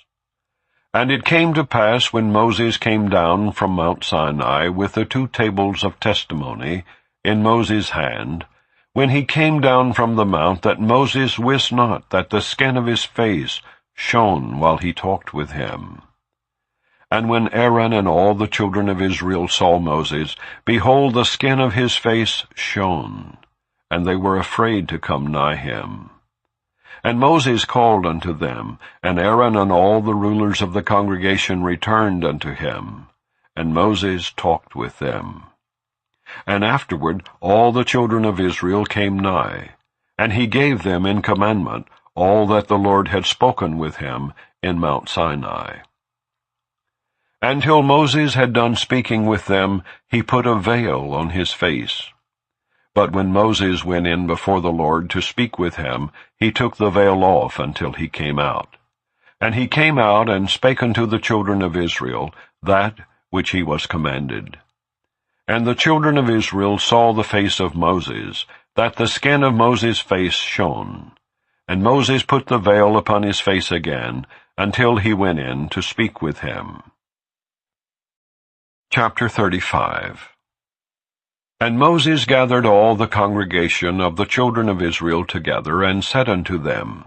And it came to pass, when Moses came down from Mount Sinai with the 2 tables of testimony in Moses' hand, when he came down from the mount, that Moses wist not that the skin of his face shone while he talked with him. And when Aaron and all the children of Israel saw Moses, behold, the skin of his face shone, and they were afraid to come nigh him. And Moses called unto them, and Aaron and all the rulers of the congregation returned unto him, and Moses talked with them. And afterward all the children of Israel came nigh, and he gave them in commandment all that the Lord had spoken with him in Mount Sinai. And till Moses had done speaking with them, he put a veil on his face. But when Moses went in before the Lord to speak with him, he took the veil off until he came out. And he came out and spake unto the children of Israel that which he was commanded. And the children of Israel saw the face of Moses, that the skin of Moses' face shone. And Moses put the veil upon his face again, until he went in to speak with him. Chapter 35. And Moses gathered all the congregation of the children of Israel together, and said unto them,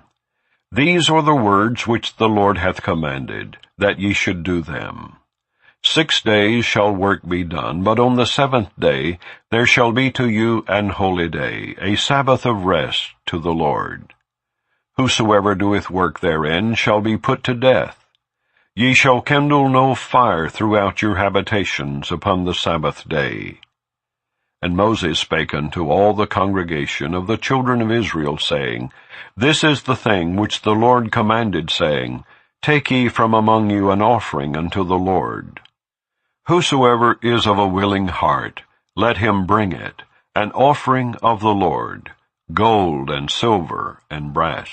These are the words which the Lord hath commanded, that ye should do them. 6 days shall work be done, but on the 7th day there shall be to you an holy day, a Sabbath of rest to the Lord. Whosoever doeth work therein shall be put to death. Ye shall kindle no fire throughout your habitations upon the Sabbath day. And Moses spake unto all the congregation of the children of Israel, saying, This is the thing which the Lord commanded, saying, Take ye from among you an offering unto the Lord. Whosoever is of a willing heart, let him bring it, an offering of the Lord, gold and silver and brass,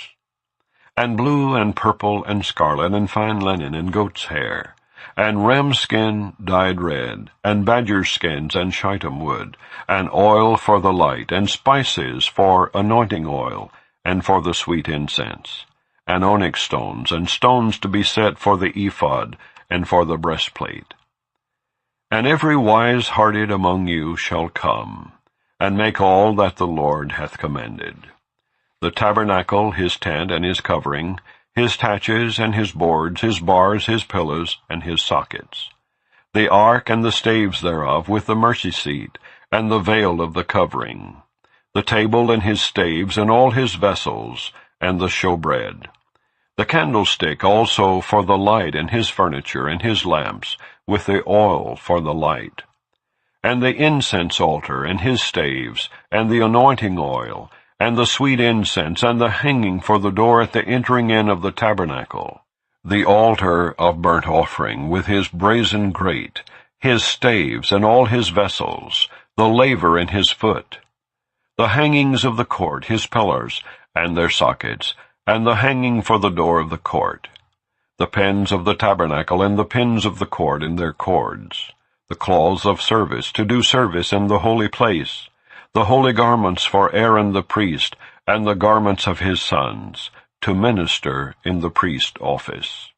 and blue and purple and scarlet and fine linen and goat's hair, and ram skin dyed red, and badger skins and shittim wood, and oil for the light, and spices for anointing oil, and for the sweet incense, and onyx stones, and stones to be set for the ephod, and for the breastplate. And every wise-hearted among you shall come, and make all that the Lord hath commanded. The tabernacle, his tent, and his covering, his taches, and his boards, his bars, his pillars, and his sockets. The ark and the staves thereof, with the mercy seat, and the veil of the covering. The table and his staves, and all his vessels, and the showbread. The candlestick also for the light, and his furniture, and his lamps, with the oil for the light. And the incense altar, and his staves, and the anointing oil, and the sweet incense, and the hanging for the door at the entering in of the tabernacle. The altar of burnt offering, with his brazen grate, his staves, and all his vessels, the laver in his foot. The hangings of the court, his pillars, and their sockets, and the hanging for the door of the court. The pins of the tabernacle, and the pins of the court in their cords. The cloths of service, to do service in the holy place. The holy garments for Aaron the priest, and the garments of his sons, to minister in the priest office.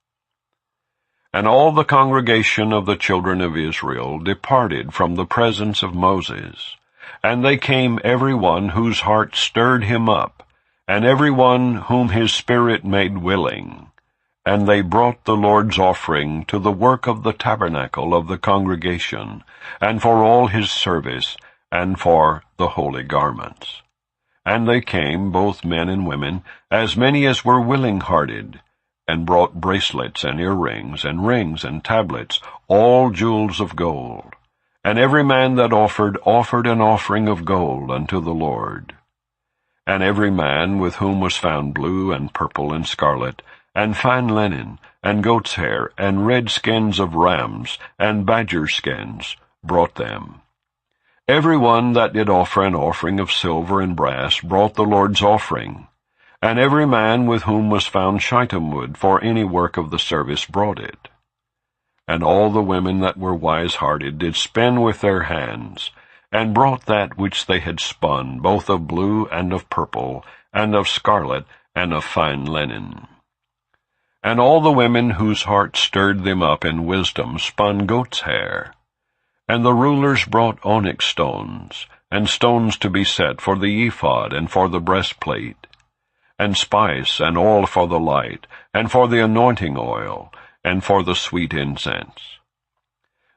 And all the congregation of the children of Israel departed from the presence of Moses, and they came every one whose heart stirred him up, and every one whom his spirit made willing. And they brought the Lord's offering to the work of the tabernacle of the congregation, and for all his service, and for the holy garments. And they came, both men and women, as many as were willing-hearted, and brought bracelets and earrings and rings and tablets, all jewels of gold. And every man that offered an offering of gold unto the Lord. And every man with whom was found blue and purple and scarlet, and fine linen, and goat's hair, and red skins of rams, and badger skins, brought them. Every one that did offer an offering of silver and brass brought the Lord's offering. And every man with whom was found shittim wood for any work of the service brought it. And all the women that were wise-hearted did spin with their hands, and brought that which they had spun, both of blue and of purple, and of scarlet, and of fine linen. And all the women whose heart stirred them up in wisdom spun goat's hair. And the rulers brought onyx stones, and stones to be set for the ephod and for the breastplate, and spice, and oil for the light, and for the anointing oil, and for the sweet incense.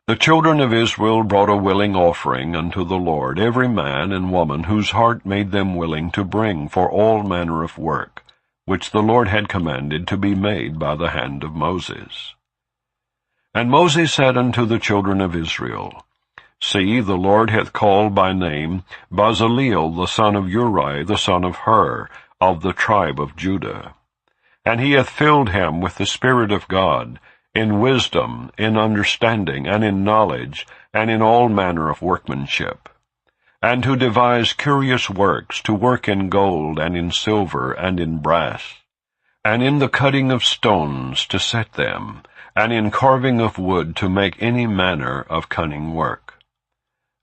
The children of Israel brought a willing offering unto the Lord, every man and woman whose heart made them willing to bring for all manner of work, which the Lord had commanded to be made by the hand of Moses. And Moses said unto the children of Israel, See, the Lord hath called by name Bezaleel the son of Uri the son of Hur, of the tribe of Judah. And he hath filled him with the Spirit of God, in wisdom, in understanding, and in knowledge, and in all manner of workmanship, and to devise curious works, to work in gold, and in silver, and in brass, and in the cutting of stones to set them, and in carving of wood to make any manner of cunning work.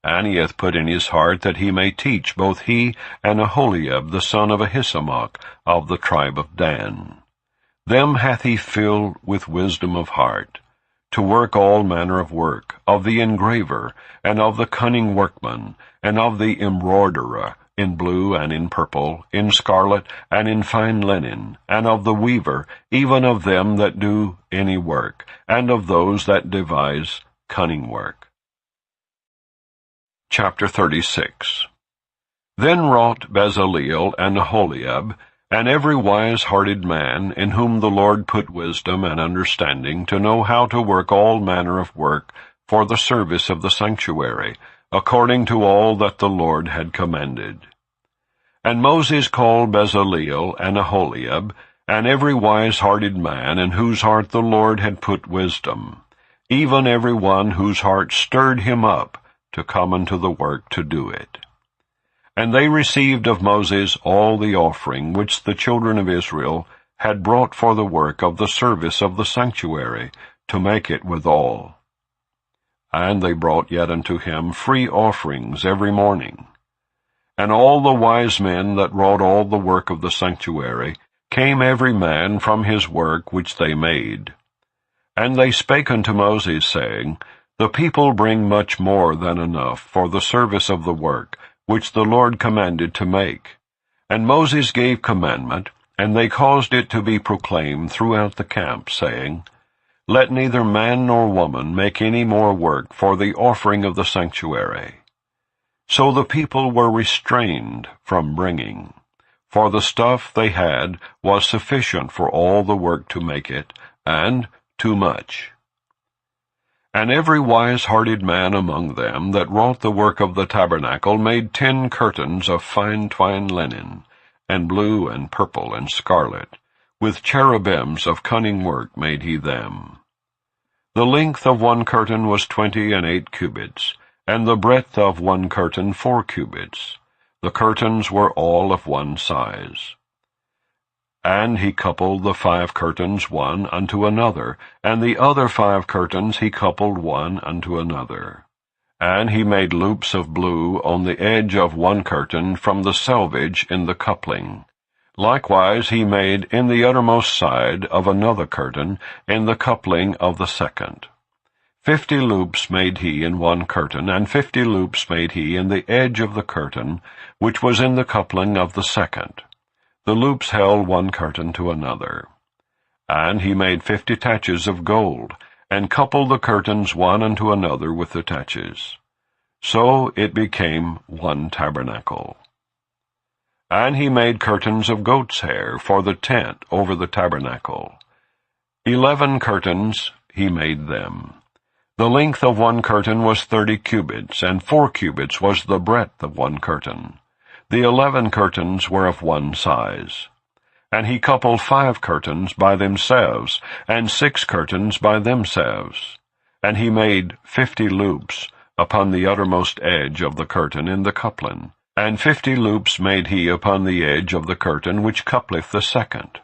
And he hath put in his heart that he may teach both he and Aholiab the son of Ahisamach of the tribe of Dan. Them hath he filled with wisdom of heart, to work all manner of work, of the engraver, and of the cunning workman, and of the embroiderer, in blue and in purple, in scarlet and in fine linen, and of the weaver, even of them that do any work, and of those that devise cunning work. Chapter 36. Then wrought Bezaleel and Aholiab, and every wise-hearted man, in whom the Lord put wisdom and understanding, to know how to work all manner of work for the service of the sanctuary, according to all that the Lord had commanded. And Moses called Bezaleel and Aholiab, and every wise-hearted man, in whose heart the Lord had put wisdom, even every one whose heart stirred him up, to come unto the work to do it. And they received of Moses all the offering which the children of Israel had brought for the work of the service of the sanctuary, to make it withal. And they brought yet unto him free offerings every morning. And all the wise men that wrought all the work of the sanctuary came every man from his work which they made. And they spake unto Moses, saying, The people bring much more than enough for the service of the work, which the Lord commanded to make. And Moses gave commandment, and they caused it to be proclaimed throughout the camp, saying, Let neither man nor woman make any more work for the offering of the sanctuary. So the people were restrained from bringing, for the stuff they had was sufficient for all the work to make it, and too much. And every wise-hearted man among them that wrought the work of the tabernacle made 10 curtains of fine twined linen, and blue and purple and scarlet, with cherubims of cunning work made he them. The length of one curtain was 28 cubits, and the breadth of one curtain 4 cubits. The curtains were all of one size. And he coupled the 5 curtains one unto another, and the other 5 curtains he coupled one unto another. And he made loops of blue on the edge of one curtain from the selvage in the coupling. Likewise he made in the uttermost side of another curtain in the coupling of the second. 50 loops made he in one curtain, and 50 loops made he in the edge of the curtain, which was in the coupling of the second. The loops held one curtain to another. And he made 50 taches of gold, and coupled the curtains one unto another with the taches. So it became one tabernacle. And he made curtains of goat's hair for the tent over the tabernacle. 11 curtains he made them. The length of one curtain was 30 cubits, and 4 cubits was the breadth of one curtain. The 11 curtains were of one size. And he coupled 5 curtains by themselves, and 6 curtains by themselves. And he made 50 loops upon the uttermost edge of the curtain in the coupling, and 50 loops made he upon the edge of the curtain which coupleth the second.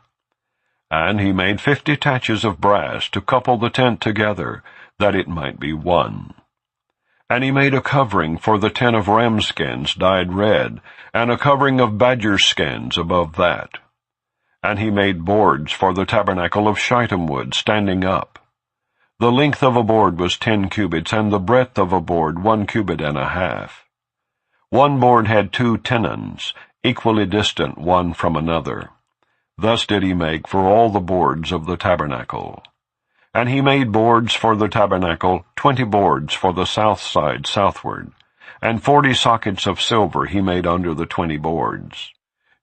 And he made 50 taches of brass to couple the tent together, that it might be one. And he made a covering for the tent of ram skins dyed red, and a covering of badger skins above that. And he made boards for the tabernacle of shittim wood standing up. The length of a board was 10 cubits, and the breadth of a board 1 cubit and a half. One board had 2 tenons, equally distant one from another. Thus did he make for all the boards of the tabernacle. And he made boards for the tabernacle, 20 boards for the south side southward, and 40 sockets of silver he made under the 20 boards.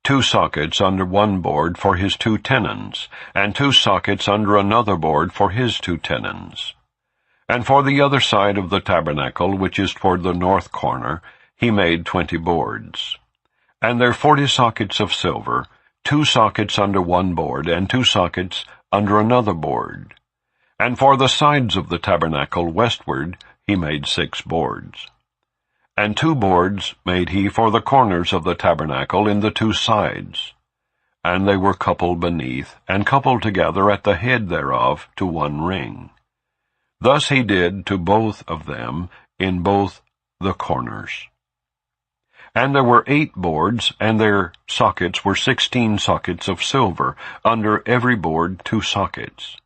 2 sockets under one board for his 2 tenons, and 2 sockets under another board for his 2 tenons. And for the other side of the tabernacle, which is toward the north corner, he made 20 boards. And there 40 sockets of silver, 2 sockets under one board, and 2 sockets under another board. And for the sides of the tabernacle westward he made 6 boards. And 2 boards made he for the corners of the tabernacle in the 2 sides. And they were coupled beneath, and coupled together at the head thereof to one ring. Thus he did to both of them in both the corners. And there were 8 boards, and their sockets were 16 sockets of silver, under every board 2 sockets.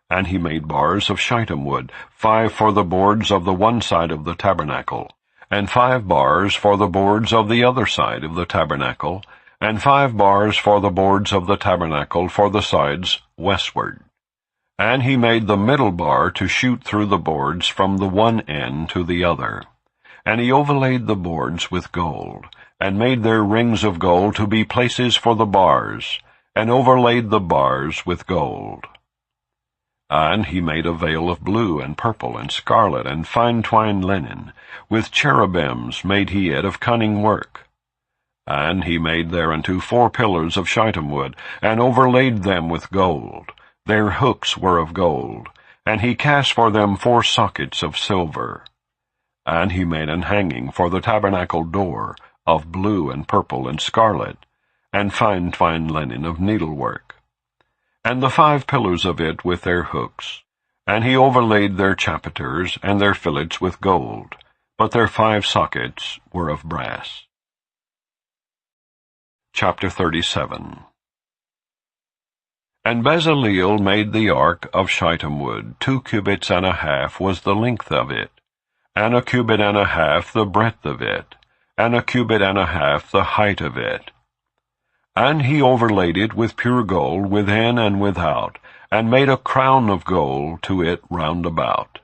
And he made bars of shittim wood, 5 for the boards of the one side of the tabernacle, and 5 bars for the boards of the other side of the tabernacle, and 5 bars for the boards of the tabernacle for the sides westward. And he made the middle bar to shoot through the boards from the one end to the other. And he overlaid the boards with gold, and made their rings of gold to be places for the bars, and overlaid the bars with gold. And he made a veil of blue, and purple, and scarlet, and fine twined linen. With cherubims made he it of cunning work. And he made thereunto 4 pillars of shittim wood, and overlaid them with gold. Their hooks were of gold, and he cast for them 4 sockets of silver. And he made an hanging for the tabernacle door, of blue, and purple, and scarlet, and fine twined linen of needlework. And the 5 pillars of it with their hooks. And he overlaid their chapiters and their fillets with gold, but their 5 sockets were of brass. Chapter 37. And Bezaleel made the ark of shittim wood. 2 cubits and a half was the length of it, and a cubit and a half the breadth of it, and a cubit and a half the height of it. And he overlaid it with pure gold within and without, and made a crown of gold to it round about.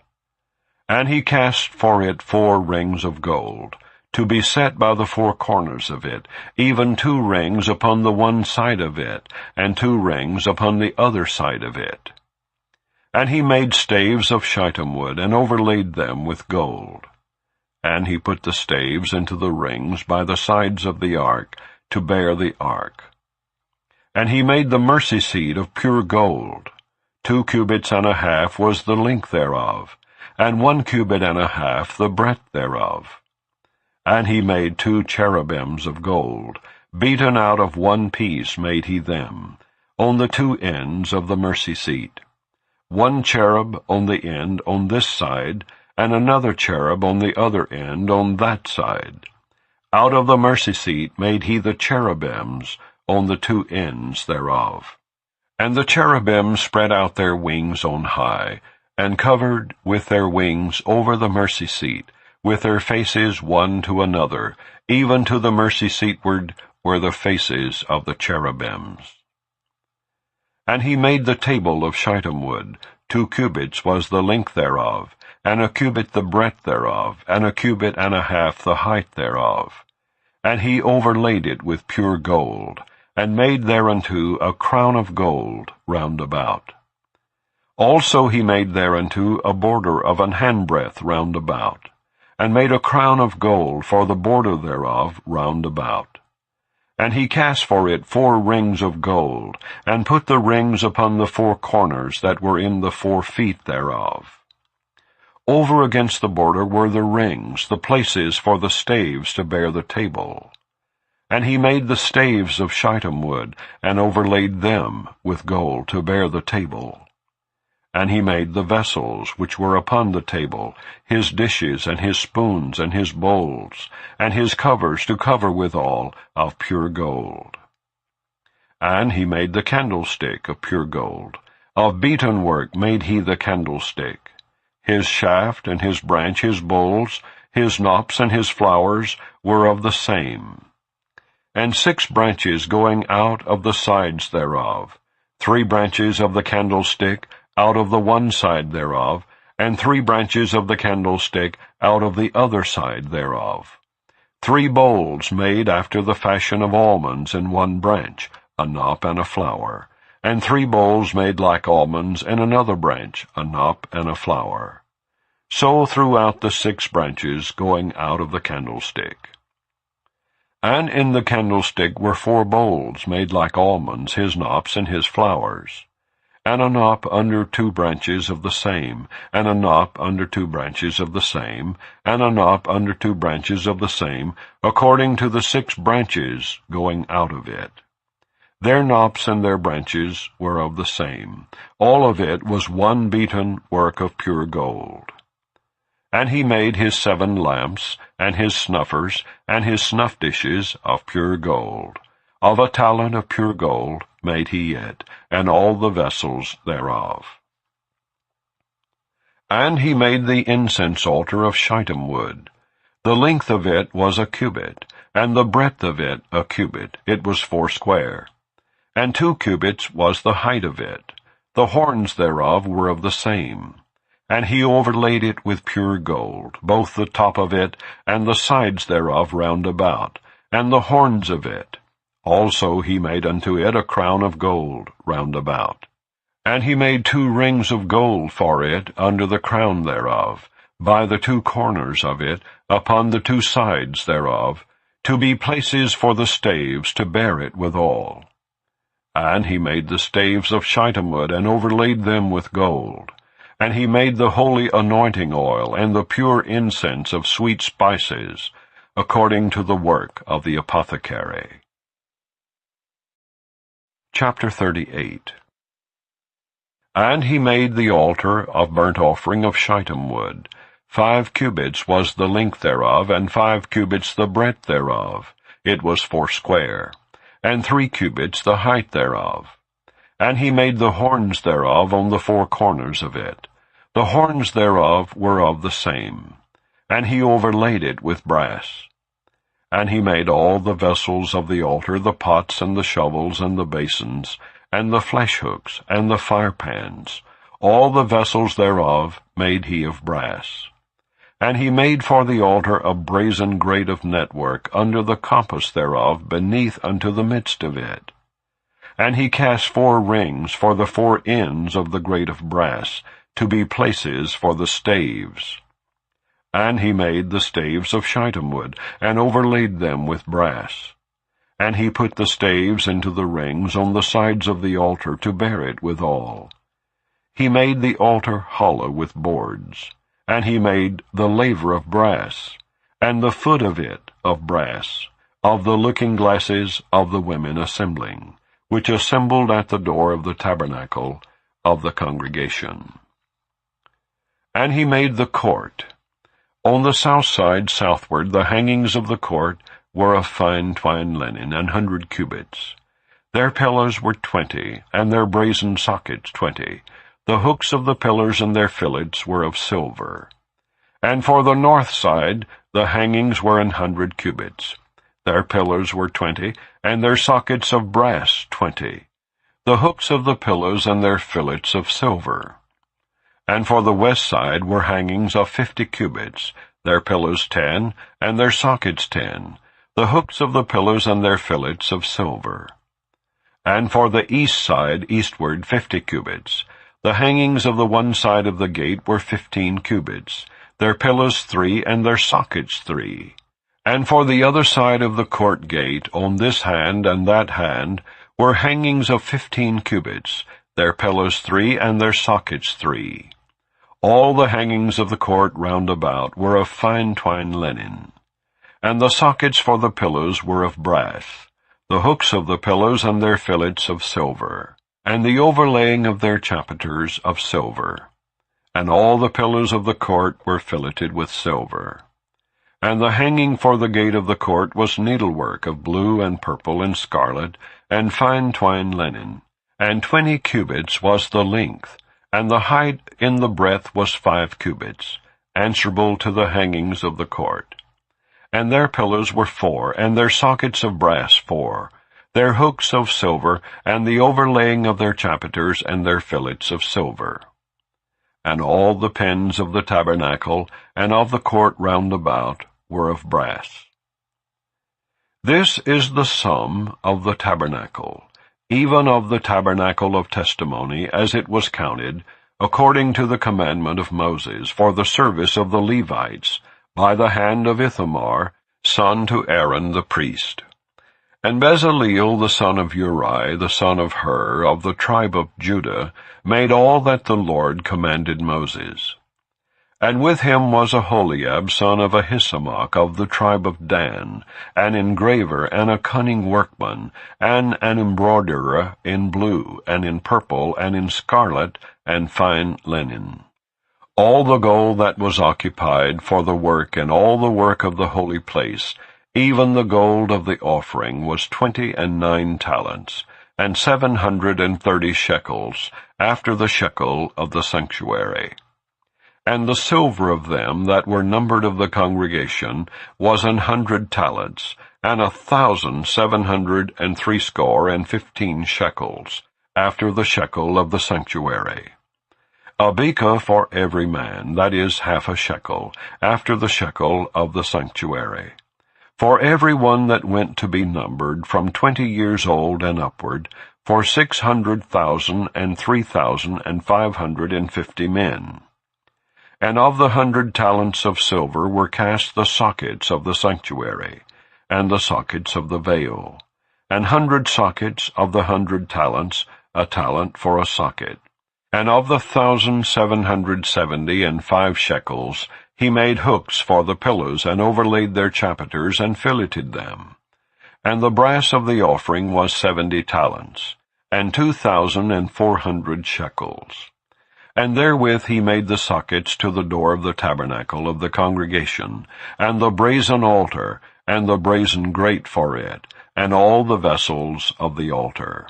And he cast for it 4 rings of gold, to be set by the 4 corners of it, even 2 rings upon the one side of it, and 2 rings upon the other side of it. And he made staves of shittim wood, and overlaid them with gold. And he put the staves into the rings by the sides of the ark, to bear the ark. And he made the mercy seat of pure gold. 2 cubits and a half was the length thereof, and 1 cubit and a half the breadth thereof. And he made 2 cherubims of gold, beaten out of one piece made he them, on the 2 ends of the mercy seat. 1 cherub on the end on this side, and another cherub on the other end on that side. Out of the mercy seat made he the cherubims on the 2 ends thereof. And the cherubims spread out their wings on high, and covered with their wings over the mercy seat, with their faces one to another, even to the mercy seatward were the faces of the cherubims. And he made the table of shittim wood. 2 cubits was the length thereof, and a cubit the breadth thereof, and a cubit and a half the height thereof. And he overlaid it with pure gold, and made thereunto a crown of gold round about. Also he made thereunto a border of an handbreadth round about, and made a crown of gold for the border thereof round about. And he cast for it 4 rings of gold, and put the rings upon the 4 corners that were in the 4 feet thereof. Over against the border were the rings, the places for the staves to bear the table. And he made the staves of shittim wood, and overlaid them with gold to bear the table. And he made the vessels which were upon the table, his dishes, and his spoons, and his bowls, and his covers to cover withal, of pure gold. And he made the candlestick of pure gold. Of beaten work made he the candlestick. His shaft, and his branch, his bowls, his knops, and his flowers were of the same. And 6 branches going out of the sides thereof, 3 branches of the candlestick out of the one side thereof, and 3 branches of the candlestick out of the other side thereof. 3 bowls made after the fashion of almonds in one branch, a knop and a flower, and 3 bowls made like almonds in another branch, a knop and a flower. So throughout the 6 branches going out of the candlestick. And in the candlestick were 4 bowls made like almonds, his knops and his flowers, and a knop under 2 branches of the same, and a knop under 2 branches of the same, and a knop under 2 branches of the same, according to the 6 branches going out of it. Their knops and their branches were of the same. All of it was one beaten work of pure gold. And he made his 7 lamps, and his snuffers, and his snuff dishes of pure gold. Of a talent of pure gold made he it, and all the vessels thereof. And he made the incense altar of shittim wood. The length of it was a cubit, and the breadth of it a cubit. It was 4 square. And 2 cubits was the height of it. The horns thereof were of the same. And he overlaid it with pure gold, both the top of it, and the sides thereof round about, and the horns of it. Also he made unto it a crown of gold round about. And he made 2 rings of gold for it under the crown thereof, by the 2 corners of it, upon the 2 sides thereof, to be places for the staves to bear it withal. And he made the staves of shittim wood, and overlaid them with gold. And he made the holy anointing oil, and the pure incense of sweet spices, according to the work of the apothecary. Chapter 38. And he made the altar of burnt offering of shittim wood. 5 cubits was the length thereof, and 5 cubits the breadth thereof. It was 4 square, and 3 cubits the height thereof. And he made the horns thereof on the 4 corners of it. The horns thereof were of the same. And he overlaid it with brass. And he made all the vessels of the altar, the pots and the shovels and the basins, and the flesh hooks and the firepans. All the vessels thereof made he of brass. And he made for the altar a brazen grate of network under the compass thereof beneath unto the midst of it. And he cast 4 rings for the 4 ends of the grate of brass, to be places for the staves. And he made the staves of shittim wood, and overlaid them with brass. And he put the staves into the rings on the sides of the altar to bear it withal. He made the altar hollow with boards. And he made the laver of brass, and the foot of it of brass, of the looking-glasses of the women assembling, which assembled at the door of the tabernacle of the congregation. And he made the court. On the south side southward the hangings of the court were of fine twined linen, 100 cubits. Their pillars were 20, and their brazen sockets 20. The hooks of the pillars and their fillets were of silver. And for the north side the hangings were 100 cubits. Their pillars were 20, and their sockets of brass 20. The hooks of the pillars and their fillets of silver. And for the west side were hangings of 50 cubits, their pillars 10, and their sockets 10, the hooks of the pillars and their fillets of silver. And for the east side eastward 50 cubits, The hangings of the one side of the gate were 15 cubits, their pillars 3, and their sockets 3. And for the other side of the court gate, on this hand and that hand, were hangings of 15 cubits, their pillars 3, and their sockets 3. All the hangings of the court round about were of fine twined linen. And the sockets for the pillars were of brass, the hooks of the pillars and their fillets of silver, and the overlaying of their chapiters of silver. And all the pillars of the court were filleted with silver. And the hanging for the gate of the court was needlework of blue and purple and scarlet, and fine twined linen. And 20 cubits was the length, and the height in the breadth was 5 cubits, answerable to the hangings of the court. And their pillars were 4, and their sockets of brass 4, their hooks of silver, and the overlaying of their chapiters and their fillets of silver. And all the pins of the tabernacle and of the court round about were of brass. This is the sum of the tabernacle, even of the tabernacle of testimony, as it was counted, according to the commandment of Moses, for the service of the Levites, by the hand of Ithamar, son to Aaron the priest. And Bezaleel the son of Uri, the son of Hur, of the tribe of Judah, made all that the Lord commanded Moses. And with him was Aholiab, son of Ahisamach, of the tribe of Dan, an engraver, and a cunning workman, and an embroiderer in blue, and in purple, and in scarlet, and fine linen. All the gold that was occupied for the work, and all the work of the holy place, even the gold of the offering, was 29 talents, and 730 shekels, after the shekel of the sanctuary. And the silver of them that were numbered of the congregation was 100 talents, and 1,760 shekels, after the shekel of the sanctuary. A beka for every man, that is, half a shekel, after the shekel of the sanctuary. For every one that went to be numbered, from 20 years old and upward, for 600,000 and 3,550 men. And of the 100 talents of silver were cast the sockets of the sanctuary, and the sockets of the veil, and 100 sockets of the 100 talents, a talent for a socket. And of the 1,770 and 5 shekels, he made hooks for the pillars, and overlaid their chapiters, and filleted them. And the brass of the offering was 70 talents, and 2,400 shekels. And therewith he made the sockets to the door of the tabernacle of the congregation, and the brazen altar, and the brazen grate for it, and all the vessels of the altar.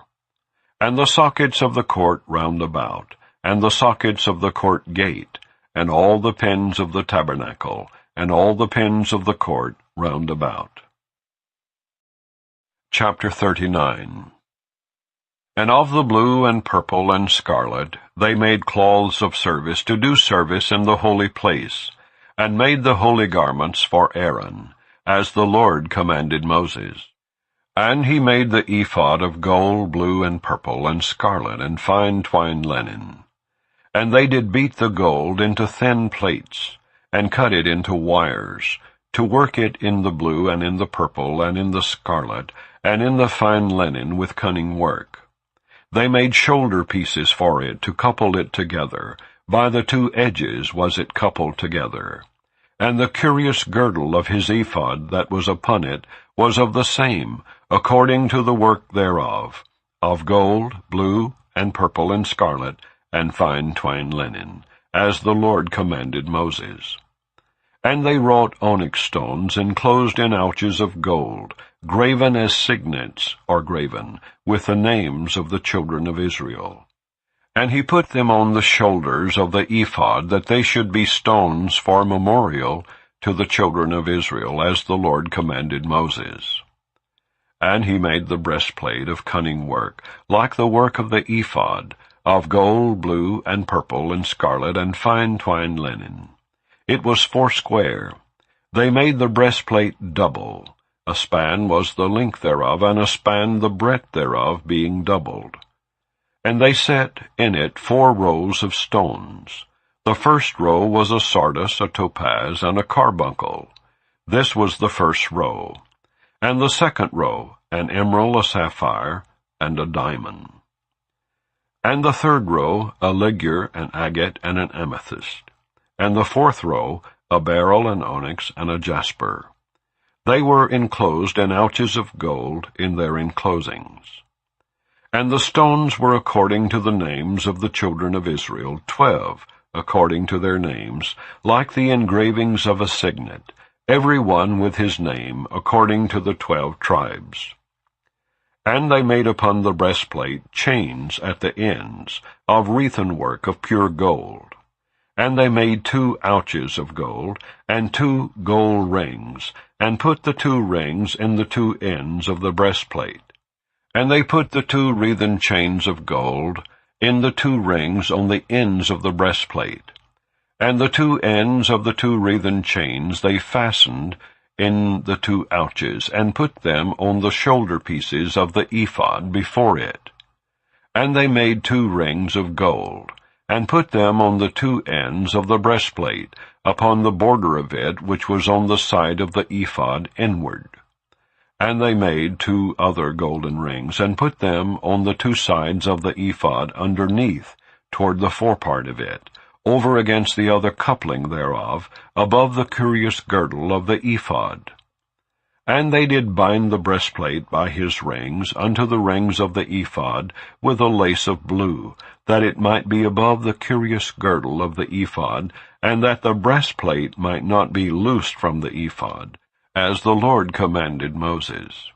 And the sockets of the court round about, and the sockets of the court gate, and all the pins of the tabernacle, and all the pins of the court round about. Chapter 39. And of the blue and purple and scarlet they made cloths of service to do service in the holy place, and made the holy garments for Aaron, as the Lord commanded Moses. And he made the ephod of gold, blue, and purple, and scarlet, and fine twined linen. And they did beat the gold into thin plates, and cut it into wires, to work it in the blue, and in the purple, and in the scarlet, and in the fine linen with cunning work. They made shoulder pieces for it, to couple it together. By the 2 edges was it coupled together. And the curious girdle of his ephod that was upon it was of the same, according to the work thereof, of gold, blue, and purple, and scarlet, and fine twined linen, as the Lord commanded Moses. And they wrought onyx stones enclosed in ouches of gold, graven as signets, or graven, with the names of the children of Israel. And he put them on the shoulders of the ephod, that they should be stones for memorial to the children of Israel, as the Lord commanded Moses. And he made the breastplate of cunning work, like the work of the ephod, of gold, blue, and purple, and scarlet, and fine twined linen. It was 4 They made the breastplate double. A span was the length thereof, and a span the breadth thereof, being doubled. And they set in it 4 rows of stones. The first row was a sardius, a topaz, and a carbuncle. This was the first row. And the second row, an emerald, a sapphire, and a diamond. And the third row, a ligure, an agate, and an amethyst. And the fourth row, a beryl, an onyx, and a jasper. They were enclosed in ouches of gold in their enclosings. And the stones were according to the names of the children of Israel, 12, according to their names, like the engravings of a signet, every one with his name, according to the 12 tribes. And they made upon the breastplate chains at the ends, of wreathen work of pure gold. And they made 2 ouches of gold, and 2 gold rings, and put the 2 rings in the 2 ends of the breastplate. And they put the 2 wreathen chains of gold in the 2 rings on the ends of the breastplate. And the 2 ends of the 2 wreathen chains they fastened in the 2 ouches, and put them on the shoulder pieces of the ephod before it. And they made 2 rings of gold, and put them on the 2 ends of the breastplate, upon the border of it which was on the side of the ephod inward. And they made 2 other golden rings, and put them on the 2 sides of the ephod underneath, toward the forepart of it, over against the other coupling thereof, above the curious girdle of the ephod. And they did bind the breastplate by his rings unto the rings of the ephod with a lace of blue, that it might be above the curious girdle of the ephod, and that the breastplate might not be loosed from the ephod, as the Lord commanded Moses.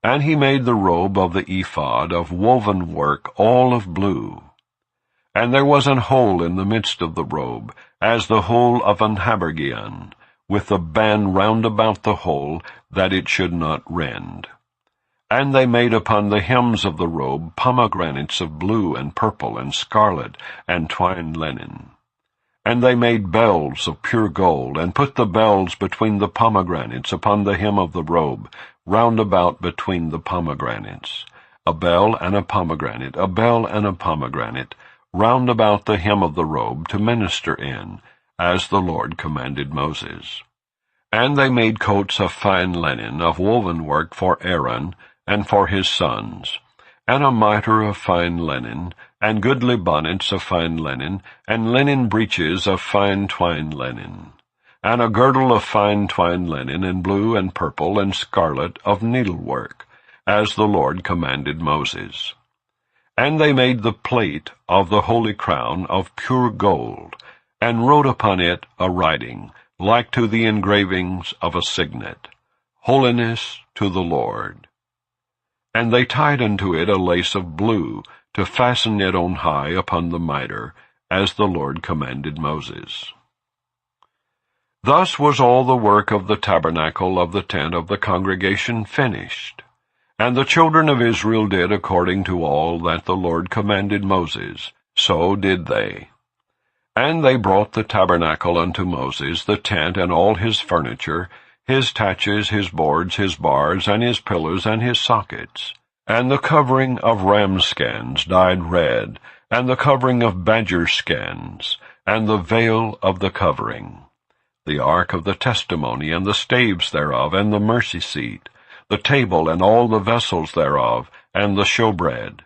And he made the robe of the ephod of woven work all of blue. And there was an hole in the midst of the robe, as the hole of an habergeon, with the band round about the hole, that it should not rend. And they made upon the hems of the robe pomegranates of blue and purple and scarlet and twined linen. And they made bells of pure gold, and put the bells between the pomegranates upon the hem of the robe, round about between the pomegranates. A bell and a pomegranate, a bell and a pomegranate, round about the hem of the robe to minister in, as the Lord commanded Moses. And they made coats of fine linen, of woven work for Aaron, and for his sons, and a mitre of fine linen, and goodly bonnets of fine linen, and linen breeches of fine twined linen, and a girdle of fine twined linen, and blue and purple and scarlet of needlework, as the Lord commanded Moses. And they made the plate of the holy crown of pure gold, and wrote upon it a writing, like to the engravings of a signet, Holiness to the Lord. And they tied unto it a lace of blue, to fasten it on high upon the mitre, as the Lord commanded Moses. Thus was all the work of the tabernacle of the tent of the congregation finished. And the children of Israel did according to all that the Lord commanded Moses, so did they. And they brought the tabernacle unto Moses, the tent and all his furniture, his taches, his boards, his bars, and his pillars, and his sockets, and the covering of ram skins dyed red, and the covering of badger skins, and the veil of the covering, the ark of the testimony, and the staves thereof, and the mercy seat, the table and all the vessels thereof, and the showbread,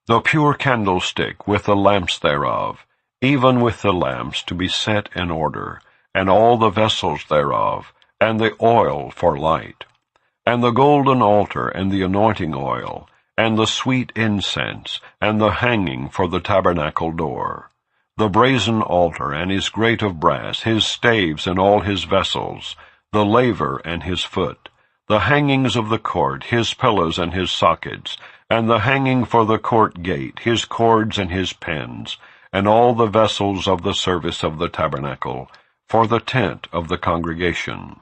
the pure candlestick with the lamps thereof, even with the lamps to be set in order, and all the vessels thereof, and the oil for light, and the golden altar, and the anointing oil, and the sweet incense, and the hanging for the tabernacle door, the brazen altar, and his grate of brass, his staves and all his vessels, the laver and his foot, the hangings of the court, his pillars and his sockets, and the hanging for the court gate, his cords and his pins, and all the vessels of the service of the tabernacle, for the tent of the congregation,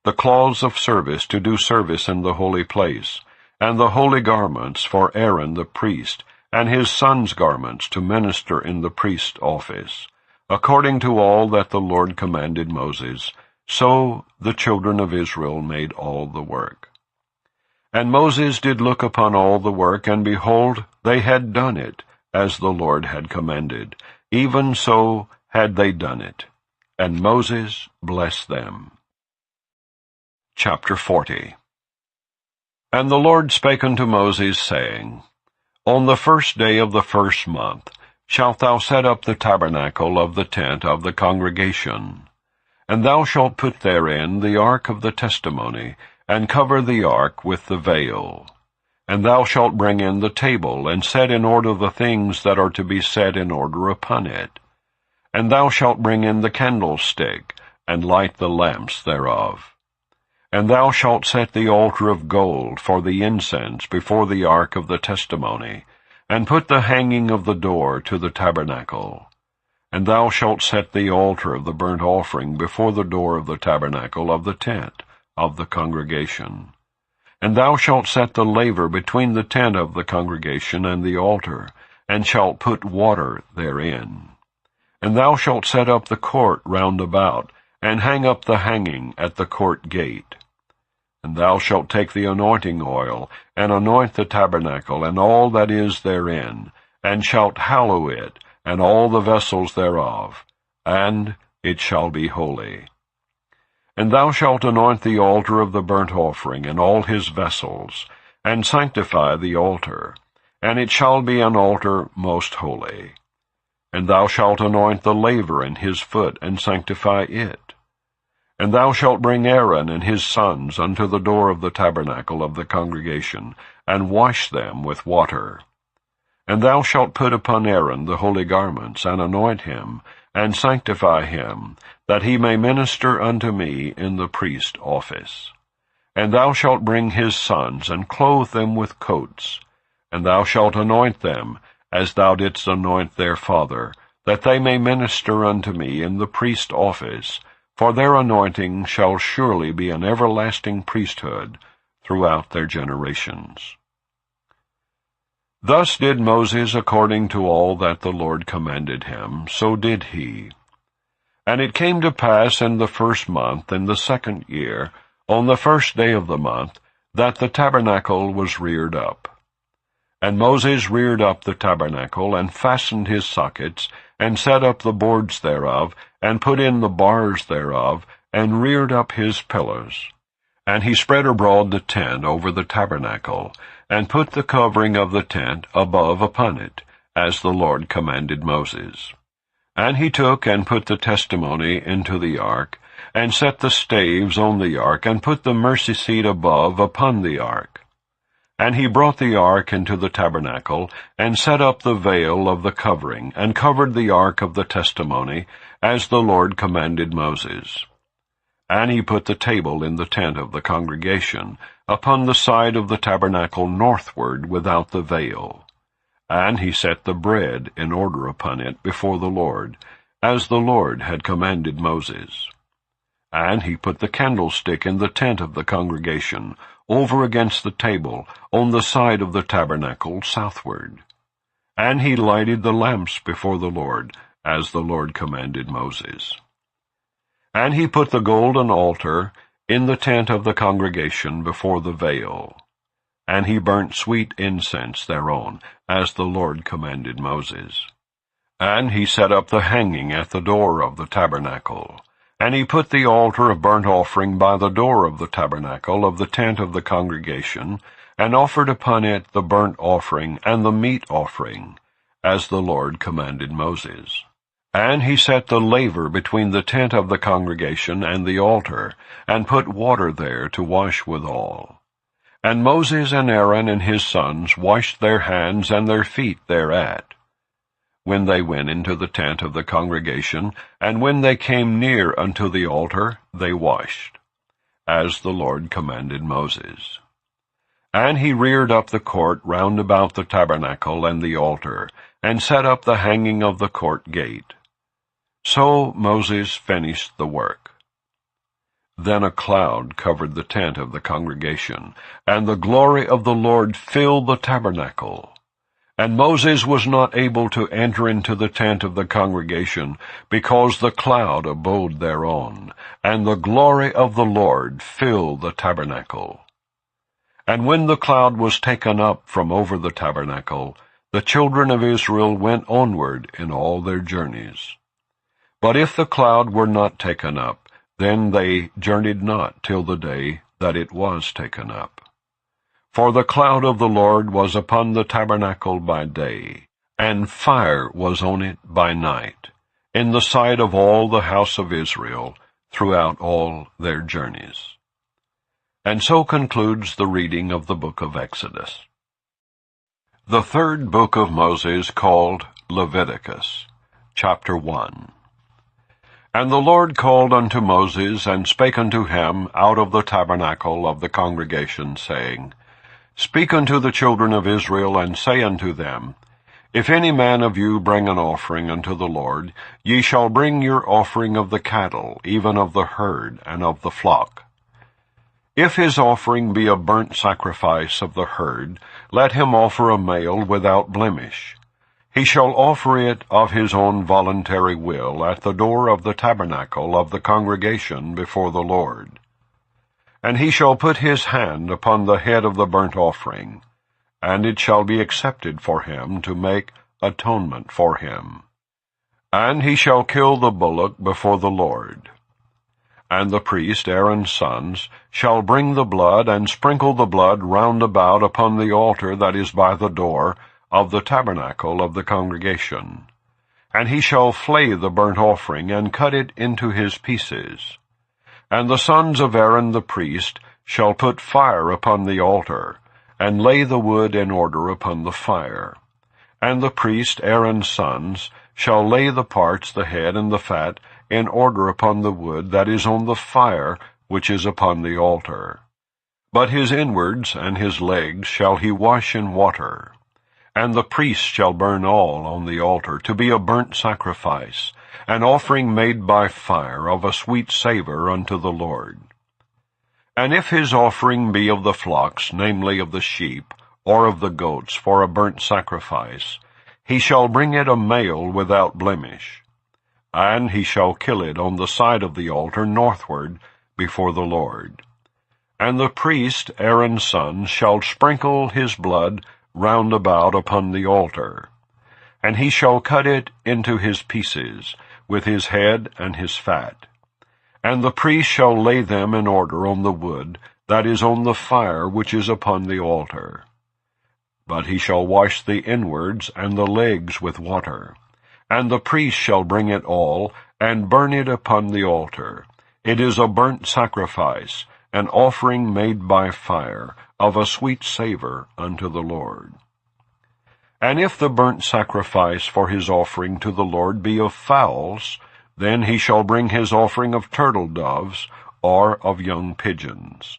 the cloths of service to do service in the holy place, and the holy garments for Aaron the priest, and his sons' garments to minister in the priest's office, according to all that the Lord commanded Moses. So the children of Israel made all the work. And Moses did look upon all the work, and behold, they had done it, as the Lord had commanded. Even so had they done it. And Moses blessed them. Chapter 40. And the Lord spake unto Moses, saying, On the first day of the first month shalt thou set up the tabernacle of the tent of the congregation. And thou shalt put therein the ark of the testimony, and cover the ark with the veil. And thou shalt bring in the table, and set in order the things that are to be set in order upon it. And thou shalt bring in the candlestick, and light the lamps thereof. And thou shalt set the altar of gold for the incense before the ark of the testimony, and put the hanging of the door to the tabernacle. And thou shalt set the altar of the burnt offering before the door of the tabernacle of the tent of the congregation. And thou shalt set the laver between the tent of the congregation and the altar, and shalt put water therein. And thou shalt set up the court round about, and hang up the hanging at the court gate. And thou shalt take the anointing oil, and anoint the tabernacle, and all that is therein, and shalt hallow it, and all the vessels thereof, and it shall be holy. And thou shalt anoint the altar of the burnt offering, and all his vessels, and sanctify the altar, and it shall be an altar most holy. And thou shalt anoint the laver and his foot, and sanctify it. And thou shalt bring Aaron and his sons unto the door of the tabernacle of the congregation, and wash them with water. And thou shalt put upon Aaron the holy garments, and anoint him, and sanctify him, that he may minister unto me in the priest office. And thou shalt bring his sons, and clothe them with coats. And thou shalt anoint them, as thou didst anoint their father, that they may minister unto me in the priest office, for their anointing shall surely be an everlasting priesthood throughout their generations. Thus did Moses according to all that the Lord commanded him, so did he. And it came to pass in the first month, in the second year, on the first day of the month, that the tabernacle was reared up. And Moses reared up the tabernacle, and fastened his sockets, and set up the boards thereof, and put in the bars thereof, and reared up his pillars. And he spread abroad the tent over the tabernacle, and put the covering of the tent above upon it, as the Lord commanded Moses. And he took and put the testimony into the ark, and set the staves on the ark, and put the mercy seat above upon the ark. And he brought the ark into the tabernacle, and set up the veil of the covering, and covered the ark of the testimony, as the Lord commanded Moses. And he put the table in the tent of the congregation, upon the side of the tabernacle northward without the veil. And he set the bread in order upon it before the Lord, as the Lord had commanded Moses. And he put the candlestick in the tent of the congregation, over against the table, on the side of the tabernacle southward. And he lighted the lamps before the Lord, as the Lord commanded Moses. And he put the golden altar in the tent of the congregation before the veil. And he burnt sweet incense thereon, as the Lord commanded Moses. And he set up the hanging at the door of the tabernacle. And he put the altar of burnt offering by the door of the tabernacle of the tent of the congregation, and offered upon it the burnt offering and the meat offering, as the Lord commanded Moses. And he set the laver between the tent of the congregation and the altar, and put water there to wash withal. And Moses and Aaron and his sons washed their hands and their feet thereat, when they went into the tent of the congregation, and when they came near unto the altar, they washed, as the Lord commanded Moses. And he reared up the court round about the tabernacle and the altar, and set up the hanging of the court gate. So Moses finished the work. Then a cloud covered the tent of the congregation, and the glory of the Lord filled the tabernacle. And Moses was not able to enter into the tent of the congregation, because the cloud abode thereon, and the glory of the Lord filled the tabernacle. And when the cloud was taken up from over the tabernacle, the children of Israel went onward in all their journeys. But if the cloud were not taken up, then they journeyed not till the day that it was taken up. For the cloud of the Lord was upon the tabernacle by day, and fire was on it by night, in the sight of all the house of Israel, throughout all their journeys. And so concludes the reading of the book of Exodus. The third book of Moses, called Leviticus, chapter 1. And the Lord called unto Moses, and spake unto him out of the tabernacle of the congregation, saying, Speak unto the children of Israel, and say unto them, If any man of you bring an offering unto the Lord, ye shall bring your offering of the cattle, even of the herd, and of the flock. If his offering be a burnt sacrifice of the herd, let him offer a male without blemish. He shall offer it of his own voluntary will at the door of the tabernacle of the congregation before the Lord. And he shall put his hand upon the head of the burnt offering, and it shall be accepted for him to make atonement for him. And he shall kill the bullock before the Lord. And the priest, Aaron's sons, shall bring the blood, and sprinkle the blood round about upon the altar that is by the door of the tabernacle of the congregation. And he shall flay the burnt offering, and cut it into his pieces. And the sons of Aaron the priest shall put fire upon the altar, and lay the wood in order upon the fire. And the priest, Aaron's sons, shall lay the parts, the head and the fat, in order upon the wood that is on the fire which is upon the altar. But his inwards and his legs shall he wash in water. And the priest shall burn all on the altar, to be a burnt sacrifice, an offering made by fire of a sweet savour unto the Lord. And if his offering be of the flocks, namely of the sheep, or of the goats, for a burnt sacrifice, he shall bring it a male without blemish. And he shall kill it on the side of the altar northward before the Lord. And the priest, Aaron's son, shall sprinkle his blood round about upon the altar. And he shall cut it into his pieces, with his head and his fat. And the priest shall lay them in order on the wood that is on the fire which is upon the altar. But he shall wash the inwards and the legs with water. And the priest shall bring it all, and burn it upon the altar. It is a burnt sacrifice, an offering made by fire, of a sweet savour unto the Lord. And if the burnt sacrifice for his offering to the Lord be of fowls, then he shall bring his offering of turtle doves, or of young pigeons.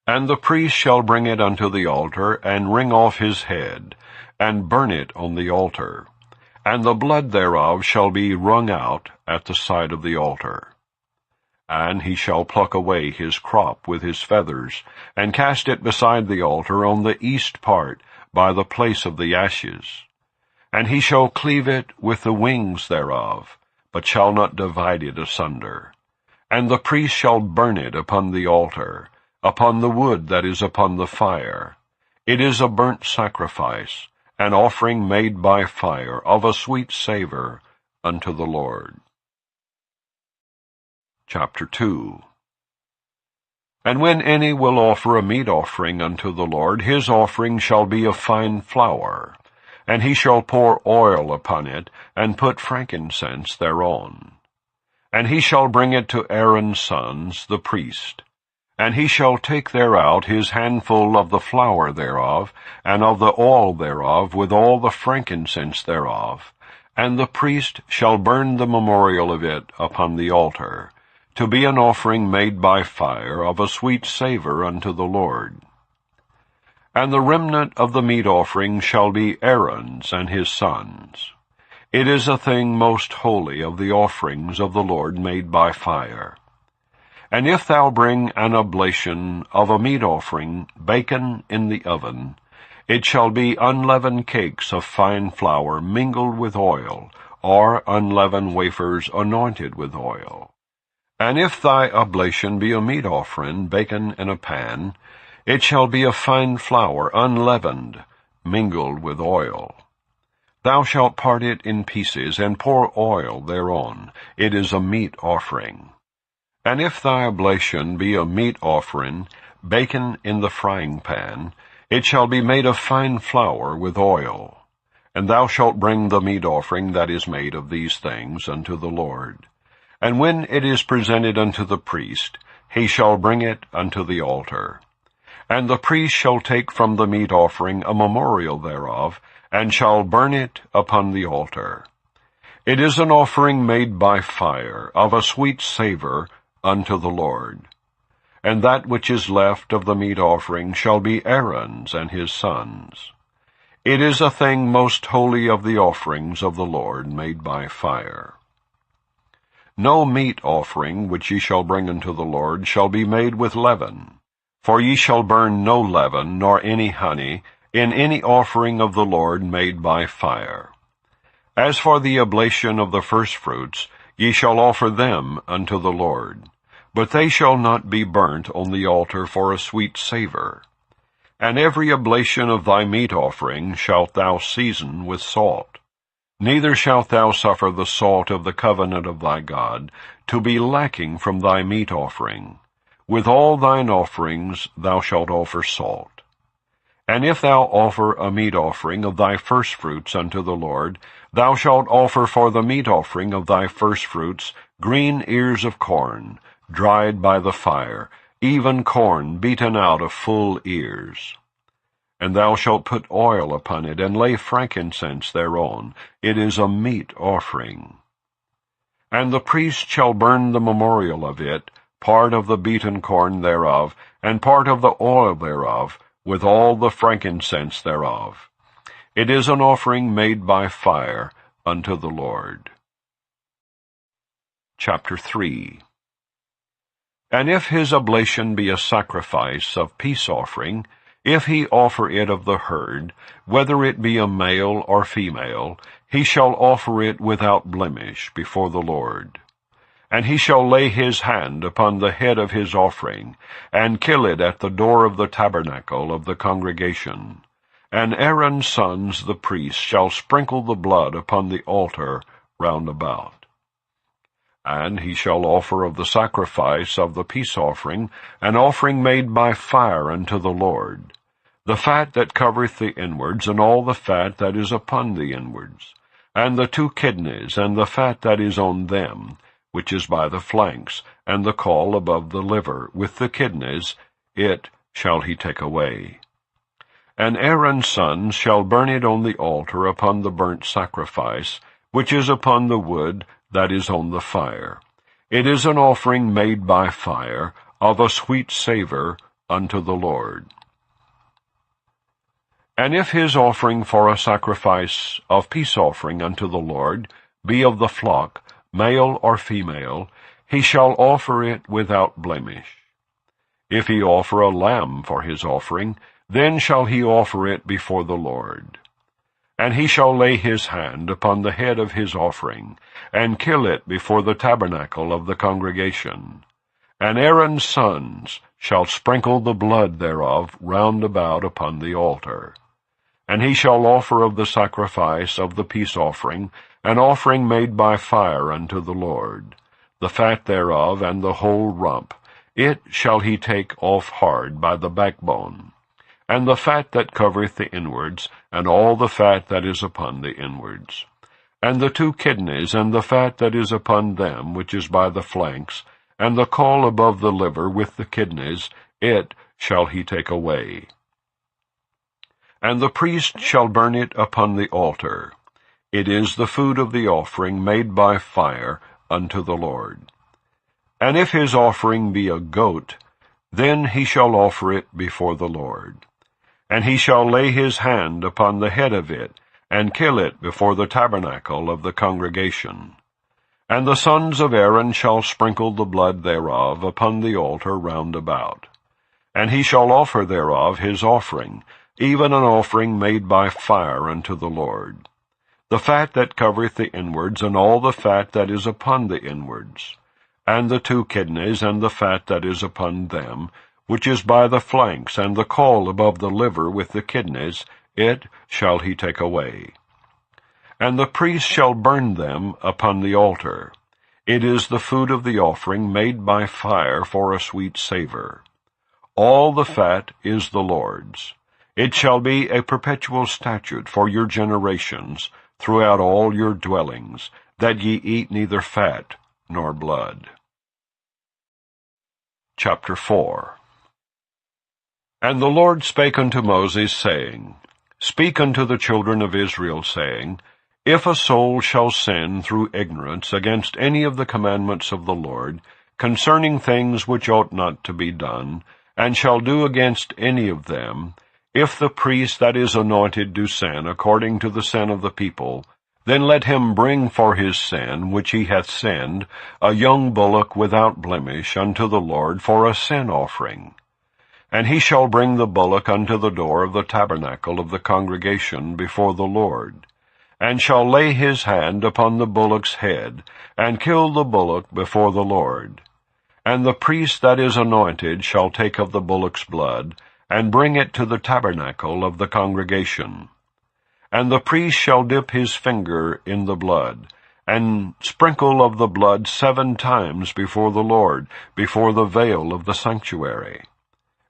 And the priest shall bring it unto the altar, and wring off his head, and burn it on the altar. And the blood thereof shall be wrung out at the side of the altar. And he shall pluck away his crop with his feathers, and cast it beside the altar on the east part, by the place of the ashes. And he shall cleave it with the wings thereof, but shall not divide it asunder. And the priest shall burn it upon the altar, upon the wood that is upon the fire. It is a burnt sacrifice, an offering made by fire, of a sweet savour unto the Lord. Chapter 2. And when any will offer a meat offering unto the Lord, his offering shall be of fine flour, and he shall pour oil upon it, and put frankincense thereon. And he shall bring it to Aaron's sons, the priest. And he shall take thereout his handful of the flour thereof, and of the oil thereof, with all the frankincense thereof. And the priest shall burn the memorial of it upon the altar, to be an offering made by fire, of a sweet savour unto the Lord. And the remnant of the meat offering shall be Aaron's and his sons. It is a thing most holy of the offerings of the Lord made by fire. And if thou bring an oblation of a meat offering baken in the oven, it shall be unleavened cakes of fine flour mingled with oil, or unleavened wafers anointed with oil. And if thy oblation be a meat offering baken in a pan, It shall be a fine flour, unleavened, mingled with oil. Thou shalt part it in pieces, and pour oil thereon. It is a meat offering. And if thy oblation be a meat offering, baken in the frying pan, it shall be made of fine flour with oil. And thou shalt bring the meat offering that is made of these things unto the Lord. And when it is presented unto the priest, he shall bring it unto the altar. And the priest shall take from the meat offering a memorial thereof, and shall burn it upon the altar. It is an offering made by fire, of a sweet savour unto the Lord. And that which is left of the meat offering shall be Aaron's and his sons. It is a thing most holy of the offerings of the Lord made by fire. No meat offering which ye shall bring unto the Lord shall be made with leaven. For ye shall burn no leaven, nor any honey, in any offering of the Lord made by fire. As for the oblation of the firstfruits, ye shall offer them unto the Lord. But they shall not be burnt on the altar for a sweet savour. And every oblation of thy meat offering shalt thou season with salt. Neither shalt thou suffer the salt of the covenant of thy God to be lacking from thy meat offering. With all thine offerings thou shalt offer salt. And if thou offer a meat offering of thy firstfruits unto the Lord, thou shalt offer for the meat offering of thy firstfruits green ears of corn, dried by the fire, even corn beaten out of full ears. And thou shalt put oil upon it, and lay frankincense thereon. It is a meat offering. And the priest shall burn the memorial of it, part of the beaten corn thereof, and part of the oil thereof, with all the frankincense thereof. It is an offering made by fire unto the Lord. Chapter 3. And if his oblation be a sacrifice of peace offering, if he offer it of the herd, whether it be a male or female, he shall offer it without blemish before the Lord. And he shall lay his hand upon the head of his offering, and kill it at the door of the tabernacle of the congregation. And Aaron's sons the priests shall sprinkle the blood upon the altar round about. And he shall offer of the sacrifice of the peace offering an offering made by fire unto the Lord, the fat that covereth the inwards, and all the fat that is upon the inwards, and the 2 kidneys, and the fat that is on them, which is by the flanks, and the caul above the liver, with the kidneys, it shall he take away. And Aaron's sons shall burn it on the altar upon the burnt sacrifice, which is upon the wood that is on the fire. It is an offering made by fire, of a sweet savour unto the Lord. And if his offering for a sacrifice of peace offering unto the Lord be of the flock, male or female, he shall offer it without blemish. If he offer a lamb for his offering, then shall he offer it before the Lord. And he shall lay his hand upon the head of his offering, and kill it before the tabernacle of the congregation. And Aaron's sons shall sprinkle the blood thereof round about upon the altar. And he shall offer of the sacrifice of the peace offering an offering made by fire unto the Lord, the fat thereof and the whole rump. It shall he take off hard by the backbone, and the fat that covereth the inwards, and all the fat that is upon the inwards, and the 2 kidneys, and the fat that is upon them, which is by the flanks, and the caul above the liver with the kidneys, it shall he take away. And the priest shall burn it upon the altar. It is the food of the offering made by fire unto the Lord. And if his offering be a goat, then he shall offer it before the Lord. And he shall lay his hand upon the head of it, and kill it before the tabernacle of the congregation. And the sons of Aaron shall sprinkle the blood thereof upon the altar round about. And he shall offer thereof his offering, even an offering made by fire unto the Lord, the fat that covereth the inwards, and all the fat that is upon the inwards, and the 2 kidneys, and the fat that is upon them, which is by the flanks, and the caul above the liver with the kidneys, it shall he take away. And the priest shall burn them upon the altar. It is the food of the offering made by fire for a sweet savor. All the fat is the Lord's. It shall be a perpetual statute for your generations throughout all your dwellings, that ye eat neither fat nor blood. Chapter 4. And the Lord spake unto Moses, saying, Speak unto the children of Israel, saying, If a soul shall sin through ignorance against any of the commandments of the Lord, concerning things which ought not to be done, and shall do against any of them, if the priest that is anointed do sin according to the sin of the people, then let him bring for his sin which he hath sinned a young bullock without blemish unto the Lord for a sin offering. And he shall bring the bullock unto the door of the tabernacle of the congregation before the Lord, and shall lay his hand upon the bullock's head, and kill the bullock before the Lord. And the priest that is anointed shall take of the bullock's blood, and bring it to the tabernacle of the congregation. And the priest shall dip his finger in the blood, and sprinkle of the blood 7 times before the Lord, before the veil of the sanctuary.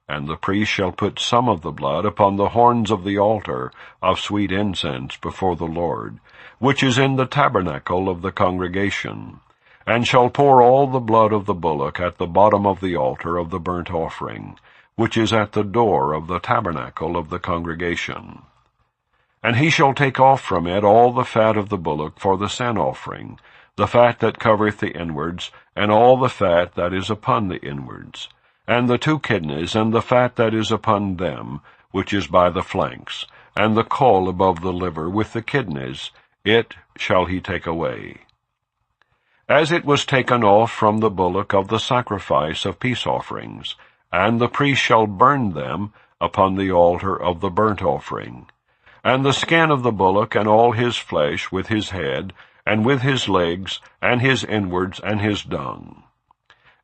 And the priest shall put some of the blood upon the horns of the altar of sweet incense before the Lord, which is in the tabernacle of the congregation, and shall pour all the blood of the bullock at the bottom of the altar of the burnt offering, which is at the door of the tabernacle of the congregation. And he shall take off from it all the fat of the bullock for the sin offering, the fat that covereth the inwards, and all the fat that is upon the inwards, and the 2 kidneys, and the fat that is upon them, which is by the flanks, and the caul above the liver with the kidneys, it shall he take away. As it was taken off from the bullock of the sacrifice of peace offerings, and the priest shall burn them upon the altar of the burnt offering. And the skin of the bullock, and all his flesh, with his head, and with his legs, and his inwards, and his dung.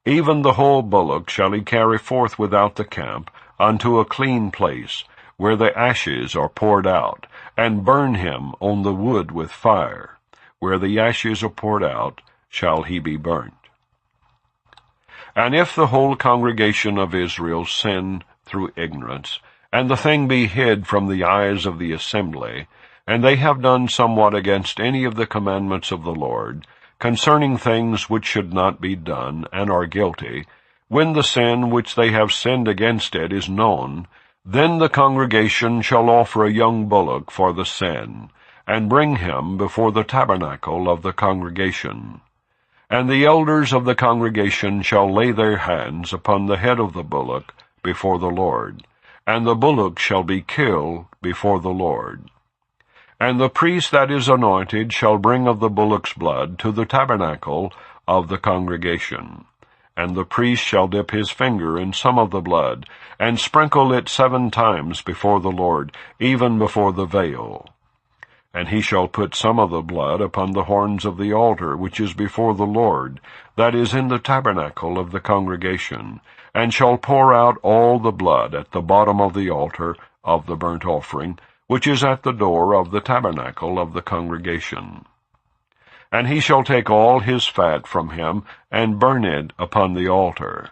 Even the whole bullock shall he carry forth without the camp, unto a clean place, where the ashes are poured out, and burn him on the wood with fire. Where the ashes are poured out, shall he be burnt. And if the whole congregation of Israel sin through ignorance, and the thing be hid from the eyes of the assembly, and they have done somewhat against any of the commandments of the Lord, concerning things which should not be done, and are guilty, when the sin which they have sinned against it is known, then the congregation shall offer a young bullock for the sin, and bring him before the tabernacle of the congregation. And the elders of the congregation shall lay their hands upon the head of the bullock before the Lord, and the bullock shall be killed before the Lord. And the priest that is anointed shall bring of the bullock's blood to the tabernacle of the congregation. And the priest shall dip his finger in some of the blood, and sprinkle it 7 times before the Lord, even before the veil. And he shall put some of the blood upon the horns of the altar which is before the Lord, that is in the tabernacle of the congregation, and shall pour out all the blood at the bottom of the altar of the burnt offering, which is at the door of the tabernacle of the congregation. And he shall take all his fat from him, and burn it upon the altar.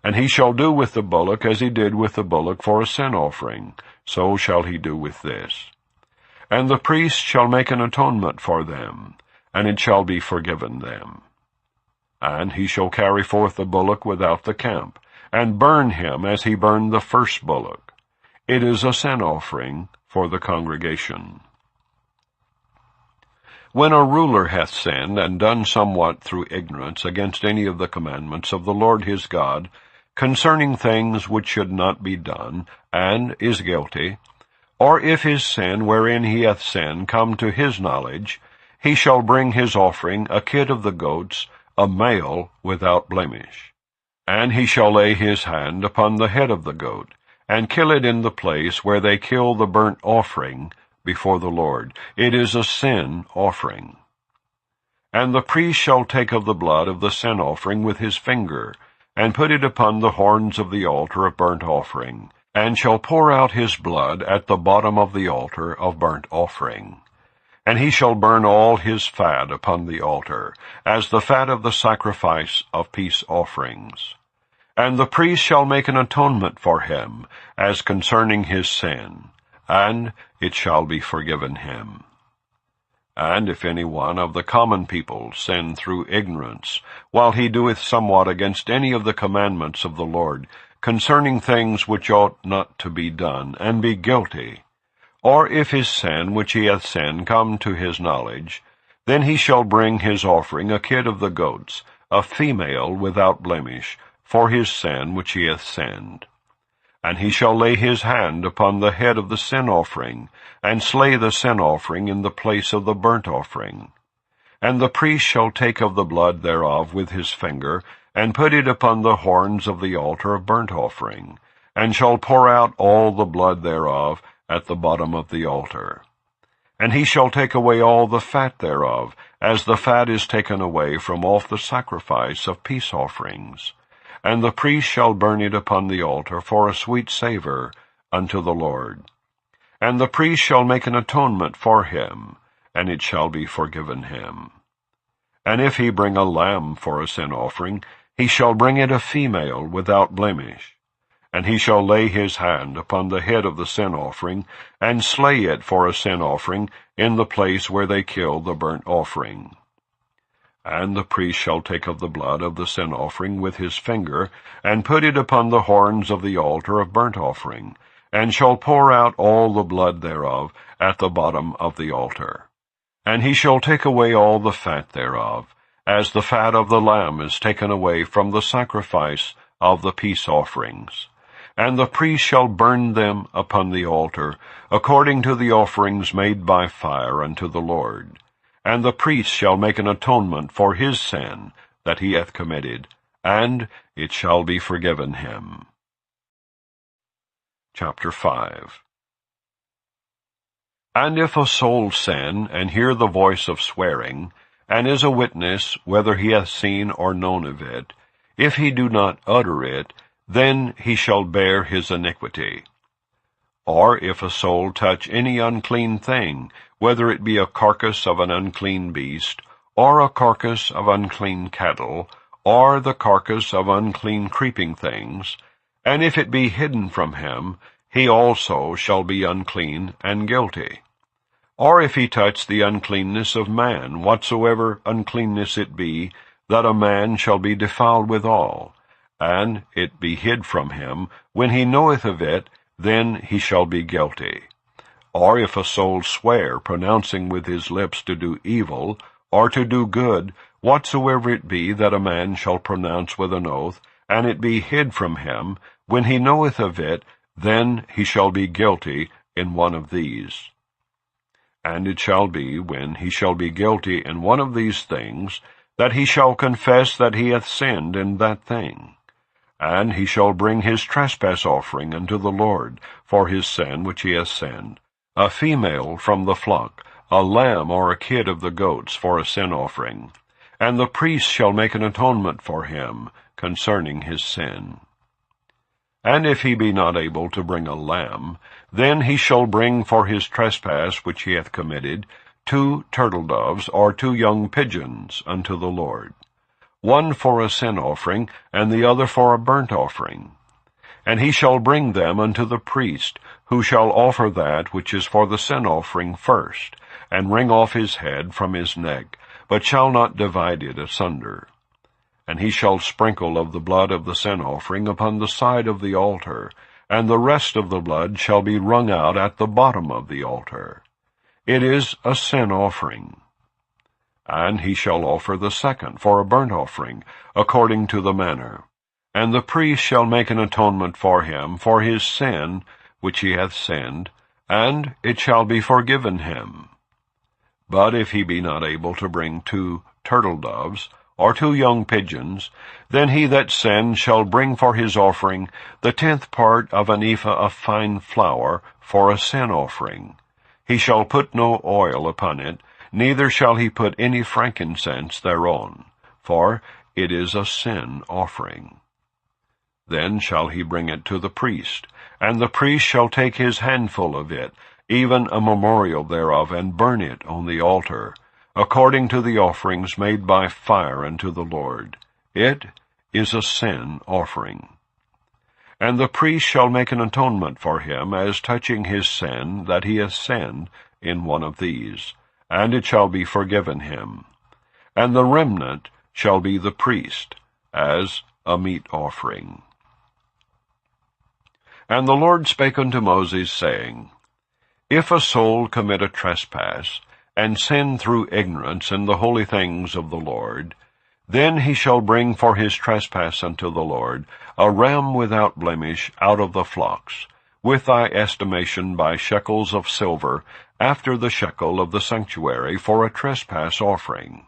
And he shall do with the bullock as he did with the bullock for a sin offering, so shall he do with this. And the priest shall make an atonement for them, and it shall be forgiven them. And he shall carry forth the bullock without the camp, and burn him as he burned the first bullock. It is a sin offering for the congregation. When a ruler hath sinned, and done somewhat through ignorance against any of the commandments of the Lord his God, concerning things which should not be done, and is guilty, or if his sin wherein he hath sinned come to his knowledge, he shall bring his offering, a kid of the goats, a male without blemish. And he shall lay his hand upon the head of the goat, and kill it in the place where they kill the burnt offering before the Lord. It is a sin offering. And the priest shall take of the blood of the sin offering with his finger, and put it upon the horns of the altar of burnt offering, and shall pour out his blood at the bottom of the altar of burnt offering. And he shall burn all his fat upon the altar, as the fat of the sacrifice of peace offerings. And the priest shall make an atonement for him, as concerning his sin, and it shall be forgiven him. And if any one of the common people sin through ignorance, while he doeth somewhat against any of the commandments of the Lord, concerning things which ought not to be done, and be guilty, or if his sin which he hath sinned come to his knowledge, then he shall bring his offering a kid of the goats, a female without blemish, for his sin which he hath sinned. And he shall lay his hand upon the head of the sin offering, and slay the sin offering in the place of the burnt offering. And the priest shall take of the blood thereof with his finger, and put it upon the horns of the altar of burnt offering, and shall pour out all the blood thereof at the bottom of the altar. And he shall take away all the fat thereof, as the fat is taken away from off the sacrifice of peace offerings. And the priest shall burn it upon the altar for a sweet savour unto the Lord. And the priest shall make an atonement for him, and it shall be forgiven him. And if he bring a lamb for a sin offering, he shall bring it a female without blemish. And he shall lay his hand upon the head of the sin offering, and slay it for a sin offering in the place where they kill the burnt offering. And the priest shall take of the blood of the sin offering with his finger, and put it upon the horns of the altar of burnt offering, and shall pour out all the blood thereof at the bottom of the altar. And he shall take away all the fat thereof, as the fat of the lamb is taken away from the sacrifice of the peace offerings. And the priest shall burn them upon the altar, according to the offerings made by fire unto the Lord. And the priest shall make an atonement for his sin that he hath committed, and it shall be forgiven him. Chapter 5. And if a soul sin, and hear the voice of swearing, and is a witness whether he hath seen or known of it, if he do not utter it, then he shall bear his iniquity. Or if a soul touch any unclean thing, whether it be a carcass of an unclean beast, or a carcass of unclean cattle, or the carcass of unclean creeping things, and if it be hidden from him, he also shall be unclean and guilty. Or if he touch the uncleanness of man, whatsoever uncleanness it be, that a man shall be defiled withal, and it be hid from him, when he knoweth of it, then he shall be guilty. Or if a soul swear, pronouncing with his lips to do evil, or to do good, whatsoever it be that a man shall pronounce with an oath, and it be hid from him, when he knoweth of it, then he shall be guilty in one of these. And it shall be, when he shall be guilty in one of these things, that he shall confess that he hath sinned in that thing. And he shall bring his trespass offering unto the Lord for his sin which he hath sinned, a female from the flock, a lamb or a kid of the goats for a sin offering. And the priest shall make an atonement for him concerning his sin. And if he be not able to bring a lamb, then he shall bring for his trespass which he hath committed 2 turtle-doves or 2 young pigeons unto the Lord, one for a sin offering, and the other for a burnt offering. And he shall bring them unto the priest, who shall offer that which is for the sin offering first, and wring off his head from his neck, but shall not divide it asunder. And he shall sprinkle of the blood of the sin offering upon the side of the altar, and the rest of the blood shall be wrung out at the bottom of the altar. It is a sin offering. And he shall offer the second for a burnt offering, according to the manner. And the priest shall make an atonement for him for his sin which he hath sinned, and it shall be forgiven him. But if he be not able to bring 2 turtle-doves, or 2 young pigeons, then he that sinned shall bring for his offering the 10th part of an ephah of fine flour for a sin offering. He shall put no oil upon it, neither shall he put any frankincense thereon, for it is a sin offering. Then shall he bring it to the priest, and the priest shall take his handful of it, even a memorial thereof, and burn it on the altar, according to the offerings made by fire unto the Lord. It is a sin offering. And the priest shall make an atonement for him as touching his sin that he hath sinned in one of these, and it shall be forgiven him. And the remnant shall be the priest, as a meat offering. And the Lord spake unto Moses, saying, If a soul commit a trespass, and sin through ignorance in the holy things of the Lord, then he shall bring for his trespass unto the Lord a ram without blemish out of the flocks, with thy estimation by shekels of silver, after the shekel of the sanctuary, for a trespass offering.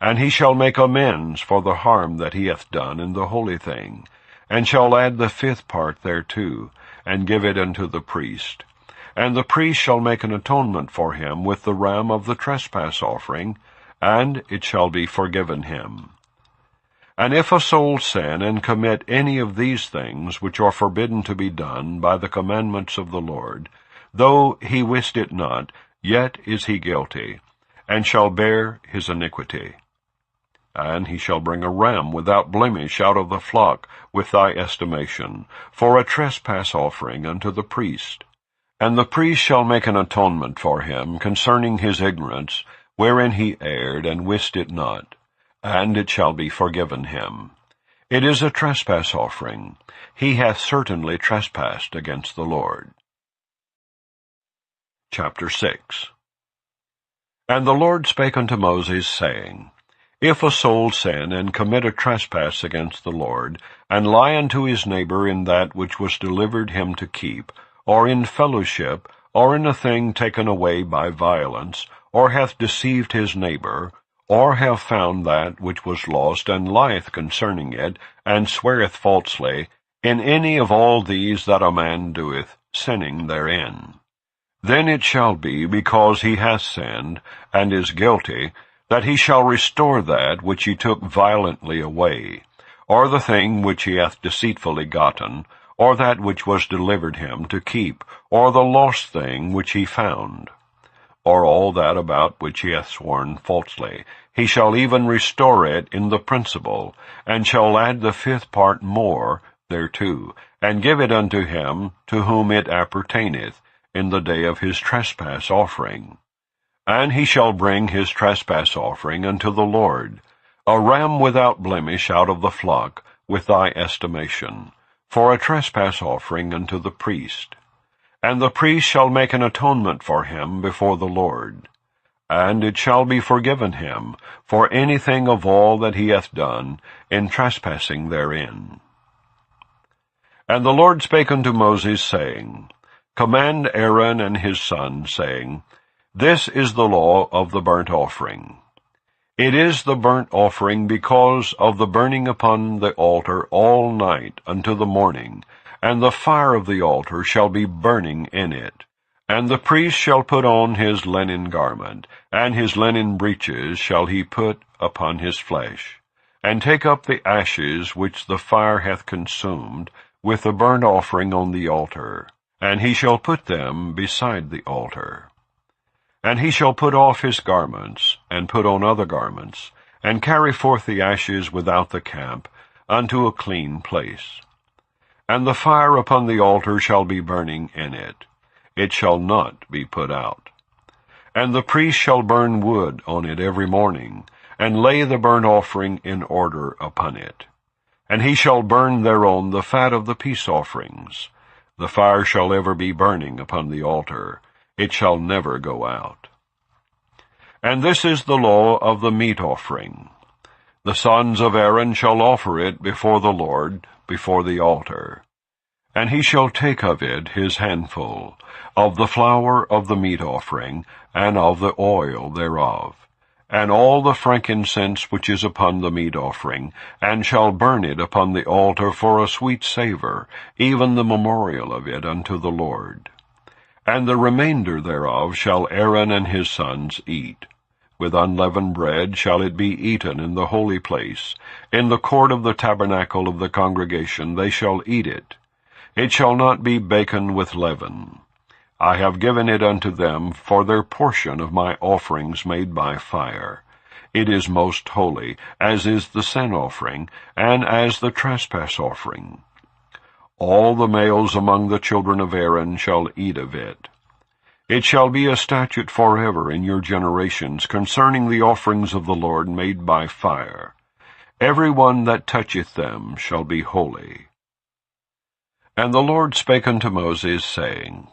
And he shall make amends for the harm that he hath done in the holy thing, and shall add the 5th part thereto, and give it unto the priest. And the priest shall make an atonement for him with the ram of the trespass offering, and it shall be forgiven him. And if a soul sin and commit any of these things which are forbidden to be done by the commandments of the Lord, though he wist it not, yet is he guilty, and shall bear his iniquity. And he shall bring a ram without blemish out of the flock with thy estimation, for a trespass offering unto the priest. And the priest shall make an atonement for him concerning his ignorance, wherein he erred and wist it not, and it shall be forgiven him. It is a trespass offering. He hath certainly trespassed against the Lord. Chapter 6. And the Lord spake unto Moses, saying, If a soul sin and commit a trespass against the Lord, and lie unto his neighbor in that which was delivered him to keep, or in fellowship, or in a thing taken away by violence, or hath deceived his neighbor, or have found that which was lost, and lieth concerning it, and sweareth falsely, in any of all these that a man doeth, sinning therein, then it shall be, because he hath sinned, and is guilty, that he shall restore that which he took violently away, or the thing which he hath deceitfully gotten, or that which was delivered him to keep, or the lost thing which he found, or all that about which he hath sworn falsely. He shall even restore it in the principal, and shall add the 5th part more thereto, and give it unto him to whom it appertaineth, in the day of his trespass offering. And he shall bring his trespass offering unto the Lord, a ram without blemish out of the flock, with thy estimation, for a trespass offering unto the priest. And the priest shall make an atonement for him before the Lord. And it shall be forgiven him for anything of all that he hath done in trespassing therein. And the Lord spake unto Moses, saying, Command Aaron and his sons, saying, This is the law of the burnt offering. It is the burnt offering because of the burning upon the altar all night unto the morning, and the fire of the altar shall be burning in it. And the priest shall put on his linen garment, and his linen breeches shall he put upon his flesh, and take up the ashes which the fire hath consumed, with the burnt offering on the altar, and he shall put them beside the altar. And he shall put off his garments, and put on other garments, and carry forth the ashes without the camp, unto a clean place. And the fire upon the altar shall be burning in it. It shall not be put out. And the priest shall burn wood on it every morning, and lay the burnt offering in order upon it. And he shall burn thereon the fat of the peace offerings. The fire shall ever be burning upon the altar. It shall never go out. And this is the law of the meat offering. The sons of Aaron shall offer it before the Lord, before the altar. And he shall take of it his handful, of the flour of the meat offering, and of the oil thereof, and all the frankincense which is upon the meat offering, and shall burn it upon the altar for a sweet savour, even the memorial of it unto the Lord. And the remainder thereof shall Aaron and his sons eat. With unleavened bread shall it be eaten in the holy place. In the court of the tabernacle of the congregation they shall eat it. It shall not be baken with leaven. I have given it unto them for their portion of my offerings made by fire. It is most holy, as is the sin offering, and as the trespass offering. All the males among the children of Aaron shall eat of it. It shall be a statute forever in your generations concerning the offerings of the Lord made by fire. Every one that toucheth them shall be holy. And the Lord spake unto Moses, saying,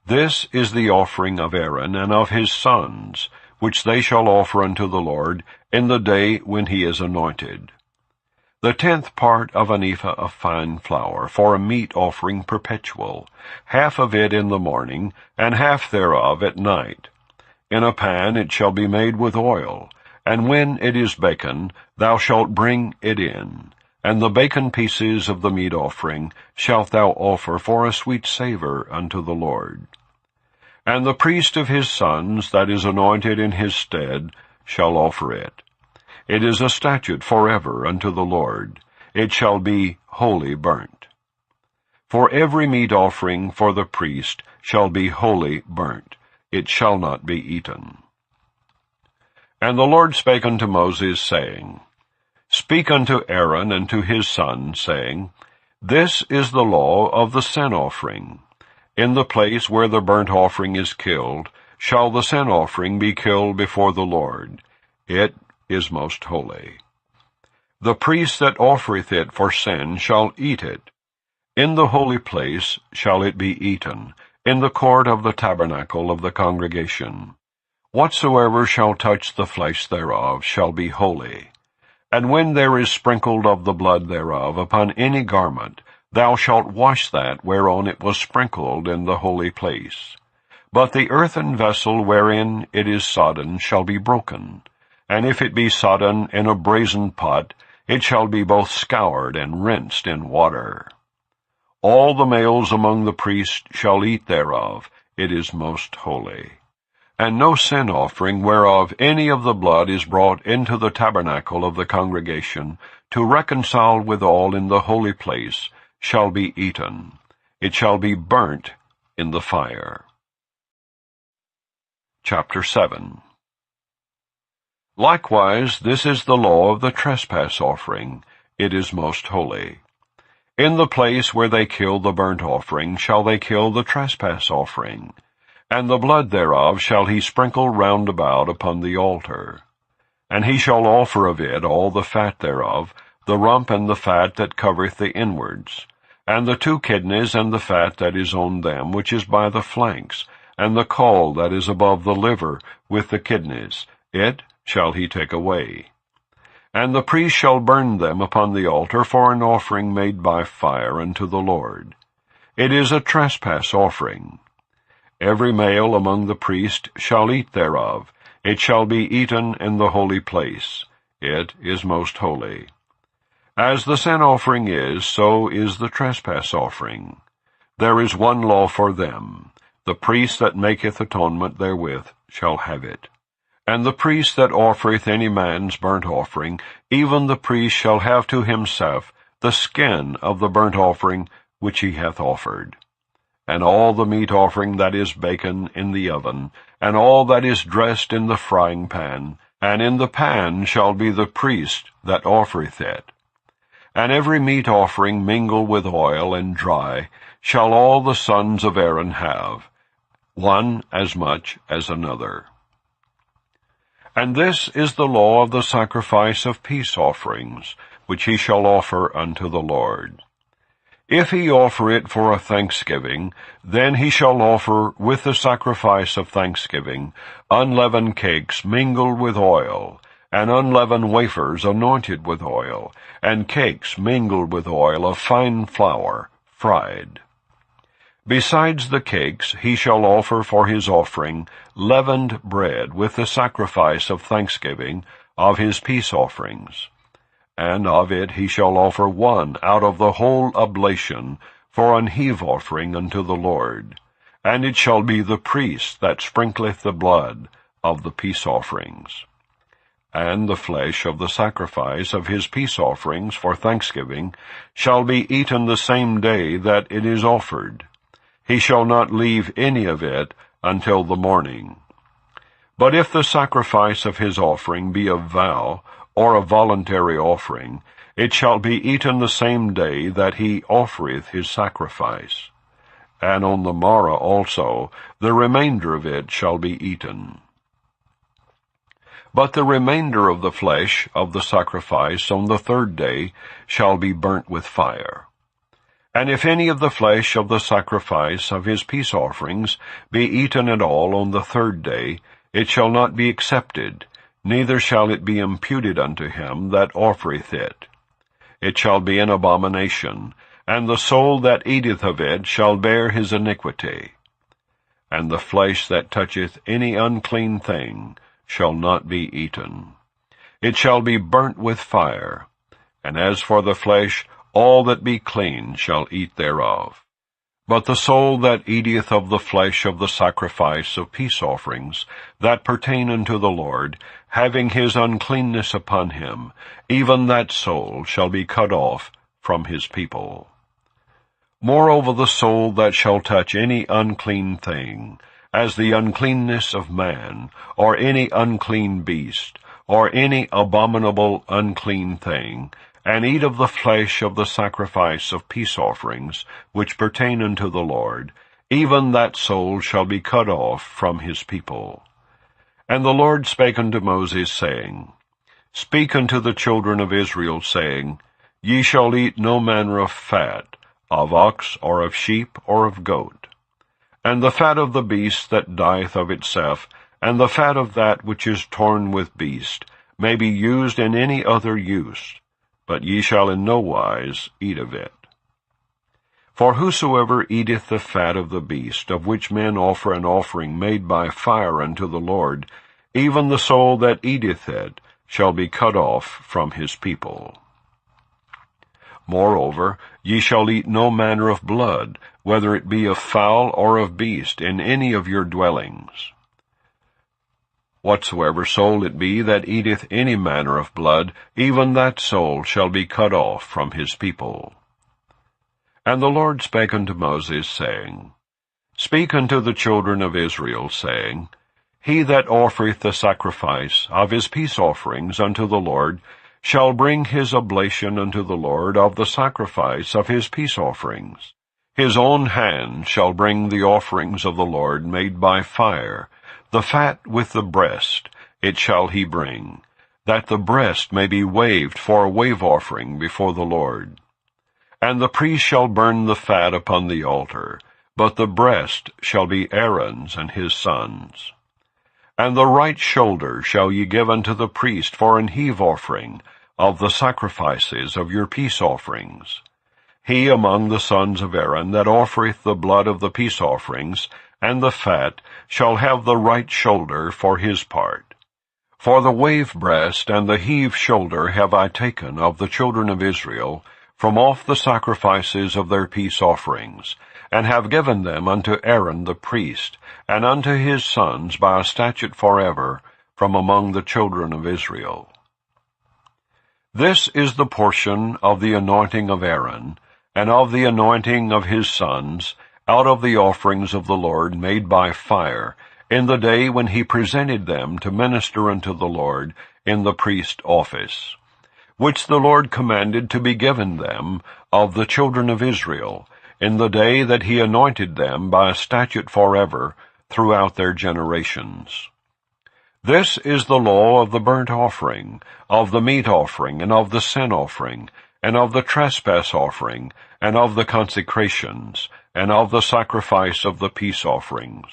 This is the offering of Aaron and of his sons, which they shall offer unto the Lord in the day when he is anointed. The 10th part of an ephah of fine flour, for a meat offering perpetual, half of it in the morning, and half thereof at night. In a pan it shall be made with oil, and when it is baken, thou shalt bring it in. And the baken pieces of the meat offering shalt thou offer for a sweet savour unto the Lord. And the priest of his sons, that is anointed in his stead, shall offer it. It is a statute forever unto the Lord. It shall be wholly burnt. For every meat offering for the priest shall be wholly burnt. It shall not be eaten. And the Lord spake unto Moses, saying, Speak unto Aaron and to his sons, saying, This is the law of the sin offering. In the place where the burnt offering is killed, shall the sin offering be killed before the Lord. It is most holy. The priest that offereth it for sin shall eat it. In the holy place shall it be eaten, in the court of the tabernacle of the congregation. Whatsoever shall touch the flesh thereof shall be holy. And when there is sprinkled of the blood thereof upon any garment, thou shalt wash that whereon it was sprinkled in the holy place. But the earthen vessel wherein it is sodden shall be broken. And if it be sodden in a brazen pot, it shall be both scoured and rinsed in water. All the males among the priests shall eat thereof. It is most holy. And no sin offering whereof any of the blood is brought into the tabernacle of the congregation, to reconcile withal in the holy place, shall be eaten. It shall be burnt in the fire. Chapter 7. Likewise, this is the law of the trespass offering. It is most holy. In the place where they kill the burnt offering shall they kill the trespass offering, and the blood thereof shall he sprinkle round about upon the altar. And he shall offer of it all the fat thereof, the rump and the fat that covereth the inwards, and the 2 kidneys and the fat that is on them, which is by the flanks, and the caul that is above the liver with the kidneys. It shall he take away. And the priest shall burn them upon the altar for an offering made by fire unto the Lord. It is a trespass offering. Every male among the priests shall eat thereof. It shall be eaten in the holy place. It is most holy. As the sin offering is, so is the trespass offering. There is one law for them. The priest that maketh atonement therewith shall have it. And the priest that offereth any man's burnt offering, even the priest shall have to himself the skin of the burnt offering which he hath offered. And all the meat offering that is baken in the oven, and all that is dressed in the frying pan, and in the pan shall be the priest that offereth it. And every meat offering mingled with oil and dry shall all the sons of Aaron have, one as much as another. And this is the law of the sacrifice of peace offerings, which he shall offer unto the Lord. If he offer it for a thanksgiving, then he shall offer with the sacrifice of thanksgiving unleavened cakes mingled with oil, and unleavened wafers anointed with oil, and cakes mingled with oil of fine flour, fried. Besides the cakes, he shall offer for his offering leavened bread with the sacrifice of thanksgiving of his peace offerings. And of it he shall offer one out of the whole oblation for an heave offering unto the Lord. And it shall be the priest that sprinkleth the blood of the peace offerings. And the flesh of the sacrifice of his peace offerings for thanksgiving shall be eaten the same day that it is offered. He shall not leave any of it until the morning. But if the sacrifice of his offering be a vow, or a voluntary offering, it shall be eaten the same day that he offereth his sacrifice. And on the morrow also the remainder of it shall be eaten. But the remainder of the flesh of the sacrifice on the third day shall be burnt with fire. And if any of the flesh of the sacrifice of his peace offerings be eaten at all on the third day, it shall not be accepted, neither shall it be imputed unto him that offereth it. It shall be an abomination, and the soul that eateth of it shall bear his iniquity. And the flesh that toucheth any unclean thing shall not be eaten. It shall be burnt with fire. And as for the flesh, all that be clean shall eat thereof. But the soul that eateth of the flesh of the sacrifice of peace offerings, that pertain unto the Lord, having his uncleanness upon him, even that soul shall be cut off from his people. Moreover, the soul that shall touch any unclean thing, as the uncleanness of man, or any unclean beast, or any abominable unclean thing, and eat of the flesh of the sacrifice of peace offerings, which pertain unto the Lord, even that soul shall be cut off from his people. And the Lord spake unto Moses, saying, Speak unto the children of Israel, saying, Ye shall eat no manner of fat, of ox, or of sheep, or of goat. And the fat of the beast that dieth of itself, and the fat of that which is torn with beast, may be used in any other use, but ye shall in no wise eat of it. For whosoever eateth the fat of the beast, of which men offer an offering made by fire unto the Lord, even the soul that eateth it shall be cut off from his people. Moreover, ye shall eat no manner of blood, whether it be of fowl or of beast, in any of your dwellings. Whatsoever soul it be that eateth any manner of blood, even that soul shall be cut off from his people. And the Lord spake unto Moses, saying, Speak unto the children of Israel, saying, He that offereth the sacrifice of his peace offerings unto the Lord shall bring his oblation unto the Lord of the sacrifice of his peace offerings. His own hand shall bring the offerings of the Lord made by fire, the fat with the breast, it shall he bring, that the breast may be waved for a wave offering before the Lord. And the priest shall burn the fat upon the altar, but the breast shall be Aaron's and his sons'. And the right shoulder shall ye give unto the priest for an heave offering of the sacrifices of your peace offerings. He among the sons of Aaron that offereth the blood of the peace offerings, and the fat, shall have the right shoulder for his part. For the wave breast and the heave shoulder have I taken of the children of Israel from off the sacrifices of their peace offerings, and have given them unto Aaron the priest, and unto his sons by a statute forever, from among the children of Israel. This is the portion of the anointing of Aaron, and of the anointing of his sons, out of the offerings of the Lord made by fire, in the day when he presented them to minister unto the Lord in the priest office, which the Lord commanded to be given them of the children of Israel, in the day that he anointed them by a statute forever throughout their generations. This is the law of the burnt offering, of the meat offering, and of the sin offering, and of the trespass offering, and of the consecrations, and of the sacrifice of the peace offerings,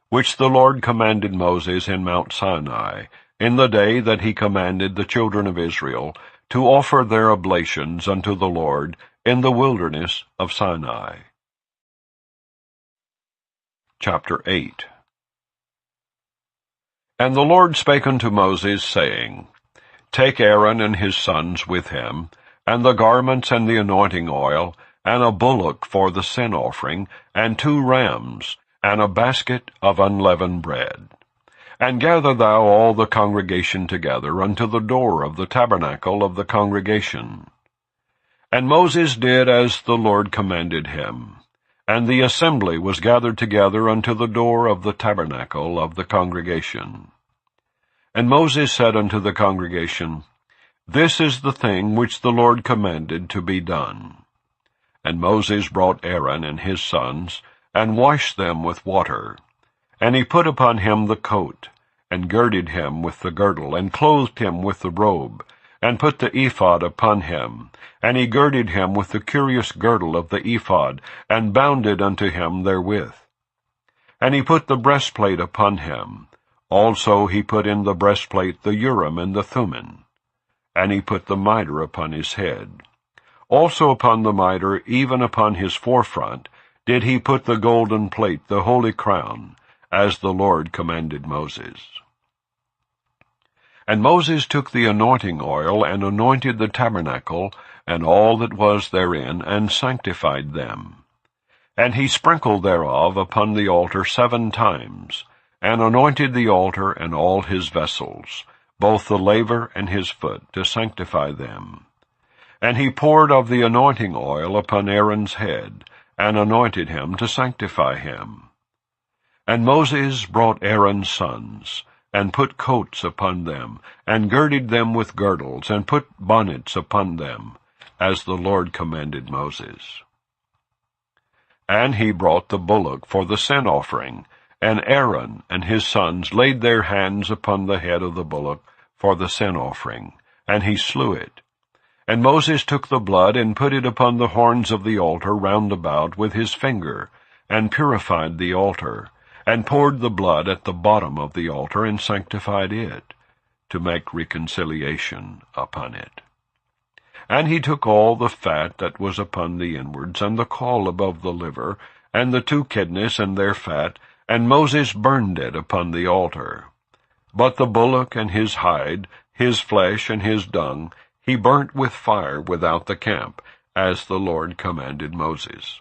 which the Lord commanded Moses in Mount Sinai, in the day that he commanded the children of Israel to offer their oblations unto the Lord in the wilderness of Sinai. Chapter 8. And the Lord spake unto Moses, saying, Take Aaron and his sons with him, and the garments and the anointing oil, and a bullock for the sin offering, and 2 rams, and a basket of unleavened bread. And gather thou all the congregation together unto the door of the tabernacle of the congregation. And Moses did as the Lord commanded him. And the assembly was gathered together unto the door of the tabernacle of the congregation. And Moses said unto the congregation, This is the thing which the Lord commanded to be done. And Moses brought Aaron and his sons, and washed them with water. And he put upon him the coat, and girded him with the girdle, and clothed him with the robe, and put the ephod upon him. And he girded him with the curious girdle of the ephod, and bound it unto him therewith. And he put the breastplate upon him. Also he put in the breastplate the Urim and the Thummim. And he put the mitre upon his head. Also upon the mitre, even upon his forefront, did he put the golden plate, the holy crown, as the Lord commanded Moses. And Moses took the anointing oil, and anointed the tabernacle, and all that was therein, and sanctified them. And he sprinkled thereof upon the altar 7 times, and anointed the altar and all his vessels, both the laver and his foot, to sanctify them. And he poured of the anointing oil upon Aaron's head, and anointed him to sanctify him. And Moses brought Aaron's sons, and put coats upon them, and girded them with girdles, and put bonnets upon them, as the Lord commanded Moses. And he brought the bullock for the sin offering, and Aaron and his sons laid their hands upon the head of the bullock for the sin offering, and he slew it. And Moses took the blood, and put it upon the horns of the altar round about with his finger, and purified the altar, and poured the blood at the bottom of the altar, and sanctified it, to make reconciliation upon it. And he took all the fat that was upon the inwards, and the caul above the liver, and the 2 kidneys and their fat, and Moses burned it upon the altar. But the bullock and his hide, his flesh and his dung, he burnt with fire without the camp, as the Lord commanded Moses.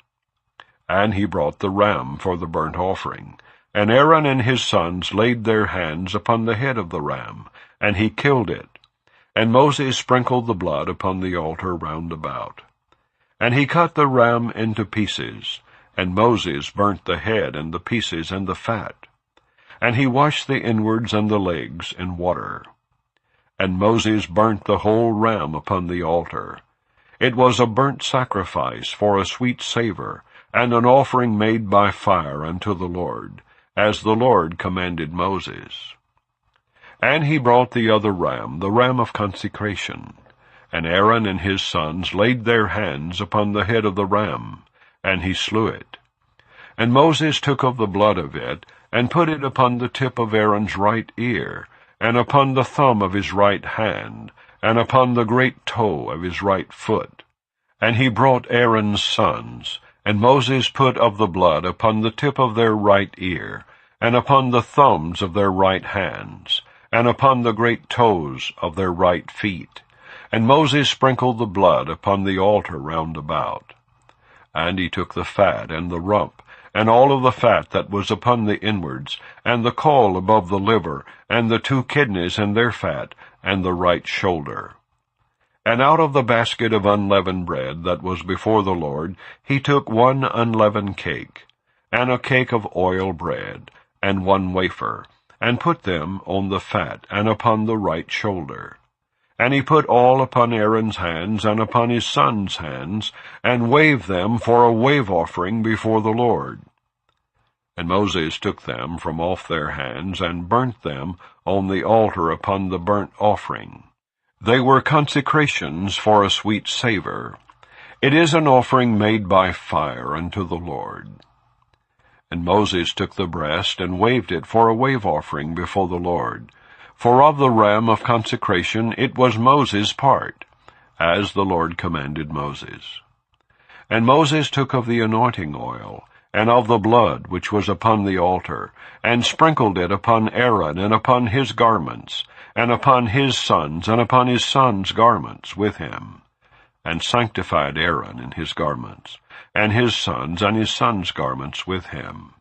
And he brought the ram for the burnt offering. And Aaron and his sons laid their hands upon the head of the ram, and he killed it. And Moses sprinkled the blood upon the altar round about. And he cut the ram into pieces, and Moses burnt the head and the pieces and the fat. And he washed the inwards and the legs in water. And Moses burnt the whole ram upon the altar. It was a burnt sacrifice for a sweet savour, and an offering made by fire unto the Lord, as the Lord commanded Moses. And he brought the other ram, the ram of consecration. And Aaron and his sons laid their hands upon the head of the ram, and he slew it. And Moses took of the blood of it, and put it upon the tip of Aaron's right ear, and upon the thumb of his right hand, and upon the great toe of his right foot. And he brought Aaron's sons, and Moses put of the blood upon the tip of their right ear, and upon the thumbs of their right hands, and upon the great toes of their right feet. And Moses sprinkled the blood upon the altar round about. And he took the fat and the rump, and all of the fat that was upon the inwards, and the caul above the liver, and the 2 kidneys and their fat, and the right shoulder. And out of the basket of unleavened bread that was before the Lord, he took 1 unleavened cake, and a cake of oil bread, and 1 wafer, and put them on the fat, and upon the right shoulder. And he put all upon Aaron's hands, and upon his sons' hands, and waved them for a wave offering before the Lord. And Moses took them from off their hands, and burnt them on the altar upon the burnt offering. They were consecrations for a sweet savour. It is an offering made by fire unto the Lord. And Moses took the breast, and waved it for a wave offering before the Lord. For of the ram of consecration it was Moses' part, as the Lord commanded Moses. And Moses took of the anointing oil, and of the blood which was upon the altar, and sprinkled it upon Aaron, and upon his garments, and upon his sons, and upon his sons' garments with him, and sanctified Aaron and his garments, and his sons' garments with him.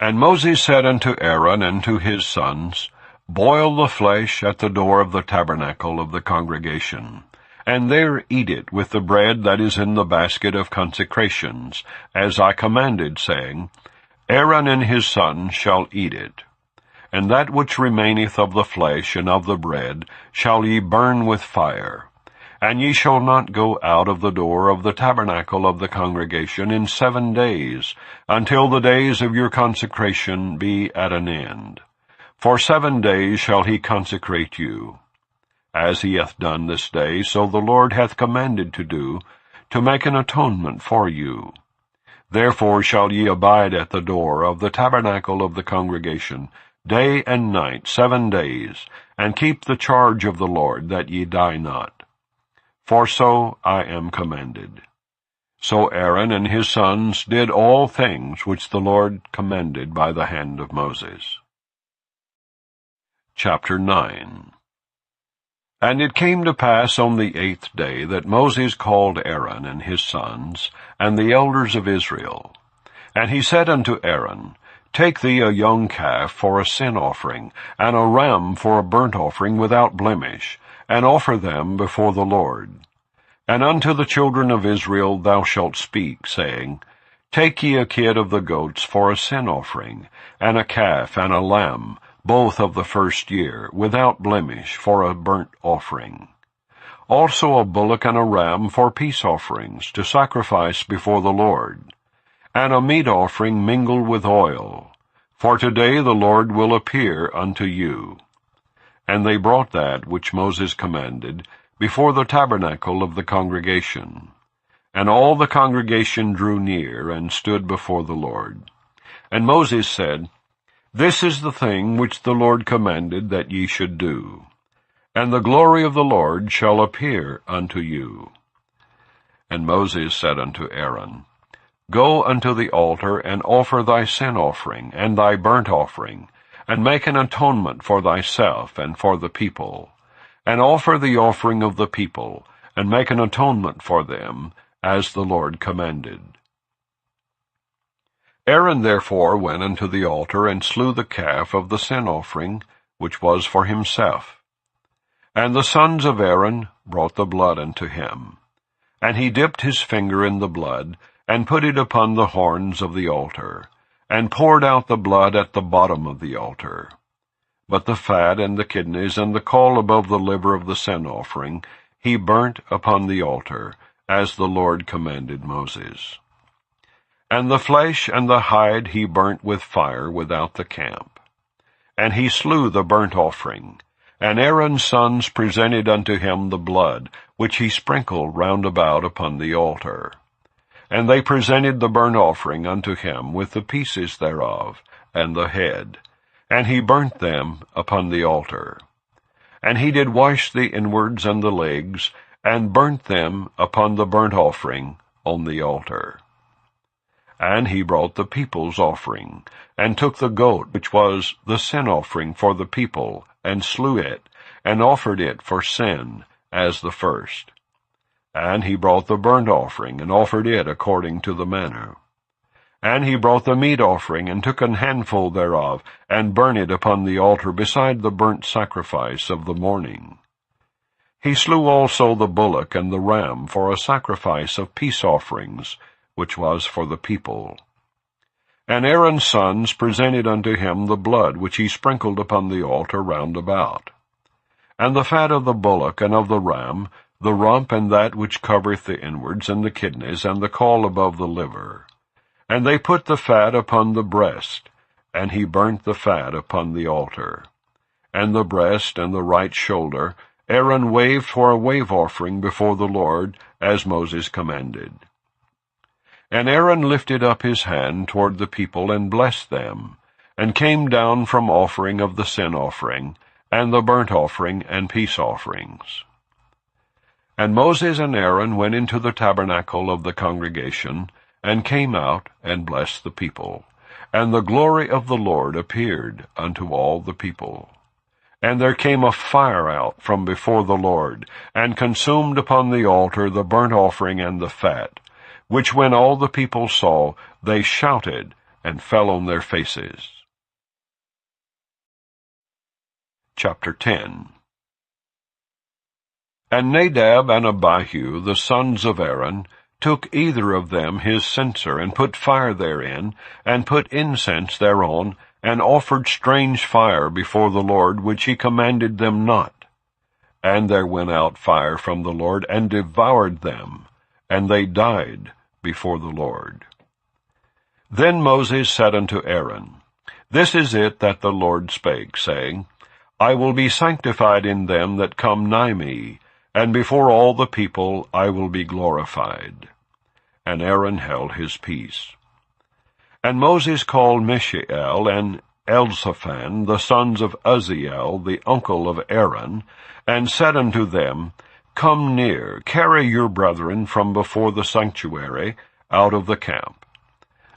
And Moses said unto Aaron and to his sons, Boil the flesh at the door of the tabernacle of the congregation, and there eat it with the bread that is in the basket of consecrations, as I commanded, saying, Aaron and his sons shall eat it. And that which remaineth of the flesh and of the bread shall ye burn with fire. And ye shall not go out of the door of the tabernacle of the congregation in 7 days, until the days of your consecration be at an end. For 7 days shall he consecrate you. As he hath done this day, so the Lord hath commanded to do, to make an atonement for you. Therefore shall ye abide at the door of the tabernacle of the congregation, day and night 7 days, and keep the charge of the Lord, that ye die not. For so I am commanded. So Aaron and his sons did all things which the Lord commanded by the hand of Moses. Chapter 9. And it came to pass on the 8th day that Moses called Aaron and his sons, and the elders of Israel. And he said unto Aaron, Take thee a young calf for a sin offering, and a ram for a burnt offering without blemish, and offer them before the Lord. And unto the children of Israel thou shalt speak, saying, Take ye a kid of the goats for a sin offering, and a calf and a lamb, both of the first year, without blemish, for a burnt offering. Also a bullock and a ram for peace offerings, to sacrifice before the Lord. And a meat offering mingled with oil. For today the Lord will appear unto you. And they brought that which Moses commanded before the tabernacle of the congregation. And all the congregation drew near, and stood before the Lord. And Moses said, This is the thing which the Lord commanded that ye should do. And the glory of the Lord shall appear unto you. And Moses said unto Aaron, Go unto the altar, and offer thy sin offering, and thy burnt offering, and make an atonement for thyself and for the people, and offer the offering of the people, and make an atonement for them, as the Lord commanded. Aaron therefore went unto the altar, and slew the calf of the sin offering, which was for himself. And the sons of Aaron brought the blood unto him. And he dipped his finger in the blood, and put it upon the horns of the altar, and poured out the blood at the bottom of the altar. But the fat and the kidneys and the caul above the liver of the sin offering he burnt upon the altar, as the Lord commanded Moses. And the flesh and the hide he burnt with fire without the camp. And he slew the burnt offering, and Aaron's sons presented unto him the blood, which he sprinkled round about upon the altar. And they presented the burnt offering unto him with the pieces thereof, and the head, and he burnt them upon the altar. And he did wash the inwards and the legs, and burnt them upon the burnt offering on the altar. And he brought the people's offering, and took the goat which was the sin offering for the people, and slew it, and offered it for sin, as the first. And he brought the burnt offering, and offered it according to the manner. And he brought the meat offering, and took an handful thereof, and burnt it upon the altar beside the burnt sacrifice of the morning. He slew also the bullock and the ram for a sacrifice of peace offerings, which was for the people. And Aaron's sons presented unto him the blood which he sprinkled upon the altar round about. And the fat of the bullock and of the ram, the rump and that which covereth the inwards, and the kidneys, and the caul above the liver. And they put the fat upon the breast, and he burnt the fat upon the altar. And the breast and the right shoulder Aaron waved for a wave offering before the Lord, as Moses commanded. And Aaron lifted up his hand toward the people, and blessed them, and came down from offering of the sin offering, and the burnt offering and peace offerings. And Moses and Aaron went into the tabernacle of the congregation, and came out, and blessed the people. And the glory of the Lord appeared unto all the people. And there came a fire out from before the Lord, and consumed upon the altar the burnt offering and the fat, which when all the people saw, they shouted, and fell on their faces. Chapter 10. And Nadab and Abihu, the sons of Aaron, took either of them his censer, and put fire therein, and put incense thereon, and offered strange fire before the Lord, which he commanded them not. And there went out fire from the Lord, and devoured them, and they died before the Lord. Then Moses said unto Aaron, This is it that the Lord spake, saying, I will be sanctified in them that come nigh me, and before all the people I will be glorified. And Aaron held his peace. And Moses called Mishael and Elzaphan, the sons of Uzziel, the uncle of Aaron, and said unto them, Come near, carry your brethren from before the sanctuary out of the camp.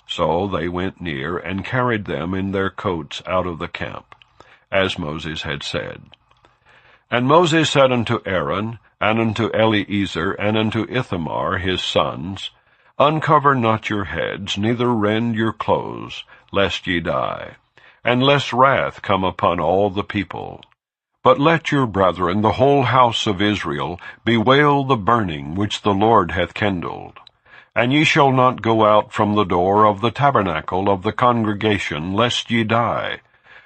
So they went near, and carried them in their coats out of the camp, as Moses had said. And Moses said unto Aaron, and unto Eleazar, and unto Ithamar his sons, Uncover not your heads, neither rend your clothes, lest ye die, and lest wrath come upon all the people. But let your brethren, the whole house of Israel, bewail the burning which the Lord hath kindled. And ye shall not go out from the door of the tabernacle of the congregation, lest ye die,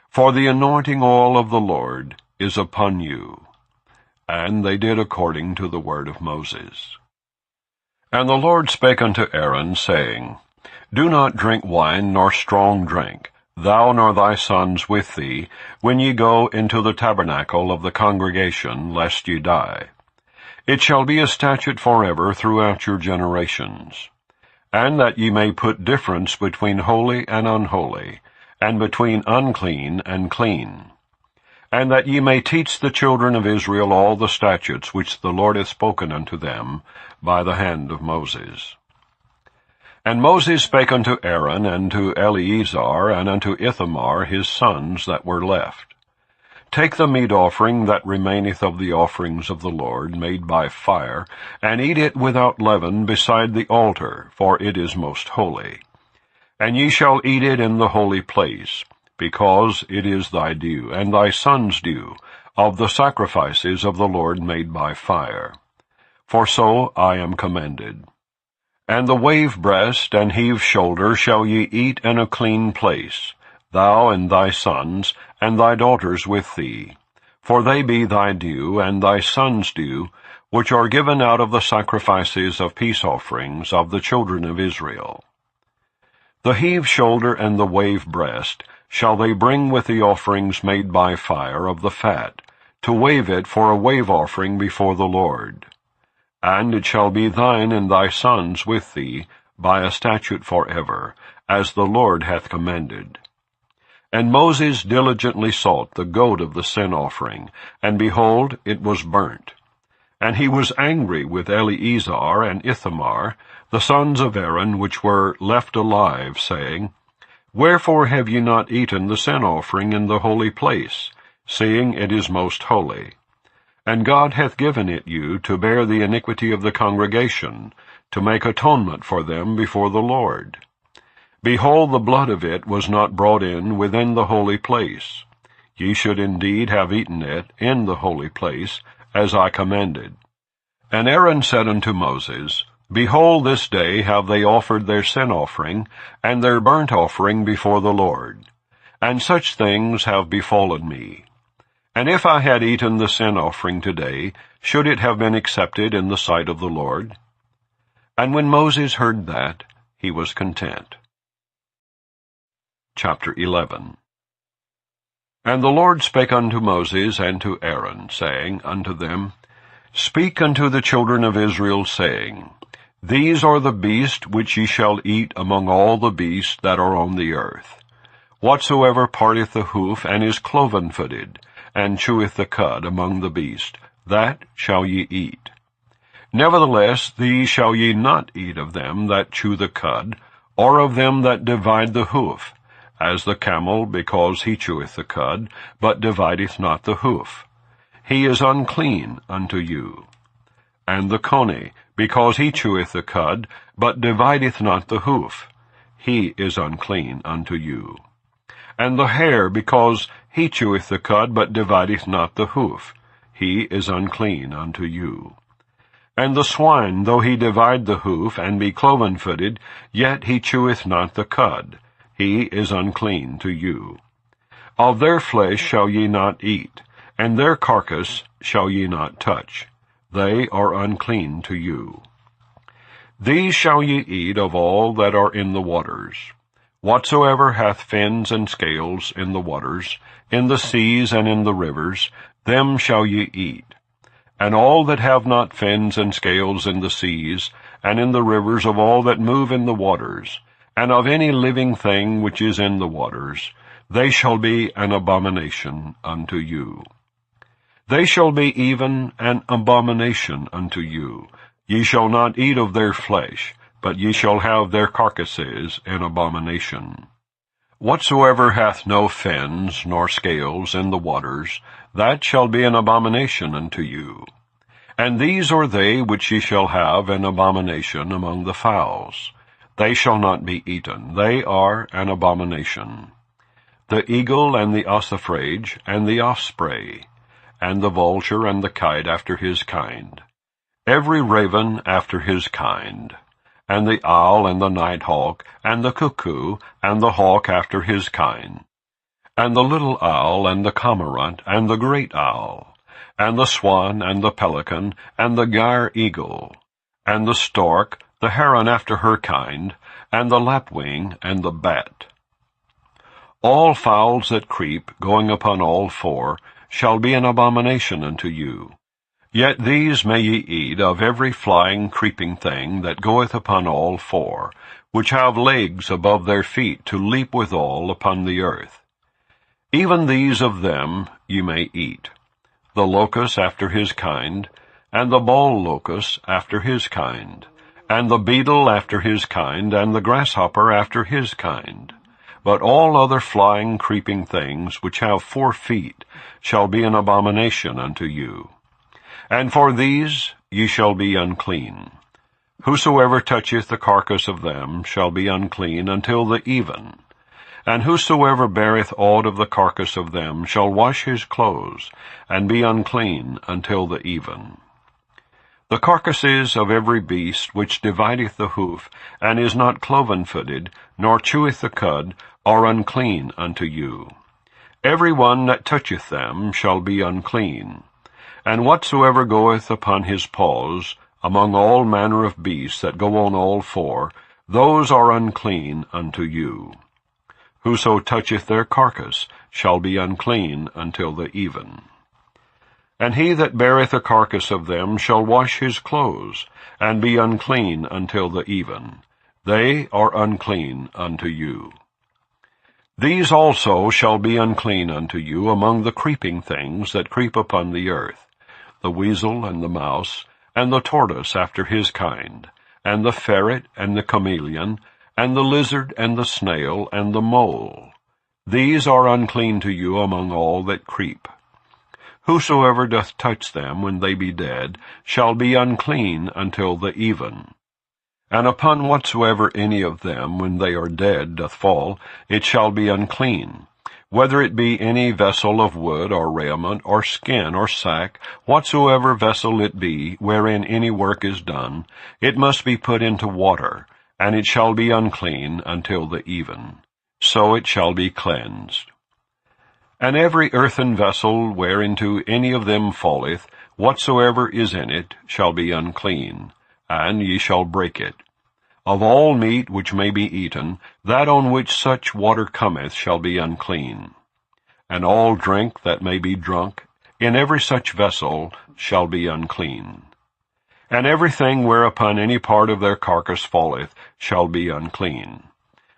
for the anointing oil of the Lord is upon you. And they did according to the word of Moses. And the Lord spake unto Aaron, saying, Do not drink wine nor strong drink, thou nor thy sons with thee, when ye go into the tabernacle of the congregation, lest ye die. It shall be a statute forever throughout your generations. And that ye may put difference between holy and unholy, and between unclean and clean. And that ye may teach the children of Israel all the statutes which the Lord hath spoken unto them by the hand of Moses. And Moses spake unto Aaron, and to Eleazar, and unto Ithamar his sons that were left, Take the meat offering that remaineth of the offerings of the Lord, made by fire, and eat it without leaven beside the altar, for it is most holy. And ye shall eat it in the holy place, because it is thy due, and thy son's due, of the sacrifices of the Lord made by fire. For so I am commanded. And the wave breast and heave shoulder shall ye eat in a clean place, thou and thy sons, and thy daughters with thee, for they be thy due, and thy son's due, which are given out of the sacrifices of peace offerings of the children of Israel. The heave shoulder and the wave breast shall they bring with the offerings made by fire of the fat, to wave it for a wave offering before the Lord. And it shall be thine and thy sons with thee by a statute forever, as the Lord hath commanded. And Moses diligently sought the goat of the sin offering, and behold, it was burnt. And he was angry with Eleazar and Ithamar, the sons of Aaron, which were left alive, saying, Wherefore have ye not eaten the sin offering in the holy place, seeing it is most holy? And God hath given it you to bear the iniquity of the congregation, to make atonement for them before the Lord. Behold, the blood of it was not brought in within the holy place. Ye should indeed have eaten it in the holy place, as I commanded. And Aaron said unto Moses, Behold, this day have they offered their sin offering, and their burnt offering before the Lord. And such things have befallen me. And if I had eaten the sin offering today, should it have been accepted in the sight of the Lord? And when Moses heard that, he was content. Chapter 11. And the Lord spake unto Moses and to Aaron, saying unto them, Speak unto the children of Israel, saying, These are the beasts which ye shall eat among all the beasts that are on the earth. Whatsoever parteth the hoof, and is cloven-footed, and cheweth the cud among the beasts, that shall ye eat. Nevertheless, these shall ye not eat of them that chew the cud, or of them that divide the hoof, as the camel, because he cheweth the cud, but divideth not the hoof. He is unclean unto you. And the coney, because he cheweth the cud, but divideth not the hoof. he is unclean unto you. And the hare, because he cheweth the cud, but divideth not the hoof, he is unclean unto you. And the swine, though he divide the hoof, and be cloven-footed, yet he cheweth not the cud, he is unclean to you. Of their flesh shall ye not eat, and their carcass shall ye not touch, they are unclean to you. These shall ye eat of all that are in the waters. Whatsoever hath fins and scales in the waters, in the seas and in the rivers, them shall ye eat. And all that have not fins and scales in the seas, and in the rivers of all that move in the waters, and of any living thing which is in the waters, they shall be an abomination unto you. They shall be even an abomination unto you. Ye shall not eat of their flesh, but ye shall have their carcasses an abomination. Whatsoever hath no fins nor scales in the waters, that shall be an abomination unto you. And these are they which ye shall have an abomination among the fowls. They shall not be eaten, they are an abomination. The eagle and the ossifrage and the osprey, and the vulture and the kite after his kind, every raven after his kind, and the owl and the nighthawk, and the cuckoo, and the hawk after his kind, and the little owl, and the cormorant, and the great owl, and the swan, and the pelican, and the gyre eagle, and the stork, the heron after her kind, and the lapwing, and the bat. All fowls that creep, going upon all four, shall be an abomination unto you. Yet these may ye eat of every flying, creeping thing that goeth upon all four, which have legs above their feet to leap withal upon the earth. Even these of them ye may eat, the locust after his kind, and the ball locust after his kind, and the beetle after his kind, and the grasshopper after his kind. But all other flying, creeping things which have 4 feet shall be an abomination unto you. And for these ye shall be unclean. Whosoever toucheth the carcass of them shall be unclean until the even. And whosoever beareth aught of the carcass of them shall wash his clothes, and be unclean until the even. The carcasses of every beast which divideth the hoof, and is not cloven-footed, nor cheweth the cud, are unclean unto you. Every one that toucheth them shall be unclean. And whatsoever goeth upon his paws, among all manner of beasts that go on all four, those are unclean unto you. Whoso toucheth their carcass shall be unclean until the even. And he that beareth a carcass of them shall wash his clothes, and be unclean until the even. They are unclean unto you. These also shall be unclean unto you among the creeping things that creep upon the earth, the weasel and the mouse, and the tortoise after his kind, and the ferret and the chameleon, and the lizard and the snail and the mole. These are unclean to you among all that creep. Whosoever doth touch them when they be dead shall be unclean until the even. And upon whatsoever any of them when they are dead doth fall, it shall be unclean, whether it be any vessel of wood or raiment or skin or sack, whatsoever vessel it be wherein any work is done, it must be put into water, and it shall be unclean until the even. So it shall be cleansed. And every earthen vessel whereinto any of them falleth, whatsoever is in it, shall be unclean, and ye shall break it. Of all meat which may be eaten, that on which such water cometh shall be unclean. And all drink that may be drunk, in every such vessel, shall be unclean. And everything whereupon any part of their carcass falleth shall be unclean.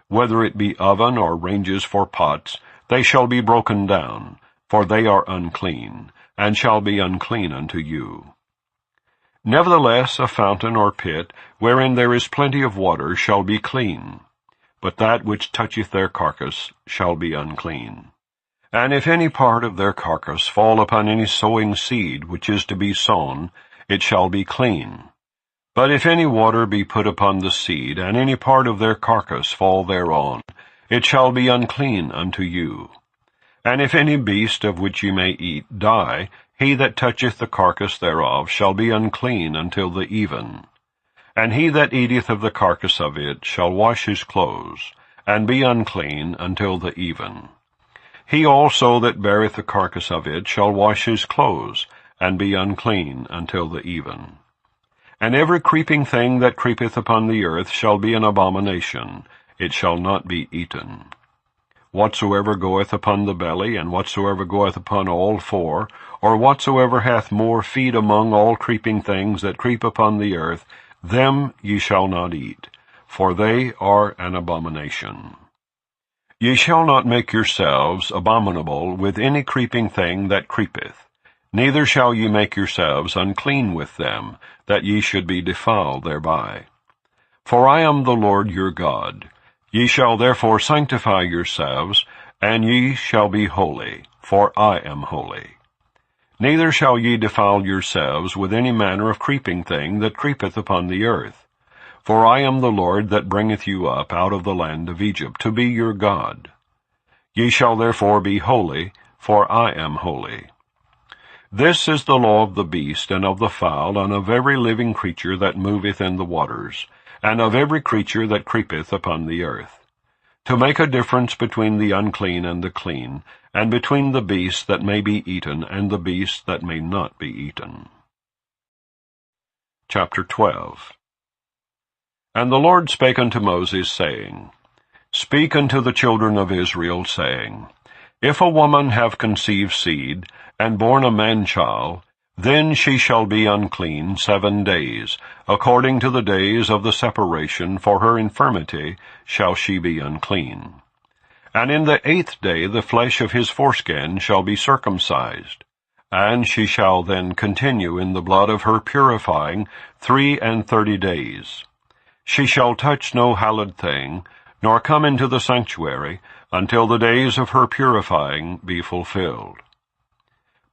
Whether it be oven or ranges for pots, they shall be broken down, for they are unclean, and shall be unclean unto you. Nevertheless a fountain or pit, wherein there is plenty of water, shall be clean, but that which toucheth their carcass shall be unclean. And if any part of their carcass fall upon any sowing seed which is to be sown, it shall be clean. But if any water be put upon the seed, and any part of their carcass fall thereon, it shall be unclean unto you. And if any beast of which ye may eat die, he that toucheth the carcass thereof shall be unclean until the even. And he that eateth of the carcass of it shall wash his clothes, and be unclean until the even. He also that beareth the carcass of it shall wash his clothes, and be unclean until the even. And every creeping thing that creepeth upon the earth shall be an abomination, it shall not be eaten. Whatsoever goeth upon the belly, and whatsoever goeth upon all four, or whatsoever hath more feet among all creeping things that creep upon the earth, them ye shall not eat, for they are an abomination. Ye shall not make yourselves abominable with any creeping thing that creepeth, neither shall ye make yourselves unclean with them, that ye should be defiled thereby. For I am the Lord your God. Ye shall therefore sanctify yourselves, and ye shall be holy, for I am holy. Neither shall ye defile yourselves with any manner of creeping thing that creepeth upon the earth. For I am the Lord that bringeth you up out of the land of Egypt, to be your God. Ye shall therefore be holy, for I am holy. This is the law of the beast, and of the fowl, and of every living creature that moveth in the waters, and of every creature that creepeth upon the earth, to make a difference between the unclean and the clean, and between the beast that may be eaten and the beast that may not be eaten. Chapter 12. And the Lord spake unto Moses, saying, Speak unto the children of Israel, saying, If a woman have conceived seed, and born a man-child, then she shall be unclean 7 days, according to the days of the separation, for her infirmity shall she be unclean. And in the 8th day the flesh of his foreskin shall be circumcised, and she shall then continue in the blood of her purifying 33 days. She shall touch no hallowed thing, nor come into the sanctuary, until the days of her purifying be fulfilled.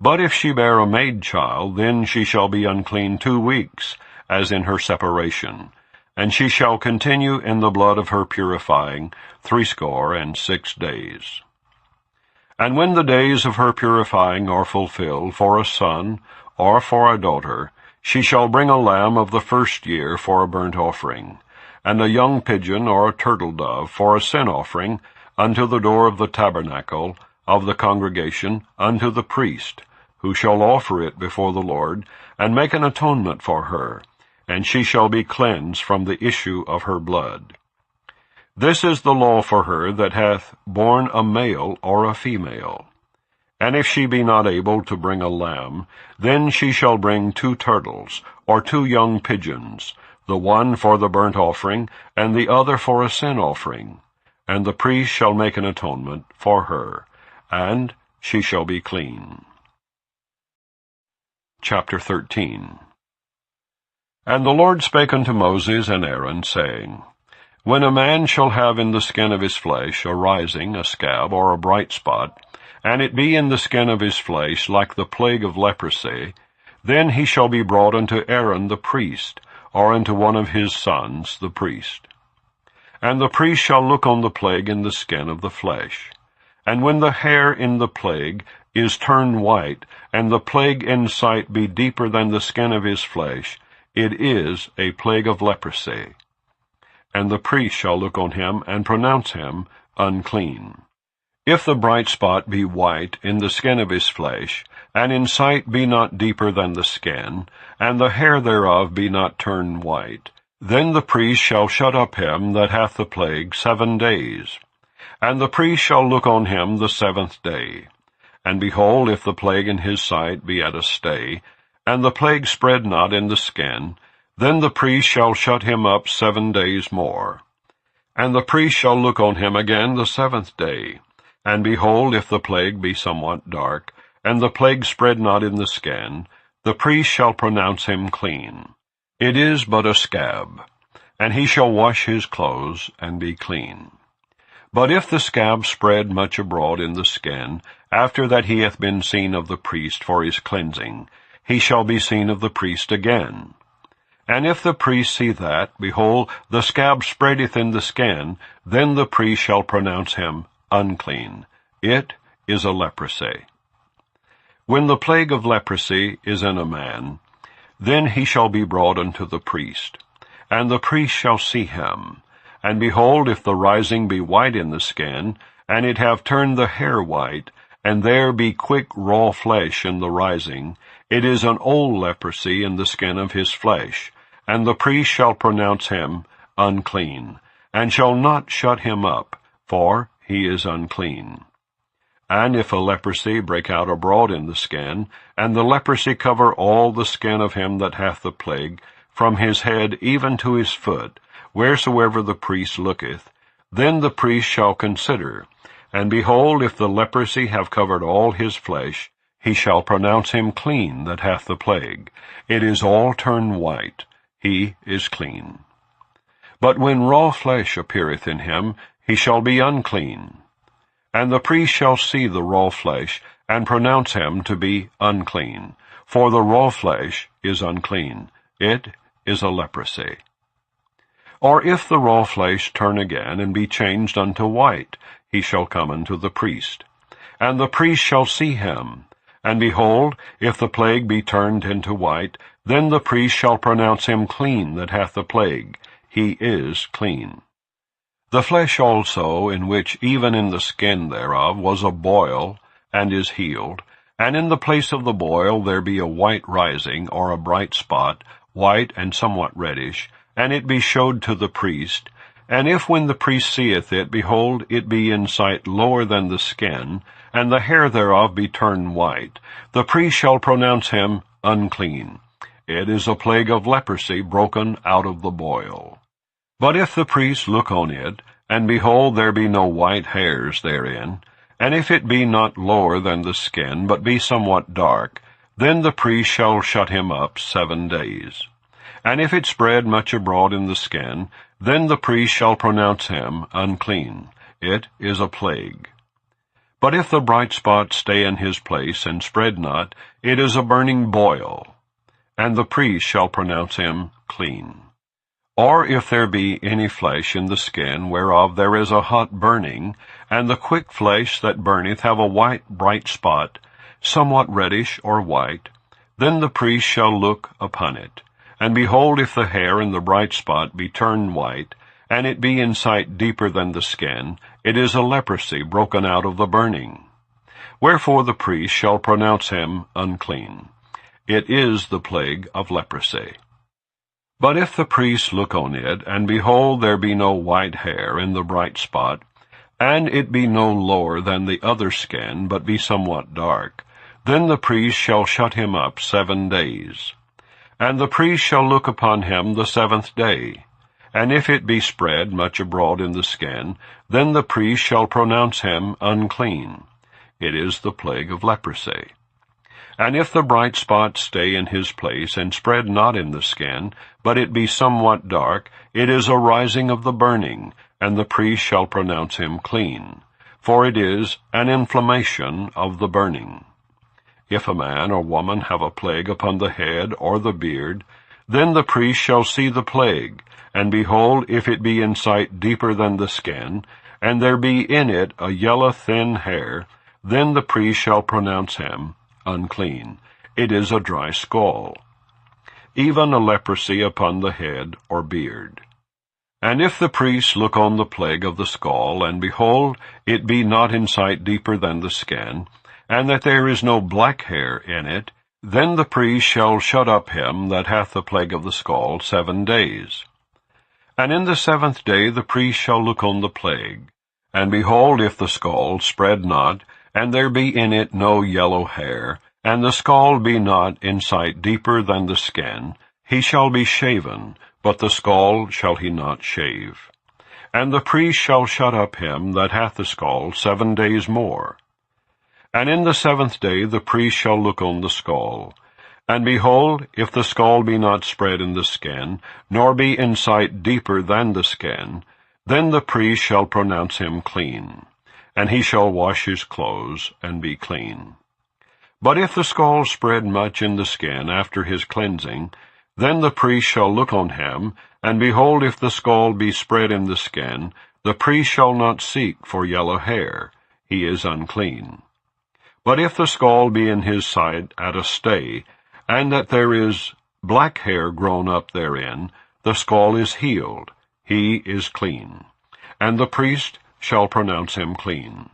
But if she bear a maid-child, then she shall be unclean 2 weeks, as in her separation, and she shall continue in the blood of her purifying 66 days. And when the days of her purifying are fulfilled for a son or for a daughter, she shall bring a lamb of the 1st year for a burnt offering, and a young pigeon or a turtle-dove for a sin offering unto the door of the tabernacle of the congregation unto the priest, who shall offer it before the Lord, and make an atonement for her, and she shall be cleansed from the issue of her blood. This is the law for her that hath borne a male or a female. And if she be not able to bring a lamb, then she shall bring 2 turtles, or 2 young pigeons, the one for the burnt offering, and the other for a sin offering. And the priest shall make an atonement for her, and she shall be clean. Chapter 13. And the Lord spake unto Moses and Aaron, saying, When a man shall have in the skin of his flesh a rising, a scab, or a bright spot, and it be in the skin of his flesh like the plague of leprosy, then he shall be brought unto Aaron the priest, or unto one of his sons the priest. And the priest shall look on the plague in the skin of the flesh. And when the hair in the plague is turned white, and the plague in sight be deeper than the skin of his flesh, it is a plague of leprosy. And the priest shall look on him, and pronounce him unclean. If the bright spot be white in the skin of his flesh, and in sight be not deeper than the skin, and the hair thereof be not turned white, then the priest shall shut up him that hath the plague 7 days. And the priest shall look on him the 7th day. And behold, if the plague in his sight be at a stay, and the plague spread not in the skin, then the priest shall shut him up 7 days more. And the priest shall look on him again the 7th day. And behold, if the plague be somewhat dark, and the plague spread not in the skin, the priest shall pronounce him clean. It is but a scab, and he shall wash his clothes, and be clean. But if the scab spread much abroad in the skin, after that he hath been seen of the priest for his cleansing, he shall be seen of the priest again. And if the priest see that, behold, the scab spreadeth in the skin, then the priest shall pronounce him unclean. It is a leprosy. When the plague of leprosy is in a man, then he shall be brought unto the priest. And the priest shall see him. And behold, if the rising be white in the skin, and it have turned the hair white, and there be quick raw flesh in the rising, it is an old leprosy in the skin of his flesh. And the priest shall pronounce him unclean, and shall not shut him up, for he is unclean. And if a leprosy break out abroad in the skin, and the leprosy cover all the skin of him that hath the plague, from his head even to his foot, wheresoever the priest looketh, then the priest shall consider, and behold, if the leprosy have covered all his flesh, he shall pronounce him clean that hath the plague. It is all turned white. He is clean. But when raw flesh appeareth in him, he shall be unclean. And the priest shall see the raw flesh, and pronounce him to be unclean. For the raw flesh is unclean. It is a leprosy. Or if the raw flesh turn again, and be changed unto white, he shall come unto the priest. And the priest shall see him. And behold, if the plague be turned into white, then the priest shall pronounce him clean that hath the plague. He is clean. The flesh also, in which even in the skin thereof was a boil, and is healed, and in the place of the boil there be a white rising, or a bright spot, white and somewhat reddish, and it be showed to the priest, and if when the priest seeth it, behold, it be in sight lower than the skin, and the hair thereof be turned white, the priest shall pronounce him unclean. It is a plague of leprosy broken out of the boil. But if the priest look on it, and behold, there be no white hairs therein, and if it be not lower than the skin, but be somewhat dark, then the priest shall shut him up 7 days. And if it spread much abroad in the skin, then the priest shall pronounce him unclean. It is a plague. But if the bright spot stay in his place, and spread not, it is a burning boil, and the priest shall pronounce him clean. Or if there be any flesh in the skin, whereof there is a hot burning, and the quick flesh that burneth have a white bright spot, somewhat reddish or white, then the priest shall look upon it. And behold, if the hair in the bright spot be turned white, and it be in sight deeper than the skin, it is a leprosy broken out of the burning. Wherefore the priest shall pronounce him unclean. It is the plague of leprosy. But if the priest look on it, and behold, there be no white hair in the bright spot, and it be no lower than the other skin, but be somewhat dark, then the priest shall shut him up 7 days. And the priest shall look upon him the 7th day. And if it be spread much abroad in the skin, then the priest shall pronounce him unclean. It is the plague of leprosy. And if the bright spot stay in his place, and spread not in the skin, but it be somewhat dark, it is a rising of the burning, and the priest shall pronounce him clean. For it is an inflammation of the burning. If a man or woman have a plague upon the head or the beard, then the priest shall see the plague, and behold, if it be in sight deeper than the skin, and there be in it a yellow thin hair, then the priest shall pronounce him unclean. It is a dry skull, even a leprosy upon the head or beard. And if the priest look on the plague of the skull, and behold, it be not in sight deeper than the skin, and that there is no black hair in it, then the priest shall shut up him that hath the plague of the skull 7 days. And in the 7th day the priest shall look on the plague, and behold, if the skull spread not, and there be in it no yellow hair, and the skull be not in sight deeper than the skin, he shall be shaven, but the skull shall he not shave. And the priest shall shut up him that hath the skull 7 days more. And in the 7th day the priest shall look on the skull. And behold, if the skull be not spread in the skin, nor be in sight deeper than the skin, then the priest shall pronounce him clean, and he shall wash his clothes, and be clean. But if the skull spread much in the skin after his cleansing, Then the priest shall look on him, and behold, if the scald be spread in the skin, the priest shall not seek for yellow hair. He is unclean. But if the scald be in his side at a stay, and that there is black hair grown up therein, the scald is healed. He is clean. And the priest shall pronounce him clean.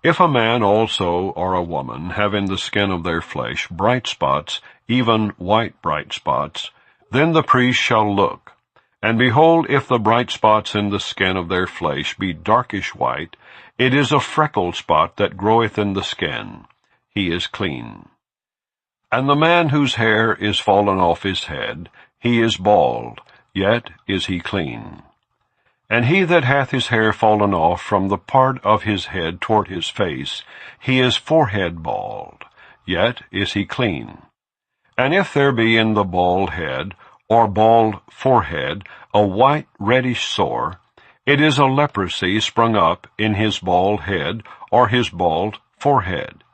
If a man also or a woman have in the skin of their flesh bright spots, even white bright spots, then the priest shall look. And behold, if the bright spots in the skin of their flesh be darkish white, it is a freckled spot that groweth in the skin. He is clean. And the man whose hair is fallen off his head, he is bald, yet is he clean. And he that hath his hair fallen off from the part of his head toward his face, he is forehead bald, yet is he clean. And if there be in the bald head, or bald forehead, a white reddish sore, it is a leprosy sprung up in his bald head, or his bald forehead.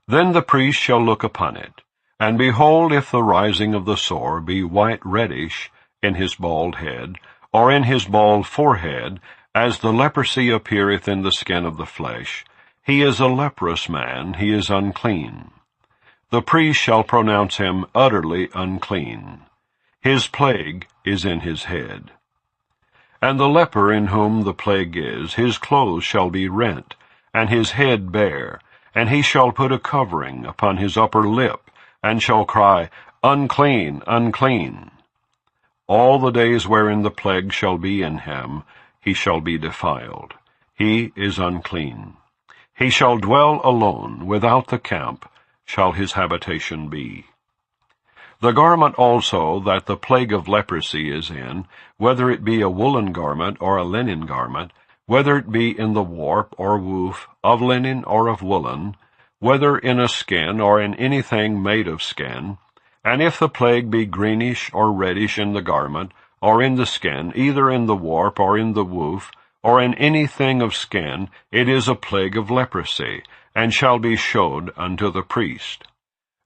Then the priest shall look upon it, and behold, if the rising of the sore be white reddish in his bald head, or in his bald forehead, as the leprosy appeareth in the skin of the flesh, he is a leprous man, he is unclean. The priest shall pronounce him utterly unclean. His plague is in his head. And the leper in whom the plague is, his clothes shall be rent, and his head bare, and he shall put a covering upon his upper lip, and shall cry, Unclean, unclean. All the days wherein the plague shall be in him, he shall be defiled. He is unclean. He shall dwell alone, without the camp shall his habitation be. The garment also that the plague of leprosy is in, whether it be a woolen garment or a linen garment, whether it be in the warp or woof, of linen or of woolen, whether in a skin or in anything made of skin, and if the plague be greenish or reddish in the garment, or in the skin, either in the warp or in the woof, or in anything of skin, it is a plague of leprosy, and shall be showed unto the priest.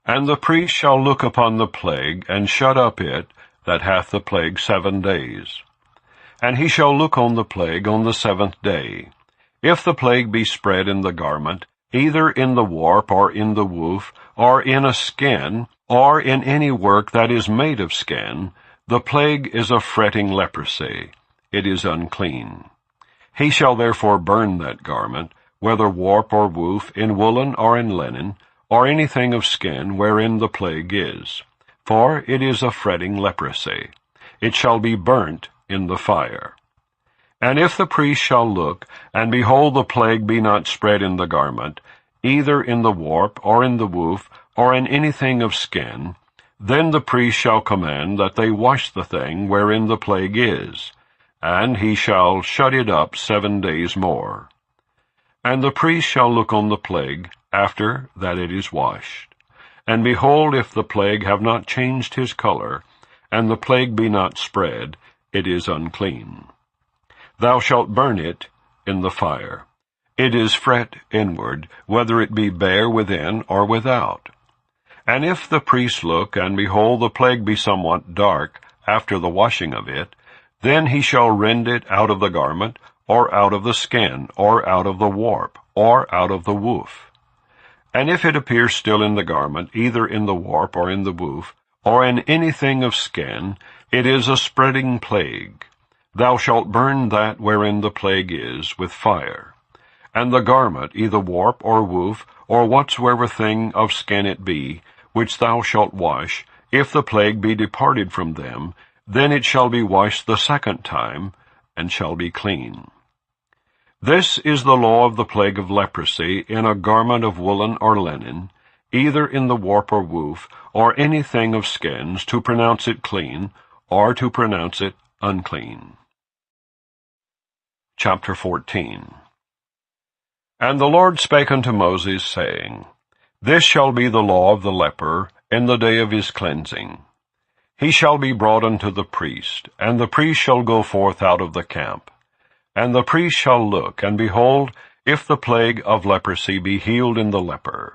And the priest shall look upon the plague, and shut up it that hath the plague 7 days. And he shall look on the plague on the 7th day. If the plague be spread in the garment, either in the warp or in the woof, or in a skin, or in any work that is made of skin, the plague is a fretting leprosy. It is unclean. He shall therefore burn that garment, whether warp or woof, in woolen or in linen, or anything of skin wherein the plague is. For it is a fretting leprosy. It shall be burnt in the fire. And if the priest shall look, and behold the plague be not spread in the garment, either in the warp or in the woof, or in anything of skin, then the priest shall command that they wash the thing wherein the plague is, and he shall shut it up 7 days more. And the priest shall look on the plague after that it is washed. And behold, if the plague have not changed his color, and the plague be not spread, it is unclean. Thou shalt burn it in the fire. It is fret inward, whether it be bare within or without. And if the priest look, and behold the plague be somewhat dark after the washing of it, then he shall rend it out of the garment, or out of the skin, or out of the warp, or out of the woof. And if it appear still in the garment, either in the warp or in the woof, or in anything of skin, it is a spreading plague. Thou shalt burn that wherein the plague is with fire. And the garment, either warp or woof, or whatsoever thing of skin it be, which thou shalt wash, if the plague be departed from them, then it shall be washed the 2nd time, and shall be clean. This is the law of the plague of leprosy in a garment of woolen or linen, either in the warp or woof, or anything of skins, to pronounce it clean, or to pronounce it unclean. Chapter 14. And the Lord spake unto Moses, saying, This shall be the law of the leper in the day of his cleansing. He shall be brought unto the priest, and the priest shall go forth out of the camp. And the priest shall look, and behold, if the plague of leprosy be healed in the leper.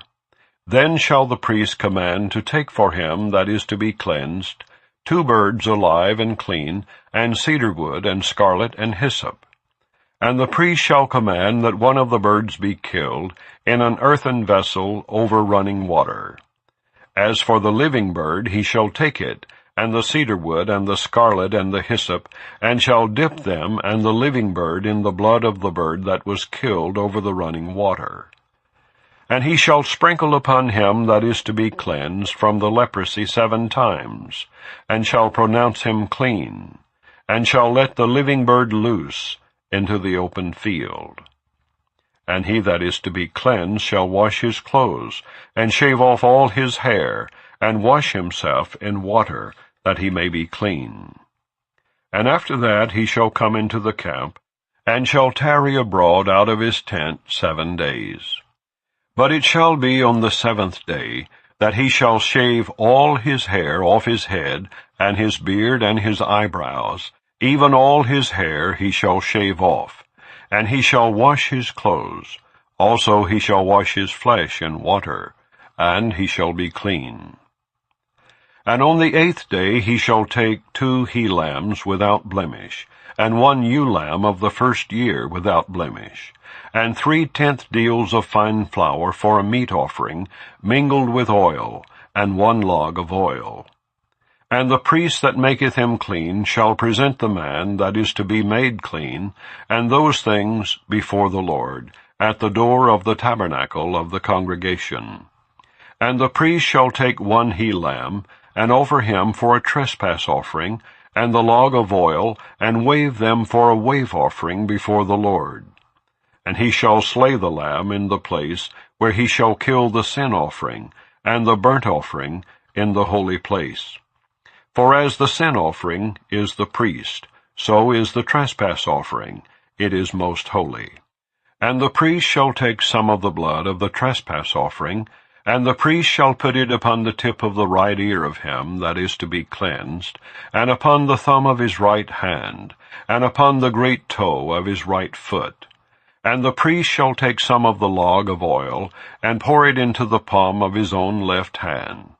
Then shall the priest command to take for him that is to be cleansed 2 birds alive and clean, and cedar wood, and scarlet, and hyssop. And the priest shall command that one of the birds be killed in an earthen vessel over running water. As for the living bird, he shall take it, and the cedar wood, and the scarlet, and the hyssop, and shall dip them and the living bird in the blood of the bird that was killed over the running water. And he shall sprinkle upon him that is to be cleansed from the leprosy 7 times, and shall pronounce him clean, and shall let the living bird loose into the open field. And he that is to be cleansed shall wash his clothes, and shave off all his hair, and wash himself in water, that he may be clean. And after that he shall come into the camp, and shall tarry abroad out of his tent 7 days. But it shall be on the 7th day, that he shall shave all his hair off his head, and his beard, and his eyebrows, even all his hair he shall shave off, and he shall wash his clothes. Also he shall wash his flesh in water, and he shall be clean. And on the 8th day he shall take 2 he-lambs without blemish, and 1 ewe-lamb of the first year without blemish, and 3/10 deals of fine flour for a meat offering, mingled with oil, and 1 log of oil. And the priest that maketh him clean shall present the man that is to be made clean, and those things before the Lord, at the door of the tabernacle of the congregation. And the priest shall take 1 he-lamb, and offer him for a trespass offering, and the log of oil, and wave them for a wave offering before the Lord. And he shall slay the lamb in the place where he shall kill the sin offering, and the burnt offering in the holy place. For as the sin offering is the priest, so is the trespass offering, it is most holy. And the priest shall take some of the blood of the trespass offering, and the priest shall put it upon the tip of the right ear of him that is to be cleansed, and upon the thumb of his right hand, and upon the great toe of his right foot. And the priest shall take some of the log of oil, and pour it into the palm of his own left hand.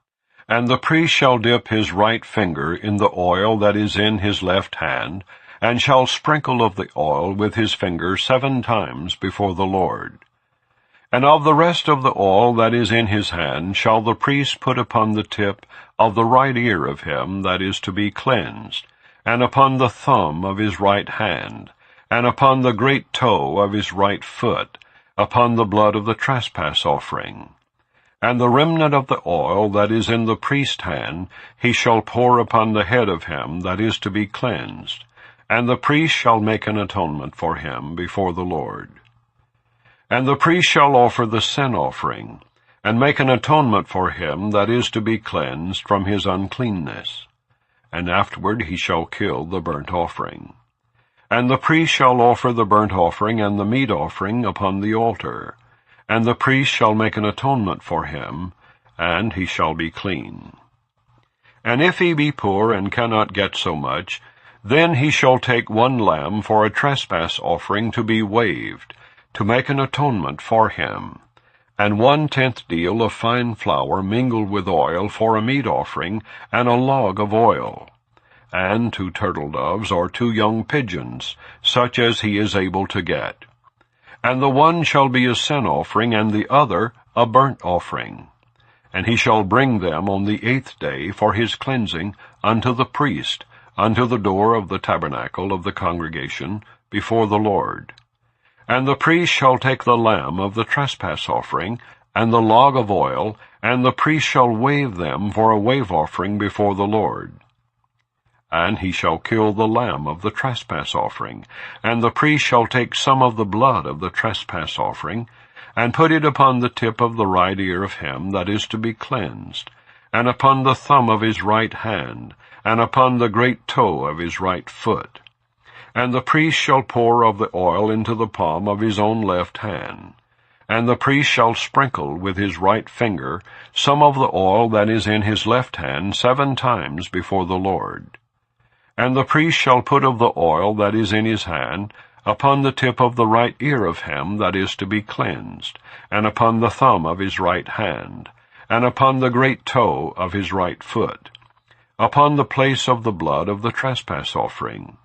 And the priest shall dip his right finger in the oil that is in his left hand, and shall sprinkle of the oil with his finger 7 times before the Lord. And of the rest of the oil that is in his hand shall the priest put upon the tip of the right ear of him that is to be cleansed, and upon the thumb of his right hand, and upon the great toe of his right foot, upon the blood of the trespass offering. And the remnant of the oil that is in the priest's hand he shall pour upon the head of him that is to be cleansed, and the priest shall make an atonement for him before the Lord. And the priest shall offer the sin offering, and make an atonement for him that is to be cleansed from his uncleanness. And afterward he shall kill the burnt offering. And the priest shall offer the burnt offering and the meat offering upon the altar, and the priest shall make an atonement for him, and he shall be clean. And if he be poor and cannot get so much, then he shall take 1 lamb for a trespass offering to be waved, to make an atonement for him, and 1/10 deal of fine flour mingled with oil for a meat offering, and a log of oil, and 2 turtle doves or 2 young pigeons, such as he is able to get. And the one shall be a sin offering, and the other a burnt offering. And he shall bring them on the 8th day for his cleansing unto the priest, unto the door of the tabernacle of the congregation, before the Lord. And the priest shall take the lamb of the trespass offering, and the log of oil, and the priest shall wave them for a wave offering before the Lord. And he shall kill the lamb of the trespass offering, and the priest shall take some of the blood of the trespass offering, and put it upon the tip of the right ear of him that is to be cleansed, and upon the thumb of his right hand, and upon the great toe of his right foot. And the priest shall pour of the oil into the palm of his own left hand. And the priest shall sprinkle with his right finger some of the oil that is in his left hand 7 times before the Lord. And the priest shall put of the oil that is in his hand upon the tip of the right ear of him that is to be cleansed, and upon the thumb of his right hand, and upon the great toe of his right foot, upon the place of the blood of the trespass offering.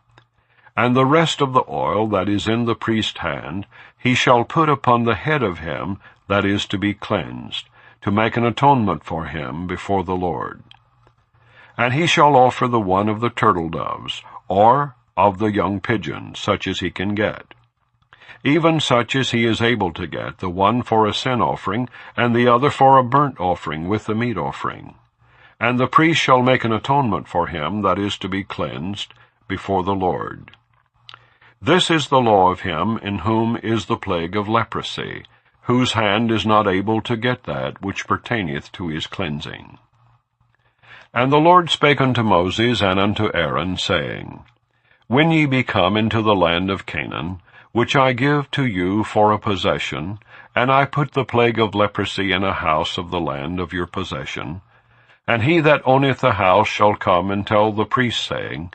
And the rest of the oil that is in the priest's hand he shall put upon the head of him that is to be cleansed, to make an atonement for him before the Lord. And he shall offer the one of the turtle doves, or of the young pigeons, such as he can get, even such as he is able to get, the one for a sin offering, and the other for a burnt offering with the meat offering. And the priest shall make an atonement for him that is to be cleansed before the Lord. This is the law of him in whom is the plague of leprosy, whose hand is not able to get that which pertaineth to his cleansing. And the Lord spake unto Moses and unto Aaron, saying, When ye be come into the land of Canaan, which I give to you for a possession, and I put the plague of leprosy in a house of the land of your possession, and he that owneth the house shall come and tell the priest, saying,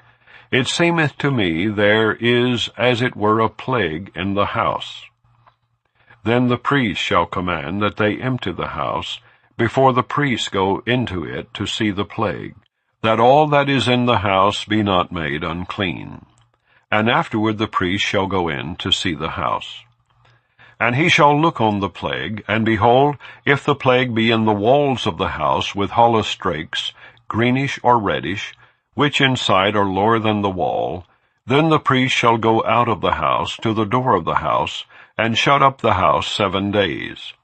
It seemeth to me there is as it were a plague in the house. Then the priest shall command that they empty the house, before the priests go into it to see the plague, that all that is in the house be not made unclean. And afterward the priest shall go in to see the house. And he shall look on the plague, and behold, if the plague be in the walls of the house with hollow strakes, greenish or reddish, which inside are lower than the wall, then the priest shall go out of the house to the door of the house, and shut up the house 7 days.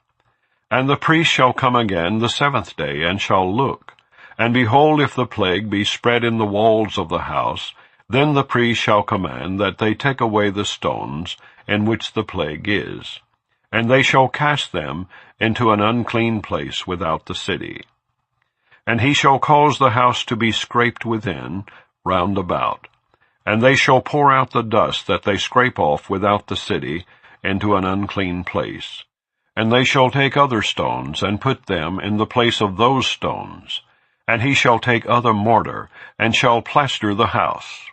And the priest shall come again the 7th day, and shall look. And behold, if the plague be spread in the walls of the house, then the priest shall command that they take away the stones in which the plague is, and they shall cast them into an unclean place without the city. And he shall cause the house to be scraped within, round about, and they shall pour out the dust that they scrape off without the city into an unclean place. And they shall take other stones, and put them in the place of those stones. And he shall take other mortar, and shall plaster the house.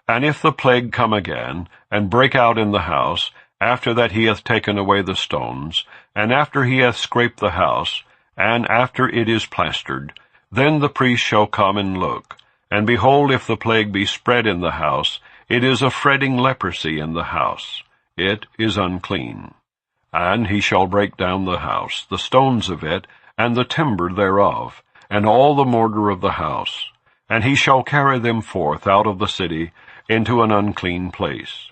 And if the plague come again, and break out in the house, after that he hath taken away the stones, and after he hath scraped the house, and after it is plastered, then the priest shall come and look. And behold, if the plague be spread in the house, it is a fretting leprosy in the house. It is unclean. And he shall break down the house, the stones of it, and the timber thereof, and all the mortar of the house. And he shall carry them forth out of the city into an unclean place.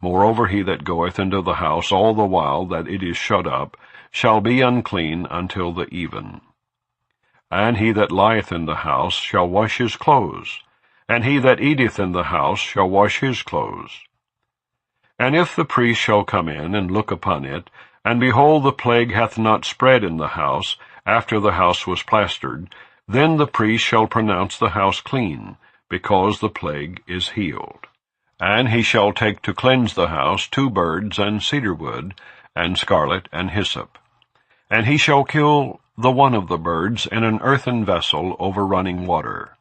Moreover, he that goeth into the house all the while that it is shut up shall be unclean until the even. And he that lieth in the house shall wash his clothes, and he that eateth in the house shall wash his clothes. And if the priest shall come in and look upon it, and behold, the plague hath not spread in the house after the house was plastered, then the priest shall pronounce the house clean, because the plague is healed. And he shall take to cleanse the house 2 birds and cedar wood, and scarlet and hyssop. And he shall kill the one of the birds in an earthen vessel over running water.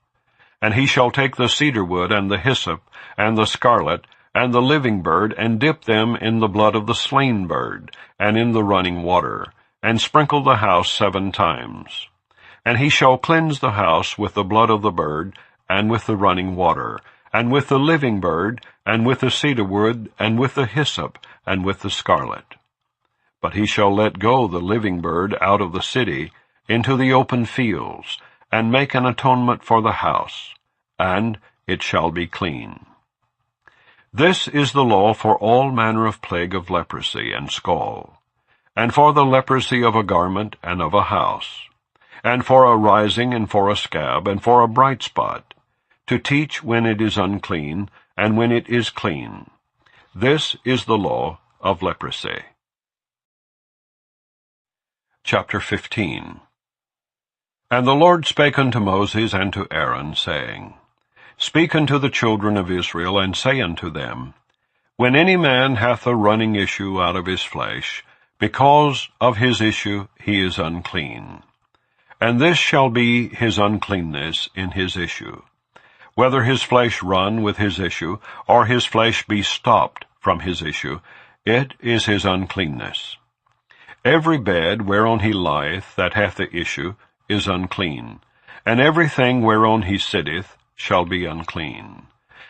And he shall take the cedar wood and the hyssop and the scarlet and the living bird, and dip them in the blood of the slain bird, and in the running water, and sprinkle the house 7 times. And he shall cleanse the house with the blood of the bird, and with the running water, and with the living bird, and with the cedar wood, and with the hyssop, and with the scarlet. But he shall let go the living bird out of the city into the open fields, and make an atonement for the house, and it shall be clean. This is the law for all manner of plague of leprosy and scall, and for the leprosy of a garment and of a house, and for a rising and for a scab and for a bright spot, to teach when it is unclean and when it is clean. This is the law of leprosy. Chapter 15. And the Lord spake unto Moses and to Aaron, saying, Speak unto the children of Israel, and say unto them, When any man hath a running issue out of his flesh, because of his issue he is unclean. And this shall be his uncleanness in his issue, whether his flesh run with his issue, or his flesh be stopped from his issue, it is his uncleanness. Every bed whereon he lieth that hath the issue is unclean, and everything whereon he sitteth shall be unclean.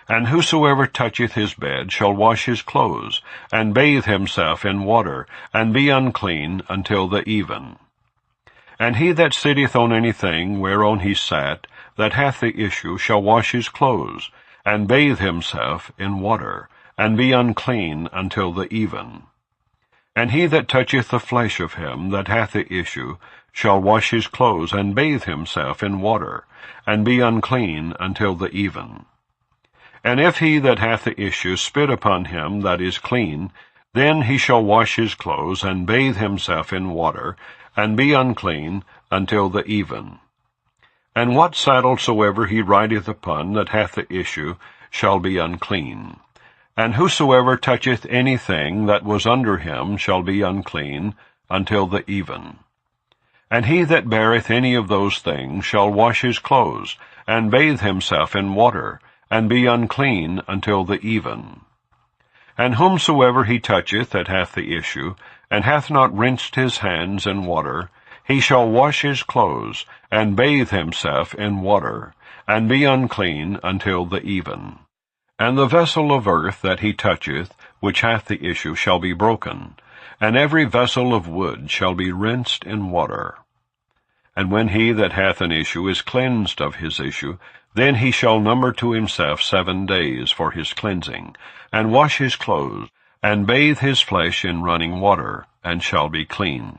And whosoever toucheth his bed shall wash his clothes, and bathe himself in water, and be unclean until the even. And he that sitteth on anything whereon he sat, that hath the issue, shall wash his clothes, and bathe himself in water, and be unclean until the even. And he that toucheth the flesh of him that hath the issue shall wash his clothes, and bathe himself in water, and be unclean until the even. And if he that hath the issue spit upon him that is clean, then he shall wash his clothes, and bathe himself in water, and be unclean until the even. And what saddle soever he rideth upon that hath the issue shall be unclean. And whosoever toucheth anything that was under him shall be unclean until the even. And he that beareth any of those things shall wash his clothes, and bathe himself in water, and be unclean until the even. And whomsoever he toucheth that hath the issue, and hath not rinsed his hands in water, he shall wash his clothes, and bathe himself in water, and be unclean until the even. And the vessel of earth that he toucheth, which hath the issue, shall be broken, and every vessel of wood shall be rinsed in water. And when he that hath an issue is cleansed of his issue, then he shall number to himself 7 days for his cleansing, and wash his clothes, and bathe his flesh in running water, and shall be clean.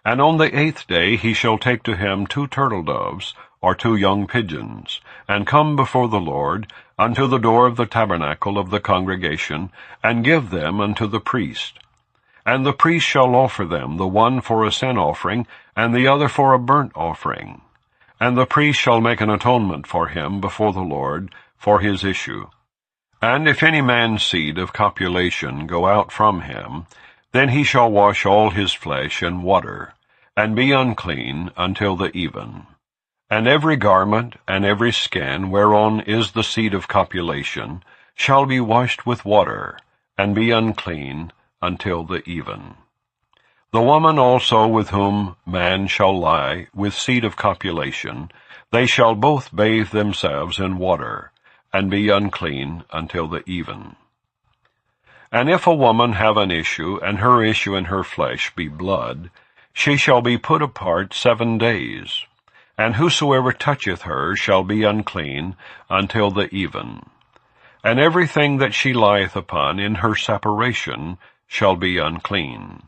And on the 8th day he shall take to him 2 turtle-doves, or 2 young pigeons, and come before the Lord unto the door of the tabernacle of the congregation, and give them unto the priest. And the priest shall offer them, the one for a sin offering, and the other for a burnt offering. And the priest shall make an atonement for him before the Lord for his issue. And if any man's seed of copulation go out from him, then he shall wash all his flesh in water, and be unclean until the even. And every garment and every skin whereon is the seed of copulation shall be washed with water, and be unclean until the even. The woman also with whom man shall lie with seed of copulation, they shall both bathe themselves in water, and be unclean until the even. And if a woman have an issue, and her issue in her flesh be blood, she shall be put apart 7 days, and whosoever toucheth her shall be unclean until the even. And everything that she lieth upon in her separation shall be unclean.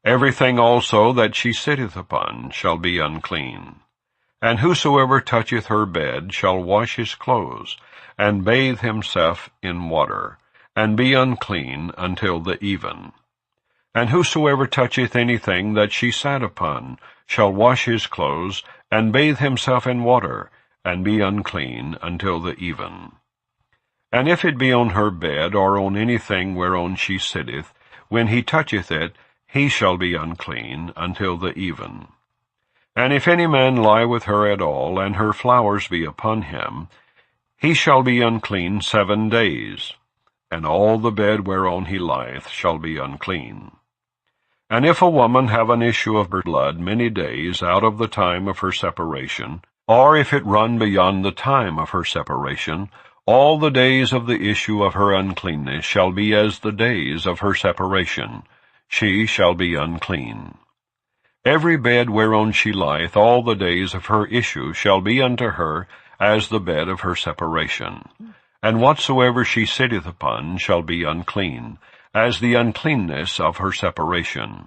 Everything also that she sitteth upon shall be unclean. And whosoever toucheth her bed shall wash his clothes, and bathe himself in water, and be unclean until the even. And whosoever toucheth anything that she sat upon shall wash his clothes, and bathe himself in water, and be unclean until the even. And if it be on her bed, or on anything whereon she sitteth, when he toucheth it, he shall be unclean until the even. And if any man lie with her at all, and her flowers be upon him, he shall be unclean 7 days, and all the bed whereon he lieth shall be unclean. And if a woman have an issue of her blood many days out of the time of her separation, or if it run beyond the time of her separation, all the days of the issue of her uncleanness shall be as the days of her separation. She shall be unclean. Every bed whereon she lieth all the days of her issue shall be unto her as the bed of her separation. And whatsoever she sitteth upon shall be unclean, as the uncleanness of her separation.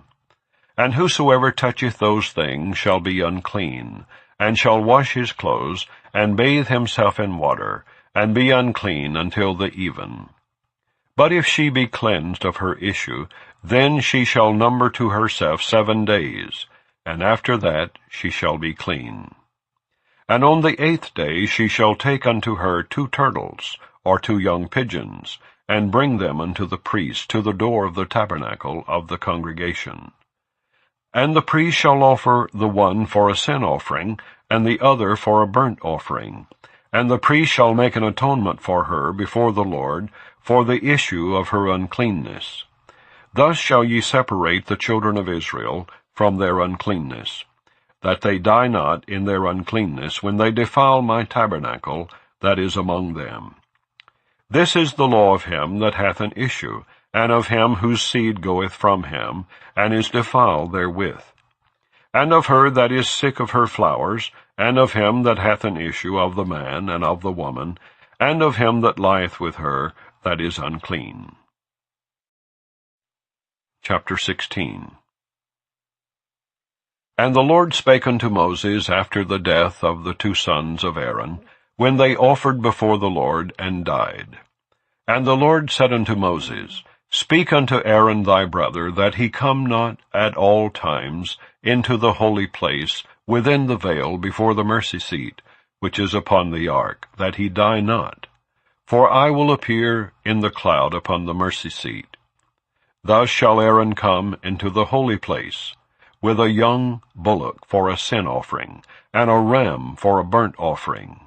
And whosoever toucheth those things shall be unclean, and shall wash his clothes, and bathe himself in water, and be unclean until the even. But if she be cleansed of her issue, then she shall number to herself 7 days, and after that she shall be clean. And on the 8th day she shall take unto her 2 turtles, or 2 young pigeons, and bring them unto the priest to the door of the tabernacle of the congregation. And the priest shall offer the one for a sin offering, and the other for a burnt offering. And the priest shall make an atonement for her before the Lord for the issue of her uncleanness. Thus shall ye separate the children of Israel from their uncleanness, that they die not in their uncleanness when they defile my tabernacle that is among them. This is the law of him that hath an issue, and of him whose seed goeth from him, and is defiled therewith, and of her that is sick of her flowers, and of him that hath an issue of the man and of the woman, and of him that lieth with her that is unclean. Chapter 16. And the Lord spake unto Moses after the death of the two sons of Aaron, when they offered before the Lord, and died. And the Lord said unto Moses, Speak unto Aaron thy brother, that he come not at all times into the holy place within the veil before the mercy seat, which is upon the ark, that he die not. For I will appear in the cloud upon the mercy seat. Thus shall Aaron come into the holy place, with a young bullock for a sin offering, and a ram for a burnt offering.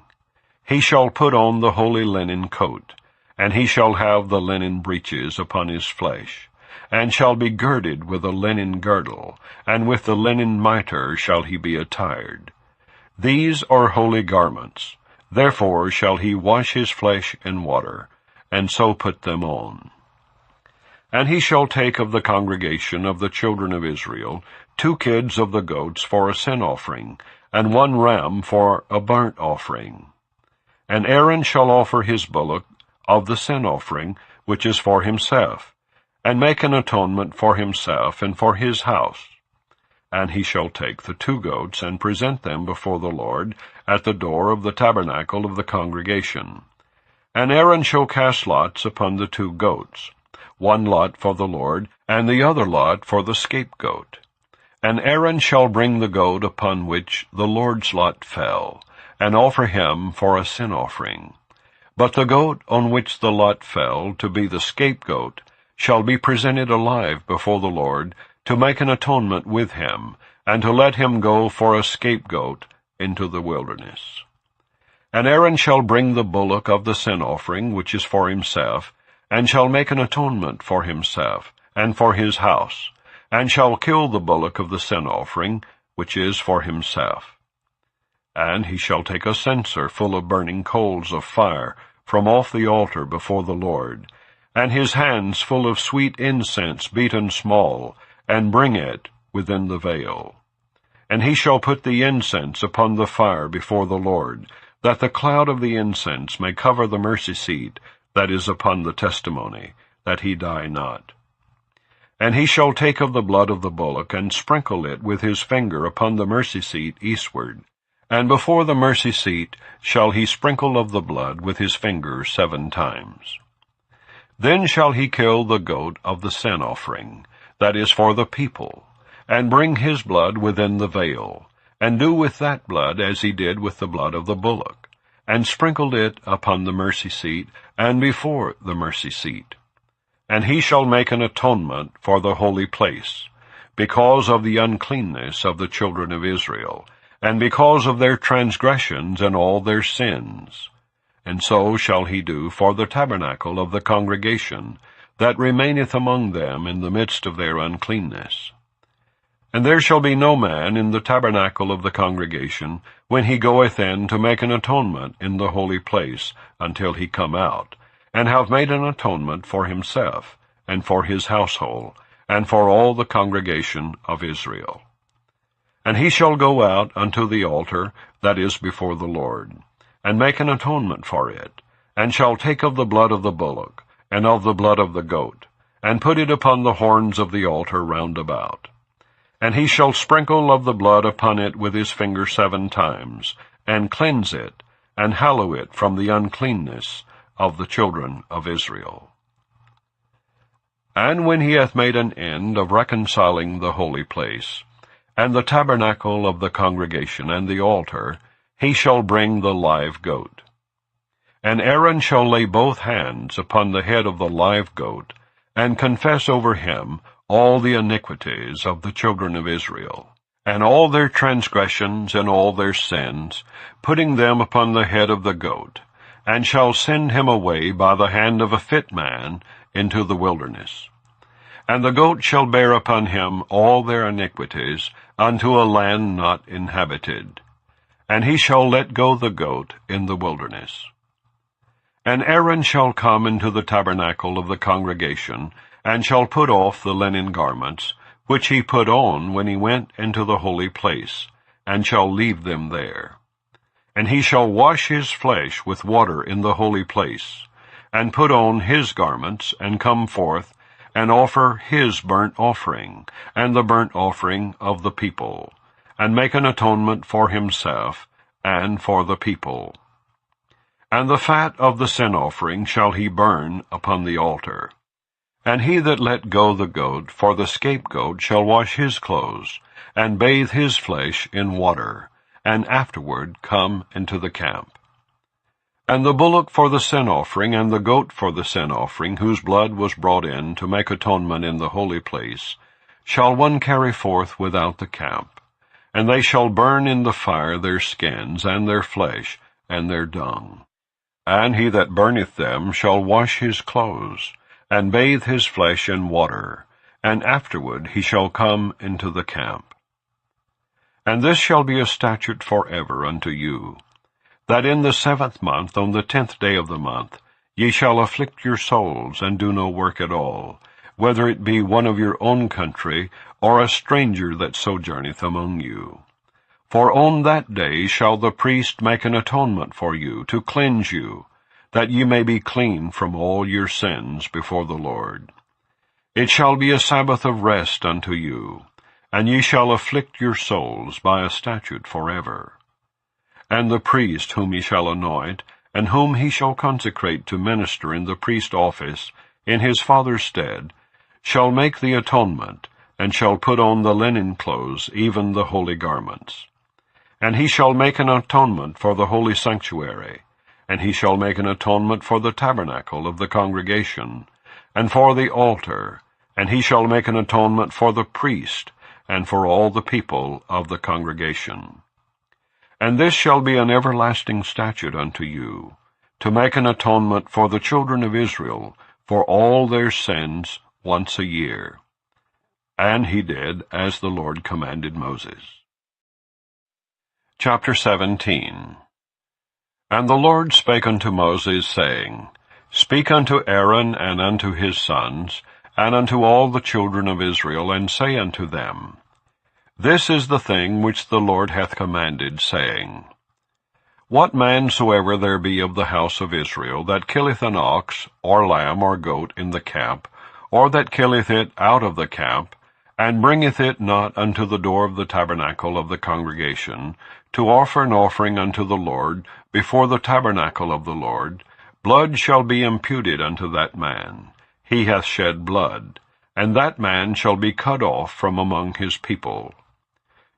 He shall put on the holy linen coat, and he shall have the linen breeches upon his flesh, and shall be girded with a linen girdle, and with the linen mitre shall he be attired. These are holy garments, therefore shall he wash his flesh in water, and so put them on. And he shall take of the congregation of the children of Israel 2 kids of the goats for a sin offering, and 1 ram for a burnt offering. And Aaron shall offer his bullock of the sin offering, which is for himself, and make an atonement for himself and for his house. And he shall take the 2 goats, and present them before the Lord at the door of the tabernacle of the congregation. And Aaron shall cast lots upon the 2 goats, 1 lot for the Lord, and the other lot for the scapegoat. And Aaron shall bring the goat upon which the Lord's lot fell, and offer him for a sin offering. But the goat on which the lot fell, to be the scapegoat, shall be presented alive before the Lord, to make an atonement with him, and to let him go for a scapegoat into the wilderness. And Aaron shall bring the bullock of the sin offering, which is for himself, and shall make an atonement for himself, and for his house, and shall kill the bullock of the sin offering, which is for himself. And he shall take a censer full of burning coals of fire from off the altar before the Lord, and his hands full of sweet incense beaten small, and bring it within the veil. And he shall put the incense upon the fire before the Lord, that the cloud of the incense may cover the mercy seat that is upon the testimony, that he die not. And he shall take of the blood of the bullock, and sprinkle it with his finger upon the mercy seat eastward. And before the mercy seat shall he sprinkle of the blood with his finger 7 times. Then shall he kill the goat of the sin offering, that is for the people, and bring his blood within the veil, and do with that blood as he did with the blood of the bullock, and sprinkled it upon the mercy seat, and before the mercy seat. And he shall make an atonement for the holy place, because of the uncleanness of the children of Israel, and because of their transgressions and all their sins. And so shall he do for the tabernacle of the congregation, that remaineth among them in the midst of their uncleanness. And there shall be no man in the tabernacle of the congregation, when he goeth in to make an atonement in the holy place, until he come out, and have made an atonement for himself, and for his household, and for all the congregation of Israel. And he shall go out unto the altar that is before the Lord, and make an atonement for it, and shall take of the blood of the bullock, and of the blood of the goat, and put it upon the horns of the altar round about. And he shall sprinkle of the blood upon it with his finger 7 times, and cleanse it, and hallow it from the uncleanness of the children of Israel. And when he hath made an end of reconciling the holy place, and the tabernacle of the congregation, and the altar, he shall bring the live goat. And Aaron shall lay both hands upon the head of the live goat, and confess over him all the iniquities of the children of Israel, and all their transgressions and all their sins, putting them upon the head of the goat, and shall send him away by the hand of a fit man into the wilderness. And the goat shall bear upon him all their iniquities unto a land not inhabited. And he shall let go the goat in the wilderness. And Aaron shall come into the tabernacle of the congregation, and shall put off the linen garments, which he put on when he went into the holy place, and shall leave them there. And he shall wash his flesh with water in the holy place, and put on his garments, and come forth, and offer his burnt offering, and the burnt offering of the people, and make an atonement for himself, and for the people. And the fat of the sin offering shall he burn upon the altar. And he that let go the goat for the scapegoat shall wash his clothes, and bathe his flesh in water, and afterward come into the camp. And the bullock for the sin offering, and the goat for the sin offering, whose blood was brought in to make atonement in the holy place, shall one carry forth without the camp. And they shall burn in the fire their skins, and their flesh, and their dung. And he that burneth them shall wash his clothes, and bathe his flesh in water, and afterward he shall come into the camp. And this shall be a statute forever unto you, that in the 7th month, on the 10th day of the month, ye shall afflict your souls, and do no work at all, whether it be one of your own country, or a stranger that sojourneth among you. For on that day shall the priest make an atonement for you, to cleanse you, that ye may be clean from all your sins before the Lord. It shall be a Sabbath of rest unto you, and ye shall afflict your souls by a statute forever. And the priest whom ye shall anoint, and whom he shall consecrate to minister in the priest office in his father's stead, shall make the atonement, and shall put on the linen clothes, even the holy garments. And he shall make an atonement for the holy sanctuary, and he shall make an atonement for the tabernacle of the congregation, and for the altar, and he shall make an atonement for the priest, and for all the people of the congregation. And this shall be an everlasting statute unto you, to make an atonement for the children of Israel for all their sins once a year. And he did as the Lord commanded Moses. Chapter 17. And the Lord spake unto Moses, saying, Speak unto Aaron and unto his sons, and unto all the children of Israel, and say unto them, This is the thing which the Lord hath commanded, saying, What man soever there be of the house of Israel that killeth an ox, or lamb, or goat in the camp, or that killeth it out of the camp, and bringeth it not unto the door of the tabernacle of the congregation, to offer an offering unto the Lord before the tabernacle of the Lord, blood shall be imputed unto that man. He hath shed blood, and that man shall be cut off from among his people.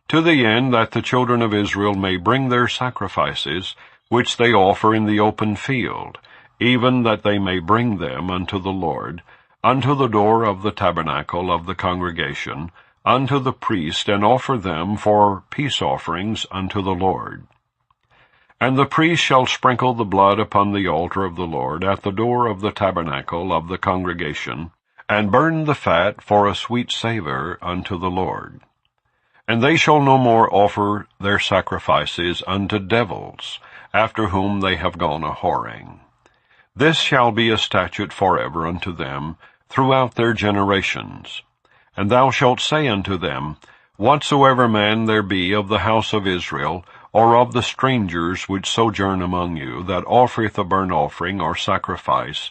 To the end that the children of Israel may bring their sacrifices, which they offer in the open field, even that they may bring them unto the Lord, unto the door of the tabernacle of the congregation, unto the priest, and offer them for peace offerings unto the Lord. And the priest shall sprinkle the blood upon the altar of the Lord at the door of the tabernacle of the congregation, and burn the fat for a sweet savour unto the Lord. And they shall no more offer their sacrifices unto devils, after whom they have gone a-whoring. This shall be a statute forever unto them throughout their generations. And thou shalt say unto them, Whatsoever man there be of the house of Israel, or of the strangers which sojourn among you, that offereth a burnt offering or sacrifice,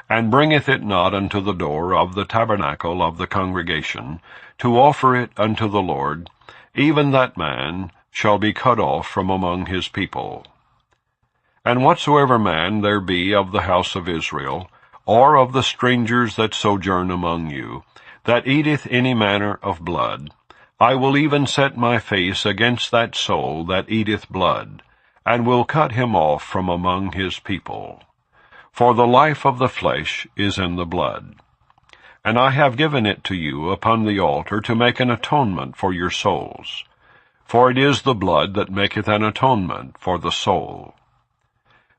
and bringeth it not unto the door of the tabernacle of the congregation, to offer it unto the Lord, even that man shall be cut off from among his people. And whatsoever man there be of the house of Israel, or of the strangers that sojourn among you, that eateth any manner of blood, I will even set my face against that soul that eateth blood, and will cut him off from among his people. For the life of the flesh is in the blood. And I have given it to you upon the altar to make an atonement for your souls. For it is the blood that maketh an atonement for the soul.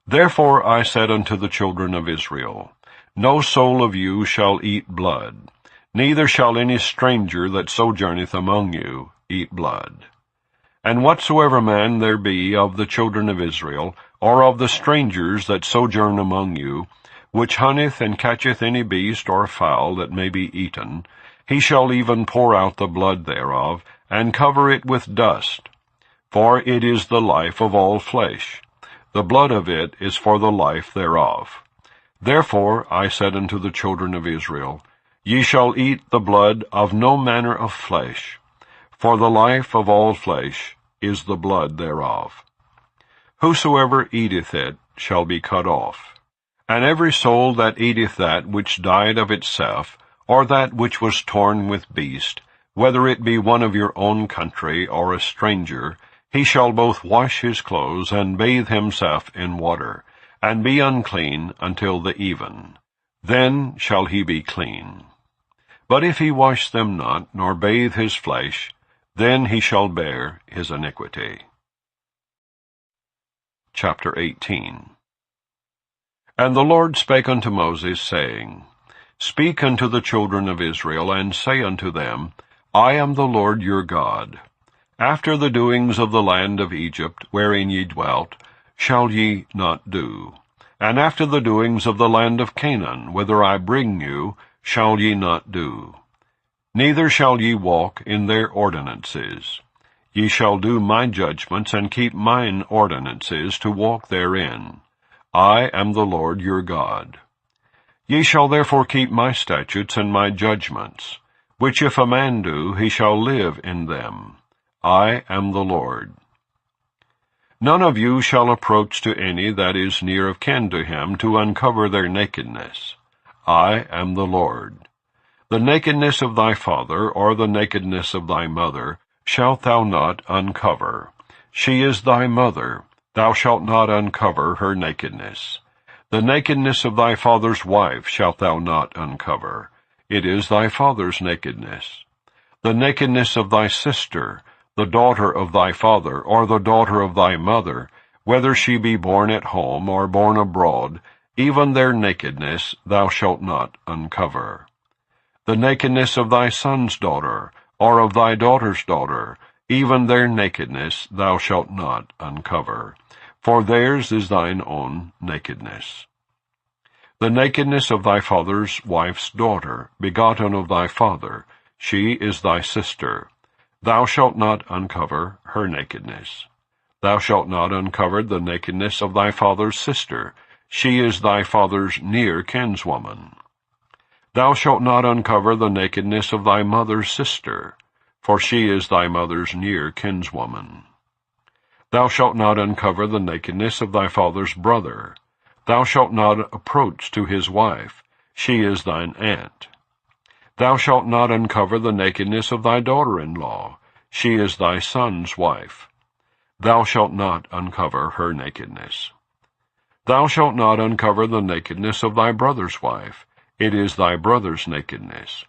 Therefore I said unto the children of Israel, No soul of you shall eat blood, Neither shall any stranger that sojourneth among you eat blood. And whatsoever man there be of the children of Israel, or of the strangers that sojourn among you, which hunteth and catcheth any beast or fowl that may be eaten, he shall even pour out the blood thereof, and cover it with dust. For it is the life of all flesh. The blood of it is for the life thereof. Therefore I said unto the children of Israel, Ye shall eat the blood of no manner of flesh, for the life of all flesh is the blood thereof. Whosoever eateth it shall be cut off. And every soul that eateth that which died of itself, or that which was torn with beast, whether it be one of your own country or a stranger, he shall both wash his clothes and bathe himself in water, and be unclean until the even. Then shall he be clean. But if he wash them not, nor bathe his flesh, then he shall bear his iniquity. Chapter 18. And the Lord spake unto Moses, saying, Speak unto the children of Israel, and say unto them, I am the Lord your God. After the doings of the land of Egypt, wherein ye dwelt, shall ye not do. And after the doings of the land of Canaan, whither I bring you, shall ye not do. Neither shall ye walk in their ordinances. Ye shall do my judgments, and keep mine ordinances, to walk therein. I am the Lord your God. Ye shall therefore keep my statutes and my judgments, which if a man do, he shall live in them. I am the Lord. None of you shall approach to any that is near of kin to him, to uncover their nakedness. I am the Lord. The nakedness of thy father, or the nakedness of thy mother, shalt thou not uncover. She is thy mother. Thou shalt not uncover her nakedness. The nakedness of thy father's wife shalt thou not uncover. It is thy father's nakedness. The nakedness of thy sister, the daughter of thy father, or the daughter of thy mother, whether she be born at home or born abroad, even their nakedness thou shalt not uncover. The nakedness of thy son's daughter, or of thy daughter's daughter, even their nakedness thou shalt not uncover, for theirs is thine own nakedness. The nakedness of thy father's wife's daughter, begotten of thy father, she is thy sister. Thou shalt not uncover her nakedness. Thou shalt not uncover the nakedness of thy father's sister. She is thy father's near kinswoman. Thou shalt not uncover the nakedness of thy mother's sister, for she is thy mother's near kinswoman. Thou shalt not uncover the nakedness of thy father's brother. Thou shalt not approach to his wife. She is thine aunt. Thou shalt not uncover the nakedness of thy daughter-in-law. She is thy son's wife. Thou shalt not uncover her nakedness. Thou shalt not uncover the nakedness of thy brother's wife. It is thy brother's nakedness.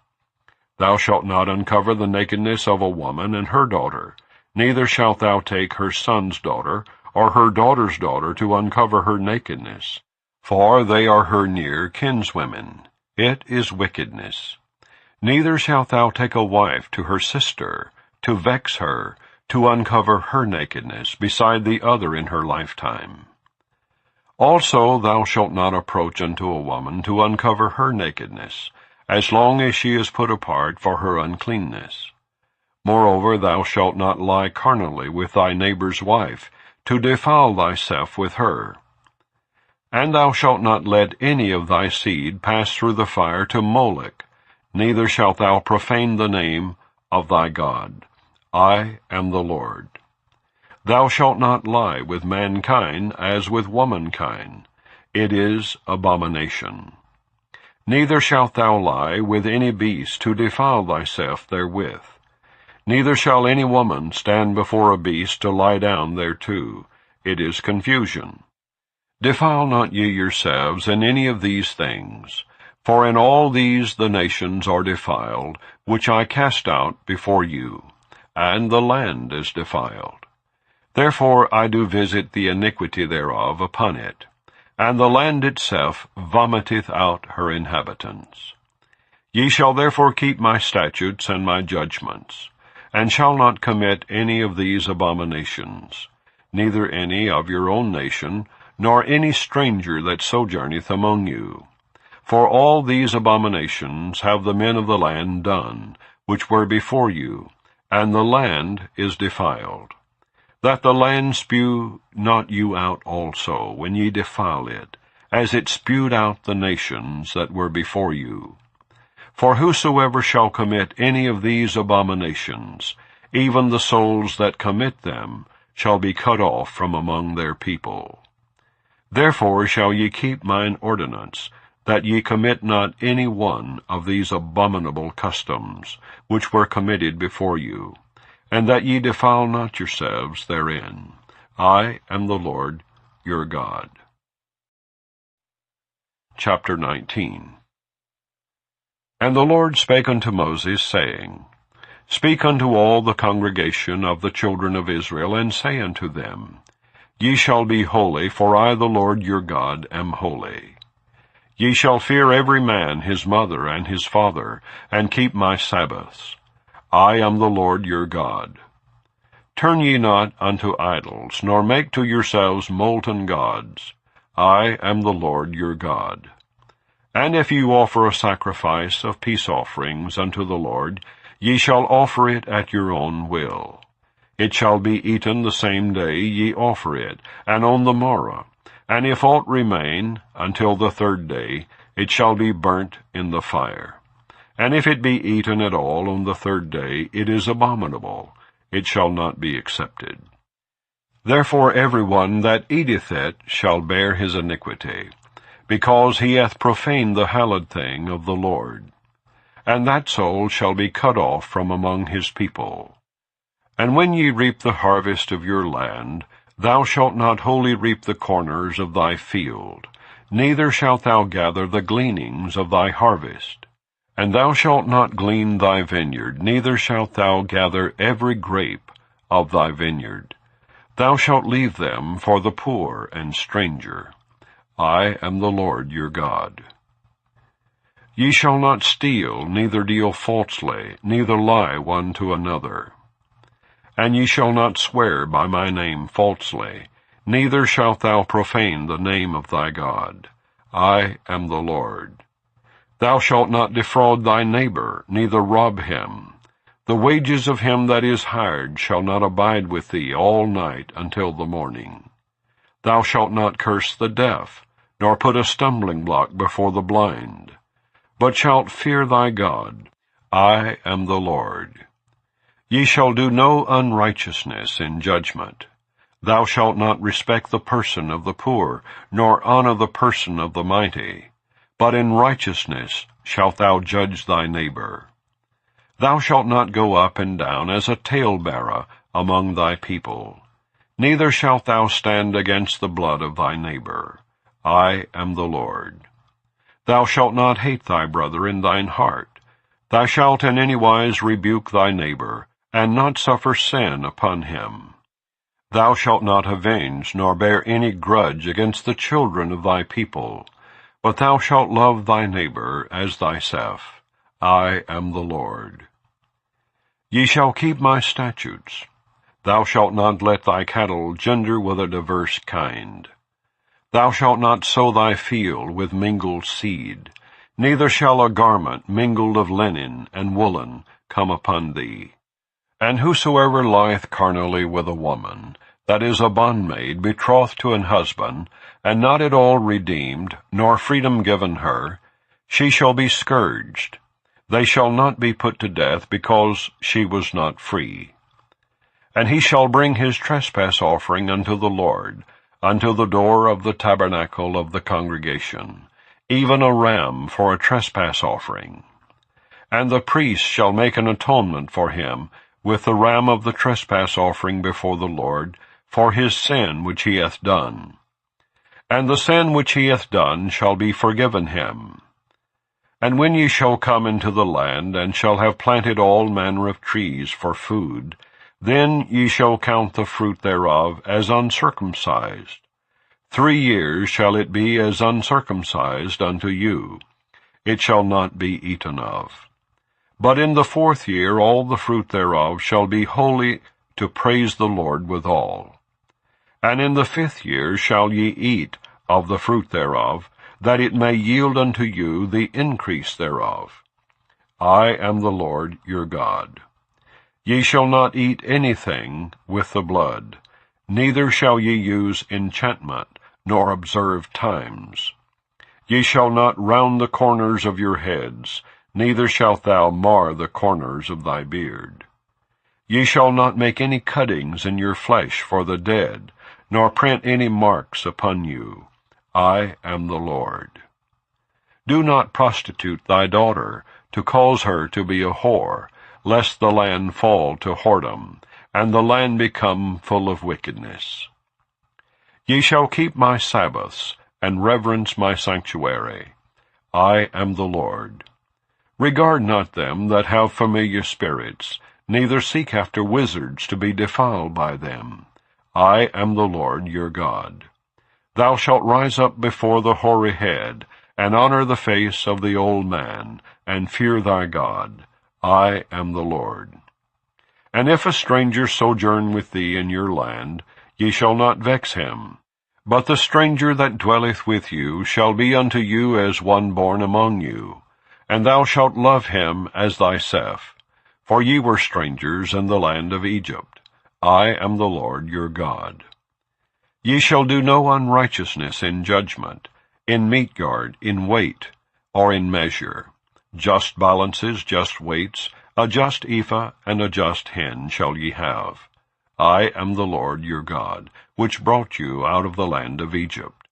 Thou shalt not uncover the nakedness of a woman and her daughter. Neither shalt thou take her son's daughter, or her daughter's daughter, to uncover her nakedness. For they are her near kinswomen. It is wickedness. Neither shalt thou take a wife to her sister, to vex her, to uncover her nakedness, beside the other in her lifetime. Also thou shalt not approach unto a woman to uncover her nakedness, as long as she is put apart for her uncleanness. Moreover, thou shalt not lie carnally with thy neighbor's wife, to defile thyself with her. And thou shalt not let any of thy seed pass through the fire to Molech, neither shalt thou profane the name of thy God. I am the Lord. Thou shalt not lie with mankind as with womankind. It is abomination. Neither shalt thou lie with any beast to defile thyself therewith. Neither shall any woman stand before a beast to lie down thereto. It is confusion. Defile not ye yourselves in any of these things, for in all these the nations are defiled, which I cast out before you, and the land is defiled. Therefore I do visit the iniquity thereof upon it, and the land itself vomiteth out her inhabitants. Ye shall therefore keep my statutes and my judgments, and shall not commit any of these abominations, neither any of your own nation, nor any stranger that sojourneth among you. For all these abominations have the men of the land done, which were before you, and the land is defiled. That the land spew not you out also, when ye defile it, as it spewed out the nations that were before you. For whosoever shall commit any of these abominations, even the souls that commit them, shall be cut off from among their people. Therefore shall ye keep mine ordinance, that ye commit not any one of these abominable customs, which were committed before you, and that ye defile not yourselves therein. I am the Lord your God. Chapter 19. And the Lord spake unto Moses, saying, Speak unto all the congregation of the children of Israel, and say unto them, Ye shall be holy, for I the Lord your God am holy. Ye shall fear every man his mother and his father, and keep my Sabbaths. I am the Lord your God. Turn ye not unto idols, nor make to yourselves molten gods. I am the Lord your God. And if ye offer a sacrifice of peace offerings unto the Lord, ye shall offer it at your own will. It shall be eaten the same day ye offer it, and on the morrow. And if aught remain until the third day, it shall be burnt in the fire. And if it be eaten at all on the third day, it is abominable. It shall not be accepted. Therefore every one that eateth it shall bear his iniquity, because he hath profaned the hallowed thing of the Lord. And that soul shall be cut off from among his people. And when ye reap the harvest of your land, thou shalt not wholly reap the corners of thy field, neither shalt thou gather the gleanings of thy harvest. And thou shalt not glean thy vineyard, neither shalt thou gather every grape of thy vineyard. Thou shalt leave them for the poor and stranger. I am the Lord your God. Ye shall not steal, neither deal falsely, neither lie one to another. And ye shall not swear by my name falsely, neither shalt thou profane the name of thy God. I am the Lord. Thou shalt not defraud thy neighbor, neither rob him. The wages of him that is hired shall not abide with thee all night until the morning. Thou shalt not curse the deaf, nor put a stumbling block before the blind, but shalt fear thy God. I am the Lord. Ye shall do no unrighteousness in judgment. Thou shalt not respect the person of the poor, nor honor the person of the mighty, but in righteousness shalt thou judge thy neighbor. Thou shalt not go up and down as a talebearer among thy people, neither shalt thou stand against the blood of thy neighbor. I am the Lord. Thou shalt not hate thy brother in thine heart. Thou shalt in any wise rebuke thy neighbor, and not suffer sin upon him. Thou shalt not avenge, nor bear any grudge against the children of thy people, but thou shalt love thy neighbor as thyself. I am the Lord. Ye shall keep my statutes. Thou shalt not let thy cattle gender with a diverse kind. Thou shalt not sow thy field with mingled seed, neither shall a garment mingled of linen and woolen come upon thee. And whosoever lieth carnally with a woman, that is a bondmaid betrothed to an husband, and not at all redeemed, nor freedom given her, she shall be scourged. They shall not be put to death, because she was not free. And he shall bring his trespass offering unto the Lord, unto the door of the tabernacle of the congregation, even a ram for a trespass offering. And the priest shall make an atonement for him with the ram of the trespass offering before the Lord, for his sin which he hath done. And the sin which he hath done shall be forgiven him. And when ye shall come into the land, and shall have planted all manner of trees for food, then ye shall count the fruit thereof as uncircumcised. 3 years shall it be as uncircumcised unto you. it shall not be eaten of. But in the 4th year all the fruit thereof shall be holy to praise the Lord withal. And in the 5th year shall ye eat of the fruit thereof, that it may yield unto you the increase thereof. I am the Lord your God. Ye shall not eat anything with the blood, neither shall ye use enchantment, nor observe times. Ye shall not round the corners of your heads, neither shalt thou mar the corners of thy beard. Ye shall not make any cuttings in your flesh for the dead, nor print any marks upon you. I am the Lord. Do not prostitute thy daughter, to cause her to be a whore, lest the land fall to whoredom, and the land become full of wickedness. Ye shall keep my Sabbaths, and reverence my sanctuary. I am the Lord. Regard not them that have familiar spirits, neither seek after wizards to be defiled by them. I am the Lord your God. Thou shalt rise up before the hoary head, and honor the face of the old man, and fear thy God. I am the Lord. And if a stranger sojourn with thee in your land, ye shall not vex him. But the stranger that dwelleth with you shall be unto you as one born among you, and thou shalt love him as thyself. For ye were strangers in the land of Egypt. I am the Lord your God. Ye shall do no unrighteousness in judgment, in meat yard, in weight, or in measure. Just balances, just weights, a just ephah, and a just hin shall ye have. I am the Lord your God, which brought you out of the land of Egypt.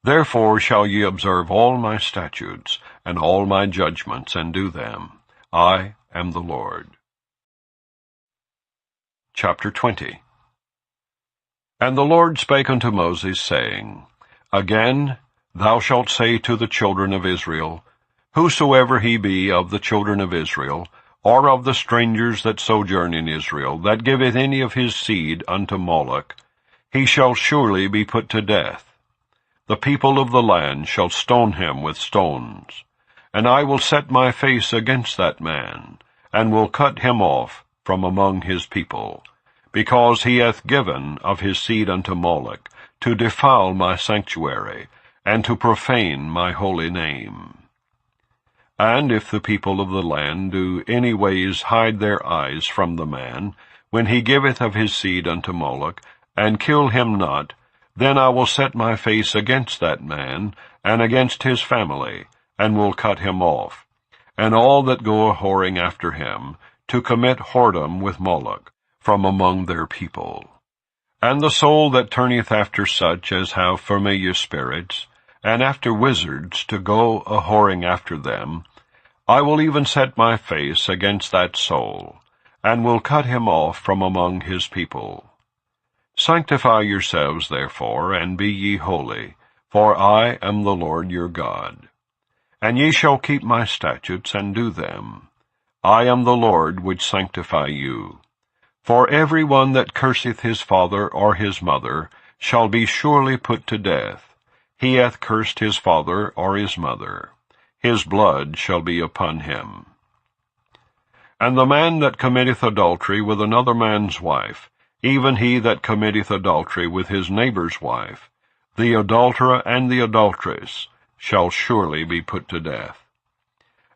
Therefore shall ye observe all my statutes, and all my judgments, and do them. I am the Lord. Chapter 20. And the Lord spake unto Moses, saying, Again thou shalt say to the children of Israel, Whosoever he be of the children of Israel, or of the strangers that sojourn in Israel, that giveth any of his seed unto Moloch, he shall surely be put to death. The people of the land shall stone him with stones. And I will set my face against that man, and will cut him off from among his people, because he hath given of his seed unto Moloch, to defile my sanctuary, and to profane my holy name. And if the people of the land do any ways hide their eyes from the man, when he giveth of his seed unto Moloch, and kill him not, then I will set my face against that man, and against his family, and will cut him off, and all that go a-whoring after him, to commit whoredom with Moloch, from among their people. And the soul that turneth after such as have familiar spirits, and after wizards to go a-whoring after them, I will even set my face against that soul, and will cut him off from among his people. Sanctify yourselves, therefore, and be ye holy, for I am the Lord your God. And ye shall keep my statutes, and do them. I am the Lord which sanctify you. For every one that curseth his father or his mother shall be surely put to death. He hath cursed his father or his mother. His blood shall be upon him. And the man that committeth adultery with another man's wife, even he that committeth adultery with his neighbor's wife, the adulterer and the adulteress, shall surely be put to death.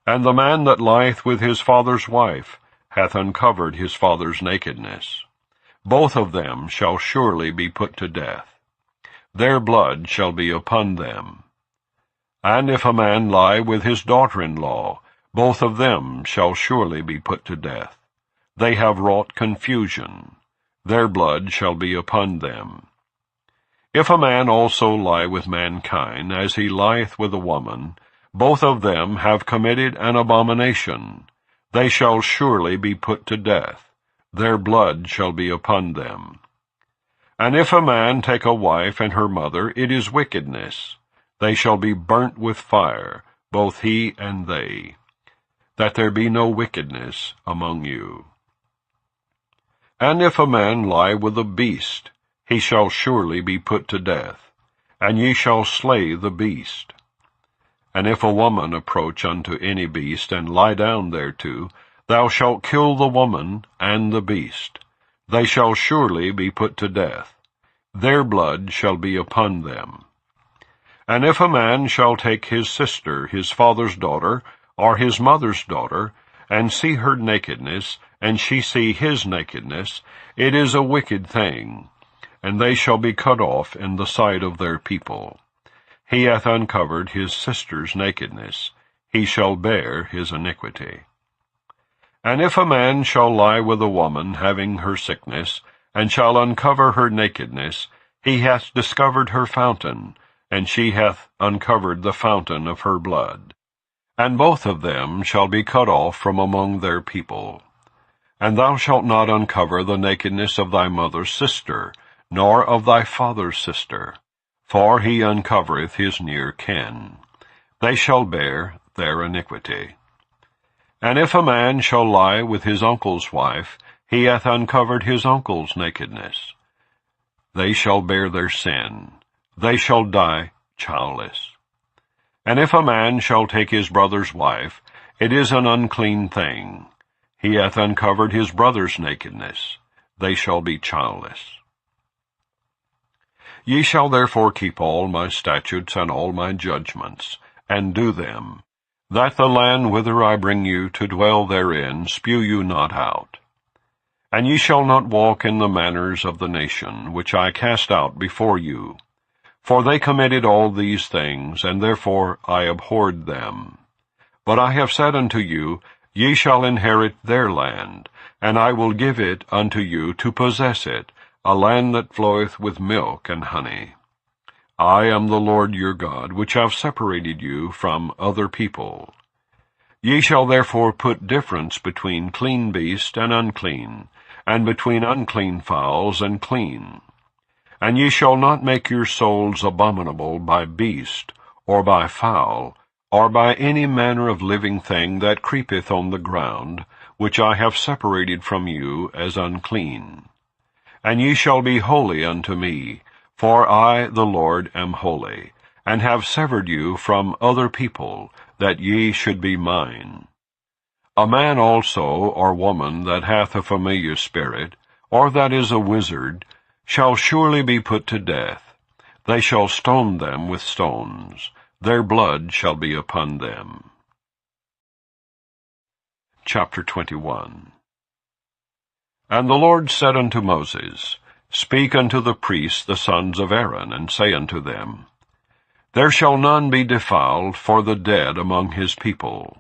And the man that lieth with his father's wife hath uncovered his father's nakedness. Both of them shall surely be put to death. Their blood shall be upon them. And if a man lie with his daughter-in-law, both of them shall surely be put to death. They have wrought confusion. Their blood shall be upon them. If a man also lie with mankind, as he lieth with a woman, both of them have committed an abomination. They shall surely be put to death. Their blood shall be upon them. And if a man take a wife and her mother, it is wickedness. They shall be burnt with fire, both he and they, that there be no wickedness among you. And if a man lie with a beast, he shall surely be put to death, and ye shall slay the beast. And if a woman approach unto any beast, and lie down thereto, thou shalt kill the woman and the beast. They shall surely be put to death. Their blood shall be upon them. And if a man shall take his sister, his father's daughter, or his mother's daughter, and see her nakedness, and she see his nakedness, it is a wicked thing, and they shall be cut off in the sight of their people. He hath uncovered his sister's nakedness, he shall bear his iniquity. And if a man shall lie with a woman having her sickness, and shall uncover her nakedness, he hath discovered her fountain, and she hath uncovered the fountain of her blood. And both of them shall be cut off from among their people. And thou shalt not uncover the nakedness of thy mother's sister, nor of thy father's sister, for he uncovereth his near kin. They shall bear their iniquity. And if a man shall lie with his uncle's wife, he hath uncovered his uncle's nakedness. They shall bear their sin. They shall die childless. And if a man shall take his brother's wife, it is an unclean thing. He hath uncovered his brother's nakedness. They shall be childless. Ye shall therefore keep all my statutes and all my judgments, and do them, that the land whither I bring you to dwell therein spew you not out. And ye shall not walk in the manners of the nation, which I cast out before you. For they committed all these things, and therefore I abhorred them. But I have said unto you, Ye shall inherit their land, and I will give it unto you to possess it, a land that floweth with milk and honey. I am the Lord your God, which have separated you from other people. Ye shall therefore put difference between clean beast and unclean, and between unclean fowls and clean. And ye shall not make your souls abominable by beast, or by fowl, or by any manner of living thing that creepeth on the ground, which I have separated from you as unclean. And ye shall be holy unto me, for I, the Lord, am holy, and have severed you from other people, that ye should be mine. A man also, or woman, that hath a familiar spirit, or that is a wizard, shall surely be put to death. They shall stone them with stones. Their blood shall be upon them. Chapter 21. And the Lord said unto Moses, Speak unto the priests the sons of Aaron, and say unto them, There shall none be defiled for the dead among his people.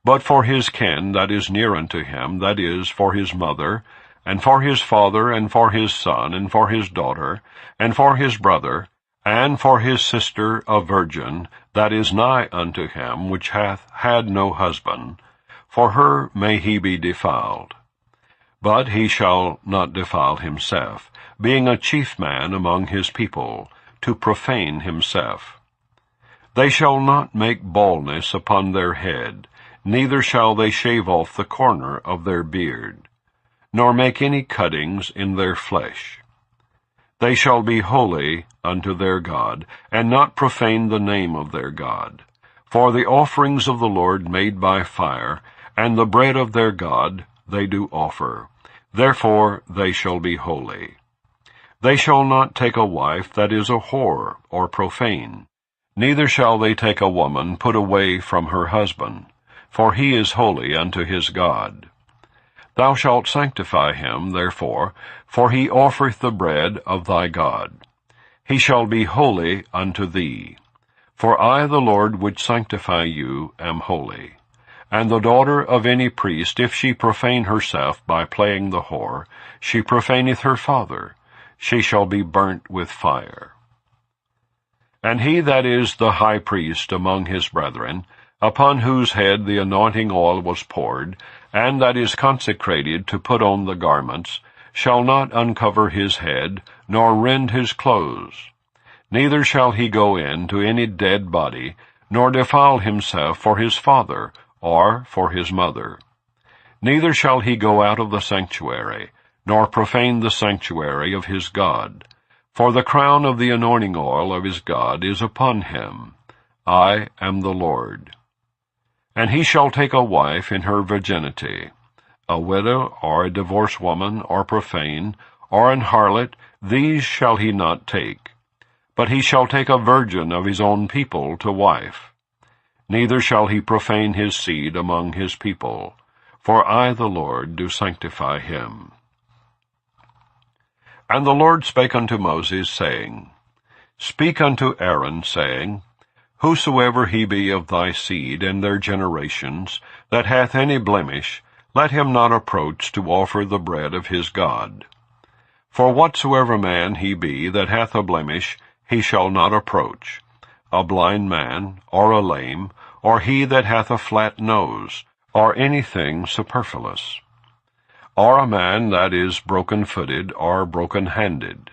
But for his kin that is near unto him, that is, for his mother, and for his father, and for his son, and for his daughter, and for his brother, and for his sister a virgin, that is nigh unto him, which hath had no husband, for her may he be defiled. But he shall not defile himself, being a chief man among his people, to profane himself. They shall not make baldness upon their head, neither shall they shave off the corner of their beard, nor make any cuttings in their flesh. They shall be holy unto their God, and not profane the name of their God. For the offerings of the Lord made by fire, and the bread of their God, they do offer. Therefore they shall be holy. They shall not take a wife that is a whore, or profane. Neither shall they take a woman put away from her husband, for he is holy unto his God. Thou shalt sanctify him, therefore, for he offereth the bread of thy God. He shall be holy unto thee. For I, the Lord, which sanctify you, am holy. And the daughter of any priest, if she profane herself by playing the whore, she profaneth her father. She shall be burnt with fire. And he that is the high priest among his brethren, upon whose head the anointing oil was poured, and that is consecrated to put on the garments, shall not uncover his head, nor rend his clothes. Neither shall he go in to any dead body, nor defile himself for his father, or for his mother. Neither shall he go out of the sanctuary, nor profane the sanctuary of his God. For the crown of the anointing oil of his God is upon him. I am the Lord. And he shall take a wife in her virginity, a widow, or a divorced woman, or profane, or an harlot, these shall he not take. But he shall take a virgin of his own people to wife. Neither shall he profane his seed among his people, for I the Lord do sanctify him. And the Lord spake unto Moses, saying, Speak unto Aaron, saying, Whosoever he be of thy seed and their generations, that hath any blemish, let him not approach to offer the bread of his God. For whatsoever man he be that hath a blemish, he shall not approach, a blind man, or a lame, or he that hath a flat nose, or anything superfluous, or a man that is broken-footed, or broken-handed,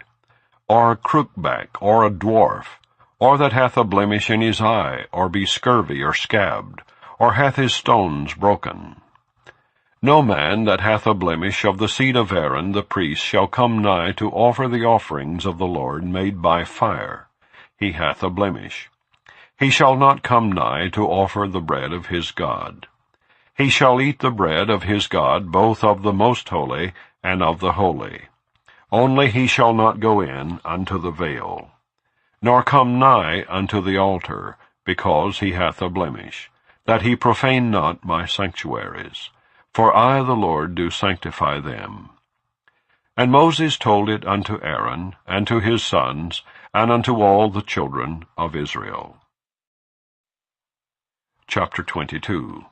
or crookback, or a dwarf, or that hath a blemish in his eye, or be scurvy, or scabbed, or hath his stones broken. No man that hath a blemish of the seed of Aaron the priest shall come nigh to offer the offerings of the Lord made by fire. He hath a blemish. He shall not come nigh to offer the bread of his God. He shall eat the bread of his God, both of the most holy and of the holy. Only he shall not go in unto the veil, nor come nigh unto the altar, because he hath a blemish, that he profane not my sanctuaries. For I the Lord do sanctify them. And Moses told it unto Aaron, and to his sons, and unto all the children of Israel. Chapter 22.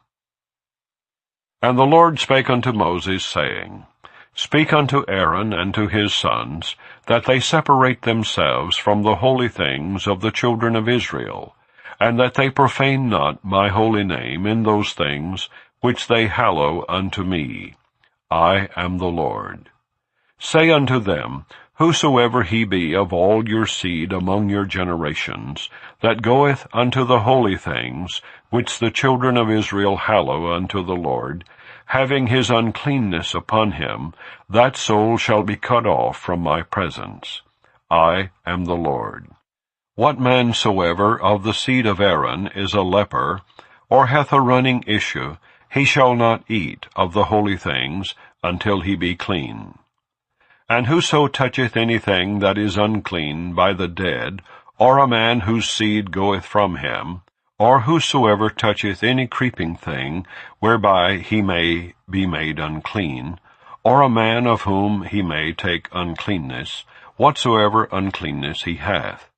And the Lord spake unto Moses, saying, Speak unto Aaron and to his sons, that they separate themselves from the holy things of the children of Israel, and that they profane not my holy name in those things which they hallow unto me. I am the Lord. Say unto them, Whosoever he be of all your seed among your generations, that goeth unto the holy things, which the children of Israel hallow unto the Lord, having his uncleanness upon him, that soul shall be cut off from my presence. I am the Lord. What man soever of the seed of Aaron is a leper, or hath a running issue, he shall not eat of the holy things until he be clean. And whoso toucheth anything that is unclean by the dead, or a man whose seed goeth from him, or whosoever toucheth any creeping thing, whereby he may be made unclean, or a man of whom he may take uncleanness, whatsoever uncleanness he hath,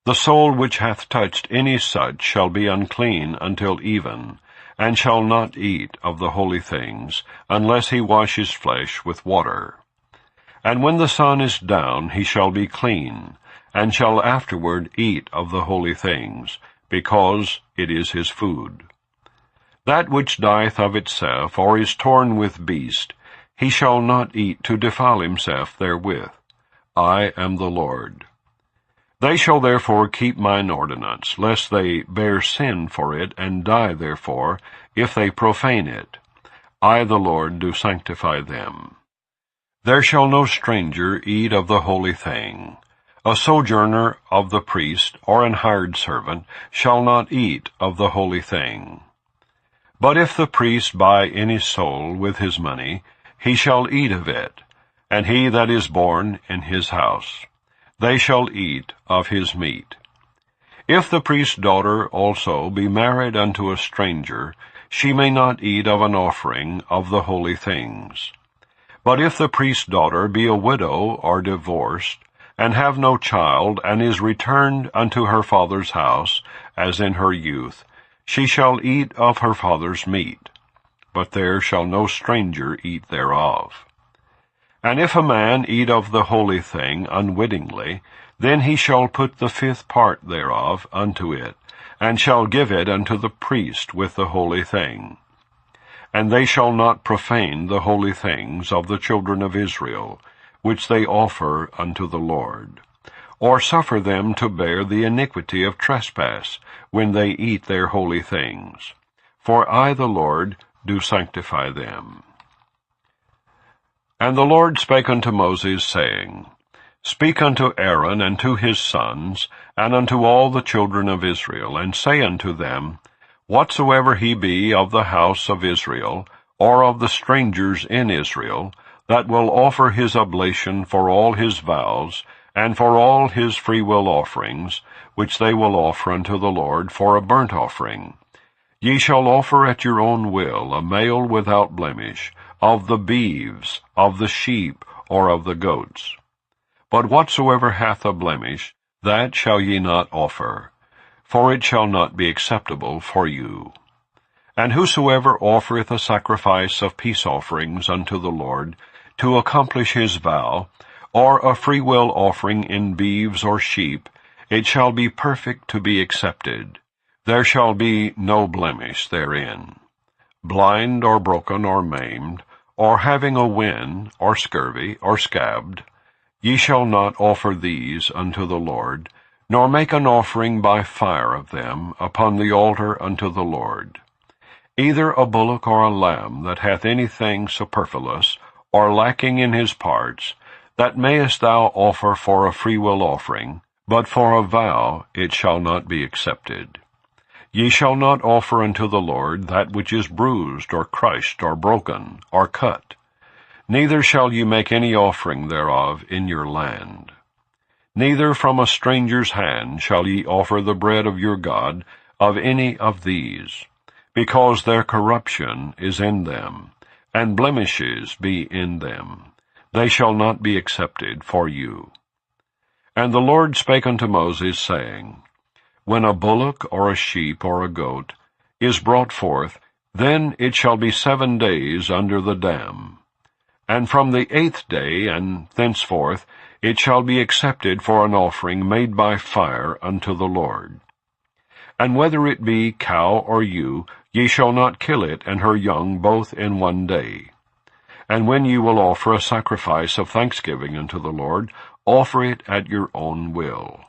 the soul which hath touched any such shall be unclean until even, and shall not eat of the holy things, unless he wash his flesh with water. And when the sun is down, he shall be clean, and shall afterward eat of the holy things, because it is his food. That which dieth of itself, or is torn with beast, he shall not eat to defile himself therewith. I am the Lord. They shall therefore keep mine ordinance, lest they bear sin for it, and die therefore, if they profane it. I the Lord do sanctify them. There shall no stranger eat of the holy thing. A sojourner of the priest, or an hired servant, shall not eat of the holy thing. But if the priest buy any soul with his money, he shall eat of it, and he that is born in his house. They shall eat of his meat. If the priest's daughter also be married unto a stranger, she may not eat of an offering of the holy things. But if the priest's daughter be a widow or divorced, and have no child, and is returned unto her father's house, as in her youth, she shall eat of her father's meat, but there shall no stranger eat thereof. And if a man eat of the holy thing unwittingly, then he shall put the 5th part thereof unto it, and shall give it unto the priest with the holy thing. And they shall not profane the holy things of the children of Israel, which they offer unto the Lord, or suffer them to bear the iniquity of trespass, when they eat their holy things. For I the Lord do sanctify them. And the Lord spake unto Moses, saying, Speak unto Aaron and to his sons, and unto all the children of Israel, and say unto them, Whatsoever he be of the house of Israel, or of the strangers in Israel, that will offer his oblation for all his vows, and for all his freewill offerings, which they will offer unto the Lord for a burnt offering, ye shall offer at your own will a male without blemish, of the beeves, of the sheep, or of the goats. But whatsoever hath a blemish, that shall ye not offer, for it shall not be acceptable for you. And whosoever offereth a sacrifice of peace offerings unto the Lord, to accomplish his vow, or a freewill offering in beeves or sheep, it shall be perfect to be accepted. There shall be no blemish therein. Blind, or broken, or maimed, or having a wen, or scurvy, or scabbed, ye shall not offer these unto the Lord, nor make an offering by fire of them upon the altar unto the Lord. Either a bullock or a lamb that hath anything superfluous, or lacking in his parts, that mayest thou offer for a freewill offering, but for a vow it shall not be accepted. Ye shall not offer unto the Lord that which is bruised, or crushed, or broken, or cut. Neither shall ye make any offering thereof in your land. Neither from a stranger's hand shall ye offer the bread of your God of any of these, because their corruption is in them, and blemishes be in them. They shall not be accepted for you. And the Lord spake unto Moses, saying, When a bullock, or a sheep, or a goat, is brought forth, then it shall be 7 days under the dam. And from the 8th day and thenceforth it shall be accepted for an offering made by fire unto the Lord. And whether it be cow or ewe, ye shall not kill it and her young both in 1 day. And when ye will offer a sacrifice of thanksgiving unto the Lord, offer it at your own will.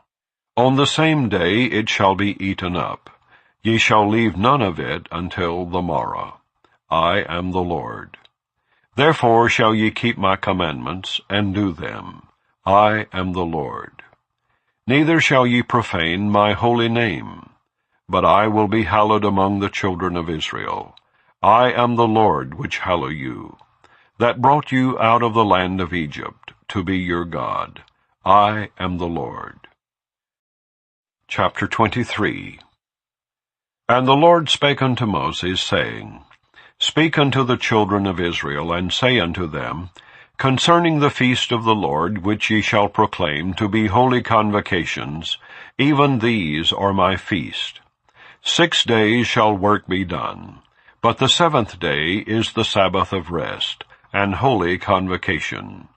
On the same day it shall be eaten up. Ye shall leave none of it until the morrow. I am the Lord. Therefore shall ye keep my commandments, and do them. I am the Lord. Neither shall ye profane my holy name. But I will be hallowed among the children of Israel. I am the Lord which hallow you, that brought you out of the land of Egypt, to be your God. I am the Lord. Chapter 23. And the Lord spake unto Moses, saying, Speak unto the children of Israel, and say unto them, Concerning the feast of the Lord, which ye shall proclaim to be holy convocations, even these are my feast. 6 days shall work be done, but the 7th day is the Sabbath of rest, and holy convocation.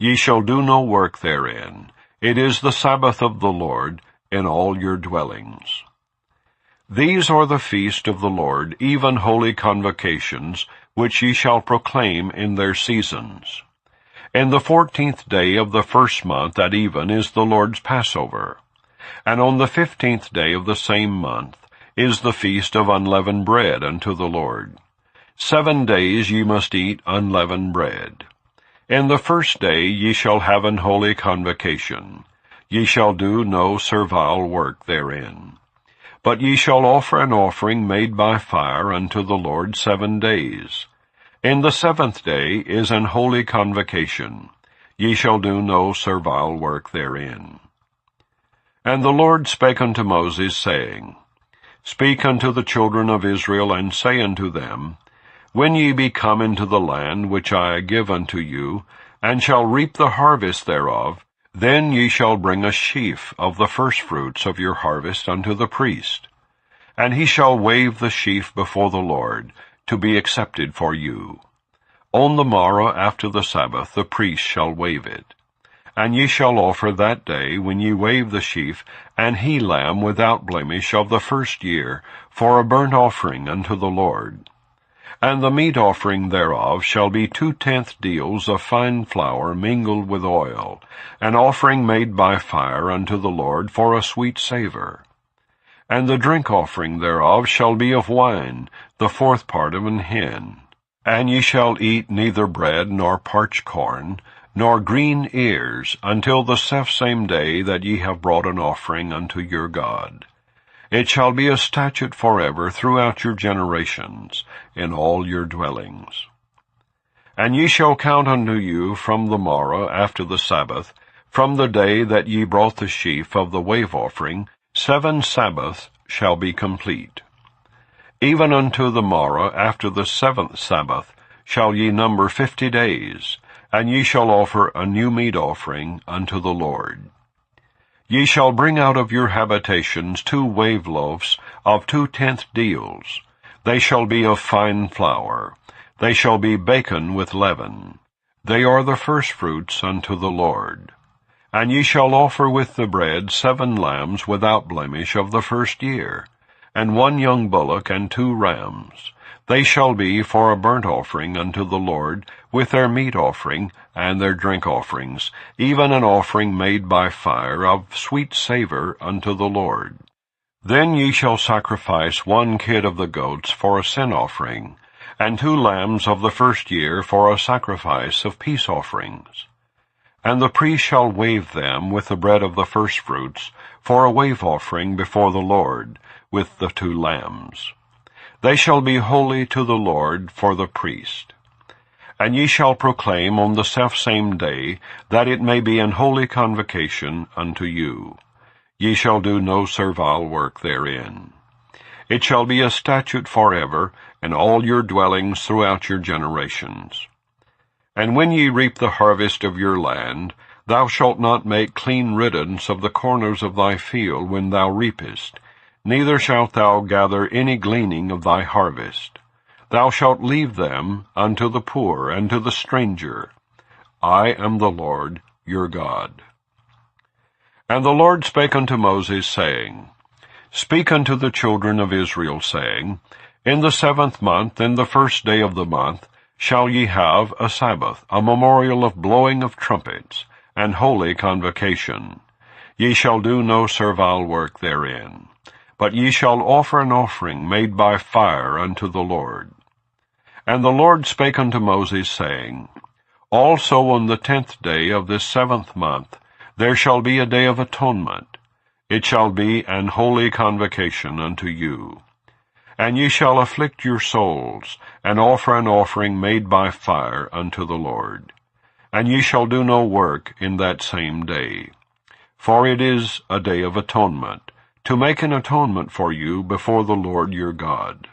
Ye shall do no work therein. It is the Sabbath of the Lord in all your dwellings. These are the feast of the Lord, even holy convocations, which ye shall proclaim in their seasons. In the 14th day of the 1st month at even is the Lord's Passover, and on the 15th day of the same month is the feast of unleavened bread unto the Lord. 7 days ye must eat unleavened bread. In the 1st day ye shall have an holy convocation. Ye shall do no servile work therein. But ye shall offer an offering made by fire unto the Lord 7 days. In the 7th day is an holy convocation. Ye shall do no servile work therein. And the Lord spake unto Moses, saying, Speak unto the children of Israel, and say unto them, When ye be come into the land which I give unto you, and shall reap the harvest thereof, then ye shall bring a sheaf of the firstfruits of your harvest unto the priest. And he shall wave the sheaf before the Lord, to be accepted for you. On the morrow after the Sabbath the priest shall wave it. And ye shall offer that day, when ye wave the sheaf, an he-lamb without blemish of the 1st year, for a burnt offering unto the Lord. And the meat offering thereof shall be 2/10 deals of fine flour mingled with oil, an offering made by fire unto the Lord for a sweet savour. And the drink offering thereof shall be of wine, the 4th part of an hin. And ye shall eat neither bread nor parched corn, nor green ears, until the selfsame day that ye have brought an offering unto your God. It shall be a statute forever throughout your generations, in all your dwellings. And ye shall count unto you from the morrow after the Sabbath, from the day that ye brought the sheaf of the wave offering, 7 Sabbaths shall be complete. Even unto the morrow after the 7th Sabbath shall ye number 50 days, and ye shall offer a new meat offering unto the Lord. Ye shall bring out of your habitations 2 wave loaves of 2/10 deals. They shall be of fine flour. They shall be baken with leaven. They are the firstfruits unto the Lord. And ye shall offer with the bread 7 lambs without blemish of the first year, and 1 young bullock and 2 rams. They shall be for a burnt offering unto the Lord, with their meat offering and their drink offerings, even an offering made by fire of sweet savour unto the Lord. Then ye shall sacrifice 1 kid of the goats for a sin offering, and 2 lambs of the first year for a sacrifice of peace offerings. And the priest shall wave them with the bread of the firstfruits for a wave offering before the Lord, with the 2 lambs. They shall be holy to the Lord for the priest. And ye shall proclaim on the selfsame day, that it may be an holy convocation unto you. Ye shall do no servile work therein. It shall be a statute forever in all your dwellings throughout your generations. And when ye reap the harvest of your land, thou shalt not make clean riddance of the corners of thy field when thou reapest, neither shalt thou gather any gleaning of thy harvest. Thou shalt leave them unto the poor and to the stranger. I am the Lord your God. And the Lord spake unto Moses, saying, Speak unto the children of Israel, saying, In the 7th month, in the 1st day of the month, shall ye have a Sabbath, a memorial of blowing of trumpets, and holy convocation. Ye shall do no servile work therein, but ye shall offer an offering made by fire unto the Lord. And the Lord spake unto Moses, saying, Also on the 10th day of this 7th month there shall be a day of atonement. It shall be an holy convocation unto you. And ye shall afflict your souls, and offer an offering made by fire unto the Lord. And ye shall do no work in that same day. For it is a day of atonement, to make an atonement for you before the Lord your God.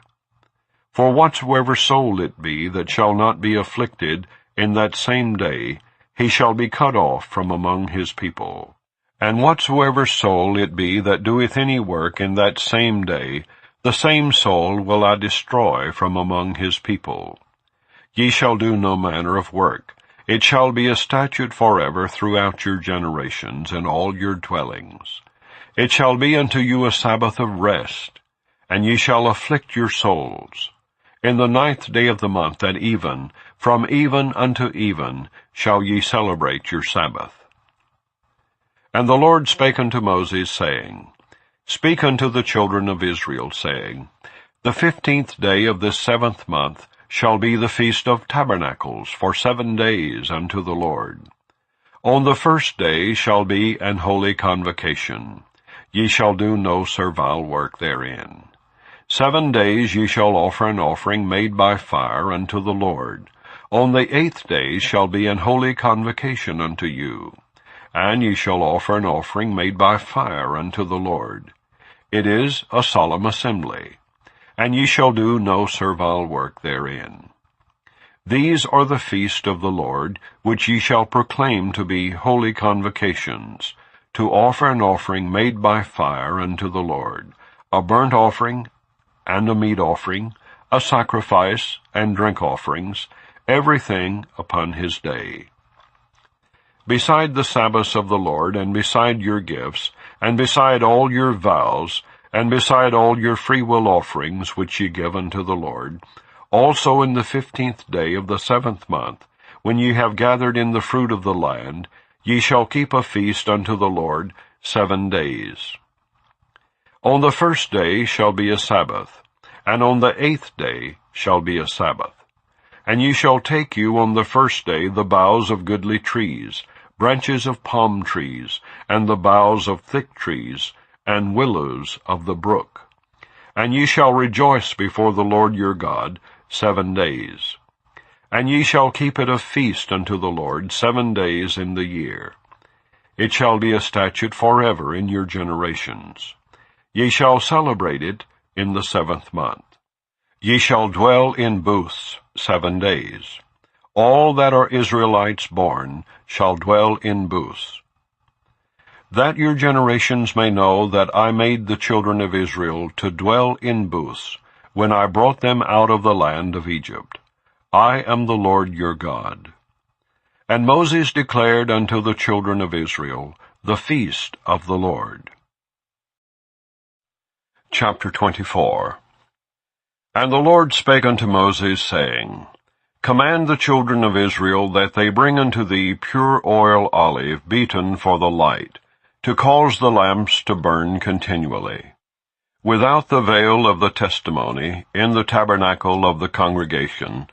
For whatsoever soul it be that shall not be afflicted in that same day, he shall be cut off from among his people. And whatsoever soul it be that doeth any work in that same day, the same soul will I destroy from among his people. Ye shall do no manner of work. It shall be a statute forever throughout your generations in all your dwellings. It shall be unto you a Sabbath of rest, and ye shall afflict your souls. In the 9th day of the month at even, from even unto even, shall ye celebrate your Sabbath. And the Lord spake unto Moses, saying, Speak unto the children of Israel, saying, The 15th day of this 7th month shall be the feast of tabernacles for 7 days unto the Lord. On the 1st day shall be an holy convocation. Ye shall do no servile work therein. 7 days ye shall offer an offering made by fire unto the Lord. On the 8th day shall be an holy convocation unto you. And ye shall offer an offering made by fire unto the Lord. It is a solemn assembly. And ye shall do no servile work therein. These are the feast of the Lord, which ye shall proclaim to be holy convocations, to offer an offering made by fire unto the Lord, a burnt offering and a meat offering, a sacrifice and drink offerings, everything upon his day. Beside the Sabbaths of the Lord, and beside your gifts, and beside all your vows, and beside all your freewill offerings which ye give unto the Lord, also in the 15th day of the 7th month, when ye have gathered in the fruit of the land, ye shall keep a feast unto the Lord 7 days. On the 1st day shall be a Sabbath, and on the 8th day shall be a Sabbath. And ye shall take you on the first day the boughs of goodly trees, branches of palm trees, and the boughs of thick trees, and willows of the brook. And ye shall rejoice before the Lord your God 7 days. And ye shall keep it a feast unto the Lord 7 days in the year. It shall be a statute forever in your generations. Ye shall celebrate it in the 7th month. Ye shall dwell in booths 7 days. All that are Israelites born shall dwell in booths. That your generations may know that I made the children of Israel to dwell in booths, when I brought them out of the land of Egypt. I am the Lord your God. And Moses declared unto the children of Israel the feast of the Lord. Chapter 24. And the Lord spake unto Moses, saying, Command the children of Israel that they bring unto thee pure oil olive beaten for the light, to cause the lamps to burn continually. Without the veil of the testimony, in the tabernacle of the congregation,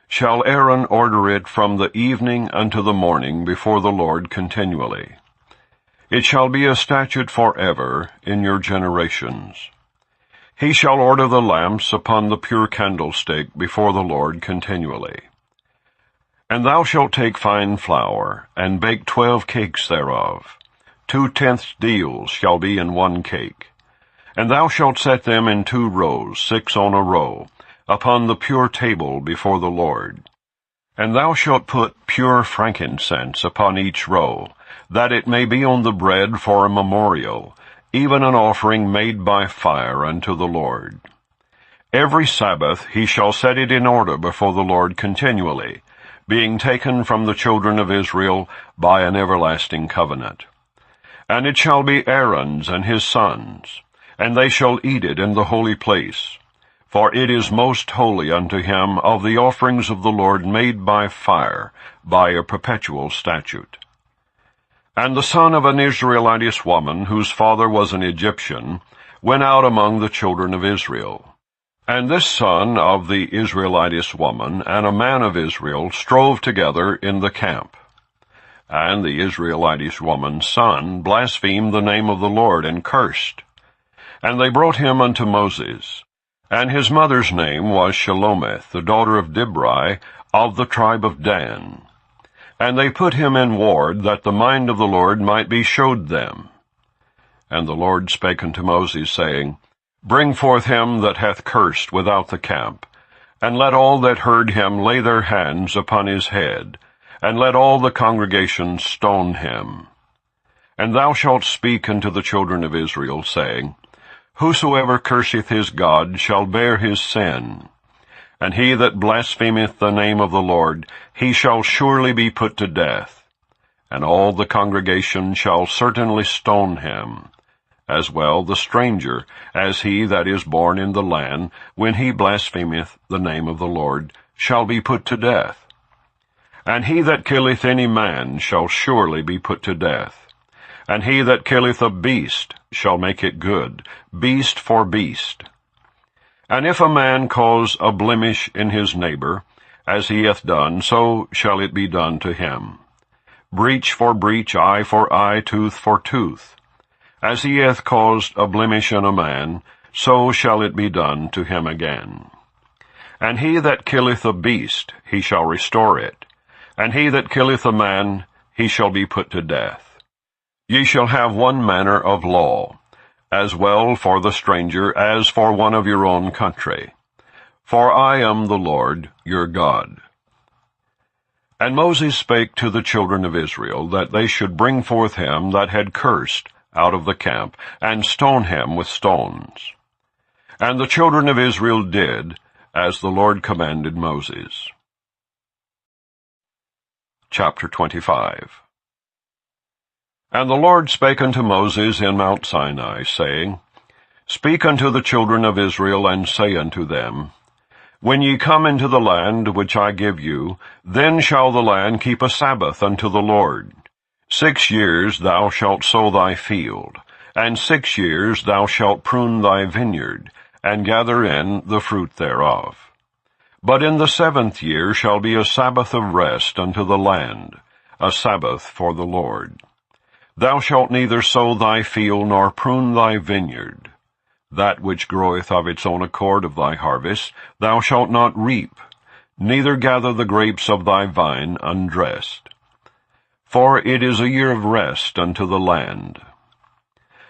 shall Aaron order it from the evening unto the morning before the Lord continually. It shall be a statute forever in your generations. He shall order the lamps upon the pure candlestick before the Lord continually. And thou shalt take fine flour, and bake 12 cakes thereof. 2/10 deals shall be in 1 cake. And thou shalt set them in 2 rows, 6 on a row, upon the pure table before the Lord. And thou shalt put pure frankincense upon each row, that it may be on the bread for a memorial, even an offering made by fire unto the Lord. Every Sabbath he shall set it in order before the Lord continually, being taken from the children of Israel by an everlasting covenant. And it shall be Aaron's and his sons, and they shall eat it in the holy place. For it is most holy unto him of the offerings of the Lord made by fire, by a perpetual statute. And the son of an Israelitish woman, whose father was an Egyptian, went out among the children of Israel. And this son of the Israelitish woman and a man of Israel strove together in the camp. And the Israelitish woman's son blasphemed the name of the Lord, and cursed. And they brought him unto Moses. And his mother's name was Shelomith, the daughter of Dibri, of the tribe of Dan. And they put him in ward, that the mind of the Lord might be showed them. And the Lord spake unto Moses, saying, Bring forth him that hath cursed without the camp, and let all that heard him lay their hands upon his head, and let all the congregation stone him. And thou shalt speak unto the children of Israel, saying, Whosoever curseth his God shall bear his sin. And he that blasphemeth the name of the Lord, he shall surely be put to death. And all the congregation shall certainly stone him, as well the stranger as he that is born in the land, when he blasphemeth the name of the Lord, shall be put to death. And he that killeth any man shall surely be put to death. And he that killeth a beast shall make it good, beast for beast. And if a man cause a blemish in his neighbor, as he hath done, so shall it be done to him. Breach for breach, eye for eye, tooth for tooth. As he hath caused a blemish in a man, so shall it be done to him again. And he that killeth a beast, he shall restore it. And he that killeth a man, he shall be put to death. Ye shall have one manner of law, as well for the stranger as for one of your own country. For I am the Lord your God. And Moses spake to the children of Israel, that they should bring forth him that had cursed out of the camp, and stone him with stones. And the children of Israel did, as the Lord commanded Moses. Chapter 25. And the Lord spake unto Moses in Mount Sinai, saying, Speak unto the children of Israel, and say unto them, When ye come into the land which I give you, then shall the land keep a Sabbath unto the Lord. 6 years thou shalt sow thy field, and 6 years thou shalt prune thy vineyard, and gather in the fruit thereof. But in the 7th year shall be a Sabbath of rest unto the land, a Sabbath for the Lord. Thou shalt neither sow thy field nor prune thy vineyard. That which groweth of its own accord of thy harvest thou shalt not reap, neither gather the grapes of thy vine undressed. For it is a year of rest unto the land.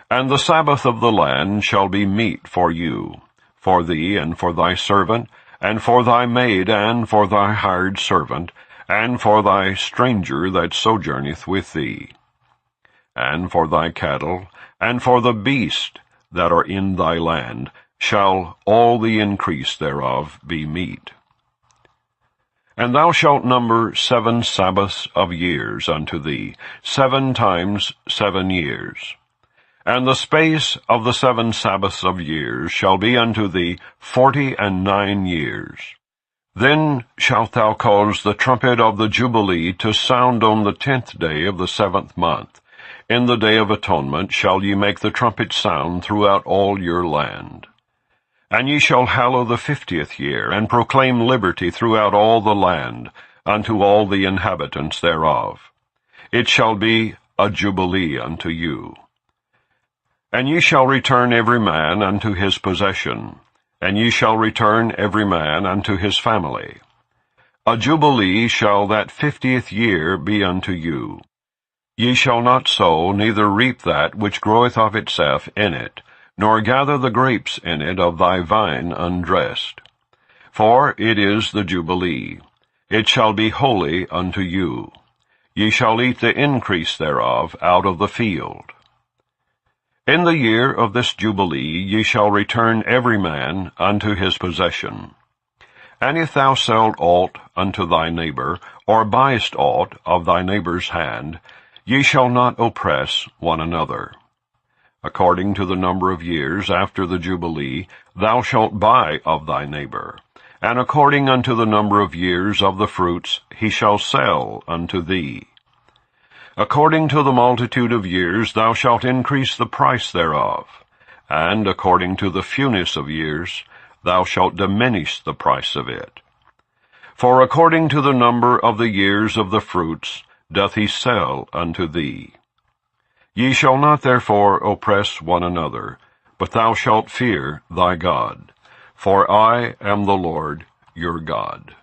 And the Sabbath of the land shall be meat for you, for thee and for thy servant, and for thy maid, and for thy hired servant, and for thy stranger that sojourneth with thee, and for thy cattle, and for the beast that are in thy land, shall all the increase thereof be meat. And thou shalt number 7 Sabbaths of years unto thee, 7 times 7 years. And the space of the 7 Sabbaths of years shall be unto thee 49 years. Then shalt thou cause the trumpet of the Jubilee to sound on the 10th day of the 7th month. In the day of atonement shall ye make the trumpet sound throughout all your land. And ye shall hallow the 50th year, and proclaim liberty throughout all the land, unto all the inhabitants thereof. It shall be a jubilee unto you. And ye shall return every man unto his possession, and ye shall return every man unto his family. A jubilee shall that 50th year be unto you. Ye shall not sow, neither reap that which groweth of itself in it, nor gather the grapes in it of thy vine undressed. For it is the jubilee. It shall be holy unto you. Ye shall eat the increase thereof out of the field. In the year of this jubilee ye shall return every man unto his possession. And if thou sell aught unto thy neighbor, or buyest aught of thy neighbor's hand, ye shall not oppress one another. According to the number of years after the jubilee thou shalt buy of thy neighbor, and according unto the number of years of the fruits he shall sell unto thee. According to the multitude of years thou shalt increase the price thereof, and according to the fewness of years thou shalt diminish the price of it. For according to the number of the years of the fruits doth he sell unto thee. Ye shall not therefore oppress one another, but thou shalt fear thy God. For I am the Lord your God.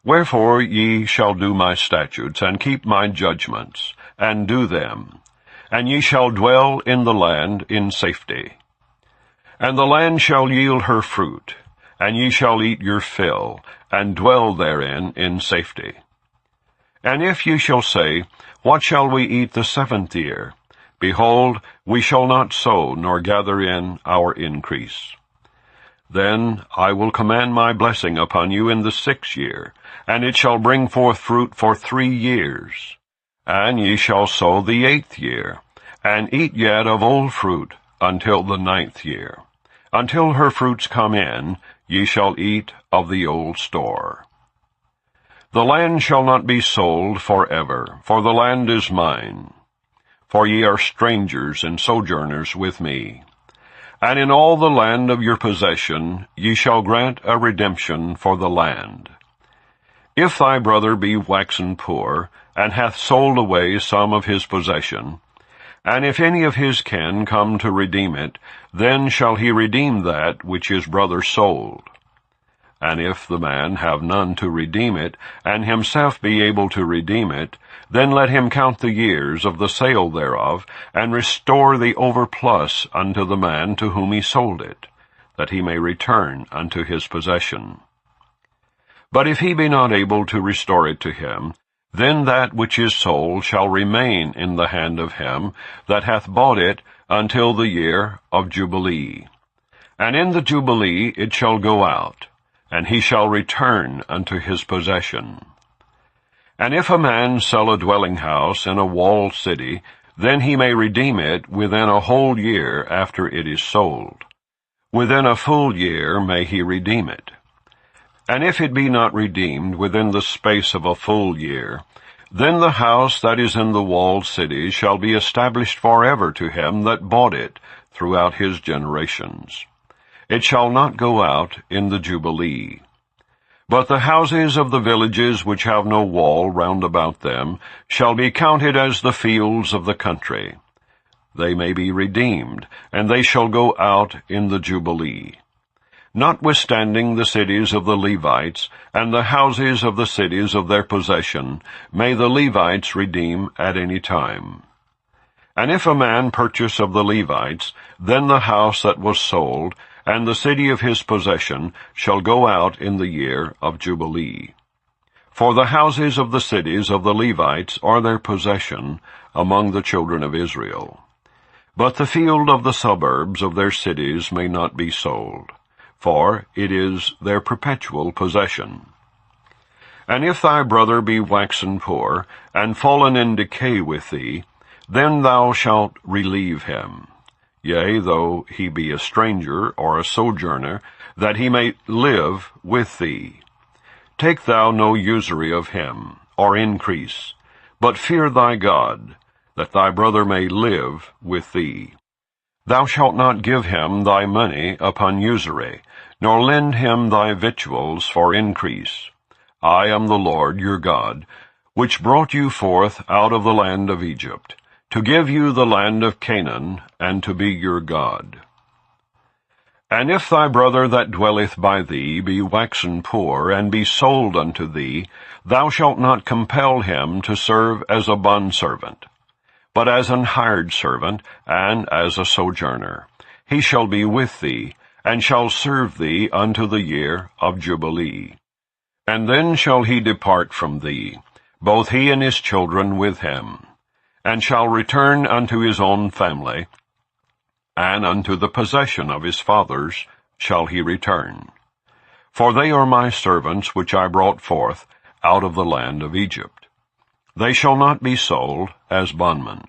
Wherefore ye shall do my statutes, and keep my judgments, and do them, and ye shall dwell in the land in safety. And the land shall yield her fruit, and ye shall eat your fill, and dwell therein in safety. And if ye shall say, What shall we eat the 7th year? Behold, we shall not sow, nor gather in our increase. Then I will command my blessing upon you in the 6th year, and it shall bring forth fruit for 3 years. And ye shall sow the 8th year, and eat yet of old fruit until the 9th year. Until her fruits come in, ye shall eat of the old store. The land shall not be sold forever, for the land is mine. For ye are strangers and sojourners with me. And in all the land of your possession ye shall grant a redemption for the land. If thy brother be waxen poor, and hath sold away some of his possession, and if any of his kin come to redeem it, then shall he redeem that which his brother sold. And if the man have none to redeem it, and himself be able to redeem it, then let him count the years of the sale thereof, and restore the overplus unto the man to whom he sold it, that he may return unto his possession. But if he be not able to restore it to him, then that which is sold shall remain in the hand of him that hath bought it until the year of Jubilee. And in the Jubilee it shall go out, and he shall return unto his possession. And if a man sell a dwelling house in a walled city, then he may redeem it within a whole year after it is sold. Within a full year may he redeem it. And if it be not redeemed within the space of a full year, then the house that is in the walled city shall be established forever to him that bought it throughout his generations. It shall not go out in the Jubilee. But the houses of the villages which have no wall round about them shall be counted as the fields of the country. They may be redeemed, and they shall go out in the Jubilee. Notwithstanding the cities of the Levites, and the houses of the cities of their possession, may the Levites redeem at any time. And if a man purchase of the Levites, then the house that was sold, and the city of his possession, shall go out in the year of Jubilee. For the houses of the cities of the Levites are their possession among the children of Israel. But the field of the suburbs of their cities may not be sold, for it is their perpetual possession. And if thy brother be waxen poor, and fallen in decay with thee, then thou shalt relieve him. Yea, though he be a stranger or a sojourner, that he may live with thee. Take thou no usury of him, or increase, but fear thy God, that thy brother may live with thee. Thou shalt not give him thy money upon usury, nor lend him thy victuals for increase. I am the Lord your God, which brought you forth out of the land of Egypt, to give you the land of Canaan, and to be your God. And if thy brother that dwelleth by thee be waxen poor, and be sold unto thee, thou shalt not compel him to serve as a bondservant, but as an hired servant, and as a sojourner. He shall be with thee, and shall serve thee unto the year of Jubilee. And then shall he depart from thee, both he and his children with him, and shall return unto his own family, and unto the possession of his fathers shall he return. For they are my servants which I brought forth out of the land of Egypt. They shall not be sold as bondmen.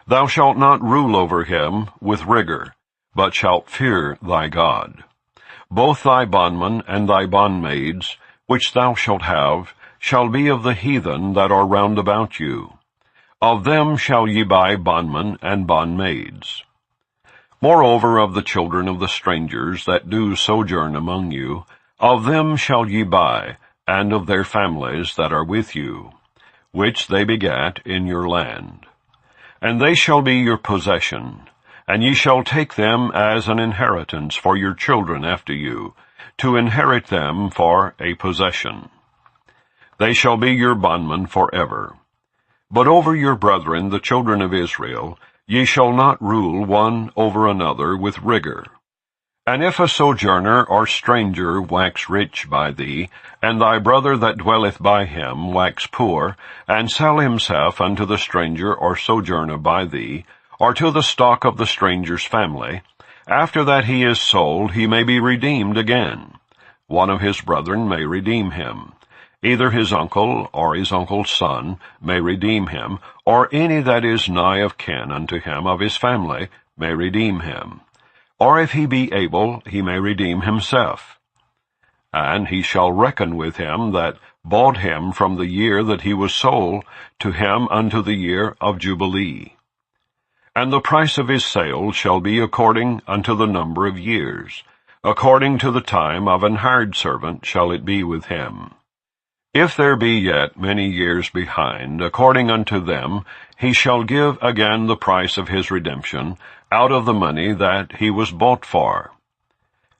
Thou shalt not rule over him with rigor, but shalt fear thy God. Both thy bondmen and thy bondmaids, which thou shalt have, shall be of the heathen that are round about you. Of them shall ye buy bondmen and bondmaids. Moreover, of the children of the strangers that do sojourn among you, of them shall ye buy, and of their families that are with you, which they begat in your land. And they shall be your possession, and ye shall take them as an inheritance for your children after you, to inherit them for a possession. They shall be your bondmen forever. But over your brethren, the children of Israel, ye shall not rule one over another with rigor. And if a sojourner or stranger wax rich by thee, and thy brother that dwelleth by him wax poor, and sell himself unto the stranger or sojourner by thee, or to the stock of the stranger's family, after that he is sold, he may be redeemed again. One of his brethren may redeem him. Either his uncle or his uncle's son may redeem him, or any that is nigh of kin unto him of his family may redeem him. Or if he be able, he may redeem himself. And he shall reckon with him that bought him from the year that he was sold to him unto the year of Jubilee. And the price of his sale shall be according unto the number of years. According to the time of an hired servant shall it be with him. If there be yet many years behind, according unto them, he shall give again the price of his redemption, out of the money that he was bought for.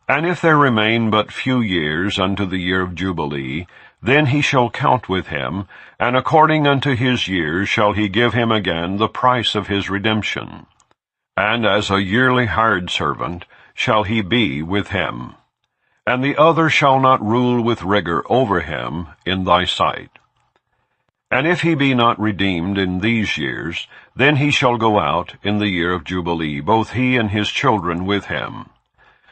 And if there remain but few years unto the year of Jubilee, then he shall count with him, and according unto his years shall he give him again the price of his redemption. And as a yearly hired servant shall he be with him. And the other shall not rule with rigor over him in thy sight. And if he be not redeemed in these years, then he shall go out in the year of Jubilee, both he and his children with him.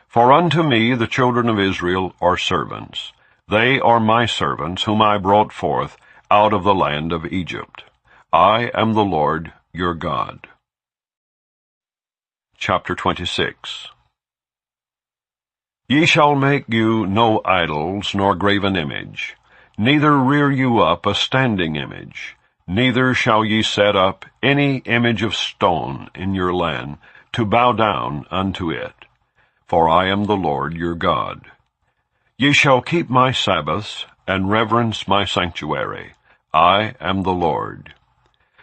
For unto me the children of Israel are servants. They are my servants, whom I brought forth out of the land of Egypt. I am the Lord your God. Chapter 26. Ye shall make you no idols, nor graven image, neither rear you up a standing image, neither shall ye set up any image of stone in your land, to bow down unto it. For I am the Lord your God. Ye shall keep my Sabbaths, and reverence my sanctuary. I am the Lord.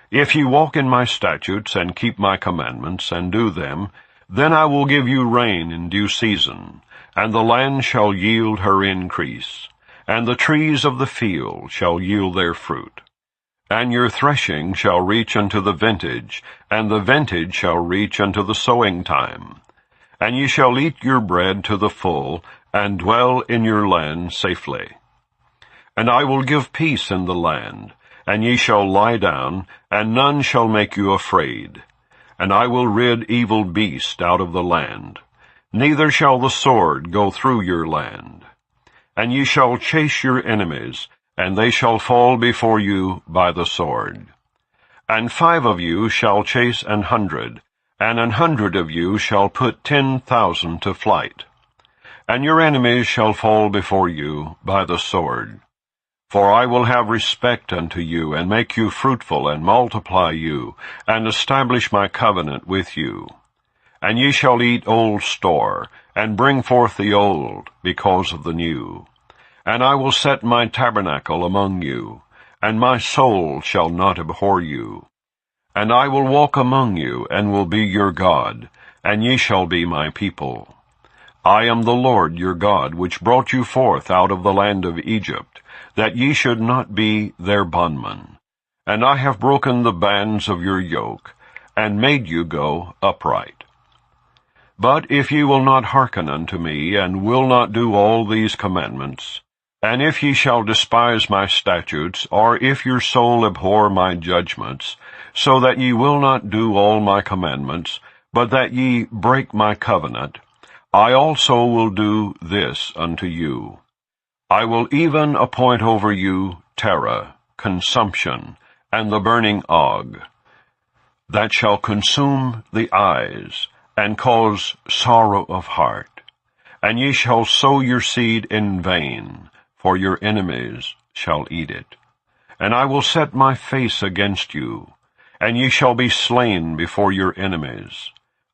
If ye walk in my statutes, and keep my commandments, and do them, then I will give you rain in due season, and the land shall yield her increase, and the trees of the field shall yield their fruit. And your threshing shall reach unto the vintage, and the vintage shall reach unto the sowing time. And ye shall eat your bread to the full, and dwell in your land safely. And I will give peace in the land, and ye shall lie down, and none shall make you afraid. And I will rid evil beasts out of the land, neither shall the sword go through your land. And ye shall chase your enemies, and they shall fall before you by the sword. And 5 of you shall chase 100, and 100 of you shall put 10,000 to flight. And your enemies shall fall before you by the sword. For I will have respect unto you, and make you fruitful, and multiply you, and establish my covenant with you. And ye shall eat old store, and bring forth the old, because of the new. And I will set my tabernacle among you, and my soul shall not abhor you. And I will walk among you, and will be your God, and ye shall be my people. I am the Lord your God, which brought you forth out of the land of Egypt, that ye should not be their bondmen. And I have broken the bands of your yoke, and made you go upright. But if ye will not hearken unto me, and will not do all these commandments, and if ye shall despise my statutes, or if your soul abhor my judgments, so that ye will not do all my commandments, but that ye break my covenant, I also will do this unto you. I will even appoint over you terror, consumption, and the burning og, that shall consume the eyes, and cause sorrow of heart. And ye shall sow your seed in vain, for your enemies shall eat it. And I will set my face against you, and ye shall be slain before your enemies.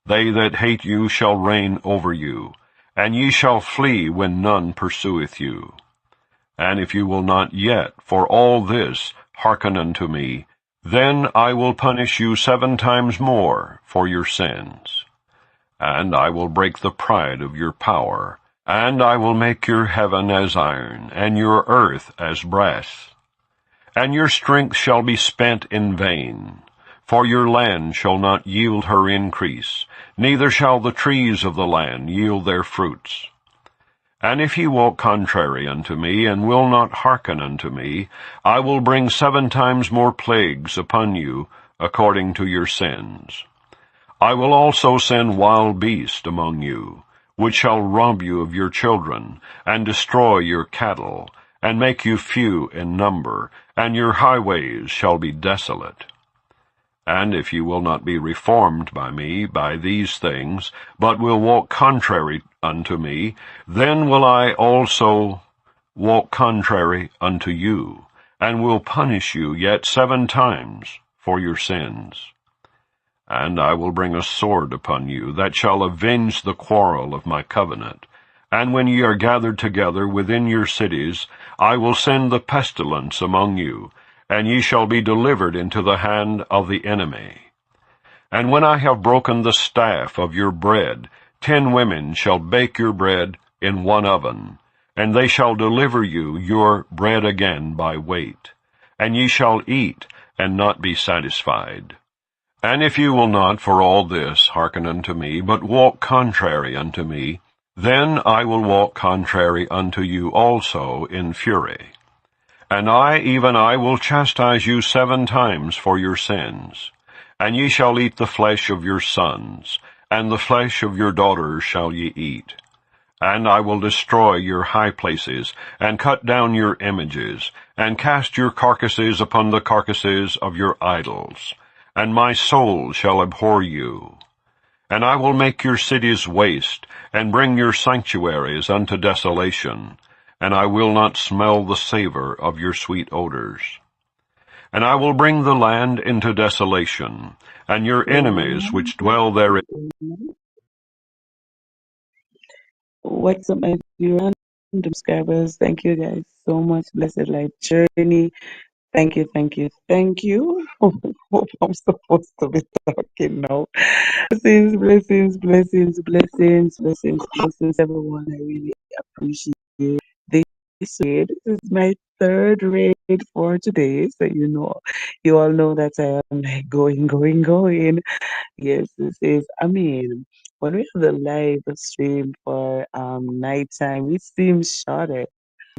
They that hate you shall reign over you, and ye shall flee when none pursueth you. And if you will not yet for all this hearken unto me, then I will punish you 7 times more for your sins. And I will break the pride of your power, and I will make your heaven as iron, and your earth as brass. And your strength shall be spent in vain, for your land shall not yield her increase, neither shall the trees of the land yield their fruits. And if ye walk contrary unto me, and will not hearken unto me, I will bring 7 times more plagues upon you, according to your sins. I will also send wild beasts among you, which shall rob you of your children, and destroy your cattle, and make you few in number, and your highways shall be desolate. And if you will not be reformed by me by these things, but will walk contrary unto me, then will I also walk contrary unto you, and will punish you yet 7 times for your sins. And I will bring a sword upon you, that shall avenge the quarrel of my covenant. And when ye are gathered together within your cities, I will send the pestilence among you, and ye shall be delivered into the hand of the enemy. And when I have broken the staff of your bread, 10 women shall bake your bread in 1 oven, and they shall deliver you your bread again by weight. And ye shall eat, and not be satisfied. And if you will not for all this hearken unto me, but walk contrary unto me, then I will walk contrary unto you also in fury. And I, even I, will chastise you 7 times for your sins. And ye shall eat the flesh of your sons, and the flesh of your daughters shall ye eat. And I will destroy your high places, and cut down your images, and cast your carcasses upon the carcasses of your idols. And my soul shall abhor you. And I will make your cities waste, and bring your sanctuaries unto desolation, and I will not smell the savor of your sweet odors. And I will bring the land into desolation, and your enemies which dwell therein. What's up, everyone? subscribers. Thank you guys so much. Blessed Life Journey. Thank you, thank you, thank you. Hope I'm supposed to be talking now. Blessings, blessings, blessings, blessings, blessings, blessings, everyone. I really appreciate this raid. This is my third raid for today. So you all know that I am like going, going, going. Yes, this is. I mean, when we have the live stream for nighttime, it seems shorter.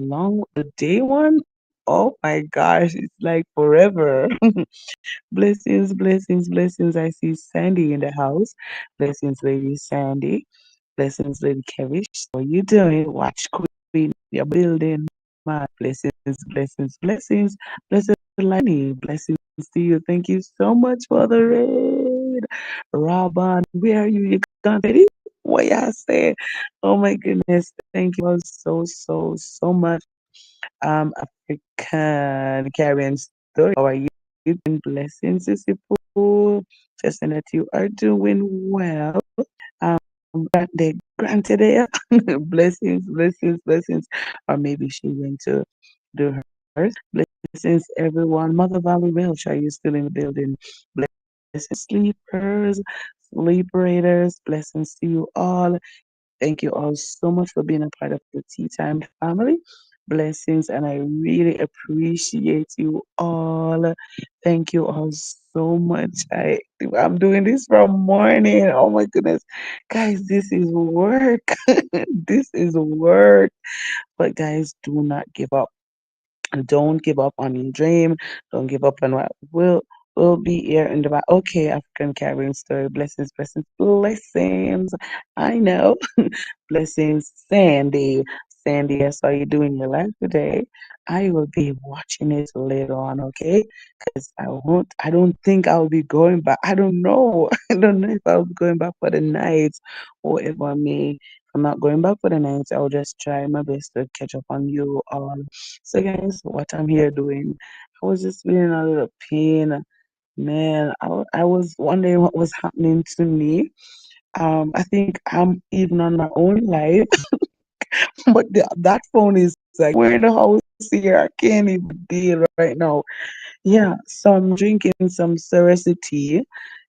Long the day one, oh my gosh, it's like forever. Blessings, blessings, blessings. I see Sandy in the house. Blessings, Lady Sandy. Blessings, Lady Kevish. How you doing? Watch Queen. You're building. My blessings, blessings, blessings. Blessed Lenny. Blessings to you. Thank you so much for the raid. Robin, where are you? You gone ready? What y'all say? Oh my goodness. Thank you all so, so, so much. African Caribbean story. How are you? Blessings, Sissy Pooh. Trusting that you are doing well. Um, they granted it. Blessings, blessings, blessings. Or maybe she went to do hers. Blessings, everyone. Mother Valley Welch, are you still in the building? Blessings, sleepers, sleeperators. Blessings to you all. Thank you all so much for being a part of the Tea Time family. Blessings, and I really appreciate you all. Thank you all so much. I'm doing this from morning. Oh my goodness, guys, this is work. This is work. But guys, do not give up. Don't give up on your dream. Don't give up on what will be here in the back. Okay, African Caribbean story. Blessings, blessings, blessings. I know. Blessings, Sandy. Sandy, I saw you doing your live today. I will be watching it later on, okay? Because I don't think I'll be going back. I don't know. I don't know if I'll be going back for the night or if I may. If I'm not going back for the night, I'll just try my best to catch up on you all. So, guys, what I'm here doing, I was just feeling a little pain. Man, I was wondering what was happening to me. I think I'm even on my own live, but that phone is like, we're in the house here. I can't even deal right now. Yeah, so I'm drinking some Serenity.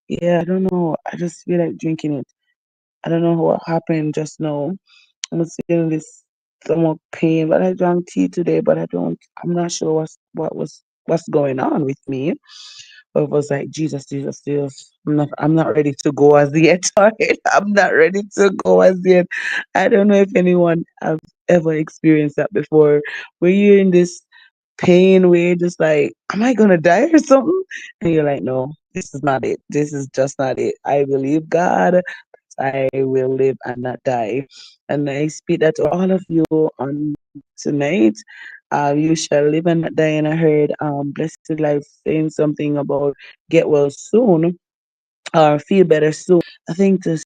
Yeah, I don't know. I just feel like drinking it. I don't know what happened just now. I'm feeling this stomach pain, but I drank tea today, but I'm not sure what's going on with me. But it was like, Jesus, Jesus, Jesus. I'm not ready to go as yet. Alright? I'm not ready to go as yet. I don't know if anyone have ever experienced that before. Where you're in this pain where you're just like, am I gonna die or something? And you're like, no, this is not it. This is just not it. I believe God. I will live and not die. And I speak that to all of you on tonight. You shall live and not die. And I heard Blessed Life saying something about get well soon or feel better soon. I think this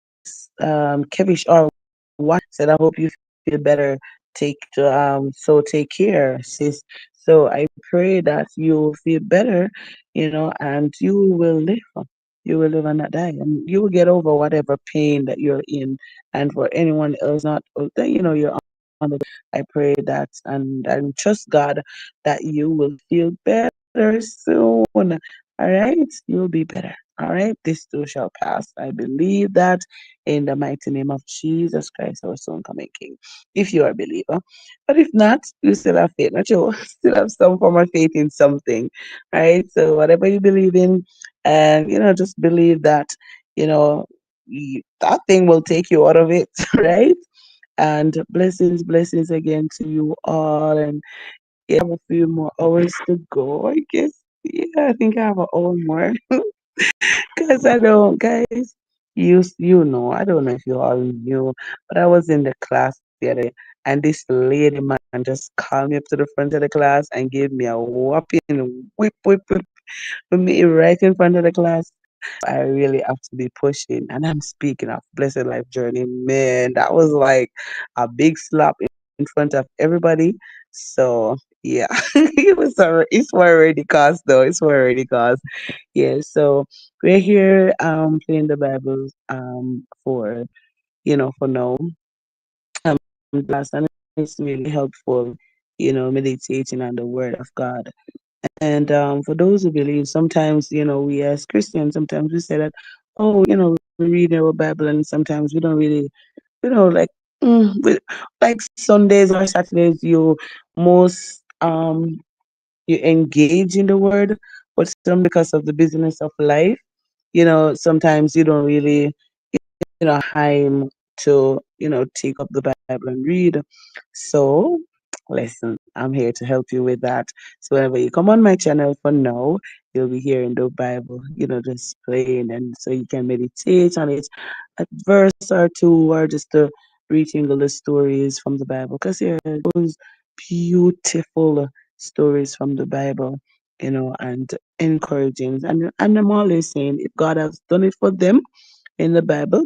Kevish or what said, I hope you feel better. So take care, sis. So I pray that you feel better, and you will live. You will live and not die, and you will get over whatever pain that you're in. And for anyone else not, then you're on the. I pray that and trust God that you will feel better soon. All right, you'll be better. All right, this too shall pass. I believe that in the mighty name of Jesus Christ, our soon coming King. If you are a believer, but if not, you still have faith. Not you still have some form of faith in something. All right, so whatever you believe in, and just believe that you know that thing will take you out of it, right? And blessings, blessings again to you all. And yeah, I have a few more hours to go, I guess. Yeah, I think I have an hour more. Because I don't, guys, you know, I don't know if you all knew, but I was in the class the other day, and this lady man just called me up to the front of the class and gave me a whopping whip, whip, whip, with me right in front of the class. I really have to be pushing. And I'm speaking of Blessed Life Journey. Man, that was like a big slap in front of everybody. So yeah, it's already cost though. It's already cost. Yeah. So we're here playing the Bible for now. Last and it's really helpful, meditating on the Word of God. And for those who believe, sometimes, we as Christians, sometimes we say that, oh, we read our Bible, and sometimes we don't really, like, like Sundays or Saturdays, most you engage in the Word, but some because of the business of life, sometimes you don't really time to, take up the Bible and read. So, listen, I'm here to help you with that. So, whenever you come on my channel for now, you'll be hearing the Bible, just playing. And so you can meditate on it, a verse or two, or just to reading all the stories from the Bible. Because here are those beautiful stories from the Bible, and encouraging. And I'm always saying, if God has done it for them in the Bible,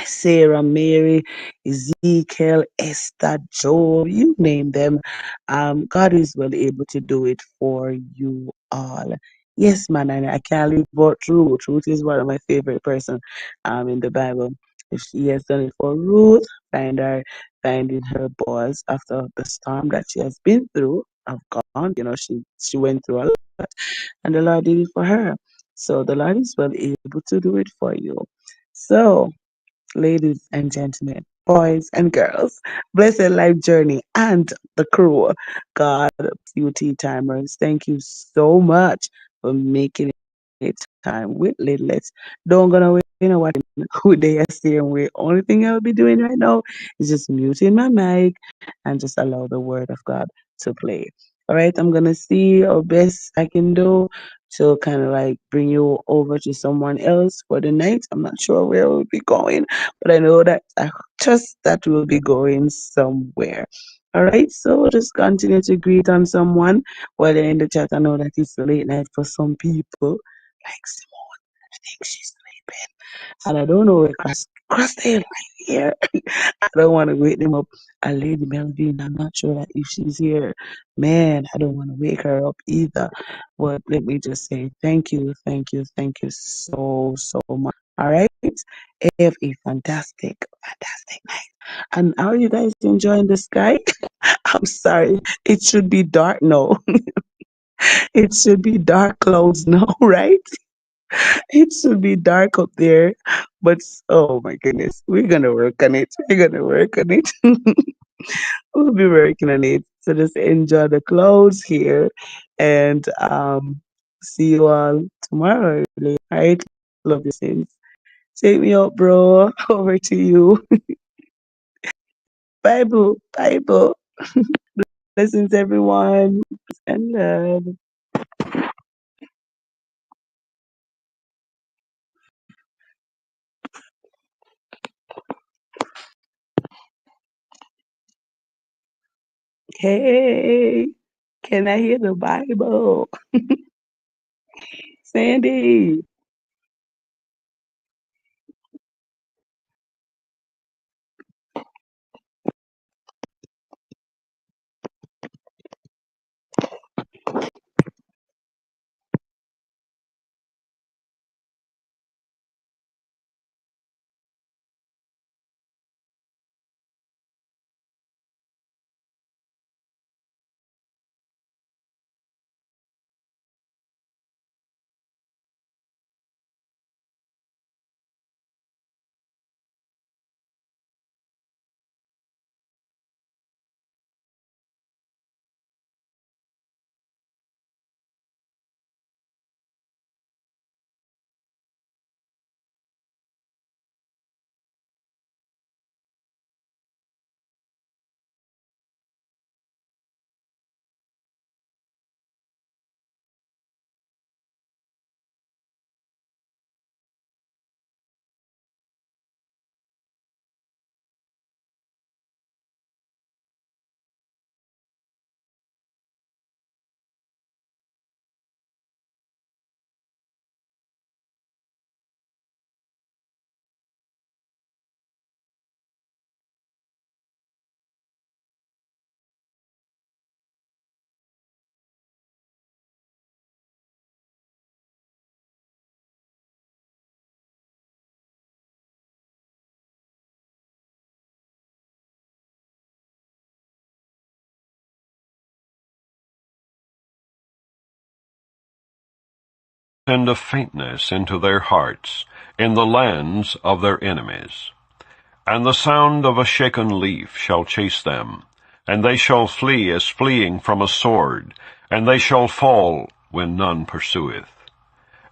Sarah, Mary, Ezekiel, Esther, Job, you name them. God is well able to do it for you all. Yes, man, and I can't leave out Ruth. Ruth is one of my favorite person in the Bible. If she has done it for Ruth, finding her boys after the storm that she has been through. I've gone, she went through a lot, and the Lord did it for her. So the Lord is well able to do it for you. So, ladies and gentlemen, boys and girls, Blessed Life Journey, and the crew. God, you tea timers, thank you so much for making it time with Lidlets. Don't gonna wait, what who they are staying with. Only thing I'll be doing right now is just muting my mic and just allow the word of God to play. All right, I'm gonna see how best I can do to kind of like bring you over to someone else for the night. I'm not sure where we'll be going, but I know that I trust that we'll be going somewhere. All right, so just continue to greet on someone while they're in the chat. I know that it's late night for some people. Like Simone, I think she's sleeping. And I don't know where Crossdale right here. I don't want to wake them up. And Lady Melvin, I'm not sure that if she's here. Man, I don't want to wake her up either. But let me just say thank you, thank you, thank you so, so much. All right. Have a fantastic, fantastic night. And how are you guys enjoying the sky? I'm sorry. It should be dark now. It should be dark clouds now, right? It should be dark up there. But oh my goodness, we're gonna work on it. We're gonna work on it. We'll be working on it. So just enjoy the clouds here, and see you all tomorrow. All right, love you, sis. Take me out, bro. Over to you. Bible, Bible. Blessings, everyone. And love. Hey, can I hear the Bible? Sandy. send a faintness into their hearts in the lands of their enemies. And the sound of a shaken leaf shall chase them, and they shall flee as fleeing from a sword, and they shall fall when none pursueth.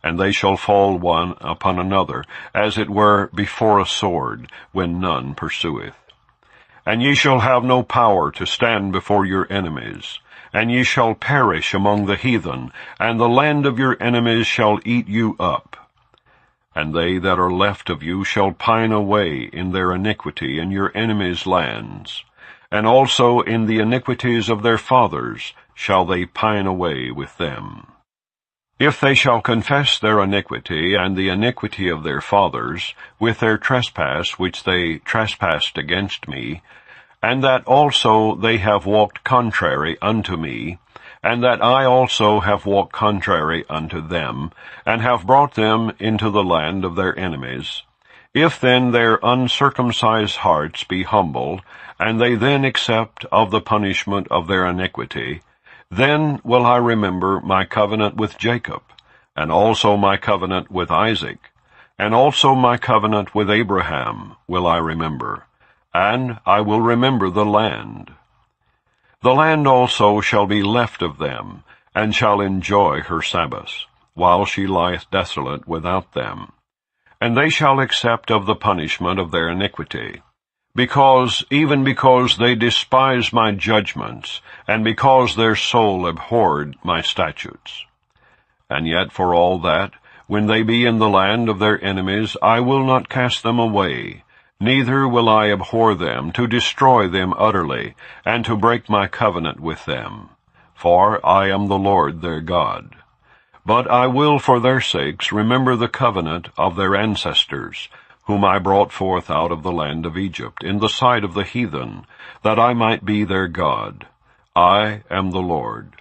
And they shall fall one upon another, as it were before a sword, when none pursueth. And ye shall have no power to stand before your enemies, and ye shall perish among the heathen, and the land of your enemies shall eat you up. And they that are left of you shall pine away in their iniquity in your enemies' lands, and also in the iniquities of their fathers shall they pine away with them. If they shall confess their iniquity and the iniquity of their fathers, with their trespass which they trespassed against me, and that also they have walked contrary unto me, and that I also have walked contrary unto them, and have brought them into the land of their enemies, if then their uncircumcised hearts be humbled, and they then accept of the punishment of their iniquity, then will I remember my covenant with Jacob, and also my covenant with Isaac, and also my covenant with Abraham will I remember, and I will remember the land. The land also shall be left of them, and shall enjoy her Sabbaths, while she lieth desolate without them. And they shall accept of the punishment of their iniquity, even because they despise my judgments, and because their soul abhorred my statutes. And yet for all that, when they be in the land of their enemies, I will not cast them away, neither will I abhor them, to destroy them utterly, and to break my covenant with them. For I am the Lord their God. But I will for their sakes remember the covenant of their ancestors, whom I brought forth out of the land of Egypt, in the sight of the heathen, that I might be their God. I am the Lord.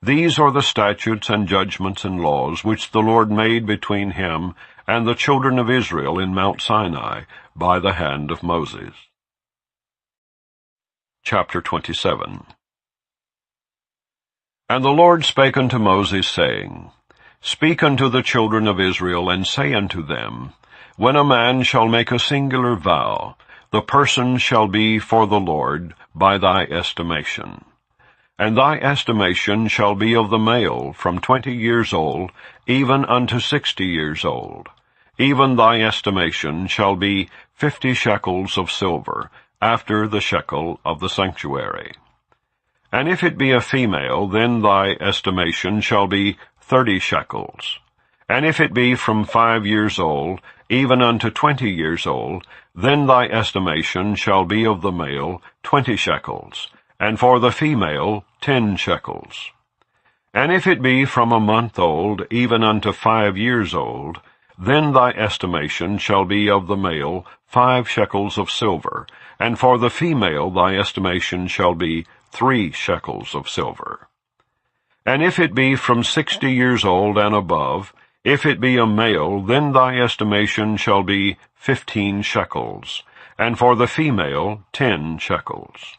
These are the statutes and judgments and laws which the Lord made between him and the children of Israel in Mount Sinai by the hand of Moses. Chapter 27. And the Lord spake unto Moses, saying, Speak unto the children of Israel, and say unto them, When a man shall make a singular vow, the person shall be for the Lord by thy estimation. And thy estimation shall be of the male from 20 years old even unto 60 years old. Even thy estimation shall be 50 shekels of silver, after the shekel of the sanctuary. And if it be a female, then thy estimation shall be 30 shekels. And if it be from 5 years old, even unto 20 years old, then thy estimation shall be of the male 20 shekels, and for the female 10 shekels. And if it be from a month old, even unto 5 years old, then thy estimation shall be of the male 5 shekels of silver, and for the female thy estimation shall be 3 shekels of silver. And if it be from 60 years old and above, if it be a male, then thy estimation shall be 15 shekels, and for the female 10 shekels.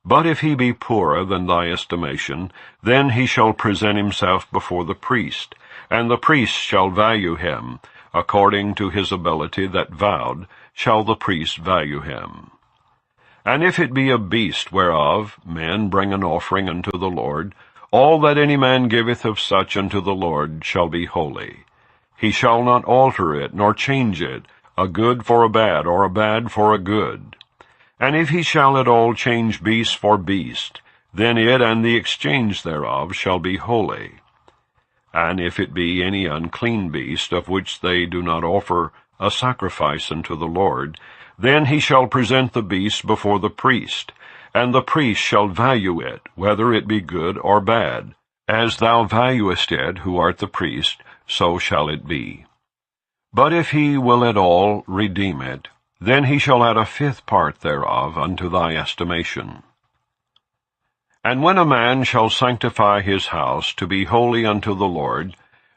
But if he be poorer than thy estimation, then he shall present himself before the priest, and the priest shall value him, according to his ability that vowed, shall the priest value him. And if it be a beast whereof men bring an offering unto the Lord, all that any man giveth of such unto the Lord shall be holy. He shall not alter it, nor change it, a good for a bad, or a bad for a good. And if he shall at all change beast for beast, then it and the exchange thereof shall be holy. And if it be any unclean beast, of which they do not offer a sacrifice unto the Lord, then he shall present the beast before the priest, and the priest shall value it, whether it be good or bad. As thou valuest it, who art the priest, so shall it be. But if he will at all redeem it, then he shall add a 5th part thereof unto thy estimation. And when a man shall sanctify his house to be holy unto the Lord,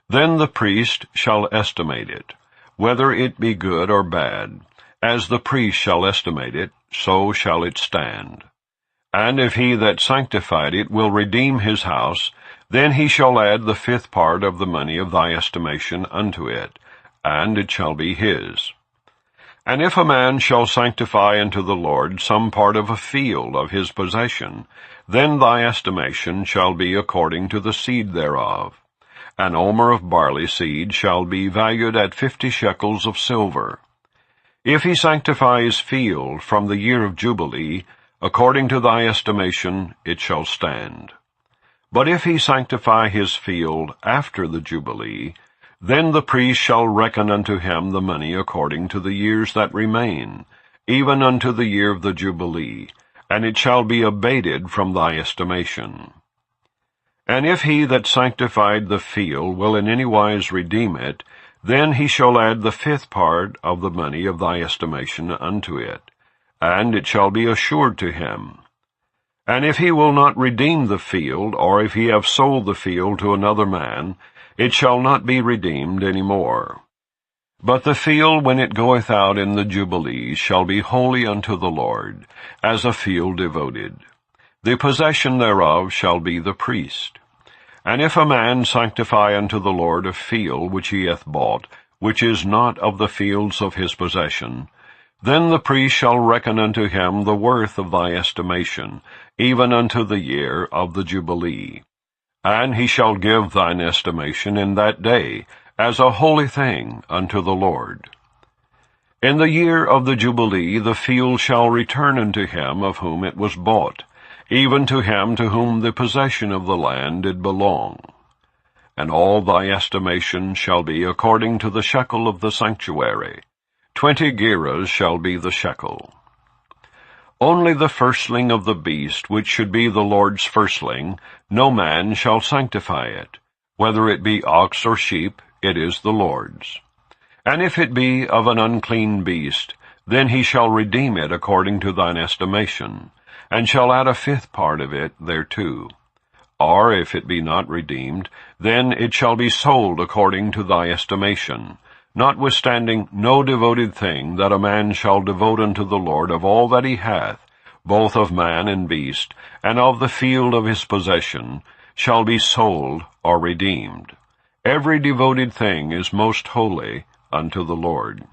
then the priest shall estimate it, whether it be good or bad. As the priest shall estimate it, so shall it stand. And if he that sanctified it will redeem his house, Then he shall add the 5th part of the money of thy estimation unto it, and it shall be his. And if a man shall sanctify unto the Lord some part of a field of his possession, then thy estimation shall be according to the seed thereof. An omer of barley seed shall be valued at 50 shekels of silver. If he sanctify his field from the year of Jubilee, according to thy estimation it shall stand. But if he sanctify his field after the Jubilee, then the priest shall reckon unto him the money according to the years that remain, even unto the year of the Jubilee, and it shall be abated from thy estimation. And if he that sanctified the field will in any wise redeem it, then he shall add the 5th part of the money of thy estimation unto it, and it shall be assured to him. And if he will not redeem the field, or if he have sold the field to another man, it shall not be redeemed any more. But the field, when it goeth out in the Jubilees, shall be holy unto the Lord, as a field devoted. The possession thereof shall be the priest. And if a man sanctify unto the Lord a field which he hath bought, which is not of the fields of his possession, then the priest shall reckon unto him the worth of thy estimation, even unto the year of the Jubilee. And he shall give thine estimation in that day, as a holy thing unto the Lord. In the year of the Jubilee the field shall return unto him of whom it was bought, even to him to whom the possession of the land did belong. And all thy estimation shall be according to the shekel of the sanctuary. 20 gerahs shall be the shekel. Only the firstling of the beast, which should be the Lord's firstling, no man shall sanctify it. Whether it be ox or sheep, it is the Lord's. And if it be of an unclean beast, then he shall redeem it according to thine estimation, and shall add a 5th part of it thereto. Or if it be not redeemed, then it shall be sold according to thy estimation, notwithstanding no devoted thing that a man shall devote unto the Lord of all that he hath, both of man and beast, and of the field of his possession, shall be sold or redeemed. Every devoted thing is most holy unto the Lord.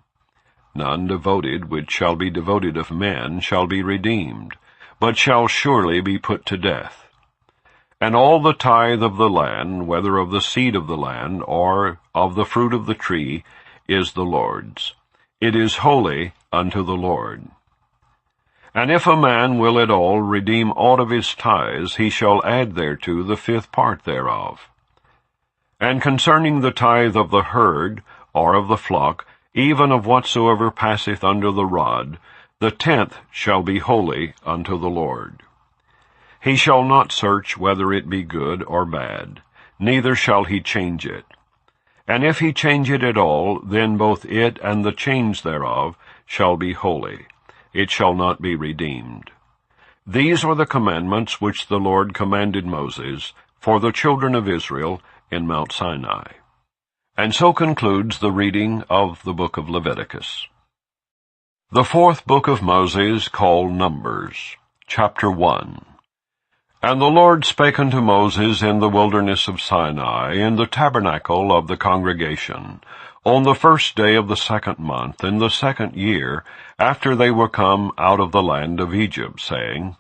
None devoted which shall be devoted of men shall be redeemed, but shall surely be put to death. And all the tithe of the land, whether of the seed of the land, or of the fruit of the tree, is the Lord's. It is holy unto the Lord. And if a man will at all redeem aught of his tithes, he shall add thereto the 5th part thereof. And concerning the tithe of the herd, or of the flock, even of whatsoever passeth under the rod, the 10th shall be holy unto the Lord. He shall not search whether it be good or bad, neither shall he change it. And if he change it at all, then both it and the change thereof shall be holy. It shall not be redeemed. These are the commandments which the Lord commanded Moses for the children of Israel in Mount Sinai. And so concludes the reading of the book of Leviticus. The 4th book of Moses, called Numbers, chapter 1. And the Lord spake unto Moses in the wilderness of Sinai, in the tabernacle of the congregation, on the 1st day of the 2nd month, in the 2nd year, after they were come out of the land of Egypt, saying,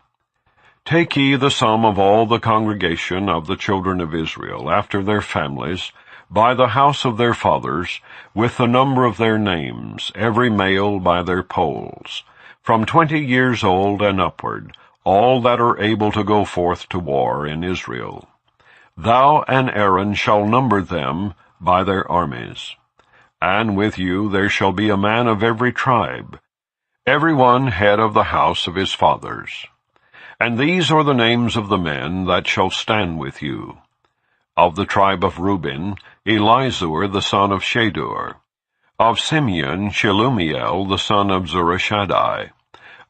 Take ye the sum of all the congregation of the children of Israel, after their families, by the house of their fathers, with the number of their names, every male by their polls, from 20 years old and upward, all that are able to go forth to war in Israel. Thou and Aaron shall number them by their armies. And with you there shall be a man of every tribe, every one head of the house of his fathers. And these are the names of the men that shall stand with you. Of the tribe of Reuben, Elizur the son of Shadur. Of Simeon, Shelumiel the son of Zurishaddai.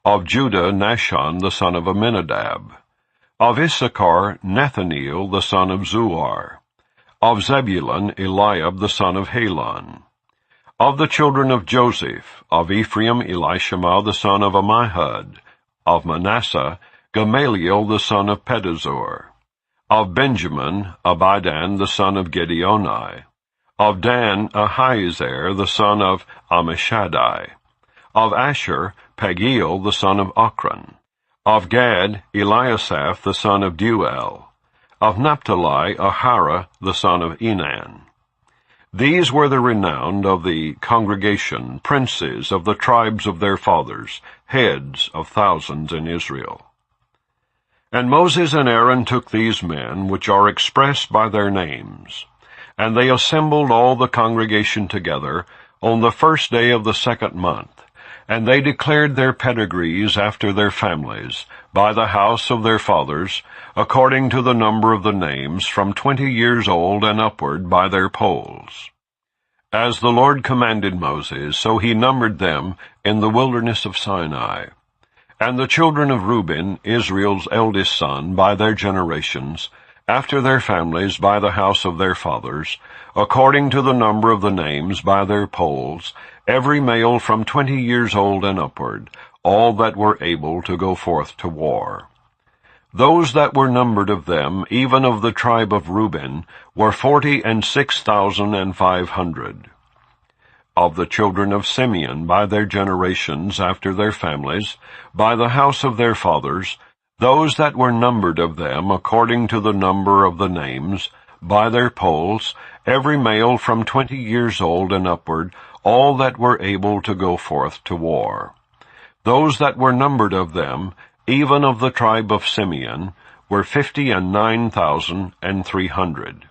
Of Judah, Nashon the son of Amminadab. Of Issachar, Nathaniel the son of Zuar. Of Zebulun, Eliab the son of Helon. Of the children of Joseph, of Ephraim, Elishama the son of Ammihud. Of Manasseh, Gamaliel the son of Pedazur. Of Benjamin, Abidan the son of Gideoni. Of Dan, Ahiezer the son of Ammishaddai. Of Asher, Pagiel the son of Ochran. Of Gad, Eliasaph the son of Deuel. Of Naphtali, Ahara the son of Enan. These were the renowned of the congregation, princes of the tribes of their fathers, heads of thousands in Israel. And Moses and Aaron took these men, which are expressed by their names, and they assembled all the congregation together on the first day of the 2nd month, and they declared their pedigrees after their families, by the house of their fathers, according to the number of the names, from 20 years old and upward, by their polls. As the Lord commanded Moses, so he numbered them in the wilderness of Sinai. And the children of Reuben, Israel's eldest son, by their generations, after their families, by the house of their fathers, according to the number of the names, by their polls, every male from 20 years old and upward, all that were able to go forth to war. Those that were numbered of them, even of the tribe of Reuben, were 46,500. Of the children of Simeon, by their generations, after their families, by the house of their fathers, those that were numbered of them, according to the number of the names, by their polls, every male from 20 years old and upward, all that were able to go forth to war. Those that were numbered of them, even of the tribe of Simeon, were 59,300.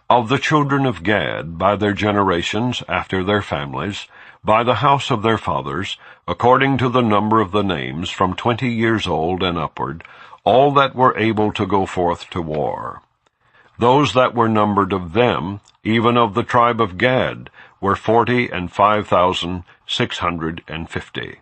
Of the children of Gad, by their generations, after their families, by the house of their fathers, according to the number of the names, from 20 years old and upward, all that were able to go forth to war. Those that were numbered of them, even of the tribe of Gad, were 45,650.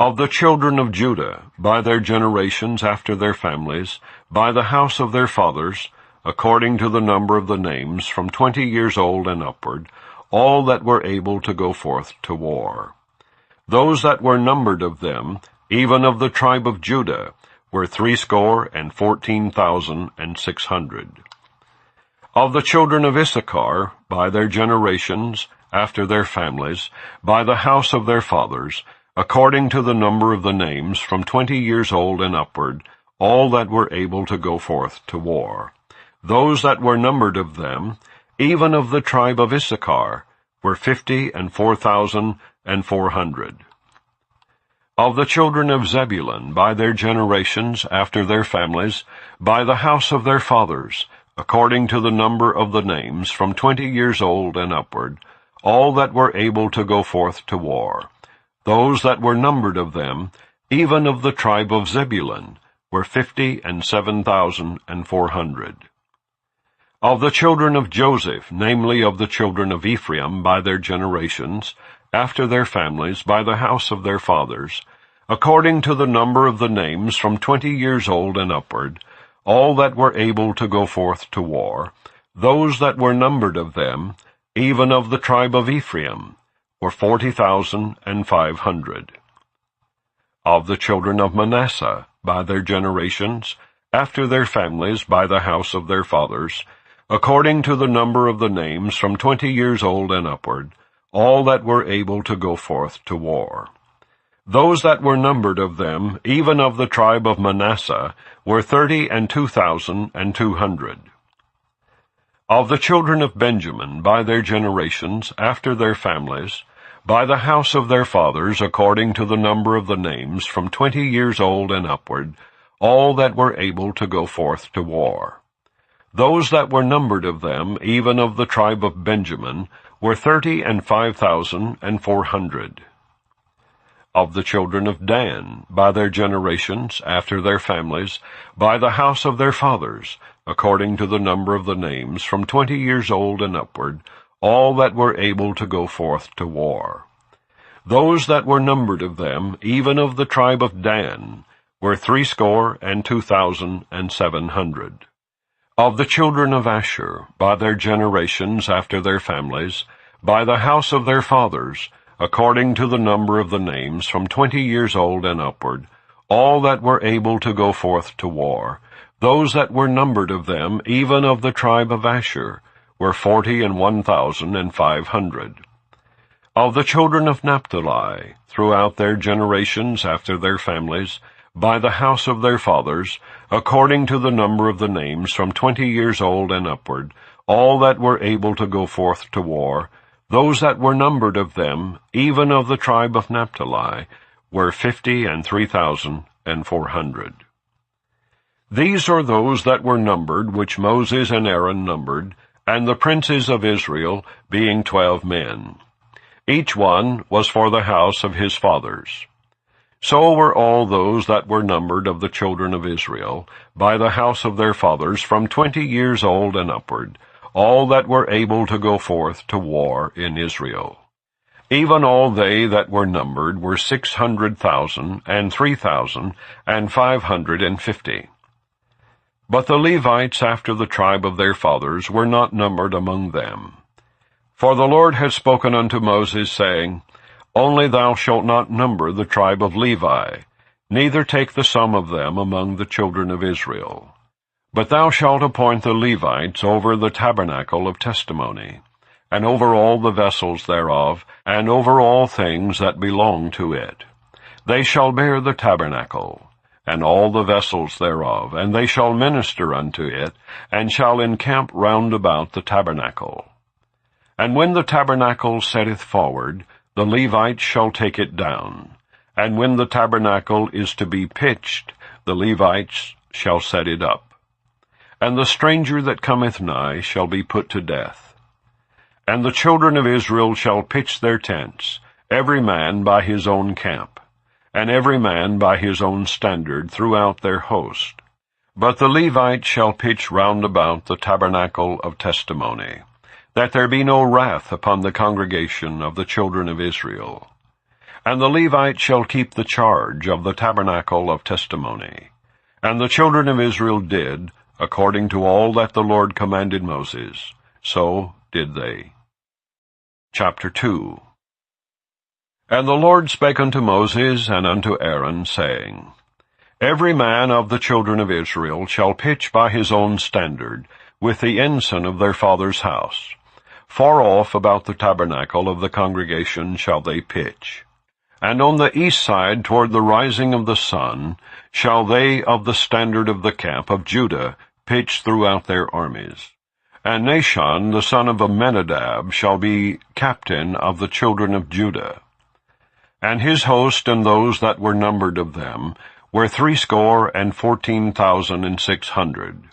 Of the children of Judah, by their generations, after their families, by the house of their fathers, according to the number of the names, from 20 years old and upward, all that were able to go forth to war. Those that were numbered of them, even of the tribe of Judah, were 14,600. Of the children of Issachar, by their generations, after their families, by the house of their fathers, according to the number of the names, from 20 years old and upward, all that were able to go forth to war. Those that were numbered of them, even of the tribe of Issachar, were 54,400. Of the children of Zebulun, by their generations, after their families, by the house of their fathers, according to the number of the names, from 20 years old and upward, all that were able to go forth to war. Those that were numbered of them, even of the tribe of Zebulun, were 57,400. Of the children of Joseph, namely of the children of Ephraim, by their generations, after their families, by the house of their fathers, according to the number of the names, from 20 years old and upward, all that were able to go forth to war, those that were numbered of them, even of the tribe of Ephraim, were 40,500. Of the children of Manasseh, by their generations, after their families, by the house of their fathers, according to the number of the names, from 20 years old and upward, all that were able to go forth to war. Those that were numbered of them, even of the tribe of Manasseh, were 32,200. Of the children of Benjamin, by their generations, after their families, by the house of their fathers, according to the number of the names, from 20 years old and upward, all that were able to go forth to war. Those that were numbered of them, even of the tribe of Benjamin, were 35,400. Of the children of Dan, by their generations, after their families, by the house of their fathers, according to the number of the names, from 20 years old and upward, all that were able to go forth to war. Those that were numbered of them, even of the tribe of Dan, were 62,700. Of the children of Asher, by their generations, after their families, by the house of their fathers, according to the number of the names, from 20 years old and upward, all that were able to go forth to war, Those that were numbered of them, even of the tribe of Asher, were 41,500. Of the children of Naphtali, throughout their generations after their families, by the house of their fathers, according to the number of the names, from 20 years old and upward, all that were able to go forth to war, those that were numbered of them, even of the tribe of Naphtali, were 53,400. These are those that were numbered, which Moses and Aaron numbered, and the princes of Israel, being 12 men. Each one was for the house of his fathers. So were all those that were numbered of the children of Israel, by the house of their fathers, from 20 years old and upward, all that were able to go forth to war in Israel. Even all they that were numbered were 600,000 and 3,550. But the Levites after the tribe of their fathers were not numbered among them. For the Lord had spoken unto Moses, saying, Only thou shalt not number the tribe of Levi, neither take the sum of them among the children of Israel. But thou shalt appoint the Levites over the tabernacle of testimony, and over all the vessels thereof, and over all things that belong to it. They shall bear the tabernacle, and all the vessels thereof, and they shall minister unto it, and shall encamp round about the tabernacle. And when the tabernacle setteth forward, the Levites shall take it down. And when the tabernacle is to be pitched, the Levites shall set it up. And the stranger that cometh nigh shall be put to death. And the children of Israel shall pitch their tents, every man by his own camp, and every man by his own standard throughout their host. But the Levites shall pitch round about the tabernacle of testimony, that there be no wrath upon the congregation of the children of Israel. And the Levites shall keep the charge of the tabernacle of testimony. And the children of Israel did, according to all that the Lord commanded Moses, so did they. Chapter 2. And the Lord spake unto Moses and unto Aaron, saying, Every man of the children of Israel shall pitch by his own standard, with the ensign of their father's house. Far off about the tabernacle of the congregation shall they pitch. And on the east side toward the rising of the sun shall they of the standard of the camp of Judah pitch throughout their armies. And Nahshon the son of Amminadab shall be captain of the children of Judah. And his host and those that were numbered of them were 314,600.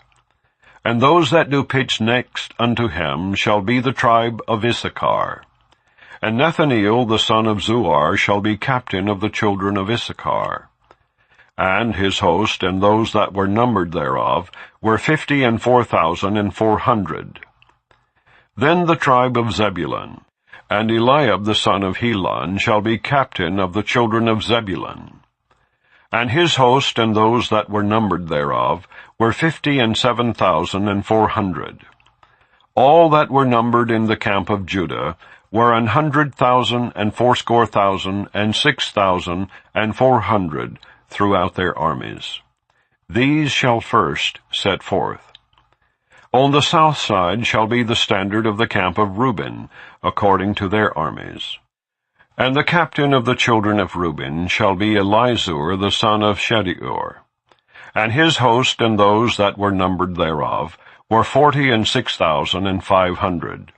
And those that do pitch next unto him shall be the tribe of Issachar. And Nathaniel the son of Zuar shall be captain of the children of Issachar. And his host and those that were numbered thereof were 54,400. Then the tribe of Zebulun, and Eliab the son of Helon shall be captain of the children of Zebulun. And his host and those that were numbered thereof were 57,400. All that were numbered in the camp of Judah were 100,000 and 80,000 and 6,400 throughout their armies. These shall first set forth. On the south side shall be the standard of the camp of Reuben, according to their armies. And the captain of the children of Reuben shall be Elizur the son of Shedeur. And his host and those that were numbered thereof were 46,500.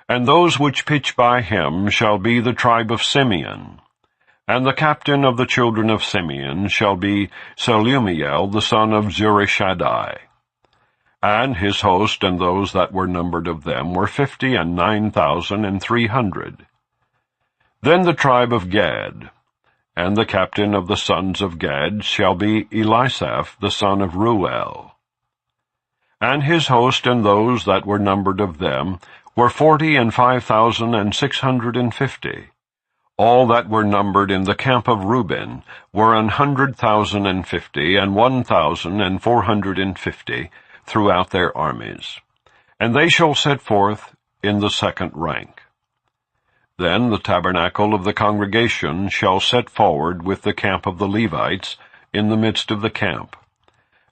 And those which pitch by him shall be the tribe of Simeon. And the captain of the children of Simeon shall be Selumiel the son of Zurishaddai. And his host and those that were numbered of them were 59,300. Then the tribe of Gad, and the captain of the sons of Gad shall be Elisaph the son of Ruel. And his host and those that were numbered of them were 45,650. All that were numbered in the camp of Reuben were 100,050 and 1,450 throughout their armies. And they shall set forth in the second rank. Then the tabernacle of the congregation shall set forward with the camp of the Levites in the midst of the camp.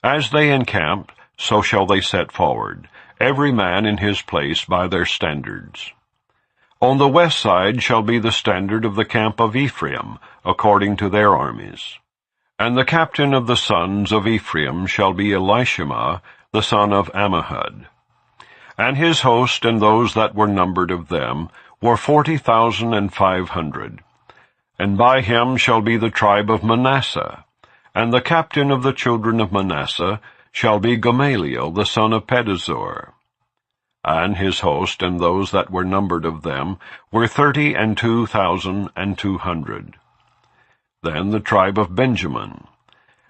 As they encamp, so shall they set forward, every man in his place by their standards. On the west side shall be the standard of the camp of Ephraim, according to their armies. And the captain of the sons of Ephraim shall be Elishama, the son of Ammihud. And his host and those that were numbered of them were 40,500. And by him shall be the tribe of Manasseh. And the captain of the children of Manasseh shall be Gamaliel, the son of Pedazur. And his host and those that were numbered of them were 32,200. Then the tribe of Benjamin.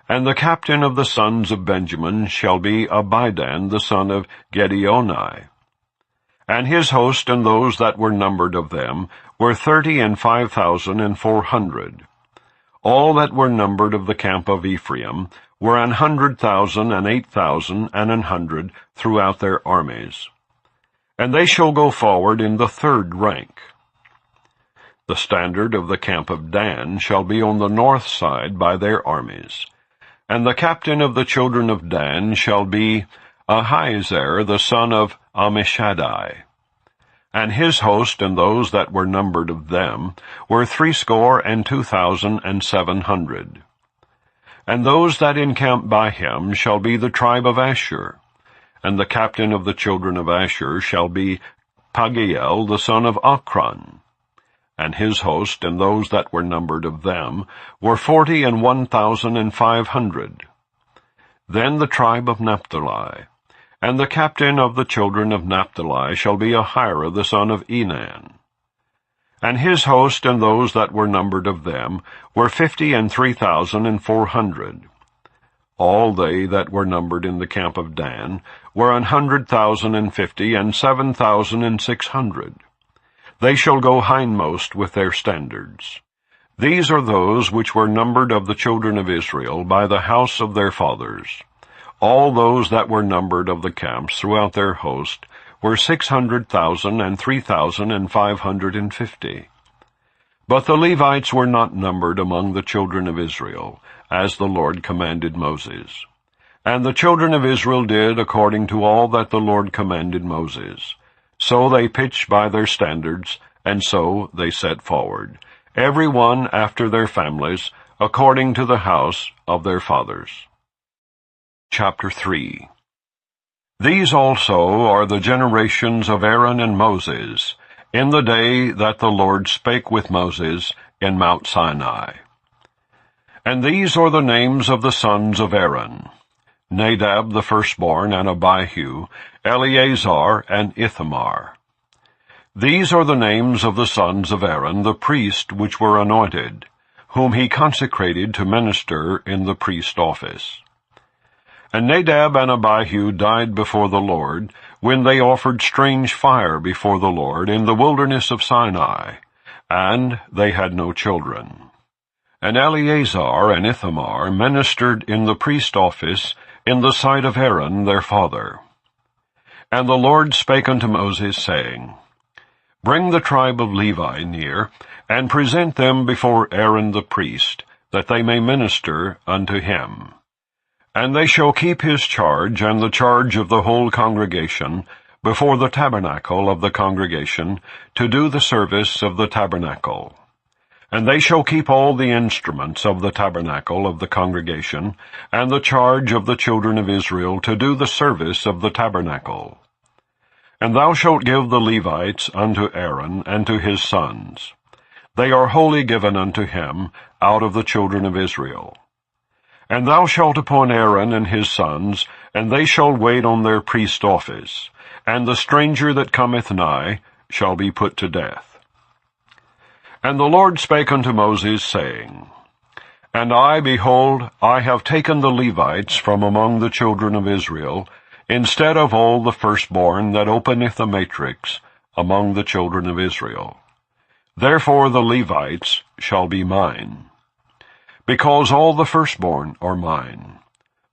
And the captain of the sons of Benjamin shall be Abidan, the son of Gideoni. And his host and those that were numbered of them were 35,400. All that were numbered of the camp of Ephraim were 100,000 and 8,000 and 100 throughout their armies. And they shall go forward in the third rank. The standard of the camp of Dan shall be on the north side by their armies. And the captain of the children of Dan shall be Ahiezer, the son of Ammishaddai. And his host and those that were numbered of them were 62,700. And those that encamp by him shall be the tribe of Asher. And the captain of the children of Asher shall be Pagiel, the son of Ochran. And his host and those that were numbered of them were 41,500. Then the tribe of Naphtali. And the captain of the children of Naphtali shall be Ahira, the son of Enan. And his host and those that were numbered of them were 53,400. All they that were numbered in the camp of Dan were 100,050 and 7,600. They shall go hindmost with their standards. These are those which were numbered of the children of Israel by the house of their fathers. All those that were numbered of the camps throughout their host were 600,000 and 3,550. But the Levites were not numbered among the children of Israel, as the Lord commanded Moses. And the children of Israel did according to all that the Lord commanded Moses. So they pitched by their standards, and so they set forward, every one after their families, according to the house of their fathers. Chapter 3. These also are the generations of Aaron and Moses, in the day that the Lord spake with Moses in Mount Sinai. And these are the names of the sons of Aaron: Nadab the firstborn, and Abihu, Eleazar, and Ithamar. These are the names of the sons of Aaron, the priest which were anointed, whom he consecrated to minister in the priest office. And Nadab and Abihu died before the Lord, when they offered strange fire before the Lord in the wilderness of Sinai, and they had no children. And Eleazar and Ithamar ministered in the priest office in the sight of Aaron their father. And the Lord spake unto Moses, saying, Bring the tribe of Levi near, and present them before Aaron the priest, that they may minister unto him. And they shall keep his charge, and the charge of the whole congregation, before the tabernacle of the congregation, to do the service of the tabernacle. And they shall keep all the instruments of the tabernacle of the congregation, and the charge of the children of Israel, to do the service of the tabernacle. And thou shalt give the Levites unto Aaron and to his sons. They are wholly given unto him out of the children of Israel. And thou shalt appoint Aaron and his sons, and they shall wait on their priest office, and the stranger that cometh nigh shall be put to death. And the Lord spake unto Moses, saying, And I, behold, I have taken the Levites from among the children of Israel, instead of all the firstborn that openeth a matrix among the children of Israel. Therefore the Levites shall be mine, because all the firstborn are mine.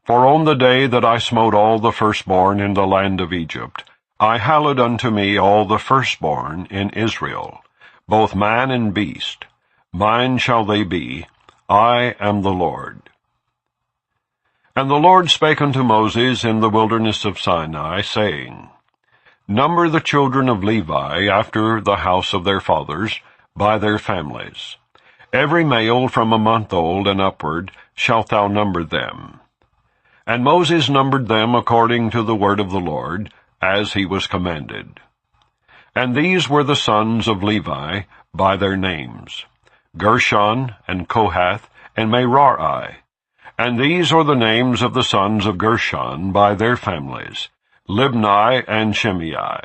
For on the day that I smote all the firstborn in the land of Egypt, I hallowed unto me all the firstborn in Israel, both man and beast. Mine shall they be. I am the Lord. And the Lord spake unto Moses in the wilderness of Sinai, saying, Number the children of Levi after the house of their fathers, by their families. Every male from a month old and upward shalt thou number them. And Moses numbered them according to the word of the Lord, as he was commanded. And these were the sons of Levi by their names, Gershon, and Kohath, and Merari. And these are the names of the sons of Gershon by their families, Libni and Shimei.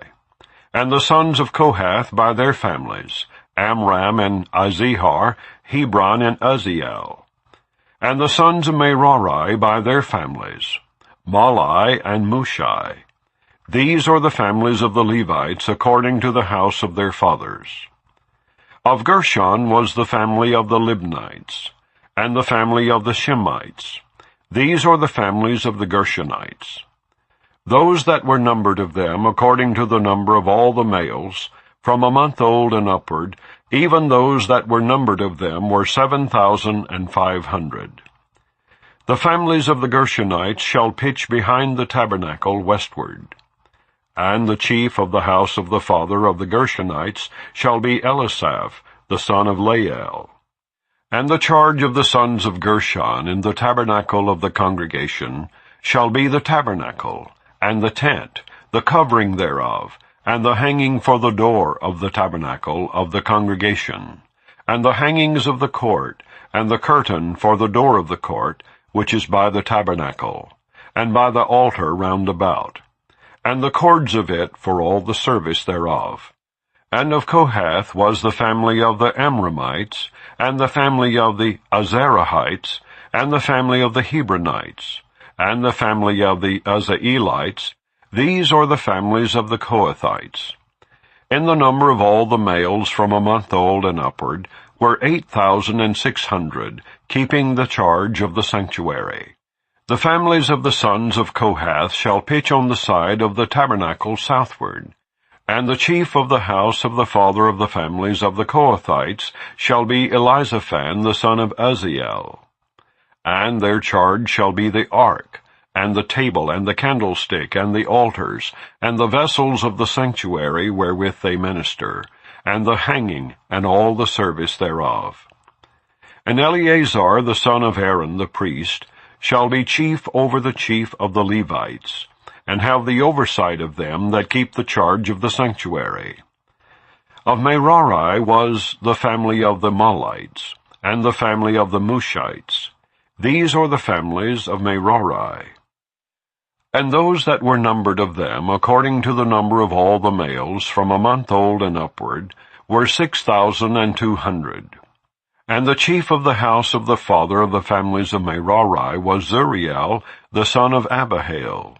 And the sons of Kohath by their families, Amram and Izihar, Hebron and Uzziel. And the sons of Merari by their families, Malai and Mushai. These are the families of the Levites according to the house of their fathers. Of Gershon was the family of the Libnites, and the family of the Shemites. These are the families of the Gershonites. Those that were numbered of them, according to the number of all the males, from a month old and upward, even those that were numbered of them were 7,500. The families of the Gershonites shall pitch behind the tabernacle westward. And the chief of the house of the father of the Gershonites shall be Elisaph, the son of Lael. And the charge of the sons of Gershon in the tabernacle of the congregation shall be the tabernacle, and the tent, the covering thereof, and the hanging for the door of the tabernacle of the congregation, and the hangings of the court, and the curtain for the door of the court, which is by the tabernacle, and by the altar round about, and the cords of it for all the service thereof. And of Kohath was the family of the Amramites, and the family of the Azarahites, and the family of the Hebronites, and the family of the Uzzielites. These are the families of the Kohathites. In the number of all the males from a month old and upward were 8,600, keeping the charge of the sanctuary. The families of the sons of Kohath shall pitch on the side of the tabernacle southward. And the chief of the house of the father of the families of the Kohathites shall be Elizaphan the son of Uzziel. And their charge shall be the ark, and the table, and the candlestick, and the altars, and the vessels of the sanctuary wherewith they minister, and the hanging, and all the service thereof. And Eleazar the son of Aaron the priest shall be chief over the chief of the Levites, and have the oversight of them that keep the charge of the sanctuary. Of Merari was the family of the Malites, and the family of the Mushites. These are the families of Merari. And those that were numbered of them, according to the number of all the males, from a month old and upward, were 6,200. And the chief of the house of the father of the families of Merari was Zuriel, the son of Abihail.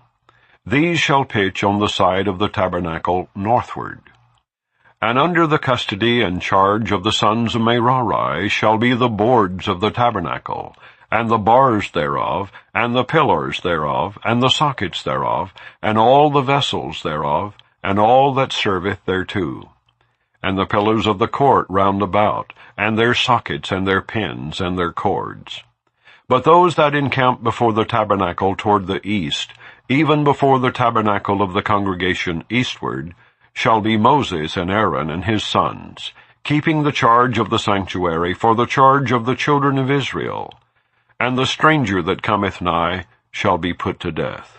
These shall pitch on the side of the tabernacle northward. And under the custody and charge of the sons of Merari shall be the boards of the tabernacle, and the bars thereof, and the pillars thereof, and the sockets thereof, and all the vessels thereof, and all that serveth thereto, and the pillars of the court round about, and their sockets, and their pins, and their cords. But those that encamp before the tabernacle toward the east, even before the tabernacle of the congregation eastward, shall be Moses and Aaron and his sons, keeping the charge of the sanctuary for the charge of the children of Israel. And the stranger that cometh nigh shall be put to death.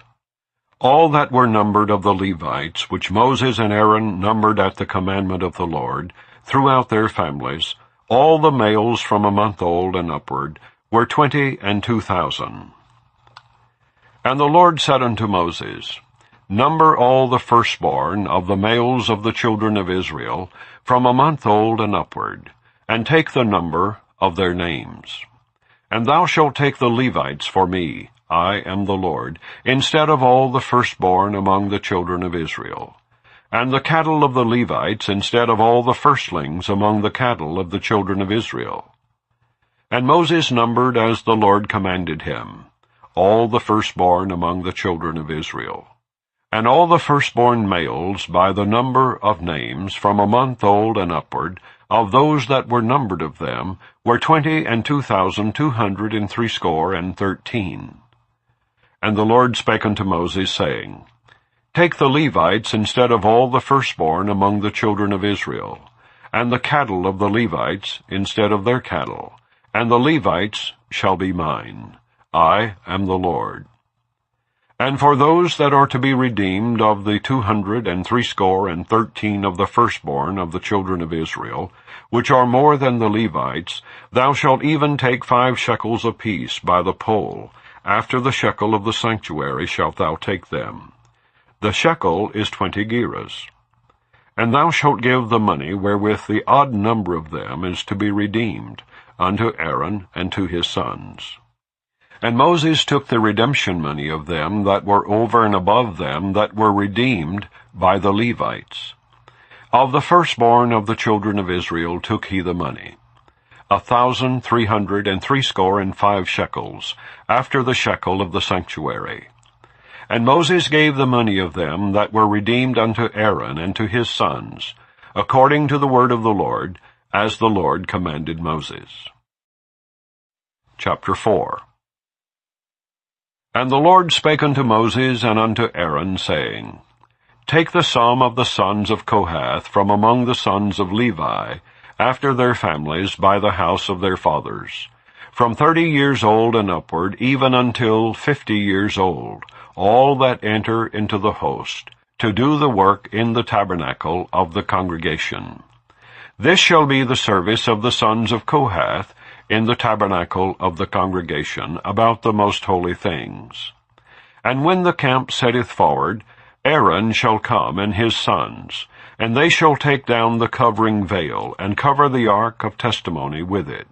All that were numbered of the Levites, which Moses and Aaron numbered at the commandment of the Lord, throughout their families, all the males from a month old and upward, were 22,000. And the Lord said unto Moses, Number all the firstborn of the males of the children of Israel, from a month old and upward, and take the number of their names. And thou shalt take the Levites for me, I am the Lord, instead of all the firstborn among the children of Israel, and the cattle of the Levites instead of all the firstlings among the cattle of the children of Israel. And Moses numbered as the Lord commanded him, all the firstborn among the children of Israel. And all the firstborn males by the number of names from a month old and upward, of those that were numbered of them, were 22,213. And the Lord spake unto Moses, saying, Take the Levites instead of all the firstborn among the children of Israel, and the cattle of the Levites instead of their cattle, and the Levites shall be mine. I am the Lord. And for those that are to be redeemed of the 213 of the firstborn of the children of Israel, which are more than the Levites, thou shalt even take 5 shekels apiece by the poll. After the shekel of the sanctuary shalt thou take them. The shekel is 20 gerahs. And thou shalt give the money wherewith the odd number of them is to be redeemed, unto Aaron and to his sons. And Moses took the redemption money of them that were over and above them that were redeemed by the Levites. Of the firstborn of the children of Israel took he the money, 1,365 shekels, after the shekel of the sanctuary. And Moses gave the money of them that were redeemed unto Aaron and to his sons, according to the word of the Lord, as the Lord commanded Moses. Chapter 4. And the Lord spake unto Moses and unto Aaron, saying, Take the sum of the sons of Kohath from among the sons of Levi, after their families by the house of their fathers, from 30 years old and upward, even until 50 years old, all that enter into the host, to do the work in the tabernacle of the congregation. This shall be the service of the sons of Kohath in the tabernacle of the congregation about the most holy things. And when the camp setteth forward, Aaron shall come and his sons, and they shall take down the covering veil, and cover the ark of testimony with it,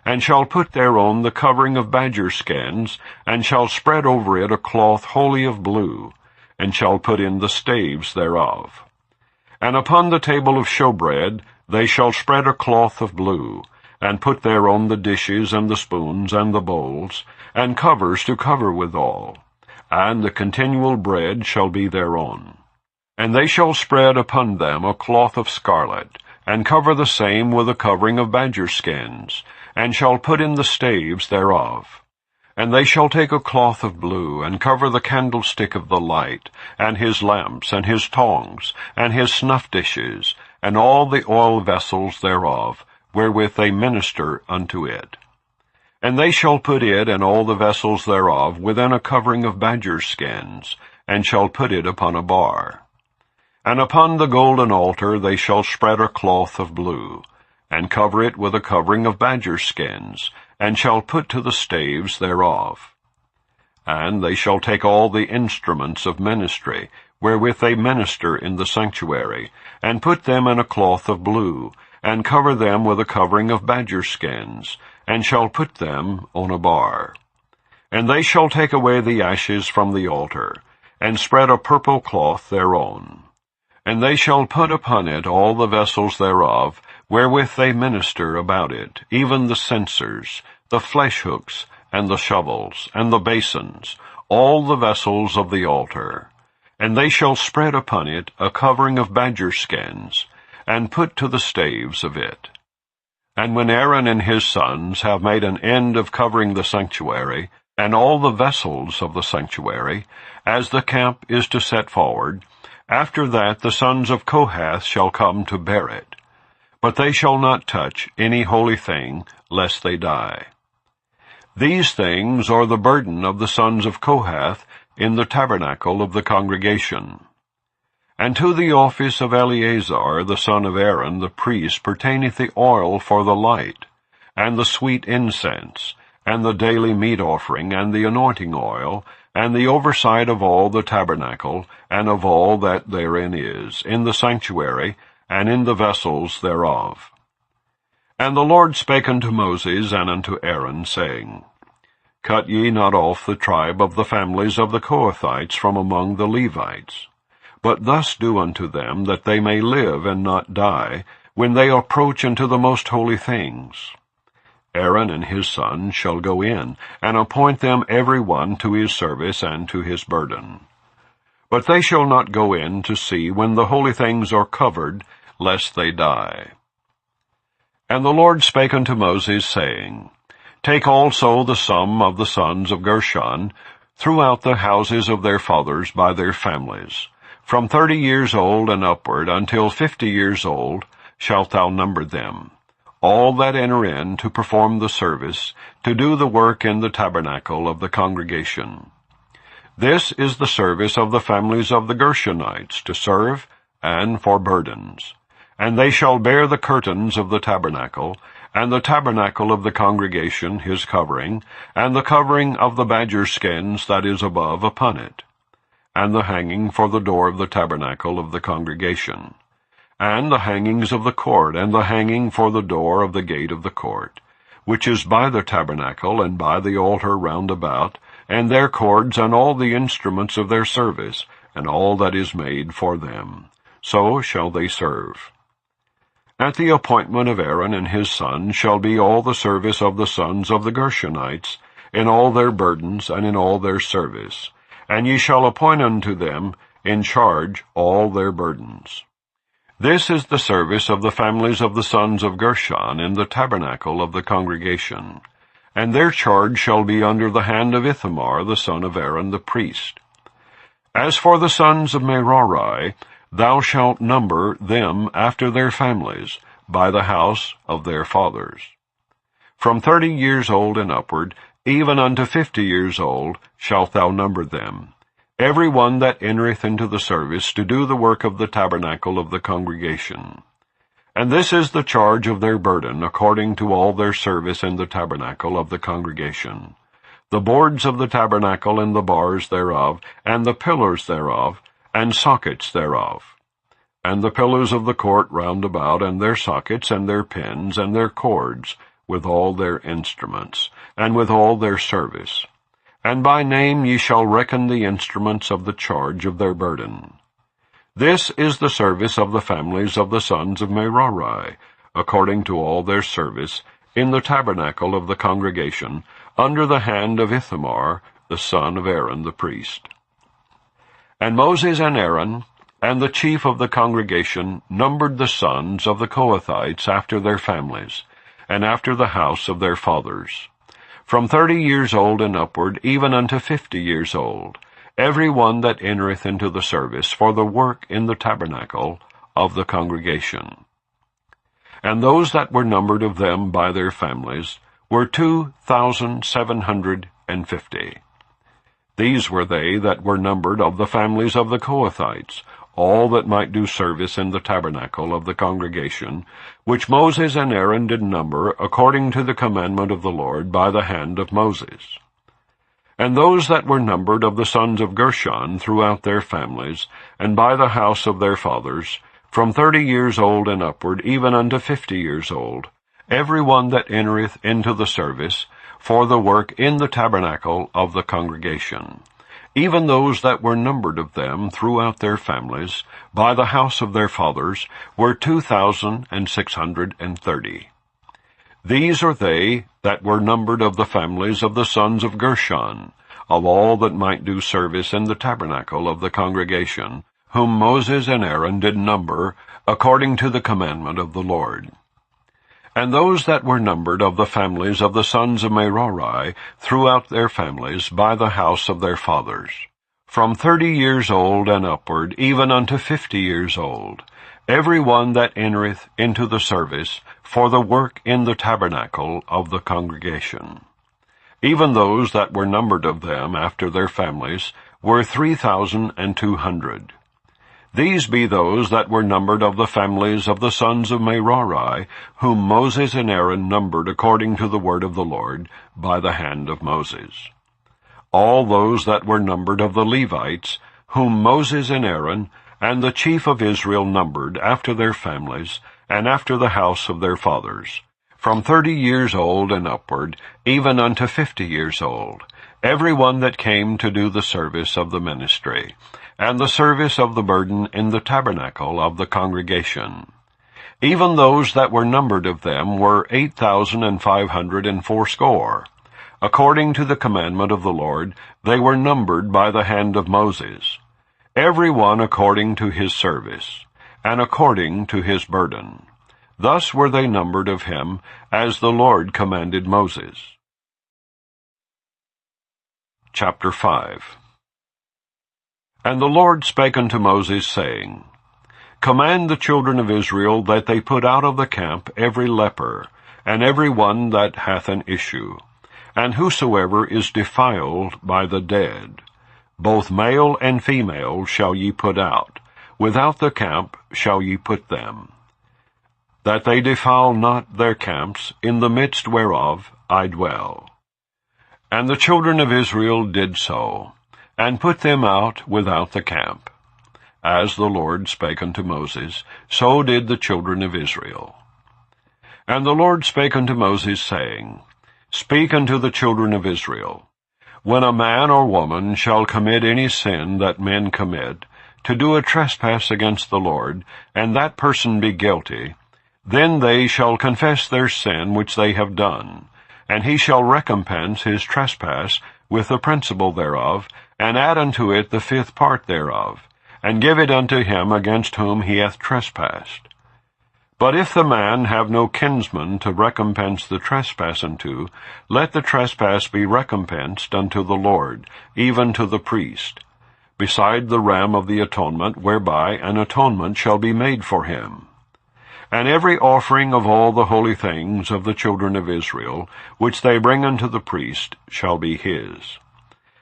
and shall put thereon the covering of badger skins, and shall spread over it a cloth wholly of blue, and shall put in the staves thereof. And upon the table of showbread they shall spread a cloth of blue, and put thereon the dishes and the spoons and the bowls, and covers to cover withal, and the continual bread shall be thereon. And they shall spread upon them a cloth of scarlet, and cover the same with a covering of badger skins, and shall put in the staves thereof. And they shall take a cloth of blue, and cover the candlestick of the light, and his lamps, and his tongs, and his snuff dishes, and all the oil vessels thereof, wherewith they minister unto it. And they shall put it and all the vessels thereof within a covering of badger skins, and shall put it upon a bar. And upon the golden altar they shall spread a cloth of blue, and cover it with a covering of badger skins, and shall put to the staves thereof. And they shall take all the instruments of ministry, wherewith they minister in the sanctuary, and put them in a cloth of blue, and cover them with a covering of badger skins, and shall put them on a bar. And they shall take away the ashes from the altar, and spread a purple cloth thereon. And they shall put upon it all the vessels thereof, wherewith they minister about it, even the censers, the flesh hooks, and the shovels, and the basins, all the vessels of the altar. And they shall spread upon it a covering of badger skins, and put to the staves of it. And when Aaron and his sons have made an end of covering the sanctuary, and all the vessels of the sanctuary, as the camp is to set forward, after that the sons of Kohath shall come to bear it. But they shall not touch any holy thing, lest they die. These things are the burden of the sons of Kohath in the tabernacle of the congregation. And to the office of Eleazar the son of Aaron the priest pertaineth the oil for the light, and the sweet incense, and the daily meat offering, and the anointing oil, and the oversight of all the tabernacle, and of all that therein is, in the sanctuary, and in the vessels thereof. And the Lord spake unto Moses and unto Aaron, saying, Cut ye not off the tribe of the families of the Kohathites from among the Levites, but thus do unto them, that they may live and not die, when they approach unto the most holy things. Aaron and his sons shall go in, and appoint them every one to his service and to his burden. But they shall not go in to see when the holy things are covered, lest they die. And the Lord spake unto Moses, saying, Take also the sum of the sons of Gershon, throughout the houses of their fathers by their families. From 30 years old and upward until 50 years old shalt thou number them, all that enter in to perform the service, to do the work in the tabernacle of the congregation. This is the service of the families of the Gershonites, to serve and for burdens. And they shall bear the curtains of the tabernacle, and the tabernacle of the congregation his covering, and the covering of the badger skins that is above upon it, and the hanging for the door of the tabernacle of the congregation, and the hangings of the court, and the hanging for the door of the gate of the court, which is by the tabernacle and by the altar round about, and their cords, and all the instruments of their service, and all that is made for them. So shall they serve. At the appointment of Aaron and his sons shall be all the service of the sons of the Gershonites, in all their burdens and in all their service, and ye shall appoint unto them in charge all their burdens. This is the service of the families of the sons of Gershon in the tabernacle of the congregation, and their charge shall be under the hand of Ithamar the son of Aaron the priest. As for the sons of Merari, thou shalt number them after their families, by the house of their fathers. From 30 years old and upward, even unto 50 years old, shalt thou number them, every one that entereth into the service to do the work of the tabernacle of the congregation. And this is the charge of their burden, according to all their service in the tabernacle of the congregation. The boards of the tabernacle and the bars thereof, and the pillars thereof, and sockets thereof, and the pillars of the court round about, and their sockets, and their pins, and their cords, with all their instruments, and with all their service. And by name ye shall reckon the instruments of the charge of their burden. This is the service of the families of the sons of Merari, according to all their service, in the tabernacle of the congregation, under the hand of Ithamar, the son of Aaron the priest. And Moses and Aaron, and the chief of the congregation, numbered the sons of the Kohathites after their families, and after the house of their fathers, from 30 years old and upward, even unto 50 years old, every one that entereth into the service for the work in the tabernacle of the congregation. And those that were numbered of them by their families were 2,750. These were they that were numbered of the families of the Kohathites, all that might do service in the tabernacle of the congregation, which Moses and Aaron did number according to the commandment of the Lord by the hand of Moses. And those that were numbered of the sons of Gershon throughout their families, and by the house of their fathers, from 30 years old and upward, even unto 50 years old, every one that entereth into the service, for the work in the tabernacle of the congregation, even those that were numbered of them throughout their families, by the house of their fathers, were 2,630. These are they that were numbered of the families of the sons of Gershon, of all that might do service in the tabernacle of the congregation, whom Moses and Aaron did number, according to the commandment of the Lord. And those that were numbered of the families of the sons of Merari throughout their families by the house of their fathers, from 30 years old and upward, even unto 50 years old, every one that entereth into the service for the work in the tabernacle of the congregation. Even those that were numbered of them after their families were 3,200. These be those that were numbered of the families of the sons of Merari, whom Moses and Aaron numbered according to the word of the Lord, by the hand of Moses. All those that were numbered of the Levites, whom Moses and Aaron, and the chief of Israel numbered after their families, and after the house of their fathers, from 30 years old and upward, even unto 50 years old, every one that came to do the service of the ministry, and the service of the burden in the tabernacle of the congregation. Even those that were numbered of them were 8,580. According to the commandment of the Lord, they were numbered by the hand of Moses, every one according to his service, and according to his burden. Thus were they numbered of him, as the Lord commanded Moses. chapter 5. And the Lord spake unto Moses, saying, Command the children of Israel that they put out of the camp every leper, and every one that hath an issue, and whosoever is defiled by the dead. Both male and female shall ye put out. Without the camp shall ye put them. That they defile not their camps, in the midst whereof I dwell. And the children of Israel did so, and put them out without the camp. As the Lord spake unto Moses, so did the children of Israel. And the Lord spake unto Moses, saying, Speak unto the children of Israel, When a man or woman shall commit any sin that men commit, to do a trespass against the Lord, and that person be guilty, then they shall confess their sin which they have done, and he shall recompense his trespass with the principal thereof, and add unto it the fifth part thereof, and give it unto him against whom he hath trespassed. But if the man have no kinsman to recompense the trespass unto, let the trespass be recompensed unto the Lord, even to the priest, beside the ram of the atonement, whereby an atonement shall be made for him. And every offering of all the holy things of the children of Israel, which they bring unto the priest, shall be his.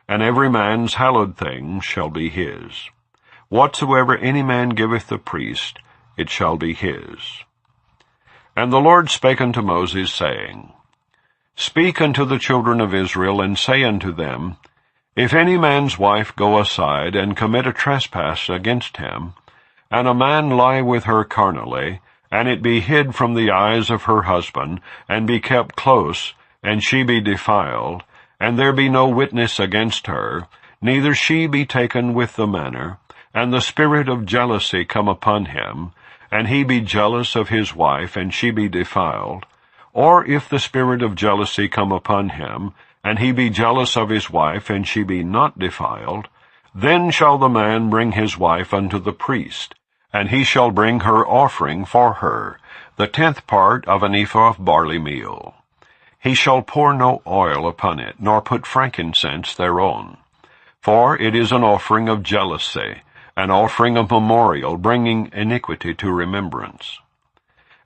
And every man's hallowed thing shall be his. Whatsoever any man giveth the priest, it shall be his. And the Lord spake unto Moses, saying, Speak unto the children of Israel, and say unto them, If any man's wife go aside, and commit a trespass against him, and a man lie with her carnally, and it be hid from the eyes of her husband, and be kept close, and she be defiled, and there be no witness against her, neither she be taken with the manner, and the spirit of jealousy come upon him, and he be jealous of his wife, and she be defiled, or if the spirit of jealousy come upon him, and he be jealous of his wife, and she be not defiled, then shall the man bring his wife unto the priest, and he shall bring her offering for her, the 10th part of an ephah of barley meal. He shall pour no oil upon it, nor put frankincense thereon. For it is an offering of jealousy, an offering of memorial, bringing iniquity to remembrance.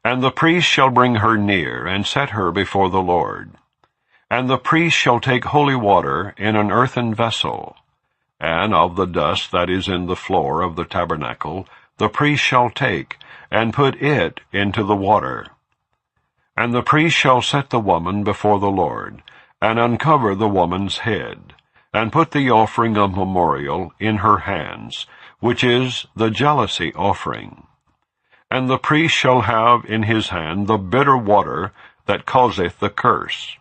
And the priest shall bring her near, and set her before the Lord. And the priest shall take holy water in an earthen vessel, and of the dust that is in the floor of the tabernacle the priest shall take, and put it into the water. And the priest shall set the woman before the Lord, and uncover the woman's head, and put the offering of memorial in her hands, which is the jealousy offering. And the priest shall have in his hand the bitter water that causeth the curse.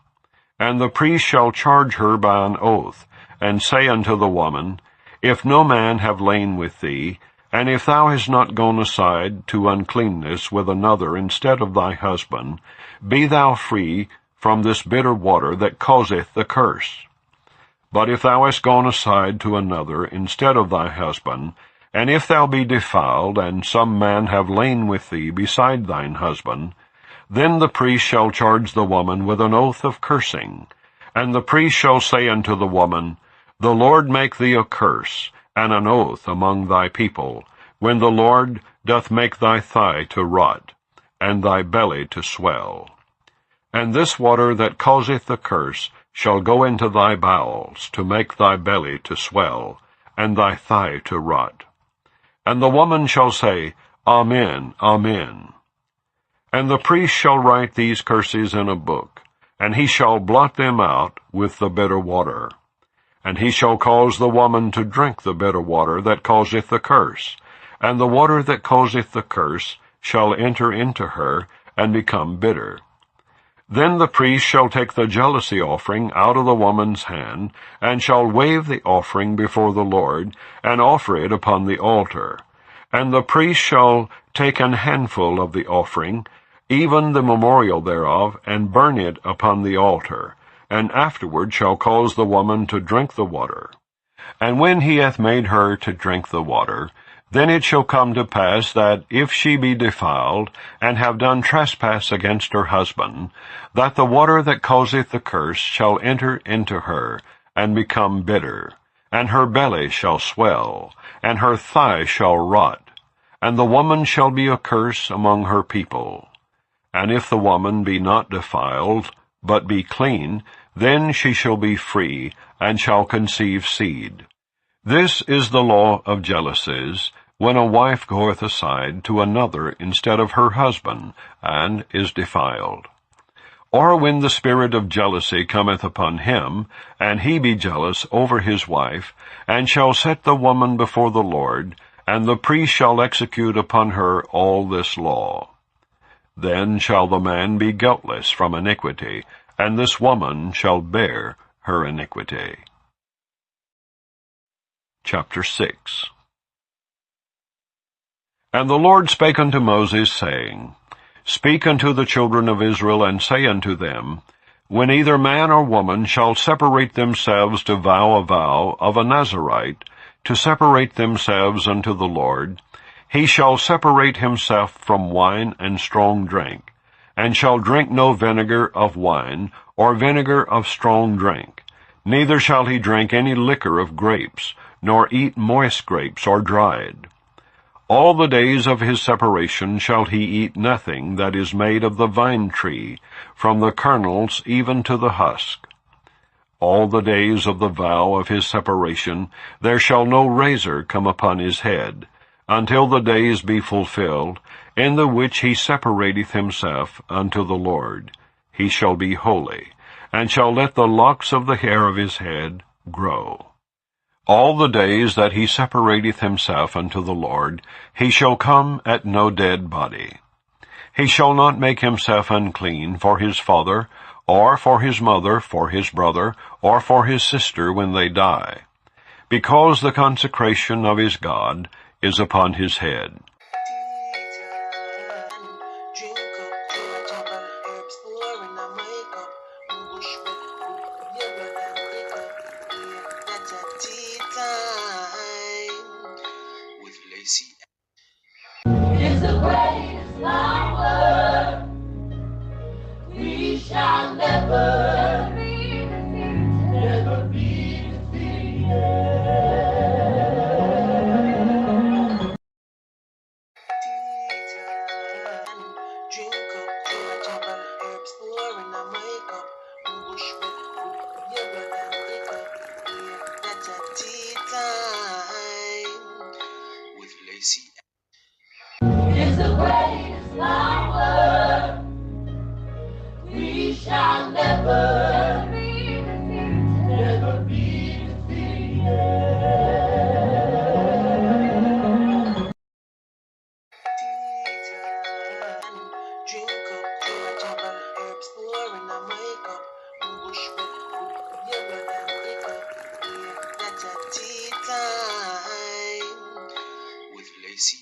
And the priest shall charge her by an oath, and say unto the woman, If no man have lain with thee, and if thou hast not gone aside to uncleanness with another instead of thy husband, be thou free from this bitter water that causeth the curse. But if thou hast gone aside to another instead of thy husband, and if thou be defiled, and some man have lain with thee beside thine husband, then the priest shall charge the woman with an oath of cursing, and the priest shall say unto the woman, The Lord make thee a curse, and an oath among thy people, when the Lord doth make thy thigh to rot, and thy belly to swell. And this water that causeth the curse shall go into thy bowels, to make thy belly to swell, and thy thigh to rot. And the woman shall say, Amen, Amen. And the priest shall write these curses in a book, and he shall blot them out with the bitter water. And he shall cause the woman to drink the bitter water that causeth the curse, and the water that causeth the curse shall enter into her, and become bitter. Then the priest shall take the jealousy offering out of the woman's hand, and shall wave the offering before the Lord, and offer it upon the altar. And the priest shall take an handful of the offering, even the memorial thereof, and burn it upon the altar, and afterward shall cause the woman to drink the water. And when he hath made her to drink the water, then it shall come to pass that if she be defiled, and have done trespass against her husband, that the water that causeth the curse shall enter into her, and become bitter, and her belly shall swell, and her thigh shall rot, and the woman shall be a curse among her people. And if the woman be not defiled, but be clean, then she shall be free, and shall conceive seed. This is the law of jealousies, when a wife goeth aside to another instead of her husband, and is defiled. Or when the spirit of jealousy cometh upon him, and he be jealous over his wife, and shall set the woman before the Lord, and the priest shall execute upon her all this law. Then shall the man be guiltless from iniquity, and this woman shall bear her iniquity. Chapter 6. And the Lord spake unto Moses, saying, Speak unto the children of Israel, and say unto them, When either man or woman shall separate themselves to vow a vow of a Nazarite, to separate themselves unto the Lord, he shall separate himself from wine and strong drink, and shall drink no vinegar of wine, or vinegar of strong drink, neither shall he drink any liquor of grapes, nor eat moist grapes or dried. All the days of his separation shall he eat nothing that is made of the vine tree, from the kernels even to the husk. All the days of the vow of his separation there shall no razor come upon his head, until the days be fulfilled, in the which he separateth himself unto the Lord. He shall be holy, and shall let the locks of the hair of his head grow. All the days that he separateth himself unto the Lord, he shall come at no dead body. He shall not make himself unclean for his father, or for his mother, for his brother, or for his sister when they die, because the consecration of his God is upon his head. It's the greatest power. We shall never be defeated. Never be defeated. Drink up too much of our herbs, pouring on my cup. Bush with yogurt and hiccup. Yeah, that's a tea time with Lacey. It's the greatest power. We shall never be defeated. Never be defeated. Drink up too much of our herbs, pouring on my cup. Bush with yogurt and hiccup. Yeah, that's a tea time with Lacey.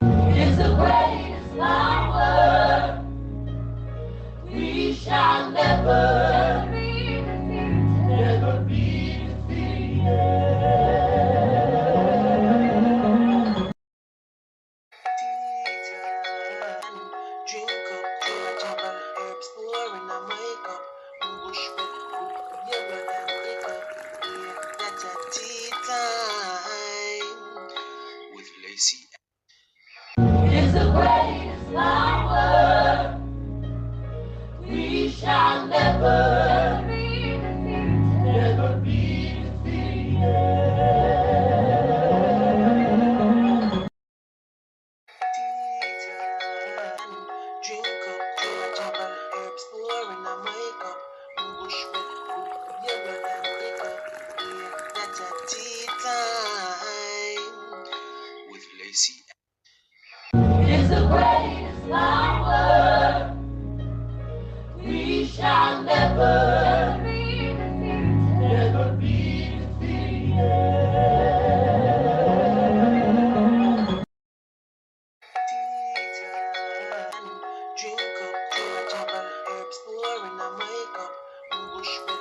It's the greatest power. We shall never be defeated. Never be defeated. Drink up too much of our herbs, pouring on my cup. Bush with yogurt and hiccup. Yeah, that's a tea time with Lacey. It's the greatest power. We shall never be defeated. Never be defeated. Drink up too much of our herbs, pouring on my cup. Bush with yogurt and hiccup. Yeah, that's a tea time with Lacey. It's the greatest power. We shall never be defeated. Never be defeated. Drink up too much of our herbs, pouring on my cup. Bush with